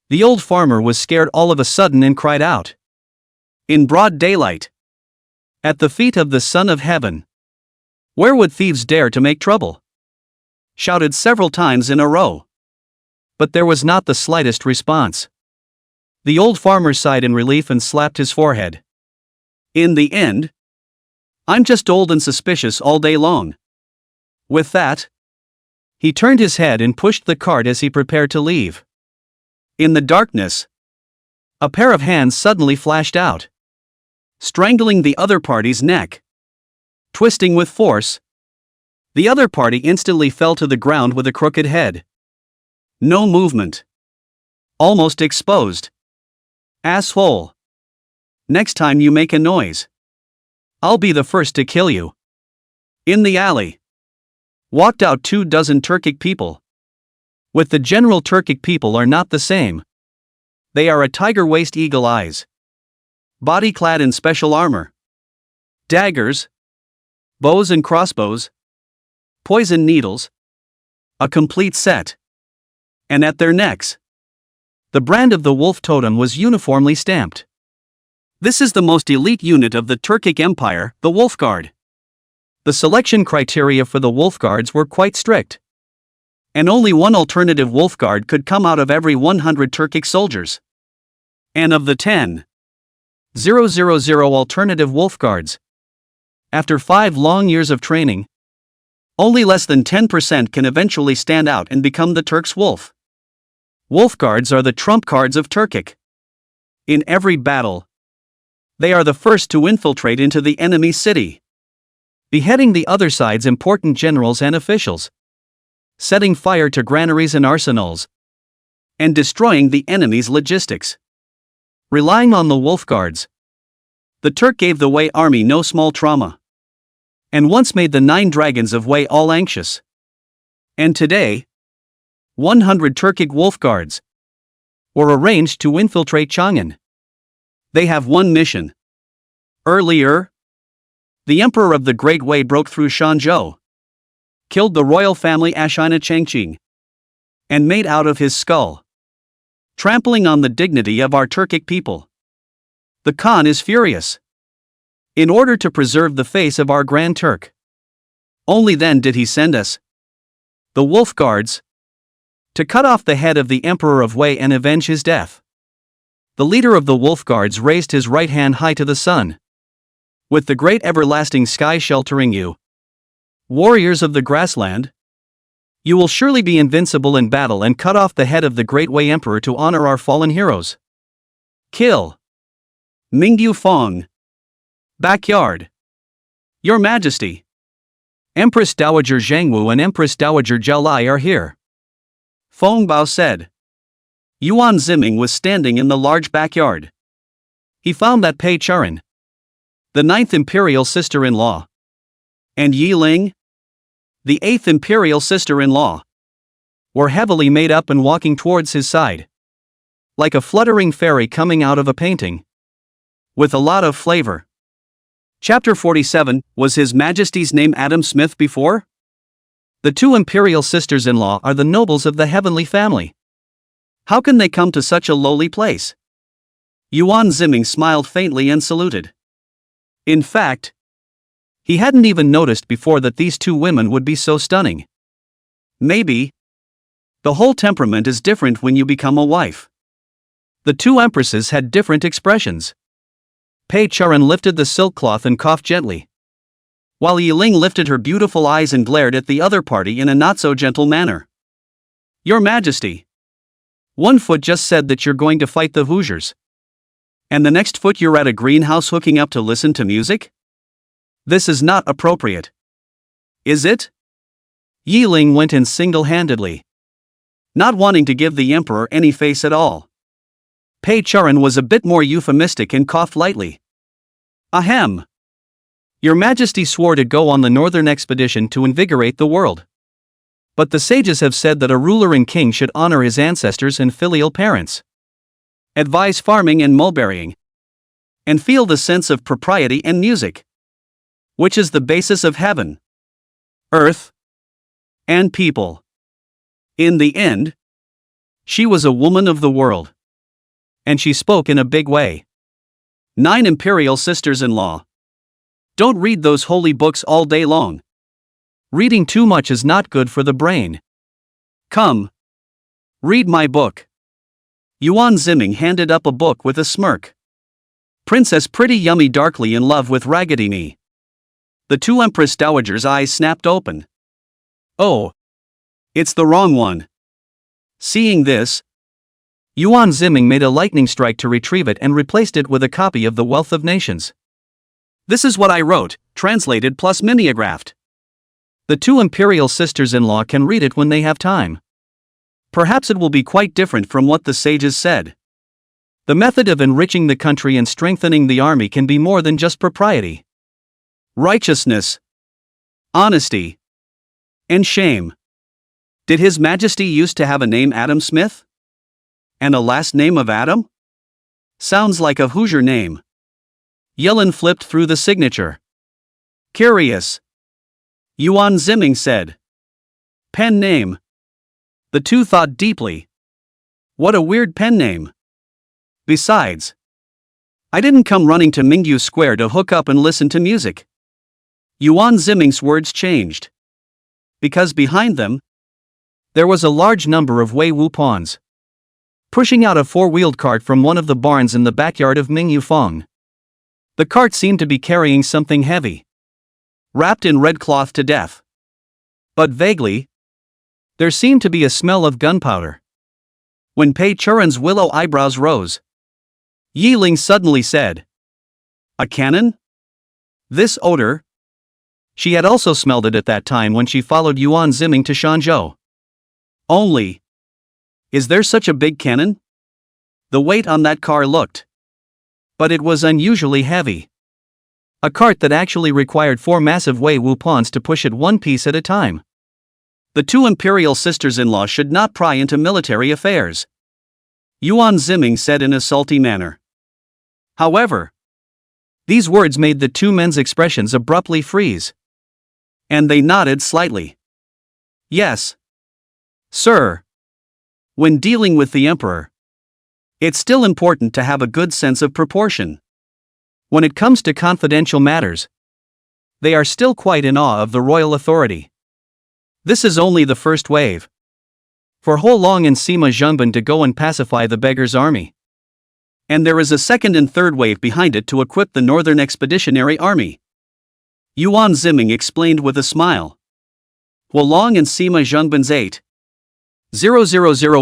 The old farmer was scared all of a sudden and cried out. In broad daylight. At the feet of the Son of Heaven. Where would thieves dare to make trouble? Shouted several times in a row. But there was not the slightest response. The old farmer sighed in relief and slapped his forehead. In the end, I'm just old and suspicious all day long. With that, he turned his head and pushed the cart as he prepared to leave. In the darkness, a pair of hands suddenly flashed out, strangling the other party's neck. Twisting with force, the other party instantly fell to the ground with a crooked head. No movement. Almost exposed. Asshole. Next time you make a noise, I'll be the first to kill you. In the alley walked out 24 Turkic people. With the general Turkic people are not the same. They are a tiger waist, eagle eyes, body clad in special armor, daggers, bows and crossbows, poison needles, a complete set. And at their necks, the brand of the wolf totem was uniformly stamped. This is the most elite unit of the Turkic Empire, the Wolf Guard. The selection criteria for the Wolf Guards were quite strict. And only one alternative Wolf Guard could come out of every 100 Turkic soldiers. And of the 10,000 alternative Wolf Guards, after 5 long years of training, only less than 10% can eventually stand out and become the Turk's wolf. Wolf Guards are the trump cards of Turkic. In every battle, they are the first to infiltrate into the enemy city, beheading the other side's important generals and officials, setting fire to granaries and arsenals, and destroying the enemy's logistics. Relying on the Wolf Guards, the Turk gave the Wei army no small trauma, and once made the 9 dragons of Wei all anxious. And today, 100 Turkic Wolf Guards were arranged to infiltrate Chang'an. They have one mission. Earlier, the emperor of the Great Wei broke through Shanzhou, killed the royal family Ashina Changqing, and made out of his skull, trampling on the dignity of our Turkic people. The Khan is furious. In order to preserve the face of our Grand Turk, only then did he send us, the Wolf Guards, to cut off the head of the emperor of Wei and avenge his death. The leader of the Wolf Guards raised his right hand high to the sun. With the great everlasting sky sheltering you, warriors of the grassland, you will surely be invincible in battle and cut off the head of the great Wei emperor to honor our fallen heroes. Kill. Mingyu Fong. Backyard. Your Majesty. Empress Dowager Zhangwu and Empress Dowager Zhaolai are here. Feng Bao said. Yuan Ziming was standing in the large backyard. He found that Pei Charan, the 9th imperial sister-in-law, and Yi Ling, the 8th imperial sister-in-law, were heavily made up and walking towards his side, like a fluttering fairy coming out of a painting, with a lot of flavor. Chapter 47, was His Majesty's name Adam Smith before? The 2 imperial sisters-in-law are the nobles of the heavenly family. How can they come to such a lowly place? Yuan Ziming smiled faintly and saluted. In fact, he hadn't even noticed before that these 2 women would be so stunning. Maybe the whole temperament is different when you become a wife. The 2 empresses had different expressions. Pei Charan lifted the silk cloth and coughed gently, while Yi Ling lifted her beautiful eyes and glared at the other party in a not-so-gentle manner. Your Majesty, one foot just said that you're going to fight the Hoosiers, and the next foot you're at a greenhouse hooking up to listen to music? This is not appropriate. Is it? Yi Ling went in single-handedly, not wanting to give the emperor any face at all. Pei Charan was a bit more euphemistic and coughed lightly. Ahem. Your Majesty swore to go on the northern expedition to invigorate the world. But the sages have said that a ruler and king should honor his ancestors and filial parents, advise farming and mulberrying, and feel the sense of propriety and music, which is the basis of heaven, earth, and people. In the end, she was a woman of the world, and she spoke in a big way. 9 imperial sisters-in-law. Don't read those holy books all day long. Reading too much is not good for the brain. Come. Read my book. Yuan Ziming handed up a book with a smirk. Princess Pretty Yummy darkly in love with Raggedy Me. The 2 Empress Dowager's eyes snapped open. Oh. It's the wrong one. Seeing this, Yuan Ziming made a lightning strike to retrieve it and replaced it with a copy of The Wealth of Nations. This is what I wrote, translated plus mimeographed. The 2 imperial sisters-in-law can read it when they have time. Perhaps it will be quite different from what the sages said. The method of enriching the country and strengthening the army can be more than just propriety. Righteousness, honesty, and shame. Did His Majesty used to have a name Adam Smith? And a last name of Adam? Sounds like a Hoosier name. Yellen flipped through the signature. Curious. Yuan Ziming said. Pen name. The two thought deeply. What a weird pen name. Besides, I didn't come running to Mingyu Square to hook up and listen to music. Yuan Ziming's words changed. Because behind them, there was a large number of Wei Wu pawns, pushing out a four-wheeled cart from one of the barns in the backyard of Mingyu Fong. The cart seemed to be carrying something heavy, wrapped in red cloth to death. But vaguely, there seemed to be a smell of gunpowder. When Pei Churen's willow eyebrows rose, Yi Ling suddenly said, "A cannon? This odor?" She had also smelled it at that time when she followed Yuan Ziming to Shanzhou. Only, is there such a big cannon? The weight on that car looked. But it was unusually heavy. A cart that actually required 4 massive Wei Wu pawns to push it one piece at a time. The two imperial sisters-in-law should not pry into military affairs, Yuan Ziming said in a salty manner. However, these words made the two men's expressions abruptly freeze. And they nodded slightly. Yes, sir. When dealing with the emperor, it's still important to have a good sense of proportion. When it comes to confidential matters, they are still quite in awe of the royal authority. This is only the first wave. For Ho Long and Sima Zhengbin to go and pacify the beggar's army. And there is a second and third wave behind it to equip the Northern Expeditionary Army. Yuan Ziming explained with a smile. Ho Long and Sima Zhengbin's 8,000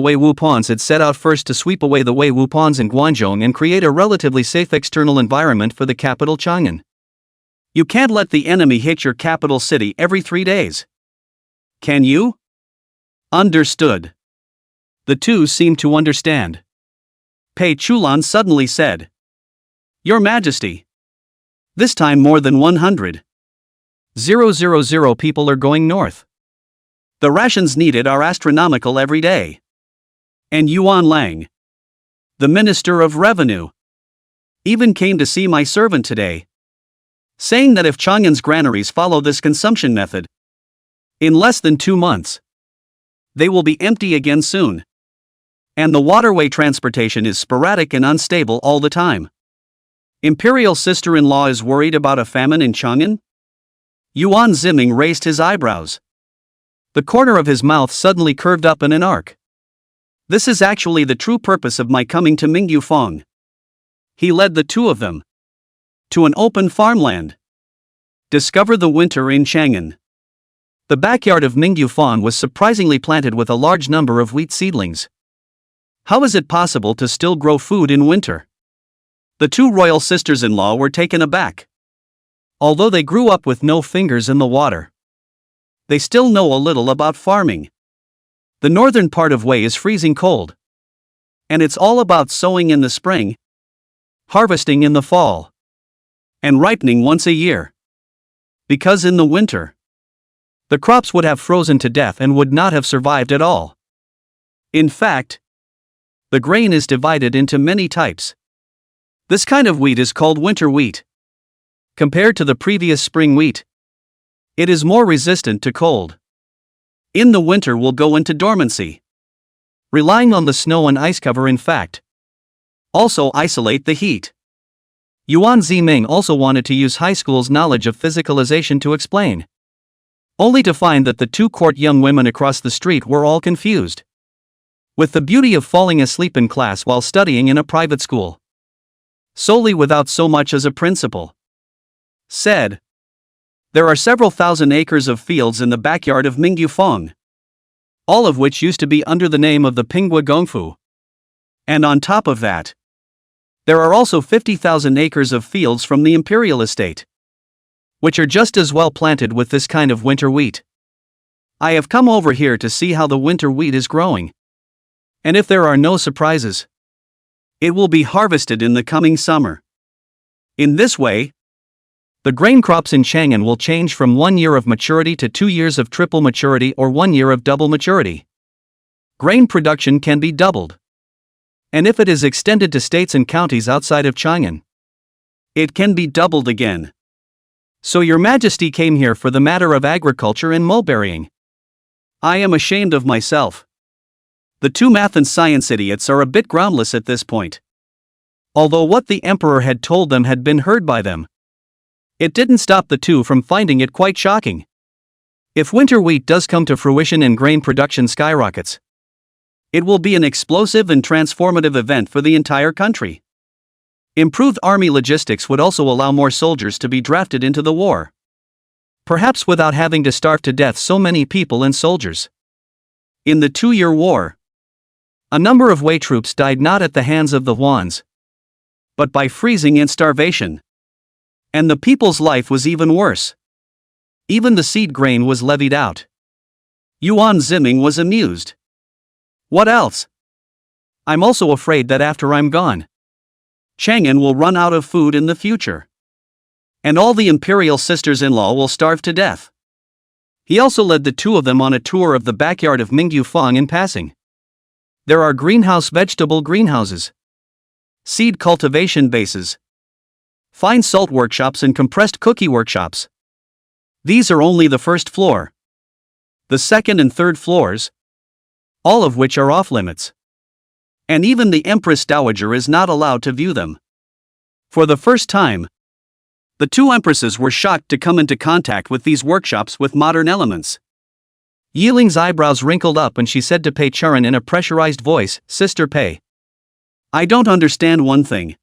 Wei Wu pawns had set out first to sweep away the Wei Wu pawns in Guangzhou and create a relatively safe external environment for the capital Chang'an. You can't let the enemy hit your capital city every 3 days. Can you? Understood. The two seemed to understand. Pei Chulan suddenly said, Your Majesty. This time more than 100,000 people are going north. The rations needed are astronomical every day. And Yuan Lang, the Minister of Revenue, even came to see my servant today, saying that if Chang'an's granaries follow this consumption method, in less than 2 months, they will be empty again soon. And the waterway transportation is sporadic and unstable all the time. Imperial sister-in-law is worried about a famine in Chang'an? Yuan Ziming raised his eyebrows. The corner of his mouth suddenly curved up in an arc. This is actually the true purpose of my coming to Mingyu Fong. He led the two of them to an open farmland. Discover the winter in Chang'an. The backyard of Mingyu Fong was surprisingly planted with a large number of wheat seedlings. How is it possible to still grow food in winter? The two royal sisters-in-law were taken aback. Although they grew up with no fingers in the water, they still know a little about farming. The northern part of Wei is freezing cold. And it's all about sowing in the spring, harvesting in the fall, and ripening once a year. Because in the winter, the crops would have frozen to death and would not have survived at all. In fact, the grain is divided into many types. This kind of wheat is called winter wheat. Compared to the previous spring wheat, it is more resistant to cold. In the winter will go into dormancy, relying on the snow and ice cover in fact. Also isolate the heat. Yuan Ziming also wanted to use high school's knowledge of physicalization to explain, only to find that the two court young women across the street were all confused with the beauty of falling asleep in class while studying in a private school, solely without so much as a principal said. There are several thousand acres of fields in the backyard of Mingyu Fong, all of which used to be under the name of the Pinghua Gongfu. And on top of that, there are also 50,000 acres of fields from the imperial estate, which are just as well planted with this kind of winter wheat. I have come over here to see how the winter wheat is growing. And if there are no surprises, it will be harvested in the coming summer. In this way, the grain crops in Chang'an will change from 1 year of maturity to 2 years of triple maturity or 1 year of double maturity. Grain production can be doubled. And if it is extended to states and counties outside of Chang'an, it can be doubled again. So Your Majesty came here for the matter of agriculture and mulberrying. I am ashamed of myself. The two math and science idiots are a bit groundless at this point. Although what the emperor had told them had been heard by them, it didn't stop the two from finding it quite shocking. If winter wheat does come to fruition and grain production skyrockets, it will be an explosive and transformative event for the entire country. Improved army logistics would also allow more soldiers to be drafted into the war, perhaps without having to starve to death so many people and soldiers. In the 2-year war, a number of Wei troops died not at the hands of the Huans, but by freezing and starvation. And the people's life was even worse. Even the seed grain was levied out. Yuan Ziming was amused. What else? I'm also afraid that after I'm gone, Chang'an will run out of food in the future. And all the imperial sisters-in-law will starve to death. He also led the two of them on a tour of the backyard of Mingyu Fang in passing. There are greenhouse vegetable greenhouses, seed cultivation bases, fine salt workshops and compressed cookie workshops. These are only the first floor. The second and third floors, all of which are off limits. And even the Empress Dowager is not allowed to view them. For the first time, the two empresses were shocked to come into contact with these workshops with modern elements. Yiling's eyebrows wrinkled up and she said to Pei Churan in a pressurized voice, "Sister Pei, I don't understand one thing.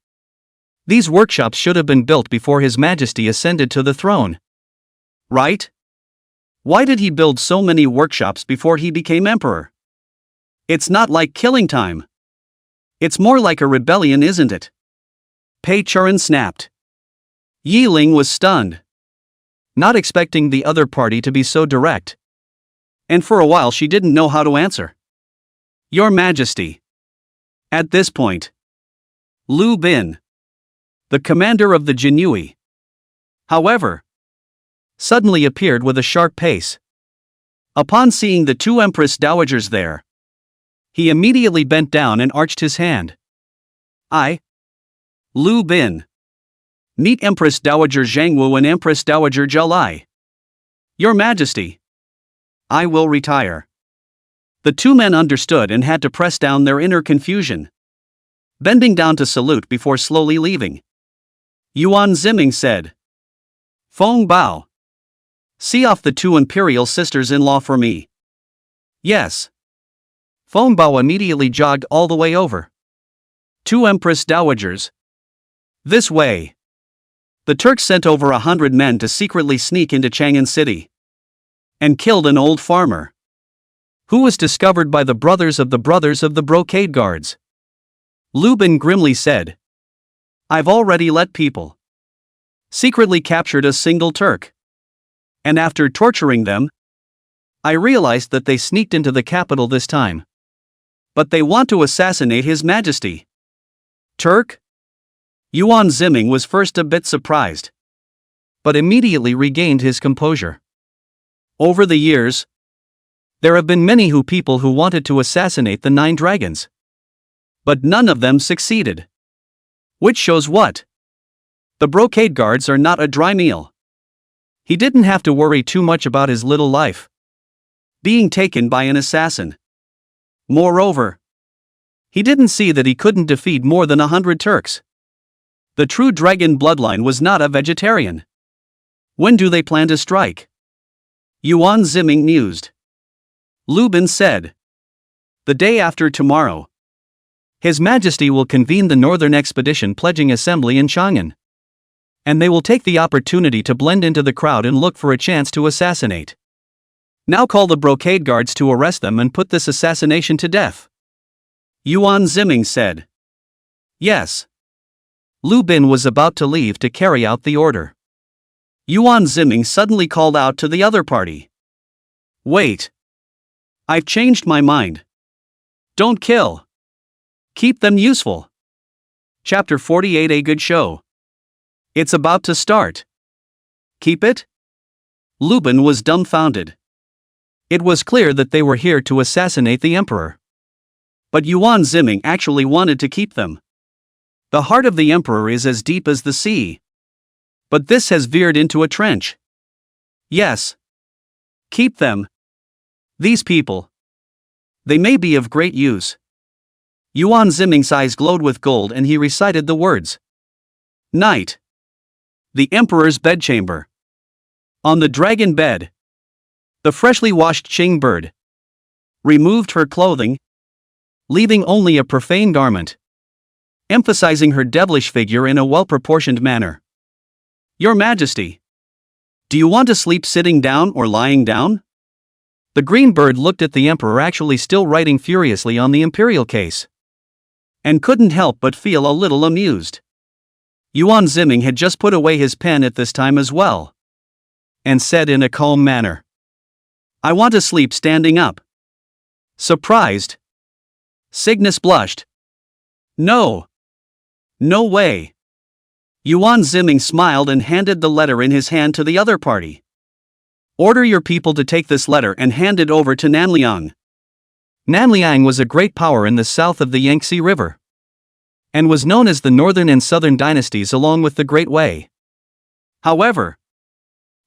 These workshops should have been built before His Majesty ascended to the throne. Right? Why did he build so many workshops before he became emperor? It's not like killing time. It's more like a rebellion, isn't it?" Pei Churan snapped. Yiling was stunned, not expecting the other party to be so direct. And for a while she didn't know how to answer. "Your Majesty." At this point, Lu Bin, the commander of the Jinui, however, suddenly appeared with a sharp pace. Upon seeing the two Empress Dowagers there, he immediately bent down and arched his hand. "I, Lu Bin, meet Empress Dowager Zhangwu and Empress Dowager Zhao. Your Majesty, I will retire." The two men understood and had to press down their inner confusion, bending down to salute before slowly leaving. Yuan Ziming said, "Feng Bao, see off the two imperial sisters-in-law for me." "Yes." Feng Bao immediately jogged all the way over. Two Empress Dowagers. This way. The Turks sent over 100 men to secretly sneak into Chang'an City and killed an old farmer, who was discovered by the brothers of the brocade guards. Lu Bin grimly said, "I've already let people secretly captured a single Turk. And after torturing them, I realized that they sneaked into the capital this time. But they want to assassinate His Majesty." "Turk?" Yuan Ziming was first a bit surprised, but immediately regained his composure. Over the years, there have been many people who wanted to assassinate the 9 dragons. But none of them succeeded. Which shows what? The brocade guards are not a dry meal. He didn't have to worry too much about his little life being taken by an assassin. Moreover, he didn't see that he couldn't defeat more than 100 Turks. The true dragon bloodline was not a vegetarian. When do they plan to strike? Yuan Ziming mused. Lu Bin said, "The day after tomorrow. His Majesty will convene the Northern Expedition Pledging Assembly in Chang'an. And they will take the opportunity to blend into the crowd and look for a chance to assassinate. Now call the brocade guards to arrest them and put this assassination to death." Yuan Ziming said. "Yes." Lu Bin was about to leave to carry out the order. Yuan Ziming suddenly called out to the other party. "Wait. I've changed my mind. Don't kill. Keep them useful. Chapter 48. A good show. It's about to start. Keep it? Lupin was dumbfounded. It was clear that they were here to assassinate the emperor. But Yuan Ziming actually wanted to keep them. The heart of the emperor is as deep as the sea. But this has veered into a trench. Yes. Keep them. These people. They may be of great use. Yuan Ziming's eyes glowed with gold and he recited the words. Night. The emperor's bedchamber. On the dragon bed. The freshly washed Qing bird removed her clothing, leaving only a profane garment, emphasizing her devilish figure in a well-proportioned manner. Your Majesty, do you want to sleep sitting down or lying down? The green bird looked at the emperor actually still writing furiously on the imperial case, and couldn't help but feel a little amused. Yuan Ziming had just put away his pen at this time as well, and said in a calm manner, I want to sleep standing up. Surprised. Cygnus blushed. No. No way. Yuan Ziming smiled and handed the letter in his hand to the other party. Order your people to take this letter and hand it over to Nanliang. Nanliang was a great power in the south of the Yangtze River, and was known as the northern and southern dynasties along with the Great Wei. However,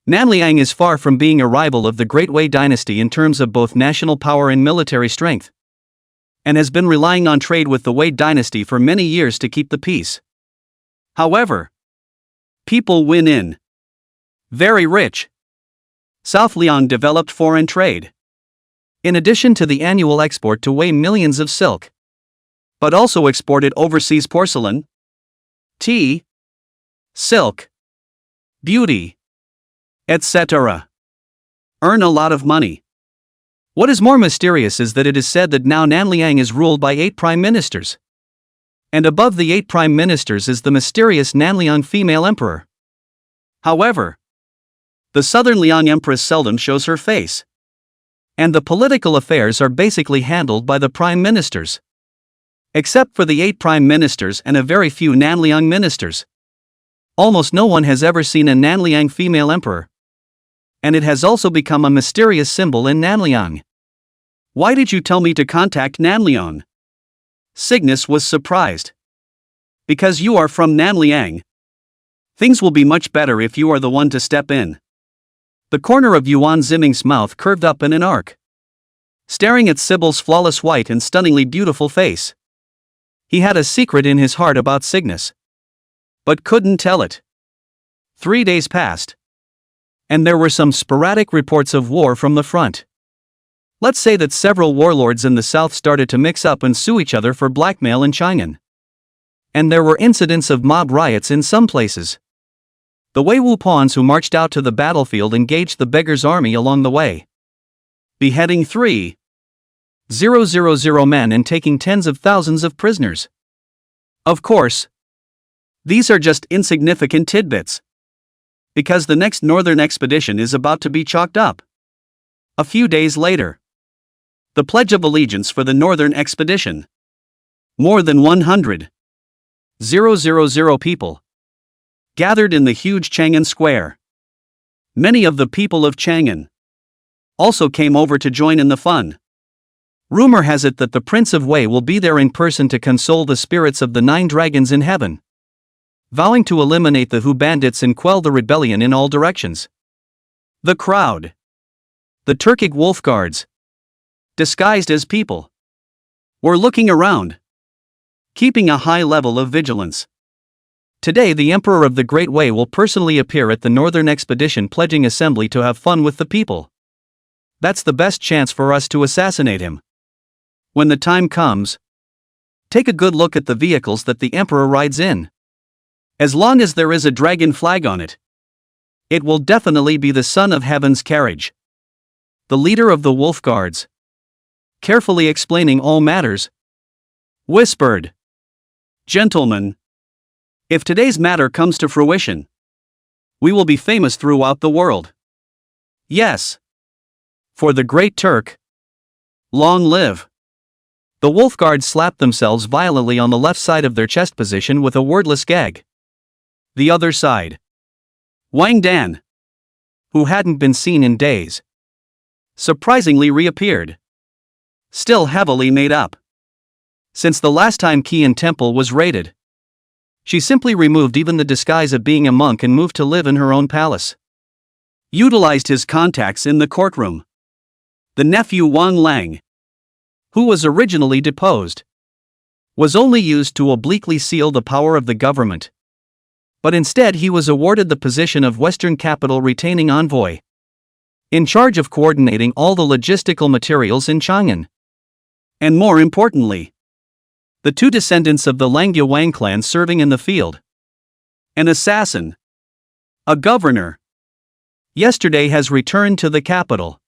Nanliang is far from being a rival of the Great Wei dynasty in terms of both national power and military strength, and has been relying on trade with the Wei dynasty for many years to keep the peace. However, people win in. Very rich. South Liang developed foreign trade. In addition to the annual export to Wei millions of silk, but also exported overseas porcelain, tea, silk, beauty, etc. Earn a lot of money. What is more mysterious is that it is said that now Nanliang is ruled by 8 prime ministers. And above the 8 prime ministers is the mysterious Nanliang female emperor. However, the southern Liang empress seldom shows her face. And the political affairs are basically handled by the prime ministers. Except for the 8 prime ministers and a very few Nanliang ministers. Almost no one has ever seen a Nanliang female emperor. And it has also become a mysterious symbol in Nanliang. Why did you tell me to contact Nanliang? Cygnus was surprised. Because you are from Nanliang. Things will be much better if you are the one to step in. The corner of Yuan Ziming's mouth curved up in an arc, staring at Sybil's flawless white and stunningly beautiful face. He had a secret in his heart about Cygnus, but couldn't tell it. 3 days passed, and there were some sporadic reports of war from the front. Let's say that several warlords in the south started to mix up and sue each other for blackmail in Chang'an. And there were incidents of mob riots in some places. The Wei Wu pawns who marched out to the battlefield engaged the beggar's army along the way, beheading 3,000 men and taking tens of thousands of prisoners. Of course, these are just insignificant tidbits, because the next northern expedition is about to be chalked up. A few days later, the Pledge of Allegiance for the northern expedition. More than 100,000 people gathered in the huge Chang'an Square. Many of the people of Chang'an also came over to join in the fun. Rumor has it that the Prince of Wei will be there in person to console the spirits of the 9 dragons in heaven, vowing to eliminate the Hu bandits and quell the rebellion in all directions. The crowd. The Turkic wolf guards, disguised as people, were looking around, keeping a high level of vigilance. Today the Emperor of the Great Wei will personally appear at the Northern Expedition pledging assembly to have fun with the people. That's the best chance for us to assassinate him. When the time comes, take a good look at the vehicles that the Emperor rides in. As long as there is a dragon flag on it, it will definitely be the Son of Heaven's carriage. The leader of the Wolf Guards, carefully explaining all matters, whispered, "Gentlemen, if today's matter comes to fruition, we will be famous throughout the world. Yes. For the Great Turk. Long live." The wolf guards slapped themselves violently on the left side of their chest position with a wordless gag. The other side. Wang Dan, who hadn't been seen in days, surprisingly reappeared. Still heavily made up. Since the last time Qian Temple was raided, she simply removed even the disguise of being a monk and moved to live in her own palace. Utilized his contacts in the courtroom. The nephew Wang Lang, who was originally deposed, was only used to obliquely seal the power of the government. But instead he was awarded the position of Western Capital Retaining Envoy, in charge of coordinating all the logistical materials in Chang'an. And more importantly, the two descendants of the Langyue Wang clan serving in the field. An assassin, a governor, yesterday has returned to the capital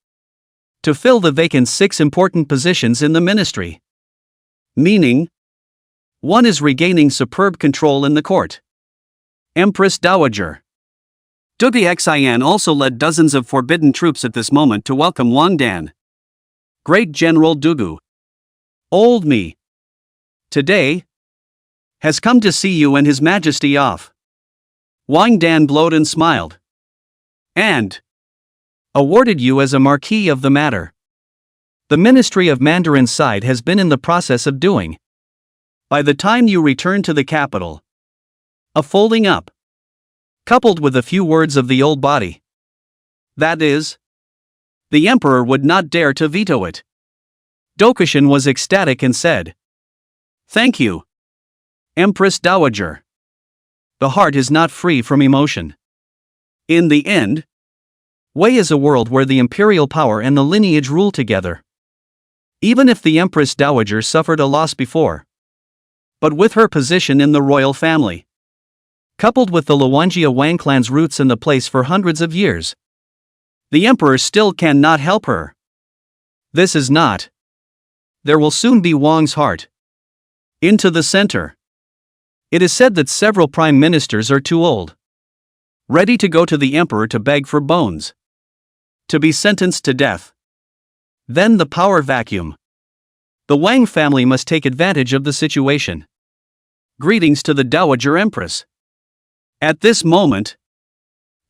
to fill the vacant 6 important positions in the ministry. Meaning, one is regaining superb control in the court. Empress Dowager Dugi Xian also led dozens of forbidden troops at this moment to welcome Wang Dan. Great General Dugu, old me, today, has come to see you and His Majesty off. Wang Dan blowed and smiled. And awarded you as a marquis of the matter. The Ministry of Mandarin's side has been in the process of doing, by the time you return to the capital, a folding up, coupled with a few words of the old body. That is, the emperor would not dare to veto it. Dokushun was ecstatic and said, "Thank you, Empress Dowager." The heart is not free from emotion. In the end, Wei is a world where the imperial power and the lineage rule together. Even if the Empress Dowager suffered a loss before, but with her position in the royal family, coupled with the Luanjia Wang clan's roots in the place for hundreds of years, the emperor still cannot help her. This is not. There will soon be Wang's heart. Into the center. It is said that several prime ministers are too old, ready to go to the emperor to beg for bones, to be sentenced to death. Then the power vacuum. The Wang family must take advantage of the situation. Greetings to the Dowager Empress. At this moment,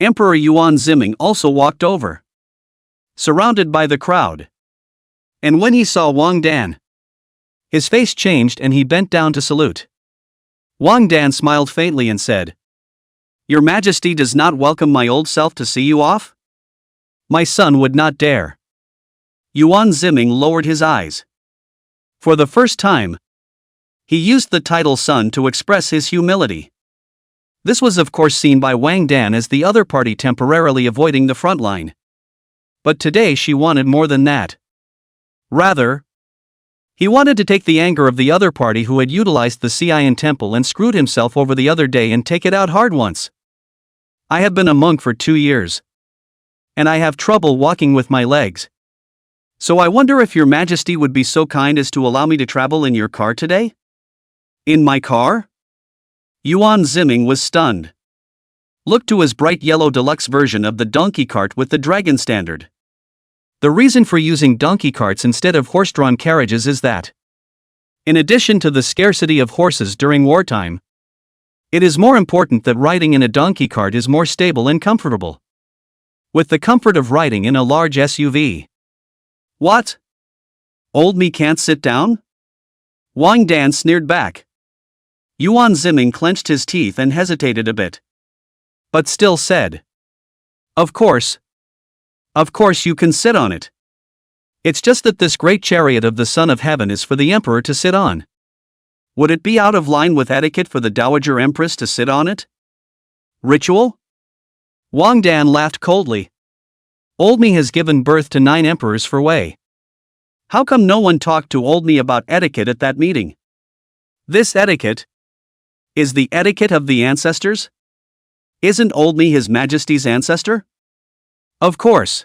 Emperor Yuan Ziming also walked over, surrounded by the crowd. And when he saw Wang Dan, his face changed and he bent down to salute. Wang Dan smiled faintly and said, "Your Majesty does not welcome my old self to see you off? My son would not dare." Yuan Ziming lowered his eyes. For the first time, he used the title son to express his humility. This was of course seen by Wang Dan as the other party temporarily avoiding the front line. But today she wanted more than that. Rather, he wanted to take the anger of the other party who had utilized the Qian temple and screwed himself over the other day and take it out hard once. I have been a monk for 2 years, and I have trouble walking with my legs. So I wonder if your Majesty would be so kind as to allow me to travel in your car today? In my car? Yuan Ziming was stunned. Looked to his bright yellow deluxe version of the donkey cart with the dragon standard. The reason for using donkey carts instead of horse-drawn carriages is that, in addition to the scarcity of horses during wartime, it is more important that riding in a donkey cart is more stable and comfortable, with the comfort of riding in a large SUV. What? Old me can't sit down? Wang Dan sneered back. Yuan Ziming clenched his teeth and hesitated a bit, but still said, Of course you can sit on it. It's just that this great chariot of the Son of Heaven is for the Emperor to sit on. Would it be out of line with etiquette for the Dowager Empress to sit on it? Ritual? Wang Dan laughed coldly. Old me has given birth to 9 emperors for Wei. How come no one talked to old me about etiquette at that meeting? This etiquette is the etiquette of the ancestors? Isn't old me His Majesty's ancestor? Of course.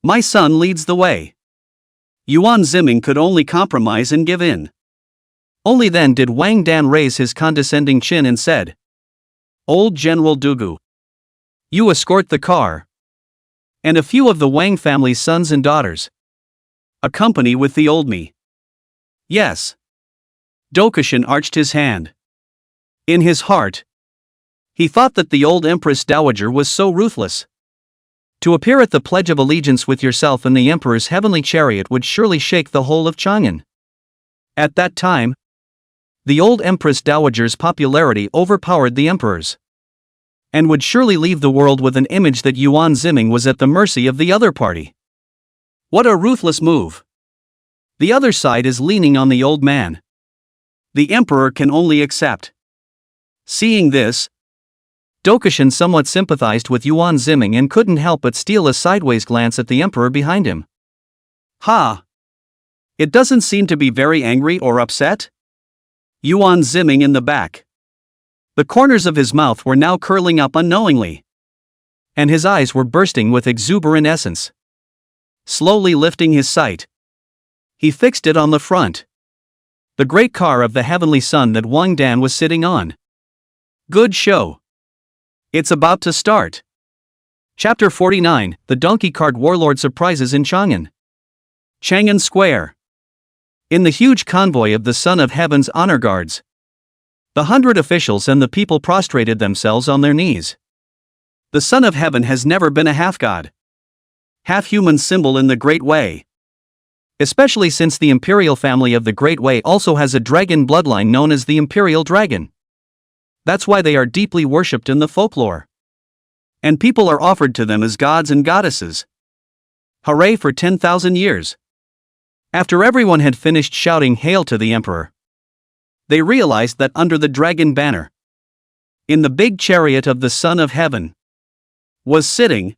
My son leads the way. Yuan Ziming could only compromise and give in. Only then did Wang Dan raise his condescending chin and said, Old General Dugu, you escort the car, and a few of the Wang family's sons and daughters, accompany with the old me. Yes. Dokusin arched his hand. In his heart, he thought that the old Empress Dowager was so ruthless. To appear at the Pledge of Allegiance with yourself in the Emperor's heavenly chariot would surely shake the whole of Chang'an. At that time, the old Empress Dowager's popularity overpowered the Emperor's, and would surely leave the world with an image that Yuan Ziming was at the mercy of the other party. What a ruthless move! The other side is leaning on the old man. The Emperor can only accept. Seeing this, Dokusin somewhat sympathized with Yuan Ziming and couldn't help but steal a sideways glance at the Emperor behind him. Ha! It doesn't seem to be very angry or upset? Yuan Ziming in the back. The corners of his mouth were now curling up unknowingly, and his eyes were bursting with exuberant essence. Slowly lifting his sight, he fixed it on the front, the great car of the heavenly sun that Wang Dan was sitting on. Good show. It's about to start. Chapter 49, The Donkey Cart Warlord Surprises in Chang'an. Chang'an Square. In the huge convoy of the Son of Heaven's honor guards, the 100 officials and the people prostrated themselves on their knees. The Son of Heaven has never been a half-god, half-human symbol in the Great Way. Especially since the imperial family of the Great Way also has a dragon bloodline known as the Imperial Dragon. That's why they are deeply worshipped in the folklore. And people are offered to them as gods and goddesses. Hooray for 10,000 years. After everyone had finished shouting hail to the Emperor, they realized that under the dragon banner, in the big chariot of the Son of Heaven, was sitting,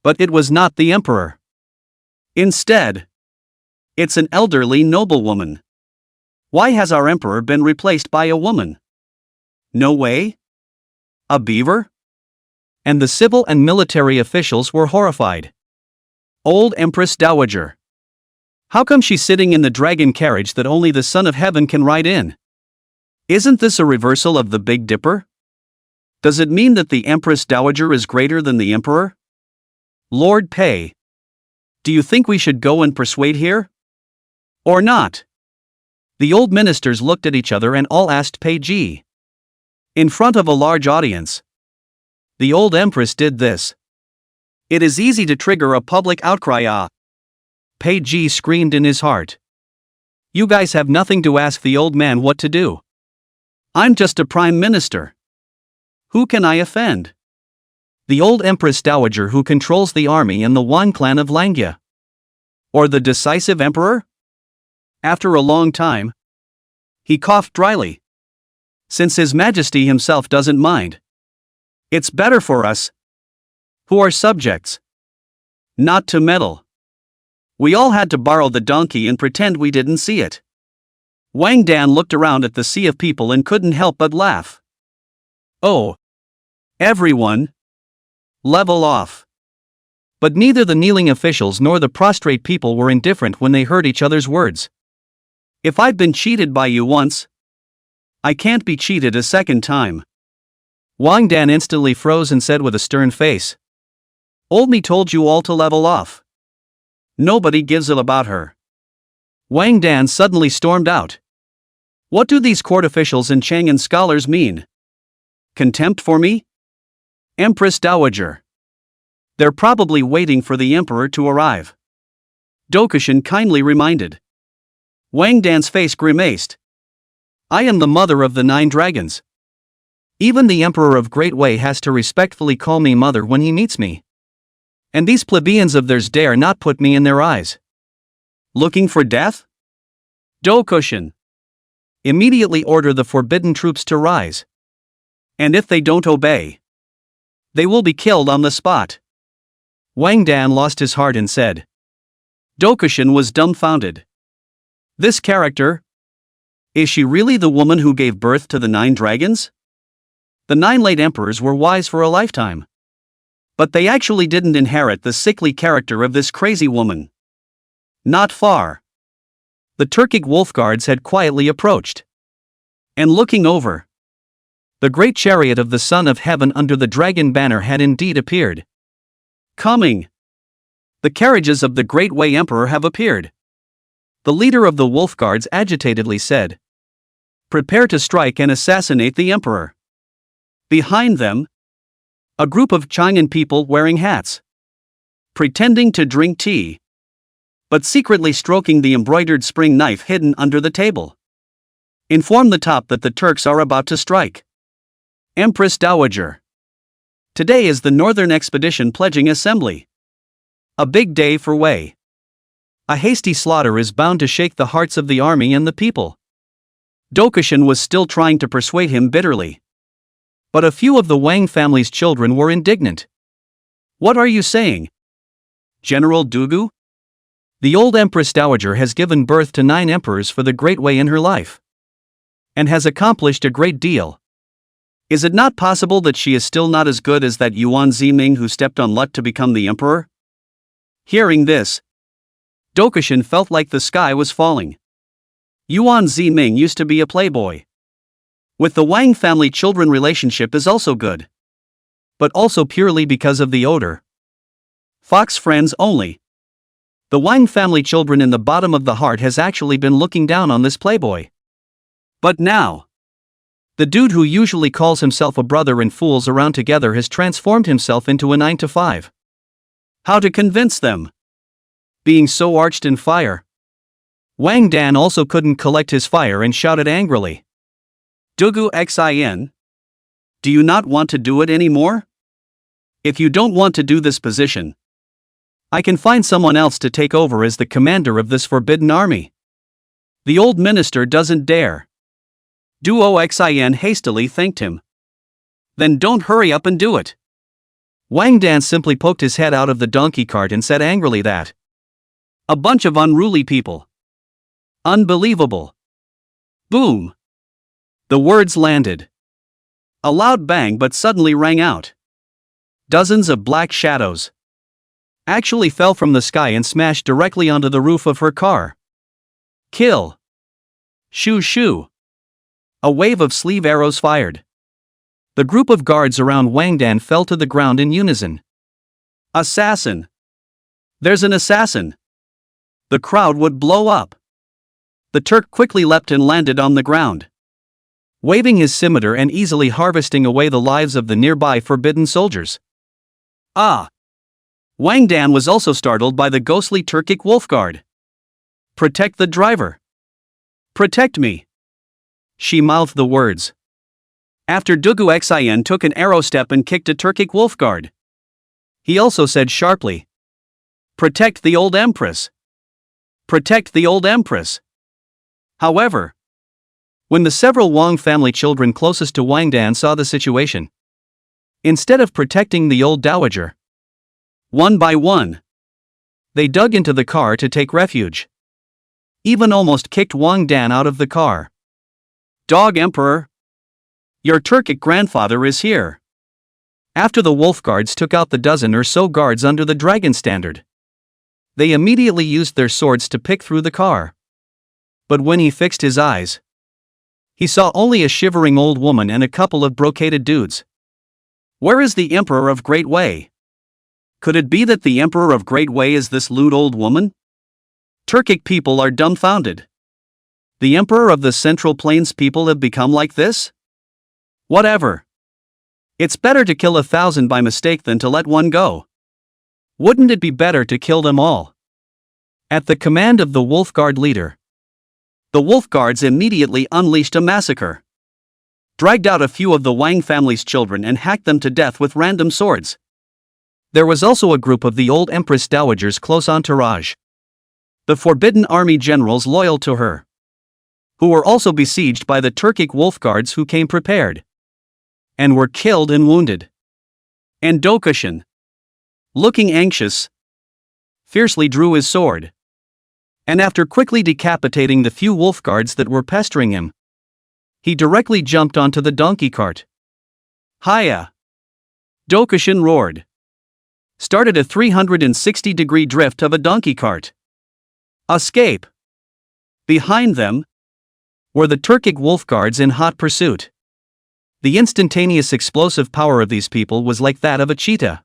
but it was not the Emperor. Instead, it's an elderly noblewoman. Why has our Emperor been replaced by a woman? No way? A beaver? And the civil and military officials were horrified. Old Empress Dowager. How come she's sitting in the dragon carriage that only the Son of Heaven can ride in? Isn't this a reversal of the Big Dipper? Does it mean that the Empress Dowager is greater than the Emperor? Lord Pei, do you think we should go and persuade here? Or not? The old ministers looked at each other and all asked Pei Ji. In front of a large audience, the old Empress did this. It is easy to trigger a public outcry. Pei Ji screamed in his heart. You guys have nothing to ask the old man what to do. I'm just a prime minister. Who can I offend? The old Empress Dowager who controls the army and the Wan clan of Langya? Or the decisive emperor? After a long time, he coughed dryly. Since His Majesty himself doesn't mind, it's better for us, who are subjects, not to meddle. We all had to borrow the donkey and pretend we didn't see it. Wang Dan looked around at the sea of people and couldn't help but laugh. Oh, everyone, level off. But neither the kneeling officials nor the prostrate people were indifferent when they heard each other's words. If I've been cheated by you once, I can't be cheated a second time. Wang Dan instantly froze and said with a stern face. Old me told you all to level off. Nobody gives a about her. Wang Dan suddenly stormed out. What do these court officials and Chang'an scholars mean? Contempt for me? Empress Dowager. They're probably waiting for the Emperor to arrive. Dokusin kindly reminded. Wang Dan's face grimaced. I am the mother of the 9 dragons. Even the Emperor of Great Way has to respectfully call me mother when he meets me. And these plebeians of theirs dare not put me in their eyes. Looking for death? Dokusin. Immediately order the forbidden troops to rise. And if they don't obey, they will be killed on the spot. Wang Dan lost his heart and said. Dokusin was dumbfounded. This character? Is she really the woman who gave birth to the 9 dragons? The 9 late emperors were wise for a lifetime. But they actually didn't inherit the sickly character of this crazy woman. Not far. The Turkic wolf guards had quietly approached. And looking over, the great chariot of the Son of Heaven under the dragon banner had indeed appeared. Coming. The carriages of the Great Way Emperor have appeared. The leader of the wolf guards agitatedly said, "Prepare to strike and assassinate the emperor." Behind them, a group of Chang'an people wearing hats, pretending to drink tea, but secretly stroking the embroidered spring knife hidden under the table, inform the top that the Turks are about to strike. Empress Dowager. Today is the Northern Expedition pledging assembly. A big day for Wei. A hasty slaughter is bound to shake the hearts of the army and the people. Dokuchen was still trying to persuade him bitterly. But a few of the Wang family's children were indignant. "What are you saying, General Dugu? The old Empress Dowager has given birth to 9 emperors for the Great Wei in her life, and has accomplished a great deal. Is it not possible that she is still not as good as that Yuan Ziming who stepped on luck to become the emperor?" Hearing this, Dokuchen felt like the sky was falling. Yuan Ziming used to be a playboy. With the Wang family, children relationship is also good, but also purely because of the odor. Fox friends only. The Wang family children in the bottom of the heart has actually been looking down on this playboy. But now, the dude who usually calls himself a brother and fools around together has transformed himself into a 9-to-5. How to convince them? Being so arched in fire. Wang Dan also couldn't collect his fire and shouted angrily, "Dugu Xin? Do you not want to do it anymore? If you don't want to do this position, I can find someone else to take over as the commander of this forbidden army." The old minister doesn't dare. Duo Xin hastily thanked him. "Then don't hurry up and do it." Wang Dan simply poked his head out of the donkey cart and said angrily that, "A bunch of unruly people. Unbelievable." Boom. The words landed. A loud bang but suddenly rang out. Dozens of black shadows actually fell from the sky and smashed directly onto the roof of her car. Kill. Shoo shoo. A wave of sleeve arrows fired. The group of guards around Wang Dan fell to the ground in unison. Assassin. There's an assassin. The crowd would blow up. The Turk quickly leapt and landed on the ground, waving his scimitar and easily harvesting away the lives of the nearby forbidden soldiers. Ah! Wang Dan was also startled by the ghostly Turkic wolf guard. "Protect the driver. Protect me." She mouthed the words. After Dugu Xin took an arrow step and kicked a Turkic wolf guard. He also said sharply, "Protect the old empress. Protect the old empress." However, when the several Wang family children closest to Wang Dan saw the situation, instead of protecting the old dowager, one by one, they dug into the car to take refuge. Even almost kicked Wang Dan out of the car. "Dog Emperor! Your Turkic grandfather is here." After the wolf guards took out the dozen or so guards under the dragon standard, they immediately used their swords to pick through the car. But when he fixed his eyes, he saw only a shivering old woman and a couple of brocaded dudes. Where is the Emperor of Great Wei? Could it be that the Emperor of Great Wei is this lewd old woman? Turkic people are dumbfounded. The Emperor of the Central Plains people have become like this? Whatever. It's better to kill 1,000 by mistake than to let one go. Wouldn't it be better to kill them all? At the command of the Wolf Guard leader, the Wolf Guards immediately unleashed a massacre. Dragged out a few of the Wang family's children and hacked them to death with random swords. There was also a group of the old Empress Dowager's close entourage, the forbidden army generals loyal to her, who were also besieged by the Turkic Wolf Guards who came prepared, and were killed and wounded. And Dokuchen, looking anxious, fiercely drew his sword, and after quickly decapitating the few wolf guards that were pestering him, he directly jumped onto the donkey cart. "Hiya!" Dokuchen roared. Started a 360-degree drift of a donkey cart. Escape! Behind them were the Turkic wolf guards in hot pursuit. The instantaneous explosive power of these people was like that of a cheetah,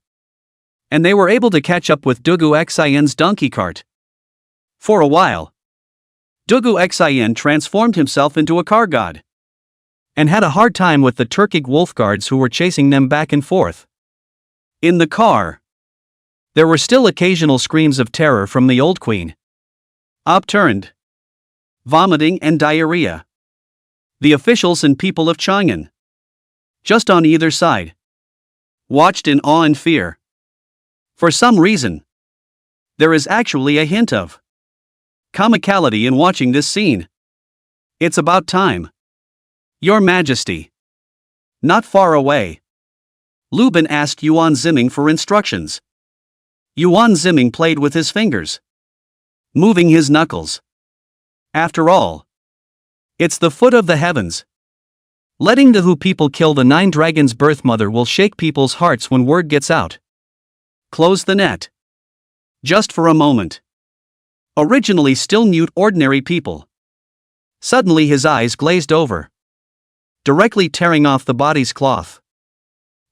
and they were able to catch up with Dugu Xin's donkey cart. For a while, Dugu Xin transformed himself into a car god and had a hard time with the Turkic wolf guards who were chasing them back and forth. In the car, there were still occasional screams of terror from the old queen. Upturned, vomiting and diarrhea. The officials and people of Chang'an, just on either side, watched in awe and fear. For some reason, there is actually a hint of comicality in watching this scene. It's about time. Your Majesty. Not far away, Lubin asked Yuan Ziming for instructions. Yuan Ziming played with his fingers, moving his knuckles. After all, it's the foot of the heavens. Letting the Hu people kill the 9 dragons' birth mother will shake people's hearts when word gets out. Close the net. Just for a moment. Originally still mute ordinary people. Suddenly his eyes glazed over, directly tearing off the body's cloth,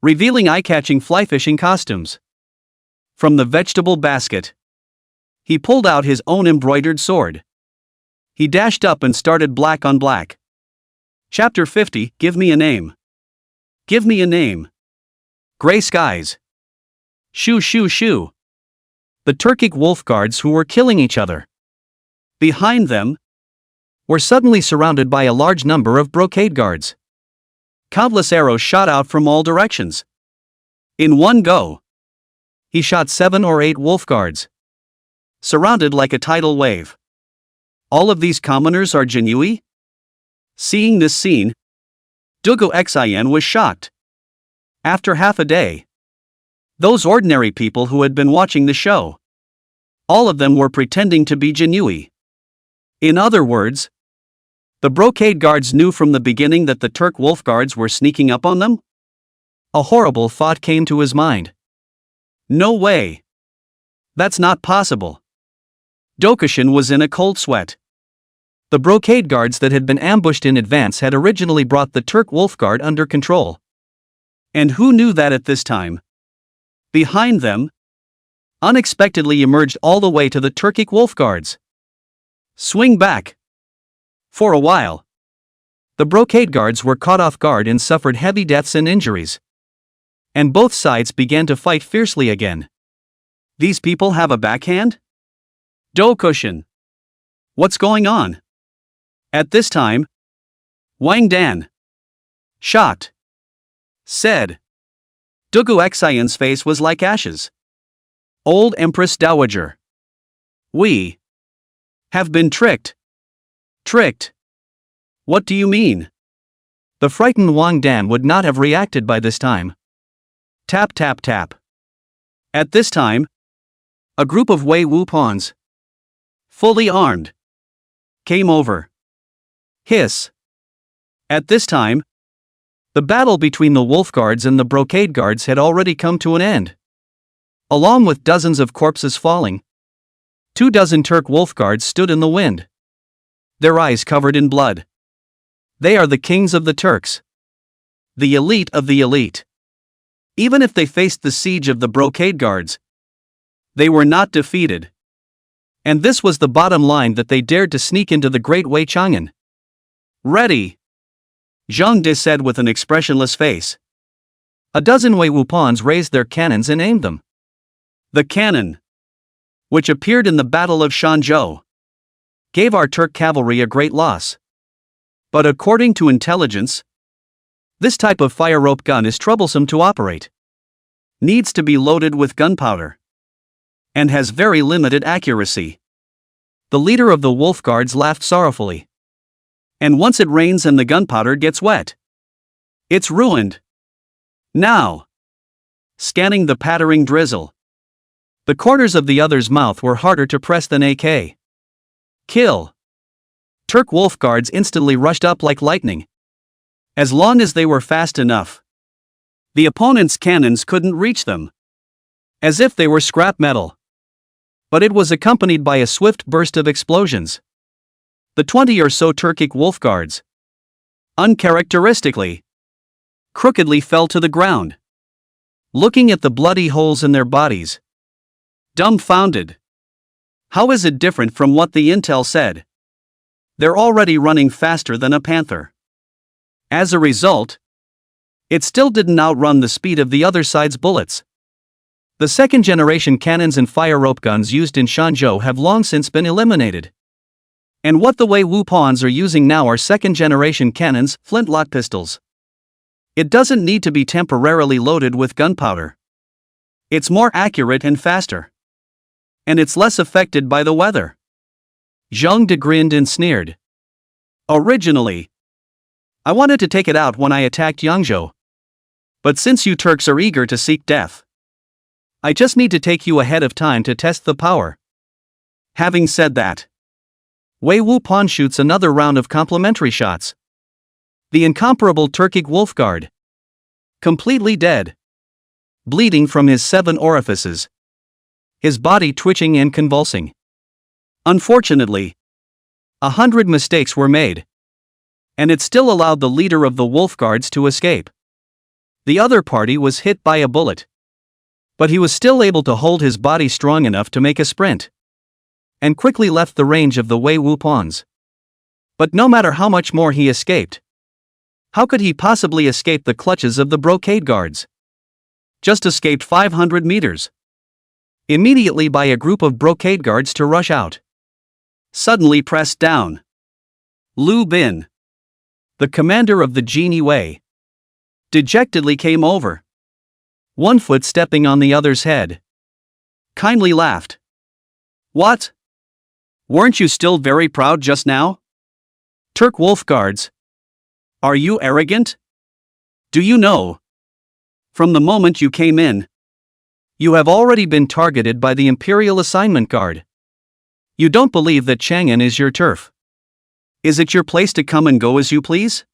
revealing eye-catching fly-fishing costumes. From the vegetable basket, he pulled out his own embroidered sword. He dashed up and started black on black. Chapter 50, Give me a name. Give me a name. Gray skies. Shoo shoo shoo. The Turkic wolf guards who were killing each other, behind them, were suddenly surrounded by a large number of brocade guards. Countless arrows shot out from all directions. In one go, he shot 7 or 8 wolf guards, surrounded like a tidal wave. All of these commoners are Jinui? Seeing this scene, Dugu Xin was shocked. After half a day, those ordinary people who had been watching the show, all of them were pretending to be Jinui. In other words, the brocade guards knew from the beginning that the Turk wolf guards were sneaking up on them? A horrible thought came to his mind. No way. That's not possible. Dokishin was in a cold sweat. The brocade guards that had been ambushed in advance had originally brought the Turk wolf guard under control. And who knew that at this time? Behind them, unexpectedly emerged all the way to the Turkic wolf guards. Swing back. For a while, the brocade guards were caught off guard and suffered heavy deaths and injuries. And both sides began to fight fiercely again. These people have a backhand? Dokishin. What's going on? At this time, Wang Dan, shocked, said. Dugu Xion's face was like ashes. Old Empress Dowager. We have been tricked. Tricked? What do you mean? The frightened Wang Dan would not have reacted by this time. Tap tap tap. At this time, a group of Wei Wu pawns, fully armed, came over. Hiss. At this time, the battle between the wolf guards and the brocade guards had already come to an end. Along with dozens of corpses falling, 24 Turk wolf guards stood in the wind, their eyes covered in blood. They are the kings of the Turks, the elite of the elite. Even if they faced the siege of the brocade guards, they were not defeated. And this was the bottom line, that they dared to sneak into the Great Wei Chang'an. Ready, Zhang De said with an expressionless face. A dozen Wei Wu pawns raised their cannons and aimed them. The cannon, which appeared in the Battle of Shanzhou, gave our Turk cavalry a great loss. But according to intelligence, this type of fire rope gun is troublesome to operate, needs to be loaded with gunpowder, and has very limited accuracy. The leader of the wolf guards laughed sorrowfully. And once it rains and the gunpowder gets wet, it's ruined. Now, scanning the pattering drizzle, the corners of the other's mouth were harder to press than AK. Kill. Turk wolf guards instantly rushed up like lightning. As long as they were fast enough, the opponent's cannons couldn't reach them, as if they were scrap metal. But it was accompanied by a swift burst of explosions. The 20 or so Turkic wolf guards, uncharacteristically, crookedly fell to the ground, looking at the bloody holes in their bodies, dumbfounded. How is it different from what the intel said? They're already running faster than a panther. As a result, it still didn't outrun the speed of the other side's bullets. The second-generation cannons and fire rope guns used in Shanzhou have long since been eliminated. And what the Wei Wu pawns are using now are second-generation cannons, flintlock pistols. It doesn't need to be temporarily loaded with gunpowder. It's more accurate and faster. And it's less affected by the weather. Zheng De grinned and sneered. Originally, I wanted to take it out when I attacked Yangzhou. But since you Turks are eager to seek death, I just need to take you ahead of time to test the power. Having said that, Wei Wu Pan shoots another round of complimentary shots. The incomparable Turkic wolf guard. Completely dead. Bleeding from his 7 orifices. His body twitching and convulsing. Unfortunately, 100 mistakes were made. And it still allowed the leader of the wolf guards to escape. The other party was hit by a bullet. But he was still able to hold his body strong enough to make a sprint. And quickly left the range of the Wei Wu pawns. But no matter how much more he escaped, how could he possibly escape the clutches of the brocade guards? Just escaped 500 meters. Immediately by a group of brocade guards to rush out. Suddenly pressed down. Lu Bin, the commander of the Genie Wei, dejectedly came over. One foot stepping on the other's head. Kindly laughed. What? Weren't you still very proud just now? Turk wolf guards. Are you arrogant? Do you know? From the moment you came in, you have already been targeted by the Imperial Assignment Guard. You don't believe that Chang'an is your turf. Is it your place to come and go as you please?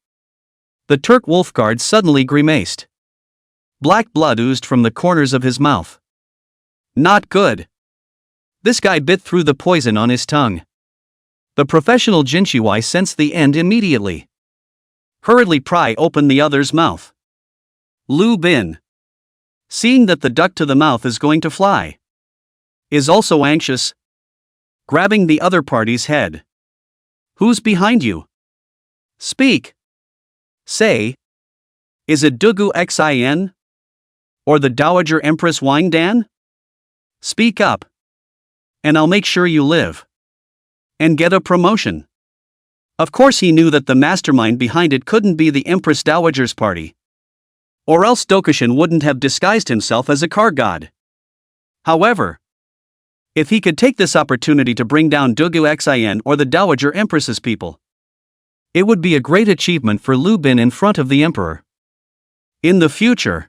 The Turk wolf guard suddenly grimaced. Black blood oozed from the corners of his mouth. Not good. This guy bit through the poison on his tongue. The professional Jinshiwai sensed the end immediately. Hurriedly pry open the other's mouth. Lu Bin, seeing that the duck to the mouth is going to fly, is also anxious. Grabbing the other party's head. Who's behind you? Speak. Say. Is it Dugu Xin? Or the Dowager Empress Wang Dan? Speak up. And I'll make sure you live. And get a promotion. Of course he knew that the mastermind behind it couldn't be the Empress Dowager's party. Or else Dokusin wouldn't have disguised himself as a car god. However, if he could take this opportunity to bring down Dugu Xin or the Dowager Empress's people, it would be a great achievement for Lu Bin in front of the emperor. In the future,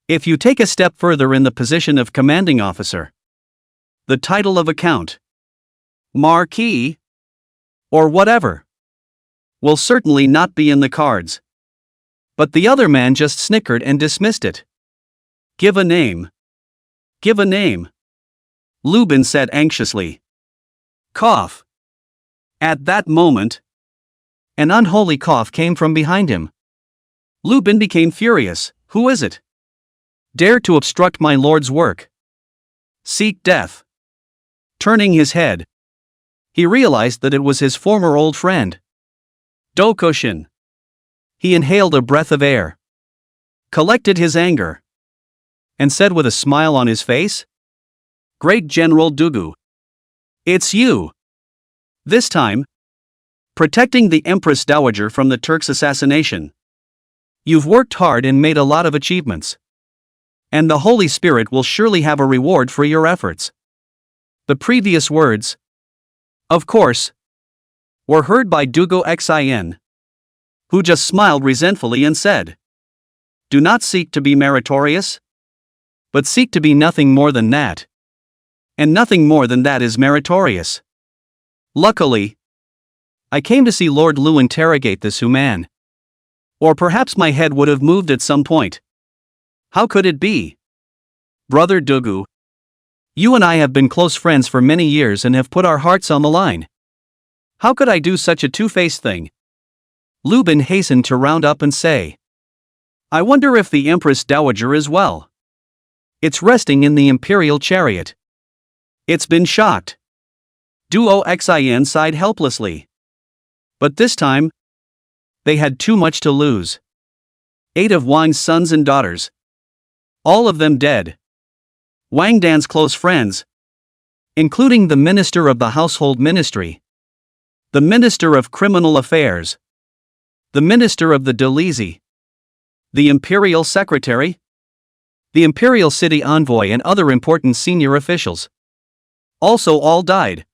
if you take a step further in the position of commanding officer, the title of account, marquis, or whatever, will certainly not be in the cards. But the other man just snickered and dismissed it. Give a name. Give a name. Lu Bin said anxiously. Cough. At that moment, an unholy cough came from behind him. Lu Bin became furious. Who is it? Dare to obstruct my lord's work. Seek death. Turning his head, he realized that it was his former old friend, Dokusin. He inhaled a breath of air, collected his anger, and said with a smile on his face, Great General Dugu. It's you. This time, protecting the Empress Dowager from the Turks' assassination. You've worked hard and made a lot of achievements. And the Holy Spirit will surely have a reward for your efforts. The previous words, of course, were heard by Dugu Xin, who just smiled resentfully and said, Do not seek to be meritorious, but seek to be nothing more than that. And nothing more than that is meritorious. Luckily, I came to see Lord Lu interrogate this human. Or perhaps my head would have moved at some point. How could it be? Brother Dugu, you and I have been close friends for many years and have put our hearts on the line. How could I do such a two-faced thing? Lu Bin hastened to round up and say, I wonder if the Empress Dowager is well. It's resting in the imperial chariot. It's been shocked. Duo Xin sighed helplessly. But this time, they had too much to lose. 8 of Wang's sons and daughters. All of them dead. Wang Dan's close friends, including the Minister of the Household Ministry, the Minister of Criminal Affairs, the Minister of the Delizy, the Imperial Secretary, the Imperial City Envoy and other important senior officials. Also all died.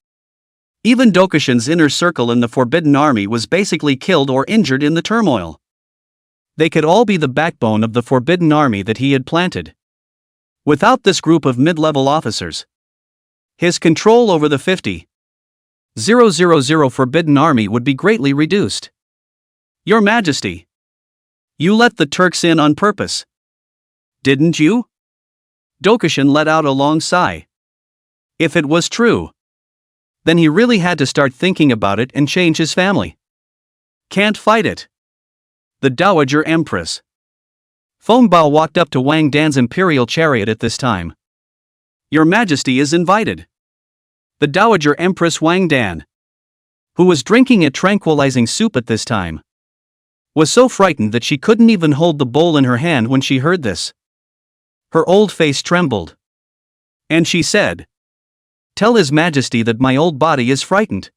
Even Dokishin's inner circle in the Forbidden Army was basically killed or injured in the turmoil. They could all be the backbone of the Forbidden Army that he had planted. Without this group of mid-level officers, his control over the 50,000 Forbidden Army would be greatly reduced. Your Majesty, you let the Turks in on purpose. Didn't you? Dokishin let out a long sigh. If it was true, then he really had to start thinking about it and change his family. Can't fight it. The Dowager Empress. Feng Bao walked up to Wang Dan's imperial chariot at this time. Your Majesty is invited. The Dowager Empress Wang Dan, who was drinking a tranquilizing soup at this time, was so frightened that she couldn't even hold the bowl in her hand when she heard this. Her old face trembled. And she said, "Tell His Majesty that my old body is frightened.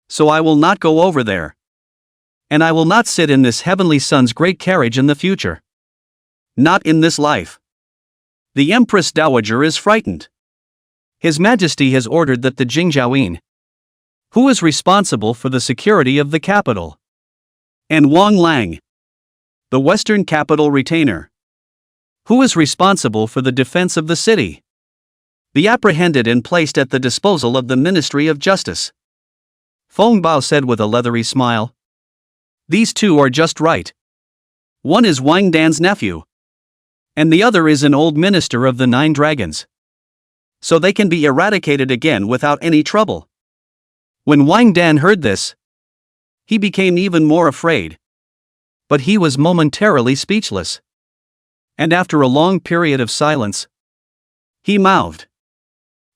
So I will not go over there. And I will not sit in this Heavenly Son's great carriage in the future. Not in this life. The Empress Dowager is frightened. His Majesty has ordered that the Jingzhaoyin, who is responsible for the security of the capital, and Wang Lang, the Western Capital Retainer, who is responsible for the defense of the city, be apprehended and placed at the disposal of the Ministry of Justice." Feng Bao said with a leathery smile. These two are just right. One is Wang Dan's nephew, and the other is an old minister of the 9 dragons. So they can be eradicated again without any trouble. When Wang Dan heard this, he became even more afraid. But he was momentarily speechless. And after a long period of silence, he mouthed,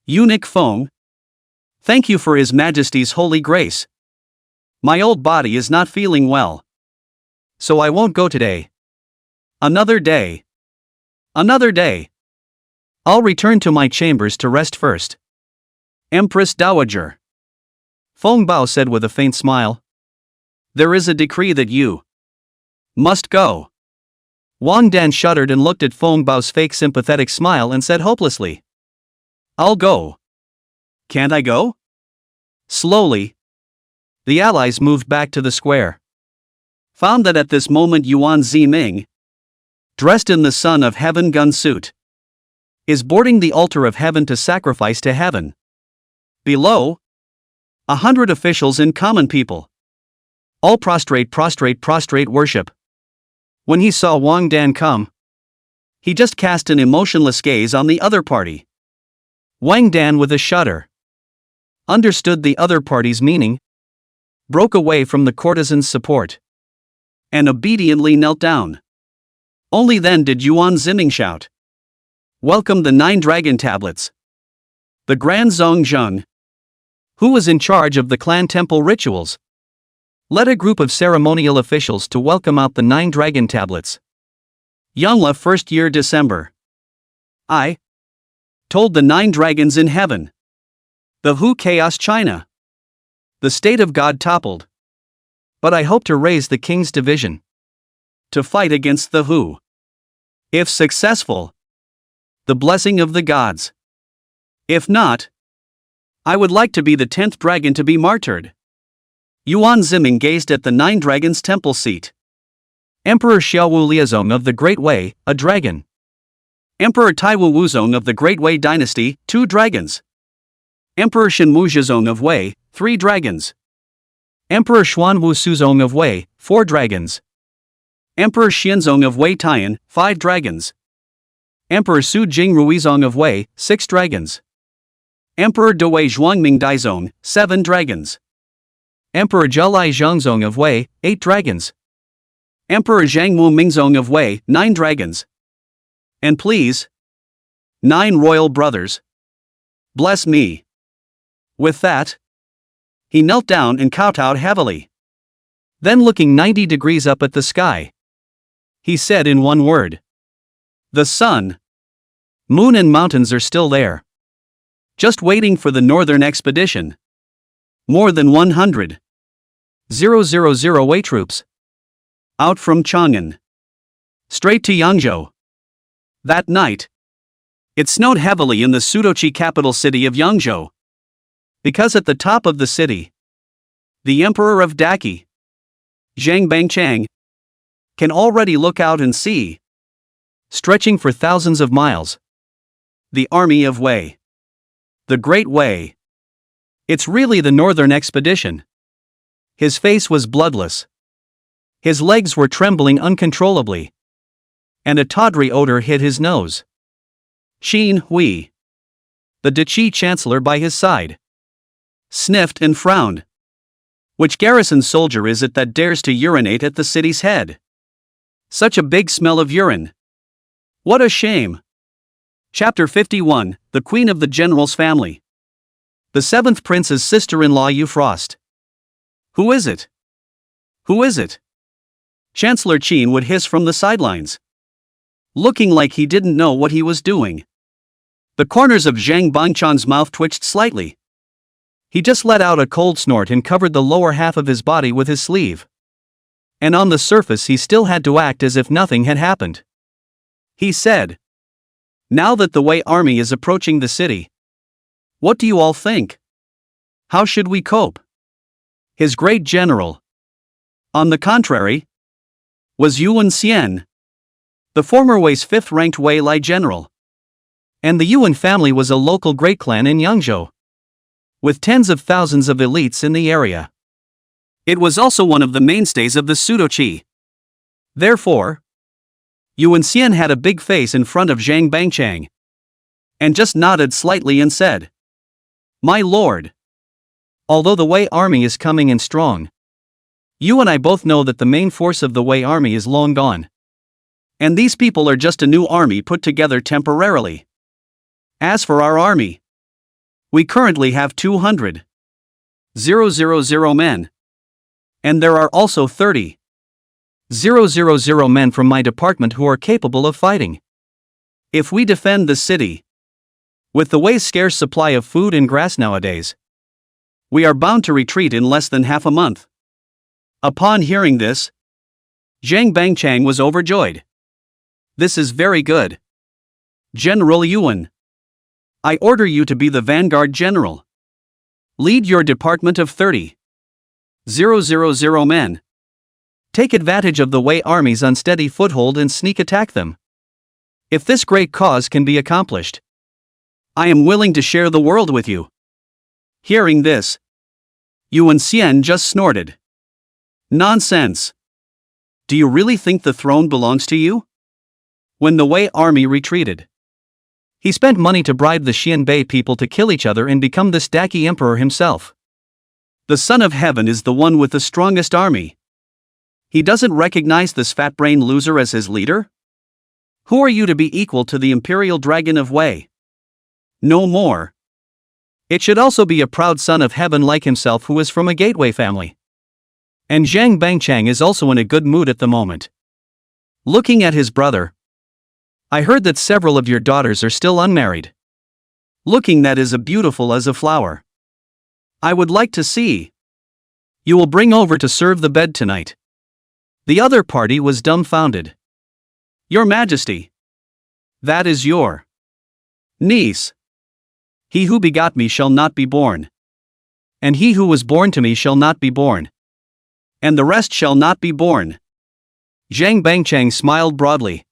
"Eunuch Feng, thank you for His Majesty's holy grace. My old body is not feeling well, so I won't go today. Another day. Another day. I'll return to my chambers to rest first." Empress Dowager, Feng Bao said with a faint smile, "there is a decree that you must go." Wang Dan shuddered and looked at Feng Bao's fake sympathetic smile and said hopelessly, "I'll go. Can't I go?" Slowly, the allies moved back to the square. Found that at this moment Yuan Ziming, dressed in the Son of Heaven gun suit, is boarding the altar of heaven to sacrifice to heaven. Below, 100 officials and common people, all prostrate worship. When he saw Wang Dan come, he just cast an emotionless gaze on the other party. Wang Dan, with a shudder, understood the other party's meaning, broke away from the courtesan's support, and obediently knelt down. Only then did Yuan Ziming shout, "Welcome the 9 dragon tablets." The Grand Zhong, who was in charge of the clan temple rituals, led a group of ceremonial officials to welcome out the 9 dragon tablets. Yangla, first year December. I told the 9 dragons in heaven. The Hu Chaos China. The state of God toppled. But I hope to raise the king's division to fight against the Hu. If successful, the blessing of the gods. If not, I would like to be the 10th dragon to be martyred. Yuan Ziming gazed at the 9 dragons' temple seat. Emperor Xiaowu Liazong of the Great Wei, a dragon. Emperor Taiwu Wuzong of the Great Wei dynasty, 2 dragons. Emperor Shenwu Zhizong of Wei, 3 dragons. Emperor Xuanwu Suzong of Wei, 4 dragons. Emperor Xianzong of Wei Tian, 5 dragons. Emperor Su Jing Ruizong of Wei, 6 dragons. Emperor Dewei Zhuangming Daizong, 7 dragons. Emperor Zhelai Zhangzong of Wei, 8 dragons. Emperor Zhangwu Mingzong of Wei, 9 dragons. And please, 9 royal brothers, bless me. With that, he knelt down and kowtowed heavily. Then looking 90 degrees up at the sky, he said in one word, "The sun, moon and mountains are still there. Just waiting for the northern expedition. More than 100,000 troops. Out from Chang'an. Straight to Yangzhou." That night, it snowed heavily in the Sudochi capital city of Yangzhou. Because at the top of the city, the emperor of Daki, Zhang Bangchang, can already look out and see, stretching for thousands of miles, the army of Wei. The Great Wei. It's really the northern expedition. His face was bloodless. His legs were trembling uncontrollably. And a tawdry odor hit his nose. Xin Hui, the Deqi chancellor by his side, sniffed and frowned. Which garrison soldier is it that dares to urinate at the city's head? Such a big smell of urine. What a shame. Chapter 51, The Queen of the General's Family. The 7th Prince's sister-in-law Euphrost. Who is it? Who is it? Chancellor Qin would hiss from the sidelines, looking like he didn't know what he was doing. The corners of Zhang Bangchang's mouth twitched slightly. He just let out a cold snort and covered the lower half of his body with his sleeve. And on the surface he still had to act as if nothing had happened. He said, "Now that the Wei army is approaching the city, what do you all think? How should we cope?" His great general, on the contrary, was Yuan Xian, the former Wei's 5th-ranked Wei Lai general. And the Yuan family was a local great clan in Yangzhou, with tens of thousands of elites in the area. It was also one of the mainstays of the Sudochi. Therefore, Yuan Xian had a big face in front of Zhang Bangchang, and just nodded slightly and said, "My lord, although the Wei army is coming in strong, you and I both know that the main force of the Wei army is long gone. And these people are just a new army put together temporarily. As for our army, we currently have 200,000 men. And there are also 30,000 men from my department who are capable of fighting. If we defend the city, with the Wei's scarce supply of food and grass nowadays, we are bound to retreat in less than half a month." Upon hearing this, Zhang Bangchang was overjoyed. "This is very good. General Yuan, I order you to be the vanguard general. Lead your department of 30,000 men. Take advantage of the Wei army's unsteady foothold and sneak attack them. If this great cause can be accomplished, I am willing to share the world with you." Hearing this, Yuan Xian just snorted. "Nonsense. Do you really think the throne belongs to you?" When the Wei army retreated, he spent money to bribe the Xianbei people to kill each other and become this Daki emperor himself. The Son of Heaven is the one with the strongest army. He doesn't recognize this fat-brained loser as his leader? Who are you to be equal to the imperial dragon of Wei? No more. It should also be a proud son of heaven like himself who is from a gateway family. And Zhang Bangchang is also in a good mood at the moment. Looking at his brother, "I heard that several of your daughters are still unmarried. Looking that is as beautiful as a flower. I would like to see. You will bring over to serve the bed tonight." The other party was dumbfounded. "Your Majesty, that is your niece. He who begot me shall not be born. And he who was born to me shall not be born. And the rest shall not be born." Zhang Bangchang smiled broadly.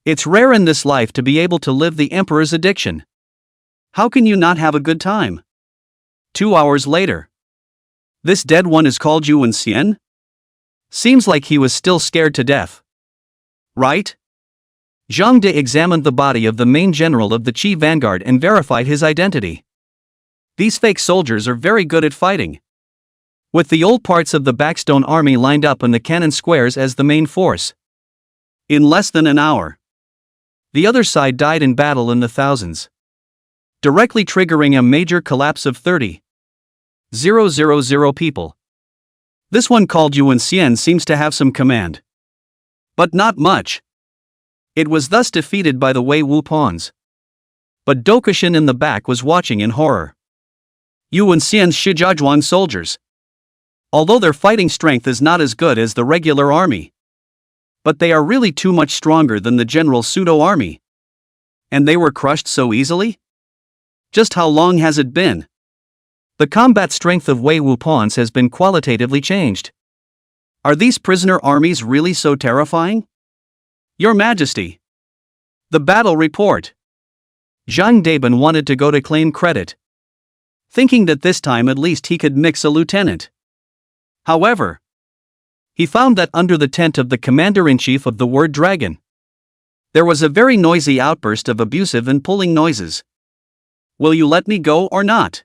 It's rare in this life to be able to live the emperor's addiction. How can you not have a good time? 2 hours later. This dead one is called Yuan Xian? Seems like he was still scared to death. Right? Zhang De examined the body of the main general of the Qi vanguard and verified his identity. These fake soldiers are very good at fighting. With the old parts of the Backstone army lined up in the cannon squares as the main force. In less than an hour, the other side died in battle in the thousands, directly triggering a major collapse of 30,000 people. This one called Yuan Xian seems to have some command. But not much. It was thus defeated by the Wei Wu pawns. But Dokushin in the back was watching in horror. Yuan Xian's Shijiazhuang soldiers. Although their fighting strength is not as good as the regular army. But they are really too much stronger than the general pseudo army. And they were crushed so easily? Just how long has it been? The combat strength of Wei Wu pawns has been qualitatively changed. Are these prisoner armies really so terrifying? Your Majesty. The battle report. Zhang Daban wanted to go to claim credit, thinking that this time at least he could mix a lieutenant. However, he found that under the tent of the commander-in-chief of the word dragon, there was a very noisy outburst of abusive and pulling noises. Will you let me go or not?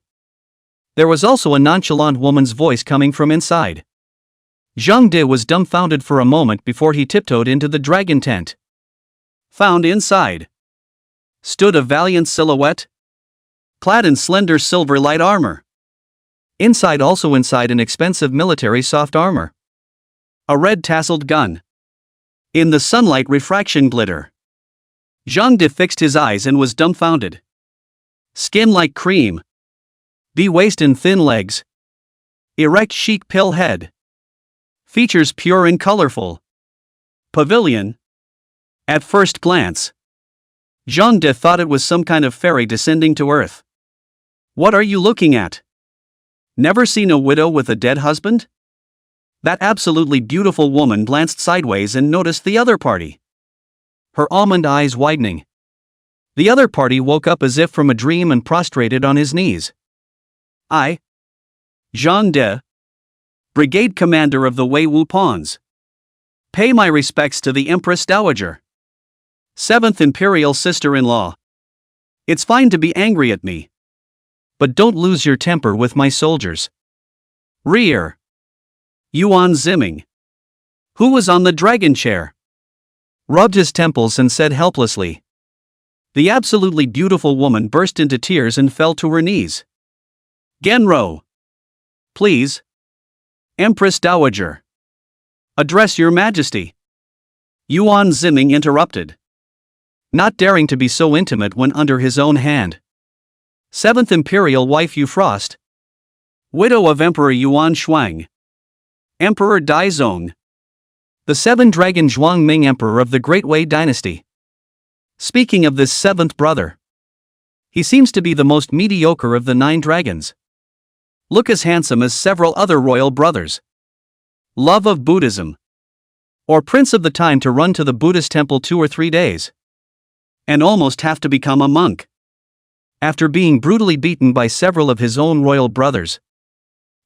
There was also a nonchalant woman's voice coming from inside. Zhang De was dumbfounded for a moment before he tiptoed into the dragon tent. Found inside stood a valiant silhouette, clad in slender silver light armor. Inside an expensive military soft armor. A red tasseled gun. In the sunlight refraction glitter. Zhang De fixed his eyes and was dumbfounded. Skin like cream. B-waist and thin legs. Erect chic pill head. Features pure and colorful. Pavilion. At first glance, Zhang De thought it was some kind of fairy descending to earth. What are you looking at? Never seen a widow with a dead husband? That absolutely beautiful woman glanced sideways and noticed the other party. Her almond eyes widening. The other party woke up as if from a dream and prostrated on his knees. I, Zhang De, Brigade Commander of the Wei Wu Pawns, pay my respects to the Empress Dowager, 7th Imperial Sister-in-law. It's fine to be angry at me, but don't lose your temper with my soldiers. Rear. Yuan Ziming, who was on the dragon chair, rubbed his temples and said helplessly. The absolutely beautiful woman burst into tears and fell to her knees. Genro. Please. Empress Dowager. Address your Majesty. Yuan Ziming interrupted, not daring to be so intimate when under his own hand. 7th Imperial wife Frost, widow of Emperor Yuan Shuang. Emperor Daizong. The 7-dragon Zhuang Ming Emperor of the Great Wei Dynasty. Speaking of this 7th brother, he seems to be the most mediocre of the 9 dragons. Look as handsome as several other royal brothers. Love of Buddhism. Or prince of the time to run to the Buddhist temple 2 or 3 days. And almost have to become a monk. After being brutally beaten by several of his own royal brothers,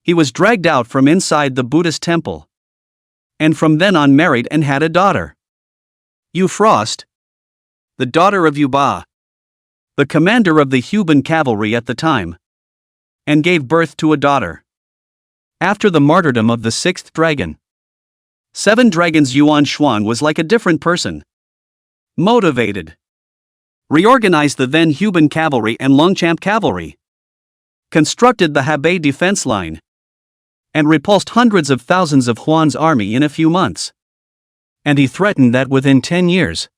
he was dragged out from inside the Buddhist temple. And from then on married and had a daughter. Frost, the daughter of Ba, the commander of the Huban cavalry at the time, and gave birth to a daughter. After the martyrdom of the 6th dragon, 7 dragons Yuan Shuan was like a different person. Motivated. Reorganized the then Huban cavalry and Longchamp cavalry. Constructed the Hebei defense line. And repulsed hundreds of thousands of Huan's army in a few months. And he threatened that within 10 years,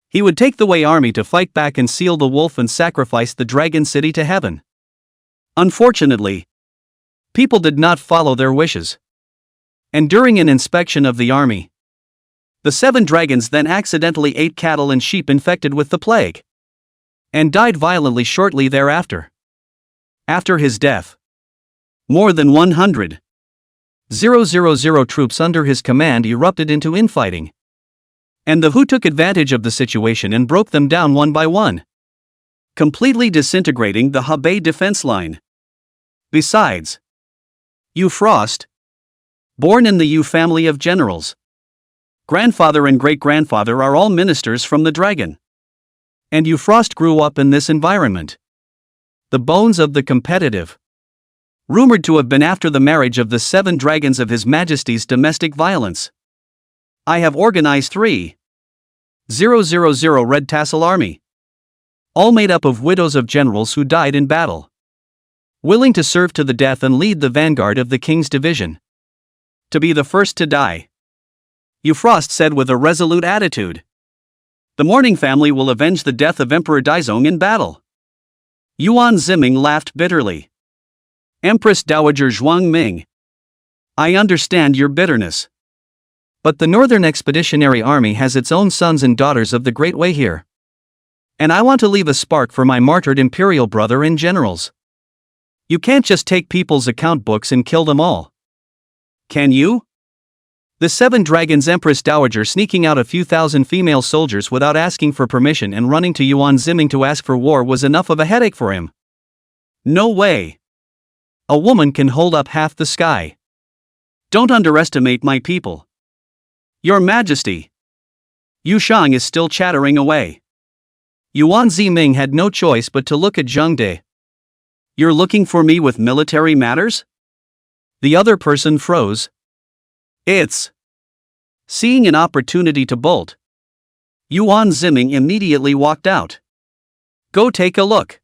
he would take the Wei army to fight back and seal the wolf and sacrifice the dragon city to heaven. Unfortunately, people did not follow their wishes. And during an inspection of the army, the 7 dragons then accidentally ate cattle and sheep infected with the plague, and died violently shortly thereafter. After his death, more than 100,000 troops under his command erupted into infighting. And the Hu took advantage of the situation and broke them down one by one, completely disintegrating the Hebei defense line. Besides, Frost, born in the Yu family of generals, grandfather and great-grandfather are all ministers from the dragon. And Frost grew up in this environment. The bones of the competitive, rumored to have been after the marriage of the 7 dragons of His Majesty's domestic violence. I have organized 3,000 Red Tassel Army, all made up of widows of generals who died in battle, willing to serve to the death and lead the vanguard of the king's division. To be the first to die. Euphrost said with a resolute attitude. The mourning family will avenge the death of Emperor Daizong in battle. Yuan Ziming laughed bitterly. Empress Dowager Zhuangming. I understand your bitterness. But the Northern Expeditionary Army has its own sons and daughters of the Great Way here. And I want to leave a spark for my martyred imperial brother and generals. You can't just take people's account books and kill them all. Can you? The Seven Dragons Empress Dowager sneaking out a few thousand female soldiers without asking for permission and running to Yuan Ziming to ask for war was enough of a headache for him. No way. A woman can hold up half the sky. Don't underestimate my people. Your Majesty. Yu Shang is still chattering away. Yuan Ziming had no choice but to look at Zheng De. You're looking for me with military matters? The other person froze. It's. Seeing an opportunity to bolt, Yuan Ziming immediately walked out. Go take a look.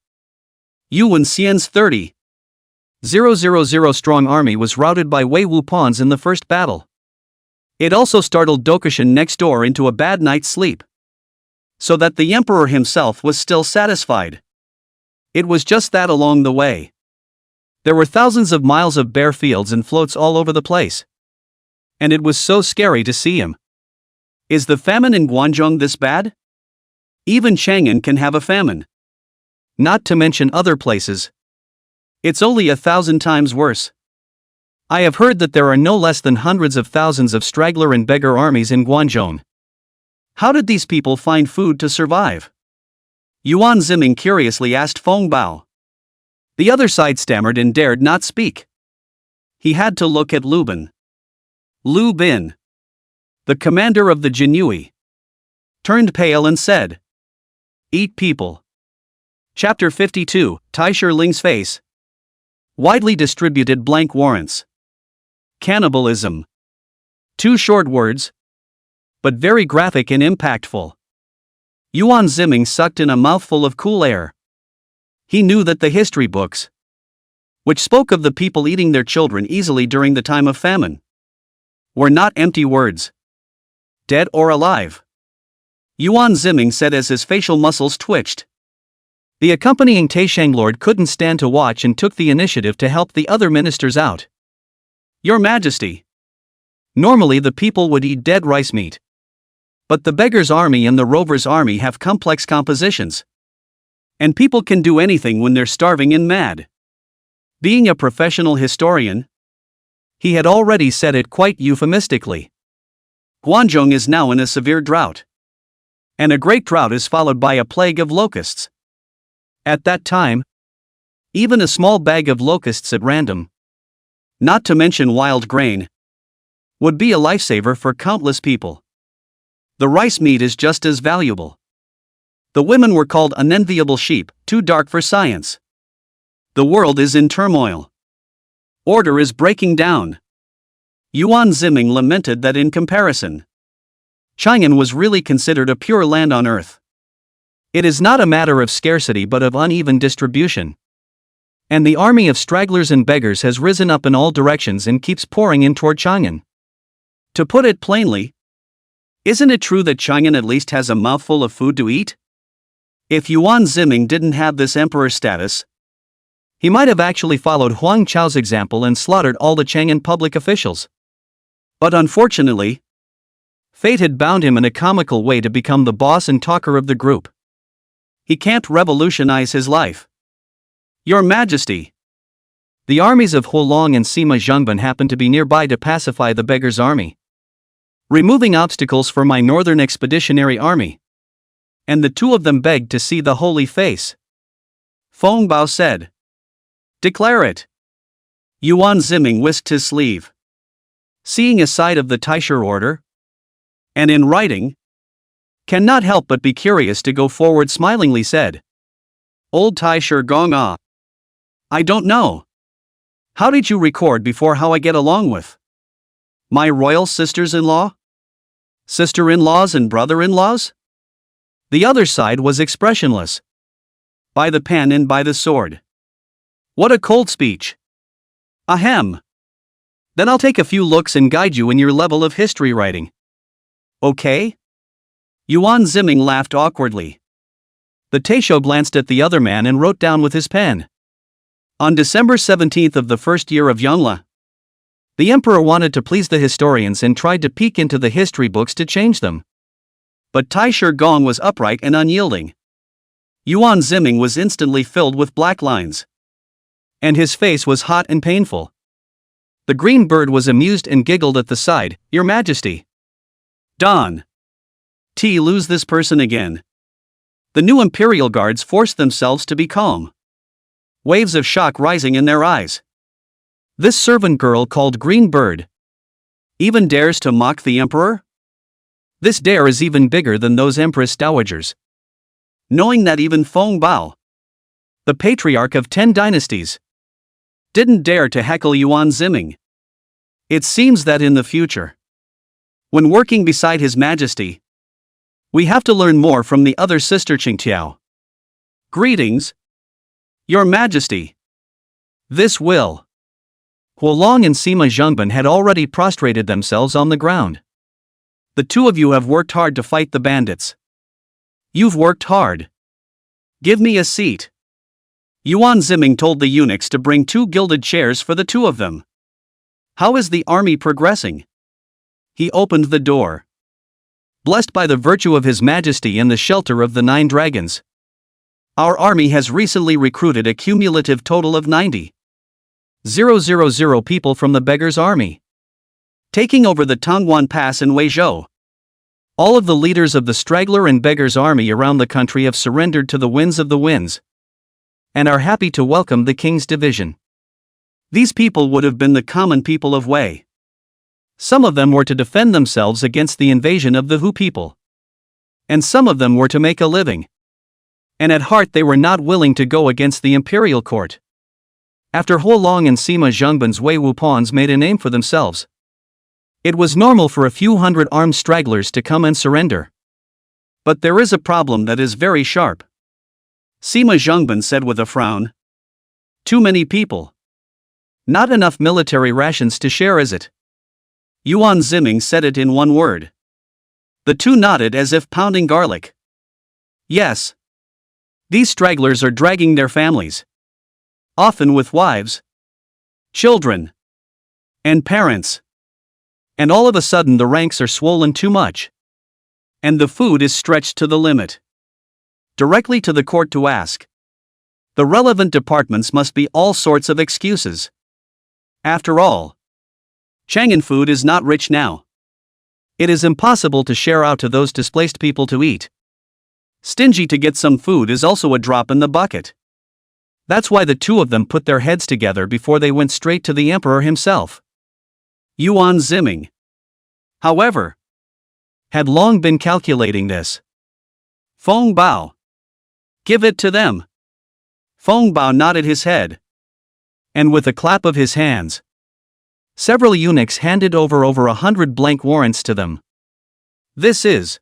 Yuan Xian's 30,000 strong army was routed by Wei Wupan's in the first battle. It also startled Dokuchen next door into a bad night's sleep. So that the emperor himself was still satisfied. It was just that along the way. There were thousands of miles of bare fields and floats all over the place. And it was so scary to see him. Is the famine in Guangzhou this bad? Even Chang'an can have a famine. Not to mention other places. It's only 1,000 times worse. I have heard that there are no less than hundreds of thousands of straggler and beggar armies in Guangzhou. How did these people find food to survive? Yuan Ziming curiously asked Feng Bao. The other side stammered and dared not speak. He had to look at Lu Bin. Lu Bin, the commander of the Jinyui, turned pale and said, Eat people. Chapter 52, Tai Shiling's face. Widely distributed blank warrants. Cannibalism. 2 short words, but very graphic and impactful. Yuan Ziming sucked in a mouthful of cool air. He knew that the history books, which spoke of the people eating their children easily during the time of famine, were not empty words. Dead or alive. Yuan Ziming said as his facial muscles twitched. The accompanying Taishang Lord couldn't stand to watch and took the initiative to help the other ministers out. Your Majesty. Normally the people would eat dead rice meat. But the beggar's army and the rover's army have complex compositions. And people can do anything when they're starving and mad. Being a professional historian, he had already said it quite euphemistically. Guangzhou is now in a severe drought. And a great drought is followed by a plague of locusts. At that time, even a small bag of locusts at random, not to mention wild grain, would be a lifesaver for countless people. The rice meat is just as valuable. The women were called unenviable sheep, too dark for science. The world is in turmoil. Order is breaking down. Yuan Ziming lamented that in comparison, Chang'an was really considered a pure land on earth. It is not a matter of scarcity but of uneven distribution. And the army of stragglers and beggars has risen up in all directions and keeps pouring in toward Chang'an. To put it plainly, isn't it true that Chang'an at least has a mouthful of food to eat? If Yuan Ziming didn't have this emperor status, he might have actually followed Huang Chao's example and slaughtered all the Chang'an public officials. But unfortunately, fate had bound him in a comical way to become the boss and talker of the group. He can't revolutionize his life. Your Majesty. The armies of Huolong and Sima Zhengban happened to be nearby to pacify the beggar's army, removing obstacles for my Northern Expeditionary Army. And the two of them begged to see the holy face. Feng Bao said. Declare it. Yuan Ziming whisked his sleeve. Seeing a side of the Taisher order, and in writing, cannot help but be curious to go forward smilingly said. Old Taisher Gong Ah. I don't know. How did you record before how I get along with my royal sisters-in-law? Sister-in-laws and brother-in-laws? The other side was expressionless. By the pen and by the sword. What a cold speech. Ahem. Then I'll take a few looks and guide you in your level of history writing. Okay? Yuan Ziming laughed awkwardly. The Taisho glanced at the other man and wrote down with his pen. On December 17th of the first year of Yongle, the emperor wanted to please the historians and tried to peek into the history books to change them. But Taisho Gong was upright and unyielding. Yuan Ziming was instantly filled with black lines. And his face was hot and painful. The green bird was amused and giggled at the side. Your Majesty. Don. Lose this person again. The new imperial guards forced themselves to be calm. Waves of shock rising in their eyes. This servant girl called Green Bird even dares to mock the emperor? This dare is even bigger than those empress dowagers. Knowing that even Feng Bao, the patriarch of 10 dynasties, didn't dare to heckle Yuan Ziming. It seems that in the future, when working beside His Majesty, we have to learn more from the other sister Qingtiao. Greetings, Your Majesty. This will. Huolong and Sima Zhengban had already prostrated themselves on the ground. The two of you have worked hard to fight the bandits. You've worked hard. Give me a seat. Yuan Ziming told the eunuchs to bring 2 gilded chairs for the two of them. How is the army progressing? He opened the door. Blessed by the virtue of His Majesty and the shelter of the 9 dragons, our army has recently recruited a cumulative total of 90,000 people from the Beggar's Army, taking over the Tongguan Pass in Weizhou. All of the leaders of the Straggler and Beggar's Army around the country have surrendered to the Winds of the Winds and are happy to welcome the King's division. These people would have been the common people of Wei. Some of them were to defend themselves against the invasion of the Hu people, and some of them were to make a living. And at heart they were not willing to go against the imperial court. After Huolong and Sima Zhengban's Wei Wupawns made a name for themselves, it was normal for a few hundred armed stragglers to come and surrender. But there is a problem that is very sharp. Sima Zhengban said with a frown. Too many people. Not enough military rations to share, is it? Yuan Ziming said it in one word. The two nodded as if pounding garlic. Yes. These stragglers are dragging their families, often with wives, children, and parents. And all of a sudden the ranks are swollen too much. And the food is stretched to the limit. Directly to the court to ask. The relevant departments must be all sorts of excuses. After all, Chang'an food is not rich now. It is impossible to share out to those displaced people to eat. Stingy to get some food is also a drop in the bucket. That's why the two of them put their heads together before they went straight to the emperor himself. Yuan Ziming, however, had long been calculating this. Feng Bao. Give it to them. Feng Bao nodded his head. And with a clap of his hands, several eunuchs handed over 100 blank warrants to them. This is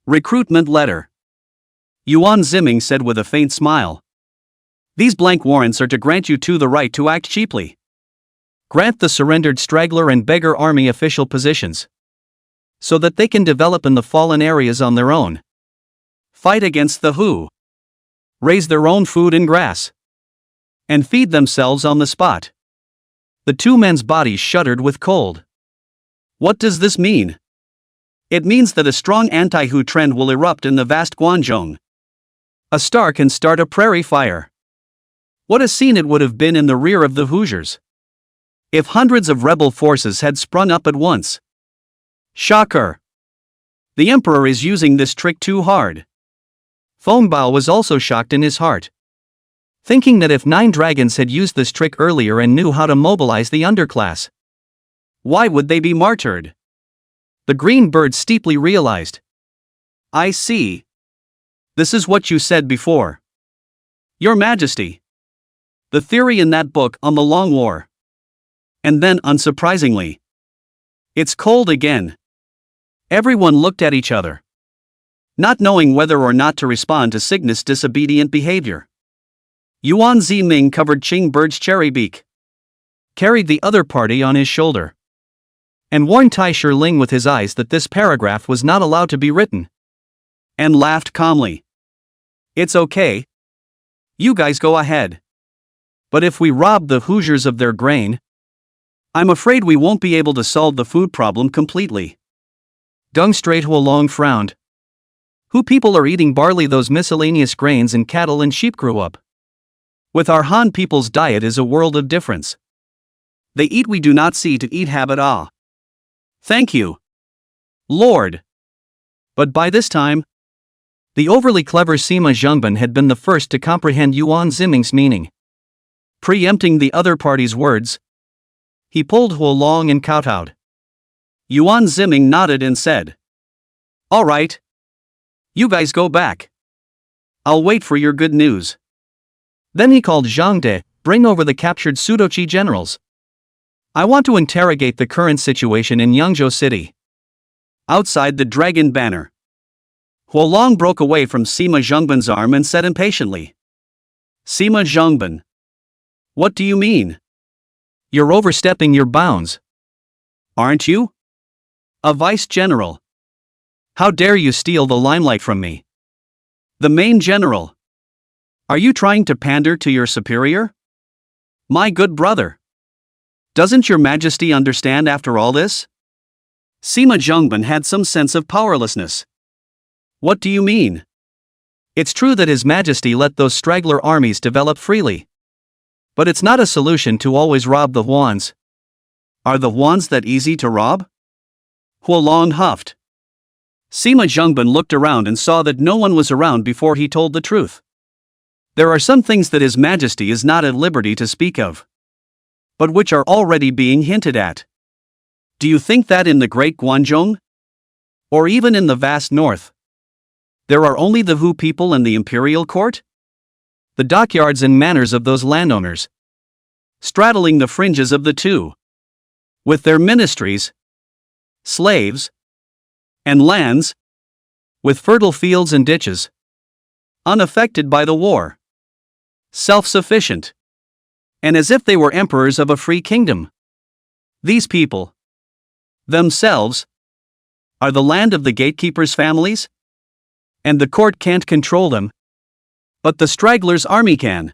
recruitment letter, Yuan Ziming said with a faint smile. These blank warrants are to grant you the right to act cheaply. Grant the surrendered straggler and beggar army official positions, so that they can develop in the fallen areas on their own. Fight against the Hu. Raise their own food and grass. And feed themselves on the spot. The two men's bodies shuddered with cold. What does this mean? It means that a strong anti-Hu trend will erupt in the vast Guangzhong. A star can start a prairie fire. What a scene it would have been in the rear of the Hoosiers, if hundreds of rebel forces had sprung up at once. Shocker! The emperor is using this trick too hard. Feng Bao was also shocked in his heart, thinking that if 9 dragons had used this trick earlier and knew how to mobilize the underclass, why would they be martyred? The green bird steeply realized. I see. This is what you said before. Your Majesty. The theory in that book on the Long War. And then, unsurprisingly, it's cold again. Everyone looked at each other, not knowing whether or not to respond to Cygnus' disobedient behavior. Yuan Ziming covered Qing Bird's cherry beak. carried the other party on his shoulder, and warned Tai Shirling with his eyes that this paragraph was not allowed to be written, and laughed calmly. It's okay. You guys go ahead. But if we rob the Hoosiers of their grain, I'm afraid we won't be able to solve the food problem completely. Deng Straight Huolong frowned. Who people are eating barley, those miscellaneous grains, and cattle and sheep grew up. With our Han people's diet is a world of difference. They eat we do not see to eat habit ah. Thank you, Lord. But by this time, the overly clever Sima Zhengban had been the first to comprehend Yuan Ziming's meaning. Preempting the other party's words, he pulled Huolong and kowtowed. Yuan Ziming nodded and said, "All right. You guys go back. I'll wait for your good news." Then he called Zhang De, "Bring over the captured Sudochi generals. I want to interrogate the current situation in Yangzhou City." Outside the dragon banner, Huolong broke away from Sima Zhengban's arm and said impatiently, "Sima Zhengban, what do you mean? You're overstepping your bounds. Aren't you? A vice general. How dare you steal the limelight from me? The main general. Are you trying to pander to your superior? My good brother. Doesn't your majesty understand after all this?" Sima Zhengban had some sense of powerlessness. What do you mean? It's true that His Majesty let those straggler armies develop freely. But it's not a solution to always rob the Huans. Are the Huans that easy to rob? Huolong huffed. Sima Zhengban looked around and saw that no one was around before he told the truth. There are some things that His Majesty is not at liberty to speak of, but which are already being hinted at. Do you think that in the Great Guanzhong? Or even in the vast north? There are only the Hu people and the imperial court? The dockyards and manors of those landowners, straddling the fringes of the two, with their ministries, slaves, and lands, with fertile fields and ditches, unaffected by the war, self-sufficient, and as if they were emperors of a free kingdom. These people, themselves, are the land of the gatekeepers' families? And the court can't control them, but the stragglers' army can.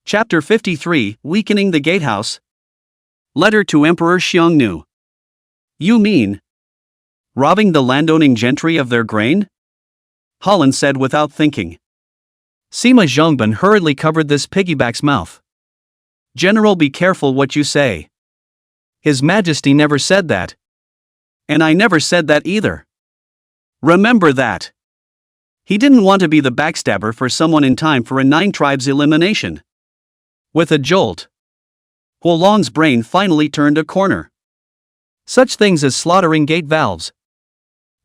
Chapter 53, Weakening the Gatehouse. Letter to Emperor Xiongnu. You mean robbing the landowning gentry of their grain? Holland said without thinking. Sima Zhengban hurriedly covered this piggyback's mouth. General, be careful what you say. His Majesty never said that. And I never said that either. Remember that. He didn't want to be the backstabber for someone in time for a 9 tribes elimination. With a jolt, Huolong's brain finally turned a corner. Such things as slaughtering gate valves,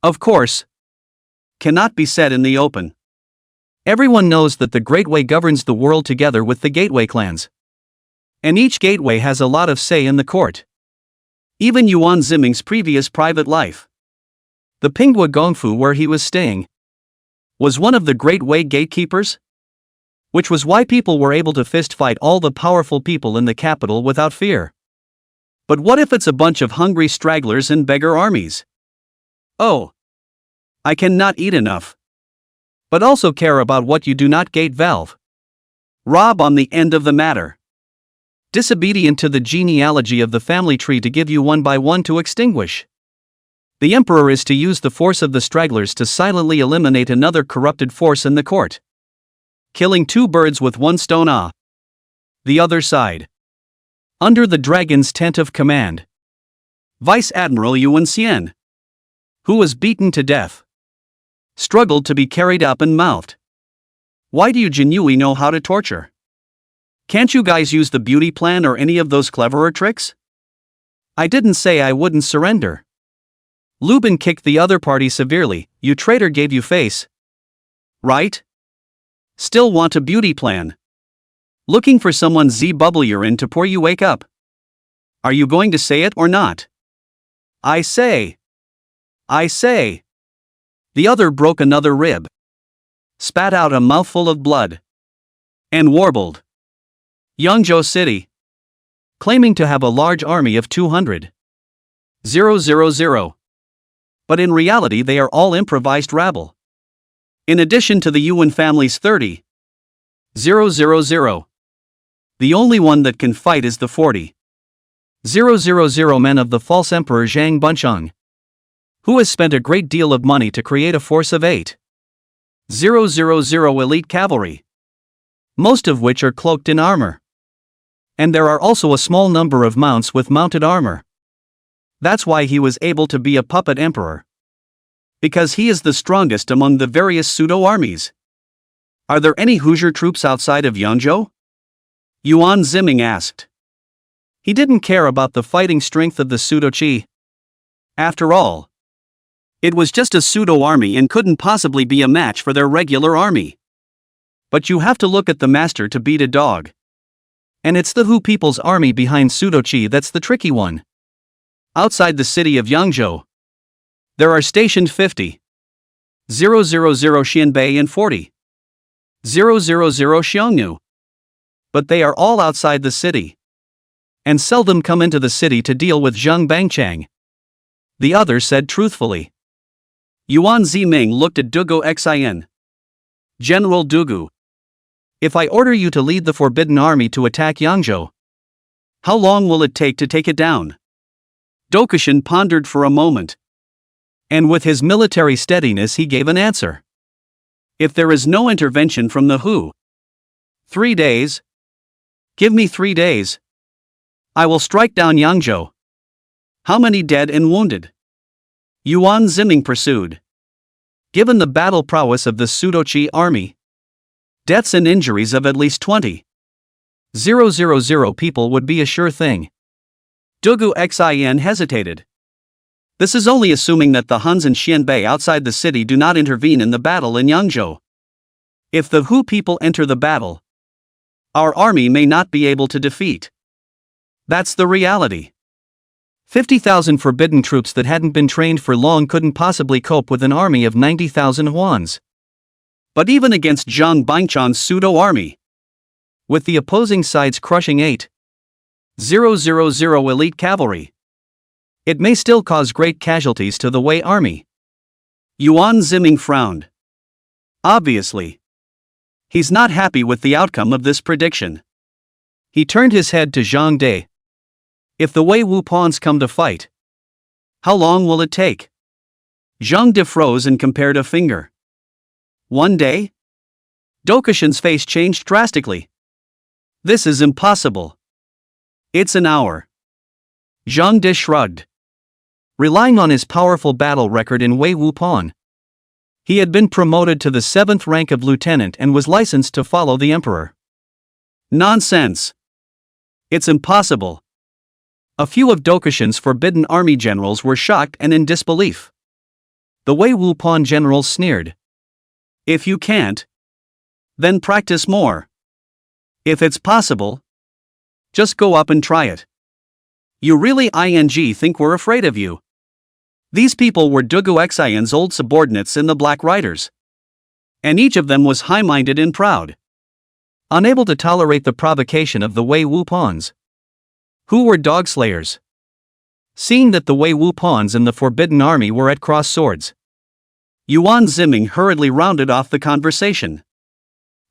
of course, cannot be said in the open. Everyone knows that the Great Way governs the world together with the gateway clans. And each gateway has a lot of say in the court. Even Yuan Ziming's previous private life, the Pinghua Gongfu where he was staying, was one of the Great Way gatekeepers? Which was why people were able to fist fight all the powerful people in the capital without fear. But what if it's a bunch of hungry stragglers and beggar armies? Oh, I cannot eat enough. But also care about what you do not gate valve. Rob on the end of the matter. Disobedient to the genealogy of the family tree to give you one by one to extinguish. The emperor is to use the force of the stragglers to silently eliminate another corrupted force in the court. Killing 2 birds with 1 stone ah. The other side. Under the dragon's tent of command, Vice Admiral Yuan Xian, who was beaten to death, struggled to be carried up and mouthed. Why do you genuinely know how to torture? Can't you guys use the beauty plan or any of those cleverer tricks? I didn't say I wouldn't surrender. Lubin kicked the other party severely. You traitor, gave you face. Right? Still want a beauty plan. Looking for someone bubble you're in to pour you wake up. Are you going to say it or not? I say. The other broke another rib, spat out a mouthful of blood, and warbled. Yangzhou City. claiming to have a large army of 200,000. But in reality they are all improvised rabble. In addition to the Yuan family's 30,000. The only one that can fight is the 40,000 men of the false emperor Zhang Bunchang, who has spent a great deal of money to create a force of 8,000 elite cavalry, most of which are cloaked in armor. And there are also a small number of mounts with mounted armor. That's why he was able to be a puppet emperor. Because he is the strongest among the various pseudo-armies. Are there any Hoosier troops outside of Yangzhou? Yuan Ziming asked. He didn't care about the fighting strength of the pseudo-chi. After all, it was just a pseudo-army and couldn't possibly be a match for their regular army. But you have to look at the master to beat a dog. And it's the Hu people's army behind pseudo-chi that's the tricky one. Outside the city of Yangzhou, there are stationed 50,000 Xianbei and 40,000 Xiongnu. But they are all outside the city, and seldom come into the city to deal with Zheng Bangchang. The other said truthfully. Yuan Ziming looked at Dugu Xin. General Dugu, if I order you to lead the Forbidden Army to attack Yangzhou, how long will it take to take it down? Dokushин pondered for a moment. And with his military steadiness he gave an answer. If there is no intervention from the Hu, 3 days. Give me 3 days. I will strike down Yangzhou. How many dead and wounded? Yuan Ziming pursued. Given the battle prowess of the pseudo-chi army, deaths and injuries of at least 20,000 people would be a sure thing. Dugu Xin hesitated. This is only assuming that the Huns and Xianbei outside the city do not intervene in the battle in Yangzhou. If the Hu people enter the battle, our army may not be able to defeat. That's the reality. 50,000 forbidden troops that hadn't been trained for long couldn't possibly cope with an army of 90,000 Huans. But even against Zhang Bangchang's pseudo-army, with the opposing sides crushing 8,000 elite cavalry, it may still cause great casualties to the Wei army. Yuan Ziming frowned. Obviously, he's not happy with the outcome of this prediction. He turned his head to Zhang De. If the Wei Wu pawns come to fight, how long will it take? Zhang De froze and compared a finger. 1 day? Dokushin's face changed drastically. This is impossible. It's an hour. Zhang De shrugged. Relying on his powerful battle record in Wei Wu Pan, he had been promoted to the 7th rank of lieutenant and was licensed to follow the emperor. Nonsense. It's impossible. A few of Dokushin's forbidden army generals were shocked and in disbelief. The Wei Wu Pan generals sneered. If you can't, then practice more. If it's possible, just go up and try it. You really think we're afraid of you? These people were Dugu Xion's old subordinates in the Black Riders. And each of them was high-minded and proud. Unable to tolerate the provocation of the Wei Wu Pawns, who were dog slayers. Seeing that the Wei Wu Pawns and the Forbidden Army were at cross swords, Yuan Ziming hurriedly rounded off the conversation.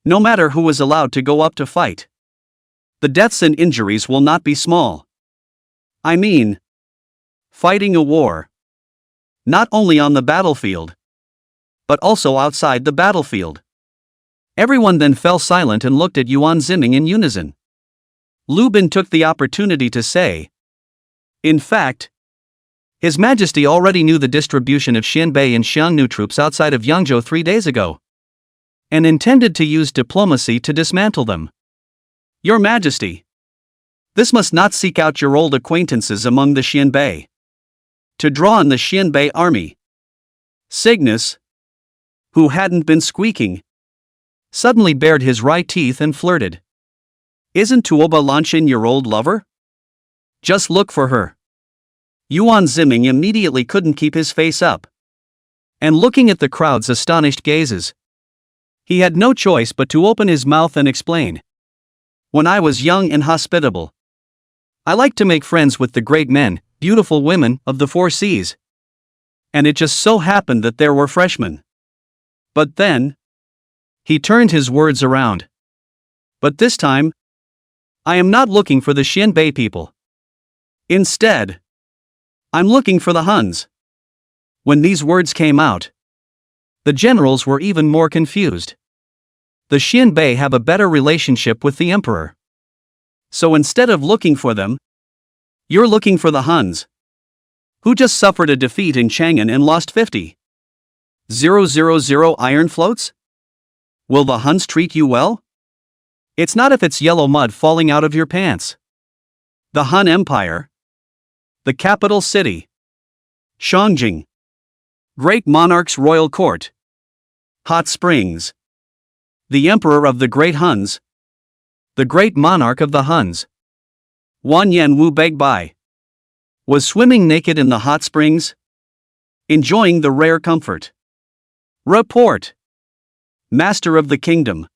No matter who was allowed to go up to fight, the deaths and injuries will not be small. I mean, fighting a war, not only on the battlefield, but also outside the battlefield. Everyone then fell silent and looked at Yuan Ziming in unison. Lu Bin took the opportunity to say, in fact, His Majesty already knew the distribution of Xianbei and Xiongnu troops outside of Yangzhou 3 days ago, and intended to use diplomacy to dismantle them. Your Majesty, this must not seek out your old acquaintances among the Xianbei, to draw on the Xianbei army. Cygnus, who hadn't been squeaking, suddenly bared his right teeth and flirted. Isn't Tuoba Lanshin your old lover? Just look for her. Yuan Ziming immediately couldn't keep his face up. And looking at the crowd's astonished gazes, he had no choice but to open his mouth and explain. When I was young and hospitable, I like to make friends with the great men, beautiful women of the four seas. And it just so happened that there were freshmen. But then, he turned his words around. But this time, I am not looking for the Xianbei people. Instead, I'm looking for the Huns. When these words came out, the generals were even more confused. The Xianbei have a better relationship with the emperor. So instead of looking for them, you're looking for the Huns, who just suffered a defeat in Chang'an and lost 50,000 iron floats? Will the Huns treat you well? It's not if it's yellow mud falling out of your pants. The Han Empire, the capital city, Shangjing, great monarch's royal court, hot springs. The emperor of the great Huns, the great monarch of the Huns, Wanyan Wu Begbai, was swimming naked in the hot springs, enjoying the rare comfort. Report. Master of the kingdom.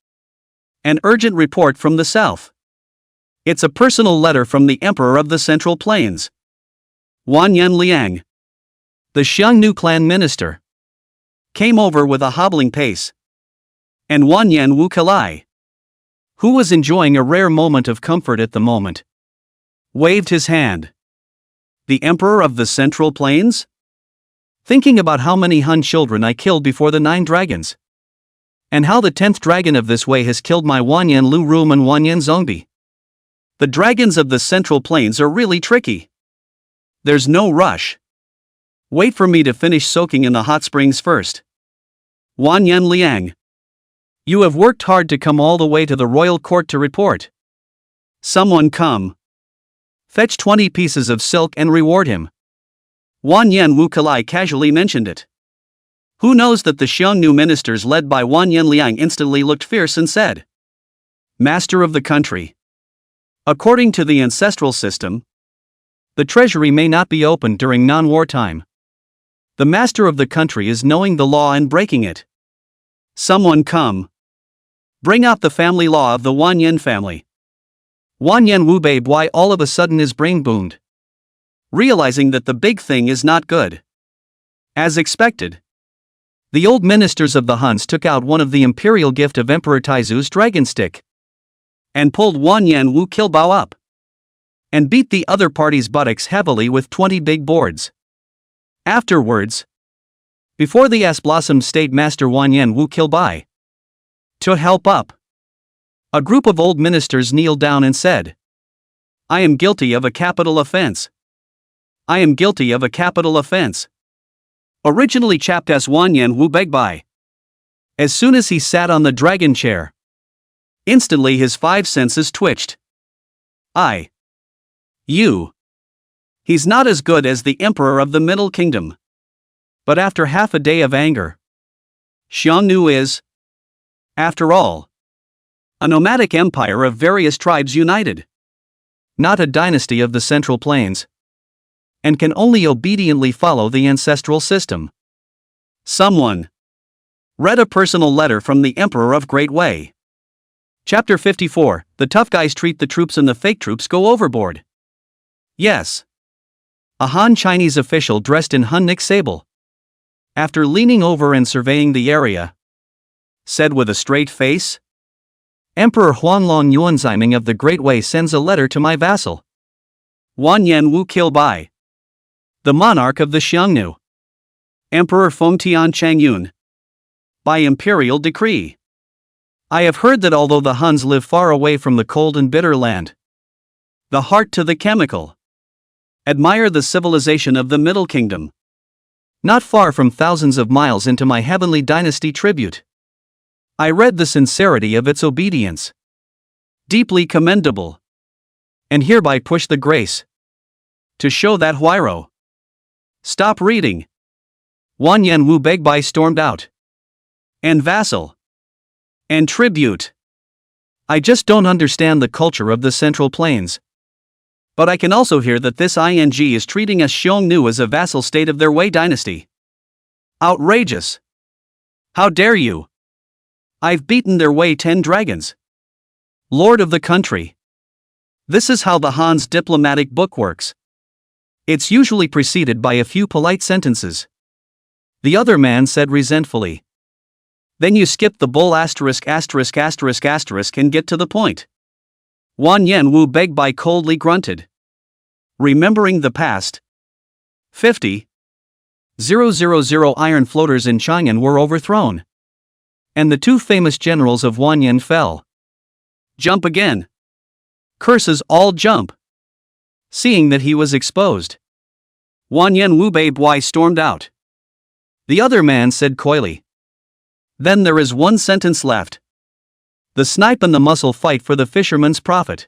An urgent report from the south. It's a personal letter from the emperor of the Central Plains, Wanyan Liang. The Xiongnu clan minister came over with a hobbling pace. And Wanyan Wu Kalai, who was enjoying a rare moment of comfort at the moment, waved his hand. The emperor of the Central Plains? Thinking about how many Han children I killed before the 9 dragons. And how the 10th dragon of this way has killed my Wanyan Lu Rum and Wanyan Zongbi. The dragons of the Central Plains are really tricky. There's no rush. Wait for me to finish soaking in the hot springs first. Wanyan Liang. You have worked hard to come all the way to the royal court to report. Someone come. Fetch 20 pieces of silk and reward him. Wanyan Wu Kalai casually mentioned it. Who knows that the Xiongnu ministers led by Wanyan Liang instantly looked fierce and said, Master of the country. According to the ancestral system, the treasury may not be opened during non-war time. The master of the country is knowing the law and breaking it. Someone come. Bring out the family law of the Wanyan family. Wanyan Wu Bei all of a sudden his brain boomed, realizing that the big thing is not good. As expected, the old ministers of the Huns took out one of the imperial gift of Emperor Taizu's dragon stick and pulled Wanyan Wu Kilbao up and beat the other party's buttocks heavily with 20 big boards. Afterwards, before the blossomed State Master Wanyan Wu Kilbai to help up, a group of old ministers kneeled down and said, I am guilty of a capital offense. I am guilty of a capital offense. Originally chapped as Wanyan Wu Begbai. As soon as he sat on the dragon chair, instantly his 5 senses twitched. You. He's not as good as the emperor of the Middle Kingdom. But after half a day of anger, Xiongnu is, after all, a nomadic empire of various tribes united, not a dynasty of the Central Plains, and can only obediently follow the ancestral system. Someone read a personal letter from the Emperor of Great Wei. Chapter 54, The tough guys treat the troops and the fake troops go overboard. Yes. A Han Chinese official dressed in Hunnik sable, after leaning over and surveying the area, said with a straight face, Emperor Huanglong Yuanziming of the Great Wei sends a letter to my vassal, Wanyan Wu Kilbai, the monarch of the Xiongnu, Emperor Fengtian Changyun, by imperial decree. I have heard that although the Huns live far away from the cold and bitter land, the heart to the chemical, admire the civilization of the Middle Kingdom, not far from thousands of miles into my heavenly dynasty tribute. I read the sincerity of its obedience. Deeply commendable. And hereby push the grace to show that Huiro. Stop reading. Wanyan Wu Begbai stormed out. And vassal. And tribute. I just don't understand the culture of the Central Plains. But I can also hear that this ING is treating us Xiongnu as a vassal state of their Wei dynasty. Outrageous. How dare you? I've beaten their Wei 10 dragons. Lord of the country. This is how the Han's diplomatic book works. It's usually preceded by a few polite sentences. The other man said resentfully. Then you skip the bull ****** and get to the point. Wan Yanwu Begbai coldly grunted. Remembering the past. 50,000 iron floaters in Chang'an were overthrown. And the two famous generals of Wanyan fell. Jump again. Curses all jump. Seeing that he was exposed, Wanyan Wu Bei stormed out. The other man said coyly. Then there is one sentence left. The snipe and the muscle fight for the fisherman's profit.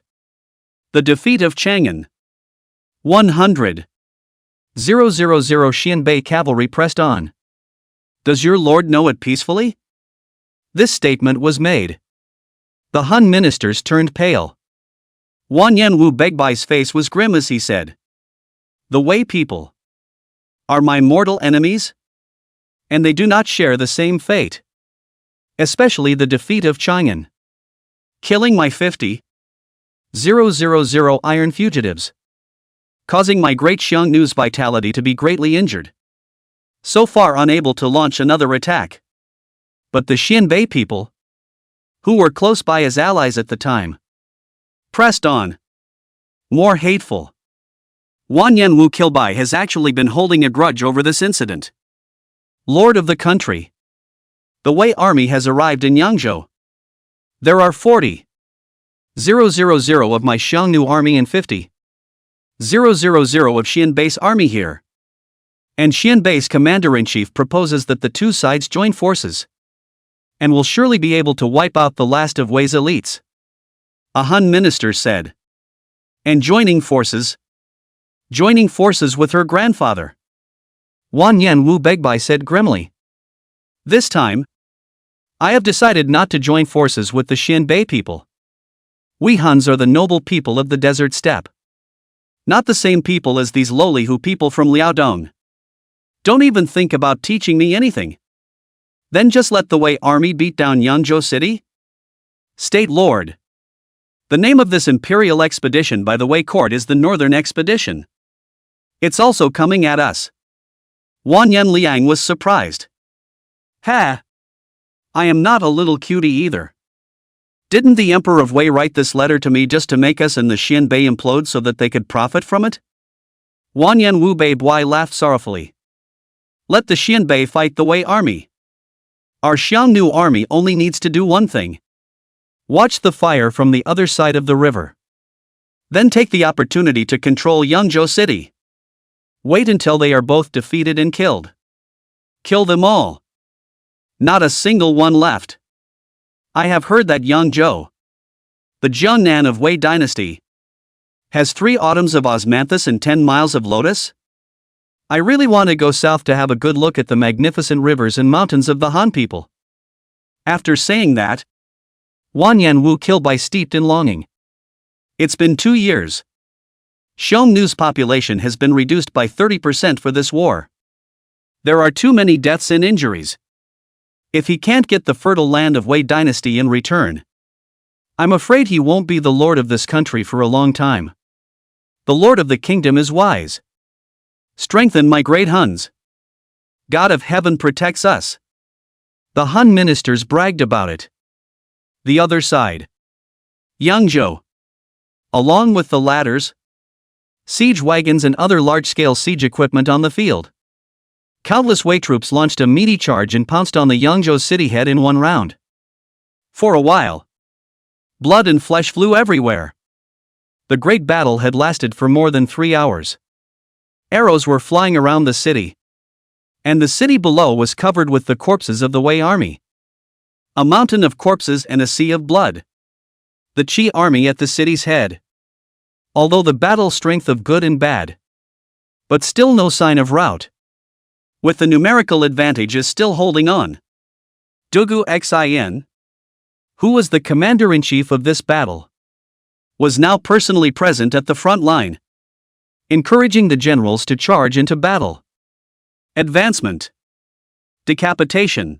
The defeat of Chang'an. 100,000 Xianbei cavalry pressed on. Does your lord know it peacefully? This statement was made. The Han ministers turned pale. Wanyan Wu Begbai's face was grim as he said. The Wei people are my mortal enemies? And they do not share the same fate. Especially the defeat of Chang'an. Killing my 50,000 iron fugitives. Causing my great Xiongnu's vitality to be greatly injured. So far unable to launch another attack. But the Xianbei people, who were close by as allies at the time, pressed on. More hateful. Wanyan Wu Kilbai has actually been holding a grudge over this incident. Lord of the country. The Wei army has arrived in Yangzhou. There are 40,000 of my Xiongnu army and 50,000 of Xianbei's army here. And Xianbei's commander-in-chief proposes that the two sides join forces. And will surely be able to wipe out the last of Wei's elites. A Han minister said. And joining forces? Joining forces with her grandfather. Wanyan Wu Begbai said grimly. This time, I have decided not to join forces with the Xianbei people. We Huns are the noble people of the desert steppe. Not the same people as these lowly Hu people from Liaodong. Don't even think about teaching me anything. Then just let the Wei army beat down Yangzhou city? State Lord. The name of this imperial expedition by the Wei court is the Northern Expedition. It's also coming at us. Wanyan Liang was surprised. Ha! I am not a little cutie either. Didn't the Emperor of Wei write this letter to me just to make us and the Xianbei implode so that they could profit from it? Wanyan Wu Bei laughed sorrowfully. Let the Xianbei fight the Wei army. Our Xiongnu army only needs to do one thing. Watch the fire from the other side of the river. Then take the opportunity to control Yangzhou city. Wait until they are both defeated and killed. Kill them all. Not a single one left. I have heard that Yangzhou, the Jiangnan of Wei dynasty, has 3 autumns of osmanthus and 10 miles of lotus. I really want to go south to have a good look at the magnificent rivers and mountains of the Han people. After saying that, Wanyan Wu Kilbai steeped in longing. It's been 2 years. Xiongnu's population has been reduced by 30% for this war. There are too many deaths and injuries. If he can't get the fertile land of Wei dynasty in return, I'm afraid he won't be the lord of this country for a long time. The lord of the kingdom is wise. Strengthen my great Huns. God of heaven protects us. The Han ministers bragged about it. The other side. Yangzhou. Along with the ladders, siege wagons and other large-scale siege equipment on the field. Countless Wei troops launched a meaty charge and pounced on the Yangzhou city head in one round. For a while, blood and flesh flew everywhere. The great battle had lasted for more than 3 hours. Arrows were flying around the city. And the city below was covered with the corpses of the Wei army. A mountain of corpses and a sea of blood. The Qi army at the city's head. Although the battle strength of good and bad. But still no sign of rout. With the numerical advantages still holding on. Dugu Xin, who was the commander-in-chief of this battle, was now personally present at the front line, encouraging the generals to charge into battle. Advancement. Decapitation.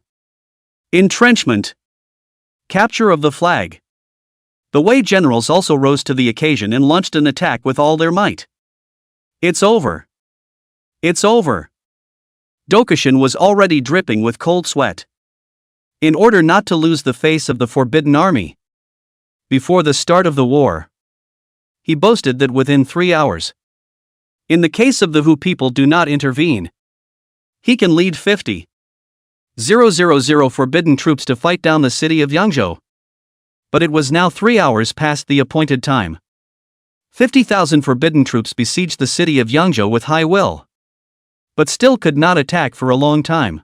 Entrenchment. Capture of the flag. The Wei generals also rose to the occasion and launched an attack with all their might. It's over. It's over. Dokishin was already dripping with cold sweat. In order not to lose the face of the Forbidden Army before the start of the war, he boasted that within 3 hours, in the case of the Wu people do not intervene, he can lead 50,000 forbidden troops to fight down the city of Yangzhou. But it was now 3 hours past the appointed time. 50,000 forbidden troops besieged the city of Yangzhou with high will, but still could not attack for a long time.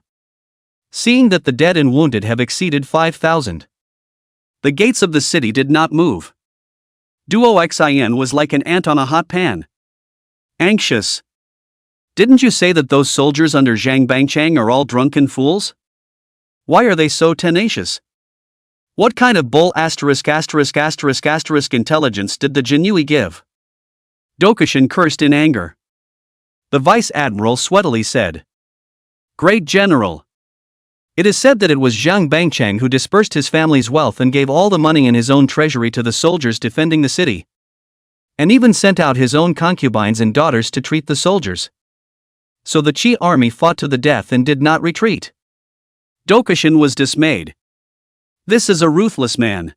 Seeing that the dead and wounded have exceeded 5,000, the gates of the city did not move. Duo Xin was like an ant on a hot pan. Anxious. Didn't you say that those soldiers under Zhang Bangchang are all drunken fools? Why are they so tenacious? What kind of bull ****** intelligence did the Jinui give? Dokishin cursed in anger. The vice admiral sweatily said, "Great general. It is said that it was Zhang Bangchang who dispersed his family's wealth and gave all the money in his own treasury to the soldiers defending the city, and even sent out his own concubines and daughters to treat the soldiers. So the Qi army fought to the death and did not retreat." Dokishin was dismayed. This is a ruthless man.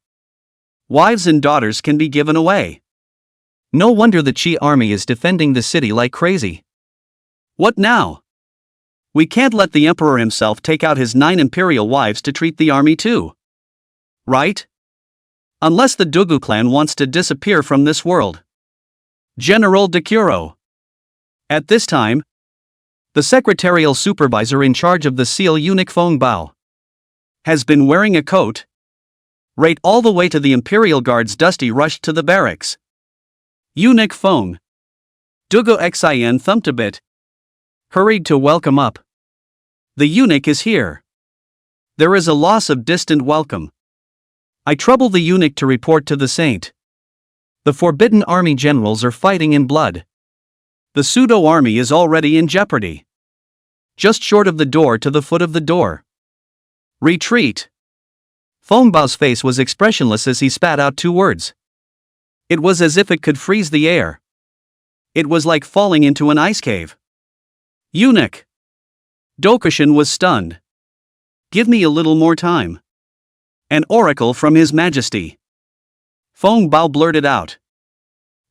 Wives and daughters can be given away. No wonder the Qi army is defending the city like crazy. What now? We can't let the emperor himself take out his 9 imperial wives to treat the army too. Right? Unless the Dugu clan wants to disappear from this world. General Dekuro. At this time, the secretarial supervisor in charge of the seal eunuch Feng Bao has been wearing a coat. Right all the way to the Imperial Guard's dusty rushed to the barracks. Eunuch Feng. Dugo Xin thumped a bit. Hurried to welcome up. The eunuch is here. There is a loss of distant welcome. I trouble the eunuch to report to the saint. The Forbidden Army generals are fighting in blood. The pseudo army is already in jeopardy. Just short of the door to the foot of the door. Retreat. Feng Bao's face was expressionless as he spat out 2 words. It was as if it could freeze the air. It was like falling into an ice cave. Eunuch. Dokishin was stunned. Give me a little more time. An oracle from His Majesty. Feng Bao blurted out.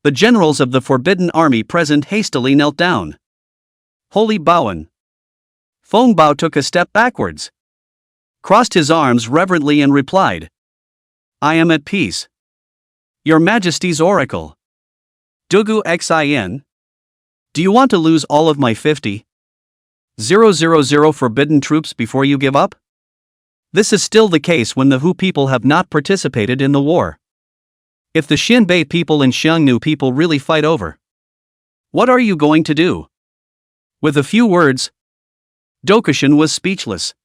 The generals of the Forbidden Army present hastily knelt down. Holy Baoan. Feng Bao took a step backwards, crossed his arms reverently and replied, I am at peace. Your Majesty's oracle. Dugu Xin. Do you want to lose all of my 50,000 forbidden troops before you give up? This is still the case when the Hu people have not participated in the war. If the Xinbei people and Xiongnu people really fight over, what are you going to do? With a few words, Dokishin was speechless.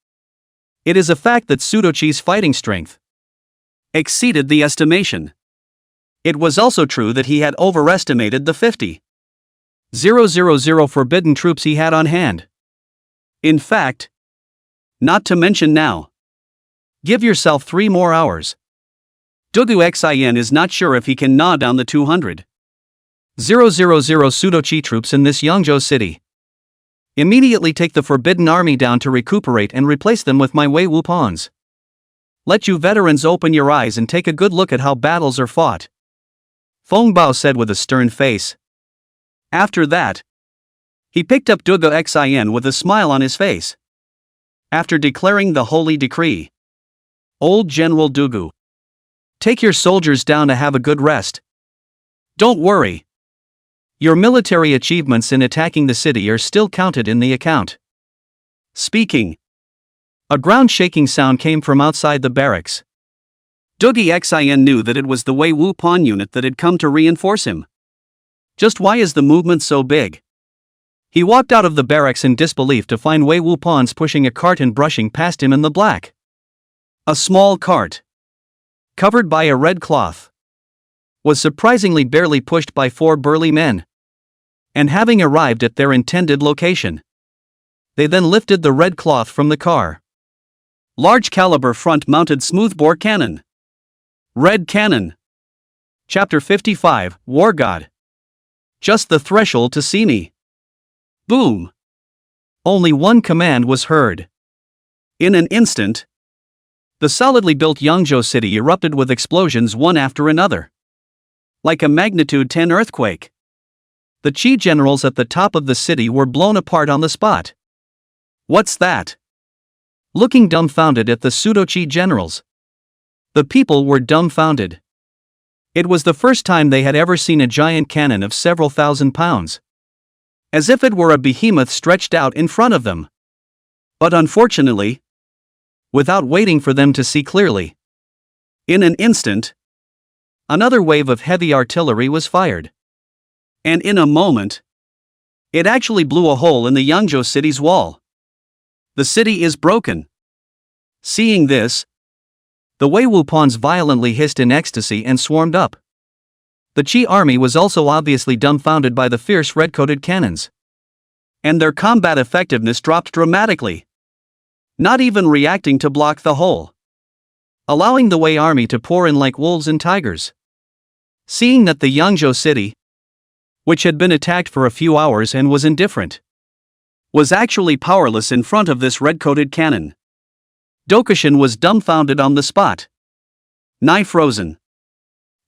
It is a fact that Sudochi's fighting strength exceeded the estimation. It was also true that he had overestimated the 50,000 forbidden troops he had on hand. In fact, not to mention now. Give yourself 3 more hours. Dugu Xin is not sure if he can gnaw down the 200,000 Sudochi troops in this Yangzhou city. Immediately take the Forbidden Army down to recuperate and replace them with my Wei Wu pawns. Let you veterans open your eyes and take a good look at how battles are fought. Feng Bao said with a stern face. After that, he picked up Dugu Xin with a smile on his face. After declaring the holy decree, Old General Dugu, take your soldiers down to have a good rest. Don't worry. Your military achievements in attacking the city are still counted in the account. Speaking. A ground-shaking sound came from outside the barracks. Dugu Xin knew that it was the Wei Wu pawn unit that had come to reinforce him. Just why is the movement so big? He walked out of the barracks in disbelief to find Wei Wu pawns pushing a cart and brushing past him in the black. A small cart, covered by a red cloth, was surprisingly barely pushed by 4 burly men. And having arrived at their intended location, they then lifted the red cloth from the car. Large caliber front mounted smoothbore cannon. Red cannon. Chapter 55, War God. Just the threshold to see me. Boom! Only one command was heard. In an instant, the solidly built Yangzhou city erupted with explosions one after another. Like a magnitude 10 earthquake. The Qi generals at the top of the city were blown apart on the spot. What's that? Looking dumbfounded at the pseudo-Qi generals. The people were dumbfounded. It was the first time they had ever seen a giant cannon of several thousand pounds. As if it were a behemoth stretched out in front of them. But unfortunately, without waiting for them to see clearly, in an instant, another wave of heavy artillery was fired. And in a moment, it actually blew a hole in the Yangzhou city's wall. The city is broken. Seeing this, the Wei Wupans violently hissed in ecstasy and swarmed up. The Qi army was also obviously dumbfounded by the fierce red-coated cannons. And their combat effectiveness dropped dramatically. Not even reacting to block the hole. Allowing the Wei army to pour in like wolves and tigers. Seeing that the Yangzhou city, which had been attacked for a few hours and was indifferent, was actually powerless in front of this red-coated cannon. Dokusin was dumbfounded on the spot. Nigh frozen.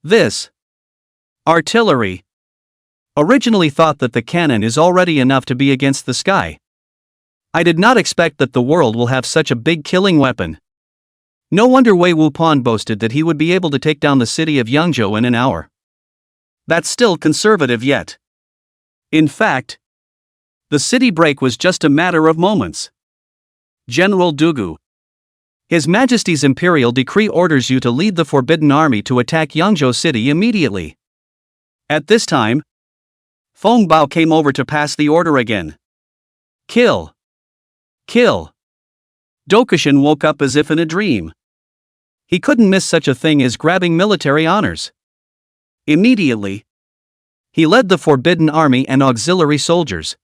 This artillery originally thought that the cannon is already enough to be against the sky. I did not expect that the world will have such a big killing weapon. No wonder Wei Wupan boasted that he would be able to take down the city of Yangzhou in an hour. That's still conservative yet. In fact, the city break was just a matter of moments. General Dugu. His Majesty's Imperial Decree orders you to lead the Forbidden Army to attack Yangzhou city immediately. At this time, Feng Bao came over to pass the order again. Kill. Kill. Dokusin woke up as if in a dream. He couldn't miss such a thing as grabbing military honors. Immediately, he led the Forbidden Army and auxiliary soldiers,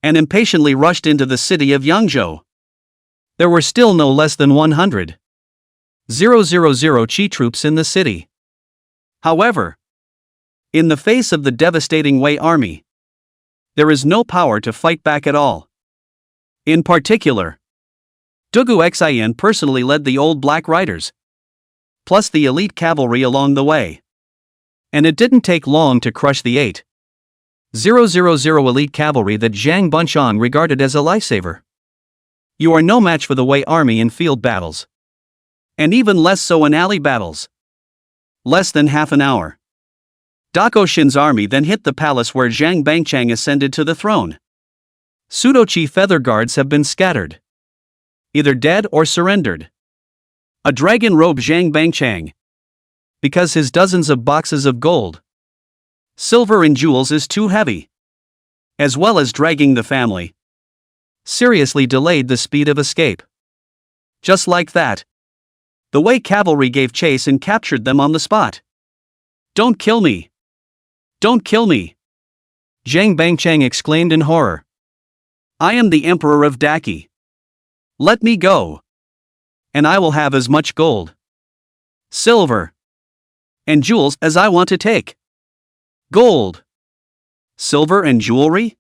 and impatiently rushed into the city of Yangzhou. There were still no less than 100,000 Qi troops in the city. However, in the face of the devastating Wei army, there is no power to fight back at all. In particular, Dugu Xian personally led the old Black Riders, plus the elite cavalry along the way. And it didn't take long to crush the 8,000 elite cavalry that Zhang Bunxiang regarded as a lifesaver. You are no match for the Wei army in field battles. And even less so in alley battles. Less than half an hour. Dokusin's army then hit the palace where Zhang Bangchang ascended to the throne. Pseudo-Qi feather guards have been scattered. Either dead or surrendered. A dragon-robed Zhang Bangchang. Because his dozens of boxes of gold, silver and jewels is too heavy. As well as dragging the family. Seriously delayed the speed of escape. Just like that, the Wei cavalry gave chase and captured them on the spot. Don't kill me! Don't kill me! Zhang Bangchang exclaimed in horror. I am the Emperor of Daki. Let me go. And I will have as much gold, silver, and jewels as I want to take. Gold, silver and jewelry?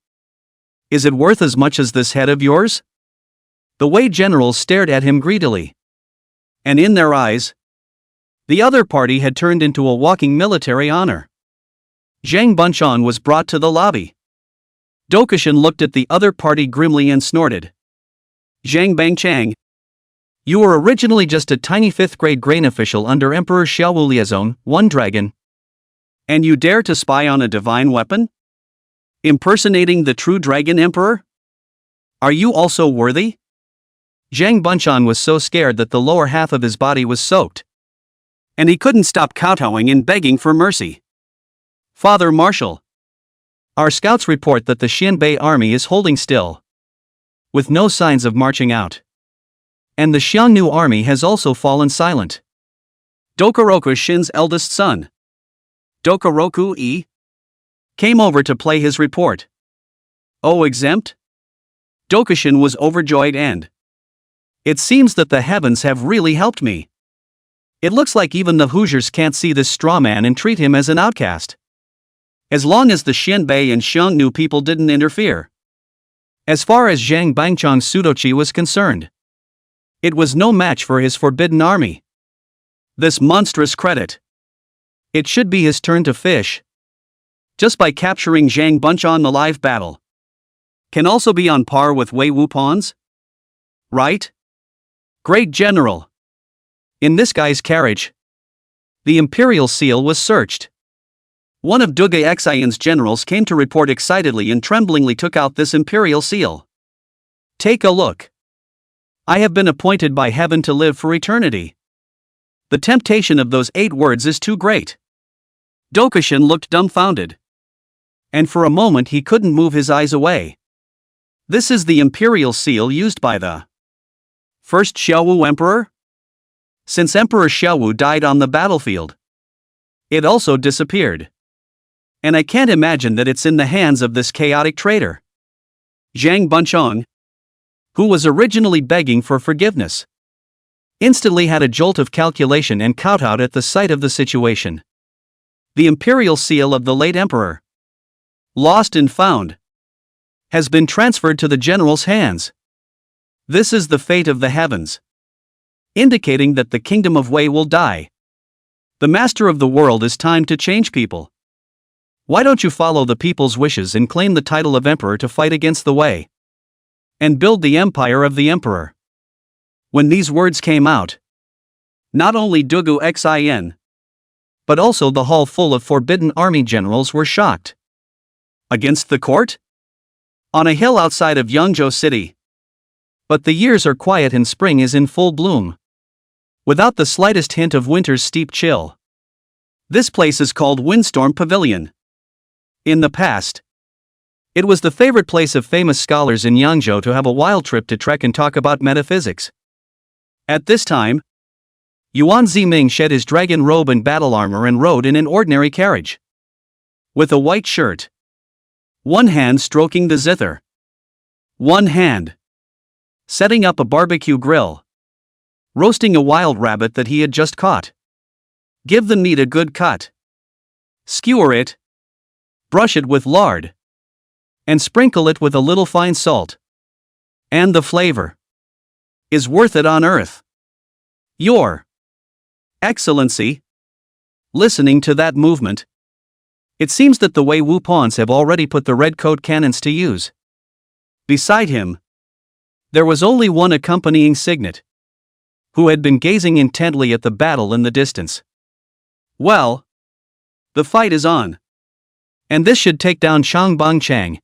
Is it worth as much as this head of yours? The Wei generals stared at him greedily. And in their eyes, the other party had turned into a walking military honor. Zhang Bunxiang was brought to the lobby. Dokusin looked at the other party grimly and snorted. Zhang Bangchang, you were originally just a tiny 5th-grade grain official under Emperor Xiaowu Liaison, one dragon. And you dare to spy on a divine weapon? Impersonating the true dragon emperor? Are you also worthy? Zhang Bunxiang was so scared that the lower half of his body was soaked. And he couldn't stop kowtowing and begging for mercy. Father Marshal, our scouts report that the Xianbei army is holding still, with no signs of marching out. And the Xiangnu army has also fallen silent. Dokoroku Shin's eldest son, Dokoroku E, came over to play his report. Oh, exempt? Dokusin was overjoyed and, it seems that the heavens have really helped me. It looks like even the Hoosiers can't see this straw man and treat him as an outcast. As long as the Xianbei and Xiongnu people didn't interfere. As far as Zhang Bangchang's pseudochi was concerned, it was no match for his forbidden army. This monstrous credit. It should be his turn to fish. Just by capturing Zhang Bunchang the live battle. Can also be on par with Wei Wupan's? Right? Great General. In this guy's carriage, the imperial seal was searched. One of Duge Xian's generals came to report excitedly and tremblingly took out this imperial seal. Take a look. I have been appointed by heaven to live for eternity. The temptation of those 8 words is too great. Dokusin looked dumbfounded. And for a moment he couldn't move his eyes away. This is the imperial seal used by the first Xiaowu emperor? Since Emperor Xiaowu died on the battlefield, it also disappeared. And I can't imagine that it's in the hands of this chaotic traitor, Zhang Bunchang, who was originally begging for forgiveness. Instantly had a jolt of calculation and kowtowed at the sight of the situation. The imperial seal of the late emperor, lost and found, has been transferred to the general's hands. This is the fate of the heavens, indicating that the kingdom of Wei will die. The master of the world is time to change people. Why don't you follow the people's wishes and claim the title of emperor to fight against the Wei and build the empire of the emperor? When these words came out, not only Dugu Xin, but also the hall full of forbidden army generals were shocked. Against the court? On a hill outside of Yangzhou City. But the years are quiet and spring is in full bloom, without the slightest hint of winter's steep chill. This place is called Windstorm Pavilion. In the past, it was the favorite place of famous scholars in Yangzhou to have a wild trip to trek and talk about metaphysics. At this time, Yuan Ziming shed his dragon robe and battle armor and rode in an ordinary carriage, with a white shirt, one hand stroking the zither, one hand setting up a barbecue grill, roasting a wild rabbit that he had just caught. Give the meat a good cut, skewer it, brush it with lard, and sprinkle it with a little fine salt. And the flavor is worth it on earth. Your Excellency. Listening to that movement, it seems that the Wei Wupans have already put the red coat cannons to use. Beside him, there was only one accompanying signet, who had been gazing intently at the battle in the distance. Well, the fight is on. And this should take down Zhang Bangchang.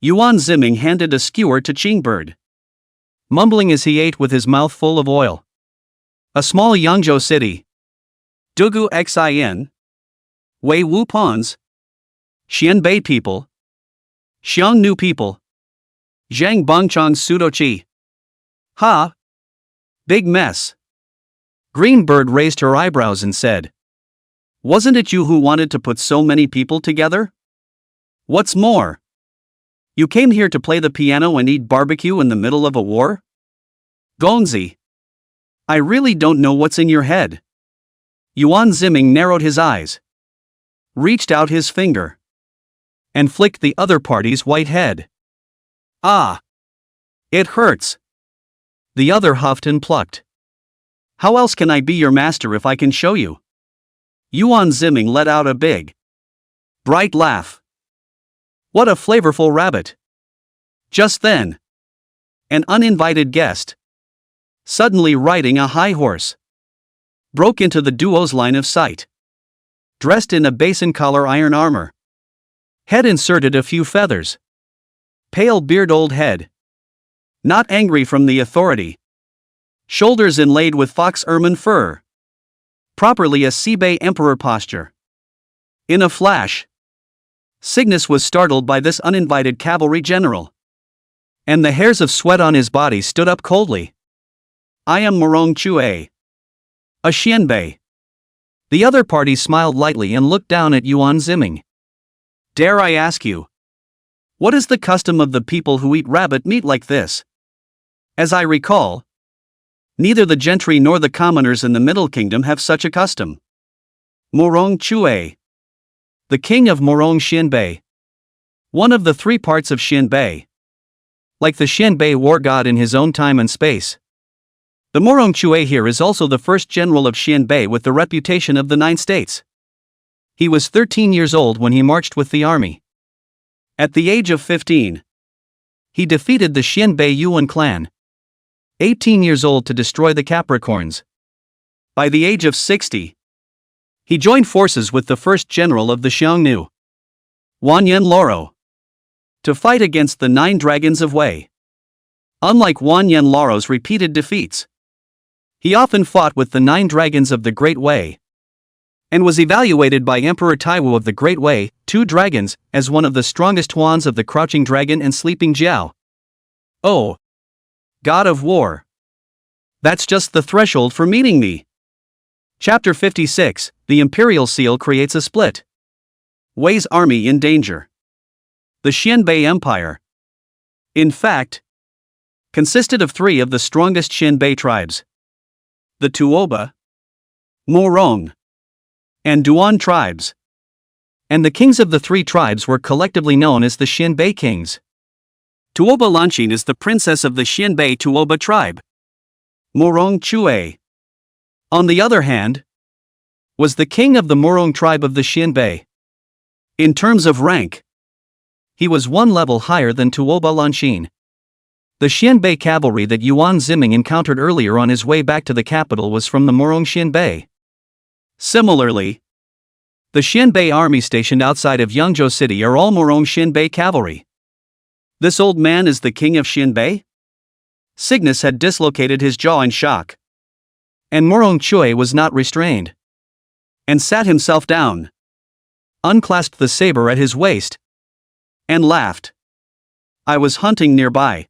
Yuan Ziming handed a skewer to Qingbird, mumbling as he ate with his mouth full of oil. A small Yangzhou city. Dugu Xin. Wei Wupans. Xianbei people. Xiongnu people. Zhang Bangchang's pseudochi. Ha! Big mess. Greenbird raised her eyebrows and said, "Wasn't it you who wanted to put so many people together? What's more, you came here to play the piano and eat barbecue in the middle of a war? Gongzi, I really don't know what's in your head." Yuan Ziming narrowed his eyes, reached out his finger, and flicked the other party's white head. "Ah! It hurts." The other huffed and plucked. "How else can I be your master if I can show you?" Yuan Ziming let out a big, bright laugh. What a flavorful rabbit! Just then, an uninvited guest, suddenly riding a high horse, broke into the duo's line of sight. Dressed in a basin collar iron armor, head inserted a few feathers, pale beard old head, not angry from the authority, shoulders inlaid with fox ermine fur, properly a Sibei emperor posture. In a flash, Cygnus was startled by this uninvited cavalry general, and the hairs of sweat on his body stood up coldly. "I am Morong Chue, a Xianbei." The other party smiled lightly and looked down at Yuan Ziming. "Dare I ask you, what is the custom of the people who eat rabbit meat like this?" As I recall, Neither the gentry nor the commoners in the Middle Kingdom have such a custom. Morong Chue. The king of Morong Xianbei. One of the three parts of Xianbei. Like the Xianbei war god in his own time and space. The Morong Chue here is also the first general of Xianbei with the reputation of the 9 states. He was 13 years old when he marched with the army. At the age of 15, he defeated the Xianbei Yuan clan. 18 years old to destroy the Capricorns. By the age of 60, he joined forces with the first general of the Xiongnu, Wanyan Loro, to fight against the 9 dragons of Wei. Unlike Wanyan Loro's repeated defeats, he often fought with the 9 dragons of the Great Wei, and was evaluated by Emperor Taiwu of the Great Wei, 2 dragons, as one of the strongest Huans of the Crouching Dragon and Sleeping Jiao. Oh, God of War. That's just the threshold for meeting me. Chapter 56, The Imperial Seal creates a split. Wei's army in danger. The Xianbei Empire, in fact, consisted of 3 of the strongest Xianbei tribes. The Tuoba, Morong, and Duan tribes. And the kings of the 3 tribes were collectively known as the Xianbei kings. Tuoba Lanqin is the princess of the Xianbei Tuoba tribe. Morong Chue, on the other hand, was the king of the Morong tribe of the Xianbei. In terms of rank, he was 1 level higher than Tuoba Lanqin. The Xianbei cavalry that Yuan Ziming encountered earlier on his way back to the capital was from the Morong Xianbei. Similarly, the Xianbei army stationed outside of Yangzhou City are all Morong Xianbei cavalry. This old man is the king of Xianbei? Cygnus had dislocated his jaw in shock. And Morong Chue was not restrained, and sat himself down, unclasped the saber at his waist, and laughed. I was hunting nearby,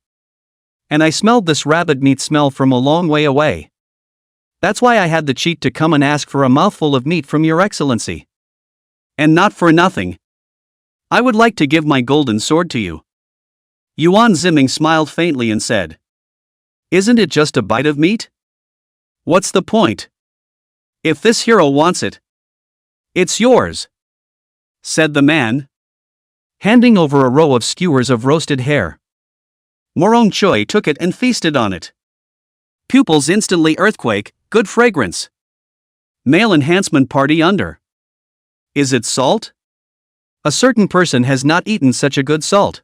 and I smelled this rabbit meat smell from a long way away. That's why I had the cheek to come and ask for a mouthful of meat from your excellency. And not for nothing, I would like to give my golden sword to you. Yuan Ziming smiled faintly and said, Isn't it just a bite of meat? What's the point? If this hero wants it, it's yours, said the man, handing over a row of skewers of roasted hare. Morong Choi took it and feasted on it. Pupils instantly earthquake, good fragrance. Male enhancement party under. Is it salt? A certain person has not eaten such a good salt.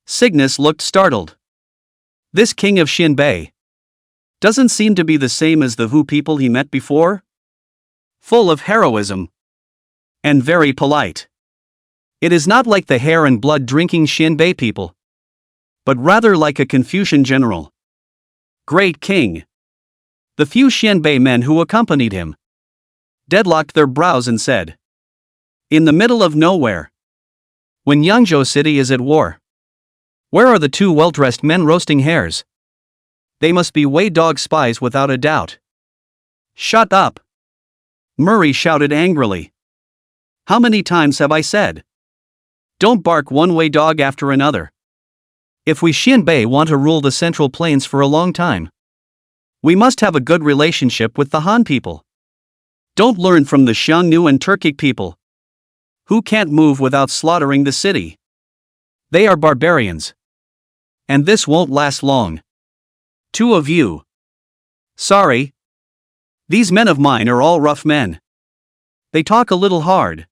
Cygnus looked startled. This king of Xianbei doesn't seem to be the same as the Wu people he met before? Full of heroism. And very polite. It is not like the hair and blood drinking Xianbei people, but rather like a Confucian general. Great king. The few Xianbei men who accompanied him deadlocked their brows and said, In the middle of nowhere, when Yangzhou City is at war, where are the 2 well-dressed men roasting hares? They must be Wei dog spies without a doubt. Shut up! Murray shouted angrily. How many times have I said? Don't bark one Wei dog after another. If we Xianbei want to rule the Central Plains for a long time, we must have a good relationship with the Han people. Don't learn from the Xiongnu and Turkic people, who can't move without slaughtering the city. They are barbarians. And this won't last long. 2 of you. Sorry. These men of mine are all rough men. They talk a little hard.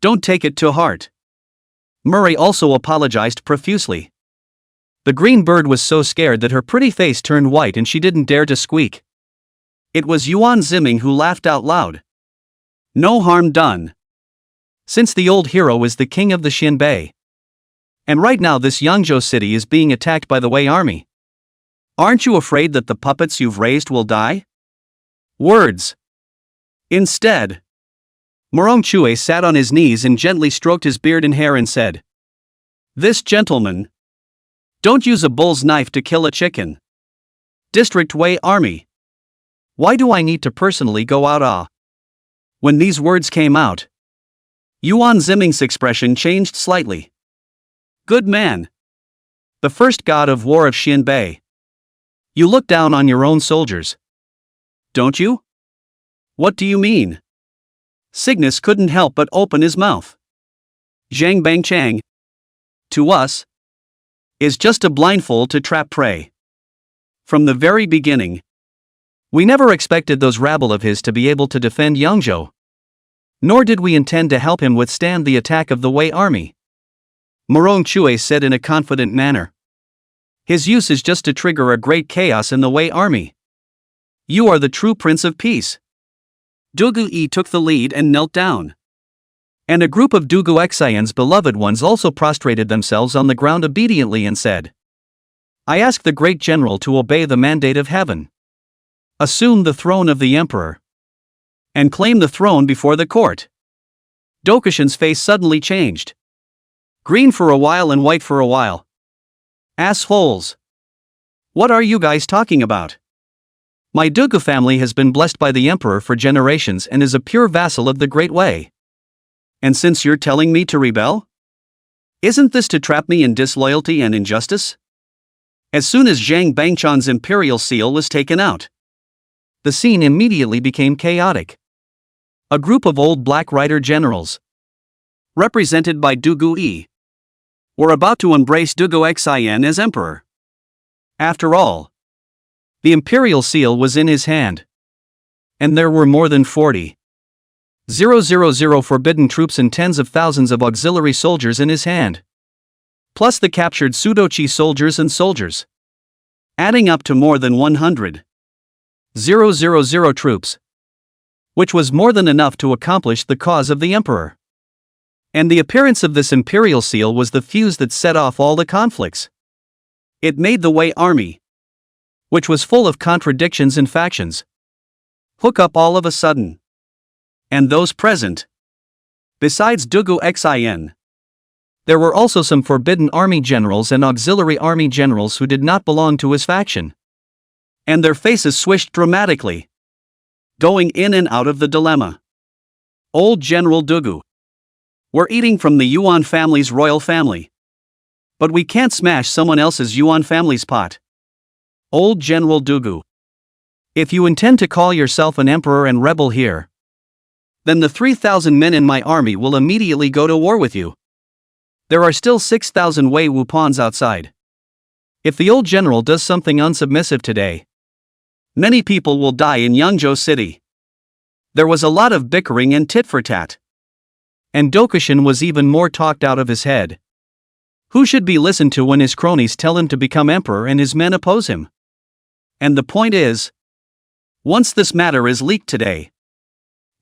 Don't take it to heart. Murray also apologized profusely. The green bird was so scared that her pretty face turned white and she didn't dare to squeak. It was Yuan Ziming who laughed out loud. No harm done. Since the old hero is the king of the Xianbei. And right now this Yangzhou city is being attacked by the Wei army. Aren't you afraid that the puppets you've raised will die? Words. Instead, Morong Chue sat on his knees and gently stroked his beard and hair and said, This gentleman. Don't use a bull's knife to kill a chicken. District Wei Army. Why do I need to personally go out? When these words came out, Yuan Ziming's expression changed slightly. Good man. The first god of war of Xianbei. You look down on your own soldiers. Don't you? What do you mean? Cygnus couldn't help but open his mouth. Zhang Bang Chang, to us, is just a blindfold to trap prey. From the very beginning, we never expected those rabble of his to be able to defend Yangzhou. Nor did we intend to help him withstand the attack of the Wei army. Morong Chue said in a confident manner. His use is just to trigger a great chaos in the Wei army. You are the true Prince of Peace. Dugu Yi took the lead and knelt down. And a group of Dugu Xian's beloved ones also prostrated themselves on the ground obediently and said, I ask the great general to obey the mandate of heaven. Assume the throne of the emperor. And claim the throne before the court. Dokishin's face suddenly changed. Green for a while and white for a while. Assholes. What are you guys talking about? My Dugu family has been blessed by the emperor for generations and is a pure vassal of the Great Wei. And since you're telling me to rebel? Isn't this to trap me in disloyalty and injustice? As soon as Zhang Bangchan's imperial seal was taken out, the scene immediately became chaotic. A group of old Black Rider generals, represented by Dugu Yi, were about to embrace Dugu Xian as emperor. After all, the imperial seal was in his hand. And there were more than 40,000 forbidden troops and tens of thousands of auxiliary soldiers in his hand. Plus the captured Sudochi soldiers and soldiers, adding up to more than 100,000 troops, which was more than enough to accomplish the cause of the emperor. And the appearance of this imperial seal was the fuse that set off all the conflicts. It made the Wei army, which was full of contradictions and factions, hook up all of a sudden. And those present, besides Dugu Xian, there were also some forbidden army generals and auxiliary army generals who did not belong to his faction. And their faces swished dramatically, going in and out of the dilemma. Old General Dugu, we're eating from the Yuan family's royal family. But we can't smash someone else's Yuan family's pot. Old General Dugu, if you intend to call yourself an emperor and rebel here, then the 3,000 men in my army will immediately go to war with you. There are still 6,000 Wei Wupans outside. If the old general does something unsubmissive today, many people will die in Yangzhou city. There was a lot of bickering and tit-for-tat. And Dokishin was even more talked out of his head. Who should be listened to when his cronies tell him to become emperor and his men oppose him? And the point is, once this matter is leaked today,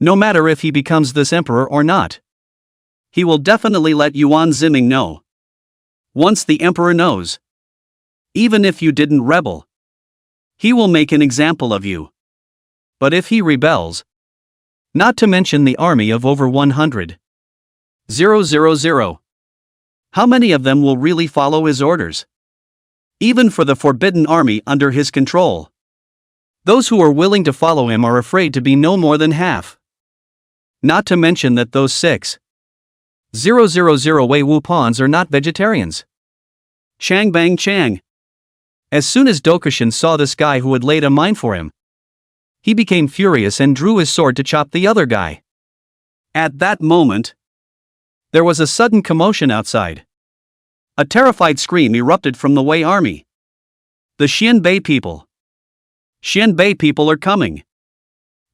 no matter if he becomes this emperor or not, he will definitely let Yuan Ziming know. Once the emperor knows, even if you didn't rebel, he will make an example of you. But if he rebels, not to mention the army of over 100,000, how many of them will really follow his orders? Even for the forbidden army under his control, those who are willing to follow him are afraid to be no more than half. Not to mention that those 6,000 Wei Wupans are not vegetarians. Chang Bang Chang. As soon as Dokishin saw this guy who had laid a mine for him, he became furious and drew his sword to chop the other guy. At that moment, there was a sudden commotion outside. A terrified scream erupted from the Wei army. The Xianbei people. Xianbei people are coming.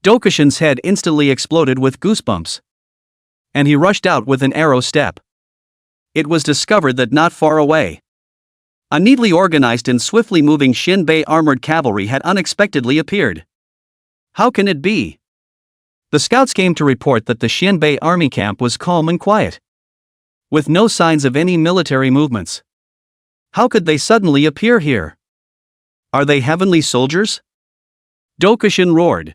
Dokishin's head instantly exploded with goosebumps. And he rushed out with an arrow step. It was discovered that not far away, a neatly organized and swiftly moving Xianbei armored cavalry had unexpectedly appeared. How can it be? The scouts came to report that the Xianbei army camp was calm and quiet, with no signs of any military movements. How could they suddenly appear here? Are they heavenly soldiers? Dokishin roared.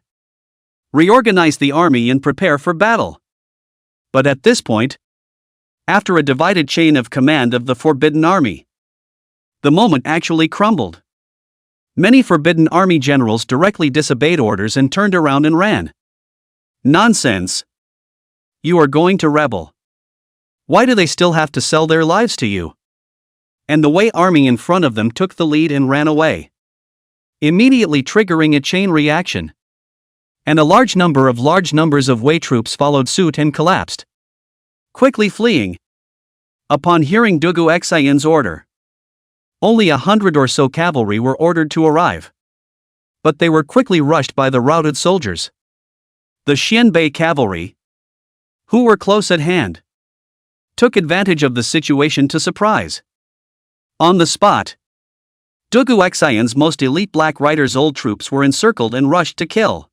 Reorganize the army and prepare for battle. But at this point, after a divided chain of command of the Forbidden Army, the moment actually crumbled. Many Forbidden Army generals directly disobeyed orders and turned around and ran. Nonsense. You are going to rebel. Why do they still have to sell their lives to you? And the Wei army in front of them took the lead and ran away. immediately triggering a chain reaction. And a large numbers of Wei troops followed suit and collapsed, quickly fleeing. Upon hearing Dugu Xian's order, only 100 or so cavalry were ordered to arrive. But they were quickly rushed by the routed soldiers. The Xianbei cavalry, who were close at hand, took advantage of the situation to surprise. On the spot, Dugu Xian's most elite Black Riders' old troops were encircled and rushed to kill.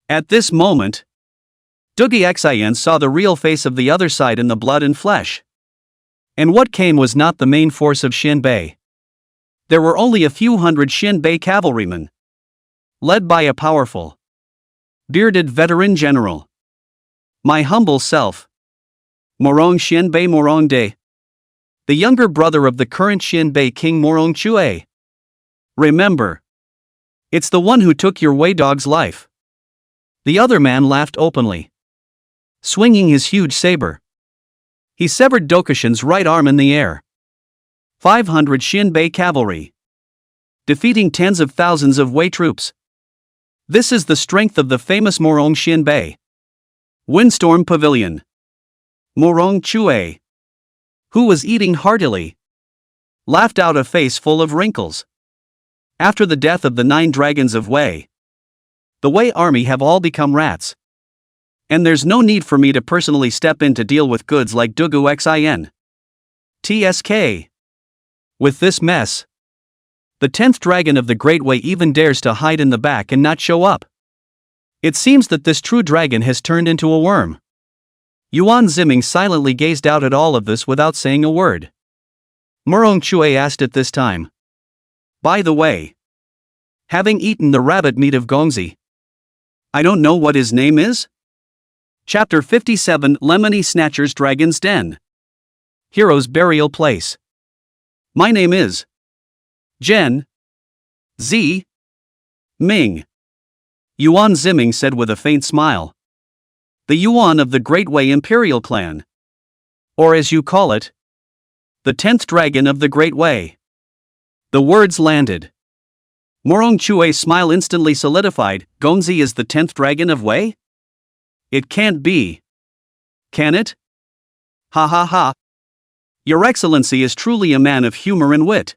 At this moment, Dugu Xian saw the real face of the other side in the blood and flesh. And what came was not the main force of Xianbei. There were only a few hundred Xianbei cavalrymen, led by a powerful, bearded veteran general. My humble self, Morong Xianbei Morong De, the younger brother of the current Xianbei king Morong Chue. Remember, it's the one who took your Wei dog's life. The other man laughed openly, swinging his huge saber. He severed Dokishin's right arm in the air. 500 Xianbei cavalry, defeating tens of thousands of Wei troops. This is the strength of the famous Morong Xianbei. Windstorm Pavilion. Morong Chue, who was eating heartily, laughed out a face full of wrinkles. After the death of the 9 dragons of Wei, the Wei army have all become rats. And there's no need for me to personally step in to deal with goods like Dugu Xin. TSK. With this mess, the 10th dragon of the Great Wei even dares to hide in the back and not show up. It seems that this true dragon has turned into a worm. Yuan Ziming silently gazed out at all of this without saying a word. Morong Chue asked at this time, by the way, having eaten the rabbit meat of Gongzi, I don't know what his name is? Chapter 57 Lemony Snatcher's Dragon's Den. Hero's Burial Place. My name is Zhen Z Ming, Yuan Ziming said with a faint smile. The Yuan of the Great Wei Imperial Clan. Or as you call it, the 10th dragon of the Great Wei. The words landed. Morong Chue's smile instantly solidified. Gongzi is the 10th dragon of Wei? It can't be. Can it? Ha ha ha. Your Excellency is truly a man of humor and wit.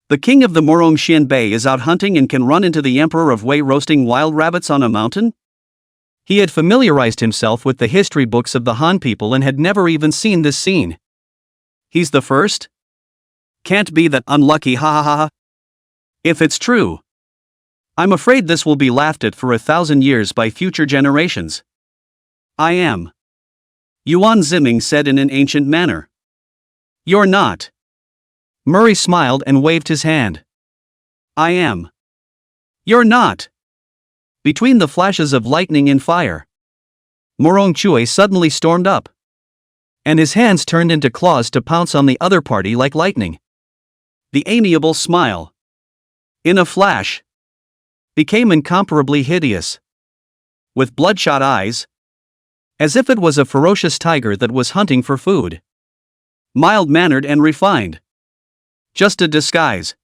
The king of the Morong Xianbei is out hunting and can run into the emperor of Wei roasting wild rabbits on a mountain? He had familiarized himself with the history books of the Han people and had never even seen this scene. He's the first? Can't be that unlucky, ha ha ha. If it's true, I'm afraid this will be laughed at for 1,000 years by future generations. I am. Yuan Ziming said in an ancient manner. You're not. Murray smiled and waved his hand. I am. You're not. Between the flashes of lightning and fire, Morong Chue suddenly stormed up, and his hands turned into claws to pounce on the other party like lightning. The amiable smile, in a flash, became incomparably hideous. With bloodshot eyes, as if it was a ferocious tiger that was hunting for food. Mild-mannered and refined. Just a disguise.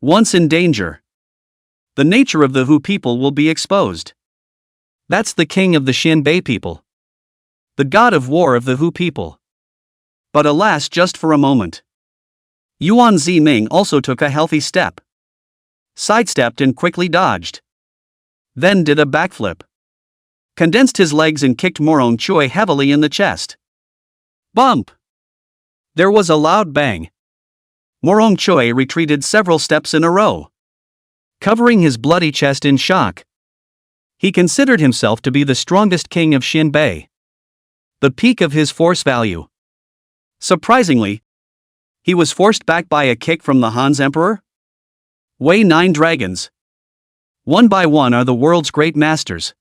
Once in danger, the nature of the Hu people will be exposed. That's the king of the Xianbei people. The god of war of the Hu people. But alas, just for a moment. Yuan Ziming also took a healthy step. Sidestepped and quickly dodged. Then did a backflip. Condensed his legs and kicked Morong Chue heavily in the chest. Bump! There was a loud bang. Morong Chue retreated several steps in a row, covering his bloody chest in shock. He considered himself to be the strongest king of Xianbei, the peak of his force value. Surprisingly, he was forced back by a kick from the Han's emperor. Wei 9 dragons. One by one are the world's great masters.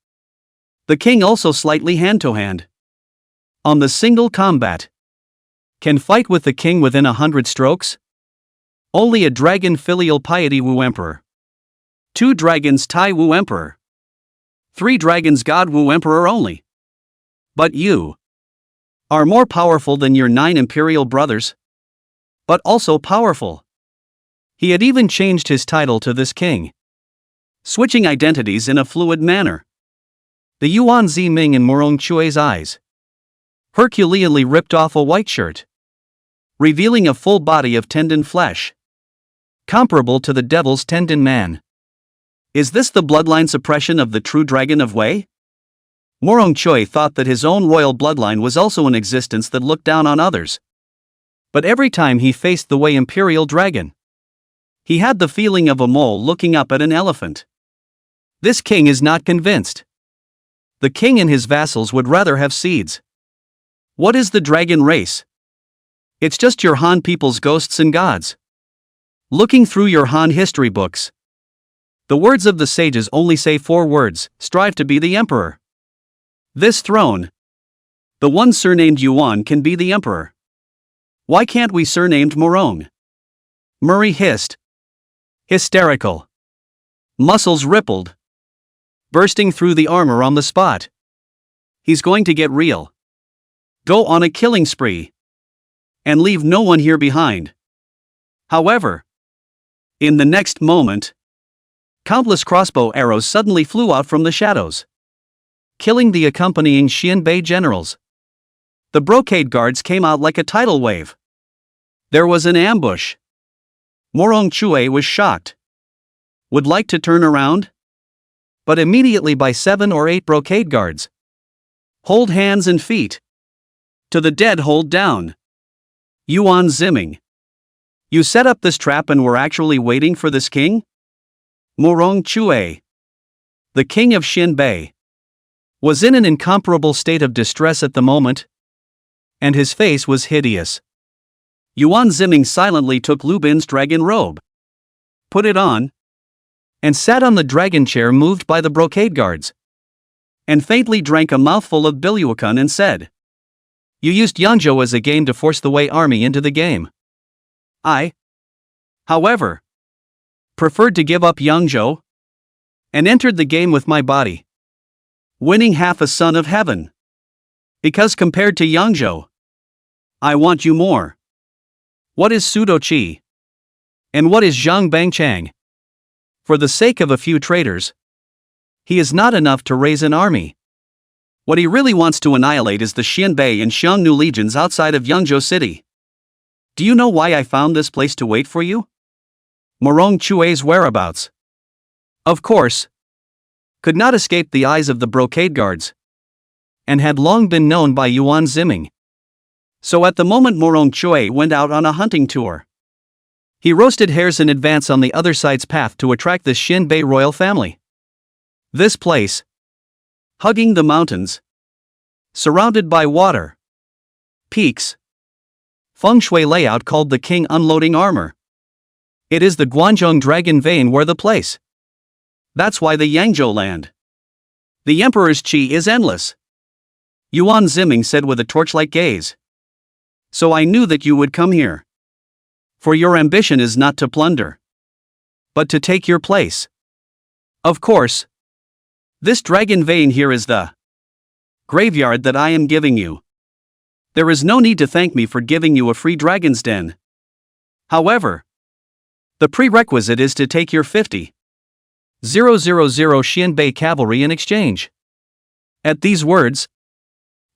The king also slightly hand-to-hand. On the single combat. Can fight with the king within 100 strokes? Only a dragon filial piety Wu Emperor. 2 dragons Tai Wu Emperor. 3 dragons God Wu Emperor only. But you are more powerful than your 9 imperial brothers. But also powerful. He had even changed his title to this king, switching identities in a fluid manner. The Yuan Ziming in Morong Chue's eyes herculeanly ripped off a white shirt, revealing a full body of tendon flesh, comparable to the devil's tendon man. Is this the bloodline suppression of the true dragon of Wei? Morong Chue thought that his own royal bloodline was also an existence that looked down on others. But every time he faced the Wei imperial dragon, he had the feeling of a mole looking up at an elephant. This king is not convinced. The king and his vassals would rather have seeds. What is the dragon race? It's just your Han people's ghosts and gods. Looking through your Han history books, the words of the sages only say 4 words: strive to be the emperor. This throne, the one surnamed Yuan, can be the emperor. Why can't we surnamed Morong? Murray hissed. Hysterical. Muscles rippled, bursting through the armor on the spot. He's going to get real. Go on a killing spree. And leave no one here behind. However, in the next moment, countless crossbow arrows suddenly flew out from the shadows, killing the accompanying Xianbei generals. The brocade guards came out like a tidal wave. There was an ambush. Morong Chue was shocked. Would like to turn around? But immediately by 7 or 8 brocade guards. Hold hands and feet. To the dead, hold down. Yuan Ziming. You set up this trap and were actually waiting for this king? Morong Chue, the king of Xianbei, was in an incomparable state of distress at the moment, and his face was hideous. Yuan Ziming silently took Lu Bin's dragon robe, put it on, and sat on the dragon chair moved by the brocade guards, and faintly drank a mouthful of Biluakun and said, "You used Yangzhou as a game to force the Wei army into the game. I, however, preferred to give up Yangzhou and entered the game with my body, winning half a son of heaven. Because compared to Yangzhou, I want you more. What is Sudo Qi? And what is Zhang Bangchang? For the sake of a few traitors, he is not enough to raise an army. What he really wants to annihilate is the Xianbei and Xiongnu legions outside of Yangzhou city. Do you know why I found this place to wait for you? Morong Chue's whereabouts, of course, could not escape the eyes of the brocade guards, and had long been known by Yuan Ziming. So at the moment Morong Chue went out on a hunting tour. He roasted hares in advance on the other side's path to attract the Xianbei royal family. This place, hugging the mountains, surrounded by water, peaks, feng shui layout called the king unloading armor. It is the Guanzhong dragon vein where the place. That's why the Yangzhou land. The emperor's qi is endless. Yuan Ziming said with a torch-like gaze. So I knew that you would come here. For your ambition is not to plunder, but to take your place. Of course, this dragon vein here is the graveyard that I am giving you. There is no need to thank me for giving you a free dragon's den. However, the prerequisite is to take your 50,000 Xianbei cavalry in exchange. At these words,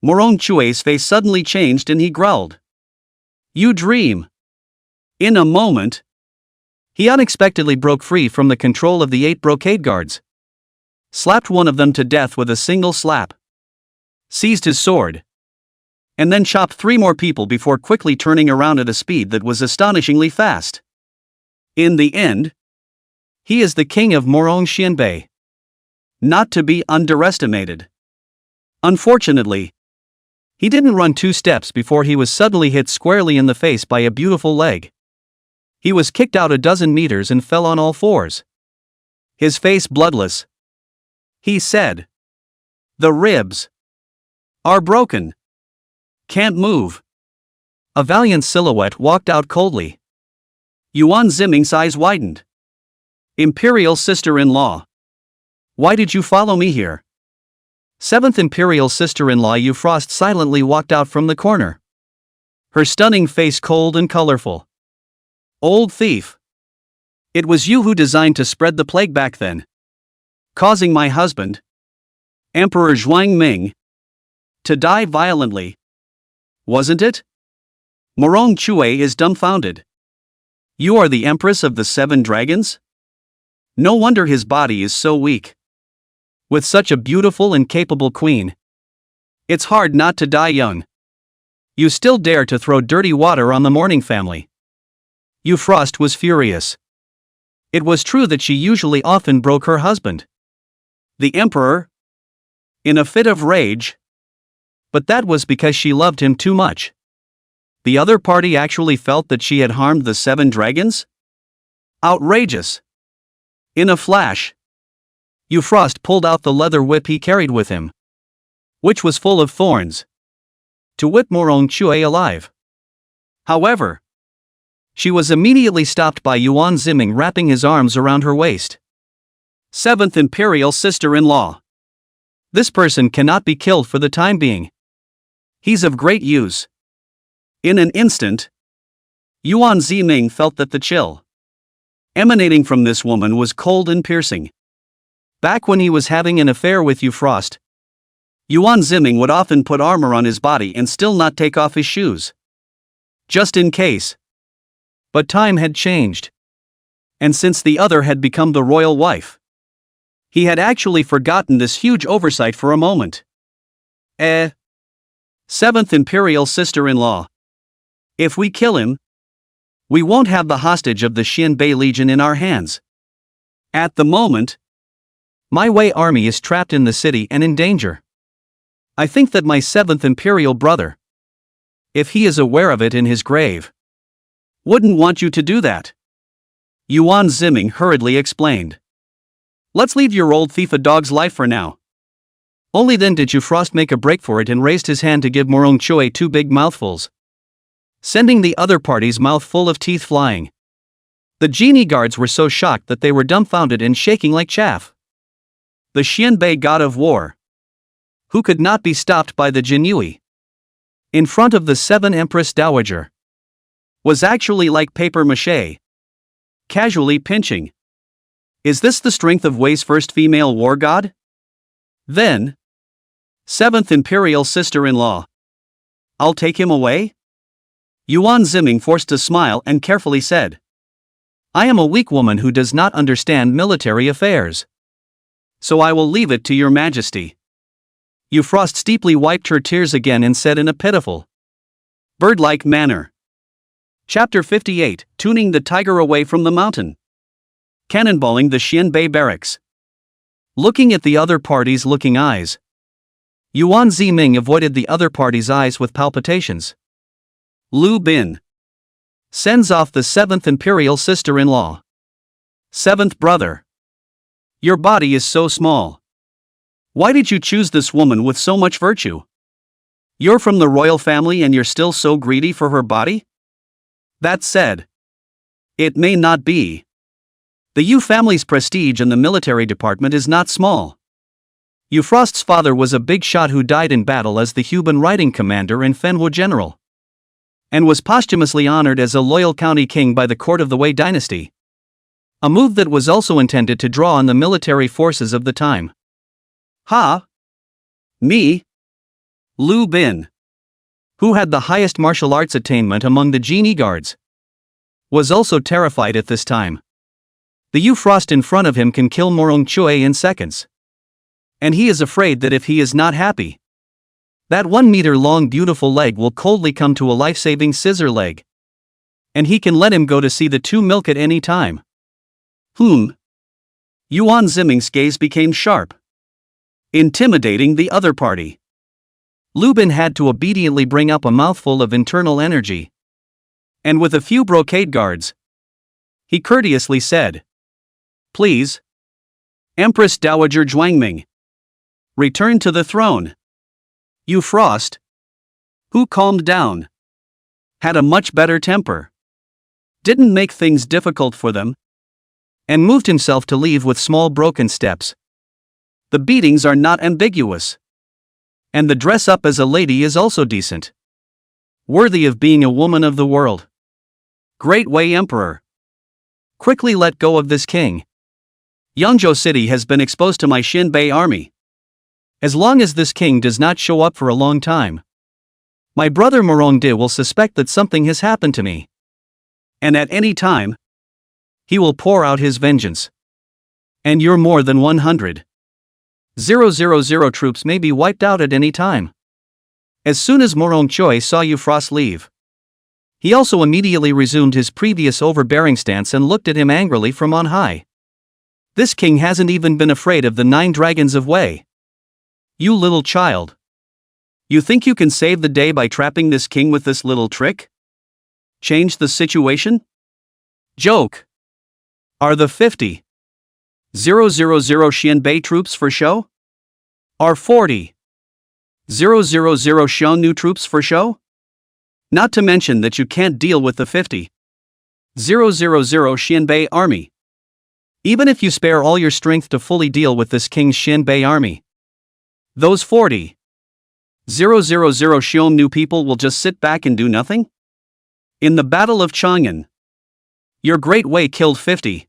Morong Chue's face suddenly changed and he growled. You dream. In a moment, he unexpectedly broke free from the control of the 8 brocade guards, slapped one of them to death with a single slap, seized his sword, and then chopped 3 more people before quickly turning around at a speed that was astonishingly fast. In the end, he is the king of Morong Xianbei. Not to be underestimated. Unfortunately, he didn't run 2 steps before he was suddenly hit squarely in the face by a beautiful leg. He was kicked out a dozen meters and fell on all fours, his face bloodless. He said, "The ribs are broken. Can't move." A valiant silhouette walked out coldly. Yuan Ziming's eyes widened. Imperial sister-in-law. Why did you follow me here? 7th Imperial sister-in-law Euphrost silently walked out from the corner, her stunning face cold and colorful. Old thief. It was you who designed to spread the plague back then, causing my husband, Emperor Zhuangming, to die violently. Wasn't it? Morong Chue is dumbfounded. You are the Empress of the Seven Dragons? No wonder his body is so weak. With such a beautiful and capable queen, it's hard not to die young. You still dare to throw dirty water on the mourning family. Euphrost was furious. It was true that she usually often broke her husband, the emperor, in a fit of rage. But that was because she loved him too much. The other party actually felt that she had harmed the seven dragons? Outrageous. In a flash, Euphrost pulled out the leather whip he carried with him, which was full of thorns, to whip Morong Chue alive. However, she was immediately stopped by Yuan Ziming wrapping his arms around her waist. Seventh Imperial Sister-in-Law. This person cannot be killed for the time being. He's of great use. In an instant, Yuan Ziming felt that the chill emanating from this woman was cold and piercing. Back when he was having an affair with Euphrost, Yuan Ziming would often put armor on his body and still not take off his shoes, just in case. But time had changed. And since the other had become the royal wife, he had actually forgotten this huge oversight for a moment. Seventh Imperial Sister-in-Law. If we kill him, we won't have the hostage of the Xianbei Legion in our hands. At the moment, my Wei army is trapped in the city and in danger. I think that my seventh Imperial brother, if he is aware of it in his grave, wouldn't want you to do that. Yuan Ziming hurriedly explained. Let's leave your old thief a dog's life for now. Only then did Euphrost make a break for it and raised his hand to give Morong Chue two big mouthfuls, sending the other party's mouth full of teeth flying. The genie guards were so shocked that they were dumbfounded and shaking like chaff. The Xianbei god of war, who could not be stopped by the Jinyui, in front of the seven Empress Dowager, was actually like paper mache, casually pinching. Is this the strength of Wei's first female war god? Then, seventh Imperial Sister-in-Law, I'll take him away? Yuan Ziming forced a smile and carefully said, I am a weak woman who does not understand military affairs, so I will leave it to your majesty. Euphrost steeply wiped her tears again and said in a pitiful, bird-like manner. Chapter 58, Tuning the Tiger Away from the Mountain. Cannonballing the Xianbei barracks. Looking at the other party's looking eyes, Yuan Ziming avoided the other party's eyes with palpitations. Lu Bin sends off the seventh Imperial Sister-in-Law. Seventh brother. Your body is so small. Why did you choose this woman with so much virtue? You're from the royal family and you're still so greedy for her body? That said, it may not be. The Yu family's prestige in the military department is not small. Euphrod's father was a big shot who died in battle as the Huban riding commander and Fenhua general, and was posthumously honored as a loyal county king by the court of the Wei dynasty. A move that was also intended to draw on the military forces of the time. Me? Lu Bin, who had the highest martial arts attainment among the genie guards, was also terrified at this time. The Euphrost in front of him can kill Morong Chue in seconds. And he is afraid that if he is not happy, that 1 meter long beautiful leg will coldly come to a life-saving scissor leg. And he can let him go to see the two milk at any time. Yuan Ziming's gaze became sharp, intimidating the other party. Lu Bin had to obediently bring up a mouthful of internal energy. And with a few brocade guards, he courteously said, Please, Empress Dowager Zhuangming, return to the throne. Euphrost, who calmed down, had a much better temper, didn't make things difficult for them, and moved himself to leave with small broken steps. The beatings are not ambiguous. And the dress up as a lady is also decent. Worthy of being a woman of the world. Great Wei Emperor. Quickly let go of this king. Yangzhou City has been exposed to my Xinbei army. As long as this king does not show up for a long time, my brother Morongde will suspect that something has happened to me. And at any time, he will pour out his vengeance. And your more than 100,000 troops may be wiped out at any time. As soon as Morong Choi saw Euphros leave, he also immediately resumed his previous overbearing stance and looked at him angrily from on high. This king hasn't even been afraid of the 9 dragons of Wei. You little child. You think you can save the day by trapping this king with this little trick? Change the situation? Joke. Are the 50,000 Xianbei troops for show? Are 40,000 Xiongnu troops for show? Not to mention that you can't deal with the 50,000 Xianbei army. Even if you spare all your strength to fully deal with this king's Xinbei army, those 40,000 Xiongnu people will just sit back and do nothing? In the Battle of Chang'an, your great Wei killed 50,000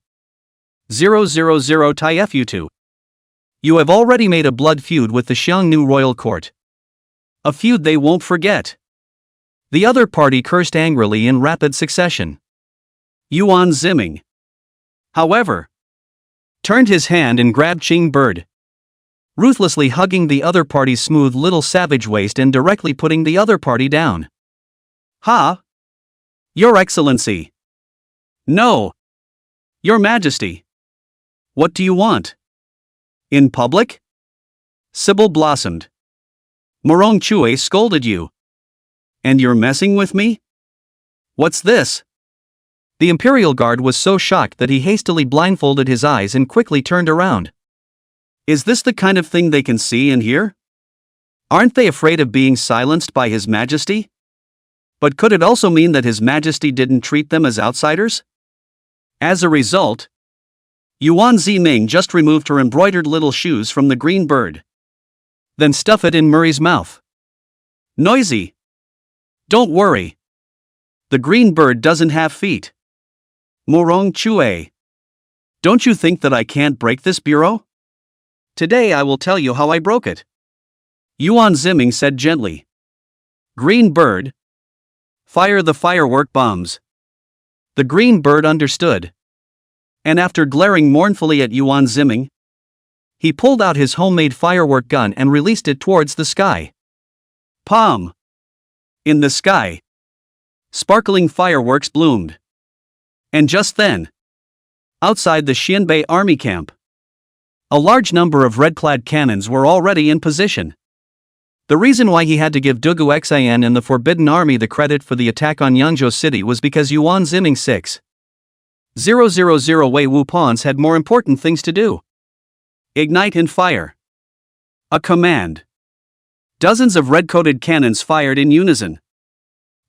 Taifu. You have already made a blood feud with the Xiongnu royal court. A feud they won't forget. The other party cursed angrily in rapid succession. Yuan Ziming, however, turned his hand and grabbed Qing Bird, ruthlessly hugging the other party's smooth little savage waist and directly putting the other party down. Ha! Your Excellency! No! Your Majesty! What do you want? In public? Sybil blossomed. Morong Chue scolded you. And you're messing with me? What's this? The Imperial Guard was so shocked that he hastily blindfolded his eyes and quickly turned around. Is this the kind of thing they can see and hear? Aren't they afraid of being silenced by His Majesty? But could it also mean that His Majesty didn't treat them as outsiders? As a result, Yuan Ziming just removed her embroidered little shoes from the green bird. Then stuff it in Murray's mouth. Noisy! Don't worry. The green bird doesn't have feet. Morong Chue. Don't you think that I can't break this bureau? Today I will tell you how I broke it. Yuan Ziming said gently. Green bird. Fire the firework bombs. The green bird understood. And after glaring mournfully at Yuan Ziming, he pulled out his homemade firework gun and released it towards the sky. Palm. In the sky, sparkling fireworks bloomed. And just then, outside the Xinbei army camp, a large number of red-clad cannons were already in position. The reason why he had to give Dugu Xian and the Forbidden Army the credit for the attack on Yangzhou City was because Yuan Ziming 6,000 Wei Wu pawns had more important things to do. Ignite and fire. A command. Dozens of red-coated cannons fired in unison.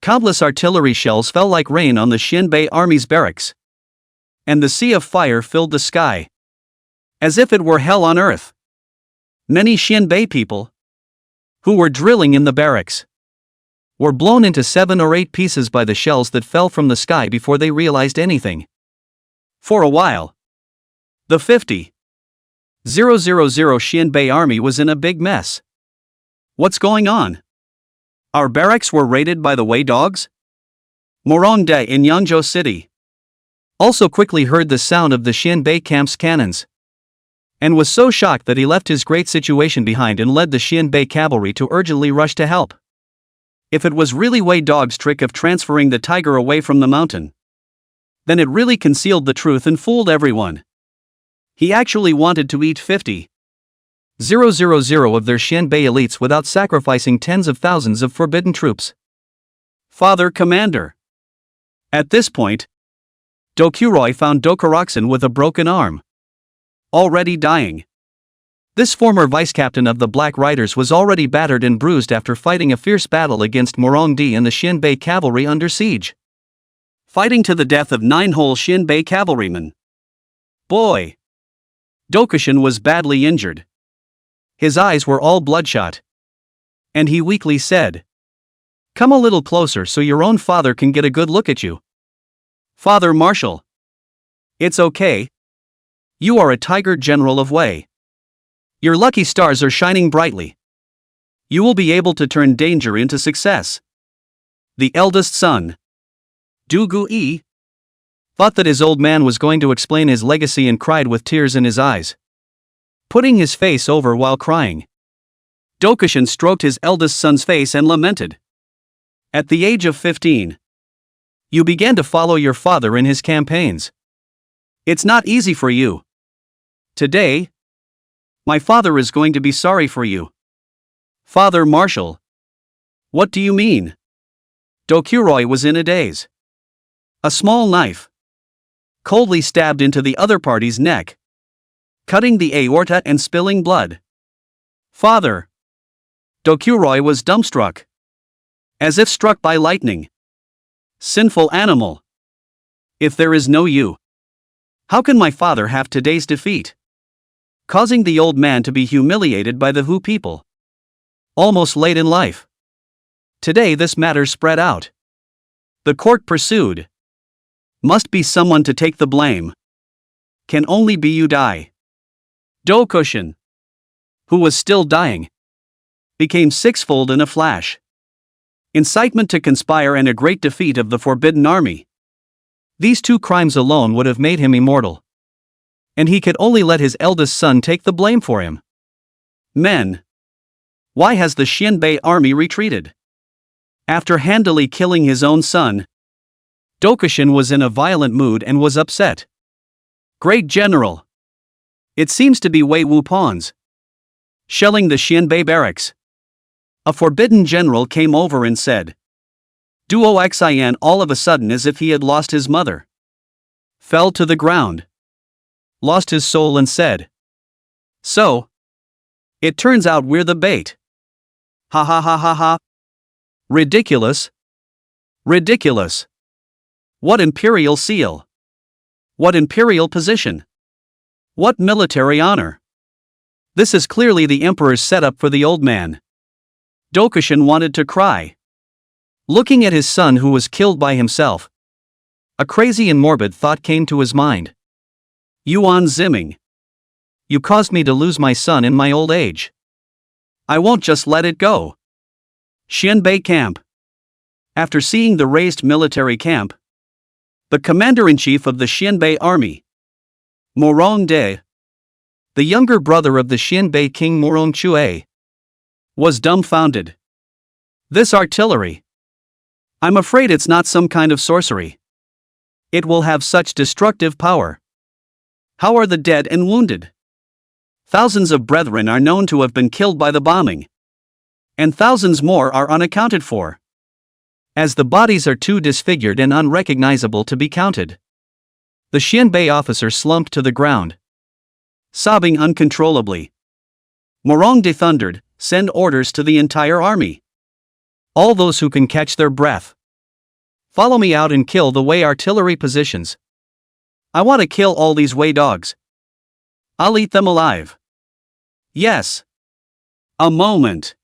Countless artillery shells fell like rain on the Xinbei army's barracks. And the sea of fire filled the sky, as if it were hell on earth. Many Xinbei people, who were drilling in the barracks, were blown into 7 or 8 pieces by the shells that fell from the sky before they realized anything. For a while, the 50,000 Xinbei army was in a big mess. What's going on? Our barracks were raided by the Wei dogs? Morongde in Yangzhou City also quickly heard the sound of the Xinbei camp's cannons, and was so shocked that he left his great situation behind and led the Xinbei cavalry to urgently rush to help. If it was really Wei Dog's trick of transferring the tiger away from the mountain, then it really concealed the truth and fooled everyone. He actually wanted to eat 50,000 of their Xinbei elites without sacrificing tens of thousands of forbidden troops. Father Commander. At this point, Dokuroy found Dokuroxen with a broken arm, already dying. This former vice-captain of the Black Riders was already battered and bruised after fighting a fierce battle against Morongdi and the Xinbei cavalry under siege, fighting to the death of 9 whole Xinbei cavalrymen. Boy! Dokushin was badly injured. His eyes were all bloodshot. And he weakly said, "Come a little closer so your own father can get a good look at you." "Father Marshal." It's okay. You are a tiger general of Wei. Your lucky stars are shining brightly. You will be able to turn danger into success. The eldest son, Du Gu-yi, thought that his old man was going to explain his legacy and cried with tears in his eyes, putting his face over while crying. Dokushin stroked his eldest son's face and lamented. At the age of 15, you began to follow your father in his campaigns. It's not easy for you. Today, my father is going to be sorry for you. Father Marshal. What do you mean? Dokuroi was in a daze. A small knife coldly stabbed into the other party's neck, cutting the aorta and spilling blood. Father. Dokuroi was dumbstruck, as if struck by lightning. Sinful animal. If there is no you, how can my father have today's defeat? Causing the old man to be humiliated by the Hu people. Almost late in life. Today this matter spread out. The court pursued. Must be someone to take the blame. Can only be you die. Dokushin, who was still dying, became sixfold in a flash. Incitement to conspire and a great defeat of the Forbidden Army. These two crimes alone would have made him immortal. And he could only let his eldest son take the blame for him. Men. Why has the Xianbei army retreated? After handily killing his own son, Dokushin was in a violent mood and was upset. Great General. It seems to be Wei Wupon's. Shelling the Xianbei barracks. A forbidden general came over and said. Duo Xian all of a sudden as if he had lost his mother. Fell to the ground. Lost his soul and said. So. It turns out we're the bait. Ha ha ha ha ha. Ridiculous. Ridiculous. What imperial seal? What imperial position? What military honor? This is clearly the emperor's setup for the old man. Dokushin wanted to cry. Looking at his son who was killed by himself, a crazy and morbid thought came to his mind. Yuan Ziming. You caused me to lose my son in my old age. I won't just let it go. Xianbei Camp. After seeing the raised military camp, the commander-in-chief of the Xianbei army, Morong De, the younger brother of the Xianbei king Morong Chue, was dumbfounded. This artillery. I'm afraid it's not some kind of sorcery. It will have such destructive power. How are the dead and wounded? Thousands of brethren are known to have been killed by the bombing. And thousands more are unaccounted for. As the bodies are too disfigured and unrecognizable to be counted. The Xianbei officer slumped to the ground, sobbing uncontrollably. Morong De thundered, send orders to the entire army. All those who can catch their breath. Follow me out and kill the Wei artillery positions. I want to kill all these Wei dogs. I'll eat them alive. Yes. A moment.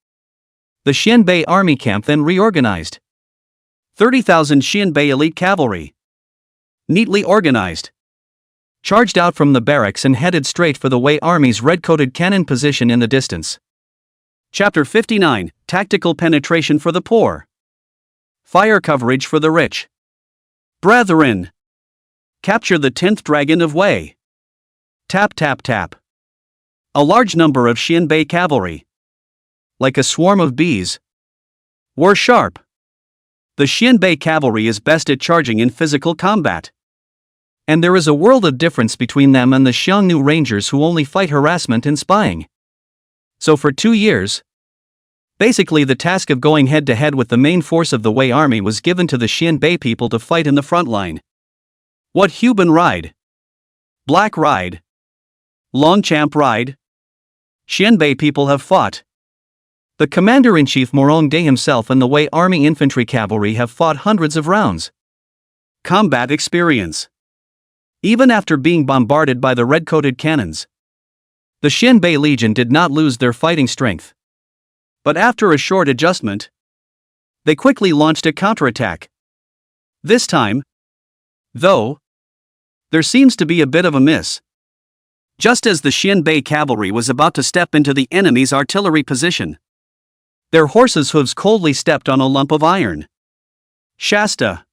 The Xianbei army camp then reorganized. 30,000 Xianbei elite cavalry, neatly organized, charged out from the barracks and headed straight for the Wei army's red-coated cannon position in the distance. Chapter 59, Tactical Penetration for the Poor. Fire Coverage for the Rich. Brethren. Capture the 10th Dragon of Wei. Tap tap tap. A large number of Xianbei cavalry, like a swarm of bees, were sharp. The Xianbei cavalry is best at charging in physical combat. And there is a world of difference between them and the Xiongnu Rangers who only fight harassment and spying. So for 2 years, basically the task of going head-to-head with the main force of the Wei army was given to the Xianbei people to fight in the front line. What Huban Ride? Black Ride? Longchamp Ride? Xianbei people have fought. The commander-in-chief Morong De himself and the Wei army infantry cavalry have fought hundreds of rounds. Combat experience. Even after being bombarded by the red-coated cannons, the Xianbei Legion did not lose their fighting strength. But after a short adjustment, they quickly launched a counterattack. This time, though, There seems to be a bit of a miss. Just as the Xianbei cavalry was about to step into the enemy's artillery position, their horses' hooves coldly stepped on a lump of iron. Shasta!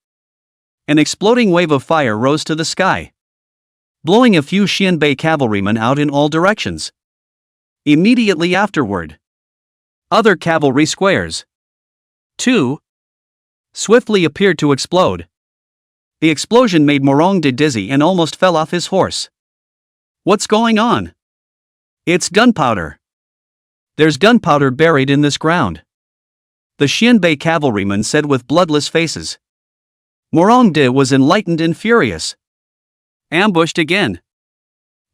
An exploding wave of fire rose to the sky, blowing a few Xianbei cavalrymen out in all directions. Immediately afterward, other cavalry squares, too, swiftly appeared to explode. The explosion made Morongde dizzy and almost fell off his horse. What's going on? It's gunpowder. There's gunpowder buried in this ground, the Xianbei cavalrymen said with bloodless faces. Morongde was enlightened and furious. Ambushed again.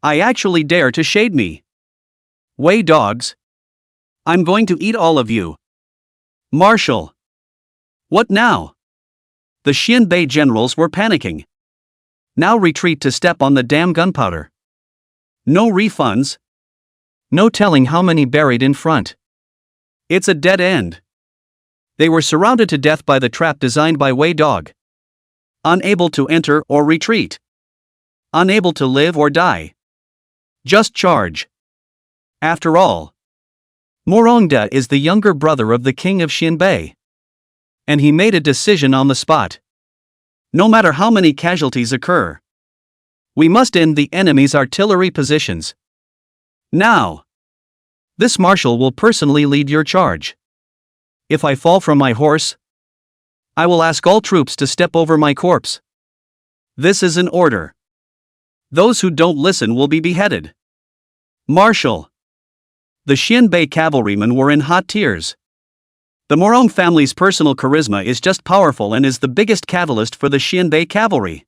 I actually dare to shade me. Wei dogs. I'm going to eat all of you. Marshal. What now? The Xianbei generals were panicking. Now retreat to step on the damn gunpowder. No refunds. No telling how many buried in front. It's a dead end. They were surrounded to death by the trap designed by Wei Dog. Unable to enter or retreat. Unable to live or die. Just charge. After all, Morongde is the younger brother of the king of Xianbei. And he made a decision on the spot. No matter how many casualties occur, we must end the enemy's artillery positions. Now. This marshal will personally lead your charge. If I fall from my horse, I will ask all troops to step over my corpse. This is an order. Those who don't listen will be beheaded. Marshal. The Xianbei cavalrymen were in hot tears. The Morong family's personal charisma is just powerful and is the biggest catalyst for the Xianbei cavalry.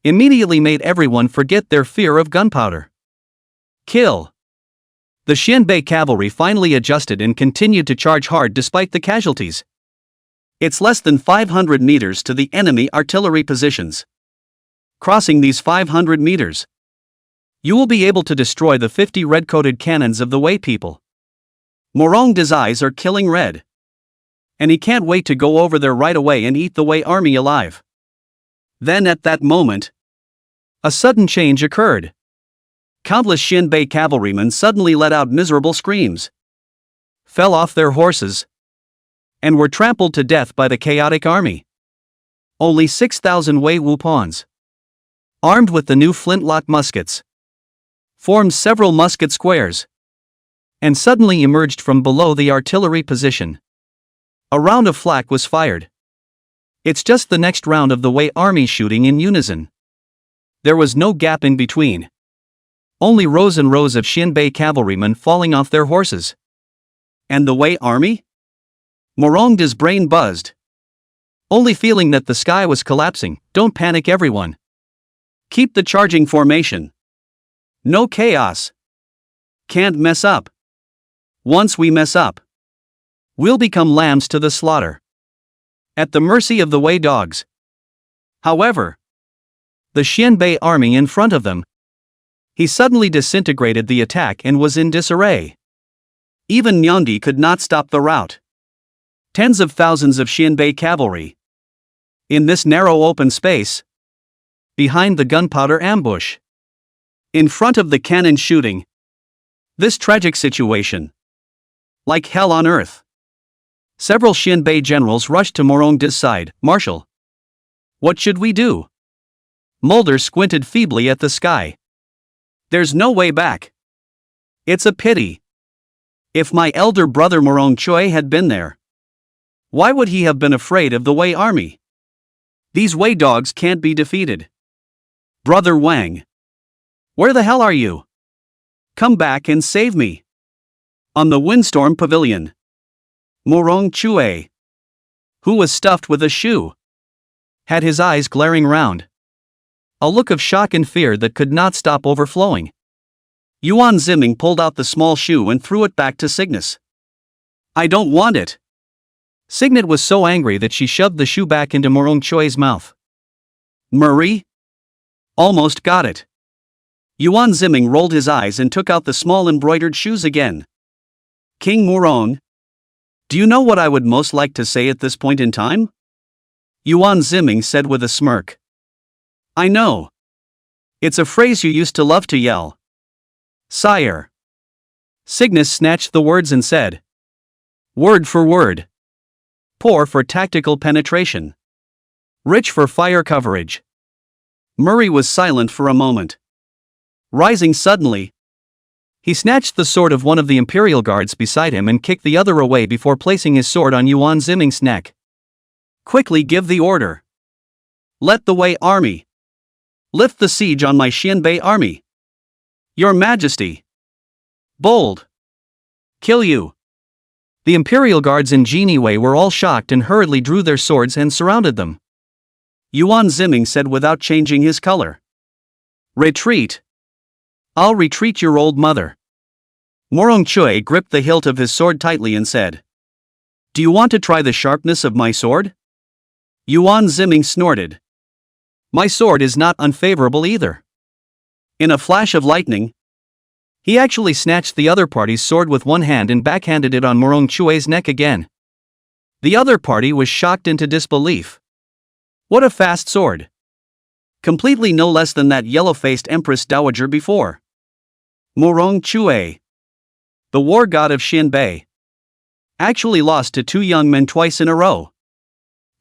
Immediately made everyone forget their fear of gunpowder. Kill. The Xianbei cavalry finally adjusted and continued to charge hard despite the casualties. It's less than 500 meters to the enemy artillery positions. Crossing these 500 meters, you will be able to destroy the 50 red-coated cannons of the Wei people. Morongde's eyes are killing red. And he can't wait to go over there right away and eat the Wei army alive. Then at that moment, a sudden change occurred. Countless Xianbei cavalrymen suddenly let out miserable screams, fell off their horses, and were trampled to death by the chaotic army. Only 6,000 Wei Wupons, armed with the new flintlock muskets, formed several musket squares, and suddenly emerged from below the artillery position. A round of flak was fired. It's just the next round of the Wei army shooting in unison. There was no gap in between. Only rows and rows of Xianbei cavalrymen falling off their horses. And the Wei army? Morongde's brain buzzed. Only feeling that the sky was collapsing. Don't panic, everyone. Keep the charging formation. No chaos. Can't mess up. Once we mess up, we'll become lambs to the slaughter. At the mercy of the Wei dogs. However, the Xianbei army in front of them, he suddenly disintegrated the attack and was in disarray. Even Nyandi could not stop the rout. Tens of thousands of Xianbei cavalry. In this narrow open space. Behind the gunpowder ambush. In front of the cannon shooting. This tragic situation. Like hell on earth. Several Xianbei generals rushed to Morongde's side. Marshal. What should we do? Mulder squinted feebly at the sky. There's no way back. It's a pity. If my elder brother Morong Choi had been there, why would he have been afraid of the Wei army? These Wei dogs can't be defeated. Brother Wang. Where the hell are you? Come back and save me. On the windstorm pavilion. Morong Chue, who was stuffed with a shoe, had his eyes glaring round. A look of shock and fear that could not stop overflowing. Yuan Ziming pulled out the small shoe and threw it back to Cygnus. I don't want it. Signet was so angry that she shoved the shoe back into Morong Choi's mouth. Marie? Almost got it. Yuan Ziming rolled his eyes and took out the small embroidered shoes again. King Morong? Do you know what I would most like to say at this point in time? Yuan Ziming said with a smirk. I know. It's a phrase you used to love to yell. Sire. Cygnus snatched the words and said. Word for word. Poor for tactical penetration. Rich for fire coverage. Murray was silent for a moment. Rising suddenly, he snatched the sword of one of the Imperial guards beside him and kicked the other away before placing his sword on Yuan Ziming's neck. Quickly give the order. Let the Wei army. Lift the siege on my Xianbei army. Your Majesty. Bold. Kill you. The Imperial guards in Jinwei were all shocked and hurriedly drew their swords and surrounded them. Yuan Ziming said without changing his color. Retreat. I'll retreat, your old mother. Morong Chui gripped the hilt of his sword tightly and said. Do you want to try the sharpness of my sword? Yuan Ziming snorted. My sword is not unfavorable either. In a flash of lightning, he actually snatched the other party's sword with one hand and backhanded it on Morong Chui's neck again. The other party was shocked into disbelief. What a fast sword! Completely no less than that yellow-faced Empress Dowager before. Morong Chui, the war god of Xianbei, actually lost to two young men twice in a row,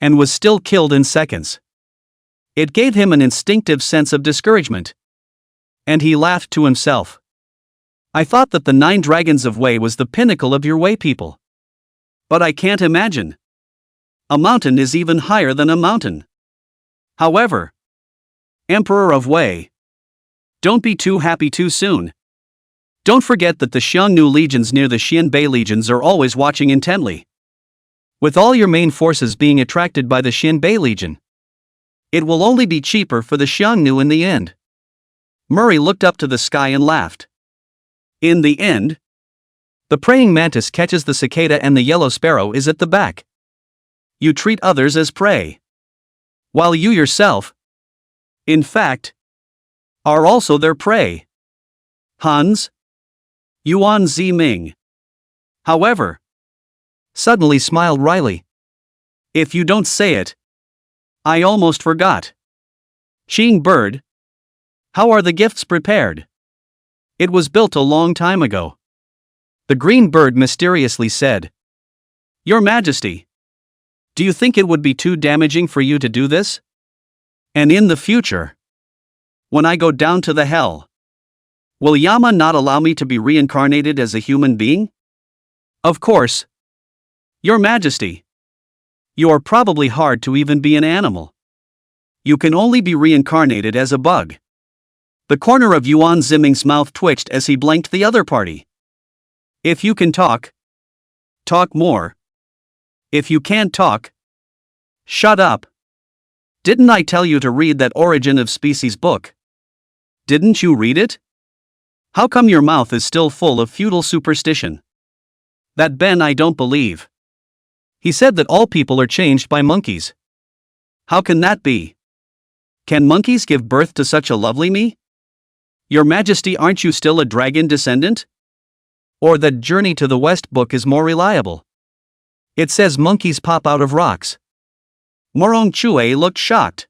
and was still killed in seconds. It gave him an instinctive sense of discouragement. And he laughed to himself. I thought that the 9 dragons of Wei was the pinnacle of your Wei people. But I can't imagine. A mountain is even higher than a mountain. However, Emperor of Wei, don't be too happy too soon. Don't forget that the Xiongnu legions near the Xianbei legions are always watching intently. With all your main forces being attracted by the Xianbei legion, it will only be cheaper for the Xiongnu in the end. Murray looked up to the sky and laughed. In the end, the praying mantis catches the cicada and the yellow sparrow is at the back. You treat others as prey, while you yourself, in fact, are also their prey. Hans? Yuan Ziming, however, suddenly smiled wryly. If you don't say it, I almost forgot. Qing bird, how are the gifts prepared? It was built a long time ago. The green bird mysteriously said. Your Majesty, do you think it would be too damaging for you to do this? And in the future, when I go down to the hell, will Yama not allow me to be reincarnated as a human being? Of course. Your Majesty, you are probably hard to even be an animal. You can only be reincarnated as a bug. The corner of Yuan Ziming's mouth twitched as he blanked the other party. If you can talk, talk more. If you can't talk, shut up. Didn't I tell you to read that Origin of Species book? Didn't you read it? How come your mouth is still full of feudal superstition? That Ben I don't believe. He said that all people are changed by monkeys. How can that be? Can monkeys give birth to such a lovely me? Your Majesty, aren't you still a dragon descendant? Or that Journey to the West book is more reliable? It says monkeys pop out of rocks. Morong Chui looked shocked.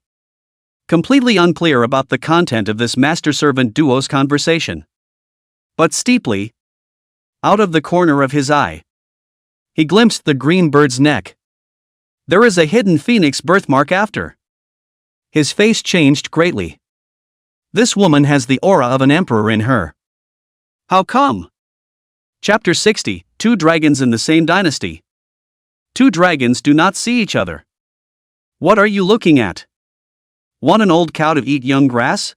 Completely unclear about the content of this master-servant duo's conversation. But steeply, out of the corner of his eye, he glimpsed the green bird's neck. There is a hidden phoenix birthmark after. His face changed greatly. This woman has the aura of an emperor in her. How come? Chapter 60, 2 dragons in the same dynasty. 2 dragons do not see each other. What are you looking at? Want an old cow to eat young grass?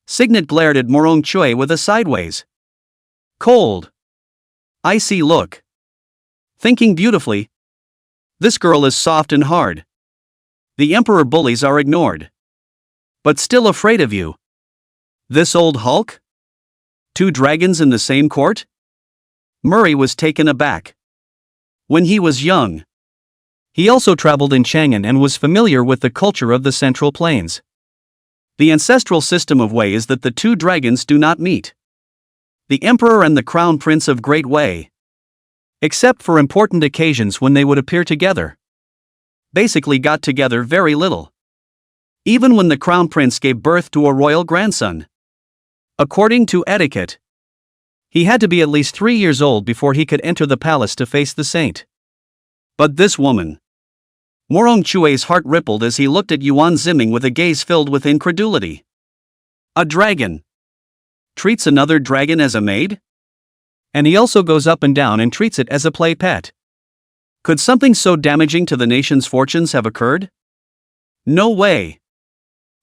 Signet glared at Morong Chui with a sideways, cold, icy look. Thinking beautifully. This girl is soft and hard. The emperor bullies are ignored. But still afraid of you. This old hulk? 2 dragons in the same court? Murray was taken aback. When he was young, he also traveled in Chang'an and was familiar with the culture of the Central Plains. The ancestral system of Wei is that the 2 dragons do not meet. The emperor and the crown prince of Great Wei. Except for important occasions when they would appear together. Basically got together very little. even when the crown prince gave birth to a royal grandson. According to etiquette, he had to be at least 3 years old before he could enter the palace to face the saint. But this woman. Morong Chue's heart rippled as he looked at Yuan Ziming with a gaze filled with incredulity. A dragon treats another dragon as a maid? And he also goes up and down and treats it as a play pet. Could something so damaging to the nation's fortunes have occurred? No way.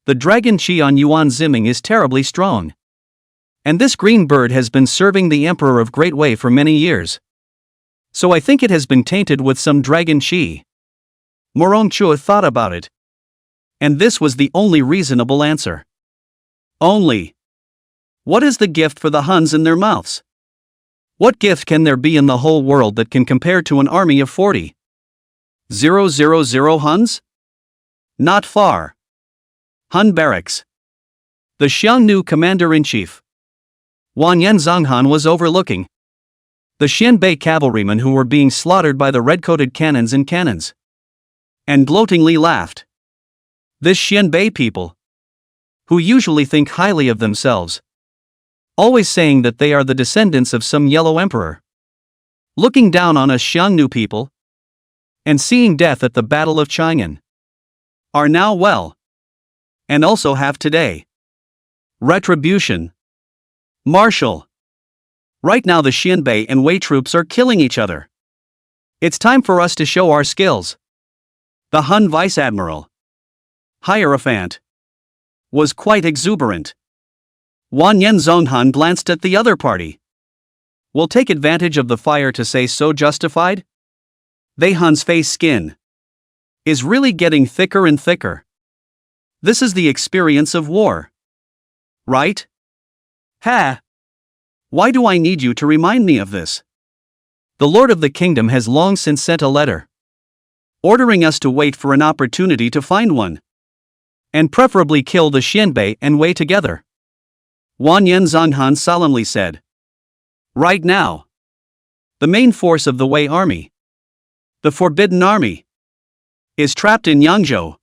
The dragon Qi on Yuan Ziming is terribly strong. And this green bird has been serving the Emperor of Great Wei for many years. So I think it has been tainted with some dragon Qi. Morong Chua thought about it. And this was the only reasonable answer. Only. What is the gift for the Huns in their mouths? What gift can there be in the whole world that can compare to an army of 40,000 Huns? Not far. Hun barracks. The Xiongnu commander-in-chief, Wanyan Zonghan, was overlooking the Xianbei cavalrymen who were being slaughtered by the red-coated cannons and cannons, and gloatingly laughed. This Xianbei people, who usually think highly of themselves, always saying that they are the descendants of some yellow emperor, looking down on us Xiongnu people, and seeing death at the Battle of Chang'an, are now well, and also have today, retribution. Marshal. Right now the Xianbei and Wei troops are killing each other. It's time for us to show our skills. The Hun Vice Admiral, Hierophant, was quite exuberant. Wanyan Zonghan glanced at the other party. Will take advantage of the fire to say so justified? They Hun's face skin is really getting thicker and thicker. This is the experience of war. Right? Ha! Why do I need you to remind me of this? The Lord of the Kingdom has long since sent a letter, ordering us to wait for an opportunity to find one, and preferably kill the Xianbei and Wei together. Wanyan Zonghan solemnly said. Right now, the main force of the Wei army, the Forbidden Army, is trapped in Yangzhou,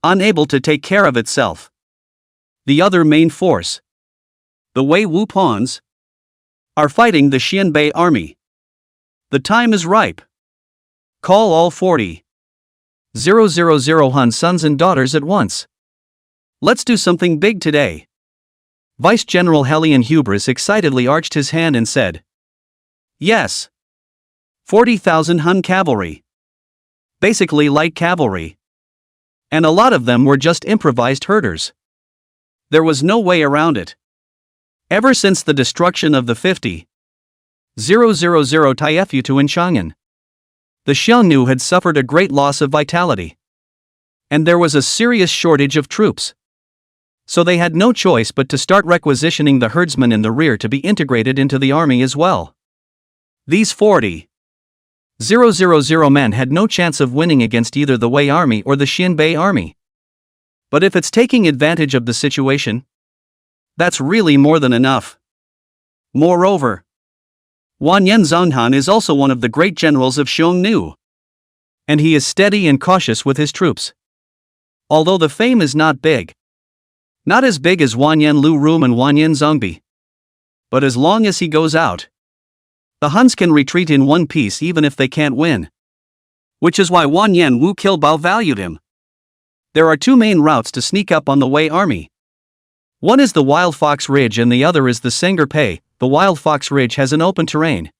unable to take care of itself. The other main force, the Wei Wupans, are fighting the Xianbei army. The time is ripe. Call all 40,000 Hun sons and daughters at once. Let's do something big today. Vice General Helion Hubris excitedly arched his hand and said, Yes. 40,000 Hun cavalry. Basically light cavalry. And a lot of them were just improvised herders. There was no way around it. Ever since the destruction of the 50,000 Taifu in Chang'an, the Xiongnu had suffered a great loss of vitality. And there was a serious shortage of troops. So they had no choice but to start requisitioning the herdsmen in the rear to be integrated into the army as well. These 40,000 men had no chance of winning against either the Wei army or the Xianbei army. But if it's taking advantage of the situation, that's really more than enough. Moreover, Wanyan Zonghan is also one of the great generals of Xiongnu. And he is steady and cautious with his troops. Although the fame is not big. Not as big as Wanyan Lu Rum and Wanyan Zongbi. But as long as he goes out, the Huns can retreat in one piece even if they can't win. Which is why Wanyan Wu Kilbao valued him. There are two main routes to sneak up on the Wei army. One is the Wild Fox Ridge and the other is the Sengar Pei. The Wild Fox Ridge has an open terrain,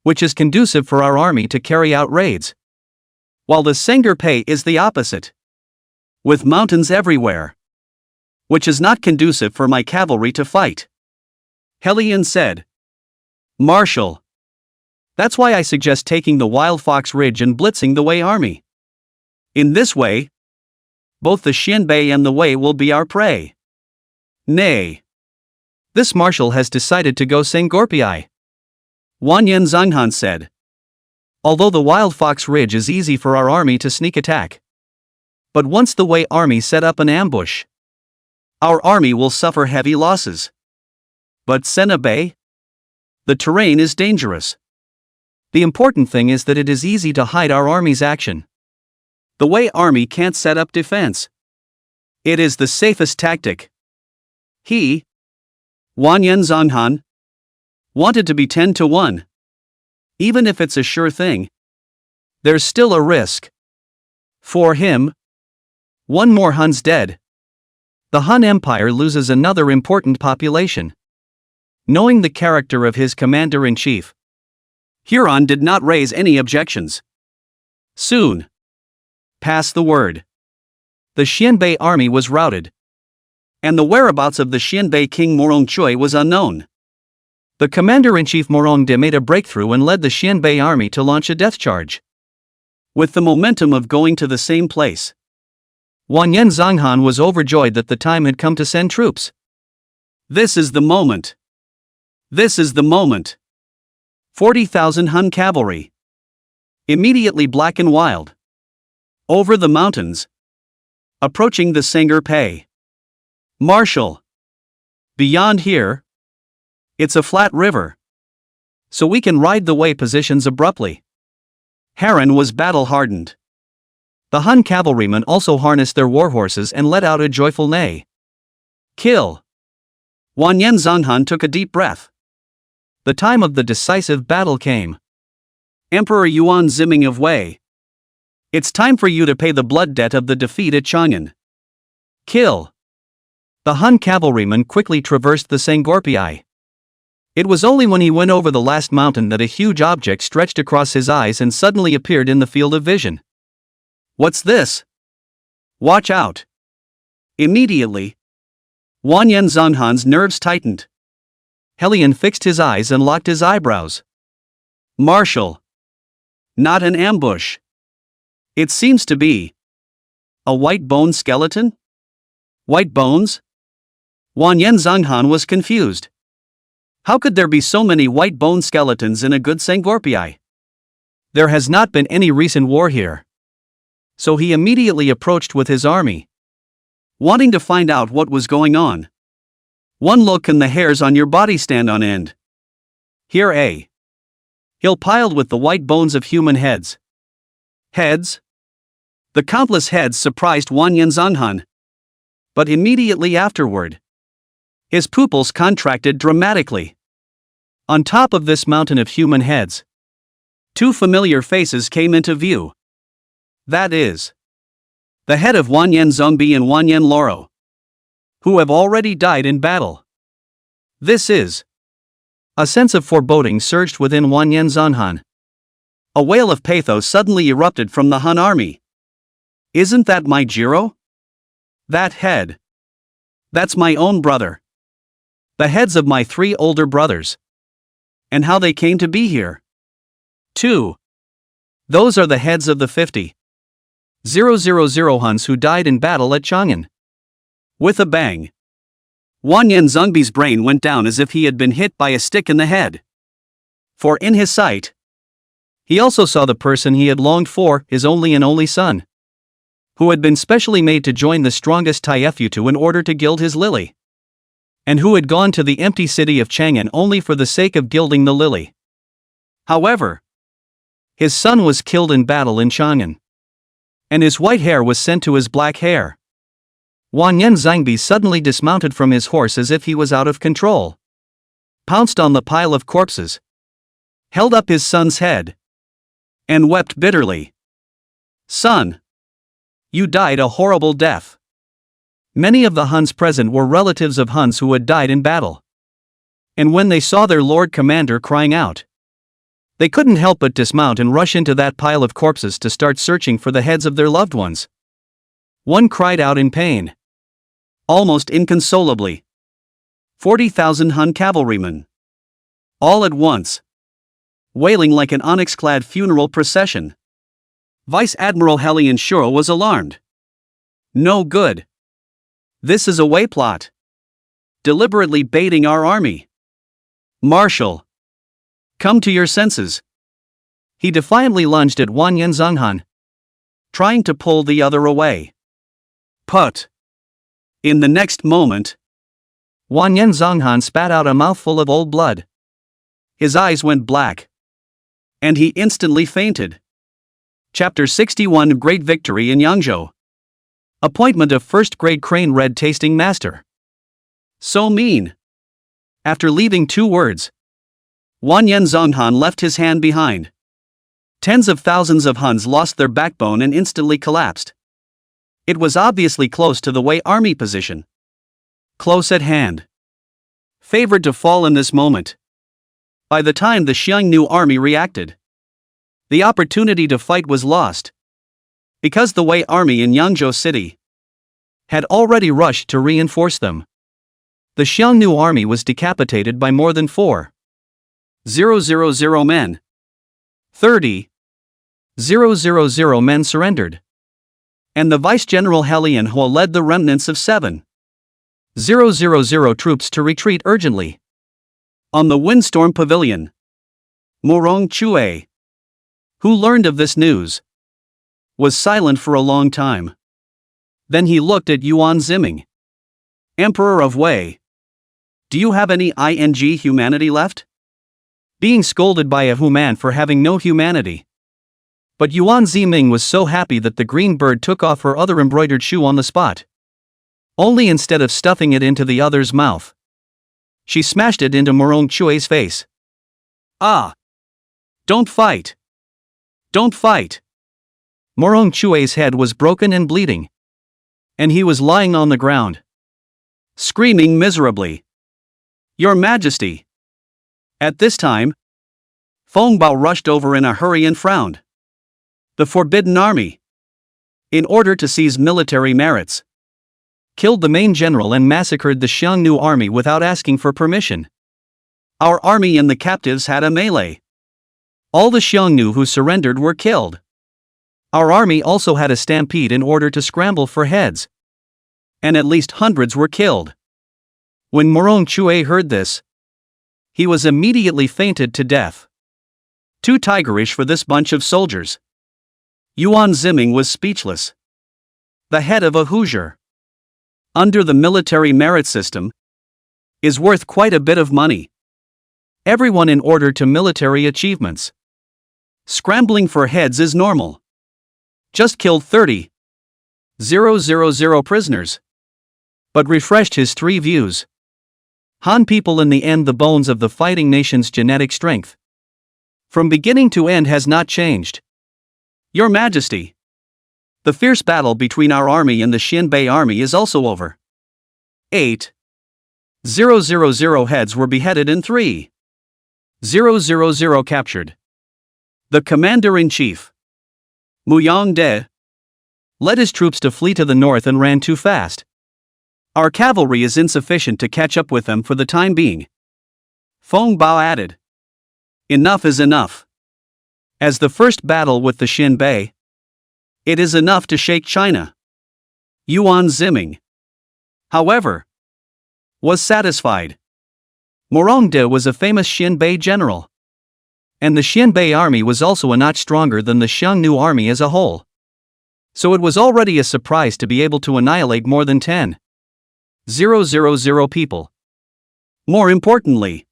which is conducive for our army to carry out raids. While the Sengar Pei is the opposite, with mountains everywhere, which is not conducive for my cavalry to fight. Helion said. Marshal. That's why I suggest taking the Wild Fox Ridge and blitzing the Wei army. In this way, both the Xianbei and the Wei will be our prey. Nay. This marshal has decided to go Sengorpii. Wanyan Zonghan said. Although the Wild Fox Ridge is easy for our army to sneak attack. But once the Wei army set up an ambush, our army will suffer heavy losses. But Sena Bay? The terrain is dangerous. The important thing is that it is easy to hide our army's action. The Wei army can't set up defense. It is the safest tactic. He, Wanyan Zonghan, wanted to be 10-1. Even if it's a sure thing, there's still a risk. For him, one more Hun's dead. The Han Empire loses another important population. Knowing the character of his commander-in-chief, Huron did not raise any objections. Soon, pass the word. The Xianbei army was routed, and the whereabouts of the Xianbei king Morong Choi was unknown. The commander-in-chief Morong De made a breakthrough and led the Xianbei army to launch a death charge. With the momentum of going to the same place, Wanyan Zonghan was overjoyed that the time had come to send troops. This is the moment. This is the moment. 40,000 Hun cavalry. Immediately black and wild. Over the mountains. Approaching the Sanger Pei. Marshal. Beyond here, it's a flat river, so we can ride the way positions abruptly. Harren was battle-hardened. The Hun cavalrymen also harnessed their warhorses and let out a joyful neigh. Kill! Wanyan Zonghan took a deep breath. The time of the decisive battle came. Emperor Yuan Ziming of Wei. It's time for you to pay the blood debt of the defeat at Chang'an. Kill! The Hun cavalryman quickly traversed the Sangorpiai. It was only when he went over the last mountain that a huge object stretched across his eyes and suddenly appeared in the field of vision. What's this? Watch out! Immediately, Wanyan Zonghan's nerves tightened. Helion fixed his eyes and locked his eyebrows. Marshal! Not an ambush. It seems to be a white bone skeleton? White bones? Wanyan Zonghan was confused. How could there be so many white bone skeletons in a good Sangorpiai? There has not been any recent war here. So he immediately approached with his army, wanting to find out what was going on. One look and the hairs on your body stand on end. Here a hill piled with the white bones of human heads. Heads? The countless heads surprised Wanyan Zonghan. But immediately afterward, his pupils contracted dramatically. On top of this mountain of human heads, two familiar faces came into view. That is, the head of Wanyan Zongbi and Wanyan Loro, who have already died in battle. This is. A sense of foreboding surged within Wanyan Zonghan. A wail of pathos suddenly erupted from the Han army. Isn't that my Jiro? That head. That's my own brother. The heads of my 3 older brothers. And how they came to be here. 2. Those are the heads of the 50,000 Huns who died in battle at Chang'an. With a bang, Wanyan Zongbi's brain went down as if he had been hit by a stick in the head. For in his sight, he also saw the person he had longed for, his only and only son, who had been specially made to join the strongest Taifutu in order to gild his lily, and who had gone to the empty city of Chang'an only for the sake of gilding the lily. However, his son was killed in battle in Chang'an, and his white hair was sent to his black hair. Wanyan Zongbi suddenly dismounted from his horse as if he was out of control, pounced on the pile of corpses, held up his son's head, and wept bitterly. Son, you died a horrible death. Many of the Huns present were relatives of Huns who had died in battle. And when they saw their Lord Commander crying out, they couldn't help but dismount and rush into that pile of corpses to start searching for the heads of their loved ones. One cried out in pain, almost inconsolably. 40,000 Hun cavalrymen, all at once, wailing like an onyx-clad funeral procession. Vice Admiral Helion Shuro was alarmed. No good. This is a way plot, deliberately baiting our army. Marshal, come to your senses. He defiantly lunged at Wanyan Zonghan, trying to pull the other away. Put. In the next moment, Wanyan Zonghan spat out a mouthful of old blood. His eyes went black, and he instantly fainted. Chapter 61 Great Victory in Yangzhou. Appointment of first-grade crane red-tasting master. So mean. After leaving 2 words, Wanyan Zonghan left his hand behind. Tens of thousands of Huns lost their backbone and instantly collapsed. It was obviously close to the Wei army position. Close at hand. Favored to fall in this moment. By the time the Xiongnu army reacted, the opportunity to fight was lost. Because the Wei army in Yangzhou city had already rushed to reinforce them. The Xiongnu army was decapitated by more than 4,000 men. 30,000 men surrendered. And the Vice-General Helian Hua led the remnants of 7,000 troops to retreat urgently. On the windstorm pavilion, Morong Chue, who learned of this news, was silent for a long time. Then he looked at Yuan Ziming. Emperor of Wei. Do you have any humanity left? Being scolded by a human for having no humanity. But Yuan Ziming was so happy that the green bird took off her other embroidered shoe on the spot. Only instead of stuffing it into the other's mouth, she smashed it into Morong Chue's face. Ah! Don't fight! Don't fight! Morong Chue's head was broken and bleeding. And he was lying on the ground, screaming miserably. Your Majesty! At this time, Feng Bao rushed over in a hurry and frowned. The Forbidden Army, in order to seize military merits, killed the main general and massacred the Xiongnu army without asking for permission. Our army and the captives had a melee. All the Xiongnu who surrendered were killed. Our army also had a stampede in order to scramble for heads. And at least hundreds were killed. When Morong Chue heard this, he was immediately fainted to death. Too tigerish for this bunch of soldiers. Yuan Ziming was speechless. The head of a Hoosier, under the military merit system, is worth quite a bit of money. Everyone in order to military achievements. Scrambling for heads is normal. Just killed 30,000 prisoners. But refreshed his 3 views. Han people in the end the bones of the fighting nation's genetic strength. From beginning to end has not changed. Your Majesty! The fierce battle between our army and the Xinbei army is also over. 8,000 heads were beheaded and 3,000 captured. The commander-in-chief, Muyang De, led his troops to flee to the north and ran too fast. Our cavalry is insufficient to catch up with them for the time being. Feng Bao added. Enough is enough. As the first battle with the Xinbei, it is enough to shake China. Yuan Ziming, however, was satisfied. Morong De was a famous Xinbei general. And the Xinbei army was also a notch stronger than the Xiongnu army as a whole. So it was already a surprise to be able to annihilate more than 10,000 people. More importantly,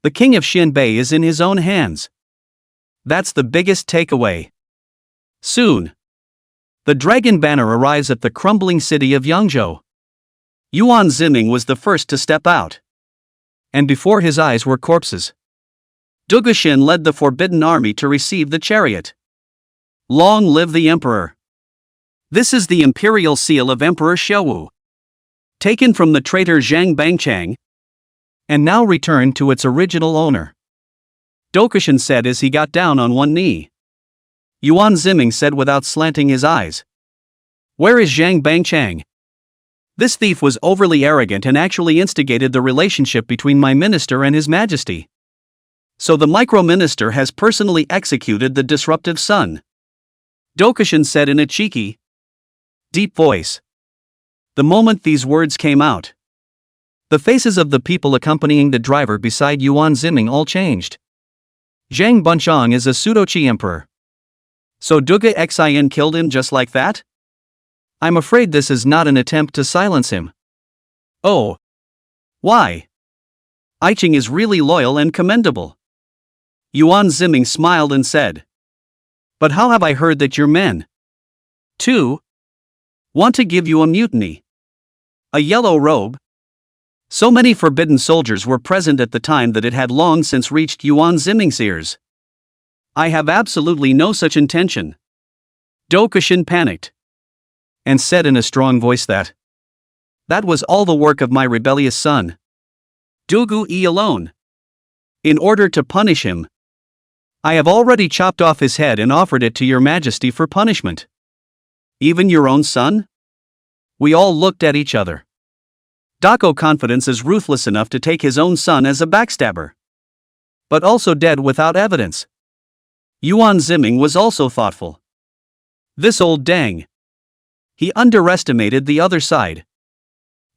the king of Xinbei is in his own hands. That's the biggest takeaway. Soon, the dragon banner arrives at the crumbling city of Yangzhou. Yuan Ziming was the first to step out. And before his eyes were corpses. Dugushin led the Forbidden Army to receive the chariot. Long live the Emperor! This is the imperial seal of Emperor Xiaowu, taken from the traitor Zhang Bangchang, and now returned to its original owner. Dugushin said as he got down on one knee. Yuan Ziming said without slanting his eyes. Where is Zhang Bangchang? This thief was overly arrogant and actually instigated the relationship between my minister and His Majesty. So the micro-minister has personally executed the disruptive son. Dugushin said in a cheeky, deep voice. The moment these words came out, the faces of the people accompanying the driver beside Yuan Ziming all changed. Zhang Bunchang is a pseudo-Qi emperor. So Duga Xin killed him just like that? I'm afraid this is not an attempt to silence him. Oh. Why? Iching is really loyal and commendable. Yuan Ziming smiled and said. But how have I heard that your men, too, Want to give you a mutiny. A yellow robe? So many forbidden soldiers were present at the time that it had long since reached Yuan Ziming's ears. I have absolutely no such intention. Dokusin panicked. And said in a strong voice that was all the work of my rebellious son. Dugu-e alone. In order to punish him, I have already chopped off his head and offered it to your majesty for punishment. Even your own son? We all looked at each other. Dako confidence is ruthless enough to take his own son as a backstabber. But also dead without evidence. Yuan Ziming was also thoughtful. This old dang. He underestimated the other side.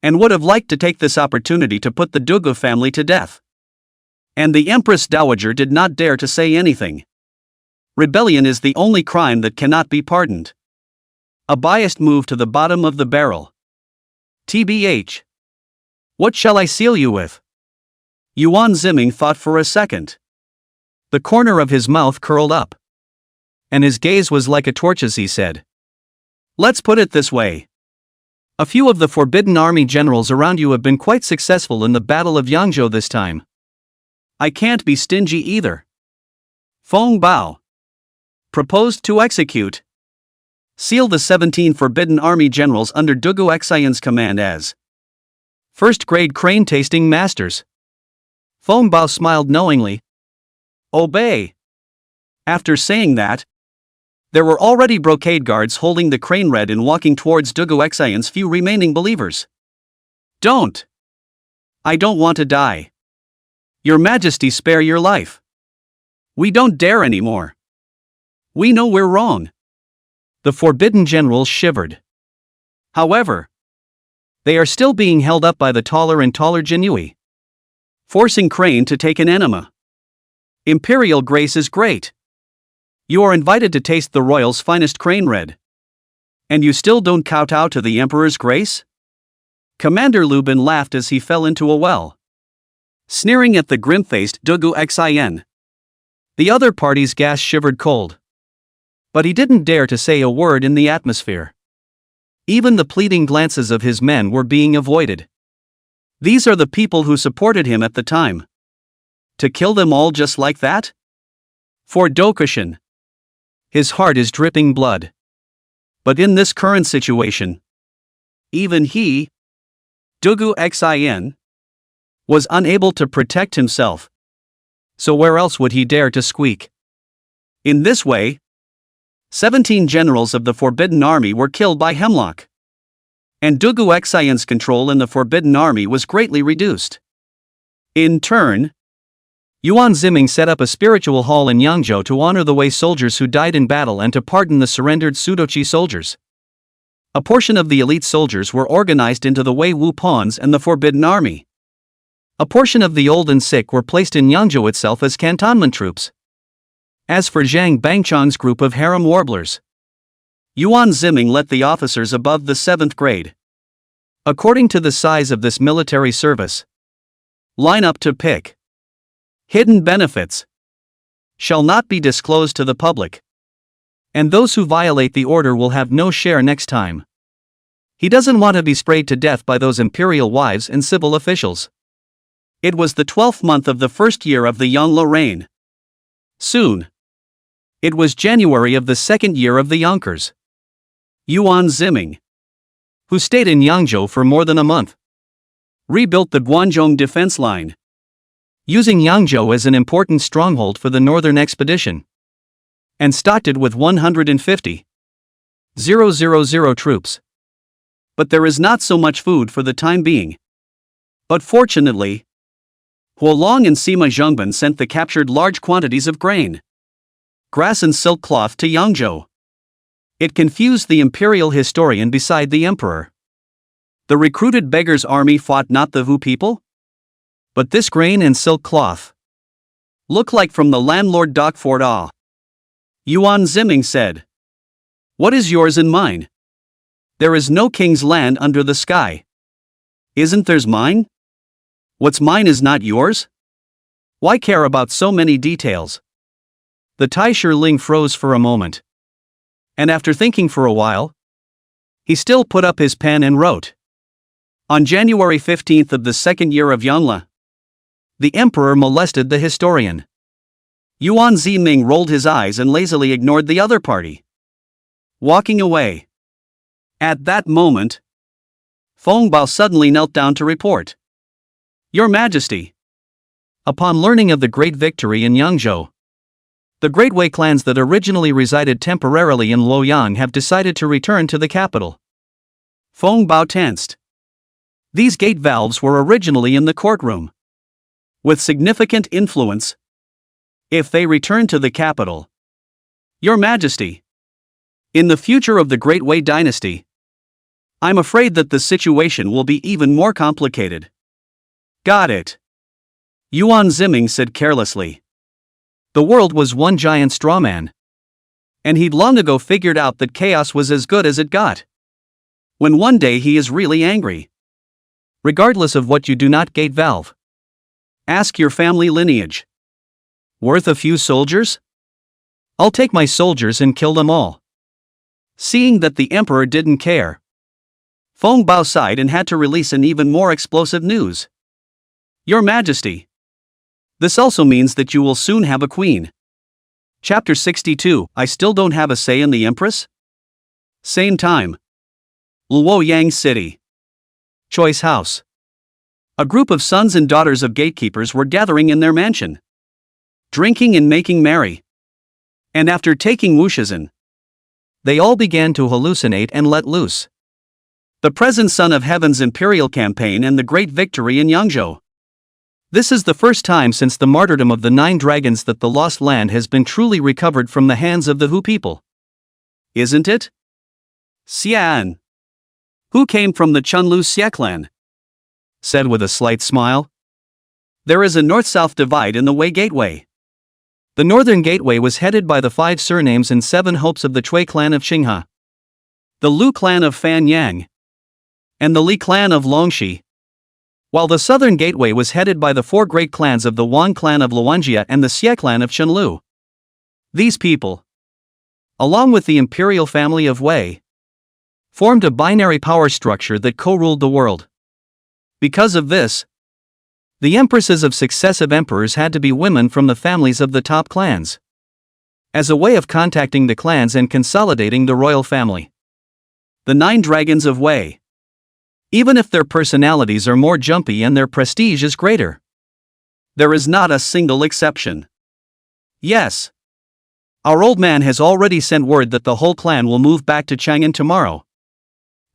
And would have liked to take this opportunity to put the Dugu family to death. And the Empress Dowager did not dare to say anything. Rebellion is the only crime that cannot be pardoned. A biased move to the bottom of the barrel. TBH. What shall I seal you with? Yuan Ziming thought for a second. The corner of his mouth curled up. And his gaze was like a torch as he said. Let's put it this way. A few of the Forbidden Army generals around you have been quite successful in the Battle of Yangzhou this time. I can't be stingy either. Feng Bao. Proposed to execute. Seal the 17 Forbidden Army generals under Dugu Xian's command as first-grade crane-tasting masters. Feng Bao smiled knowingly. Obey. After saying that, there were already brocade guards holding the crane red and walking towards Dugu Xian's few remaining believers. Don't. I don't want to die. Your Majesty, spare your life. We don't dare anymore. We know we're wrong. The forbidden generals shivered. However, they are still being held up by the taller and taller Jinui. Forcing Crane to take an enema. Imperial grace is great. You are invited to taste the royal's finest crane red. And you still don't kowtow to the emperor's grace? Commander Lubin laughed as he fell into a well. Sneering at the grim-faced Dugu Xian. The other party's gas shivered cold. But he didn't dare to say a word in the atmosphere. Even the pleading glances of his men were being avoided. These are the people who supported him at the time. To kill them all just like that? For Dokusin. His heart is dripping blood. But in this current situation, even he, Dugu Xian, was unable to protect himself. So where else would he dare to squeak? In this way, 17 generals of the Forbidden Army were killed by hemlock. And Dugu Xian's control in the Forbidden Army was greatly reduced. In turn, Yuan Ziming set up a spiritual hall in Yangzhou to honor the Wei soldiers who died in battle and to pardon the surrendered Sudochi soldiers. A portion of the elite soldiers were organized into the Wei Wu pawns and the Forbidden Army. A portion of the old and sick were placed in Yangzhou itself as cantonment troops. As for Zhang Bangchang's group of harem warblers, Yuan Ziming let the officers above the 7th grade, according to the size of this military service, line up to pick. Hidden benefits shall not be disclosed to the public. And those who violate the order will have no share next time. He doesn't want to be sprayed to death by those imperial wives and civil officials. It was the 12th month of the first year of the Yongle reign. Soon. It was January of the 2nd year of the Yonkers. Yuan Ziming, who stayed in Yangzhou for more than a month, rebuilt the Guanzhong defense line, using Yangzhou as an important stronghold for the northern expedition, and stocked it with 150,000 troops. But there is not so much food for the time being. But fortunately, Huolong and Sima Zhongban sent the captured large quantities of grain, grass and silk cloth to Yangzhou. It confused the imperial historian beside the emperor. The recruited beggars' army fought not the Wu people? But this grain and silk cloth look like from the landlord Doc Fort Ah. Yuan Ziming said. What is yours and mine? There is no king's land under the sky. Isn't there's mine? What's mine is not yours? Why care about so many details? The Tai Shiling froze for a moment. And after thinking for a while, He still put up his pen and wrote. On January 15th of the second year of Yongle, the emperor molested the historian. Yuan Ziming rolled his eyes and lazily ignored the other party, walking away. At that moment, Feng Bao suddenly knelt down to report. Your Majesty. Upon learning of the great victory in Yangzhou, the Great Wei clans that originally resided temporarily in Luoyang have decided to return to the capital. Feng Bao tensed. These gate valves were originally in the courtroom, with significant influence. If they return to the capital, Your Majesty, in the future of the Great Wei dynasty, I'm afraid that the situation will be even more complicated. Got it. Yuan Ziming said carelessly. The world was one giant strawman, and he'd long ago figured out that chaos was as good as it got. When one day he is really angry, regardless of what you do not gate valve. Ask your family lineage. Worth a few soldiers? I'll take my soldiers and kill them all. Seeing that the emperor didn't care, Feng Bao sighed and had to release an even more explosive news. Your Majesty, this also means that you will soon have a queen. Chapter 62. I still don't have a say in the empress? Same time. Luoyang City. Choice House. A group of sons and daughters of gatekeepers were gathering in their mansion, drinking and making merry. And after taking wushizhen, they all began to hallucinate and let loose. The present Son of Heaven's imperial campaign and the great victory in Yangzhou. This is the first time since the martyrdom of the 9 dragons that the lost land has been truly recovered from the hands of the Hu people. Isn't it? Xian, who came from the Chunlu Xie clan, said with a slight smile. There is a north-south divide in the Wei Gateway. The northern gateway was headed by the 5 surnames and 7 hopes of the Chui clan of Qinghe, the Lu clan of Fan Yang, and the Li clan of Longxi, while the southern gateway was headed by the 4 great clans of the Wang clan of Luanjia and the Xie clan of Chenlu. These people, along with the imperial family of Wei, formed a binary power structure that co-ruled the world. Because of this, the empresses of successive emperors had to be women from the families of the top clans, as a way of contacting the clans and consolidating the royal family. The 9 dragons of Wei, even if their personalities are more jumpy and their prestige is greater, there is not a single exception. Yes, our old man has already sent word that the whole clan will move back to Chang'an tomorrow.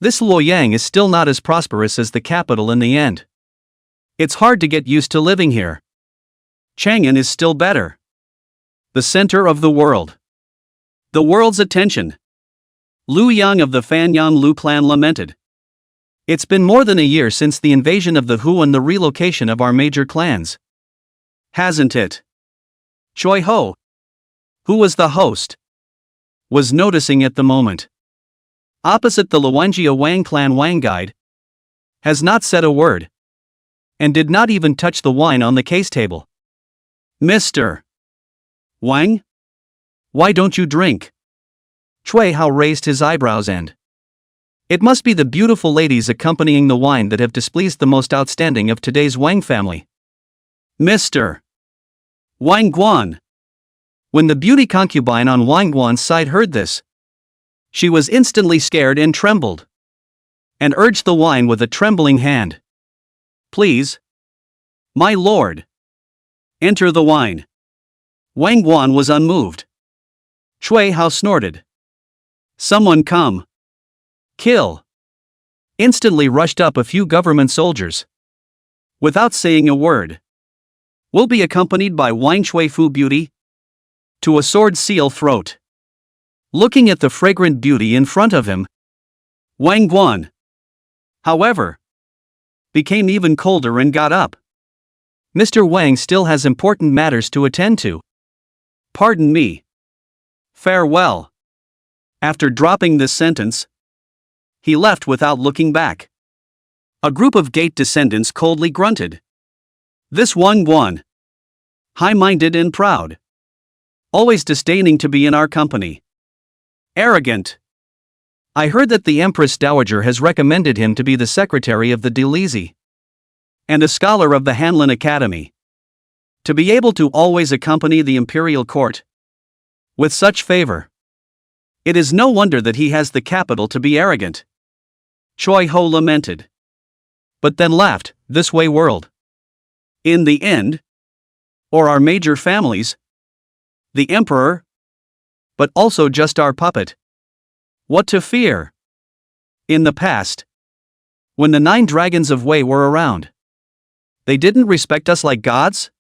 This Luoyang is still not as prosperous as the capital in the end. It's hard to get used to living here. Chang'an is still better. The center of the world. The world's attention. Lu Yang of the Fanyang Lu clan lamented. It's been more than a year since the invasion of the Hu and the relocation of our major clans. Hasn't it? Choi Ho, who was the host, was noticing at the moment. Opposite the Luanjia Wang clan, Wang Guide has not said a word, and did not even touch the wine on the case table. Mr. Wang? Why don't you drink? Chui Hao raised his eyebrows and... It must be the beautiful ladies accompanying the wine that have displeased the most outstanding of today's Wang family. Mr. Wang Guan. When the beauty concubine on Wang Guan's side heard this, she was instantly scared and trembled, and urged the wine with a trembling hand. Please, my lord, enter the wine. Wang Guan was unmoved. Chui Hao snorted. Someone come. Kill. Instantly rushed up a few government soldiers. Without saying a word. Will be accompanied by Wang Chui Fu beauty to a sword seal throat. Looking at the fragrant beauty in front of him, Wang Guan, however, became even colder and got up. Mr. Wang still has important matters to attend to. Pardon me. Farewell. After dropping this sentence, he left without looking back. A group of gate descendants coldly grunted. This Wang Guan, high-minded and proud, always disdaining to be in our company. Arrogant. I heard that the Empress Dowager has recommended him to be the secretary of the Delizi and a scholar of the Hanlin Academy. To be able to always accompany the imperial court with such favor. It is no wonder that he has the capital to be arrogant. Choi Ho lamented. But then laughed, this way world. In the end, or our major families, the emperor, but also just our puppet. What to fear? In the past, when the 9 dragons of Wei were around, they didn't respect us like gods?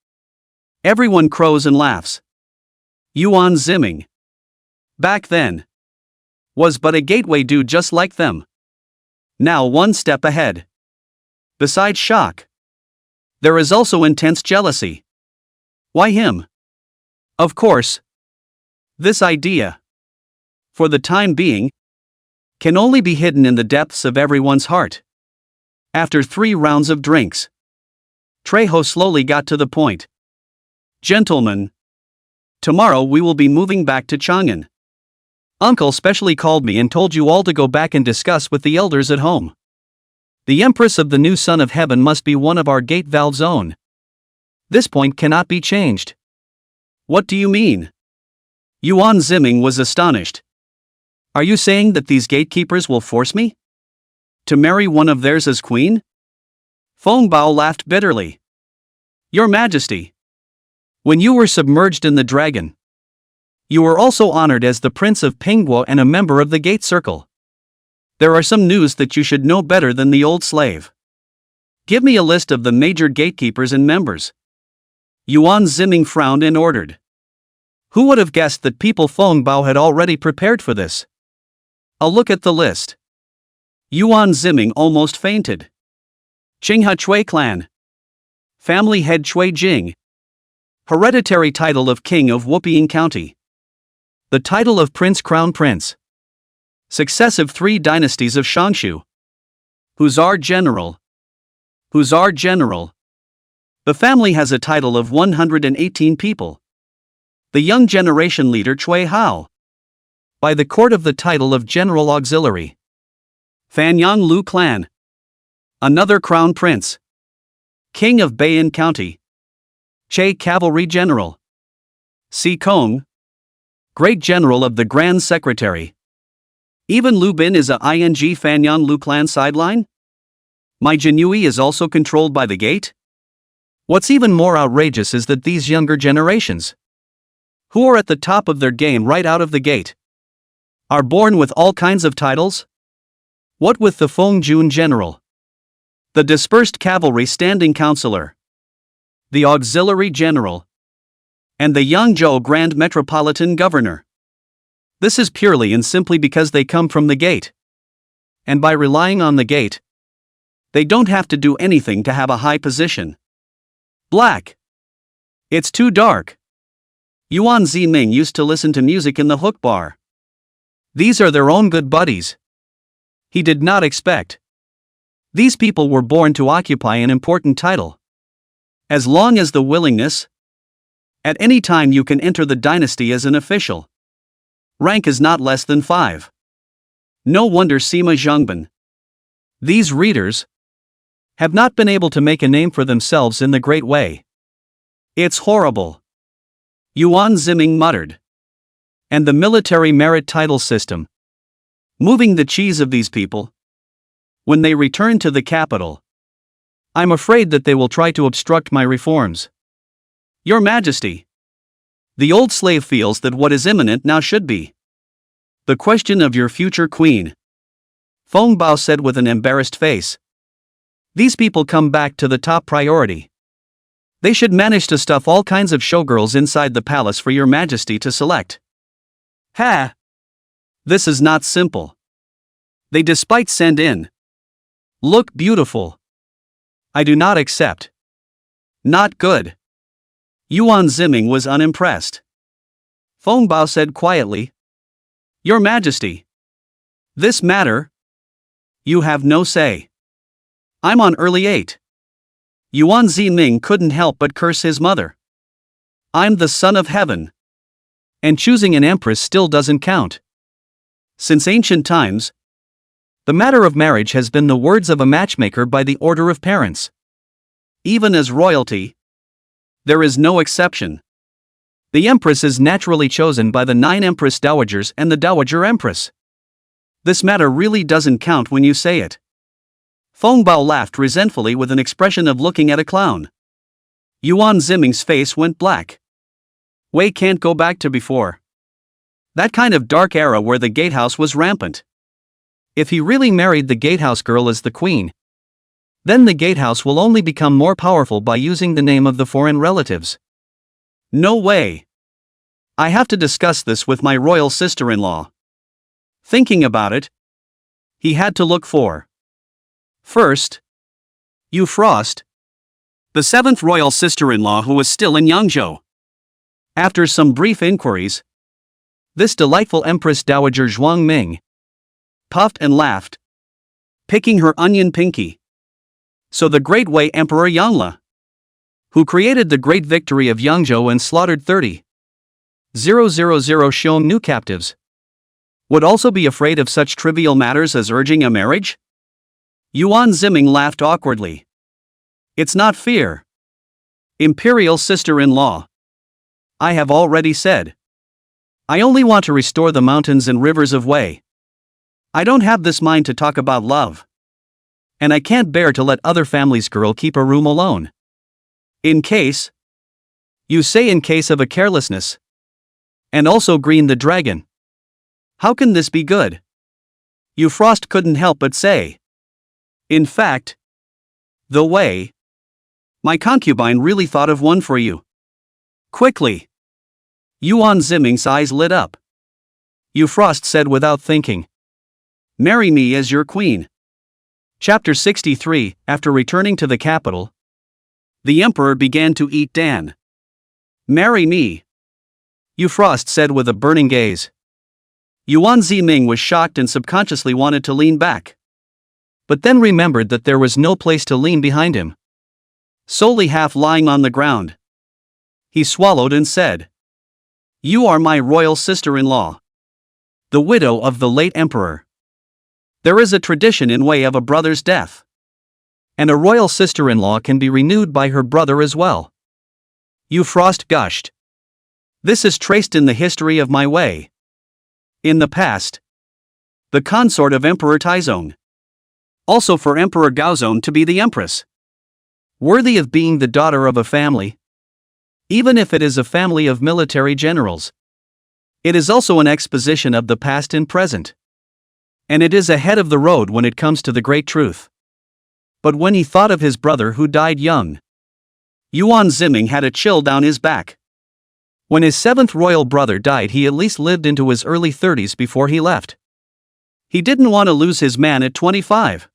Everyone crows and laughs. Yuan Ziming, back then, was but a gateway dude just like them. Now one step ahead. Besides shock, there is also intense jealousy. Why him? Of course, this idea, for the time being, can only be hidden in the depths of everyone's heart. After 3 rounds of drinks, Trejo slowly got to the point. Gentlemen, tomorrow we will be moving back to Chang'an. Uncle specially called me and told you all to go back and discuss with the elders at home. The Empress of the new Son of Heaven must be one of our gate valve's own. This point cannot be changed. What do you mean? Yuan Ziming was astonished. Are you saying that these gatekeepers will force me to marry one of theirs as queen? Feng Bao laughed bitterly. Your Majesty, when you were submerged in the dragon, you were also honored as the Prince of Pingguo and a member of the Gate Circle. There are some news that you should know better than the old slave. Give me a list of the major gatekeepers and members. Yuan Ziming frowned and ordered. Who would have guessed that people Feng Bao had already prepared for this? A look at the list. Yuan Ziming almost fainted. Qinghe Chui Clan. Family head Chui Jing. Hereditary title of King of Wuping County. The title of Prince Crown Prince. Successive 3 dynasties of Shangshu. Hussar General. Hussar General. The family has a title of 118 people. The young generation leader Cui Hao. By the court of the title of General Auxiliary. Fanyang Lu Clan. Another Crown Prince. King of Bayan County. Che Cavalry General. Si Kong. Great General of the Grand Secretary. Even Lu Bin is a ing Fanyang Lu Clan sideline? My Jinui is also controlled by the gate? What's even more outrageous is that these younger generations, who are at the top of their game right out of the gate, are born with all kinds of titles? What with the Feng Jun General, the Dispersed Cavalry Standing Counselor, the Auxiliary General, and the Yangzhou Grand Metropolitan Governor? This is purely and simply because they come from the gate. And by relying on the gate, they don't have to do anything to have a high position. Black. It's too dark. Yuan Ziming used to listen to music in the hook bar. These are their own good buddies. He did not expect. These people were born to occupy an important title. As long as the willingness, at any time you can enter the dynasty as an official. Rank is not less than 5. No wonder Sima Zhongbin. These readers have not been able to make a name for themselves in the great way. It's horrible. Yuan Ziming muttered. And the military merit title system. Moving the cheese of these people. When they return to the capital, I'm afraid that they will try to obstruct my reforms. Your Majesty. The old slave feels that what is imminent now should be the question of your future queen. Feng Bao said with an embarrassed face. These people come back to the top priority. They should manage to stuff all kinds of showgirls inside the palace for your Majesty to select. Ha! This is not simple. They despite send in. Look beautiful. I do not accept. Not good. Yuan Ziming was unimpressed. Feng Bao said quietly. Your Majesty. This matter? You have no say. I'm on early 8. Yuan Ziming couldn't help but curse his mother. I'm the Son of Heaven. And choosing an empress still doesn't count. Since ancient times, The matter of marriage has been the words of a matchmaker by the order of parents. Even as royalty, there is no exception. The empress is naturally chosen by the 9 empress dowagers and the dowager empress. This matter really doesn't count when you say it. Feng Bao laughed resentfully with an expression of looking at a clown. Yuan Ziming's face went black. Wei can't go back to before. That kind of dark era where the gatehouse was rampant. If he really married the gatehouse girl as the queen, then the gatehouse will only become more powerful by using the name of the foreign relatives. No way. I have to discuss this with my royal sister-in-law. Thinking about it, he had to look for. First, Yu Frost, the 7th royal sister-in-law who was still in Yangzhou. After some brief inquiries, this delightful Empress Dowager Zhuang Ming puffed and laughed, picking her onion pinky. So the great Wei Emperor Yangla, who created the great victory of Yangzhou and slaughtered 30,000 Xiongnu captives, would also be afraid of such trivial matters as urging a marriage? Yuan Ziming laughed awkwardly. It's not fear. Imperial sister-in-law. I have already said. I only want to restore the mountains and rivers of Wei. I don't have this mind to talk about love. And I can't bear to let other families' girl keep a room alone. In case. You say in case of a carelessness. And also Green the Dragon. How can this be good? Yu Frost couldn't help but say. In fact, the Wei, my concubine really thought of one for you. Quickly. Yuan Ziming's eyes lit up. Yu Frost said without thinking. Marry me as your queen. Chapter 63. After returning to the capital, the emperor began to eat Dan. Marry me, Yu Frost said with a burning gaze. Yuan Ziming was shocked and subconsciously wanted to lean back. But then remembered that there was no place to lean behind him. Solely half lying on the ground, he swallowed and said, You are my royal sister-in-law, the widow of the late emperor. There is a tradition in Wei of a brother's death, and a royal sister-in-law can be renewed by her brother as well. Yu Frost gushed. This is traced in the history of my Wei. In the past, the consort of Emperor Taizong, also for Emperor Gaozong to be the empress. Worthy of being the daughter of a family, even if it is a family of military generals. It is also an exposition of the past and present. And it is ahead of the road when it comes to the great truth. But when he thought of his brother who died young, Yuan Ziming had a chill down his back. When his 7th royal brother died, he at least lived into his early 30s before he left. He didn't want to lose his man at 25.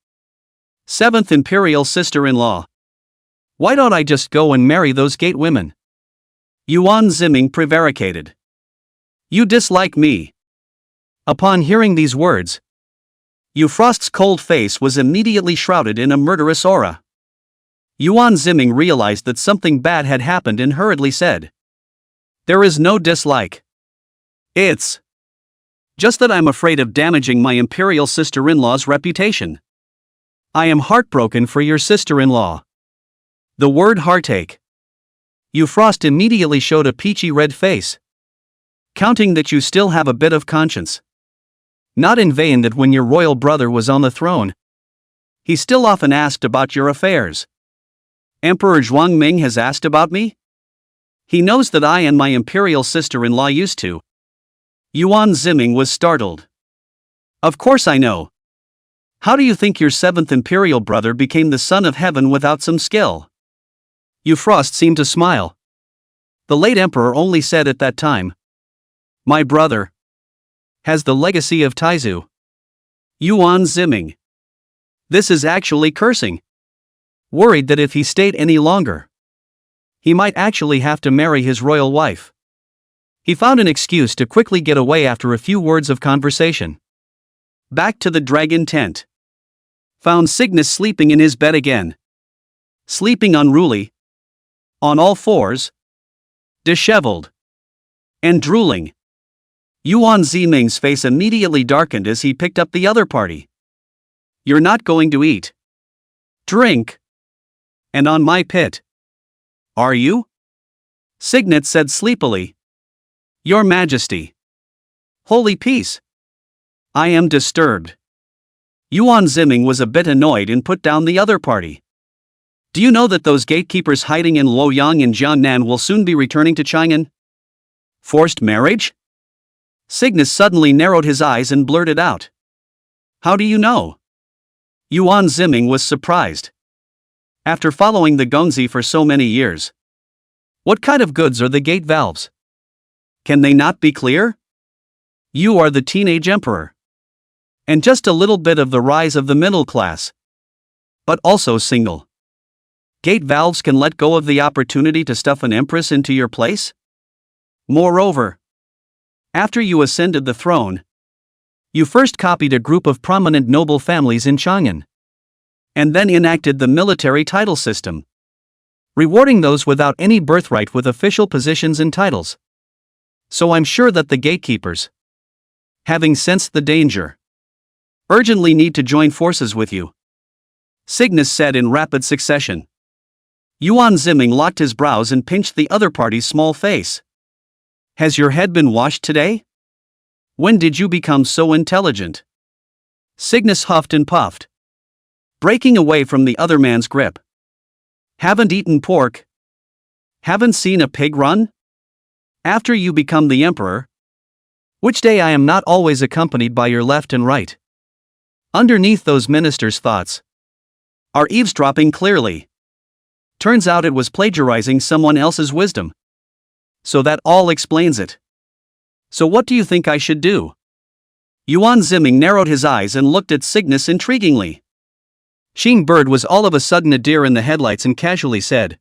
7th imperial sister-in-law. Why don't I just go and marry those gate women? Yuan Ziming prevaricated. You dislike me. Upon hearing these words, Yu Frost's cold face was immediately shrouded in a murderous aura. Yuan Ziming realized that something bad had happened and hurriedly said, There is no dislike. It's just that I'm afraid of damaging my imperial sister-in-law's reputation. I am heartbroken for your sister-in-law. The word heartache. Yu Frost immediately showed a peachy red face. Counting that you still have a bit of conscience. Not in vain that when your royal brother was on the throne, he still often asked about your affairs. Emperor Zhuang Ming has asked about me? He knows that I and my imperial sister-in-law used to. Yuan Ziming was startled. Of course I know. How do you think your 7th imperial brother became the son of heaven without some skill? Yu Frost seemed to smile. The late emperor only said at that time, My brother has the legacy of Taizu. Yuan Ziming. This is actually cursing. Worried that if he stayed any longer, he might actually have to marry his royal wife. He found an excuse to quickly get away after a few words of conversation. Back to the dragon tent. Found Cygnus sleeping in his bed again. Sleeping unruly. On all fours. Disheveled. And drooling. Yuan Ziming's face immediately darkened as he picked up the other party. You're not going to eat, drink, and on my pit, are you? Signet said sleepily. Your Majesty. Holy peace. I am disturbed. Yuan Ziming was a bit annoyed and put down the other party. Do you know that those gatekeepers hiding in Luoyang and Jiangnan will soon be returning to Chang'an? Forced marriage? Cygnus suddenly narrowed his eyes and blurted out. How do you know? Yuan Ziming was surprised. After following the Gongzi for so many years. What kind of goods are the gate valves? Can they not be clear? You are the teenage emperor. And just a little bit of the rise of the middle class. But also single. Gate valves can let go of the opportunity to stuff an empress into your place? Moreover, after you ascended the throne, you first copied a group of prominent noble families in Chang'an. And then enacted the military title system, rewarding those without any birthright with official positions and titles. So I'm sure that the gatekeepers, having sensed the danger, urgently need to join forces with you. Cygnus said in rapid succession. Yuan Ziming locked his brows and pinched the other party's small face. Has your head been washed today? When did you become so intelligent? Cygnus huffed and puffed, breaking away from the other man's grip. Haven't eaten pork? Haven't seen a pig run? After you become the emperor? Which day I am not always accompanied by your left and right. Underneath those ministers' thoughts are eavesdropping clearly. Turns out it was plagiarizing someone else's wisdom. So that all explains it. So what do you think I should do? Yuan Ziming narrowed his eyes and looked at Cygnus intriguingly. Xing Bird was all of a sudden a deer in the headlights and casually said,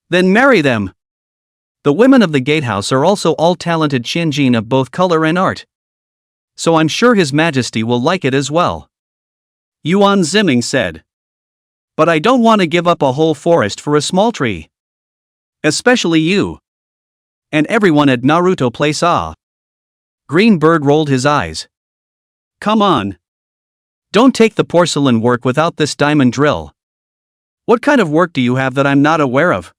Then marry them. The women of the gatehouse are also all talented Qianjin of both color and art. So I'm sure His Majesty will like it as well. Yuan Ziming said. But I don't want to give up a whole forest for a small tree. Especially you. And everyone at Naruto Place ah. Green Bird rolled his eyes. Come on. Don't take the porcelain work without this diamond drill. What kind of work do you have that I'm not aware of?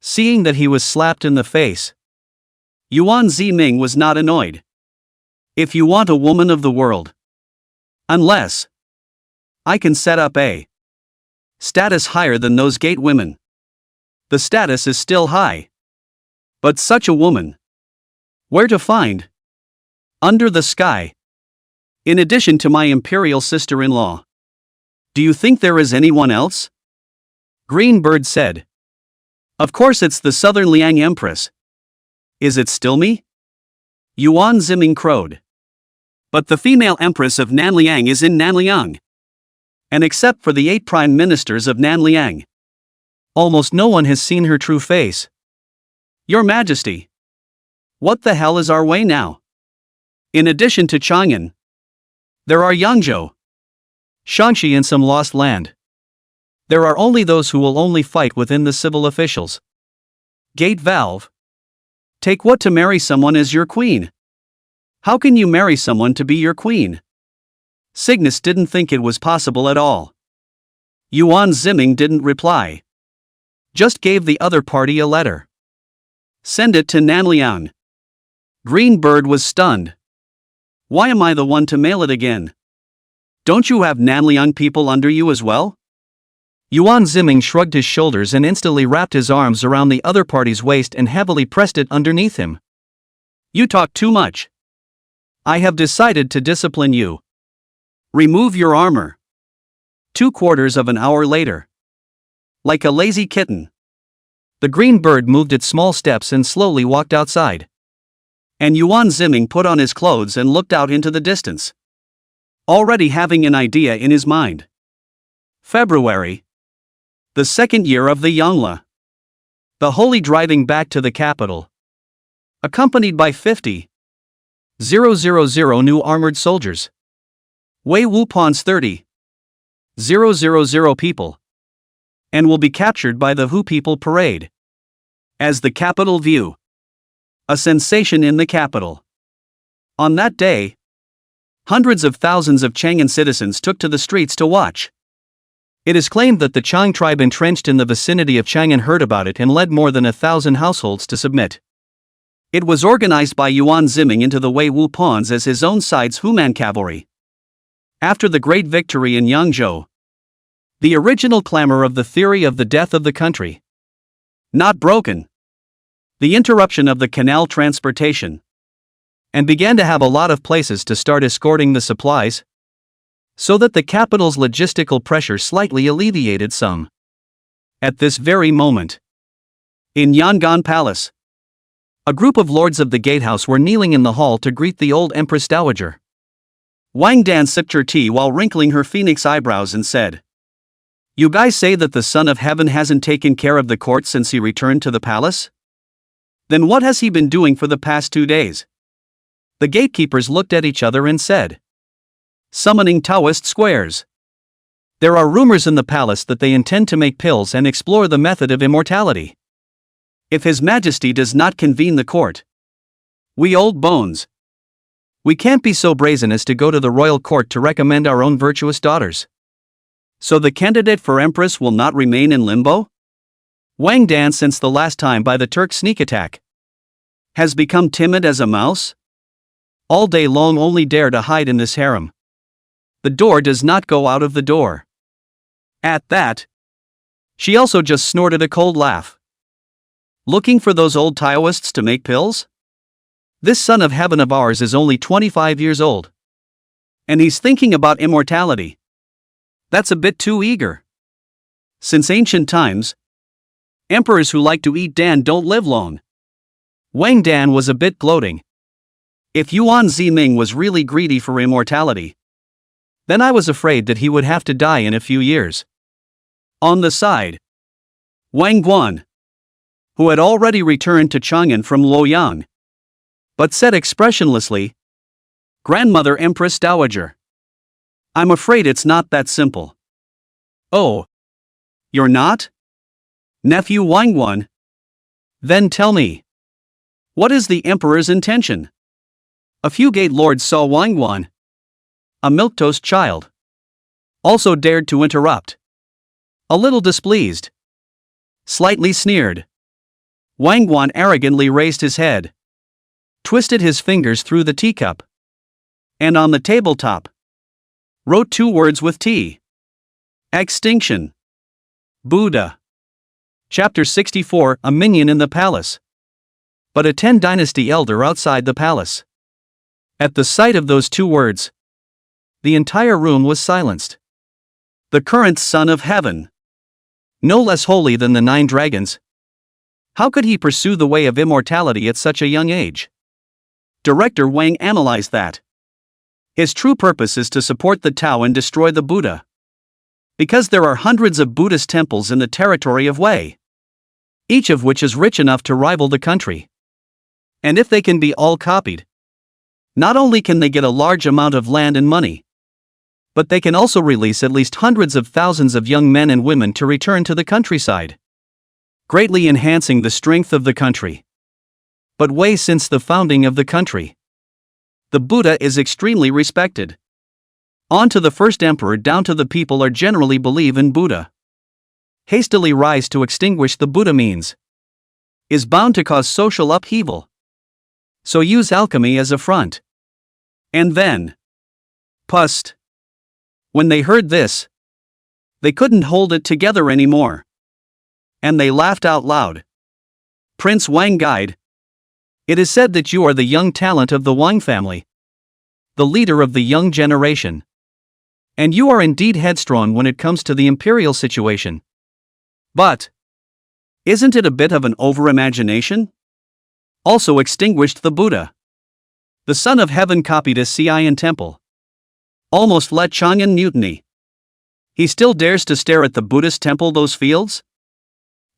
Seeing that he was slapped in the face, Yuan Ziming was not annoyed. If you want a woman of the world. Unless I can set up a status higher than those gate women. The status is still high. But such a woman. Where to find? Under the sky. In addition to my imperial sister-in-law. Do you think there is anyone else? Green Bird said. Of course it's the Southern Liang Empress. Is it still me? Yuan Ziming crowed. But the female empress of Nanliang is in Nanliang. And except for the 8 prime ministers of Nanliang, almost no one has seen her true face. Your Majesty. What the hell is our way now? In addition to Chang'an, there are Yangzhou, Shaanxi and some lost land. There are only those who will only fight within the civil officials. Gate valve. Take what to marry someone as your queen? How can you marry someone to be your queen? Cygnus didn't think it was possible at all. Yuan Ziming didn't reply. Just gave the other party a letter. Send it to Nanliang. Green Bird was stunned. Why am I the one to mail it again? Don't you have Nanliang people under you as well? Yuan Ziming shrugged his shoulders and instantly wrapped his arms around the other party's waist and heavily pressed it underneath him. You talk too much. I have decided to discipline you. Remove your armor. 2/4 of an hour later. Like a lazy kitten, the Green Bird moved its small steps and slowly walked outside. And Yuan Ziming put on his clothes and looked out into the distance, already having an idea in his mind. February. The second year of the Yongle. The Holy driving back to the capital, accompanied by 50,000 new armored soldiers. Wei Wupan's 30,000 people. And will be captured by the Hu People Parade. As the capital view. A sensation in the capital. On that day, Hundreds of thousands of Chang'an citizens took to the streets to watch. It is claimed that the Chang tribe entrenched in the vicinity of Chang'an heard about it and led more than 1,000 households to submit. It was organized by Yuan Ziming into the Wei Wu pawns as his own side's Human cavalry. After the great victory in Yangzhou, the original clamor of the theory of the death of the country, not broken, the interruption of the canal transportation, and began to have a lot of places to start escorting the supplies, so that the capital's logistical pressure slightly alleviated some. At this very moment, in Yangon Palace, a group of lords of the gatehouse were kneeling in the hall to greet the old Empress Dowager. Wang Dan sipped her tea while wrinkling her phoenix eyebrows and said, "You guys say that the Son of Heaven hasn't taken care of the court since he returned to the palace? Then what has he been doing for the past 2 days?" The gatekeepers looked at each other and said, "Summoning Taoist squares. There are rumors in the palace that they intend to make pills and explore the method of immortality. If His Majesty does not convene the court, we old bones, we can't be so brazen as to go to the royal court to recommend our own virtuous daughters. So the candidate for empress will not remain in limbo? Wang Dan, since the last time by the Turk sneak attack, has become timid as a mouse? All day long only dare to hide in this harem. The door does not go out of the door." At that, she also just snorted a cold laugh. Looking for those old Taoists to make pills? This Son of Heaven of ours is only 25 years old. And he's thinking about immortality. That's a bit too eager. Since ancient times, emperors who like to eat Dan don't live long. Wang Dan was a bit gloating. If Yuan Ziming was really greedy for immortality, then I was afraid that he would have to die in a few years. On the side, Wang Guan, who had already returned to Chang'an from Luoyang, but said expressionlessly, "Grandmother Empress Dowager, I'm afraid it's not that simple." "Oh, you're not? Nephew Wang Guan? Then tell me, what is the emperor's intention?" A few gate lords saw Wang Guan, a milquetoast child, also dared to interrupt. A little displeased, slightly sneered, Wang Guan arrogantly raised his head, twisted his fingers through the teacup, and on the tabletop wrote 2 words with T. Extinction. Buddha. Chapter 64. A minion in the palace, but a 10 dynasty elder outside the palace. At the sight of those 2 words, the entire room was silenced. The current Son of Heaven, no less holy than the 9 dragons, how could he pursue the way of immortality at such a young age? Director Wang analyzed that. His true purpose is to support the Tao and destroy the Buddha. Because there are hundreds of Buddhist temples in the territory of Wei, each of which is rich enough to rival the country. And if they can be all copied, not only can they get a large amount of land and money, but they can also release at least hundreds of thousands of young men and women to return to the countryside, greatly enhancing the strength of the country. But Wei, since the founding of the country, the Buddha is extremely respected. On to the first emperor down to the people are generally believe in Buddha. Hastily rise to extinguish the Buddha means is bound to cause social upheaval. So use alchemy as a front. And then, pust. When they heard this, they couldn't hold it together anymore. And they laughed out loud. Prince Wang Guide, it is said that you are the young talent of the Wang family, the leader of the young generation. And you are indeed headstrong when it comes to the imperial situation. But isn't it a bit of an over-imagination? Also extinguished the Buddha. The Son of Heaven copied a Xi'an temple. Almost let Chang'an mutiny. He still dares to stare at the Buddhist temple, those fields?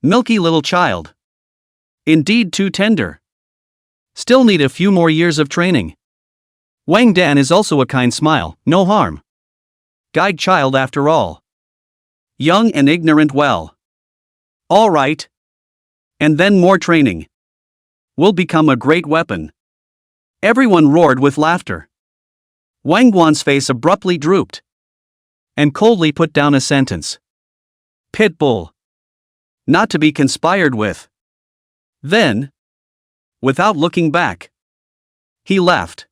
Milky little child. Indeed too tender. Still need a few more years of training. Wang Dan is also a kind smile, no harm. Guide child after all. Young and ignorant well. All right. And then more training. Will become a great weapon. Everyone roared with laughter. Wang Guan's face abruptly drooped and coldly put down a sentence. Pit bull. Not to be conspired with. Then, without looking back, he left.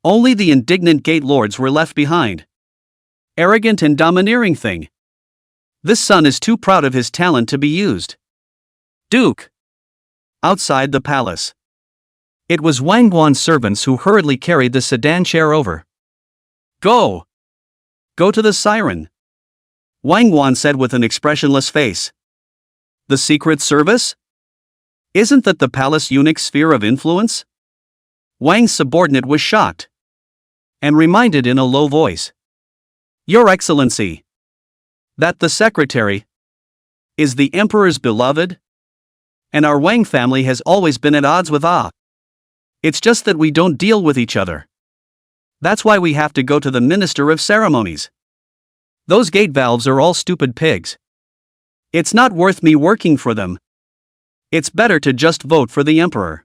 Only the indignant gate lords were left behind. Arrogant and domineering thing. This son is too proud of his talent to be used. Duke. Outside the palace. It was Wang Guan's servants who hurriedly carried the sedan chair over. Go! Go to the siren. Wang Guan said with an expressionless face. The Secret Service? Isn't that the palace eunuch's sphere of influence? Wang's subordinate was shocked and reminded in a low voice. Your Excellency. That the secretary is the emperor's beloved? And our Wang family has always been at odds with Ah. It's just that we don't deal with each other. That's why we have to go to the Minister of Ceremonies. Those gate valves are all stupid pigs. It's not worth me working for them. It's better to just vote for the emperor.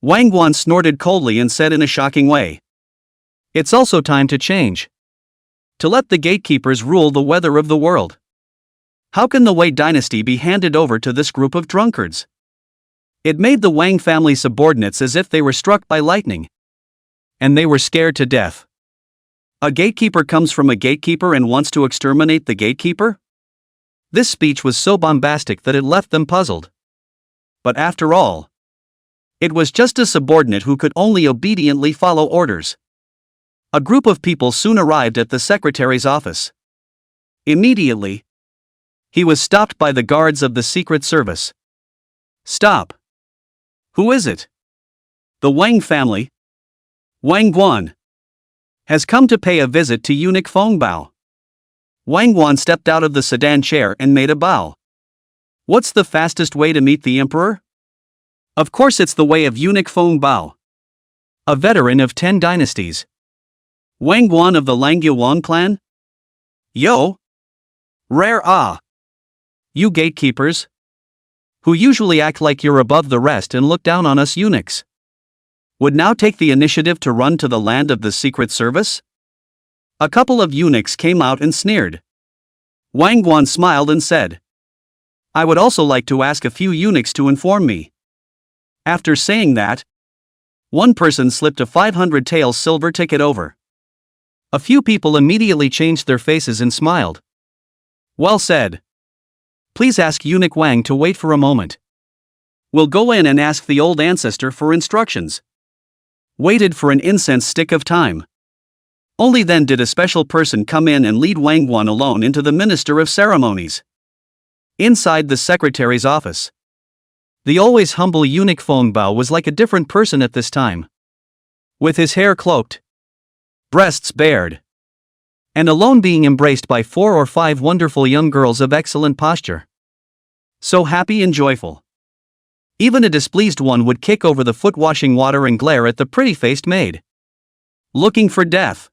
Wang Guan snorted coldly and said in a shocking way. It's also time to change. To let the gatekeepers rule the weather of the world. How can the Wei dynasty be handed over to this group of drunkards? It made the Wang family subordinates as if they were struck by lightning. And they were scared to death. A gatekeeper comes from a gatekeeper and wants to exterminate the gatekeeper? This speech was so bombastic that it left them puzzled. But after all, it was just a subordinate who could only obediently follow orders. A group of people soon arrived at the secretary's office. Immediately, he was stopped by the guards of the Secret Service. Stop. Who is it? The Wang family. Wang Guan has come to pay a visit to eunuch Feng Bao. Wang Guan stepped out of the sedan chair and made a bow. What's the fastest way to meet the emperor? Of course it's the way of eunuch Feng Bao. A veteran of 10 dynasties. Wang Guan of the Langyuan clan? Yo! Rare ah! You gatekeepers, who usually act like you're above the rest and look down on us eunuchs, would now take the initiative to run to the land of the Secret Service? A couple of eunuchs came out and sneered. Wang Guan smiled and said, I would also like to ask a few eunuchs to inform me. After saying that, one person slipped a 500 taels silver ticket over. A few people immediately changed their faces and smiled. Well said. Please ask eunuch Wang to wait for a moment. We'll go in and ask the old ancestor for instructions. Waited for an incense stick of time. Only then did a special person come in and lead Wang Guan alone into the Minister of Ceremonies. Inside the secretary's office, the always humble eunuch Feng Bao was like a different person at this time. With his hair cloaked, breasts bared, and alone being embraced by 4 or 5 wonderful young girls of excellent posture. So happy and joyful. Even a displeased one would kick over the foot-washing water and glare at the pretty-faced maid. Looking for death.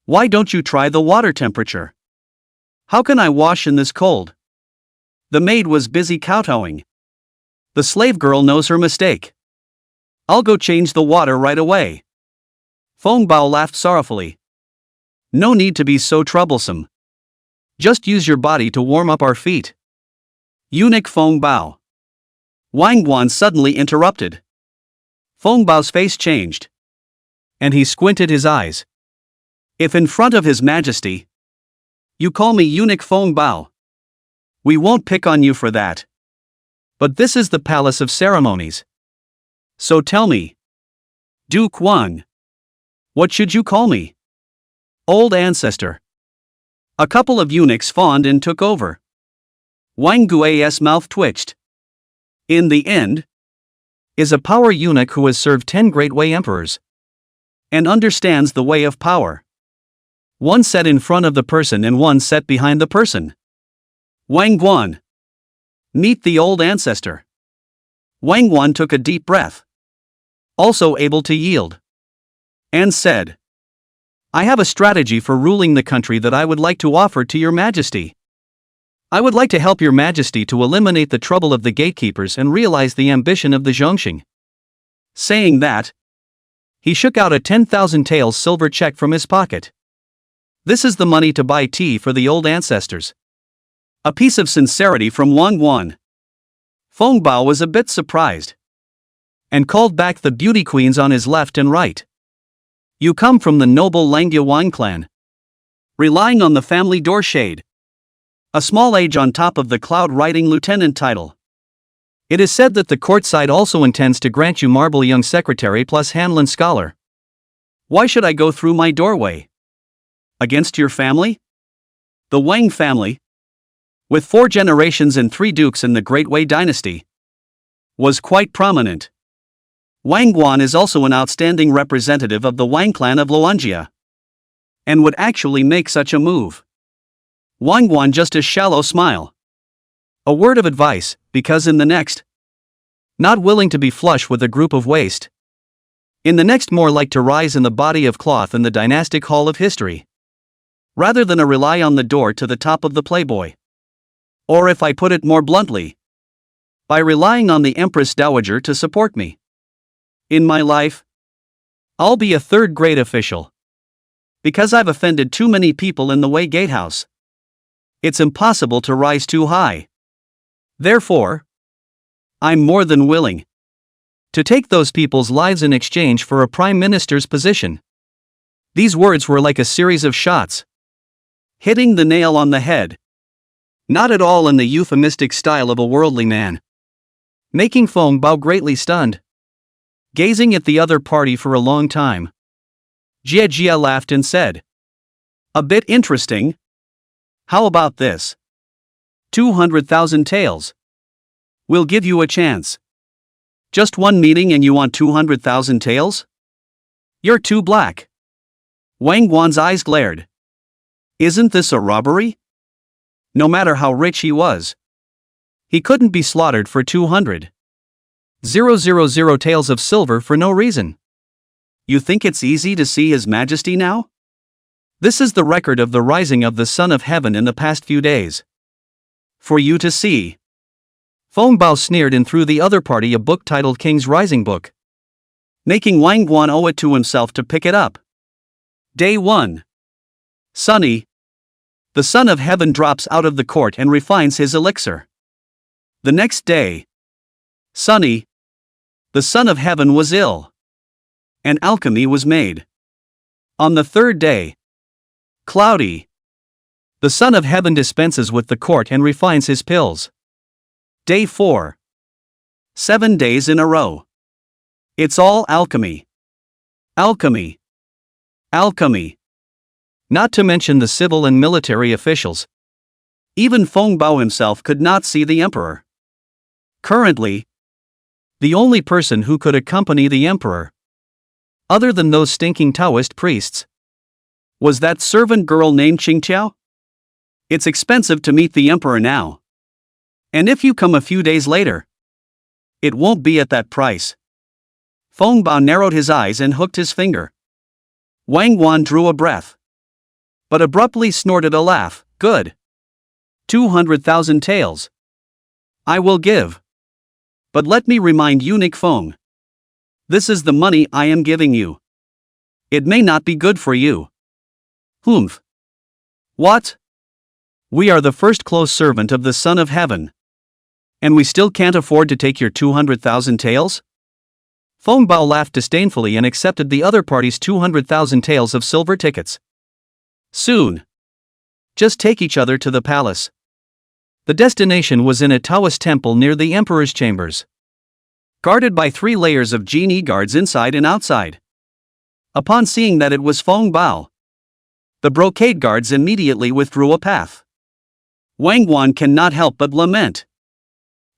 Why don't you try the water temperature? How can I wash in this cold? The maid was busy kowtowing. The slave girl knows her mistake. I'll go change the water right away. Feng Bao laughed sorrowfully. No need to be so troublesome. Just use your body to warm up our feet. Eunuch Feng Bao. Wang Guan suddenly interrupted. Feng Bao's face changed, and he squinted his eyes. If in front of His Majesty you call me eunuch Feng Bao, we won't pick on you for that. But this is the Palace of Ceremonies. So tell me, Duke Wang, what should you call me? Old ancestor. A couple of eunuchs fawned and took over. Wang Gui's mouth twitched. In the end, is a power eunuch who has served 10 great Wei emperors and understands the way of power. One set in front of the person and one set behind the person. Wang Guan. Meet the old ancestor. Wang Guan took a deep breath, also able to yield, and said, I have a strategy for ruling the country that I would like to offer to your majesty. I would like to help your majesty to eliminate the trouble of the gatekeepers and realize the ambition of the Zhongxing. Saying that, He shook out a 10,000 taels silver check from his pocket. This is the money to buy tea for the old ancestors. A piece of sincerity from Wang Guan. Feng Bao was a bit surprised and called back the beauty queens on his left and right. You come from the noble Langya Wang clan, relying on the family door shade. A small age on top of the cloud riding lieutenant title. It is said that the court side also intends to grant you marble young secretary plus Hanlon scholar. Why should I go through my doorway? Against your family? The Wang family, with 4 generations and 3 dukes in the Great Wei dynasty, was quite prominent. Wang Guan is also an outstanding representative of the Wang clan of Luanjia, and would actually make such a move. Wang Guan just a shallow smile. A word of advice, because in the next, not willing to be flush with a group of waste. In the next more like to rise in the body of cloth in the dynastic hall of history, rather than a rely on the door to the top of the Playboy. Or if I put it more bluntly, by relying on the Empress Dowager to support me. In my life, I'll be a third-grade official. Because I've offended too many people in the Wei Gatehouse. It's impossible to rise too high. Therefore, I'm more than willing to take those people's lives in exchange for a prime minister's position. These words were like a series of shots, hitting the nail on the head. Not at all in the euphemistic style of a worldly man. Making Feng Bao greatly stunned, gazing at the other party for a long time. Jia Jia laughed and said, "A bit interesting. How about this? 200,000 taels. We'll give you a chance. Just one meeting and you want 200,000 taels? You're too black." Wang Guan's eyes glared. Isn't this a robbery? No matter how rich he was, he couldn't be slaughtered for 200,000 taels of silver for no reason. You think it's easy to see His Majesty now? This is the record of the rising of the Son of Heaven in the past few days. For you to see. Feng Bao sneered and threw the other party a book titled King's Rising Book, making Wang Guan owe it to himself to pick it up. Day 1. Sunny. The Son of Heaven drops out of the court and refines his elixir. The next day. Sunny. The Son of Heaven was ill, and alchemy was made. On the third day. Cloudy. The Son of Heaven dispenses with the court and refines his pills. Day 4. 7 days in a row. It's all alchemy. Alchemy. Alchemy. Not to mention the civil and military officials. Even Feng Bao himself could not see the emperor. Currently, the only person who could accompany the emperor, other than those stinking Taoist priests, was that servant girl named Qingqiao. It's expensive to meet the emperor now. And if you come a few days later, it won't be at that price. Feng Bao narrowed his eyes and hooked his finger. Wang Guan drew a breath, but abruptly snorted a laugh. Good. 200,000 taels. I will give. But let me remind you, Nick Feng. This is the money I am giving you. It may not be good for you. Humph. What? We are the first close servant of the Son of Heaven. And we still can't afford to take your 200,000 taels? Feng Bao laughed disdainfully and accepted the other party's 200,000 taels of silver tickets. Soon. Just take each other to the palace. The destination was in a Taoist temple near the emperor's chambers, guarded by 3 layers of genie guards inside and outside. Upon seeing that it was Feng Bao, the brocade guards immediately withdrew a path. Wang Guan cannot help but lament.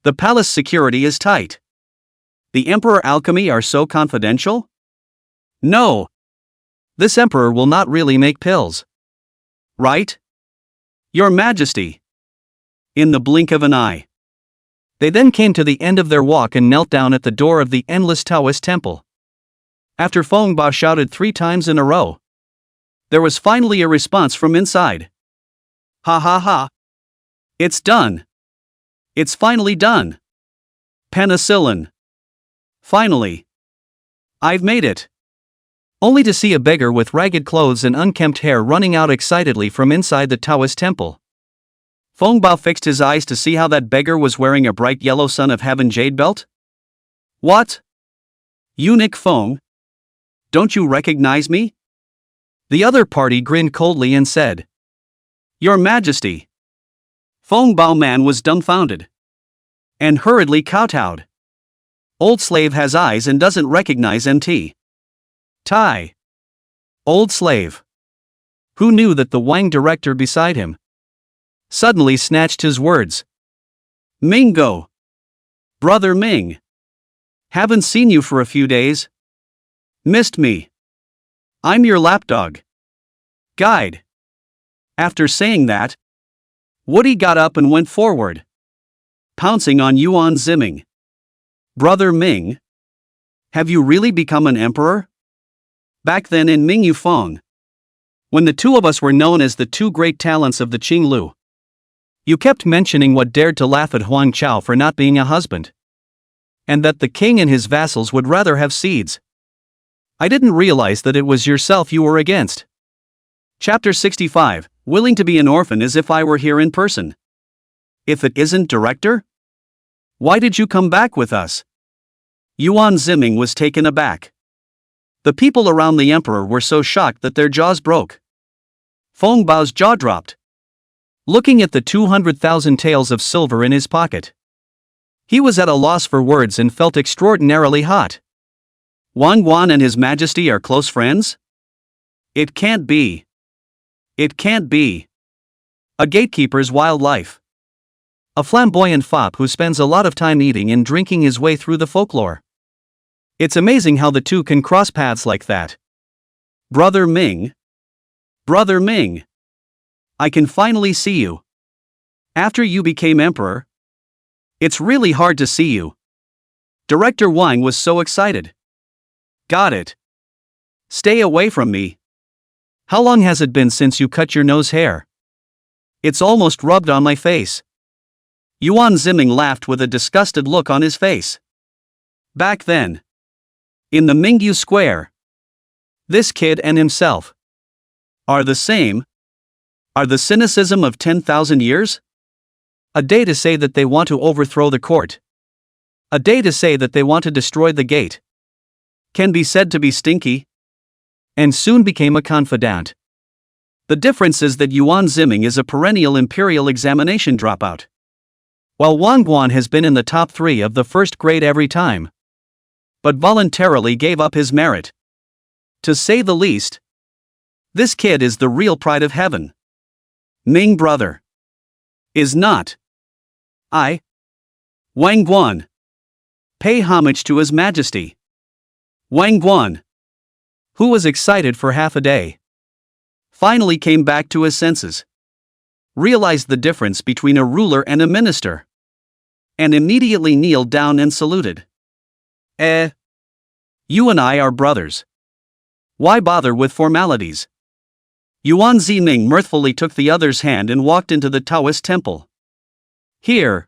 The palace security is tight. The emperor alchemy are so confidential? No. This emperor will not really make pills. Right? Your Majesty. In the blink of an eye. They then came to the end of their walk and knelt down at the door of the endless Taoist temple. After Feng Bao shouted 3 times in a row, there was finally a response from inside. Ha ha ha. It's done. It's finally done. Penicillin. Finally. I've made it. only to see a beggar with ragged clothes and unkempt hair running out excitedly from inside the Taoist temple. Feng Bao fixed his eyes to see how that beggar was wearing a bright yellow Son of Heaven jade belt. What? Eunuch Feng? Don't you recognize me? The other party grinned coldly and said, Your Majesty. Feng Bao man was dumbfounded and hurriedly kowtowed. Old slave has eyes and doesn't recognize MT. Tai. Old slave. Who knew that the Wang director beside him suddenly snatched his words. Mingo. Brother Ming. Haven't seen you for a few days. Missed me. I'm your lapdog. Guide. After saying that, Woody got up and went forward, pouncing on Yuan Ziming. Brother Ming? Have you really become an emperor? Back then in Ming Yufeng, when the two of us were known as the two great talents of the Qinglu, you kept mentioning what dared to laugh at Huang Chao for not being a husband, and that the king and his vassals would rather have seeds. I didn't realize that it was yourself you were against. Chapter 65, Willing to be an orphan as if I were here in person. If it isn't director? Why did you come back with us? Yuan Ziming was taken aback. The people around the emperor were so shocked that their jaws broke. Feng Bao's jaw dropped, looking at the 200,000 taels of silver in his pocket. He was at a loss for words and felt extraordinarily hot. Wang Guan and His Majesty are close friends? It can't be. It can't be. A gatekeeper's wild life. A flamboyant fop who spends a lot of time eating and drinking his way through the folklore. It's amazing how the two can cross paths like that. Brother Ming. Brother Ming. I can finally see you. After you became emperor. It's really hard to see you. Director Wang was so excited. Got it. Stay away from me. How long has it been since you cut your nose hair? It's almost rubbed on my face. Yuan Ziming laughed with a disgusted look on his face. Back then, in the Mingyu Square, this kid and himself are the same. Are the cynicism of 10,000 years? A day to say that they want to overthrow the court. A day to say that they want to destroy the gate. Can be said to be stinky. And soon became a confidant. The difference is that Yuan Ziming is a perennial imperial examination dropout, while Wang Guan has been in the top 3 of the first grade every time, but voluntarily gave up his merit. To say the least, this kid is the real pride of heaven. Ming brother. Is not. I, Wang Guan, pay homage to His Majesty. Wang Guan, who was excited for half a day, finally came back to his senses, realized the difference between a ruler and a minister, and immediately kneeled down and saluted. You and I are brothers. Why bother with formalities? Yuan Ziming mirthfully took the other's hand and walked into the Taoist temple. Here.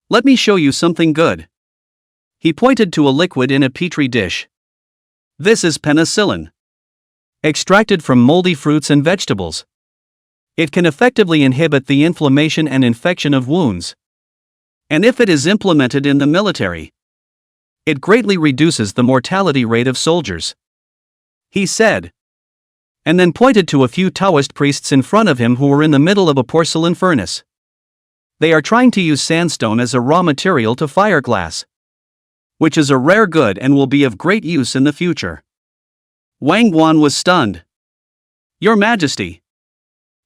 Let me show you something good. He pointed to a liquid in a petri dish. This is penicillin, extracted from moldy fruits and vegetables. It can effectively inhibit the inflammation and infection of wounds. And if it is implemented in the military, it greatly reduces the mortality rate of soldiers. He said, and then pointed to a few Taoist priests in front of him who were in the middle of a porcelain furnace. They are trying to use sandstone as a raw material to fire glass, which is a rare good and will be of great use in the future. Wang Guan was stunned. Your Majesty,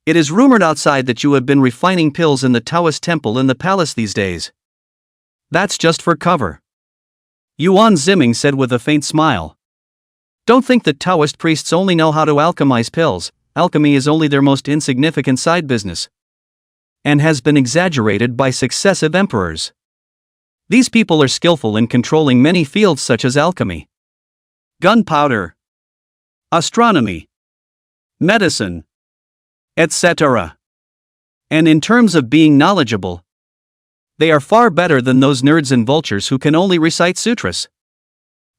it is rumored outside that you have been refining pills in the Taoist temple in the palace these days. That's just for cover. Yuan Ziming said with a faint smile. Don't think that Taoist priests only know how to alchemize pills. Alchemy is only their most insignificant side business, and has been exaggerated by successive emperors. These people are skillful in controlling many fields such as alchemy, gunpowder, astronomy, medicine, etc. And in terms of being knowledgeable, they are far better than those nerds and vultures who can only recite sutras.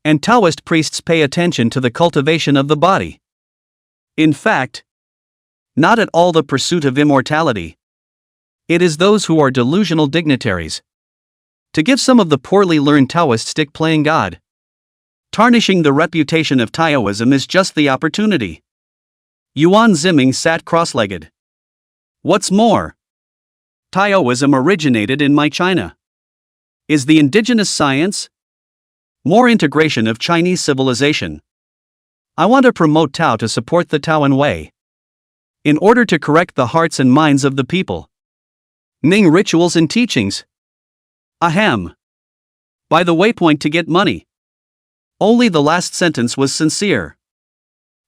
And Taoist priests pay attention to the cultivation of the body. In fact, not at all the pursuit of immortality. It is those who are delusional dignitaries. To give some of the poorly learned Taoists stick playing God. Tarnishing the reputation of Taoism is just the opportunity. Yuan Ziming sat cross-legged. What's more, Taoism originated in my China. Is the indigenous science? More integration of Chinese civilization. I want to promote Tao to support the Taoan way. In order to correct the hearts and minds of the people. Ming rituals and teachings. Ahem. By the waypoint to get money. Only the last sentence was sincere.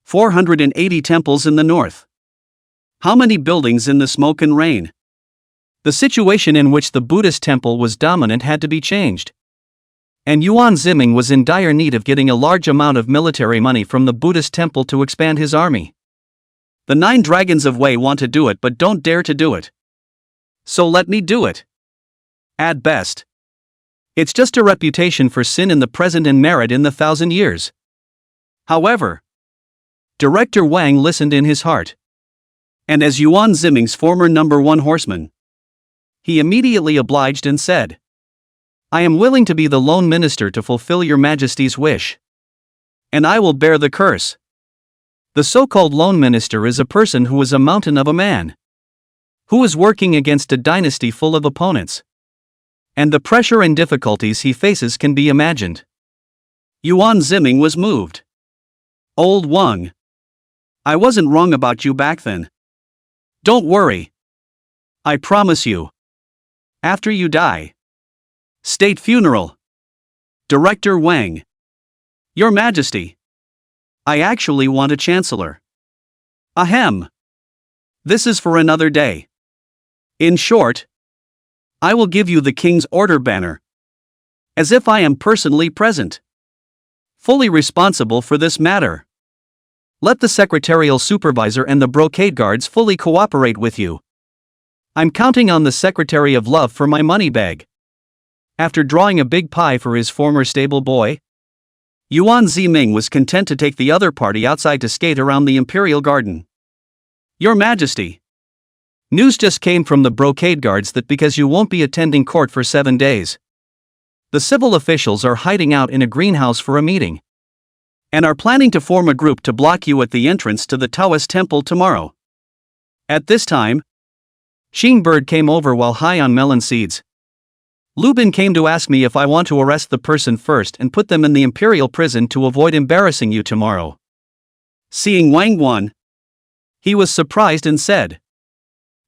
480 temples in the north. How many buildings in the smoke and rain? The situation in which the Buddhist temple was dominant had to be changed. And Yuan Ziming was in dire need of getting a large amount of military money from the Buddhist temple to expand his army. The 9 dragons of Wei want to do it but don't dare to do it. So let me do it. At best, it's just a reputation for sin in the present and merit in the 1,000 years. However, Director Wang listened in his heart. And as Yuan Ziming's former number 1 horseman, he immediately obliged and said, I am willing to be the lone minister to fulfill your majesty's wish. And I will bear the curse. The so-called lone minister is a person who is a mountain of a man. Who is working against a dynasty full of opponents. And the pressure and difficulties he faces can be imagined. Yuan Ziming was moved. Old Wang. I wasn't wrong about you back then. Don't worry. I promise you. After you die. State funeral. Director Wang. Your Majesty. I actually want a chancellor. Ahem. This is for another day. In short, I will give you the King's Order banner. As if I am personally present. Fully responsible for this matter. Let the secretarial supervisor and the brocade guards fully cooperate with you. I'm counting on the Secretary of Love for my money bag. After drawing a big pie for his former stable boy, Yuan Ziming was content to take the other party outside to skate around the Imperial Garden. Your Majesty. News just came from the brocade guards that because you won't be attending court for 7 days, the civil officials are hiding out in a greenhouse for a meeting. And are planning to form a group to block you at the entrance to the Taoist temple tomorrow. At this time, Xing Bird came over while high on melon seeds. Lubin came to ask me if I want to arrest the person first and put them in the imperial prison to avoid embarrassing you tomorrow. Seeing Wang Wan, he was surprised and said,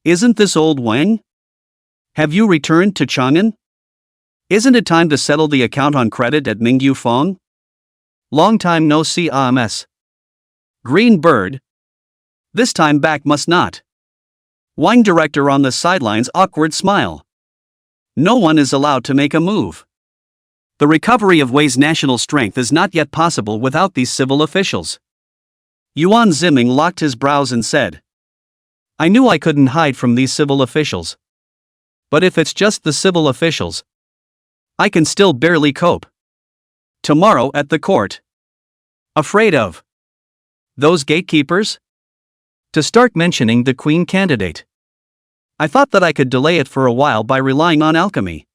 Isn't this old Wang? Have you returned to Chang'an? Isn't it time to settle the account on credit at Mingyu Fong? Long time no see AMS. Green Bird. This time back must not. Wang director on the sidelines awkward smile. No one is allowed to make a move. The recovery of Wei's national strength is not yet possible without these civil officials. Yuan Ziming locked his brows and said, I knew I couldn't hide from these civil officials. But if it's just the civil officials, I can still barely cope. Tomorrow at the court. Afraid of those gatekeepers? To start mentioning the queen candidate. I thought that I could delay it for a while by relying on alchemy.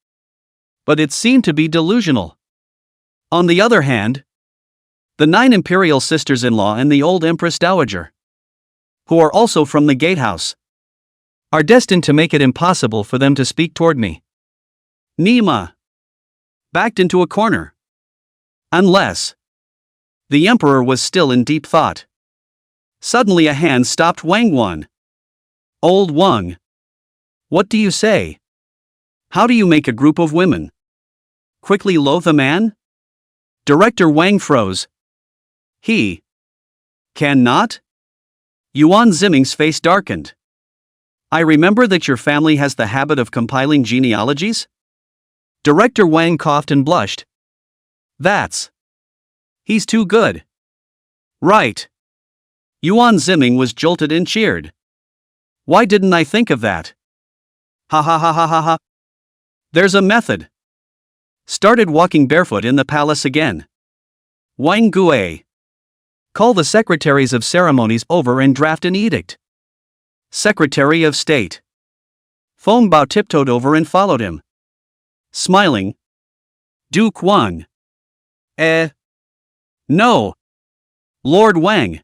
But it seemed to be delusional. On the other hand, the 9 imperial sisters-in-law and the old Empress Dowager, who are also from the gatehouse, are destined to make it impossible for them to speak toward me. Nima. Backed into a corner. Unless. The emperor was still in deep thought. Suddenly a hand stopped Wang Wan. Old Wang. What do you say? How do you make a group of women? Quickly loathe a man? Director Wang froze. He. Cannot? Yuan Ziming's face darkened. I remember that your family has the habit of compiling genealogies? Director Wang coughed and blushed. That's. He's too good. Right. Yuan Ziming was jolted and cheered. Why didn't I think of that? Ha ha ha ha ha ha. There's a method. Started walking barefoot in the palace again. Wang Gue. Call the secretaries of ceremonies over and draft an edict. Secretary of State. Feng Bao tiptoed over and followed him. Smiling. Duke Wang. No. Lord Wang.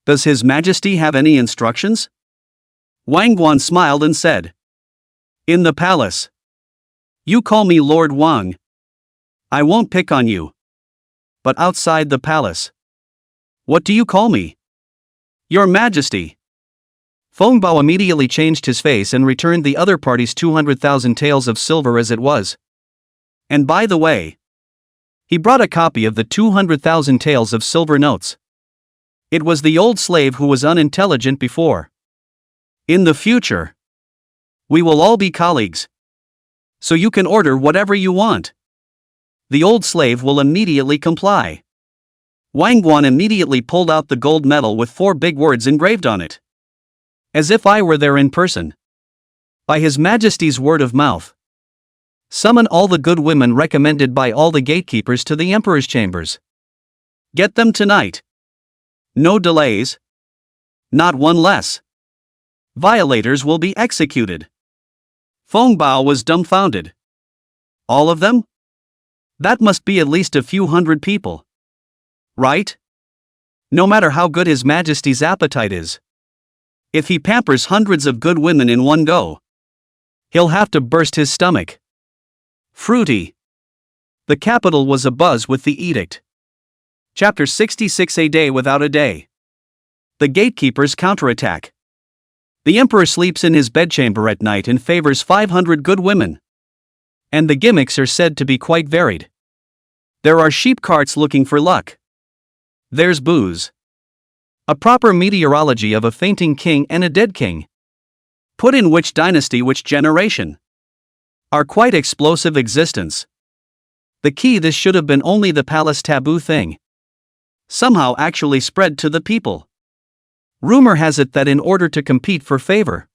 Does His Majesty have any instructions? Wang Guan smiled and said. In the palace. You call me Lord Wang. I won't pick on you. But outside the palace. What do you call me? Your Majesty. Feng Bao immediately changed his face and returned the other party's 200,000 taels of silver as it was. And by the way, he brought a copy of the 200,000 taels of silver notes. It was the old slave who was unintelligent before. In the future, we will all be colleagues. So you can order whatever you want. The old slave will immediately comply. Wang Guan immediately pulled out the gold medal with 4 big words engraved on it. As if I were there in person. By His Majesty's word of mouth. Summon all the good women recommended by all the gatekeepers to the Emperor's chambers. Get them tonight. No delays. Not one less. Violators will be executed. Feng Bao was dumbfounded. All of them? That must be at least a few hundred people. Right? No matter how good His Majesty's appetite is. If he pampers hundreds of good women in one go, he'll have to burst his stomach. Fruity. The capital was abuzz with the edict. Chapter 66. A day without a day. The gatekeepers counterattack. The emperor sleeps in his bedchamber at night and favors 500 good women. And the gimmicks are said to be quite varied. There are sheep carts looking for luck. There's booze. A proper meteorology of a fainting king and a dead king. Put in which dynasty, which generation. Are quite explosive existence. The key, this should have been only the palace taboo thing. Somehow actually spread to the people. Rumor has it that in order to compete for favor,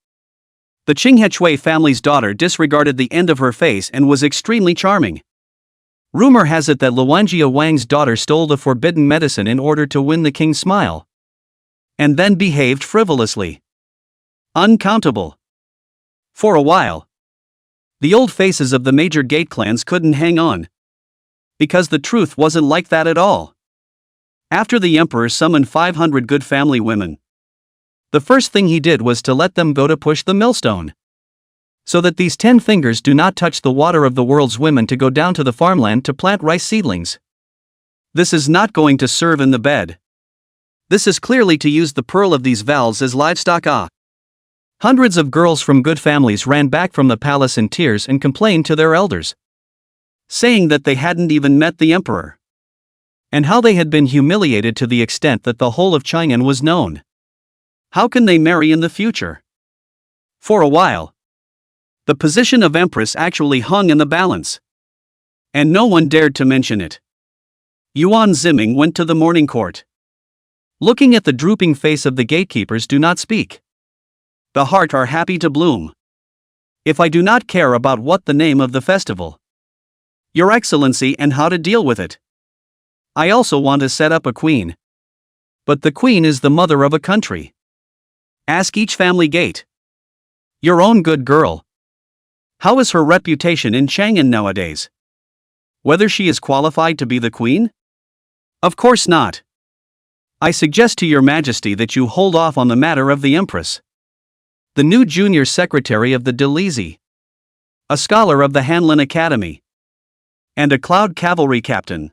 the Qinghe family's daughter disregarded the end of her face and was extremely charming. Rumor has it that Luanjia Wang's daughter stole the forbidden medicine in order to win the king's smile. And then behaved frivolously. Uncountable. For a while, the old faces of the major gate clans couldn't hang on. Because the truth wasn't like that at all. After the emperor summoned 500 good family women, the first thing he did was to let them go to push the millstone. So that these 10 fingers do not touch the water of the world's women to go down to the farmland to plant rice seedlings. This is not going to serve in the bed. This is clearly to use the pearl of these valves as livestock. Hundreds of girls from good families ran back from the palace in tears and complained to their elders, saying that they hadn't even met the emperor. And how they had been humiliated to the extent that the whole of Chang'an was known. How can they marry in the future? For a while, the position of empress actually hung in the balance. And no one dared to mention it. Yuan Ziming went to the morning court. Looking at the drooping face of the gatekeepers, do not speak. The heart are happy to bloom. If I do not care about what the name of the festival, Your Excellency, and how to deal with it. I also want to set up a queen. But the queen is the mother of a country. Ask each family gate. Your own good girl. How is her reputation in Chang'an nowadays? Whether she is qualified to be the queen? Of course not. I suggest to Your Majesty that you hold off on the matter of the Empress. The new junior secretary of the Delizi. A scholar of the Hanlin Academy. And a cloud cavalry captain.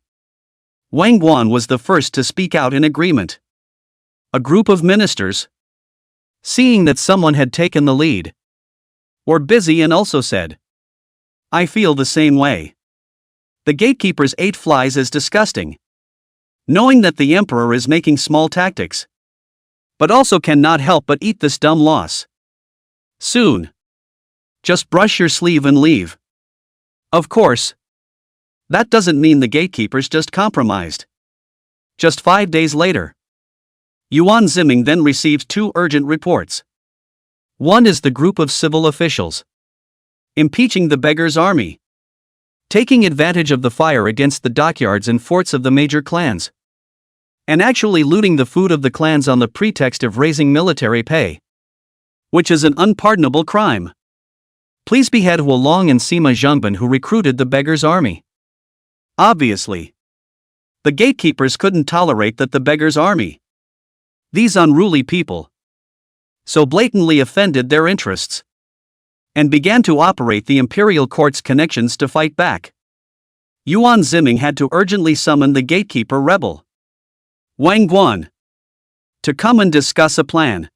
Wang Guan was the first to speak out in agreement. A group of ministers, seeing that someone had taken the lead, were busy and also said, I feel the same way. The gatekeepers ate flies as disgusting, knowing that the emperor is making small tactics, but also cannot help but eat this dumb loss. Soon. Just brush your sleeve and leave. Of course. That doesn't mean the gatekeepers just compromised. Just 5 days later, Yuan Ziming then received 2 urgent reports. One is the group of civil officials impeaching the beggar's army. taking advantage of the fire against the dockyards and forts of the major clans, and actually looting the food of the clans on the pretext of raising military pay, which is an unpardonable crime. Please behead Huolong and Sima Zhengban, who recruited the beggars' army. Obviously, the gatekeepers couldn't tolerate that the beggars' army, these unruly people, so blatantly offended their interests, and began to operate the imperial court's connections to fight back. Yuan Ziming had to urgently summon the gatekeeper rebel, Wang Guan, to come and discuss a plan.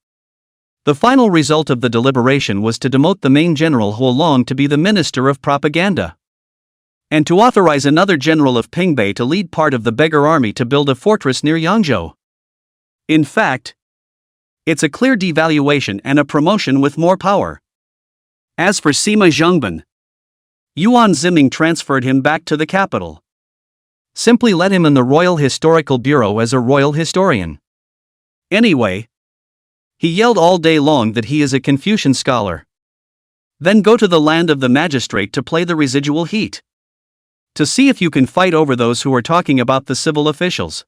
The final result of the deliberation was to demote the main general Huolong to be the minister of propaganda, and to authorize another general of Pingbei to lead part of the beggar army to build a fortress near Yangzhou. In fact, it's a clear devaluation and a promotion with more power. As for Sima Zhengban, Yuan Ziming transferred him back to the capital. Simply let him in the Royal Historical Bureau as a royal historian. Anyway, he yelled all day long that he is a Confucian scholar. Then go to the land of the magistrate to play the residual heat, to see if you can fight over those who are talking about the civil officials.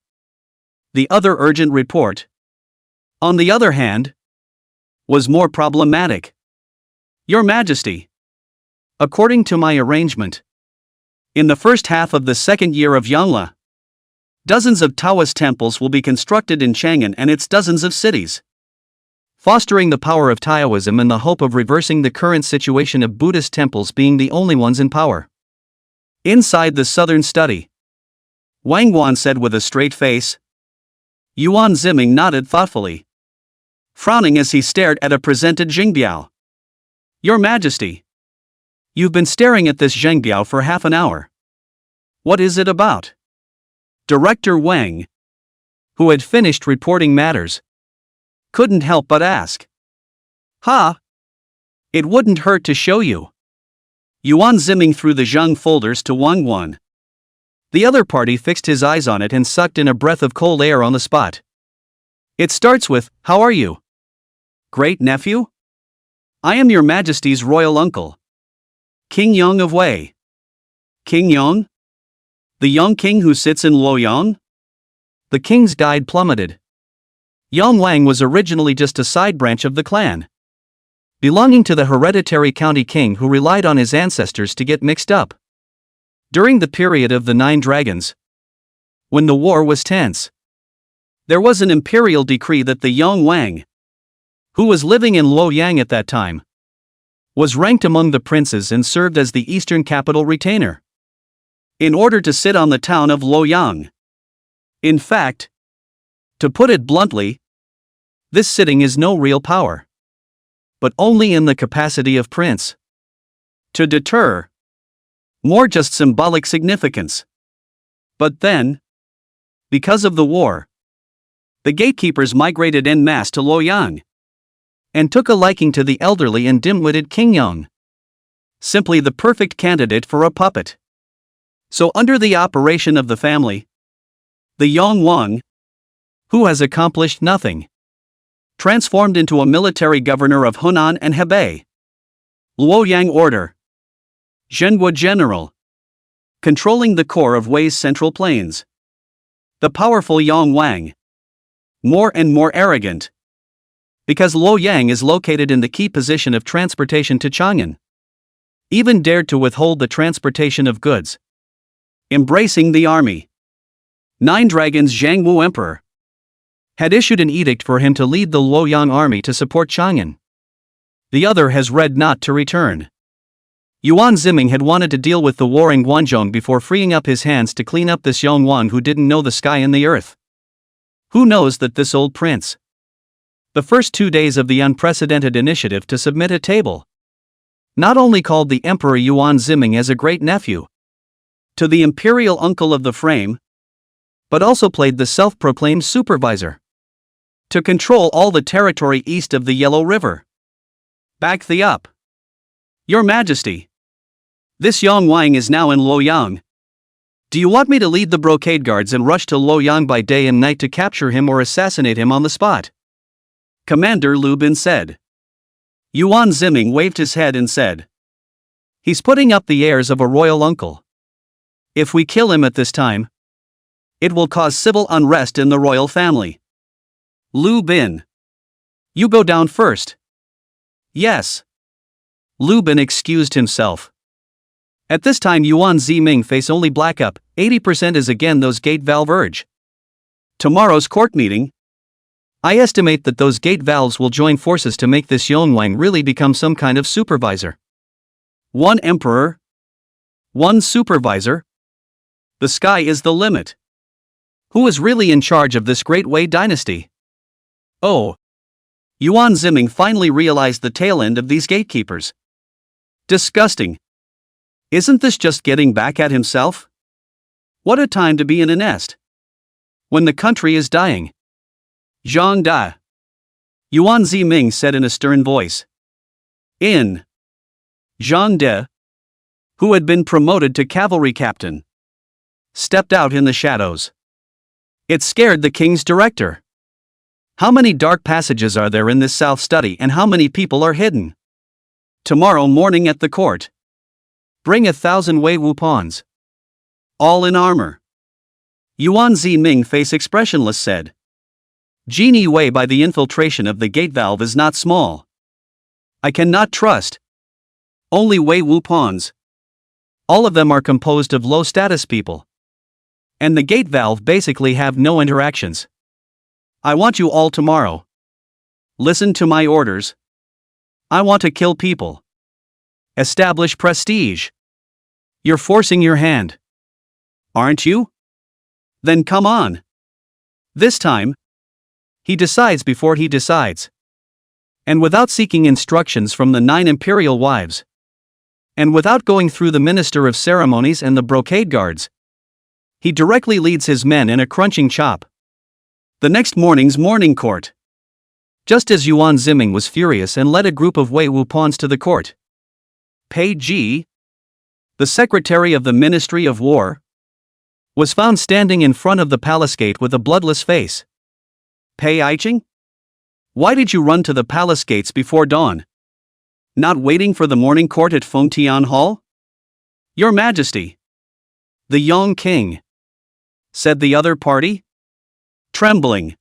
The other urgent report, on the other hand, was more problematic. Your Majesty, according to my arrangement, in the first half of the second year of Yongle, dozens of Taoist temples will be constructed in Chang'an and its dozens of cities, fostering the power of Taoism in the hope of reversing the current situation of Buddhist temples being the only ones in power. Inside the southern study, Wang Guan said with a straight face. Yuan Ziming nodded thoughtfully, frowning as he stared at a presented Jingbiao. Your Majesty, you've been staring at this Jingbiao for half an hour. What is it about? Director Wang, who had finished reporting matters, couldn't help but ask. Ha! It wouldn't hurt to show you. Yuan Ziming threw the Zheng folders to Wang Guan. The other party fixed his eyes on it and sucked in a breath of cold air on the spot. It starts with, "How are you? Great nephew? I am your Majesty's royal uncle, King Yong of Wei." King Yong? The young king who sits in Luoyang? The king's guide plummeted. Yong Wang was originally just a side branch of the clan, belonging to the hereditary county king who relied on his ancestors to get mixed up. During the period of the 9 Dragons, when the war was tense, there was an imperial decree that the Yong Wang, who was living in Luoyang at that time, was ranked among the princes and served as the eastern capital retainer, in order to sit on the town of Luoyang. In fact, to put it bluntly, this sitting is no real power, but only in the capacity of prince. To deter, more just symbolic significance. But then, because of the war, the gatekeepers migrated en masse to Luoyang, and took a liking to the elderly and dim-witted King Yong. Simply the perfect candidate for a puppet. So under the operation of the family, the Yong Wang, who has accomplished nothing, transformed into a military governor of Hunan and Hebei. Luoyang Order. Zhenhua General, controlling the core of Wei's central plains. The powerful Yong Wang, more and more arrogant, because Luoyang is located in the key position of transportation to Chang'an, even dared to withhold the transportation of goods, embracing the army. 9 Dragons Zhangwu Emperor had issued an edict for him to lead the Luoyang army to support Chang'an. The other has read not to return. Yuan Ziming had wanted to deal with the warring Guanzhong before freeing up his hands to clean up this Yong Wang who didn't know the sky and the earth. Who knows that this old prince, the first 2 days of the unprecedented initiative to submit a table, not only called the Emperor Yuan Ziming as a great nephew to the imperial uncle of the frame, but also played the self-proclaimed supervisor to control all the territory east of the Yellow River. Back the up. Your Majesty, this Yong Wang is now in Luoyang. Do you want me to lead the brocade guards and rush to Luoyang by day and night to capture him or assassinate him on the spot? Commander Lu Bin said. Yuan Ziming waved his head and said, "He's putting up the airs of a royal uncle. If we kill him at this time, it will cause civil unrest in the royal family. Lu Bin. You go down first. Yes. Lu Bin excused himself. At this time Yuan Ziming face only black up, 80% is again those gate valve urge. Tomorrow's court meeting. I estimate that those gate valves will join forces to make this Yongwang really become some kind of supervisor. One emperor. One supervisor. The sky is the limit. Who is really in charge of this great Wei dynasty? Oh. Yuan Ziming finally realized the tail end of these gatekeepers. Disgusting. Isn't this just getting back at himself? What a time to be in a nest. When the country is dying. Zhang Da. Yuan Ziming said in a stern voice. In. Zhang De, who had been promoted to cavalry captain, stepped out in the shadows. It scared the king's director. How many dark passages are there in this south study and how many people are hidden? Tomorrow morning at the court. Bring 1,000 Wei Wu pawns. All in armor. Yuan Ziming face expressionless said. Genie Wei by the infiltration of the gate valve is not small. I cannot trust. Only Wei Wu pawns. All of them are composed of low status people. And the gate valve basically have no interactions. I want you all tomorrow. Listen to my orders. I want to kill people. Establish prestige. You're forcing your hand. Aren't you? Then come on. This time, he decides before he decides. And without seeking instructions from the 9 imperial wives. And without going through the minister of ceremonies and the brocade guards. He directly leads his men in a crunching chop. The next morning's morning court. Just as Yuan Ziming was furious and led a group of Wei Wu pawns to the court. Pei Ji, the secretary of the Ministry of War, was found standing in front of the palace gate with a bloodless face. Pei Aiching? Why did you run to the palace gates before dawn? Not waiting for the morning court at Fengtian Hall? Your Majesty. The Yong King. Said the other party. Trembling.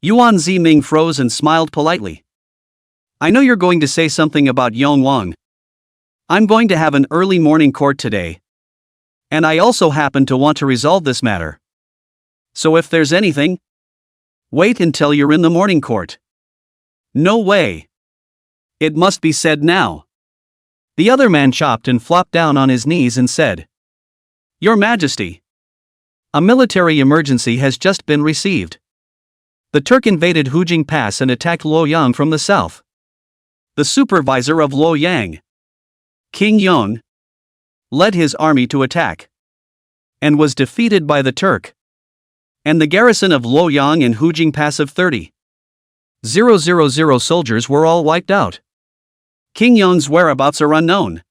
Yuan Ziming froze and smiled politely. I know you're going to say something about Yong Wang. I'm going to have an early morning court today. And I also happen to want to resolve this matter. So if there's anything, wait until you're in the morning court. No way. It must be said now. The other man chopped and flopped down on his knees and said, Your Majesty. A military emergency has just been received. The Turk invaded Hujing Pass and attacked Luoyang from the south. The supervisor of Luoyang, King Yong, led his army to attack. And was defeated by the Turk. And the garrison of Luoyang and Hujing Pass of 30,000 soldiers were all wiped out. King Yong's whereabouts are unknown.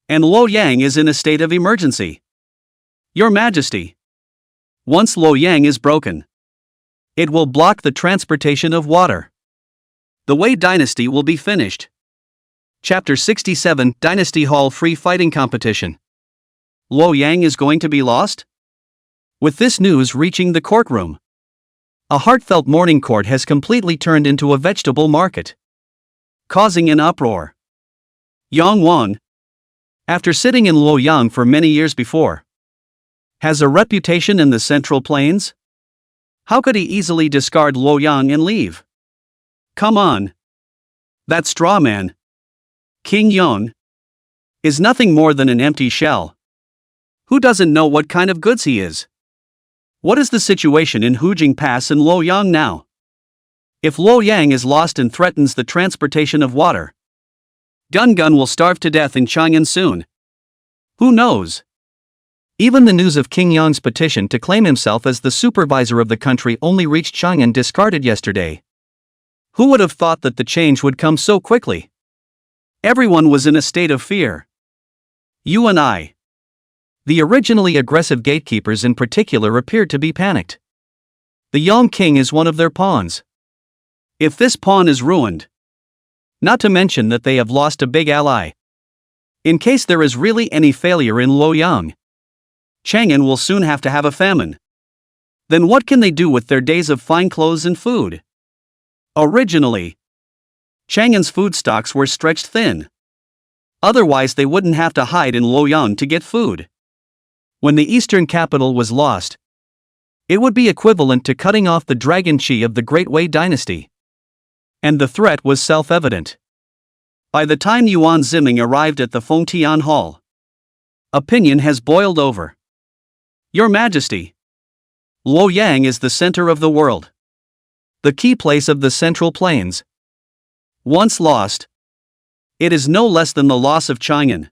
And Luoyang is in a state of emergency. Your Majesty. Once Luoyang is broken, it will block the transportation of water. The Wei dynasty will be finished. Chapter 67 Dynasty Hall Free Fighting Competition. Luoyang is going to be lost? With this news reaching the courtroom, a heartfelt morning court has completely turned into a vegetable market, causing an uproar. Yang Wang, after sitting in Luoyang for many years before, has a reputation in the Central Plains? How could he easily discard Luoyang and leave? Come on. That straw man, King Yong, is nothing more than an empty shell. Who doesn't know what kind of goods he is? What is the situation in Hujing Pass and Luoyang now? If Luoyang is lost and threatens the transportation of water, Gun will starve to death in Chang'an soon. Who knows? Even the news of King Yong's petition to claim himself as the supervisor of the country only reached Chang'an discarded yesterday. Who would have thought that the change would come so quickly? Everyone was in a state of fear. You and I. The originally aggressive gatekeepers in particular appeared to be panicked. The Yong King is one of their pawns. If this pawn is ruined, not to mention that they have lost a big ally. In case there is really any failure in Luoyang, Chang'an will soon have to have a famine. Then what can they do with their days of fine clothes and food? Originally, Chang'an's food stocks were stretched thin. Otherwise they wouldn't have to hide in Luoyang to get food. When the eastern capital was lost, it would be equivalent to cutting off the dragon chi of the Great Wei dynasty. And the threat was self-evident. By the time Yuan Ziming arrived at the Fengtian Hall, opinion has boiled over. Your Majesty, Luoyang is the center of the world. The key place of the Central Plains. Once lost, it is no less than the loss of Chang'an.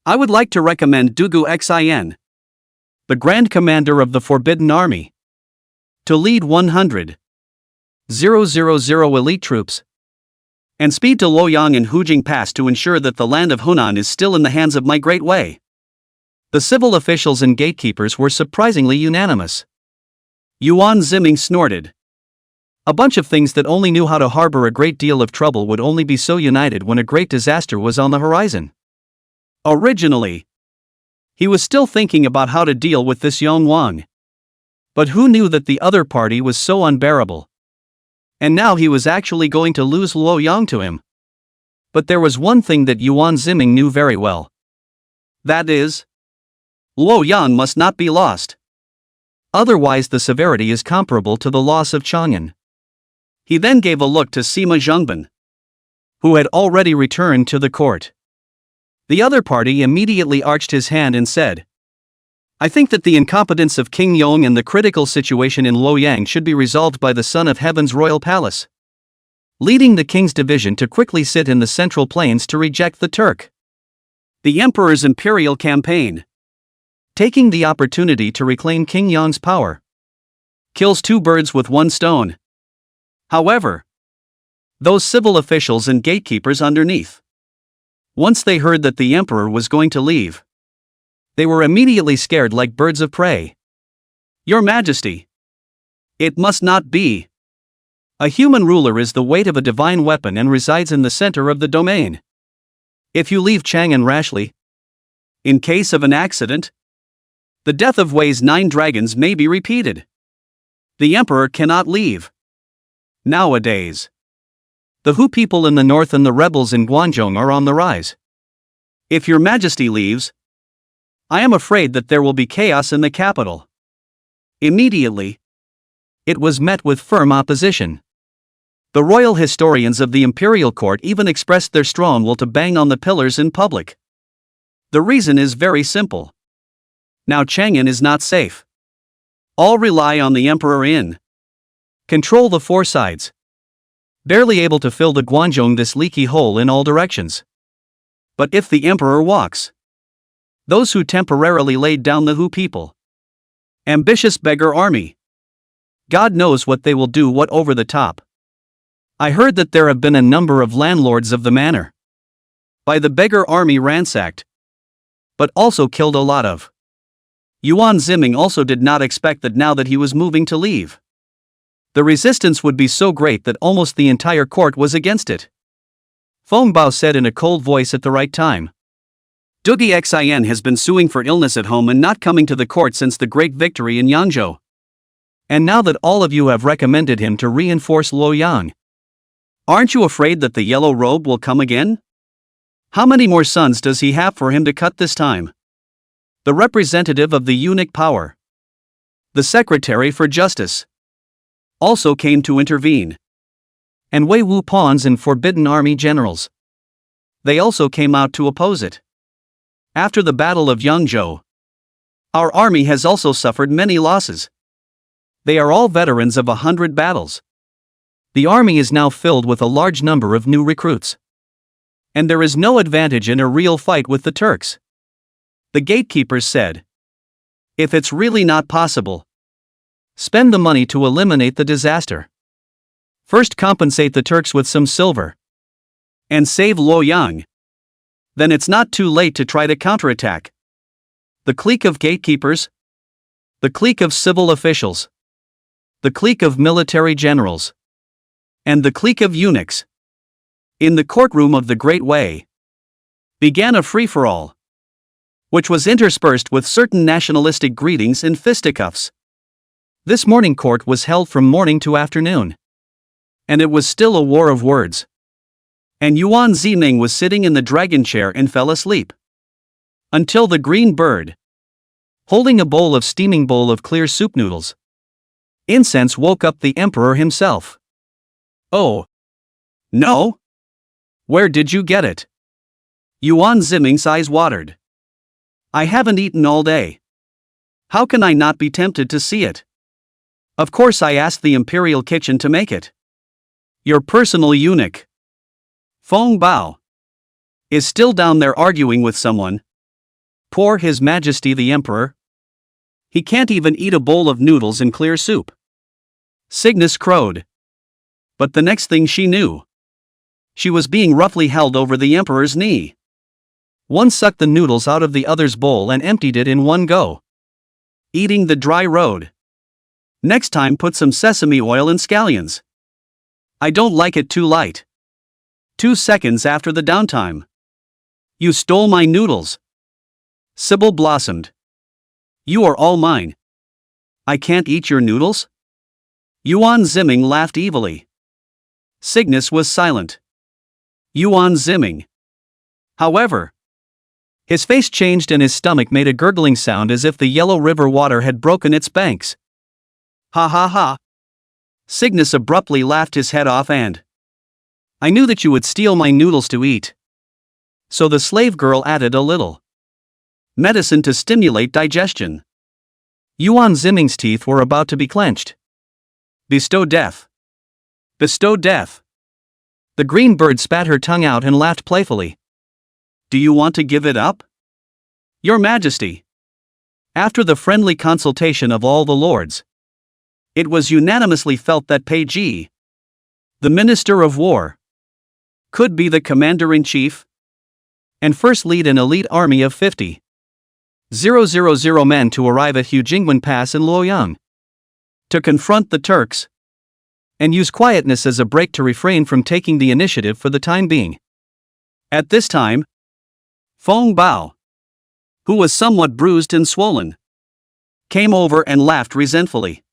I would like to recommend Dugu Xin, the Grand Commander of the Forbidden Army, to lead 100,000 elite troops and speed to Luoyang and Hujing Pass to ensure that the land of Hunan is still in the hands of my Great Wei. The civil officials and gatekeepers were surprisingly unanimous. Yuan Ziming snorted. A bunch of things that only knew how to harbor a great deal of trouble would only be so united when a great disaster was on the horizon. Originally, he was still thinking about how to deal with this Yong Wang. But who knew that the other party was so unbearable? And now he was actually going to lose Luoyang to him. But there was one thing that Yuan Ziming knew very well. That is, Luoyang must not be lost. Otherwise the severity is comparable to the loss of Chang'an. He then gave a look to Sima Zhengban, who had already returned to the court. The other party immediately arched his hand and said, I think that the incompetence of King Yong and the critical situation in Luoyang should be resolved by the Son of Heaven's royal palace, leading the king's division to quickly sit in the Central Plains to reject the Turk. The Emperor's imperial campaign, taking the opportunity to reclaim King Yong's power, kills two birds with one stone. However, those civil officials and gatekeepers underneath, once they heard that the emperor was going to leave, they were immediately scared like birds of prey. Your Majesty, it must not be. A human ruler is the weight of a divine weapon and resides in the center of the domain. If you leave Chang'an rashly, in case of an accident, the death of Wei's 9 dragons may be repeated. The emperor cannot leave. Nowadays, the Hu people in the north and the rebels in Guangzhou are on the rise. If your Majesty leaves, I am afraid that there will be chaos in the capital. Immediately, it was met with firm opposition. The royal historians of the imperial court even expressed their strong will to bang on the pillars in public. The reason is very simple. Now Chang'an is not safe. All rely on the emperor in control the four sides. Barely able to fill the Guangzhou this leaky hole in all directions. But if the emperor walks, those who temporarily laid down the Hu people, ambitious beggar army, God knows what they will do. What over the top. I heard that there have been a number of landlords of the manor by the beggar army ransacked, but also killed a lot of. Yuan Ziming also did not expect that now that he was moving to leave, the resistance would be so great that almost the entire court was against it. Feng Bao said in a cold voice at the right time. Dugi Xin has been suing for illness at home and not coming to the court since the great victory in Yangzhou. And now that all of you have recommended him to reinforce Luoyang, aren't you afraid that the yellow robe will come again? How many more sons does he have for him to cut this time? The representative of the eunuch power, the secretary for justice, also came to intervene. And Wei Wu pawns and Forbidden Army generals, they also came out to oppose it. After the Battle of Yangzhou, our army has also suffered many losses. They are all veterans of 100 battles. The army is now filled with a large number of new recruits. And there is no advantage in a real fight with the Turks. The gatekeepers said, if it's really not possible, spend the money to eliminate the disaster. First compensate the Turks with some silver, and save Luoyang. Then it's not too late to try to counterattack. The clique of gatekeepers, the clique of civil officials, the clique of military generals, and the clique of eunuchs, in the courtroom of the Great Wei, began a free-for-all, which was interspersed with certain nationalistic greetings and fisticuffs. This morning court was held from morning to afternoon. And it was still a war of words. And Yuan Ziming was sitting in the dragon chair and fell asleep. Until the green bird, holding a steaming bowl of clear soup noodles, incense, woke up the emperor himself. Oh. No? Where did you get it? Yuan Ziming's eyes watered. I haven't eaten all day. How can I not be tempted to see it? Of course I asked the imperial kitchen to make it. Your personal eunuch, Feng Bao, is still down there arguing with someone. Poor His Majesty the Emperor. He can't even eat a bowl of noodles and clear soup. Cygnus crowed. But the next thing she knew, she was being roughly held over the emperor's knee. One sucked the noodles out of the other's bowl and emptied it in one go. Eating the dry road. Next time put some sesame oil and scallions. I don't like it too light. 2 seconds after the downtime. You stole my noodles. Sybil blossomed. You are all mine. I can't eat your noodles? Yuan Ziming laughed evilly. Cygnus was silent. Yuan Ziming, however, his face changed and his stomach made a gurgling sound as if the yellow river water had broken its banks. Ha ha ha. Cygnus abruptly laughed his head off and, I knew that you would steal my noodles to eat. So the slave girl added a little medicine to stimulate digestion. Yuan Ziming's teeth were about to be clenched. Bestow death. Bestow death. The green bird spat her tongue out and laughed playfully. Do you want to give it up? Your Majesty. After the friendly consultation of all the lords, it was unanimously felt that Pei Ji, the Minister of War, could be the Commander-in-Chief and first lead an elite army of 50,000 men to arrive at Hujingwen Pass in Luoyang, to confront the Turks and use quietness as a break to refrain from taking the initiative for the time being. At this time, Feng Bao, who was somewhat bruised and swollen, came over and laughed resentfully.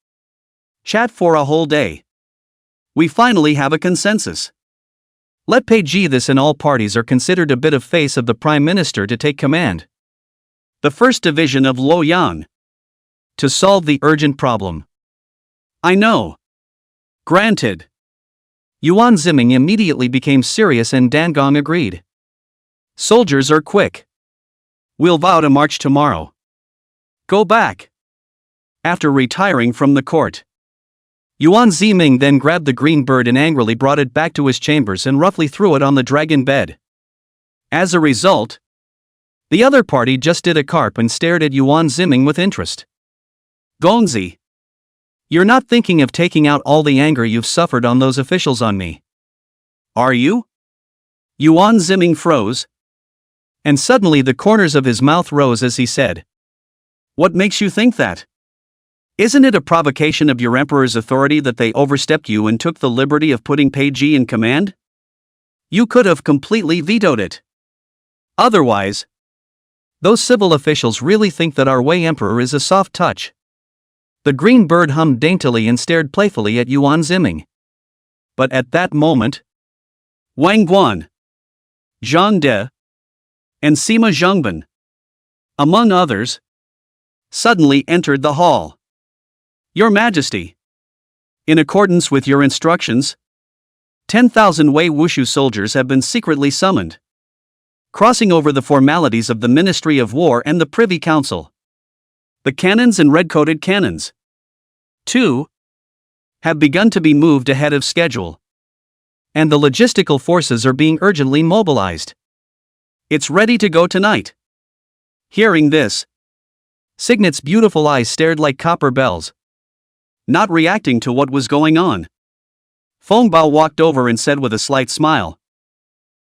Chat for a whole day. We finally have a consensus. Let Pei Ji this, and all parties are considered a bit of face of the Prime Minister to take command. The 1st Division of Luoyang. To solve the urgent problem. I know. Granted. Yuan Ziming immediately became serious and Dan Gong agreed. Soldiers are quick. We'll vow to march tomorrow. Go back. After retiring from the court, Yuan Ziming then grabbed the green bird and angrily brought it back to his chambers and roughly threw it on the dragon bed. As a result, the other party just did a carp and stared at Yuan Ziming with interest. Gongzi, you're not thinking of taking out all the anger you've suffered on those officials on me, are you? Yuan Ziming froze. And suddenly the corners of his mouth rose as he said, What makes you think that? Isn't it a provocation of your emperor's authority that they overstepped you and took the liberty of putting Pei Ji in command? You could have completely vetoed it. Otherwise, those civil officials really think that our Wei emperor is a soft touch. The green bird hummed daintily and stared playfully at Yuan Ziming. But at that moment, Wang Guan, Zhang De, and Sima Zhengban, among others, suddenly entered the hall. Your Majesty, in accordance with your instructions, 10,000 Wei Wushu soldiers have been secretly summoned, crossing over the formalities of the Ministry of War and the Privy Council. The cannons and red-coated cannons, too, have begun to be moved ahead of schedule, and the logistical forces are being urgently mobilized. It's ready to go tonight. Hearing this, Cygnet's beautiful eyes stared like copper bells, not reacting to what was going on. Feng Bao walked over and said with a slight smile,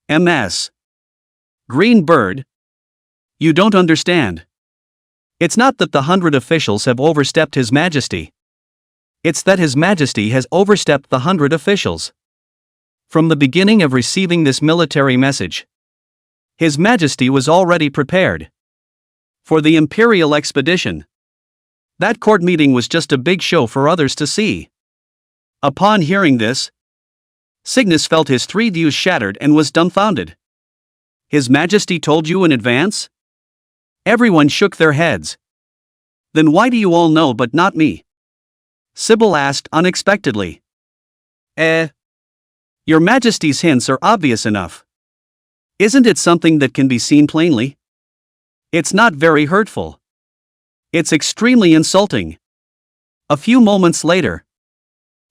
MS. Green Bird, you don't understand. It's not that the 100 officials have overstepped His Majesty. It's that His Majesty has overstepped the 100 officials. From the beginning of receiving this military message, His Majesty was already prepared. For the imperial expedition. That court meeting was just a big show for others to see. Upon hearing this, Cygnus felt his 3 views shattered and was dumbfounded. His Majesty told you in advance? Everyone shook their heads. Then why do you all know but not me? Sybil asked unexpectedly. Your Majesty's hints are obvious enough. Isn't it something that can be seen plainly? It's not very hurtful. It's extremely insulting. A few moments later,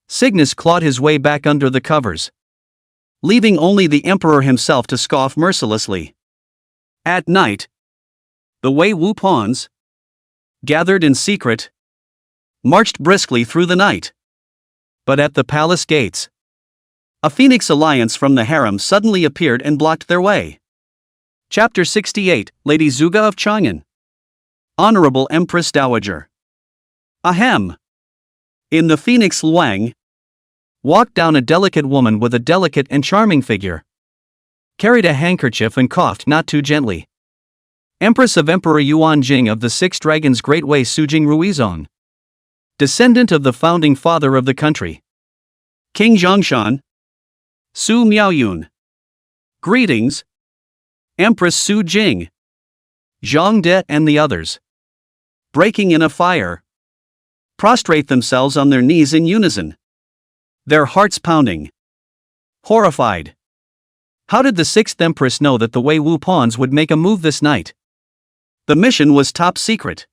Cygnus clawed his way back under the covers, leaving only the Emperor himself to scoff mercilessly. At night, the Wei Wu pawns, gathered in secret, marched briskly through the night. But at the palace gates, a phoenix alliance from the harem suddenly appeared and blocked their way. Chapter 68, Lady Zhuge of Chang'an. Honorable Empress Dowager. Ahem. In the phoenix Luang walked down a delicate woman with a delicate and charming figure, carried a handkerchief and coughed not too gently. Empress of Emperor Yuan Jing of the Six Dragons Great Wei Sujing Ruizong. Descendant of the founding father of the country, King Zhongshan. Su Miaoyun. Greetings, Empress Su Jing, Zhang De and the others, breaking in a fire, prostrate themselves on their knees in unison, their hearts pounding. Horrified. How did the 6th Empress know that the Wei Wu pawns would make a move this night? The mission was top secret,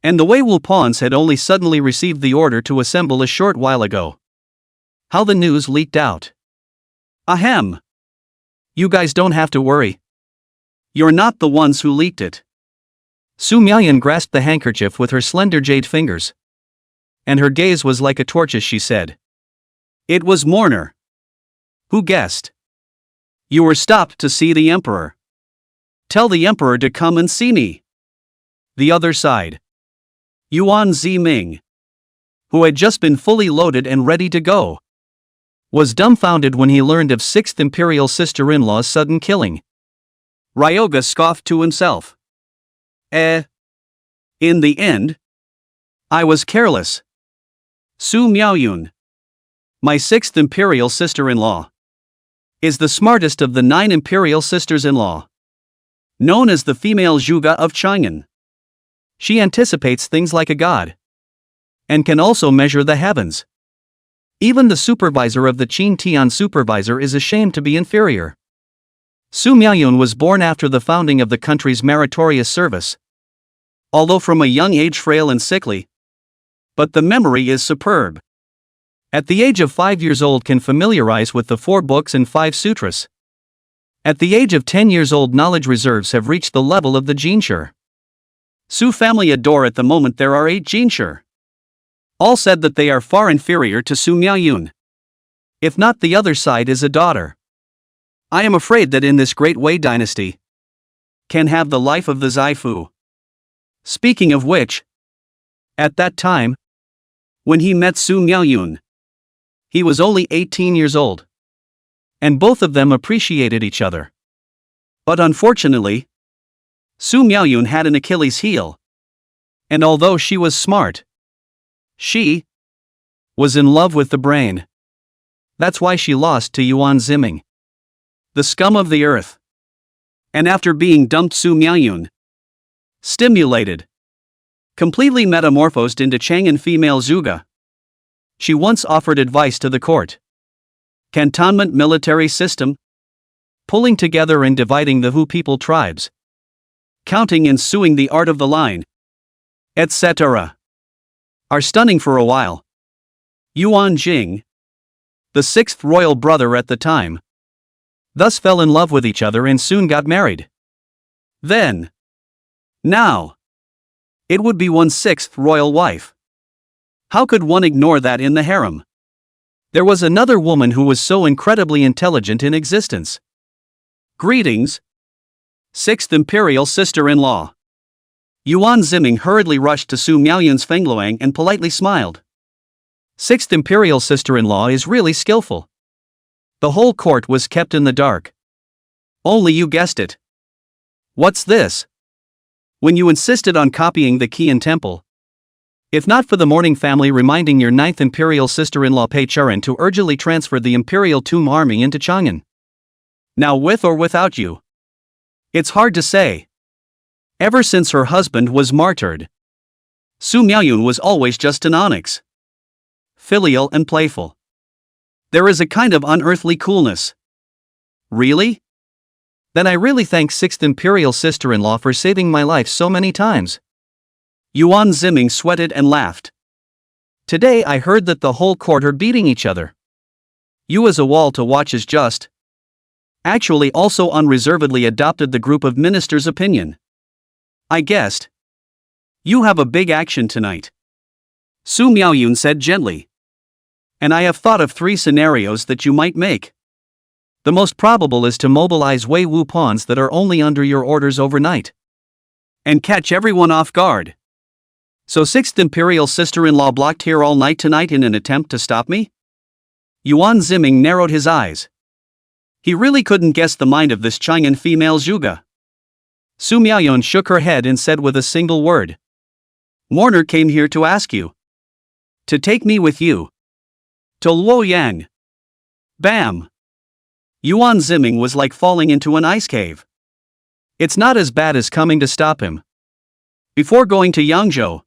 and the Wei Wu pawns had only suddenly received the order to assemble a short while ago. How the news leaked out. Ahem. You guys don't have to worry. You're not the ones who leaked it. Su Miaoyan grasped the handkerchief with her slender jade fingers, and her gaze was like a torch as she said. It was Mourner. Who guessed? You were stopped to see the Emperor. Tell the Emperor to come and see me. The other side. Yuan Ziming, who had just been fully loaded and ready to go, was dumbfounded when he learned of 6th Imperial sister-in-law's sudden killing. Ryoga scoffed to himself. In the end, I was careless. Su Miaoyun, my 6th Imperial sister-in-law, is the smartest of the 9 Imperial sisters-in-law, known as the female Zhuge of Chang'an. She anticipates things like a god, and can also measure the heavens. Even the supervisor of the Qin Tian supervisor is ashamed to be inferior. Su Miaoyun was born after the founding of the country's meritorious service, although from a young age frail and sickly, but the memory is superb. At the age of 5 years old can familiarize with the 4 books and 5 sutras. At the age of 10 years old knowledge reserves have reached the level of the Jinshe. Su family adore at the moment there are 8 Jinshe. All said that they are far inferior to Su Miaoyun. If not, the other side is a daughter. I am afraid that in this great Wei dynasty can have the life of the Zaifu. Speaking of which, at that time, when he met Su Miaoyun, he was only 18 years old, and both of them appreciated each other. But unfortunately, Su Miaoyun had an Achilles heel, and although she was smart, she was in love with the brain. That's why she lost to Yuan Ziming, the scum of the earth. And after being dumped, Su Miaoyun, stimulated, completely metamorphosed into Chang'an female Zhuge. She once offered advice to the court. Cantonment military system, pulling together and dividing the Hu people tribes, counting and suing the art of the line, etc. are stunning for a while. Yuan Jing, the 6th royal brother at the time, thus fell in love with each other and soon got married. Then, now, it would be one's 6th royal wife. How could one ignore that in the harem? There was another woman who was so incredibly intelligent in existence. Greetings, 6th Imperial sister-in-law. Yuan Ziming hurriedly rushed to Su Miaoyun's Fengluang and politely smiled. 6th Imperial sister-in-law is really skillful. The whole court was kept in the dark. Only you guessed it. What's this? When you insisted on copying the Qian temple. If not for the mourning family reminding your ninth imperial sister-in-law Pei Churan to urgently transfer the imperial tomb army into Chang'an. Now with or without you. It's hard to say. Ever since her husband was martyred, Su Miaoyun was always just an onyx. Filial and playful. There is a kind of unearthly coolness. Really? Then I really thank 6th Imperial sister-in-law for saving my life so many times. Yuan Ziming sweated and laughed. Today I heard that the whole court are beating each other. You as a wall to watch is just. Actually also unreservedly adopted the group of ministers' opinion. I guessed. You have a big action tonight. Su Miaoyun said gently. And I have thought of 3 scenarios that you might make. The most probable is to mobilize Wei Wu pawns that are only under your orders overnight. And catch everyone off guard. So 6th Imperial sister-in-law blocked here all night tonight in an attempt to stop me? Yuan Ziming narrowed his eyes. He really couldn't guess the mind of this Chang'an female Zhuge. Su Miaoyun shook her head and said with a single word. Mourner came here to ask you. To take me with you. To Luoyang. Bam! Yuan Ziming was like falling into an ice cave. It's not as bad as coming to stop him. Before going to Yangzhou,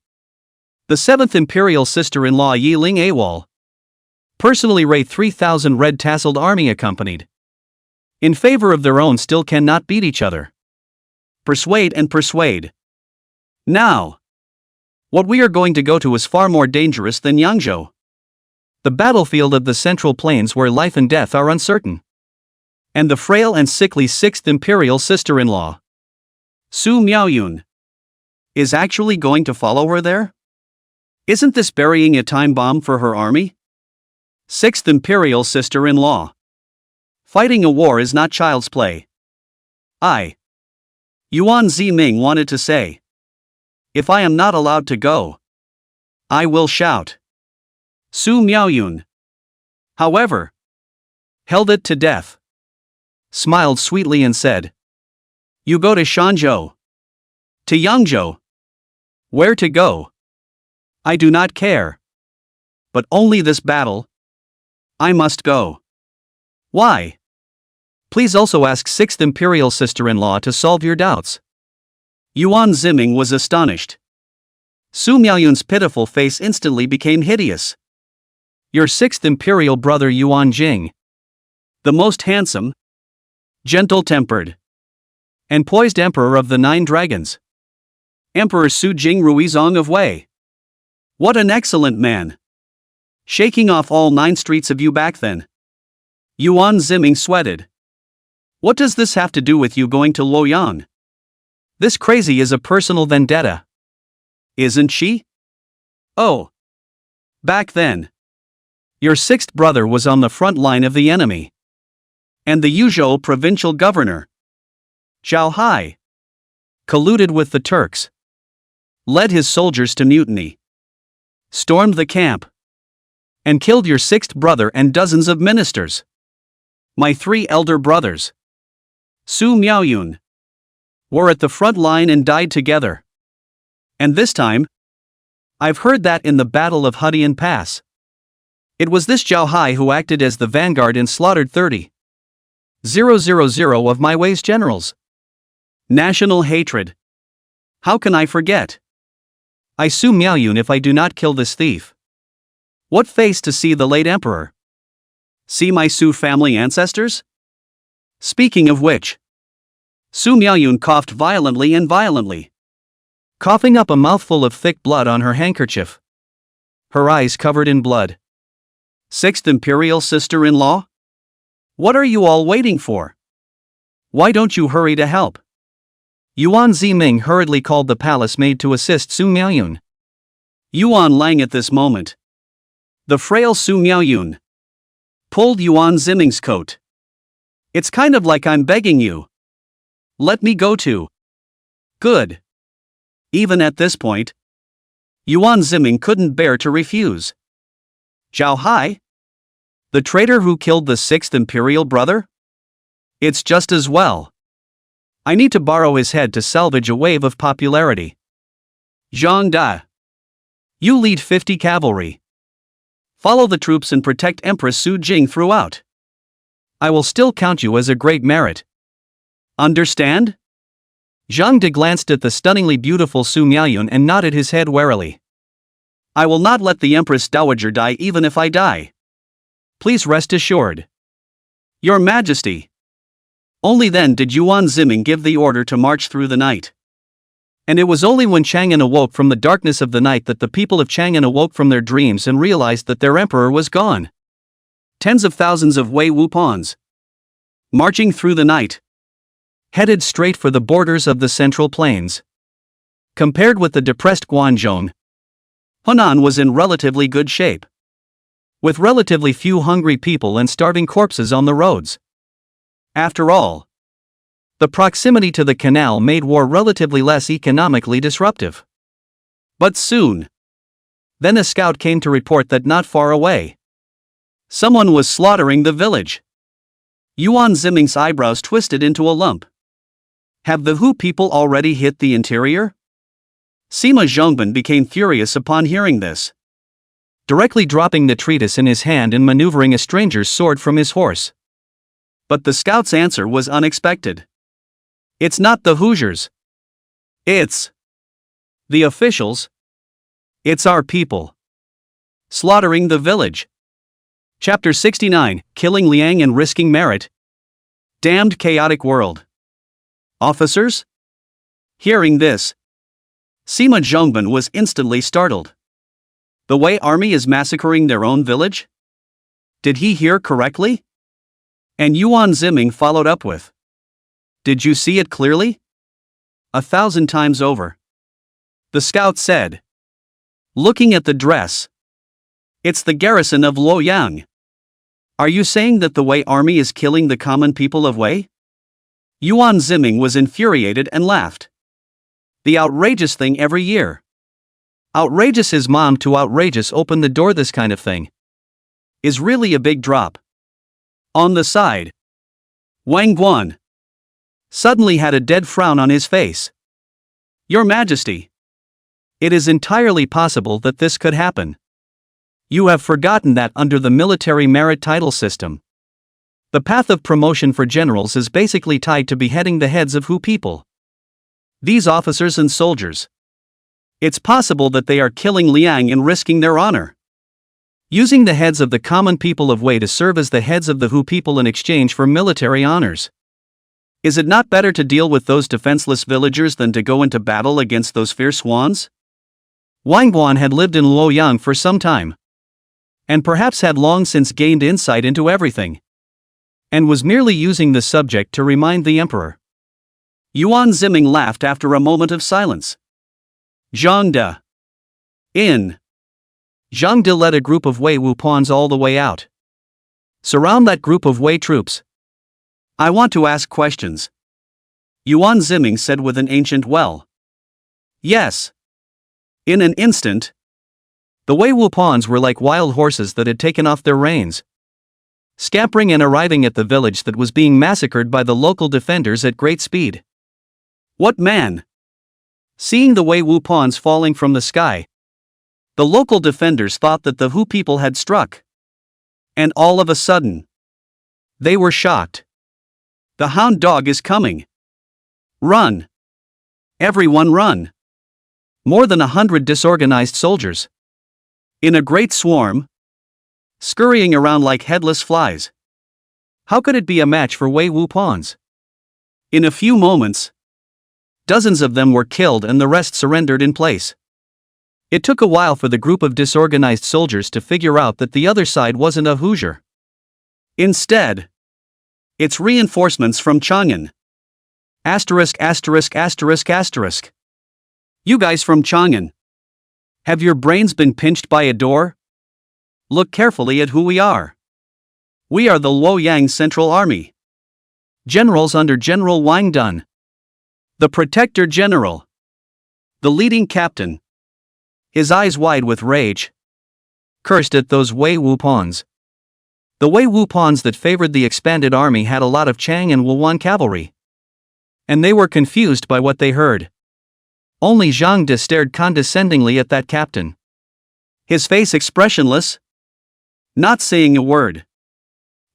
the 7th Imperial sister-in-law Yi Ling AWOL personally raised 3,000 red-tasseled army accompanied. In favor of their own still cannot beat each other. Persuade and persuade. Now, what we are going to go to is far more dangerous than Yangzhou. The battlefield of the Central Plains where life and death are uncertain. And the frail and sickly 6th Imperial sister-in-law, Su Miaoyun, is actually going to follow her there? Isn't this burying a time bomb for her army? 6th Imperial sister-in-law. Fighting a war is not child's play. Yuan Ziming wanted to say. If I am not allowed to go, I will shout. Su Miaoyun, however, held it to death. Smiled sweetly and said. You go to Shanzhou. To Yangzhou. Where to go? I do not care. But only this battle. I must go. Why? Please also ask 6th Imperial sister-in-law to solve your doubts. Yuan Ziming was astonished. Su Miaoyun's pitiful face instantly became hideous. Your 6th Imperial brother Yuan Jing. The most handsome, gentle-tempered, and poised Emperor of the 9 Dragons. Emperor Su Jing Ruizong of Wei. What an excellent man! Shaking off all 9 streets of you back then. Yuan Ziming sweated. What does this have to do with you going to Luoyang? This crazy is a personal vendetta. Isn't she? Oh. Back then. Your 6th brother was on the front line of the enemy. And the Yuzhou provincial governor, Zhao Hai, colluded with the Turks. Led his soldiers to mutiny. Stormed the camp. And killed your 6th brother and dozens of ministers. My 3 elder brothers, Su Miaoyun, were at the front line and died together. And this time, I've heard that in the Battle of Hudian Pass. It was this Zhao Hai who acted as the vanguard and slaughtered 30,000 of my Wei's generals. National hatred. How can I forget? I Su Miaoyun if I do not kill this thief. What face to see the late emperor? See my Su family ancestors? Speaking of which, Su Miaoyun coughed violently and violently, coughing up a mouthful of thick blood on her handkerchief. Her eyes covered in blood. 6th Imperial sister-in-law? What are you all waiting for? Why don't you hurry to help? Yuan Ziming hurriedly called the palace maid to assist Su Miaoyun. Yuan Lang at this moment. The frail Su Miaoyun pulled Yuan Ziming's coat. It's kind of like I'm begging you. Let me go too. Good. Even at this point, Yuan Ziming couldn't bear to refuse. Zhao Hai? The traitor who killed the 6th Imperial brother? It's just as well. I need to borrow his head to salvage a wave of popularity. Zhang Da. You lead 50 cavalry. Follow the troops and protect Empress Su Jing throughout. I will still count you as a great merit. Understand? Zhang De glanced at the stunningly beautiful Su Miaoyun and nodded his head warily. I will not let the Empress Dowager die even if I die. Please rest assured. Your Majesty. Only then did Yuan Ziming give the order to march through the night. And it was only when Chang'an awoke from the darkness of the night that the people of Chang'an awoke from their dreams and realized that their emperor was gone. Tens of thousands of Wei Wu pawns, marching through the night, headed straight for the borders of the Central Plains. Compared with the depressed Guanzhong, Hunan was in relatively good shape, with relatively few hungry people and starving corpses on the roads. After all, the proximity to the canal made war relatively less economically disruptive. But soon, then a scout came to report that not far away, someone was slaughtering the village. Yuan Ziming's eyebrows twisted into a lump. Have the Hu people already hit the interior? Sima Zhongban became furious upon hearing this, directly dropping the treatise in his hand and maneuvering a stranger's sword from his horse. But the scout's answer was unexpected. It's not the Hoosiers. It's the officials. It's our people. Slaughtering the village. Chapter 69, Killing Liang and Risking Merit. Damned chaotic world. Officers? Hearing this, Sima Zhongban was instantly startled. The Wei army is massacring their own village? Did he hear correctly? And Yuan Ziming followed up with, did you see it clearly? 1,000 times over. The scout said, looking at the dress. It's the garrison of Luoyang. Are you saying that the Wei army is killing the common people of Wei? Yuan Ziming was infuriated and laughed. The outrageous thing every year. Outrageous is mom to outrageous open the door this kind of thing. Is really a big drop. On the side, Wang Guan suddenly had a dead frown on his face. Your Majesty, it is entirely possible that this could happen. You have forgotten that under the military merit title system, the path of promotion for generals is basically tied to beheading the heads of Hu people. These officers and soldiers. It's possible that they are killing Liang and risking their honor, using the heads of the common people of Wei to serve as the heads of the Hu people in exchange for military honors. Is it not better to deal with those defenseless villagers than to go into battle against those fierce swans? Wang Guan had lived in Luoyang for some time, and perhaps had long since gained insight into everything, and was merely using the subject to remind the emperor. Yuan Ziming laughed after a moment of silence. Zhang De. In. Zhang De led a group of Wei Wu pawns all the way out. Surround that group of Wei troops. I want to ask questions. Yuan Ziming said with an ancient well. Yes. In an instant, the Wei Wu pawns were like wild horses that had taken off their reins, scampering and arriving at the village that was being massacred by the local defenders at great speed. What man? Seeing the Wei Wu pawns falling from the sky, the local defenders thought that the Hu people had struck. And all of a sudden, they were shocked. The hound dog is coming. Run. Everyone run. More than 100 disorganized soldiers, in a great swarm, scurrying around like headless flies. How could it be a match for Wei Wu pawns? In a few moments, dozens of them were killed and the rest surrendered in place. It took a while for the group of disorganized soldiers to figure out that the other side wasn't a Hoosier. Instead, it's reinforcements from Chang'an. Asterisk asterisk asterisk asterisk. You guys from Chang'an, have your brains been pinched by a door? Look carefully at who we are. We are the Luoyang Central Army. Generals under General Wang Dun, the Protector General, the leading captain, his eyes wide with rage, cursed at those Wei Wu pawns. The Wei Wu pawns that favored the expanded army had a lot of Chang and Wuhuan cavalry. and they were confused by what they heard. Only Zhang De stared condescendingly at that captain. His face expressionless, not saying a word.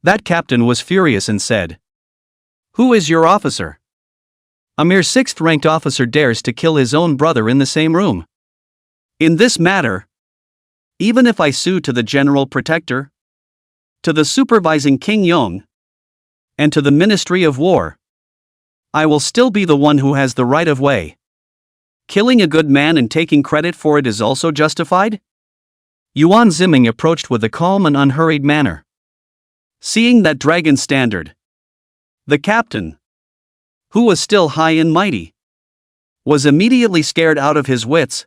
That captain was furious and said, "Who is your officer? A mere 6th-ranked officer dares to kill his own brother in the same room. In this matter, even if I sue to the General Protector, to the supervising King Yong, and to the Ministry of War, I will still be the one who has the right of way. Killing a good man and taking credit for it is also justified?" Yuan Ziming approached with a calm and unhurried manner. Seeing that dragon standard, the captain, who was still high and mighty, was immediately scared out of his wits,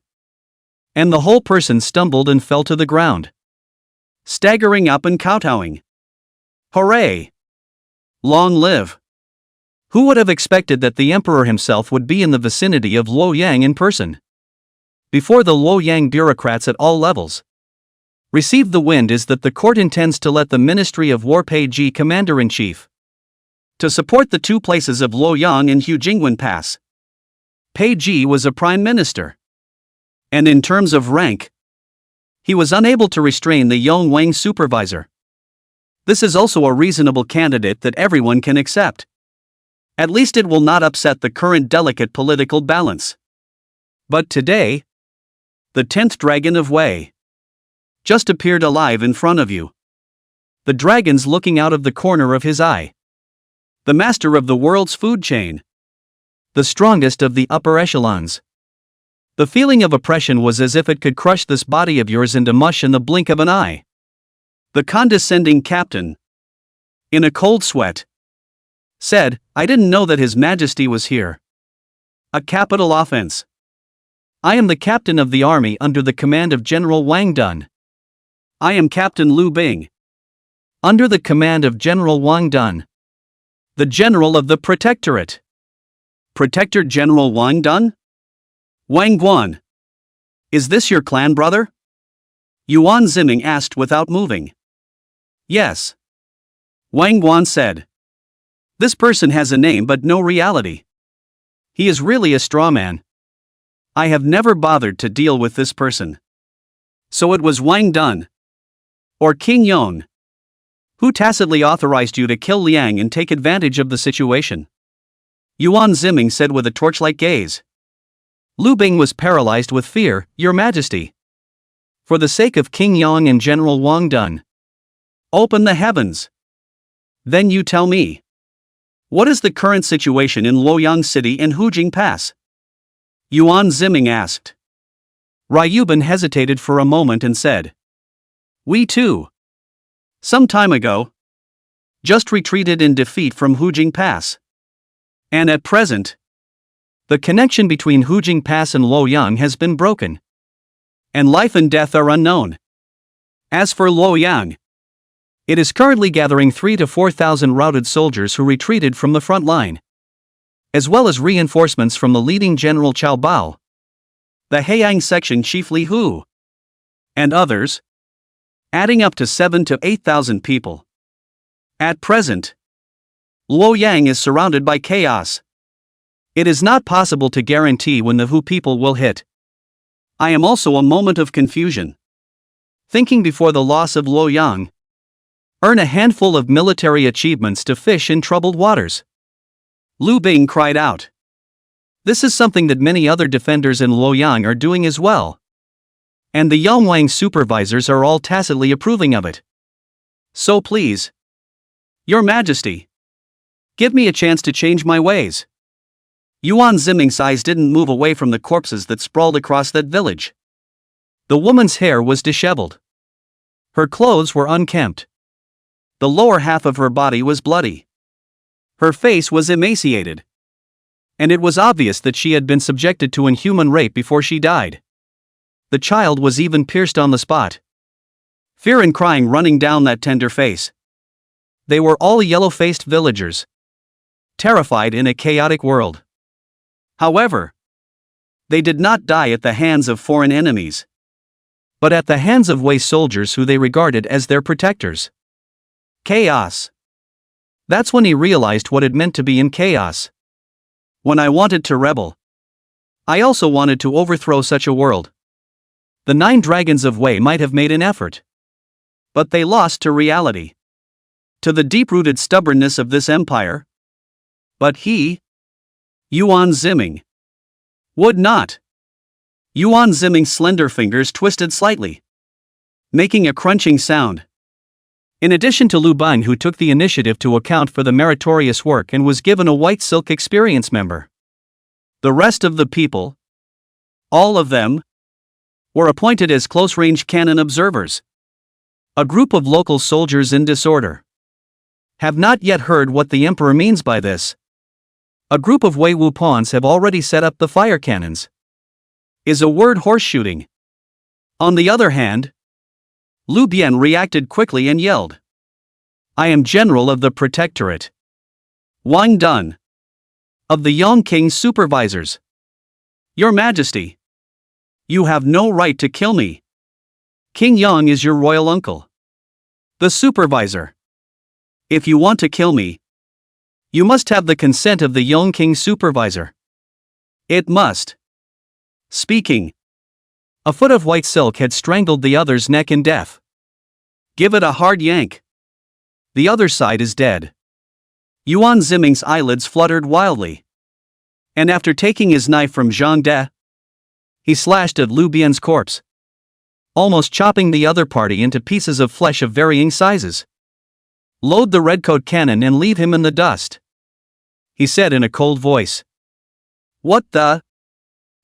and the whole person stumbled and fell to the ground, staggering up and kowtowing. "Hooray! Long live!" Who would have expected that the emperor himself would be in the vicinity of Luoyang in person? Before the Luoyang bureaucrats at all levels received the wind is that the court intends to let the Ministry of War pay Ji Commander-in-Chief to support the 2 places of Luoyang and Hujingwen Pass. Pei Ji was a prime minister, and in terms of rank, he was unable to restrain the Yongwang supervisor. This is also a reasonable candidate that everyone can accept. At least it will not upset the current delicate political balance. But today, the 10th dragon of Wei just appeared alive in front of you. The dragon's looking out of the corner of his eye. The master of the world's food chain. The strongest of the upper echelons. The feeling of oppression was as if it could crush this body of yours into mush in the blink of an eye. The condescending captain, in a cold sweat, said, "I didn't know that His Majesty was here. A capital offense. I am the captain of the army under the command of General Wang Dun. I am Captain Lu Bing. Under the command of General Wang Dun, the General of the Protectorate." Protector General Wang Dun? Wang Guan. Is this your clan brother? Yuan Ziming asked without moving. Yes. Wang Guan said. This person has a name but no reality. He is really a straw man. I have never bothered to deal with this person. So it was Wang Dun, or King Yong, who tacitly authorized you to kill Liang and take advantage of the situation. Yuan Ziming said with a torchlight gaze. Lu Bing was paralyzed with fear, Your Majesty. For the sake of King Yong and General Wang Dun, open the heavens. Then you tell me. What is the current situation in Luoyang City and Hujing Pass? Yuan Ziming asked. Ryuban hesitated for a moment and said. We too. Some time ago. Just retreated in defeat from Hujing Pass. And at present, the connection between Hujing Pass and Luoyang has been broken. And life and death are unknown. As for Luoyang, it is currently gathering 3,000 to 4,000 routed soldiers who retreated from the front line, as well as reinforcements from the leading General Cao Bao, the Heiyang section Chief Li Hu, and others, adding up to 7,000 to 8,000 people. At present, Luoyang is surrounded by chaos. It is not possible to guarantee when the Hu people will hit. I am also a moment of confusion. Thinking before the loss of Luoyang, earn a handful of military achievements to fish in troubled waters. Lu Bing cried out. This is something that many other defenders in Luoyang are doing as well. And the Yongwang supervisors are all tacitly approving of it. So please, Your Majesty, give me a chance to change my ways. Yuan Ziming's eyes didn't move away from the corpses that sprawled across that village. The woman's hair was disheveled. Her clothes were unkempt. The lower half of her body was bloody. Her face was emaciated. And it was obvious that she had been subjected to inhuman rape before she died. The child was even pierced on the spot. Fear and crying running down that tender face. They were all yellow-faced villagers, terrified in a chaotic world. However, they did not die at the hands of foreign enemies, but at the hands of Wei soldiers who they regarded as their protectors. Chaos. That's when he realized what it meant to be in chaos. When I wanted to rebel, I also wanted to overthrow such a world. The 9 dragons of Wei might have made an effort, but they lost to reality, to the deep-rooted stubbornness of this empire. But he, Yuan Ziming, would not. Yuan Ziming's slender fingers twisted slightly, making a crunching sound. In addition to Lu Bang, who took the initiative to account for the meritorious work and was given a white silk experience member, the rest of the people, all of them, were appointed as close-range cannon observers. A group of local soldiers in disorder have not yet heard what the emperor means by this. A group of Wei Wu pawns have already set up the fire cannons. Is a word horse shooting? On the other hand, Lu Bian reacted quickly and yelled, I am general of the protectorate, Wang Dun, of the Yang King's supervisors. Your Majesty, you have no right to kill me. King Yang is your royal uncle, the supervisor. If you want to kill me, you must have the consent of the Yang King's supervisor. It must. Speaking, a foot of white silk had strangled the other's neck in death. Give it a hard yank. The other side is dead. Yuan Ziming's eyelids fluttered wildly, and after taking his knife from Zhang De, he slashed at Lu Bian's corpse, almost chopping the other party into pieces of flesh of varying sizes. Load the redcoat cannon and leave him in the dust, he said in a cold voice. What the?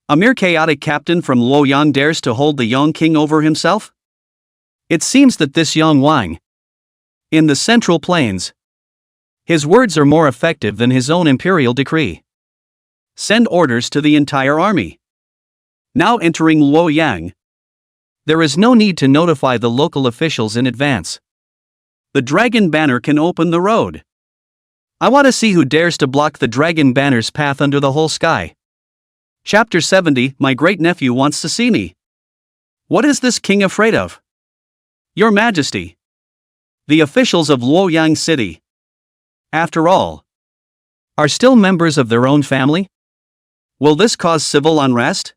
A mere chaotic captain from Luoyang dares to hold the Yang King over himself? It seems that this Yang Wang, in the Central Plains, his words are more effective than his own imperial decree. Send orders to the entire army. Now entering Luoyang, there is no need to notify the local officials in advance. The dragon banner can open the road. I want to see who dares to block the dragon banner's path under the whole sky. Chapter 70. My great-nephew wants to see me. What is this king afraid of? Your Majesty, the officials of Luoyang City, after all, are still members of their own family? Will this cause civil unrest?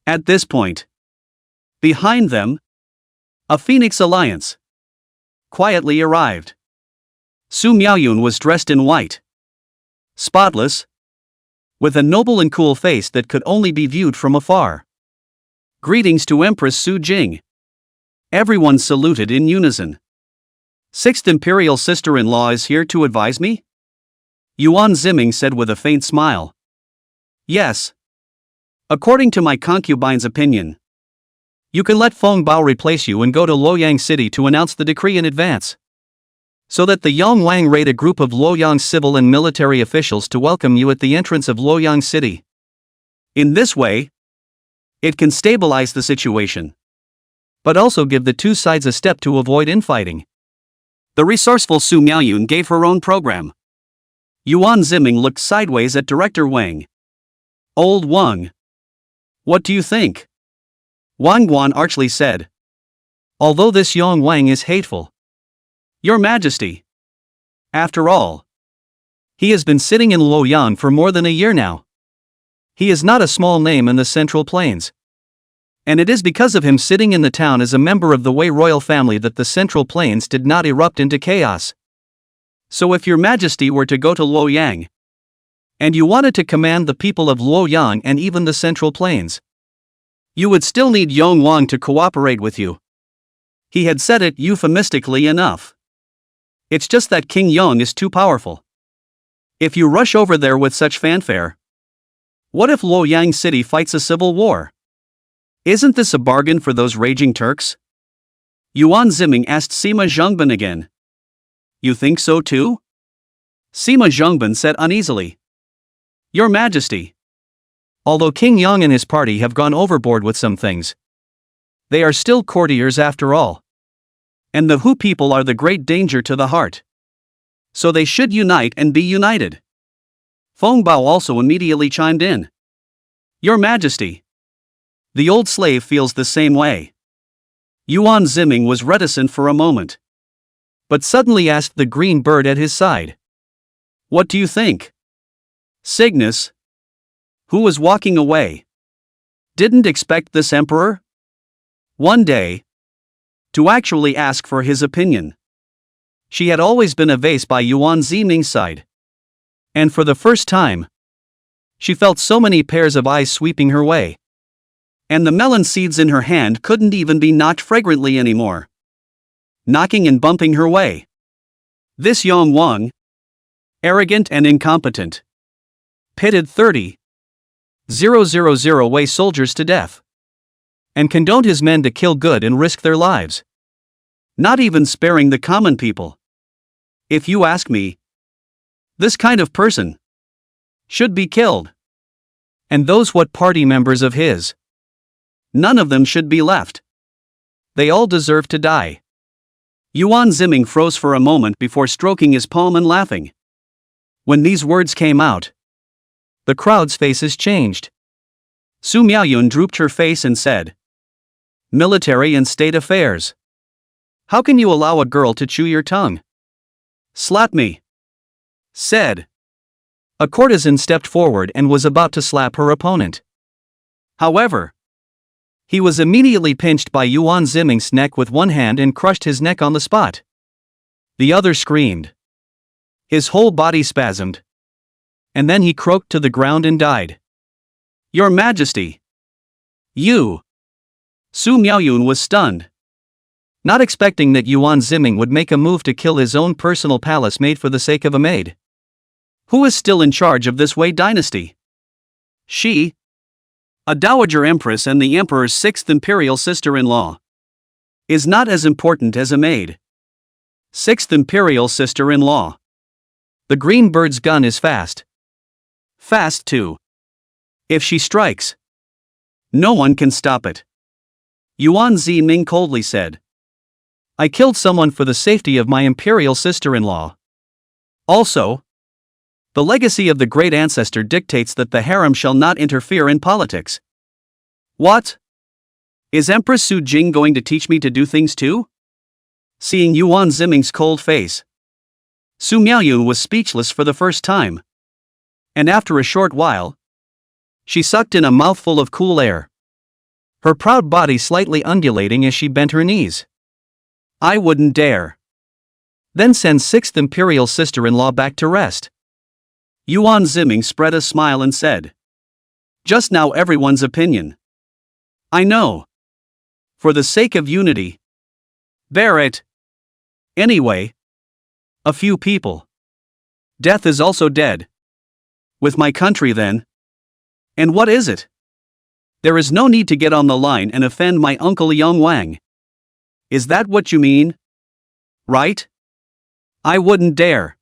At this point, behind them, a Phoenix Alliance quietly arrived. Su Miaoyun was dressed in white, spotless, with a noble and cool face that could only be viewed from afar. Greetings to Empress Su Jing. Everyone saluted in unison. Sixth Imperial sister-in-law is here to advise me? Yuan Ziming said with a faint smile. Yes. According to my concubine's opinion, you can let Feng Bao replace you and go to Luoyang City to announce the decree in advance, so that the Yang Wang raid a group of Luoyang civil and military officials to welcome you at the entrance of Luoyang City. In this way, it can stabilize the situation, but also give the two sides a step to avoid infighting. The resourceful Su Miaoyun gave her own program. Yuan Ziming looked sideways at Director Wang. Old Wang, what do you think? Wang Guan archly said. Although this Yang Wang is hateful, Your Majesty, after all, he has been sitting in Luoyang for more than a year now. He is not a small name in the Central Plains, and it is because of him sitting in the town as a member of the Wei royal family that the Central Plains did not erupt into chaos. So if Your Majesty were to go to Luoyang, and you wanted to command the people of Luoyang and even the Central Plains, you would still need Yang Wang to cooperate with you. He had said it euphemistically enough. It's just that King Yang is too powerful. If you rush over there with such fanfare, what if Luoyang City fights a civil war? Isn't this a bargain for those raging Turks? Yuan Ziming asked Sima Zhengban again. You think so too? Sima Zhengban said uneasily. Your Majesty, although King Yang and his party have gone overboard with some things, they are still courtiers after all. And the Hu people are the great danger to the heart. So they should unite and be united. Feng Bao also immediately chimed in. Your Majesty, the old slave feels the same way. Yuan Ziming was reticent for a moment, but suddenly asked the green bird at his side. What do you think? Cygnus, who was walking away, didn't expect this emperor, one day, to actually ask for his opinion. She had always been a vase by Yuan Ziming's side. And for the first time, she felt so many pairs of eyes sweeping her way. And the melon seeds in her hand couldn't even be knocked fragrantly anymore. Knocking and bumping her way. This Yang Wang, arrogant and incompetent, pitted 30,000 Wei soldiers to death. And condoned his men to kill good and risk their lives. Not even sparing the common people. If you ask me, this kind of person should be killed. And those what party members of his? None of them should be left. They all deserve to die. Yuan Ziming froze for a moment before stroking his palm and laughing. When these words came out, the crowd's faces changed. Su Miaoyun drooped her face and said, "Military and state affairs. How can you allow a girl to chew your tongue?" "Slap me," said. A courtesan stepped forward and was about to slap her opponent. However, he was immediately pinched by Yuan Ziming's neck with one hand and crushed his neck on the spot. The other screamed. His whole body spasmed. And then he croaked to the ground and died. "Your Majesty!" "You!" Su Miaoyun was stunned. Not expecting that Yuan Ziming would make a move to kill his own personal palace made for the sake of a maid. Who is still in charge of this Wei dynasty? She, a dowager empress and the emperor's 6th imperial sister-in-law, is not as important as a maid. 6th imperial sister-in-law. The green bird's gun is fast. Fast too. If she strikes, no one can stop it. Yuan Ziming coldly said. I killed someone for the safety of my imperial sister-in-law. Also, the legacy of the great ancestor dictates that the harem shall not interfere in politics. What? Is Empress Su Jing going to teach me to do things too? Seeing Yuan Ziming's cold face, Su Miaoyun was speechless for the first time. And after a short while, she sucked in a mouthful of cool air. Her proud body slightly undulating as she bent her knees. I wouldn't dare. Then send 6th imperial sister-in-law back to rest. Yuan Ziming spread a smile and said. Just now everyone's opinion. I know. For the sake of unity. Bear it. Anyway. A few people. Death is also dead. With my country then. And what is it? There is no need to get on the line and offend my uncle Yang Wang. Is that what you mean? Right? I wouldn't dare.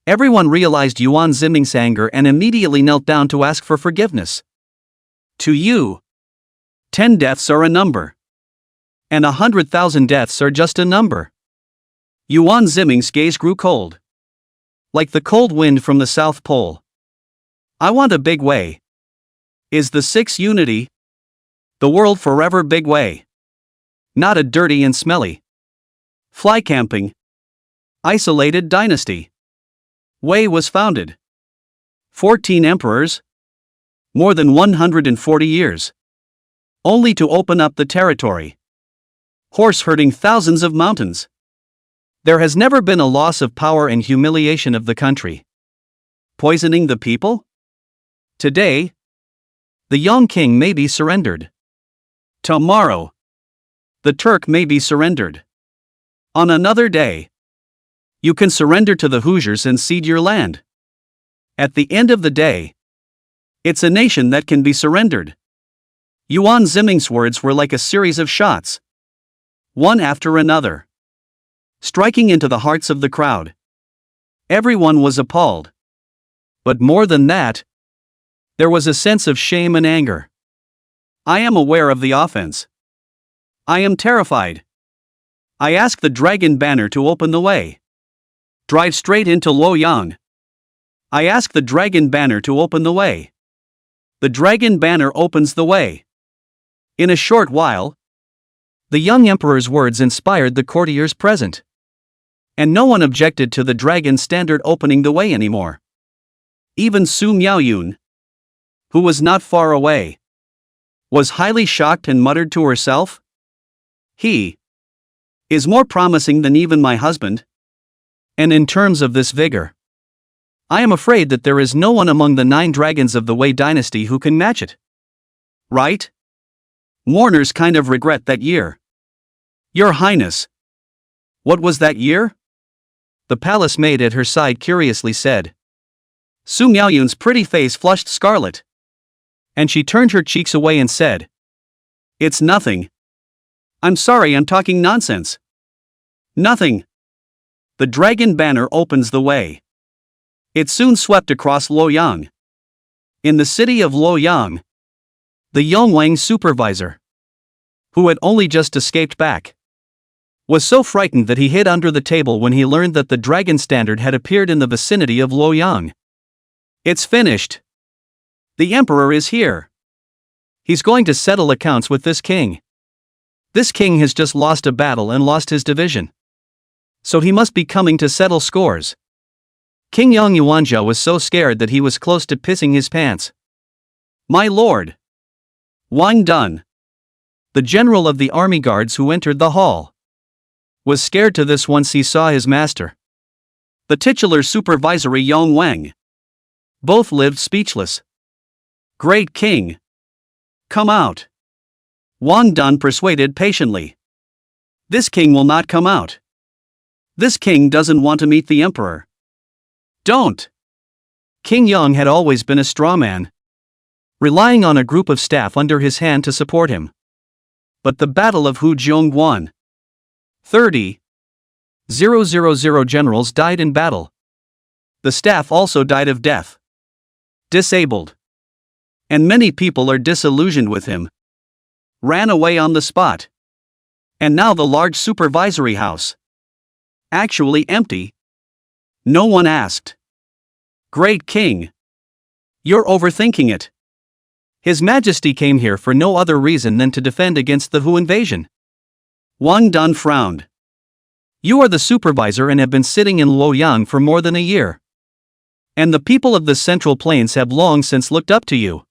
Everyone realized Yuan Ziming's anger and immediately knelt down to ask for forgiveness. To you, 10 deaths are a number. And 100,000 deaths are just a number. Yuan Ziming's gaze grew cold. Like the cold wind from the South Pole. I want a big way. Is the 6th unity? The world forever big way. Not a dirty and smelly. Fly camping. Isolated dynasty. Wei was founded. 14 emperors. More than 140 years. Only to open up the territory. Horse herding thousands of mountains. There has never been a loss of power and humiliation of the country. Poisoning the people? Today, the young king may be surrendered. Tomorrow, the Turk may be surrendered. On another day, you can surrender to the Hoosiers and cede your land. At the end of the day, it's a nation that can be surrendered. Yuan Ziming's words were like a series of shots. One after another. Striking into the hearts of the crowd. Everyone was appalled. But more than that, there was a sense of shame and anger. I am aware of the offense. I am terrified. I ask the dragon banner to open the way. Drive straight into Luoyang. I ask the dragon banner to open the way. The dragon banner opens the way. In a short while, the young emperor's words inspired the courtiers present. And no one objected to the dragon standard opening the way anymore. Even Su Miaoyun, who was not far away, was highly shocked and muttered to herself, "He is more promising than even my husband. And in terms of this vigor, I am afraid that there is no one among the 9 dragons of the Wei dynasty who can match it. Right? Mourners kind of regret that year." "Your Highness. What was that year?" the palace maid at her side curiously said. Su Miaoyun's pretty face flushed scarlet, and she turned her cheeks away and said, "It's nothing. I'm sorry, I'm talking nonsense. Nothing." The dragon banner opens the way. It soon swept across Luoyang. In the city of Luoyang, the Yongwang supervisor, who had only just escaped back, was so frightened that he hid under the table when he learned that the dragon standard had appeared in the vicinity of Luoyang. "It's finished. The emperor is here. He's going to settle accounts with this king. This king has just lost a battle and lost his division. So he must be coming to settle scores." King Yang Yuanzhou was so scared that he was close to pissing his pants. "My lord!" Wang Dun, the general of the army guards who entered the hall, was scared to this once he saw his master, the titular supervisory Yong Wang. Both lived speechless. "Great king! Come out!" Wang Dun persuaded patiently. "This king will not come out. This king doesn't want to meet the emperor." "Don't!" King Yang had always been a straw man, relying on a group of staff under his hand to support him. But the Battle of Hujiong won. 30,000 generals died in battle. The staff also died of death. Disabled. And many people are disillusioned with him. Ran away on the spot. And now the large supervisory house, actually empty. No one asked. "Great king! You're overthinking it. His Majesty came here for no other reason than to defend against the Hu invasion." Wang Dun frowned. "You are the supervisor and have been sitting in Luoyang for more than a year. And the people of the Central Plains have long since looked up to you.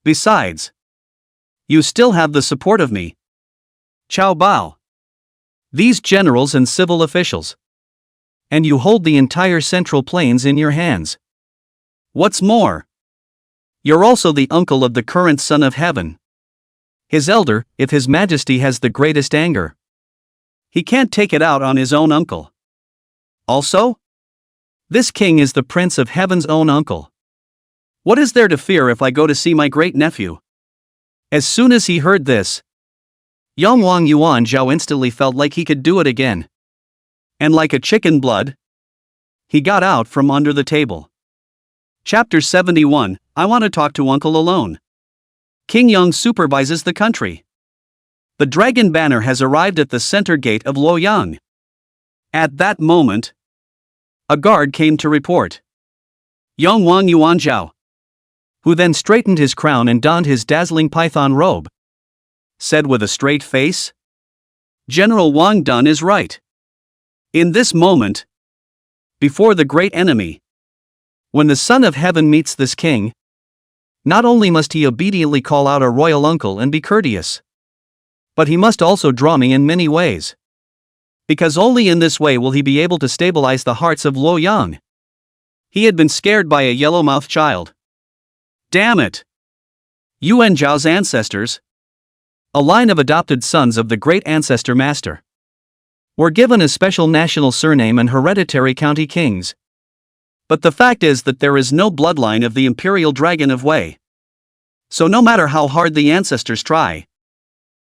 Besides, you still have the support of me, Cao Bao, these generals and civil officials. And you hold the entire Central Plains in your hands. What's more, you're also the uncle of the current Son of Heaven. His elder, if His Majesty has the greatest anger, he can't take it out on his own uncle. Also, this king is the Prince of Heaven's own uncle. What is there to fear if I go to see my great-nephew?" As soon as he heard this, Yang Yuanzhou instantly felt like he could do it again. And like a chicken blood, he got out from under the table. Chapter 71, I want to talk to Uncle alone. King Yang supervises the country. The dragon banner has arrived at the center gate of Luoyang. At that moment, a guard came to report. Yang Yuanzhou, who then straightened his crown and donned his dazzling python robe, said with a straight face, "General Wang Dun is right. In this moment, before the great enemy, when the Son of Heaven meets this king, not only must he obediently call out a royal uncle and be courteous, but he must also draw me in many ways. Because only in this way will he be able to stabilize the hearts of Luoyang." He had been scared by a yellow-mouthed child. Damn it! Yuan Zhao's ancestors, a line of adopted sons of the great ancestor master, were given a special national surname and hereditary county kings. But the fact is that there is no bloodline of the imperial dragon of Wei. So no matter how hard the ancestors try,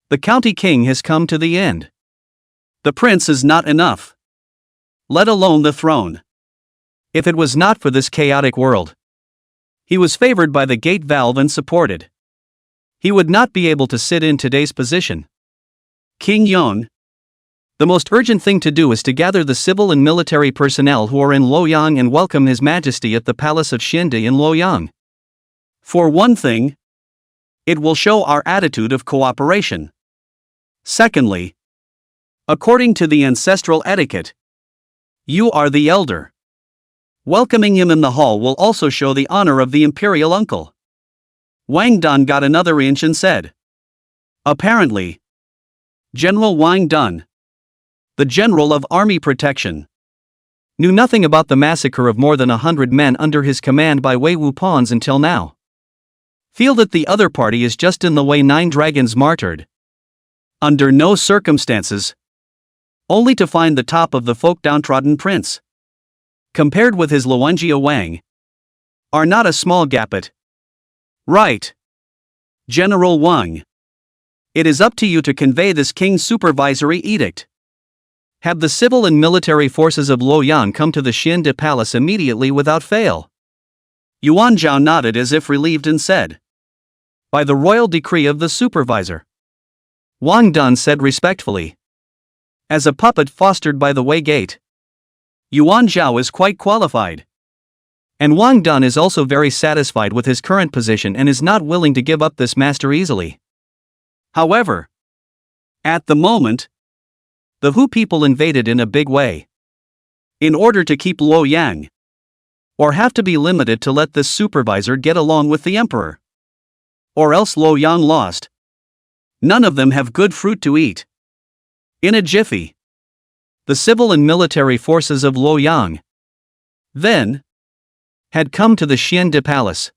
the county king has come to the end. The prince is not enough, let alone the throne. If it was not for this chaotic world, he was favored by the gate valve and supported, he would not be able to sit in today's position. King Yong, the most urgent thing to do is to gather the civil and military personnel who are in Luoyang and welcome His Majesty at the palace of Xinde in Luoyang. For one thing, it will show our attitude of cooperation. Secondly, according to the ancestral etiquette, you are the elder. Welcoming him in the hall will also show the honor of the imperial uncle. Wang Dan got another inch and said. Apparently. General Wang Dan, the general of army protection, knew nothing about the massacre of more than 100 men under his command by Wei Wupon's until now. Feel that the other party is just in the way 9 dragons martyred. Under no circumstances. Only to find the top of the folk downtrodden prince. Compared with his Luanjia Wang. Are not a small gap it. Right. General Wang. It is up to you to convey this king's supervisory edict. Have the civil and military forces of Luoyang come to the Xiande Palace immediately without fail. Yuan Zhao nodded as if relieved and said. By the royal decree of the supervisor. Wang Dan said respectfully. As a puppet fostered by the Wei Gate. Yuan Zhao is quite qualified. And Wang Dan is also very satisfied with his current position and is not willing to give up this master easily. However, at the moment, the Hu people invaded in a big way. In order to keep Luoyang, or have to be limited to let this supervisor get along with the emperor. Or else Luoyang lost. None of them have good fruit to eat. In a jiffy. The civil and military forces of Luoyang, then, had come to the Xiande Palace.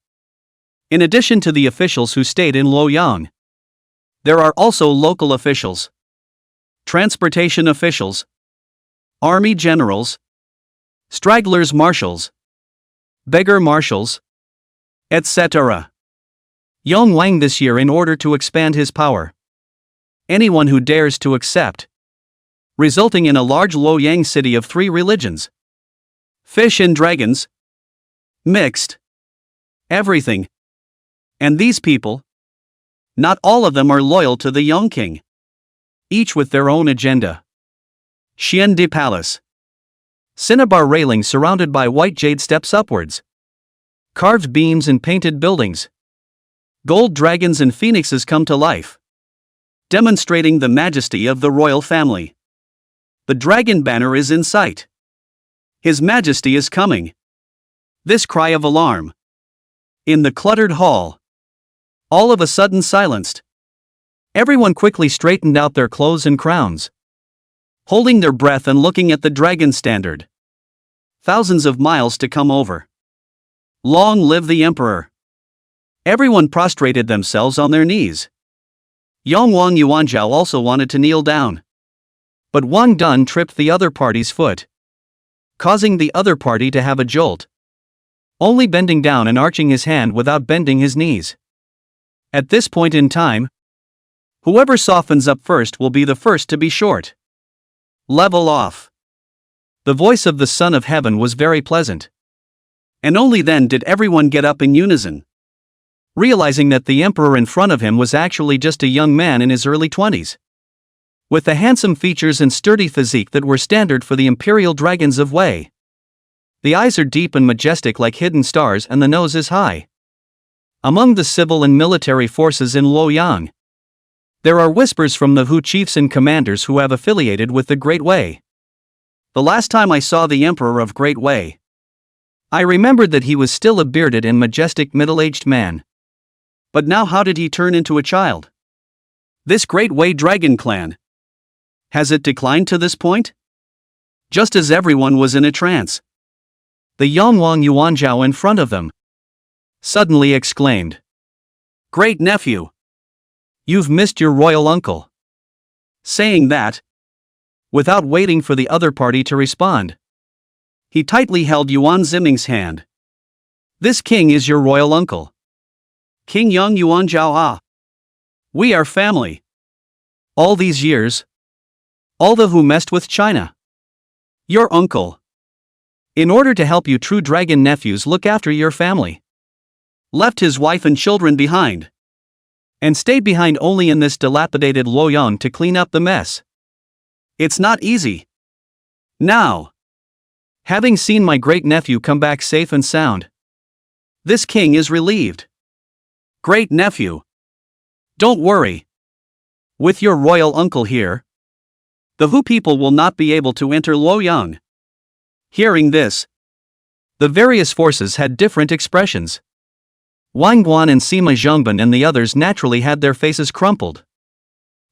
In addition to the officials who stayed in Luoyang, there are also local officials, transportation officials, army generals, stragglers marshals, beggar marshals, etc. Yong Wang this year in order to expand his power. Anyone who dares to accept. Resulting in a large Luoyang city of 3 religions. Fish and dragons. Mixed. Everything. And these people, not all of them are loyal to the young king. Each with their own agenda. Xiande Palace. Cinnabar railing surrounded by white jade steps upwards. Carved beams and painted buildings. Gold dragons and phoenixes come to life. Demonstrating the majesty of the royal family. The dragon banner is in sight. His Majesty is coming. This cry of alarm. In the cluttered hall. All of a sudden silenced. Everyone quickly straightened out their clothes and crowns. Holding their breath and looking at the dragon standard. Thousands of miles to come over. Long live the emperor. Everyone prostrated themselves on their knees. Yongwang Yuanzhao also wanted to kneel down. But Wang Dan tripped the other party's foot, causing the other party to have a jolt. Only bending down and arching his hand without bending his knees. At this point in time, whoever softens up first will be the first to be short. Level off. The voice of the Son of Heaven was very pleasant. And only then did everyone get up in unison. Realizing that the emperor in front of him was actually just a young man in his early 20s. With the handsome features and sturdy physique that were standard for the imperial dragons of Wei. The eyes are deep and majestic like hidden stars and the nose is high. Among the civil and military forces in Luoyang, there are whispers from the Hu chiefs and commanders who have affiliated with the Great Wei. The last time I saw the emperor of Great Wei, I remembered that he was still a bearded and majestic middle-aged man. But now how did he turn into a child? This Great Wei dragon clan. Has it declined to this point? Just as everyone was in a trance. The Yongwang Yuanzhao in front of them suddenly exclaimed. Great nephew! You've missed your royal uncle. Saying that, without waiting for the other party to respond, he tightly held Yuan Ziming's hand. This king is your royal uncle. King Yang Yuanzhao Ah. We are family. All these years, all the who messed with China. Your uncle. In order to help you true dragon nephews look after your family. Left his wife and children behind. And stayed behind only in this dilapidated Luoyang to clean up the mess. It's not easy. Now, having seen my great nephew come back safe and sound, this king is relieved. Great nephew. Don't worry. With your royal uncle here, the Hu people will not be able to enter Luoyang. Hearing this, The various forces had different expressions. Wang Guan and Sima Zhongban and the others naturally had their faces crumpled,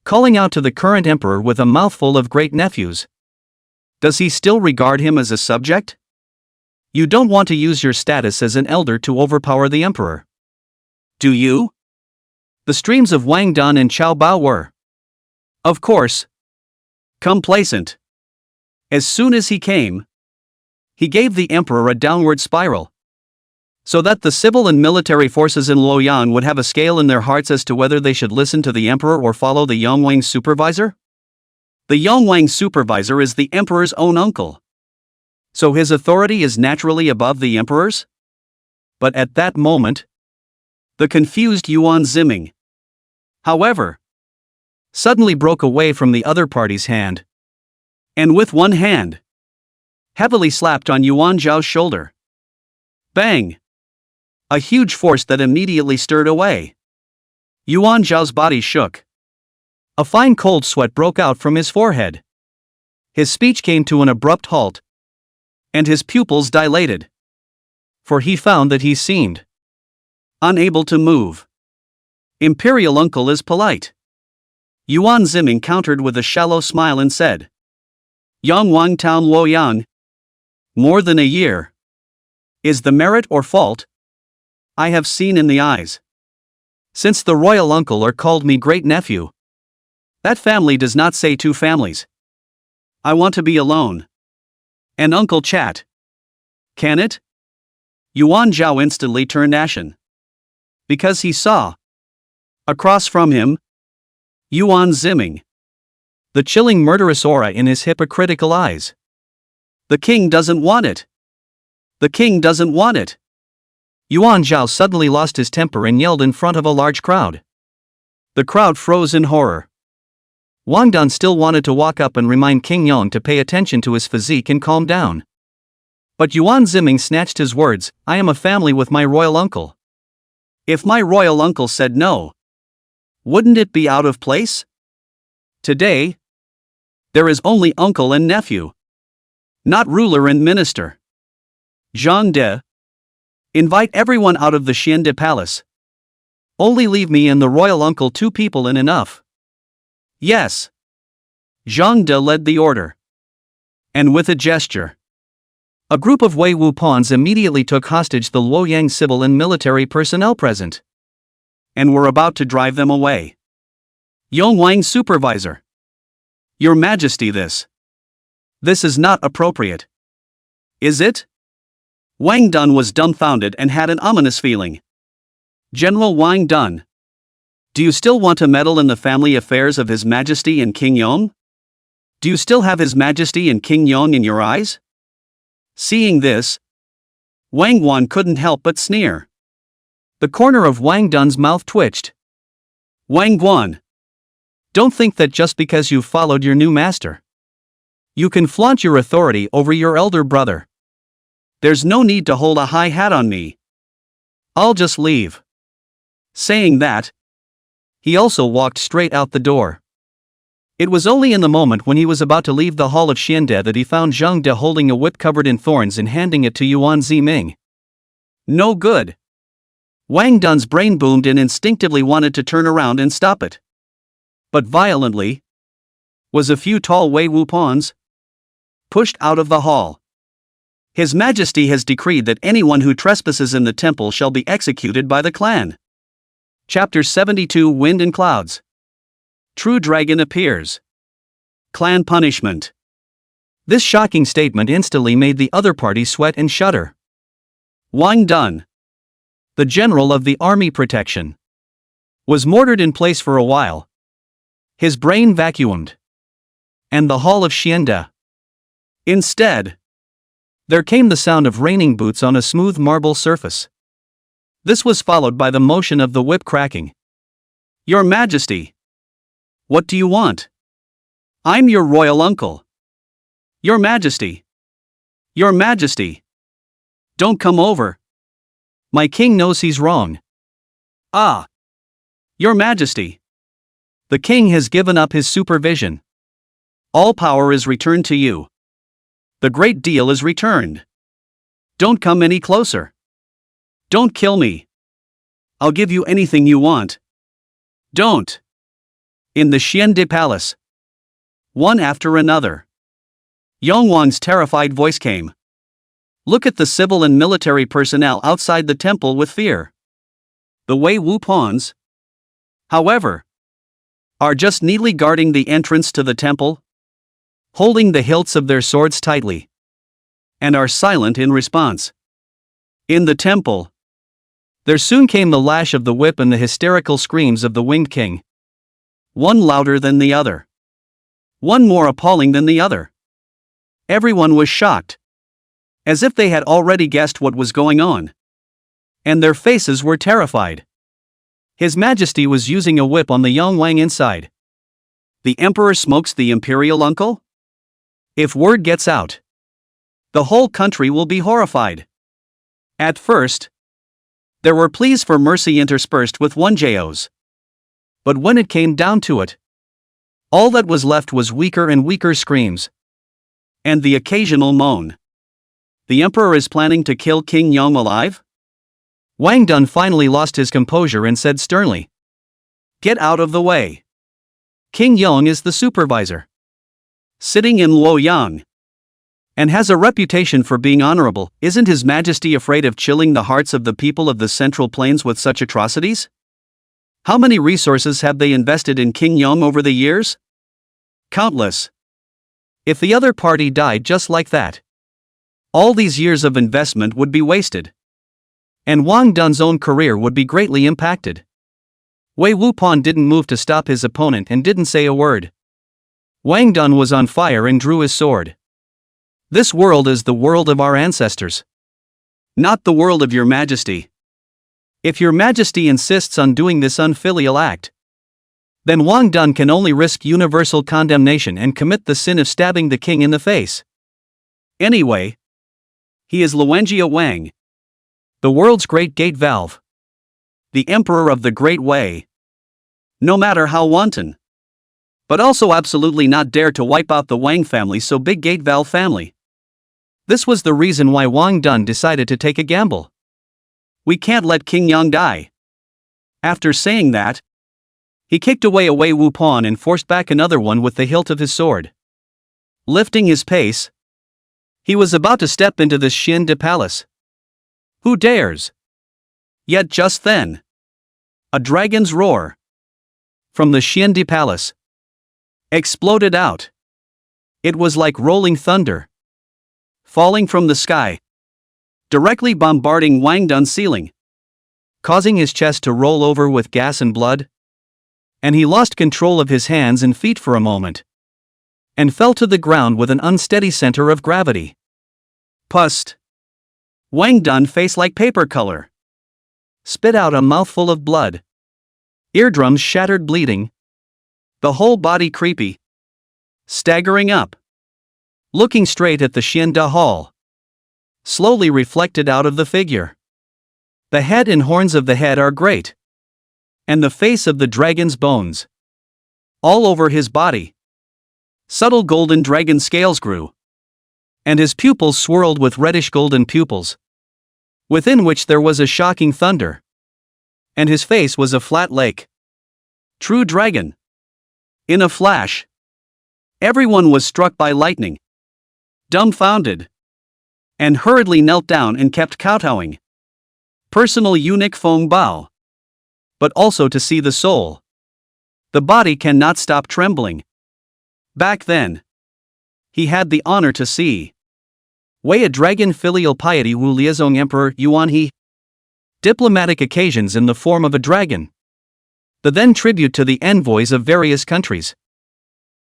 calling out to the current emperor with a mouthful of great-nephews. Does he still regard him as a subject? You don't want to use your status as an elder to overpower the emperor. Do you? The streams of Wang Dan and Qiao Bao were, of course, complacent. As soon as he came, he gave the emperor a downward spiral, so that the civil and military forces in Luoyang would have a scale in their hearts as to whether they should listen to the emperor or follow the Yongwang supervisor. The Yongwang supervisor is the emperor's own uncle, so his authority is naturally above the emperor's. But at that moment, the confused Yuan Ziming, however, suddenly broke away from the other party's hand, and with one hand, heavily slapped on Yuan Zhao's shoulder. Bang! A huge force that immediately stirred away. Yuan Zhao's body shook. A fine cold sweat broke out from his forehead. His speech came to an abrupt halt, and his pupils dilated, for he found that he seemed unable to move. Imperial uncle is polite. Yuan Ziming countered with a shallow smile and said, Yongwang Town Luoyang, more than a year. Is the merit or fault I have seen in the eyes. Since the royal uncle or called me great nephew, that family does not say two families. I want to be alone. And uncle chat. Can it? Yuan Zhao instantly turned ashen, because he saw, across from him, Yuan Ziming, the chilling murderous aura in his hypocritical eyes. The king doesn't want it. The king doesn't want it. Yuan Zhao suddenly lost his temper and yelled in front of a large crowd. The crowd froze in horror. Wang Dan still wanted to walk up and remind King Yong to pay attention to his physique and calm down. But Yuan Ziming snatched his words, I am a family with my royal uncle. If my royal uncle said no, wouldn't it be out of place? Today, there is only uncle and nephew, not ruler and minister. Zhang De, invite everyone out of the Xiande palace. Only leave me and the royal uncle, two people and enough. Yes. Zhang De led the order. And with a gesture, a group of Wei Wu pawns immediately took hostage the Luoyang civil and military personnel present, and were about to drive them away. Yongwang supervisor. Your Majesty, this is not appropriate. Is it? Wang Dun was dumbfounded and had an ominous feeling. General Wang Dun, do you still want to meddle in the family affairs of His Majesty and King Yong? Do you still have His Majesty and King Yong in your eyes? Seeing this, Wang Guan couldn't help but sneer. The corner of Wang Dun's mouth twitched. Wang Guan, don't think that just because you've followed your new master, you can flaunt your authority over your elder brother. There's no need to hold a high hat on me. I'll just leave. Saying that, he also walked straight out the door. It was only in the moment when he was about to leave the hall of Xiande that he found Zhang De holding a whip covered in thorns and handing it to Yuan Ziming. No good. Wang Dun's brain boomed and instinctively wanted to turn around and stop it. But violently was a few tall Wei Wu pawns pushed out of the hall. His Majesty has decreed that anyone who trespasses in the temple shall be executed by the clan. Chapter 72 Wind and Clouds. True Dragon appears. Clan punishment. This shocking statement instantly made the other party sweat and shudder. Wang Dun, the general of the army protection, was mortared in place for a while. His brain vacuumed. And the hall of Xiande. Instead, there came the sound of raining boots on a smooth marble surface. This was followed by the motion of the whip cracking. Your Majesty, what do you want? I'm your royal uncle. Your Majesty. Your Majesty. Don't come over. My king knows he's wrong. Ah. Your Majesty. The king has given up his supervision. All power is returned to you. The great deal is returned. Don't come any closer. Don't kill me. I'll give you anything you want. Don't. In the Xiande Palace. One after another. Yongwang's terrified voice came. Look at the civil and military personnel outside the temple with fear. The Wei Wu pawns, however, are just neatly guarding the entrance to the temple, holding the hilts of their swords tightly, and are silent in response. In the temple, there soon came the lash of the whip and the hysterical screams of the Winged King. One louder than the other. One more appalling than the other. Everyone was shocked, as if they had already guessed what was going on. And their faces were terrified. His Majesty was using a whip on the Yongwang inside. The Emperor smokes the Imperial uncle? If word gets out, the whole country will be horrified. At first, there were pleas for mercy interspersed with one-jos. But when it came down to it, all that was left was weaker and weaker screams. And the occasional moan. The Emperor is planning to kill King Yong alive? Wang Dun finally lost his composure and said sternly. Get out of the way. King Yong is the supervisor. Sitting in Luoyang. And has a reputation for being honorable. Isn't His Majesty afraid of chilling the hearts of the people of the Central Plains with such atrocities? How many resources have they invested in King Yong over the years? Countless. If the other party died just like that, all these years of investment would be wasted. And Wang Dun's own career would be greatly impacted. Wei Wupan didn't move to stop his opponent and didn't say a word. Wang Dun was on fire and drew his sword. This world is the world of our ancestors, not the world of your Majesty. If your Majesty insists on doing this unfilial act, then Wang Dun can only risk universal condemnation and commit the sin of stabbing the king in the face. Anyway, he is Luenjia Wang, the world's great gate valve, the Emperor of the Great Way. No matter how wanton, but also absolutely not dare to wipe out the Wang family, so big gate valve family. This was the reason why Wang Dun decided to take a gamble. We can't let King Yang die. After saying that, he kicked away a Wei Wu pawn and forced back another one with the hilt of his sword. Lifting his pace, he was about to step into the Xiande Palace. Who dares? Yet just then, a dragon's roar from the Xiande Palace exploded out. It was like rolling thunder, falling from the sky, directly bombarding Wang Dun's ceiling, causing his chest to roll over with gas and blood. And he lost control of his hands and feet for a moment, and fell to the ground with an unsteady center of gravity. Pust. Wang Dun, face like paper color, spit out a mouthful of blood. Eardrums shattered, bleeding. The whole body creepy. Staggering up, looking straight at the Xiande Hall. Slowly reflected out of the figure. The head and horns of the head are great. And the face of the dragon's bones. All over his body. Subtle golden dragon scales grew. And his pupils swirled with reddish golden pupils, within which there was a shocking thunder. And his face was a flat lake. True dragon. In a flash, everyone was struck by lightning, dumbfounded, and hurriedly knelt down and kept kowtowing. Personal eunuch Feng Bao. But also to see the soul. The body cannot stop trembling. Back then, he had the honor to see Wei a dragon, filial piety Wu Liaozong Emperor Yuan He. Diplomatic occasions in the form of a dragon. The then tribute to the envoys of various countries.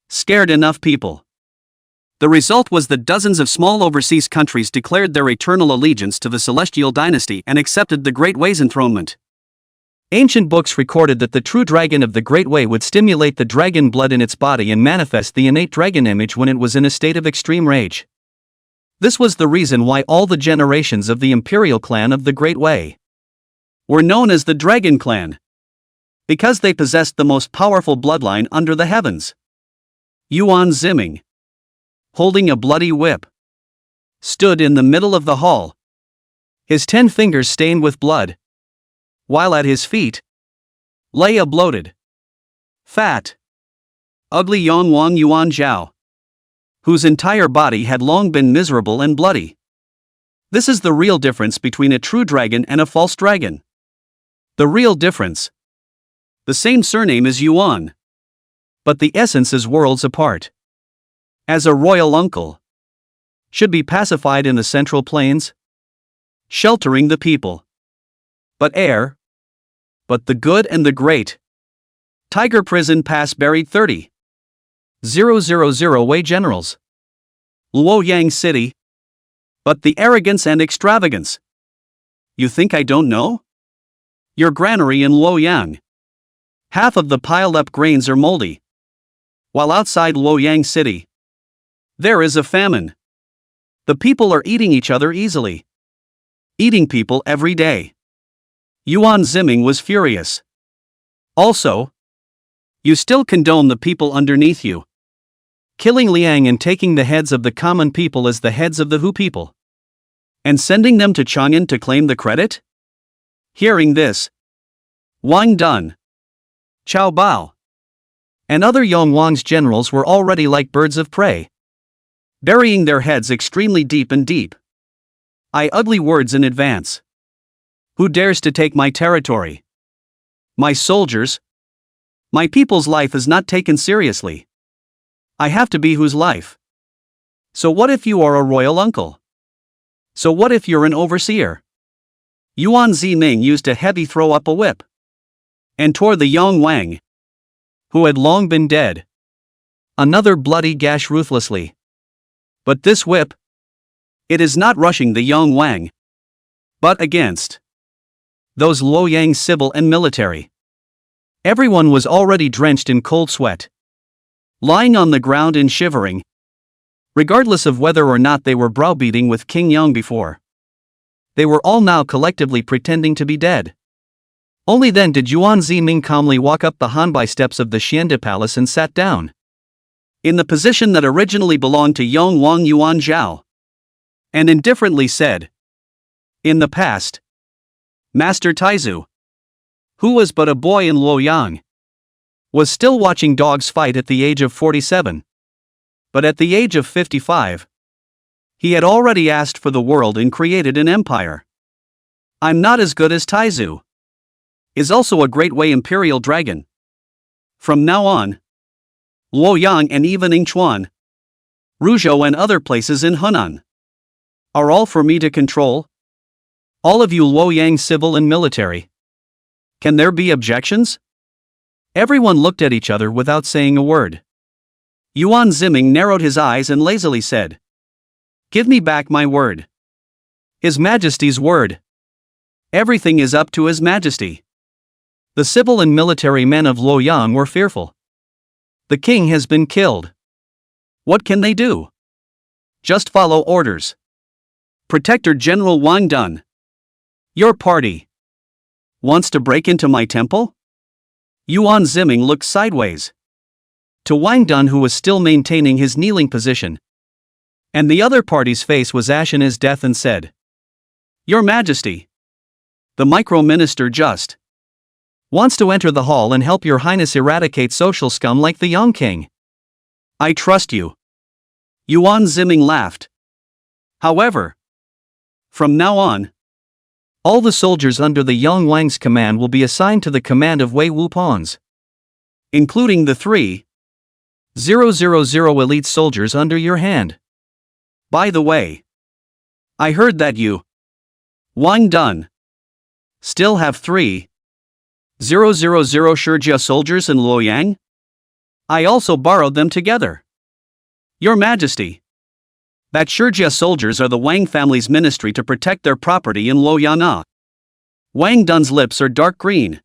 Scared enough people. The result was that dozens of small overseas countries declared their eternal allegiance to the celestial dynasty and accepted the Great Wei's enthronement. Ancient books recorded that the true dragon of the Great Way would stimulate the dragon blood in its body and manifest the innate dragon image when it was in a state of extreme rage. This was the reason why all the generations of the imperial clan of the Great Way were known as the Dragon Clan, because they possessed the most powerful bloodline under the heavens. Yuan Ziming, holding a bloody whip, stood in the middle of the hall, his 10 fingers stained with blood, while at his feet lay a bloated, fat, ugly Yongwang Yuan Zhao, whose entire body had long been miserable and bloody. This is the real difference between a true dragon and a false dragon. The real difference. The same surname is Yuan, but the essence is worlds apart. As a royal uncle should be pacified in the Central Plains, sheltering the people. But the good and the great. Tiger Prison Pass buried 30,000 Wei generals. Luoyang City. But the arrogance and extravagance. You think I don't know? Your granary in Luoyang. Half of the piled up grains are moldy. While outside Luoyang City, there is a famine. The people are eating each other easily. Eating people every day. Yuan Ziming was furious. Also, you still condone the people underneath you, killing Liang and taking the heads of the common people as the heads of the Hu people, and sending them to Chang'an to claim the credit? Hearing this, Wang Dun, Chao Bao, and other Yongwang's generals were already like birds of prey, burying their heads extremely deep and deep. I ugly words in advance. Who dares to take my territory? My soldiers? My people's life is not taken seriously. I have to be whose life? So what if you are a royal uncle? So what if you're an overseer? Yuan Ziming used a heavy throw up a whip and tore the young Wang, who had long been dead, another bloody gash ruthlessly. But this whip, it is not rushing the young Wang, but against those Luoyang civil and military. Everyone was already drenched in cold sweat, lying on the ground and shivering, regardless of whether or not they were browbeating with King Yang before. They were all now collectively pretending to be dead. Only then did Yuan Ziming calmly walk up the Hanbai steps of the Xiande Palace and sat down, in the position that originally belonged to Yongwang Yuan Zhao, and indifferently said, "In the past, Master Taizu, who was but a boy in Luoyang, was still watching dogs fight at the age of 47. But at the age of 55, he had already asked for the world and created an empire. I'm not as good as Taizu. Is also a great Wei imperial dragon. From now on, Luoyang and even Yingchuan, Ruzhou and other places in Hunan are all for me to control. All of you Luoyang civil and military. Can there be objections?" Everyone looked at each other without saying a word. Yuan Ziming narrowed his eyes and lazily said, "Give me back my word. His Majesty's word. Everything is up to His Majesty." The civil and military men of Luoyang were fearful. The king has been killed. What can they do? Just follow orders. Protector General Wang Dun. Your party wants to break into my temple? Yuan Ziming looked sideways to Wang Dun, who was still maintaining his kneeling position, and the other party's face was ashen as death, and said, "Your Majesty, the micro-minister just wants to enter the hall and help your highness eradicate social scum like the young king. I trust you." Yuan Ziming laughed. "However, from now on, all the soldiers under the young Wang's command will be assigned to the command of Wei Wupons, including the 3,000 elite soldiers under your hand. By the way, I heard that you, Wang Dun, still have 3,000 Shijia soldiers in Luoyang? I also borrowed them together. Your Majesty, that Shijia soldiers are the Wang family's ministry to protect their property in Luoyang. Wang Dun's lips are dark green.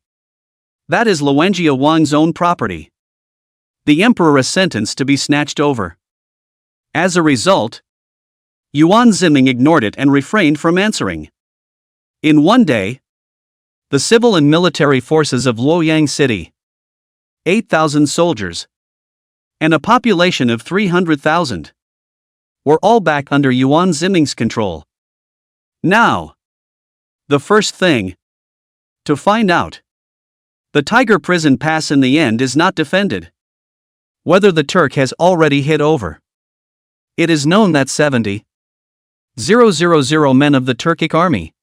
That is Luwenjia Wang's own property. The emperor is sentenced to be snatched over. As a result, Yuan Ziming ignored it and refrained from answering. In one day, the civil and military forces of Luoyang City, 8,000 soldiers, and a population of 300,000, were all back under Yuan Ziming's control. Now, The first thing to find out. The Tiger prison pass in the end is not defended. Whether the Turk has already hit over. It is known that 70,000 men of the Turkic army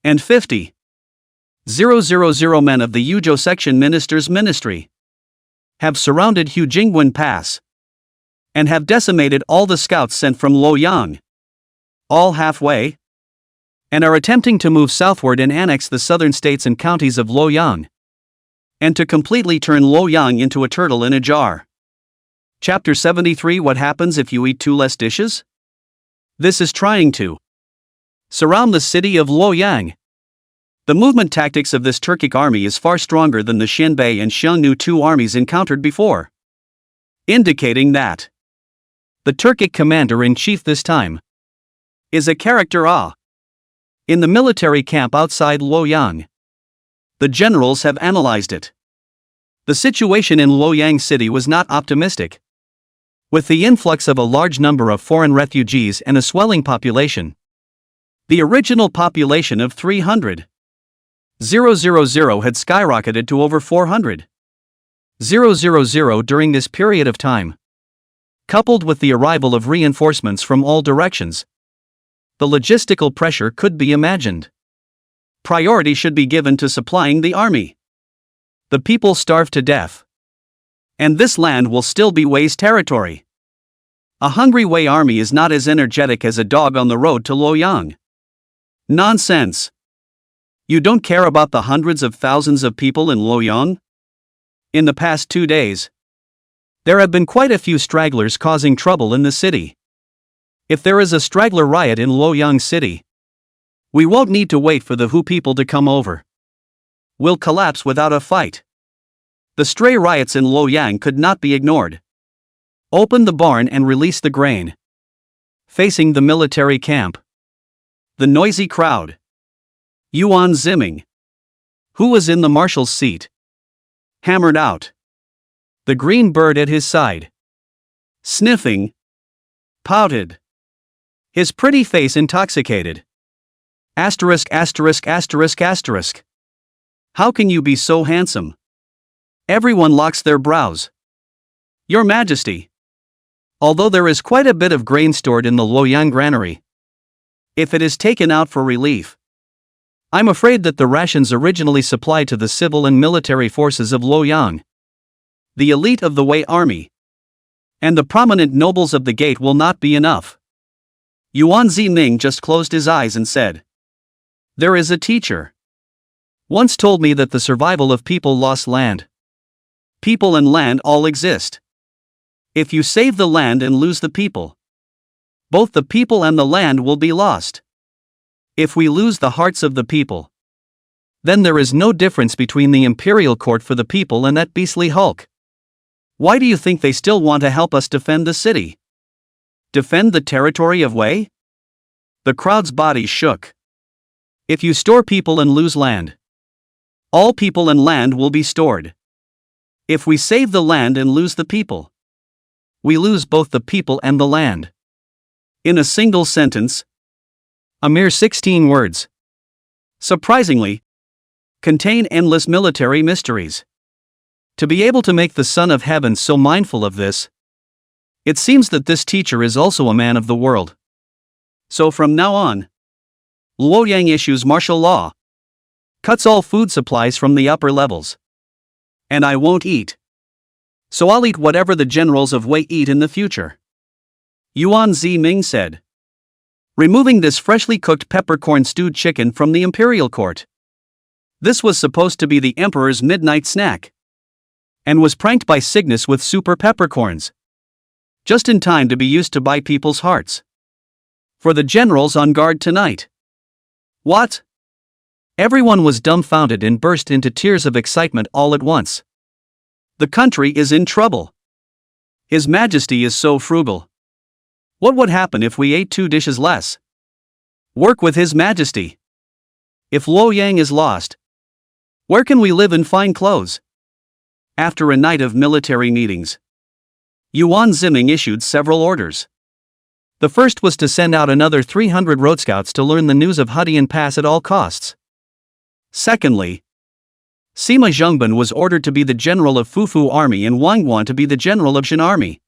and 50,000 men of the Ujo section minister's ministry have surrounded Hujingwen Pass and have decimated all the scouts sent from Luoyang, all halfway, and are attempting to move southward and annex the southern states and counties of Luoyang, and to completely turn Luoyang into a turtle in a jar. Chapter 73. What happens if you eat 2 less dishes? This is trying to surround the city of Luoyang. The movement tactics of this Turkic army is far stronger than the Xianbei and Xiongnu 2 armies encountered before, indicating that the Turkic commander-in-chief this time is a character in the military camp outside Luoyang. The generals have analyzed it. The situation in Luoyang city was not optimistic. With the influx of a large number of foreign refugees and a swelling population, the original population of 300,000 had skyrocketed to over 400,000 during this period of time. Coupled with the arrival of reinforcements from all directions, the logistical pressure could be imagined. Priority should be given to supplying the army. The people starve to death, and this land will still be Wei's territory. A hungry Wei army is not as energetic as a dog on the road to Luoyang. Nonsense. You don't care about the hundreds of thousands of people in Luoyang? In the past 2 days, there have been quite a few stragglers causing trouble in the city. If there is a straggler riot in Luoyang city, we won't need to wait for the Hu people to come over. We'll collapse without a fight. The stray riots in Luoyang could not be ignored. Open the barn and release the grain. Facing the military camp, the noisy crowd. Yuan Ziming, who was in the marshal's seat, hammered out. The green bird at his side, sniffing, pouted. His pretty face intoxicated. Asterisk asterisk asterisk asterisk. How can you be so handsome? Everyone locks their brows. Your Majesty. Although there is quite a bit of grain stored in the Luoyang granary, if it is taken out for relief, I'm afraid that the rations originally supplied to the civil and military forces of Luoyang, the elite of the Wei army, and the prominent nobles of the gate will not be enough. Yuan Ziming just closed his eyes and said, "There is a teacher once told me that the survival of people lost land. People and land all exist. If you save the land and lose the people, both the people and the land will be lost. If we lose the hearts of the people, then there is no difference between the imperial court for the people and that beastly Hulk. Why do you think they still want to help us defend the city? Defend the territory of Wei?" The crowd's body shook. If you store people and lose land, all people and land will be stored. If we save the land and lose the people, we lose both the people and the land. In a single sentence, a mere 16 words, surprisingly, contain endless military mysteries. To be able to make the Son of Heaven so mindful of this, it seems that this teacher is also a man of the world. So from now on, Luoyang issues martial law, cuts all food supplies from the upper levels. And I won't eat. So I'll eat whatever the generals of Wei eat in the future. Yuan Ziming said, removing this freshly cooked peppercorn stewed chicken from the imperial court. This was supposed to be the emperor's midnight snack, and was pranked by Cygnus with super peppercorns, just in time to be used to buy people's hearts. For the generals on guard tonight. What? Everyone was dumbfounded and burst into tears of excitement all at once. The country is in trouble. His Majesty is so frugal. What would happen if we ate 2 dishes less? Work with His Majesty. If Luoyang is lost, where can we live in fine clothes? After a night of military meetings, Yuan Ziming issued several orders. The first was to send out another 300 road scouts to learn the news of Hudian Pass at all costs. Secondly, Sima Zhengban was ordered to be the general of Fufu army and Wang Guan to be the general of Shan army,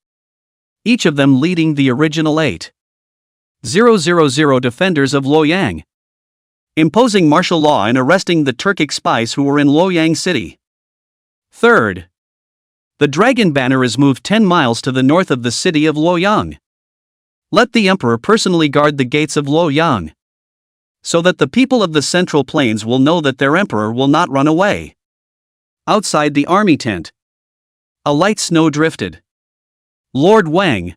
each of them leading the original 8,000 defenders of Luoyang, imposing martial law and arresting the Turkic spies who were in Luoyang city. Third, the dragon banner is moved 10 miles to the north of the city of Luoyang. Let the emperor personally guard the gates of Luoyang, so that the people of the Central Plains will know that their emperor will not run away. Outside the army tent, a light snow drifted. Lord Wang,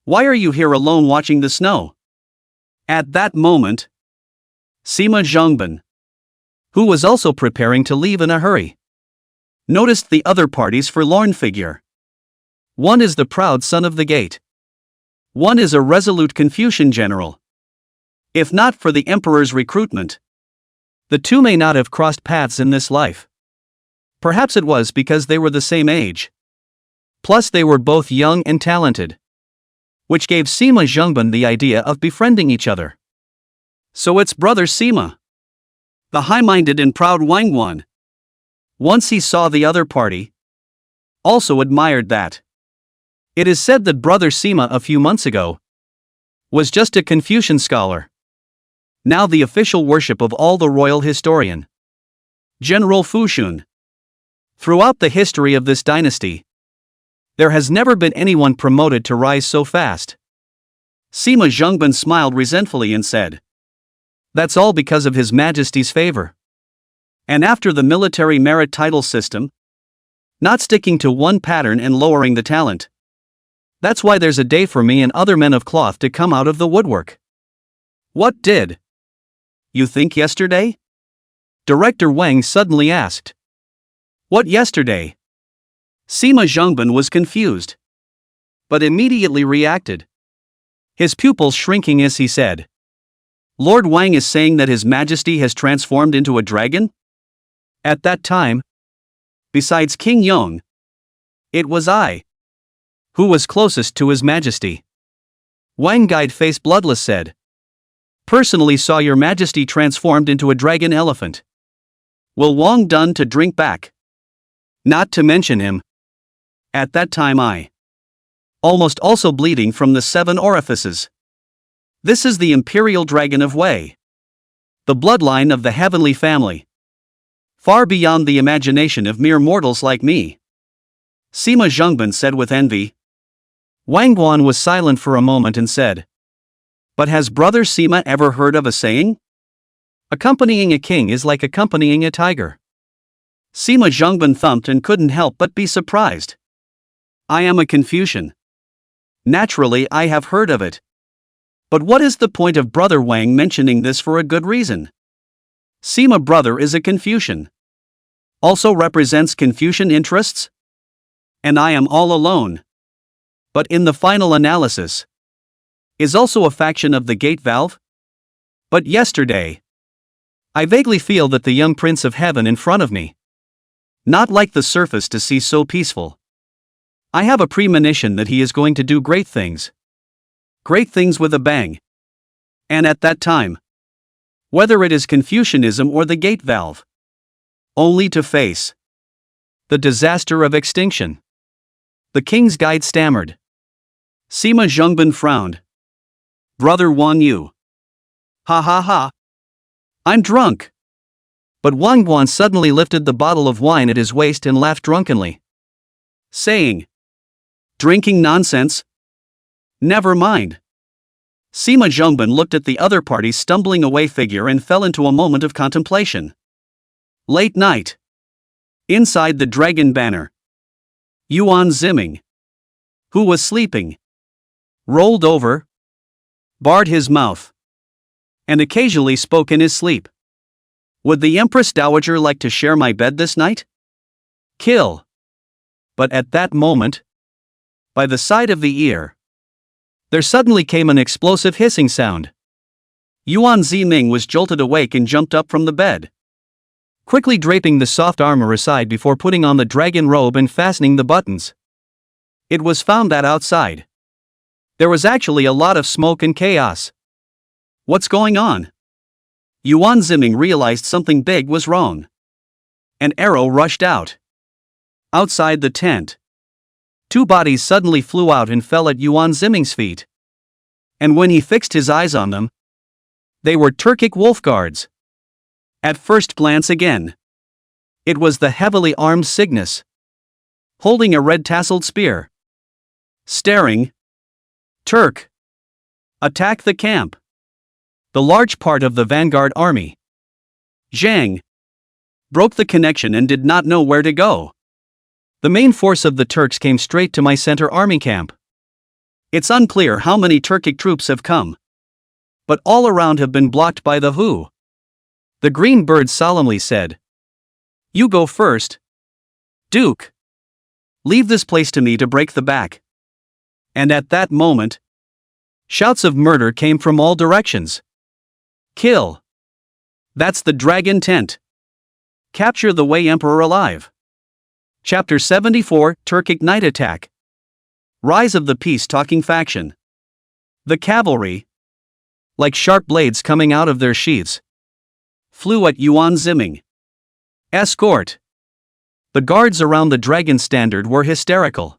why are you here alone watching the snow? At that moment, Sima Zhengban, who was also preparing to leave in a hurry, noticed the other party's forlorn figure. One is the proud son of the gate. One is a resolute Confucian general. If not for the emperor's recruitment, the two may not have crossed paths in this life. Perhaps it was because they were the same age. Plus they were both young and talented, which gave Sima Zhengban the idea of befriending each other. So it's brother Sima, the high-minded and proud Wang Guan, once he saw the other party, also admired that. It is said that brother Sima a few months ago was just a Confucian scholar, now the official worship of all the royal historian, General Fushun. Throughout the history of this dynasty, there has never been anyone promoted to rise so fast. Sima Zhengban smiled resentfully and said, "That's all because of His Majesty's favor." And after the military merit title system, not sticking to one pattern and lowering the talent. That's why there's a day for me and other men of cloth to come out of the woodwork. What did you think yesterday? Director Wang suddenly asked. What yesterday? Sima Zhengban was confused, but immediately reacted, his pupils shrinking as he said, Lord Wang is saying that His Majesty has transformed into a dragon? At that time, besides King Yong, it was I who was closest to His Majesty. Wang Guide face bloodless said, personally saw Your Majesty transformed into a dragon elephant. Will Wang done to drink back? Not to mention him. At that time I almost also bleeding from the 7 orifices. This is the imperial dragon of Wei, the bloodline of the heavenly family, far beyond the imagination of mere mortals like me. Sima Zhengban said with envy. Wang Guan was silent for a moment and said, but has brother Sima ever heard of a saying? Accompanying a king is like accompanying a tiger. Sima Zhengban thumped and couldn't help but be surprised. I am a Confucian. Naturally I have heard of it. But what is the point of brother Wang mentioning this for a good reason? Sima brother is a Confucian. Also represents Confucian interests? And I am all alone. But in the final analysis, is also a faction of the gate valve? But yesterday, I vaguely feel that the young prince of heaven in front of me, not like the surface to see so peaceful. I have a premonition that he is going to do great things. Great things with a bang. And at that time, whether it is Confucianism or the gate valve, only to face the disaster of extinction. The king's guide stammered. Sima Zhengban frowned. Brother Wang Yu. Ha ha ha. I'm drunk. But Wang Guan suddenly lifted the bottle of wine at his waist and laughed drunkenly, saying, drinking nonsense? Never mind. Sima Zhengban looked at the other party's stumbling away figure and fell into a moment of contemplation. Late night. Inside the dragon banner. Yuan Ziming, who was sleeping, rolled over, barred his mouth, and occasionally spoke in his sleep. Would the Empress Dowager like to share my bed this night? Kill. But at that moment, by the side of the ear, there suddenly came an explosive hissing sound. Yuan Ziming was jolted awake and jumped up from the bed, quickly draping the soft armor aside before putting on the dragon robe and fastening the buttons. It was found that outside There was actually a lot of smoke and chaos. What's going on? Yuan Ziming realized something big was wrong. An arrow rushed out. Outside the tent, two bodies suddenly flew out and fell at Yuan Ziming's feet. And when he fixed his eyes on them, they were Turkic wolf guards. At first glance again, it was the heavily armed Cygnus, holding a red-tasseled spear. Staring. Turk. Attack the camp. The large part of the vanguard army, Zhang, broke the connection and did not know where to go. The main force of the Turks came straight to my center army camp. It's unclear how many Turkic troops have come, but all around have been blocked by the Hu. The green bird solemnly said, "You go first, Duke. Leave this place to me to break the back." And at that moment, shouts of murder came from all directions. Kill. That's the dragon tent. Capture the Wei Emperor alive. Chapter 74, Turkic Night Attack. Rise of the Peace-Talking Faction. The cavalry, like sharp blades coming out of their sheaths, flew at Yuan Ziming. Escort. The guards around the dragon standard were hysterical.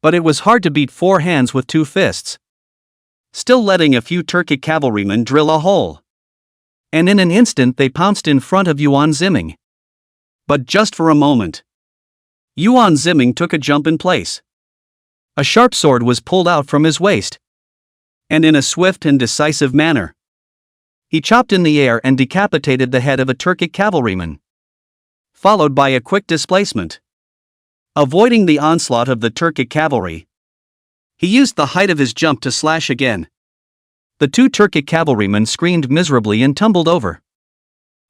But it was hard to beat four hands with two fists. Still letting a few Turkic cavalrymen drill a hole. And in an instant they pounced in front of Yuan Ziming. But just for a moment. Yuan Ziming took a jump in place. A sharp sword was pulled out from his waist. And in a swift and decisive manner, he chopped in the air and decapitated the head of a Turkic cavalryman, followed by a quick displacement. Avoiding the onslaught of the Turkic cavalry, he used the height of his jump to slash again. The two Turkic cavalrymen screamed miserably and tumbled over.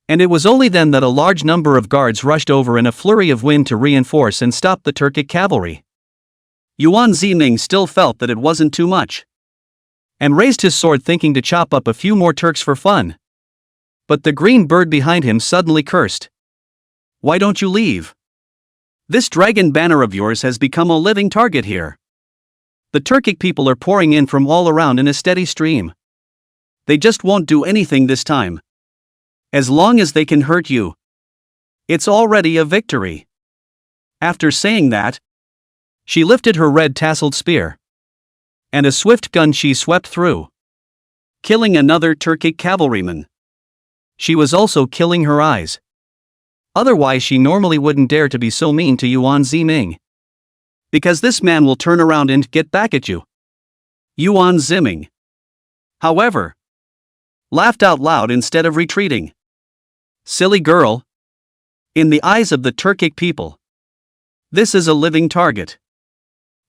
And it was only then that a large number of guards rushed over in a flurry of wind to reinforce and stop the Turkic cavalry. Yuan Ziming still felt that it wasn't too much, and raised his sword thinking to chop up a few more Turks for fun. But the green bird behind him suddenly cursed. "Why don't you leave? This dragon banner of yours has become a living target here. The Turkic people are pouring in from all around in a steady stream. They just won't do anything this time. As long as they can hurt you, it's already a victory." After saying that, she lifted her red-tasseled spear, and a swift gun she swept through, killing another Turkic cavalryman. She was also killing her eyes. Otherwise she normally wouldn't dare to be so mean to Yuan Ziming. Because this man will turn around and get back at you. Yuan Ziming, however, laughed out loud instead of retreating. "Silly girl. In the eyes of the Turkic people, this is a living target.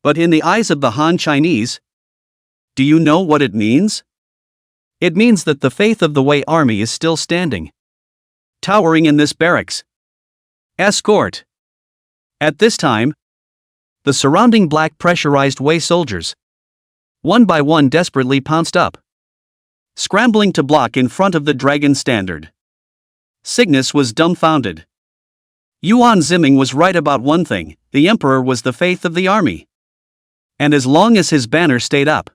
But in the eyes of the Han Chinese, do you know what it means? It means that the faith of the Wei army is still standing, towering in this barracks. Escort." At this time, the surrounding black pressurized Wei soldiers, one by one, desperately pounced up, scrambling to block in front of the dragon standard. Cygnus was dumbfounded. Yuan Ziming was right about one thing: the emperor was the faith of the army. And as long as his banner stayed up,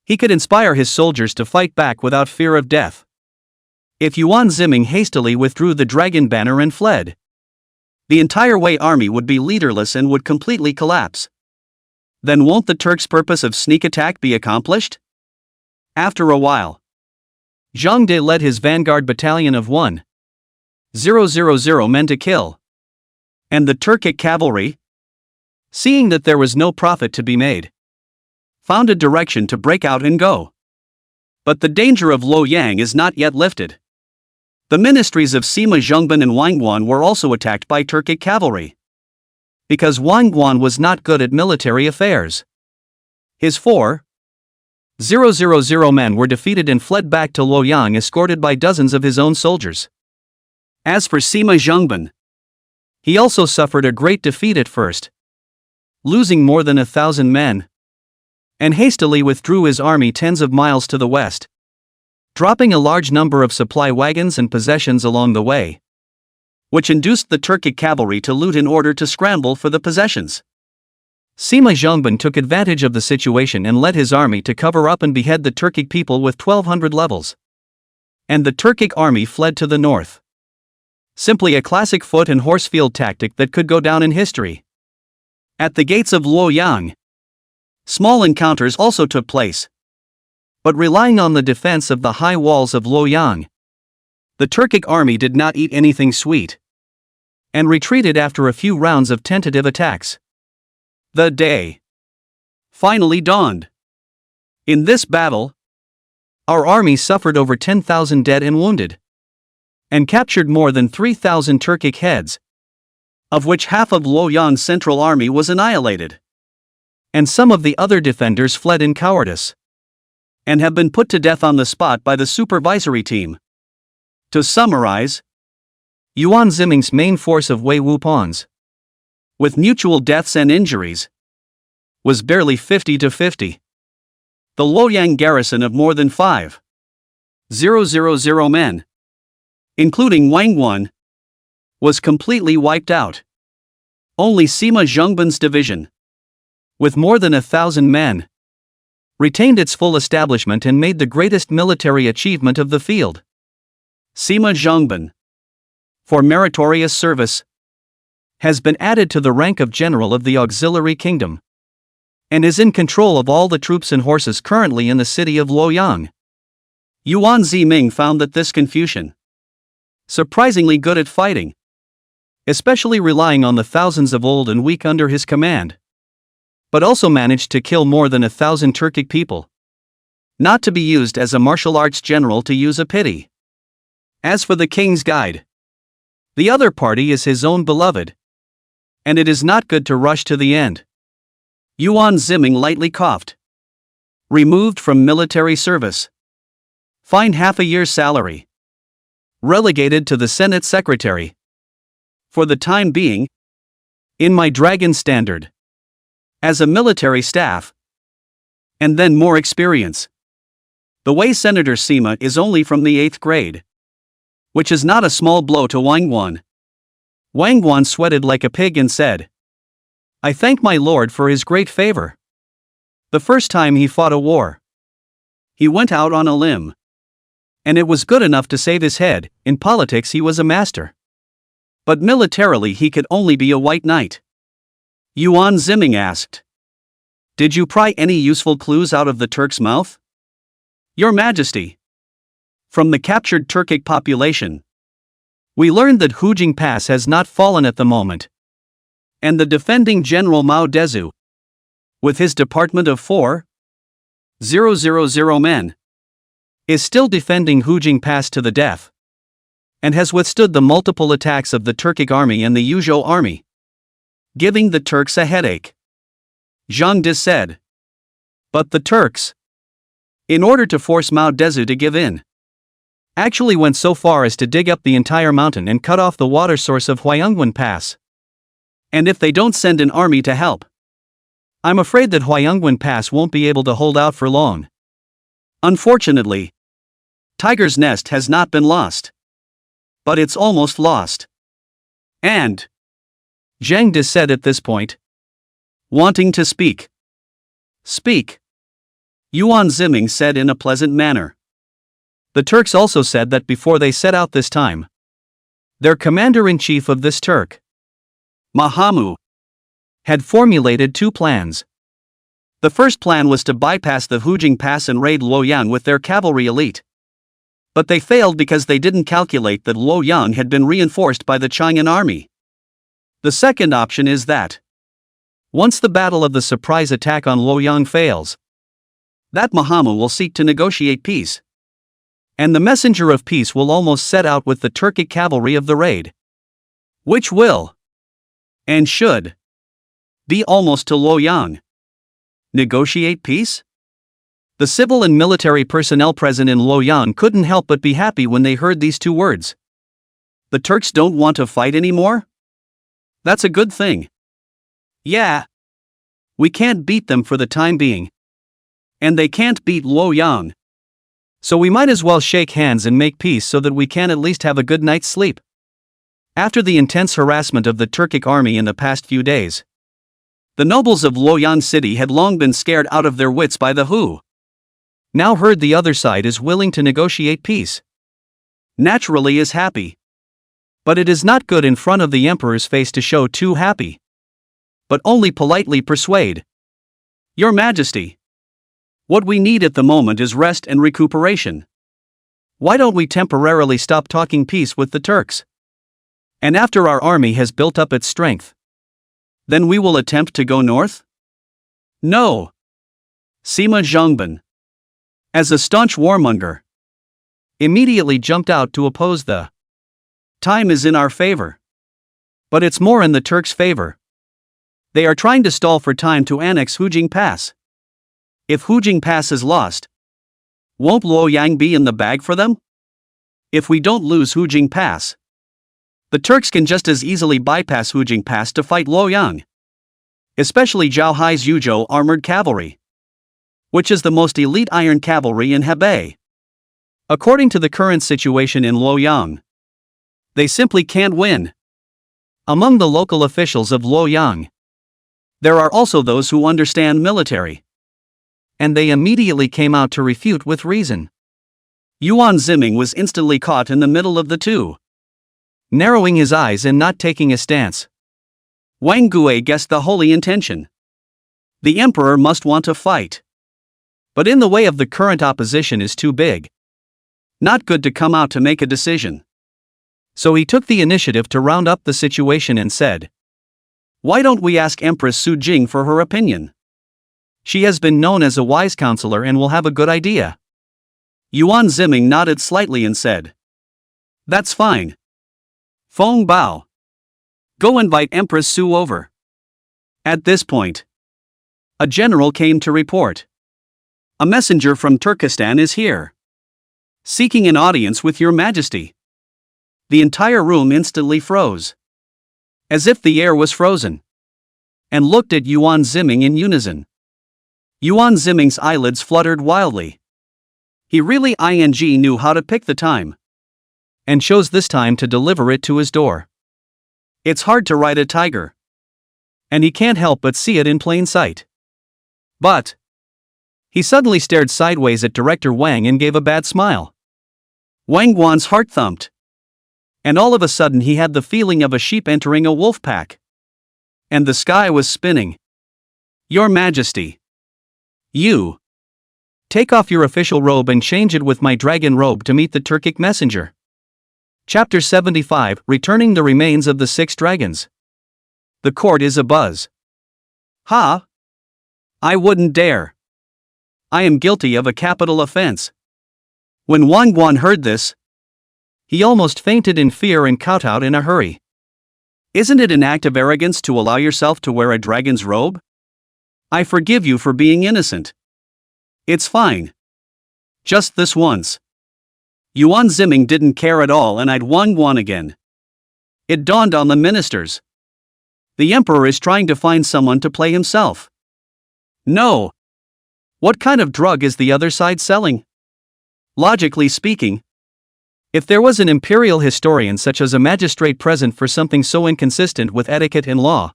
he could inspire his soldiers to fight back without fear of death. If Yuan Ziming hastily withdrew the dragon banner and fled, the entire Wei army would be leaderless and would completely collapse. Then won't the Turks' purpose of sneak attack be accomplished? After a while, Zhang De led his vanguard battalion of 1,000 men to kill. And the Turkic cavalry, seeing that there was no profit to be made, found a direction to break out and go. But the danger of Luoyang is not yet lifted. The ministries of Sima Zhongban and Wangguan were also attacked by Turkic cavalry. Because Wangguan was not good at military affairs. His 4,000 men were defeated and fled back to Luoyang escorted by dozens of his own soldiers. As for Sima Zhongban, he also suffered a great defeat at first, losing more than 1,000 men, and hastily withdrew his army tens of miles to the west, dropping a large number of supply wagons and possessions along the way, which induced the Turkic cavalry to loot in order to scramble for the possessions. Sima Zhongban took advantage of the situation and led his army to cover up and behead the Turkic people with 1200 levels. And the Turkic army fled to the north. Simply a classic foot and horse field tactic that could go down in history. At the gates of Luoyang, small encounters also took place. But relying on the defense of the high walls of Luoyang, the Turkic army did not eat anything sweet, and retreated after a few rounds of tentative attacks. The day finally dawned. In this battle, our army suffered over 10,000 dead and wounded, and captured more than 3,000 Turkic heads, of which half of Luoyang's central army was annihilated. And some of the other defenders fled in cowardice, and have been put to death on the spot by the supervisory team. To summarize, Yuan Ziming's main force of Wei Wupons, with mutual deaths and injuries, was barely 50 to 50. The Luoyang garrison of more than 5,000 men, including Wang Wan, was completely wiped out. Only Sima Zhongban's division, with more than 1,000 men, retained its full establishment and made the greatest military achievement of the field. Sima Zhongban, for meritorious service, has been added to the rank of general of the auxiliary kingdom, and is in control of all the troops and horses currently in the city of Luoyang. Yuan Ziming found that this Confucian, surprisingly good at fighting, especially relying on the thousands of old and weak under his command, but also managed to kill more than 1,000 Turkic people. Not to be used as a martial arts general, to use a pity. As for the king's guide, the other party is his own beloved, and it is not good to rush to the end. Yuan Ziming lightly coughed. Removed from military service. Fined half a year's salary. Relegated to the Senate secretary. For the time being, in my dragon standard. As a military staff. And then more experience. The Wei Senator Sima is only from the 8th grade. Which is not a small blow to Wang Wan. Wang Wan sweated like a pig and said, "I thank my lord for his great favor." The first time he fought a war, he went out on a limb. And it was good enough to save his head. In politics he was a master. But militarily he could only be a white knight. Yuan Ziming asked, "Did you pry any useful clues out of the Turk's mouth?" "Your Majesty, from the captured Turkic population, we learned that Hujing Pass has not fallen at the moment, and the defending General Mao Dezu, with his department of 4,000 men, is still defending Hujing Pass to the death, and has withstood the multiple attacks of the Turkic army and the Yuzhou army, giving the Turks a headache," Zhang De said. But the Turks, in order to force Mao Dezu to give in, actually went so far as to dig up the entire mountain and cut off the water source of Huayangwan Pass. And if they don't send an army to help, I'm afraid that Huayangwan Pass won't be able to hold out for long. Unfortunately, Tiger's Nest has not been lost, but it's almost lost. And Zhang De said at this point, wanting to speak. "Speak," Yuan Ziming said in a pleasant manner. The Turks also said that before they set out this time, their commander-in-chief of this Turk, Mahamu, had formulated two plans. The first plan was to bypass the Hujing Pass and raid Luoyang with their cavalry elite. But they failed because they didn't calculate that Luoyang had been reinforced by the Chang'an army. The second option is that, once the battle of the surprise attack on Luoyang fails, that Mahamu will seek to negotiate peace. And the messenger of peace will almost set out with the Turkic cavalry of the raid, which will, and should, be almost to Luoyang. Negotiate peace? The civil and military personnel present in Luoyang couldn't help but be happy when they heard these two words. The Turks don't want to fight anymore? That's a good thing. Yeah. We can't beat them for the time being. And they can't beat Luoyang. So we might as well shake hands and make peace so that we can at least have a good night's sleep. After the intense harassment of the Turkic army in the past few days, The nobles of Luoyang City had long been scared out of their wits by the Hu. Now heard the other side is willing to negotiate peace. Naturally is happy. But it is not good in front of the emperor's face to show too happy. But only politely persuade. Your Majesty. What we need at the moment is rest and recuperation. Why don't we temporarily stop talking peace with the Turks? And after our army has built up its strength, then we will attempt to go north? No. Sima Zhongban, as a staunch warmonger, immediately jumped out to oppose the time is in our favor. But it's more in the Turks' favor. They are trying to stall for time to annex Hujing Pass. If Hujing Pass is lost, won't Luoyang be in the bag for them? If we don't lose Hujing Pass, the Turks can just as easily bypass Hujing Pass to fight Luoyang. Especially Zhao Hai's Yuzhou armored cavalry, which is the most elite iron cavalry in Hebei. According to the current situation in Luoyang, they simply can't win. Among the local officials of Luoyang, there are also those who understand military. And they immediately came out to refute with reason. Yuan Ziming was instantly caught in the middle of the two, narrowing his eyes and not taking a stance. Wang Gui guessed the holy intention. The emperor must want to fight. But in the way of the current opposition is too big. Not good to come out to make a decision. So he took the initiative to round up the situation and said, "Why don't we ask Empress Su Jing for her opinion? She has been known as a wise counselor and will have a good idea." Yuan Ziming nodded slightly and said, "That's fine. Feng Bao, go invite Empress Su over." At this point, a general came to report. "A messenger from Turkestan is here, seeking an audience with your Majesty." The entire room instantly froze, as if the air was frozen, and looked at Yuan Ziming in unison. Yuan Ziming's eyelids fluttered wildly. He really knew how to pick the time, and chose this time to deliver it to his door. It's hard to ride a tiger, and he can't help but see it in plain sight. But he suddenly stared sideways at Director Wang and gave a bad smile. Wang Guan's heart thumped, and all of a sudden he had the feeling of a sheep entering a wolf pack. And the sky was spinning. "Your Majesty, you take off your official robe and change it with my dragon robe to meet the Turkic messenger." Chapter 75, Returning the Remains of the Six Dragons. The court is abuzz. "Ha! I wouldn't dare. I am guilty of a capital offense." When Wang Guan heard this, he almost fainted in fear and kowtowed in a hurry. "Isn't it an act of arrogance to allow yourself to wear a dragon's robe? I forgive you for being innocent. It's fine. Just this once." Yuan Ziming didn't care at all and eyed Wang Guan again. It dawned on the ministers. The emperor is trying to find someone to play himself. No. What kind of drug is the other side selling? Logically speaking, if there was an imperial historian such as a magistrate present for something so inconsistent with etiquette and law,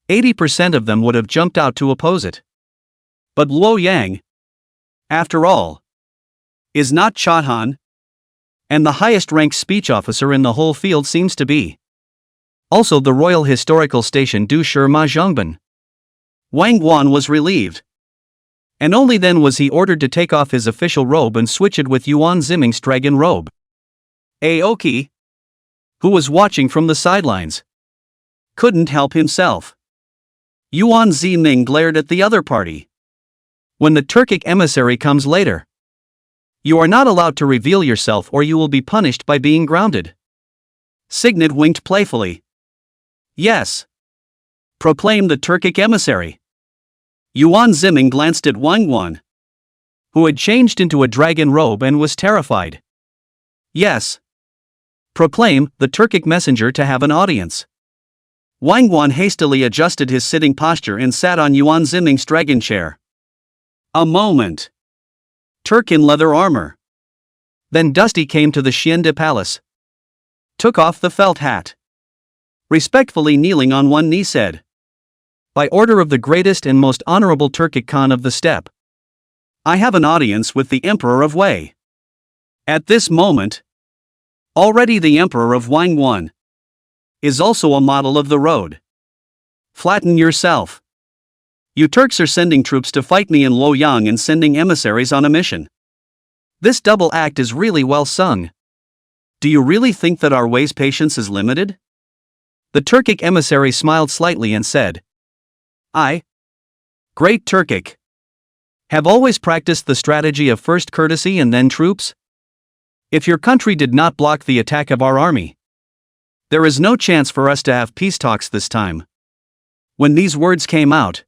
80% of them would have jumped out to oppose it. But Luoyang, after all, is not Chahan, and the highest-ranked speech officer in the whole field seems to be also the Royal Historical Station Du Ma Zhongban. Wang Guan was relieved. And only then was he ordered to take off his official robe and switch it with Yuan Ziming's dragon robe. Aoki, who was watching from the sidelines, couldn't help himself. Yuan Ziming glared at the other party. "When the Turkic emissary comes later, you are not allowed to reveal yourself or you will be punished by being grounded." Signet winked playfully. "Yes. Proclaim the Turkic emissary." Yuan Ziming glanced at Wang Guan, who had changed into a dragon robe and was terrified. "Yes. Proclaim the Turkic messenger to have an audience." Wang Guan hastily adjusted his sitting posture and sat on Yuan Ziming's dragon chair. A moment. Turk in leather armor. Then Dusty came to the Xiande Palace, took off the felt hat, respectfully kneeling on one knee said, By order of the greatest and most honorable Turkic Khan of the steppe. I have an audience with the Emperor of Wei. At this moment, already the Emperor of Wangwon is also a model of the road. Flatten yourself. You Turks are sending troops to fight me in Luoyang and sending emissaries on a mission. This double act is really well sung. Do you really think that our Wei's patience is limited? The Turkic emissary smiled slightly and said, I, Great Turkic, have always practiced the strategy of first courtesy and then troops. If your country did not block the attack of our army, there is no chance for us to have peace talks this time. When these words came out,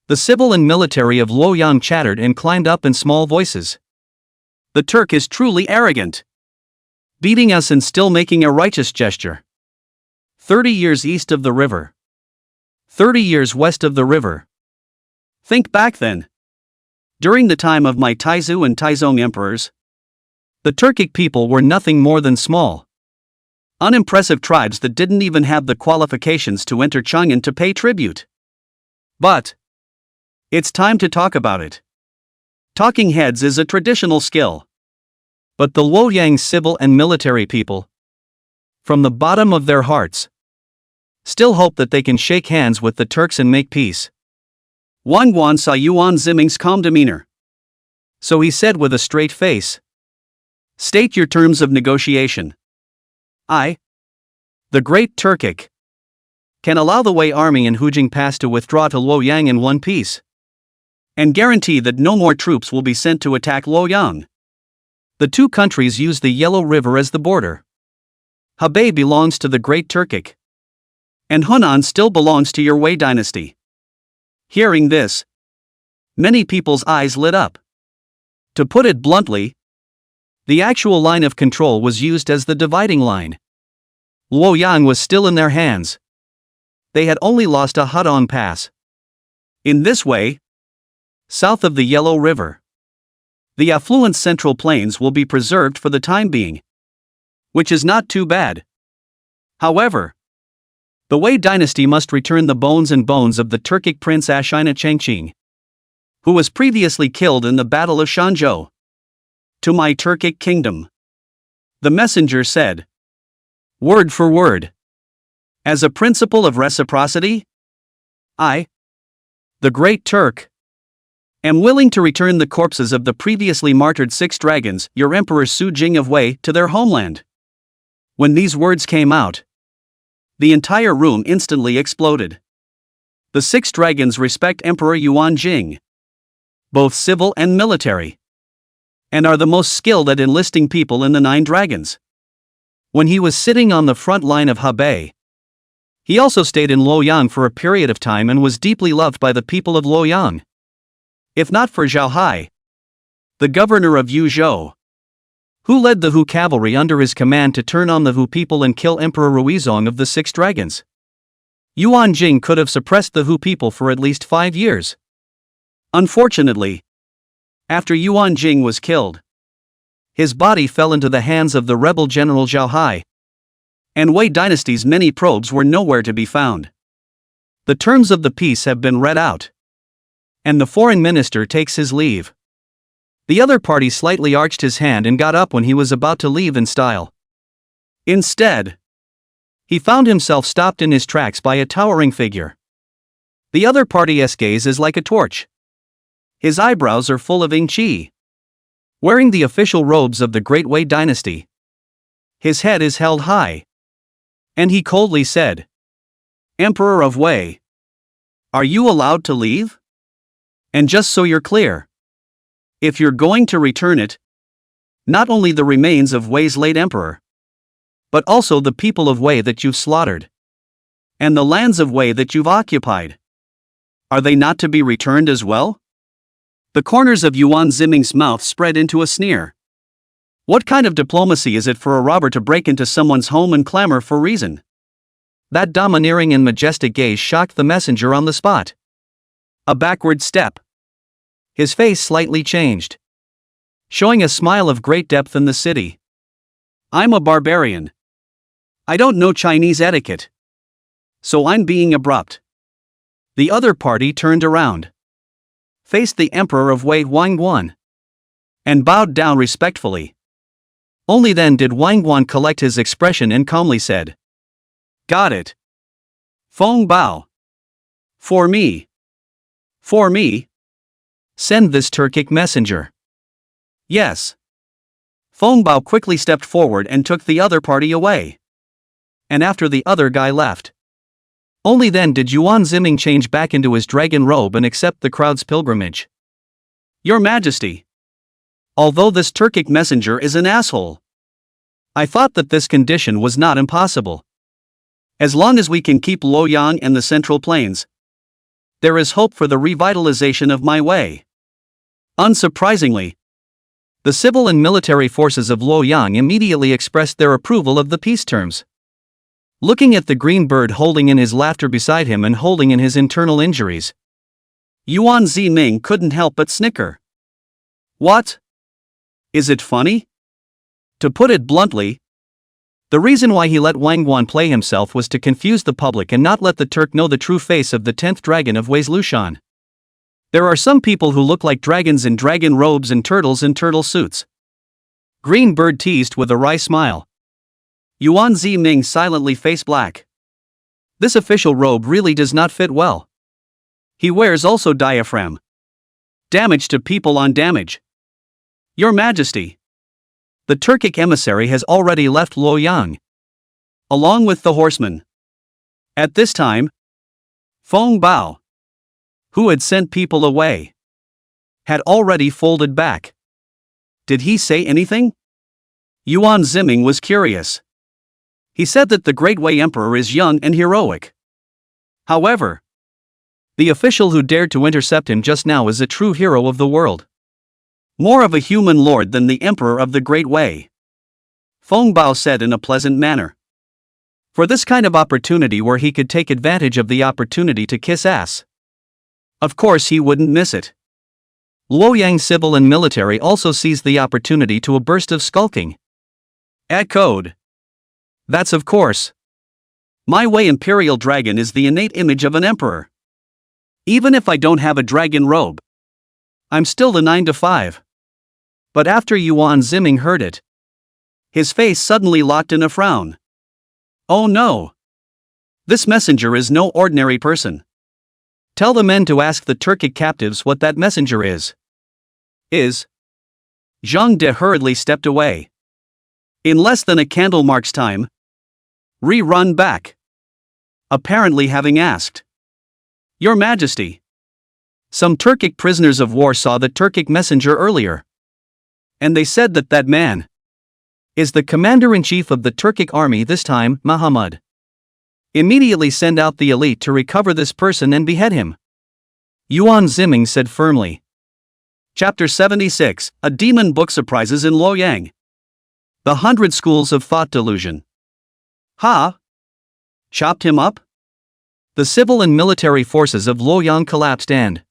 the civil and military of Luoyang chattered and climbed up in small voices. The Turk is truly arrogant, beating us and still making a righteous gesture. 30 years east of the river. 30 years west of the river. Think back then. During the time of my Taizu and Taizong emperors, the Turkic people were nothing more than small, unimpressive tribes that didn't even have the qualifications to enter Chang'an to pay tribute. But it's time to talk about it. Talking heads is a traditional skill. But the Luoyang civil and military people, from the bottom of their hearts, still hope that they can shake hands with the Turks and make peace. Wang Guan saw Yuan Ziming's calm demeanor. So he said with a straight face, state your terms of negotiation. I, the Great Turkic, can allow the Wei army in Hujing Pass to withdraw to Luoyang in one piece, and guarantee that no more troops will be sent to attack Luoyang. The two countries use the Yellow River as the border. Hebei belongs to the Great Turkic, and Hunan still belongs to your Wei dynasty. Hearing this, many people's eyes lit up. To put it bluntly, the actual line of control was used as the dividing line. Luoyang was still in their hands. They had only lost a Hudong Pass. In this way, south of the Yellow River, the affluent Central Plains will be preserved for the time being, which is not too bad. However, the Wei dynasty must return the bones of the Turkic prince Ashina Chengqing, who was previously killed in the Battle of Shanzhou, to my Turkic kingdom. The messenger said, word for word. As a principle of reciprocity, I, the Great Turk, am willing to return the corpses of the previously martyred 6 dragons, your Emperor Su Jing of Wei, to their homeland. When these words came out, the entire room instantly exploded. The 6 dragons respect Emperor Yuan Jing, both civil and military, and are the most skilled at enlisting people in the 9 dragons. When he was sitting on the front line of Hebei, he also stayed in Luoyang for a period of time and was deeply loved by the people of Luoyang. If not for Zhao Hai, the governor of Yuzhou, who led the Hu cavalry under his command to turn on the Hu people and kill Emperor Ruizong of the 6 dragons, Yuan Jing could have suppressed the Hu people for at least 5 years. Unfortunately, after Yuan Jing was killed, his body fell into the hands of the rebel general Zhao Hai, and Wei dynasty's many probes were nowhere to be found. The terms of the peace have been read out, and the foreign minister takes his leave. The other party slightly arched his hand and got up when he was about to leave in style. Instead, he found himself stopped in his tracks by a towering figure. The other party's gaze is like a torch. His eyebrows are full of ink chi. Wearing the official robes of the Great Wei dynasty, his head is held high, and he coldly said, Emperor of Wei, are you allowed to leave? And just so you're clear, if you're going to return it, not only the remains of Wei's late emperor, but also the people of Wei that you've slaughtered, and the lands of Wei that you've occupied, are they not to be returned as well? The corners of Yuan Ziming's mouth spread into a sneer. What kind of diplomacy is it for a robber to break into someone's home and clamor for reason? That domineering and majestic gaze shocked the messenger on the spot. A backward step. His face slightly changed, showing a smile of great depth in the city. I'm a barbarian. I don't know Chinese etiquette, so I'm being abrupt. The other party turned around, faced the emperor of Wei Wangguan, and bowed down respectfully. Only then did Wangguan collect his expression and calmly said, "Got it. Feng Bao. For me. For me. Send this Turkic messenger." "Yes." Feng Bao quickly stepped forward and took the other party away. And after the other guy left, only then did Yuan Ziming change back into his dragon robe and accept the crowd's pilgrimage. "Your Majesty, although this Turkic messenger is an asshole, I thought that this condition was not impossible. As long as we can keep Luoyang and the Central Plains, there is hope for the revitalization of my way." Unsurprisingly, the civil and military forces of Luoyang immediately expressed their approval of the peace terms. Looking at the green bird holding in his laughter beside him and holding in his internal injuries, Yuan Ziming couldn't help but snicker. What? Is it funny? To put it bluntly, the reason why he let Wangguan play himself was to confuse the public and not let the Turk know the true face of the 10th dragon of Wei's Lushan. There are some people who look like dragons in dragon robes and turtles in turtle suits. Green bird teased with a wry smile. Yuan Ziming silently faced black. This official robe really does not fit well. He wears also diaphragm. Damage to people on damage. Your Majesty, the Turkic emissary has already left Luoyang, along with the horsemen. At this time, Feng Bao, who had sent people away, had already folded back. Did he say anything? Yuan Ziming was curious. He said that the Great Wei Emperor is young and heroic. However, the official who dared to intercept him just now is a true hero of the world. More of a human lord than the Emperor of the Great Wei. Feng Bao said in a pleasant manner. For this kind of opportunity where he could take advantage of the opportunity to kiss ass, of course he wouldn't miss it. Luoyang civil and military also seized the opportunity to a burst of skulking. Echoed. That's of course. My Wei Imperial Dragon is the innate image of an emperor. Even if I don't have a dragon robe, I'm still the 9 to 5. But after Yuan Ziming heard it, his face suddenly locked in a frown. Oh no! This messenger is no ordinary person. Tell the men to ask the Turkic captives what that messenger is. Zhang De hurriedly stepped away. In less than a candle mark's time, run back. Apparently having asked, Your Majesty, some Turkic prisoners of war saw the Turkic messenger earlier. And they said that that man is the commander-in-chief of the Turkic army this time, Muhammad. Immediately send out the elite to recover this person and behead him. Yuan Ziming said firmly. Chapter 76, A Demon Book Surprises in Luoyang. The 100 Schools of Thought Delusion. Ha! Chopped him up? The civil and military forces of Luoyang collapsed and,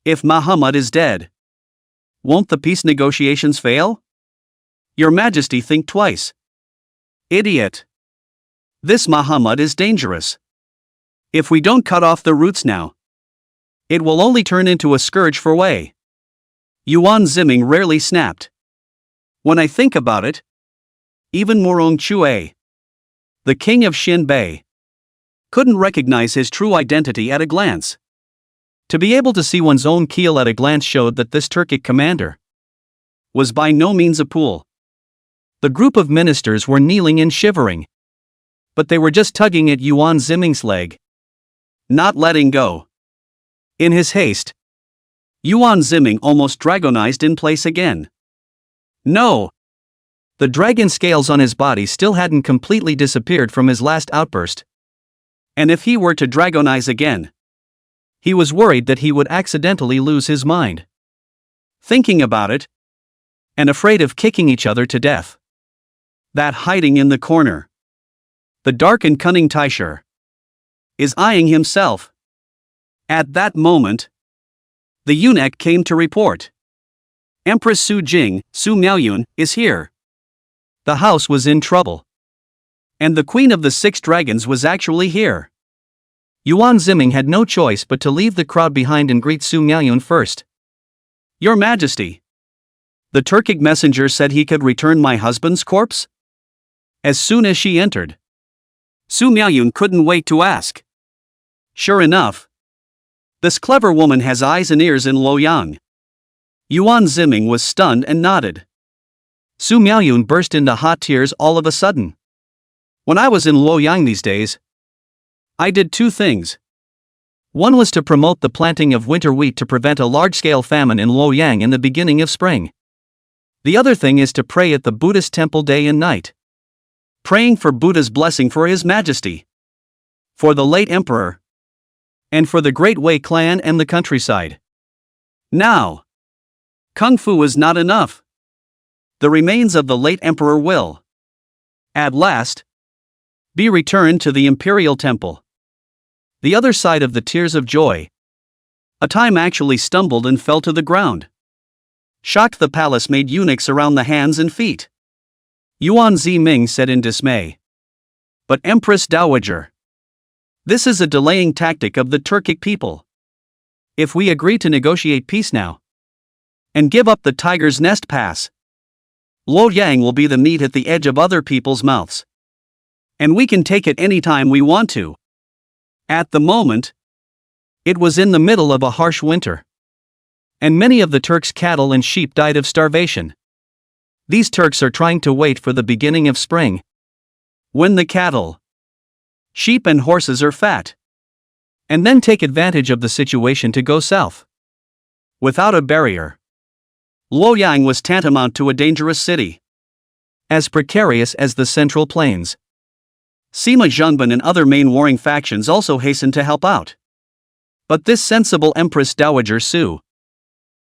if Muhammad is dead, won't the peace negotiations fail? Your Majesty, think twice. Idiot. This Muhammad is dangerous. If we don't cut off the roots now, it will only turn into a scourge for Wei. Yuan Ziming rarely snapped. When I think about it, even Murong Chue, the king of Xinbei, couldn't recognize his true identity at a glance. To be able to see one's own keel at a glance showed that this Turkic commander was by no means a fool. The group of ministers were kneeling and shivering, but they were just tugging at Yuan Ziming's leg, not letting go. In his haste, Yuan Ziming almost dragonized in place again. No! The dragon scales on his body still hadn't completely disappeared from his last outburst. And if he were to dragonize again, he was worried that he would accidentally lose his mind. Thinking about it, and afraid of kicking each other to death. That hiding in the corner, the dark and cunning Taisher, is eyeing himself. At that moment, the eunuch came to report. Empress Su Jing, Su Miaoyun, is here. The house was in trouble. And the Queen of the Six Dragons was actually here. Yuan Ziming had no choice but to leave the crowd behind and greet Su Miaoyun first. Your Majesty. The Turkic messenger said he could return my husband's corpse? As soon as she entered, Su Miaoyun couldn't wait to ask. Sure enough, this clever woman has eyes and ears in Luoyang. Yuan Ziming was stunned and nodded. Su Miaoyun burst into hot tears all of a sudden. When I was in Luoyang these days, I did two things. One was to promote the planting of winter wheat to prevent a large-scale famine in Luoyang in the beginning of spring. The other thing is to pray at the Buddhist temple day and night, praying for Buddha's blessing for His Majesty, for the late emperor, and for the Great Wei clan and the countryside. Now, Kung Fu is not enough. The remains of the late emperor will, at last, be returned to the imperial temple. The other side of the tears of joy. A time actually stumbled and fell to the ground. Shocked, the palace made eunuchs around the hands and feet. Yuan Ziming said in dismay. But Empress Dowager, this is a delaying tactic of the Turkic people. If we agree to negotiate peace now, and give up the Tiger's Nest Pass, Luoyang will be the meat at the edge of other people's mouths. And we can take it any time we want to. At the moment, it was in the middle of a harsh winter, and many of the Turks' cattle and sheep died of starvation. These Turks are trying to wait for the beginning of spring, when the cattle, sheep and horses are fat, and then take advantage of the situation to go south. Without a barrier, Luoyang was tantamount to a dangerous city, as precarious as the Central Plains. Sima Zhengbin and other main warring factions also hastened to help out. But this sensible Empress Dowager Su,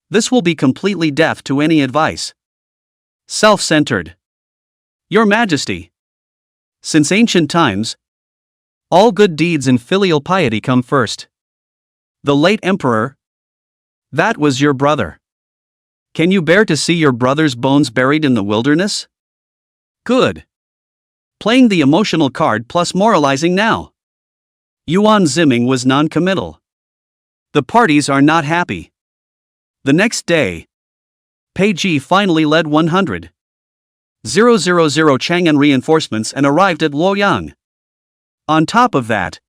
this will be completely deaf to any advice. Self-centered. Your Majesty, since ancient times, all good deeds and filial piety come first. The late emperor, that was your brother. Can you bear to see your brother's bones buried in the wilderness? Good. Playing the emotional card plus moralizing now. Yuan Ziming was non-committal. The parties are not happy. The next day, Pei Ji finally led 100,000 Chang'an reinforcements and arrived at Luoyang. On top of that,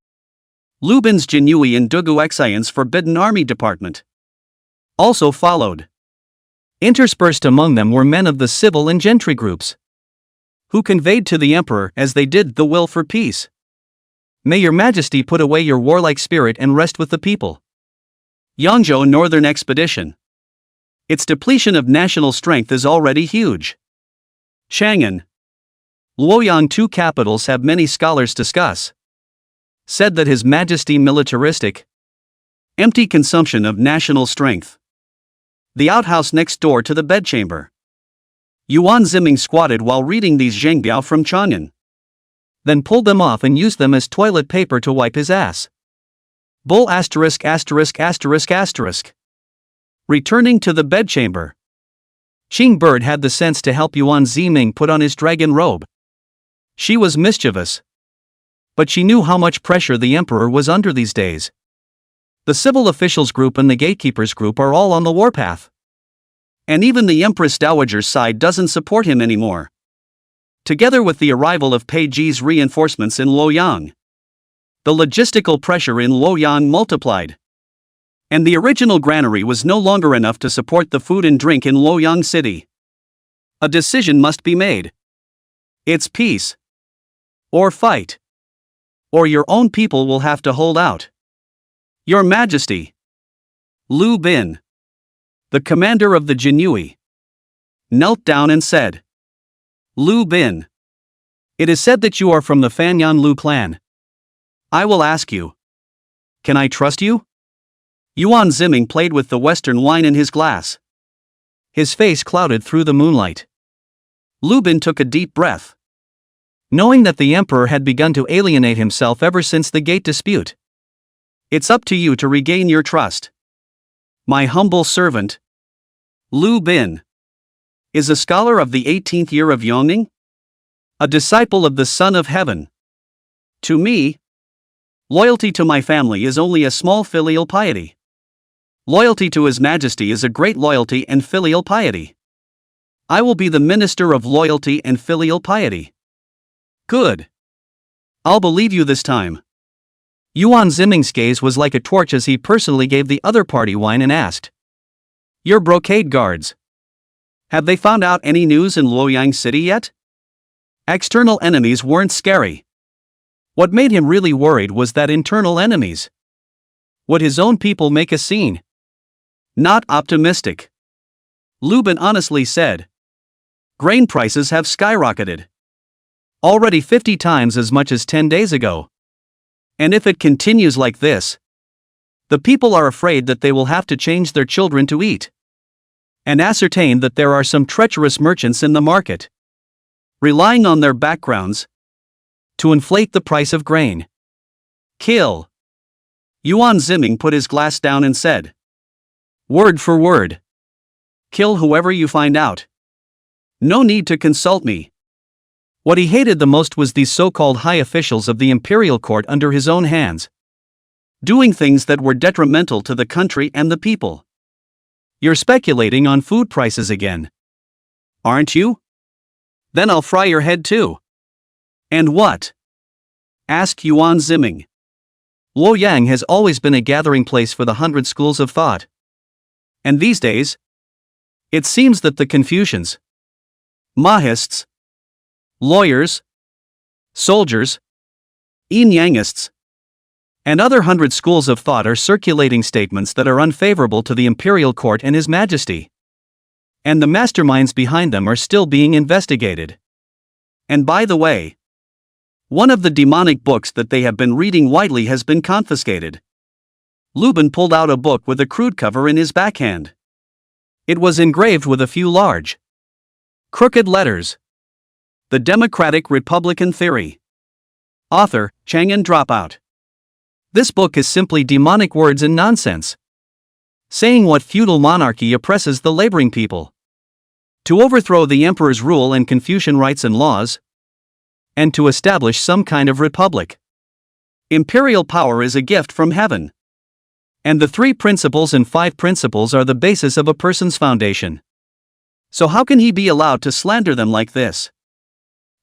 Lu Bin's Jinyue and Dugu Xian's Forbidden Army Department also followed. Interspersed among them were men of the civil and gentry groups, who conveyed to the emperor as they did the will for peace. May your Majesty put away your warlike spirit and rest with the people. Yangzhou Northern Expedition. Its depletion of national strength is already huge. Chang'an, Luoyang, two capitals have many scholars discuss. Said that His Majesty militaristic, empty consumption of national strength. The outhouse next door to the bedchamber. Yuan Ziming squatted while reading these zhengbiao from Chang'an. Then pulled them off and used them as toilet paper to wipe his ass. Bull *********. Returning to the bedchamber, Qing Bird had the sense to help Yuan Ziming put on his dragon robe. She was mischievous, but she knew how much pressure the emperor was under these days. The civil officials group and the gatekeepers group are all on the warpath. And even the Empress Dowager's side doesn't support him anymore. Together with the arrival of Pei Ji's reinforcements in Luoyang, the logistical pressure in Luoyang multiplied. And the original granary was no longer enough to support the food and drink in Luoyang city. A decision must be made. It's peace, or fight, or your own people will have to hold out. Your Majesty. Lu Bin, the commander of the Jinyue, knelt down and said, Lu Bin, it is said that you are from the Fanyan Lu clan. I will ask you, can I trust you? Yuan Ziming played with the western wine in his glass. His face clouded through the moonlight. Lu Bin took a deep breath, knowing that the emperor had begun to alienate himself ever since the gate dispute. It's up to you to regain your trust. My humble servant, Lu Bin, is a scholar of the 18th year of Yongning, a disciple of the Son of Heaven. To me, Loyalty to my family is only a small filial piety. Loyalty to His Majesty is a great loyalty and filial piety. I will be the minister of loyalty and filial piety. Good. I'll believe you this time. Yuan Ziming's gaze was like a torch as he personally gave the other party wine and asked, "Your brocade guards. Have they found out any news in Luoyang City yet?" External enemies weren't scary. What made him really worried was that internal enemies. Would his own people make a scene? Not optimistic. Lubin honestly said. Grain prices have skyrocketed. Already 50 times as much as 10 days ago. And if it continues like this, the people are afraid that they will have to change their children to eat. And ascertain that there are some treacherous merchants in the market, relying on their backgrounds to inflate the price of grain. Kill. Yuan Ziming put his glass down and said, "Word for word. Kill whoever you find out. No need to consult me." What he hated the most was these so-called high officials of the imperial court under his own hands, doing things that were detrimental to the country and the people. You're speculating on food prices again, aren't you? Then I'll fry your head too. And what? Asked Yuan Ziming. Luoyang has always been a gathering place for the 100 schools of thought. And these days, it seems that the Confucians, Mahists, lawyers, soldiers, yin-yangists, and other 100 schools of thought are circulating statements that are unfavorable to the imperial court and His Majesty. And the masterminds behind them are still being investigated. And by the way, one of the demonic books that they have been reading widely has been confiscated. Lubin pulled out a book with a crude cover in his backhand. It was engraved with a few large, crooked letters. The Democratic Republican Theory. Author, Chang'an Dropout. This book is simply demonic words and nonsense, saying what feudal monarchy oppresses the laboring people, to overthrow the emperor's rule and Confucian rights and laws, and to establish some kind of republic. Imperial power is a gift from heaven. And the 3 principles and 5 principles are the basis of a person's foundation. So how can he be allowed to slander them like this?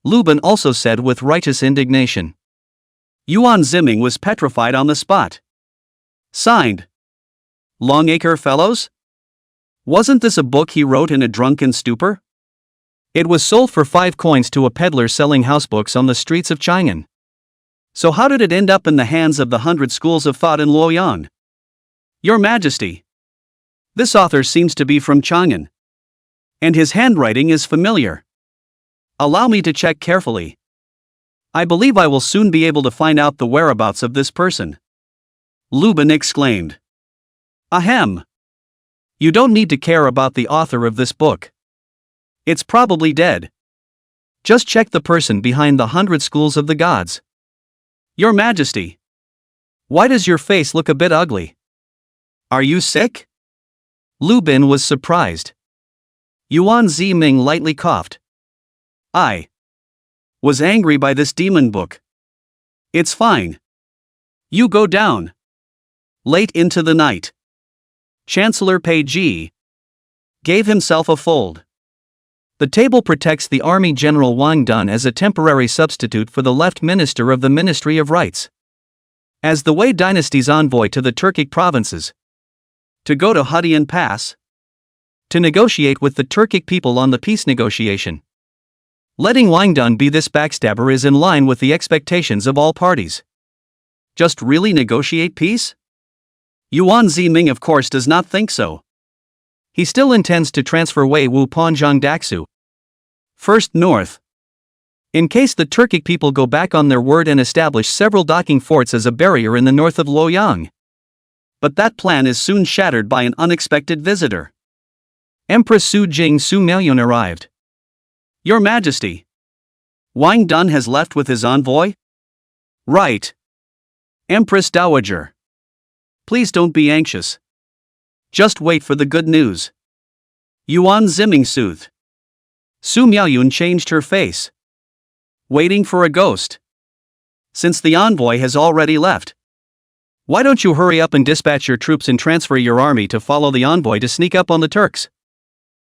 Lubin also said with righteous indignation. Yuan Ziming was petrified on the spot. Signed, Longacre Fellows? Wasn't this a book he wrote in a drunken stupor? It was sold for 5 coins to a peddler selling housebooks on the streets of Chang'an. So how did it end up in the hands of the 100 schools of thought in Luoyang? Your Majesty. This author seems to be from Chang'an. And his handwriting is familiar. Allow me to check carefully. I believe I will soon be able to find out the whereabouts of this person. Lubin exclaimed. Ahem. You don't need to care about the author of this book. It's probably dead. Just check the person behind the 100 schools of the gods. Your Majesty. Why does your face look a bit ugly? Are you sick? Lubin was surprised. Yuan Ziming lightly coughed. I was angry by this demon book. It's fine. You go down. Late into the night, Chancellor Pei Ji gave himself a fold. The table protects the Army General Wang Dun as a temporary substitute for the left minister of the Ministry of Rights, as the Wei dynasty's envoy to the Turkic provinces, to go to Hudian Pass, to negotiate with the Turkic people on the peace negotiation. Letting Wang Dun be this backstabber is in line with the expectations of all parties. Just really negotiate peace? Yuan Ziming of course does not think so. He still intends to transfer Wei Wu Panjiang Daksu first north, in case the Turkic people go back on their word and establish several docking forts as a barrier in the north of Luoyang. But that plan is soon shattered by an unexpected visitor. Empress Su Jing Su Miaoyun arrived. Your Majesty. Wang Dun has left with his envoy? Right. Empress Dowager. Please don't be anxious. Just wait for the good news. Yuan Ziming soothed. Su Miaoyun changed her face. Waiting for a ghost. Since the envoy has already left, Why don't you hurry up and dispatch your troops and transfer your army to follow the envoy to sneak up on the Turks?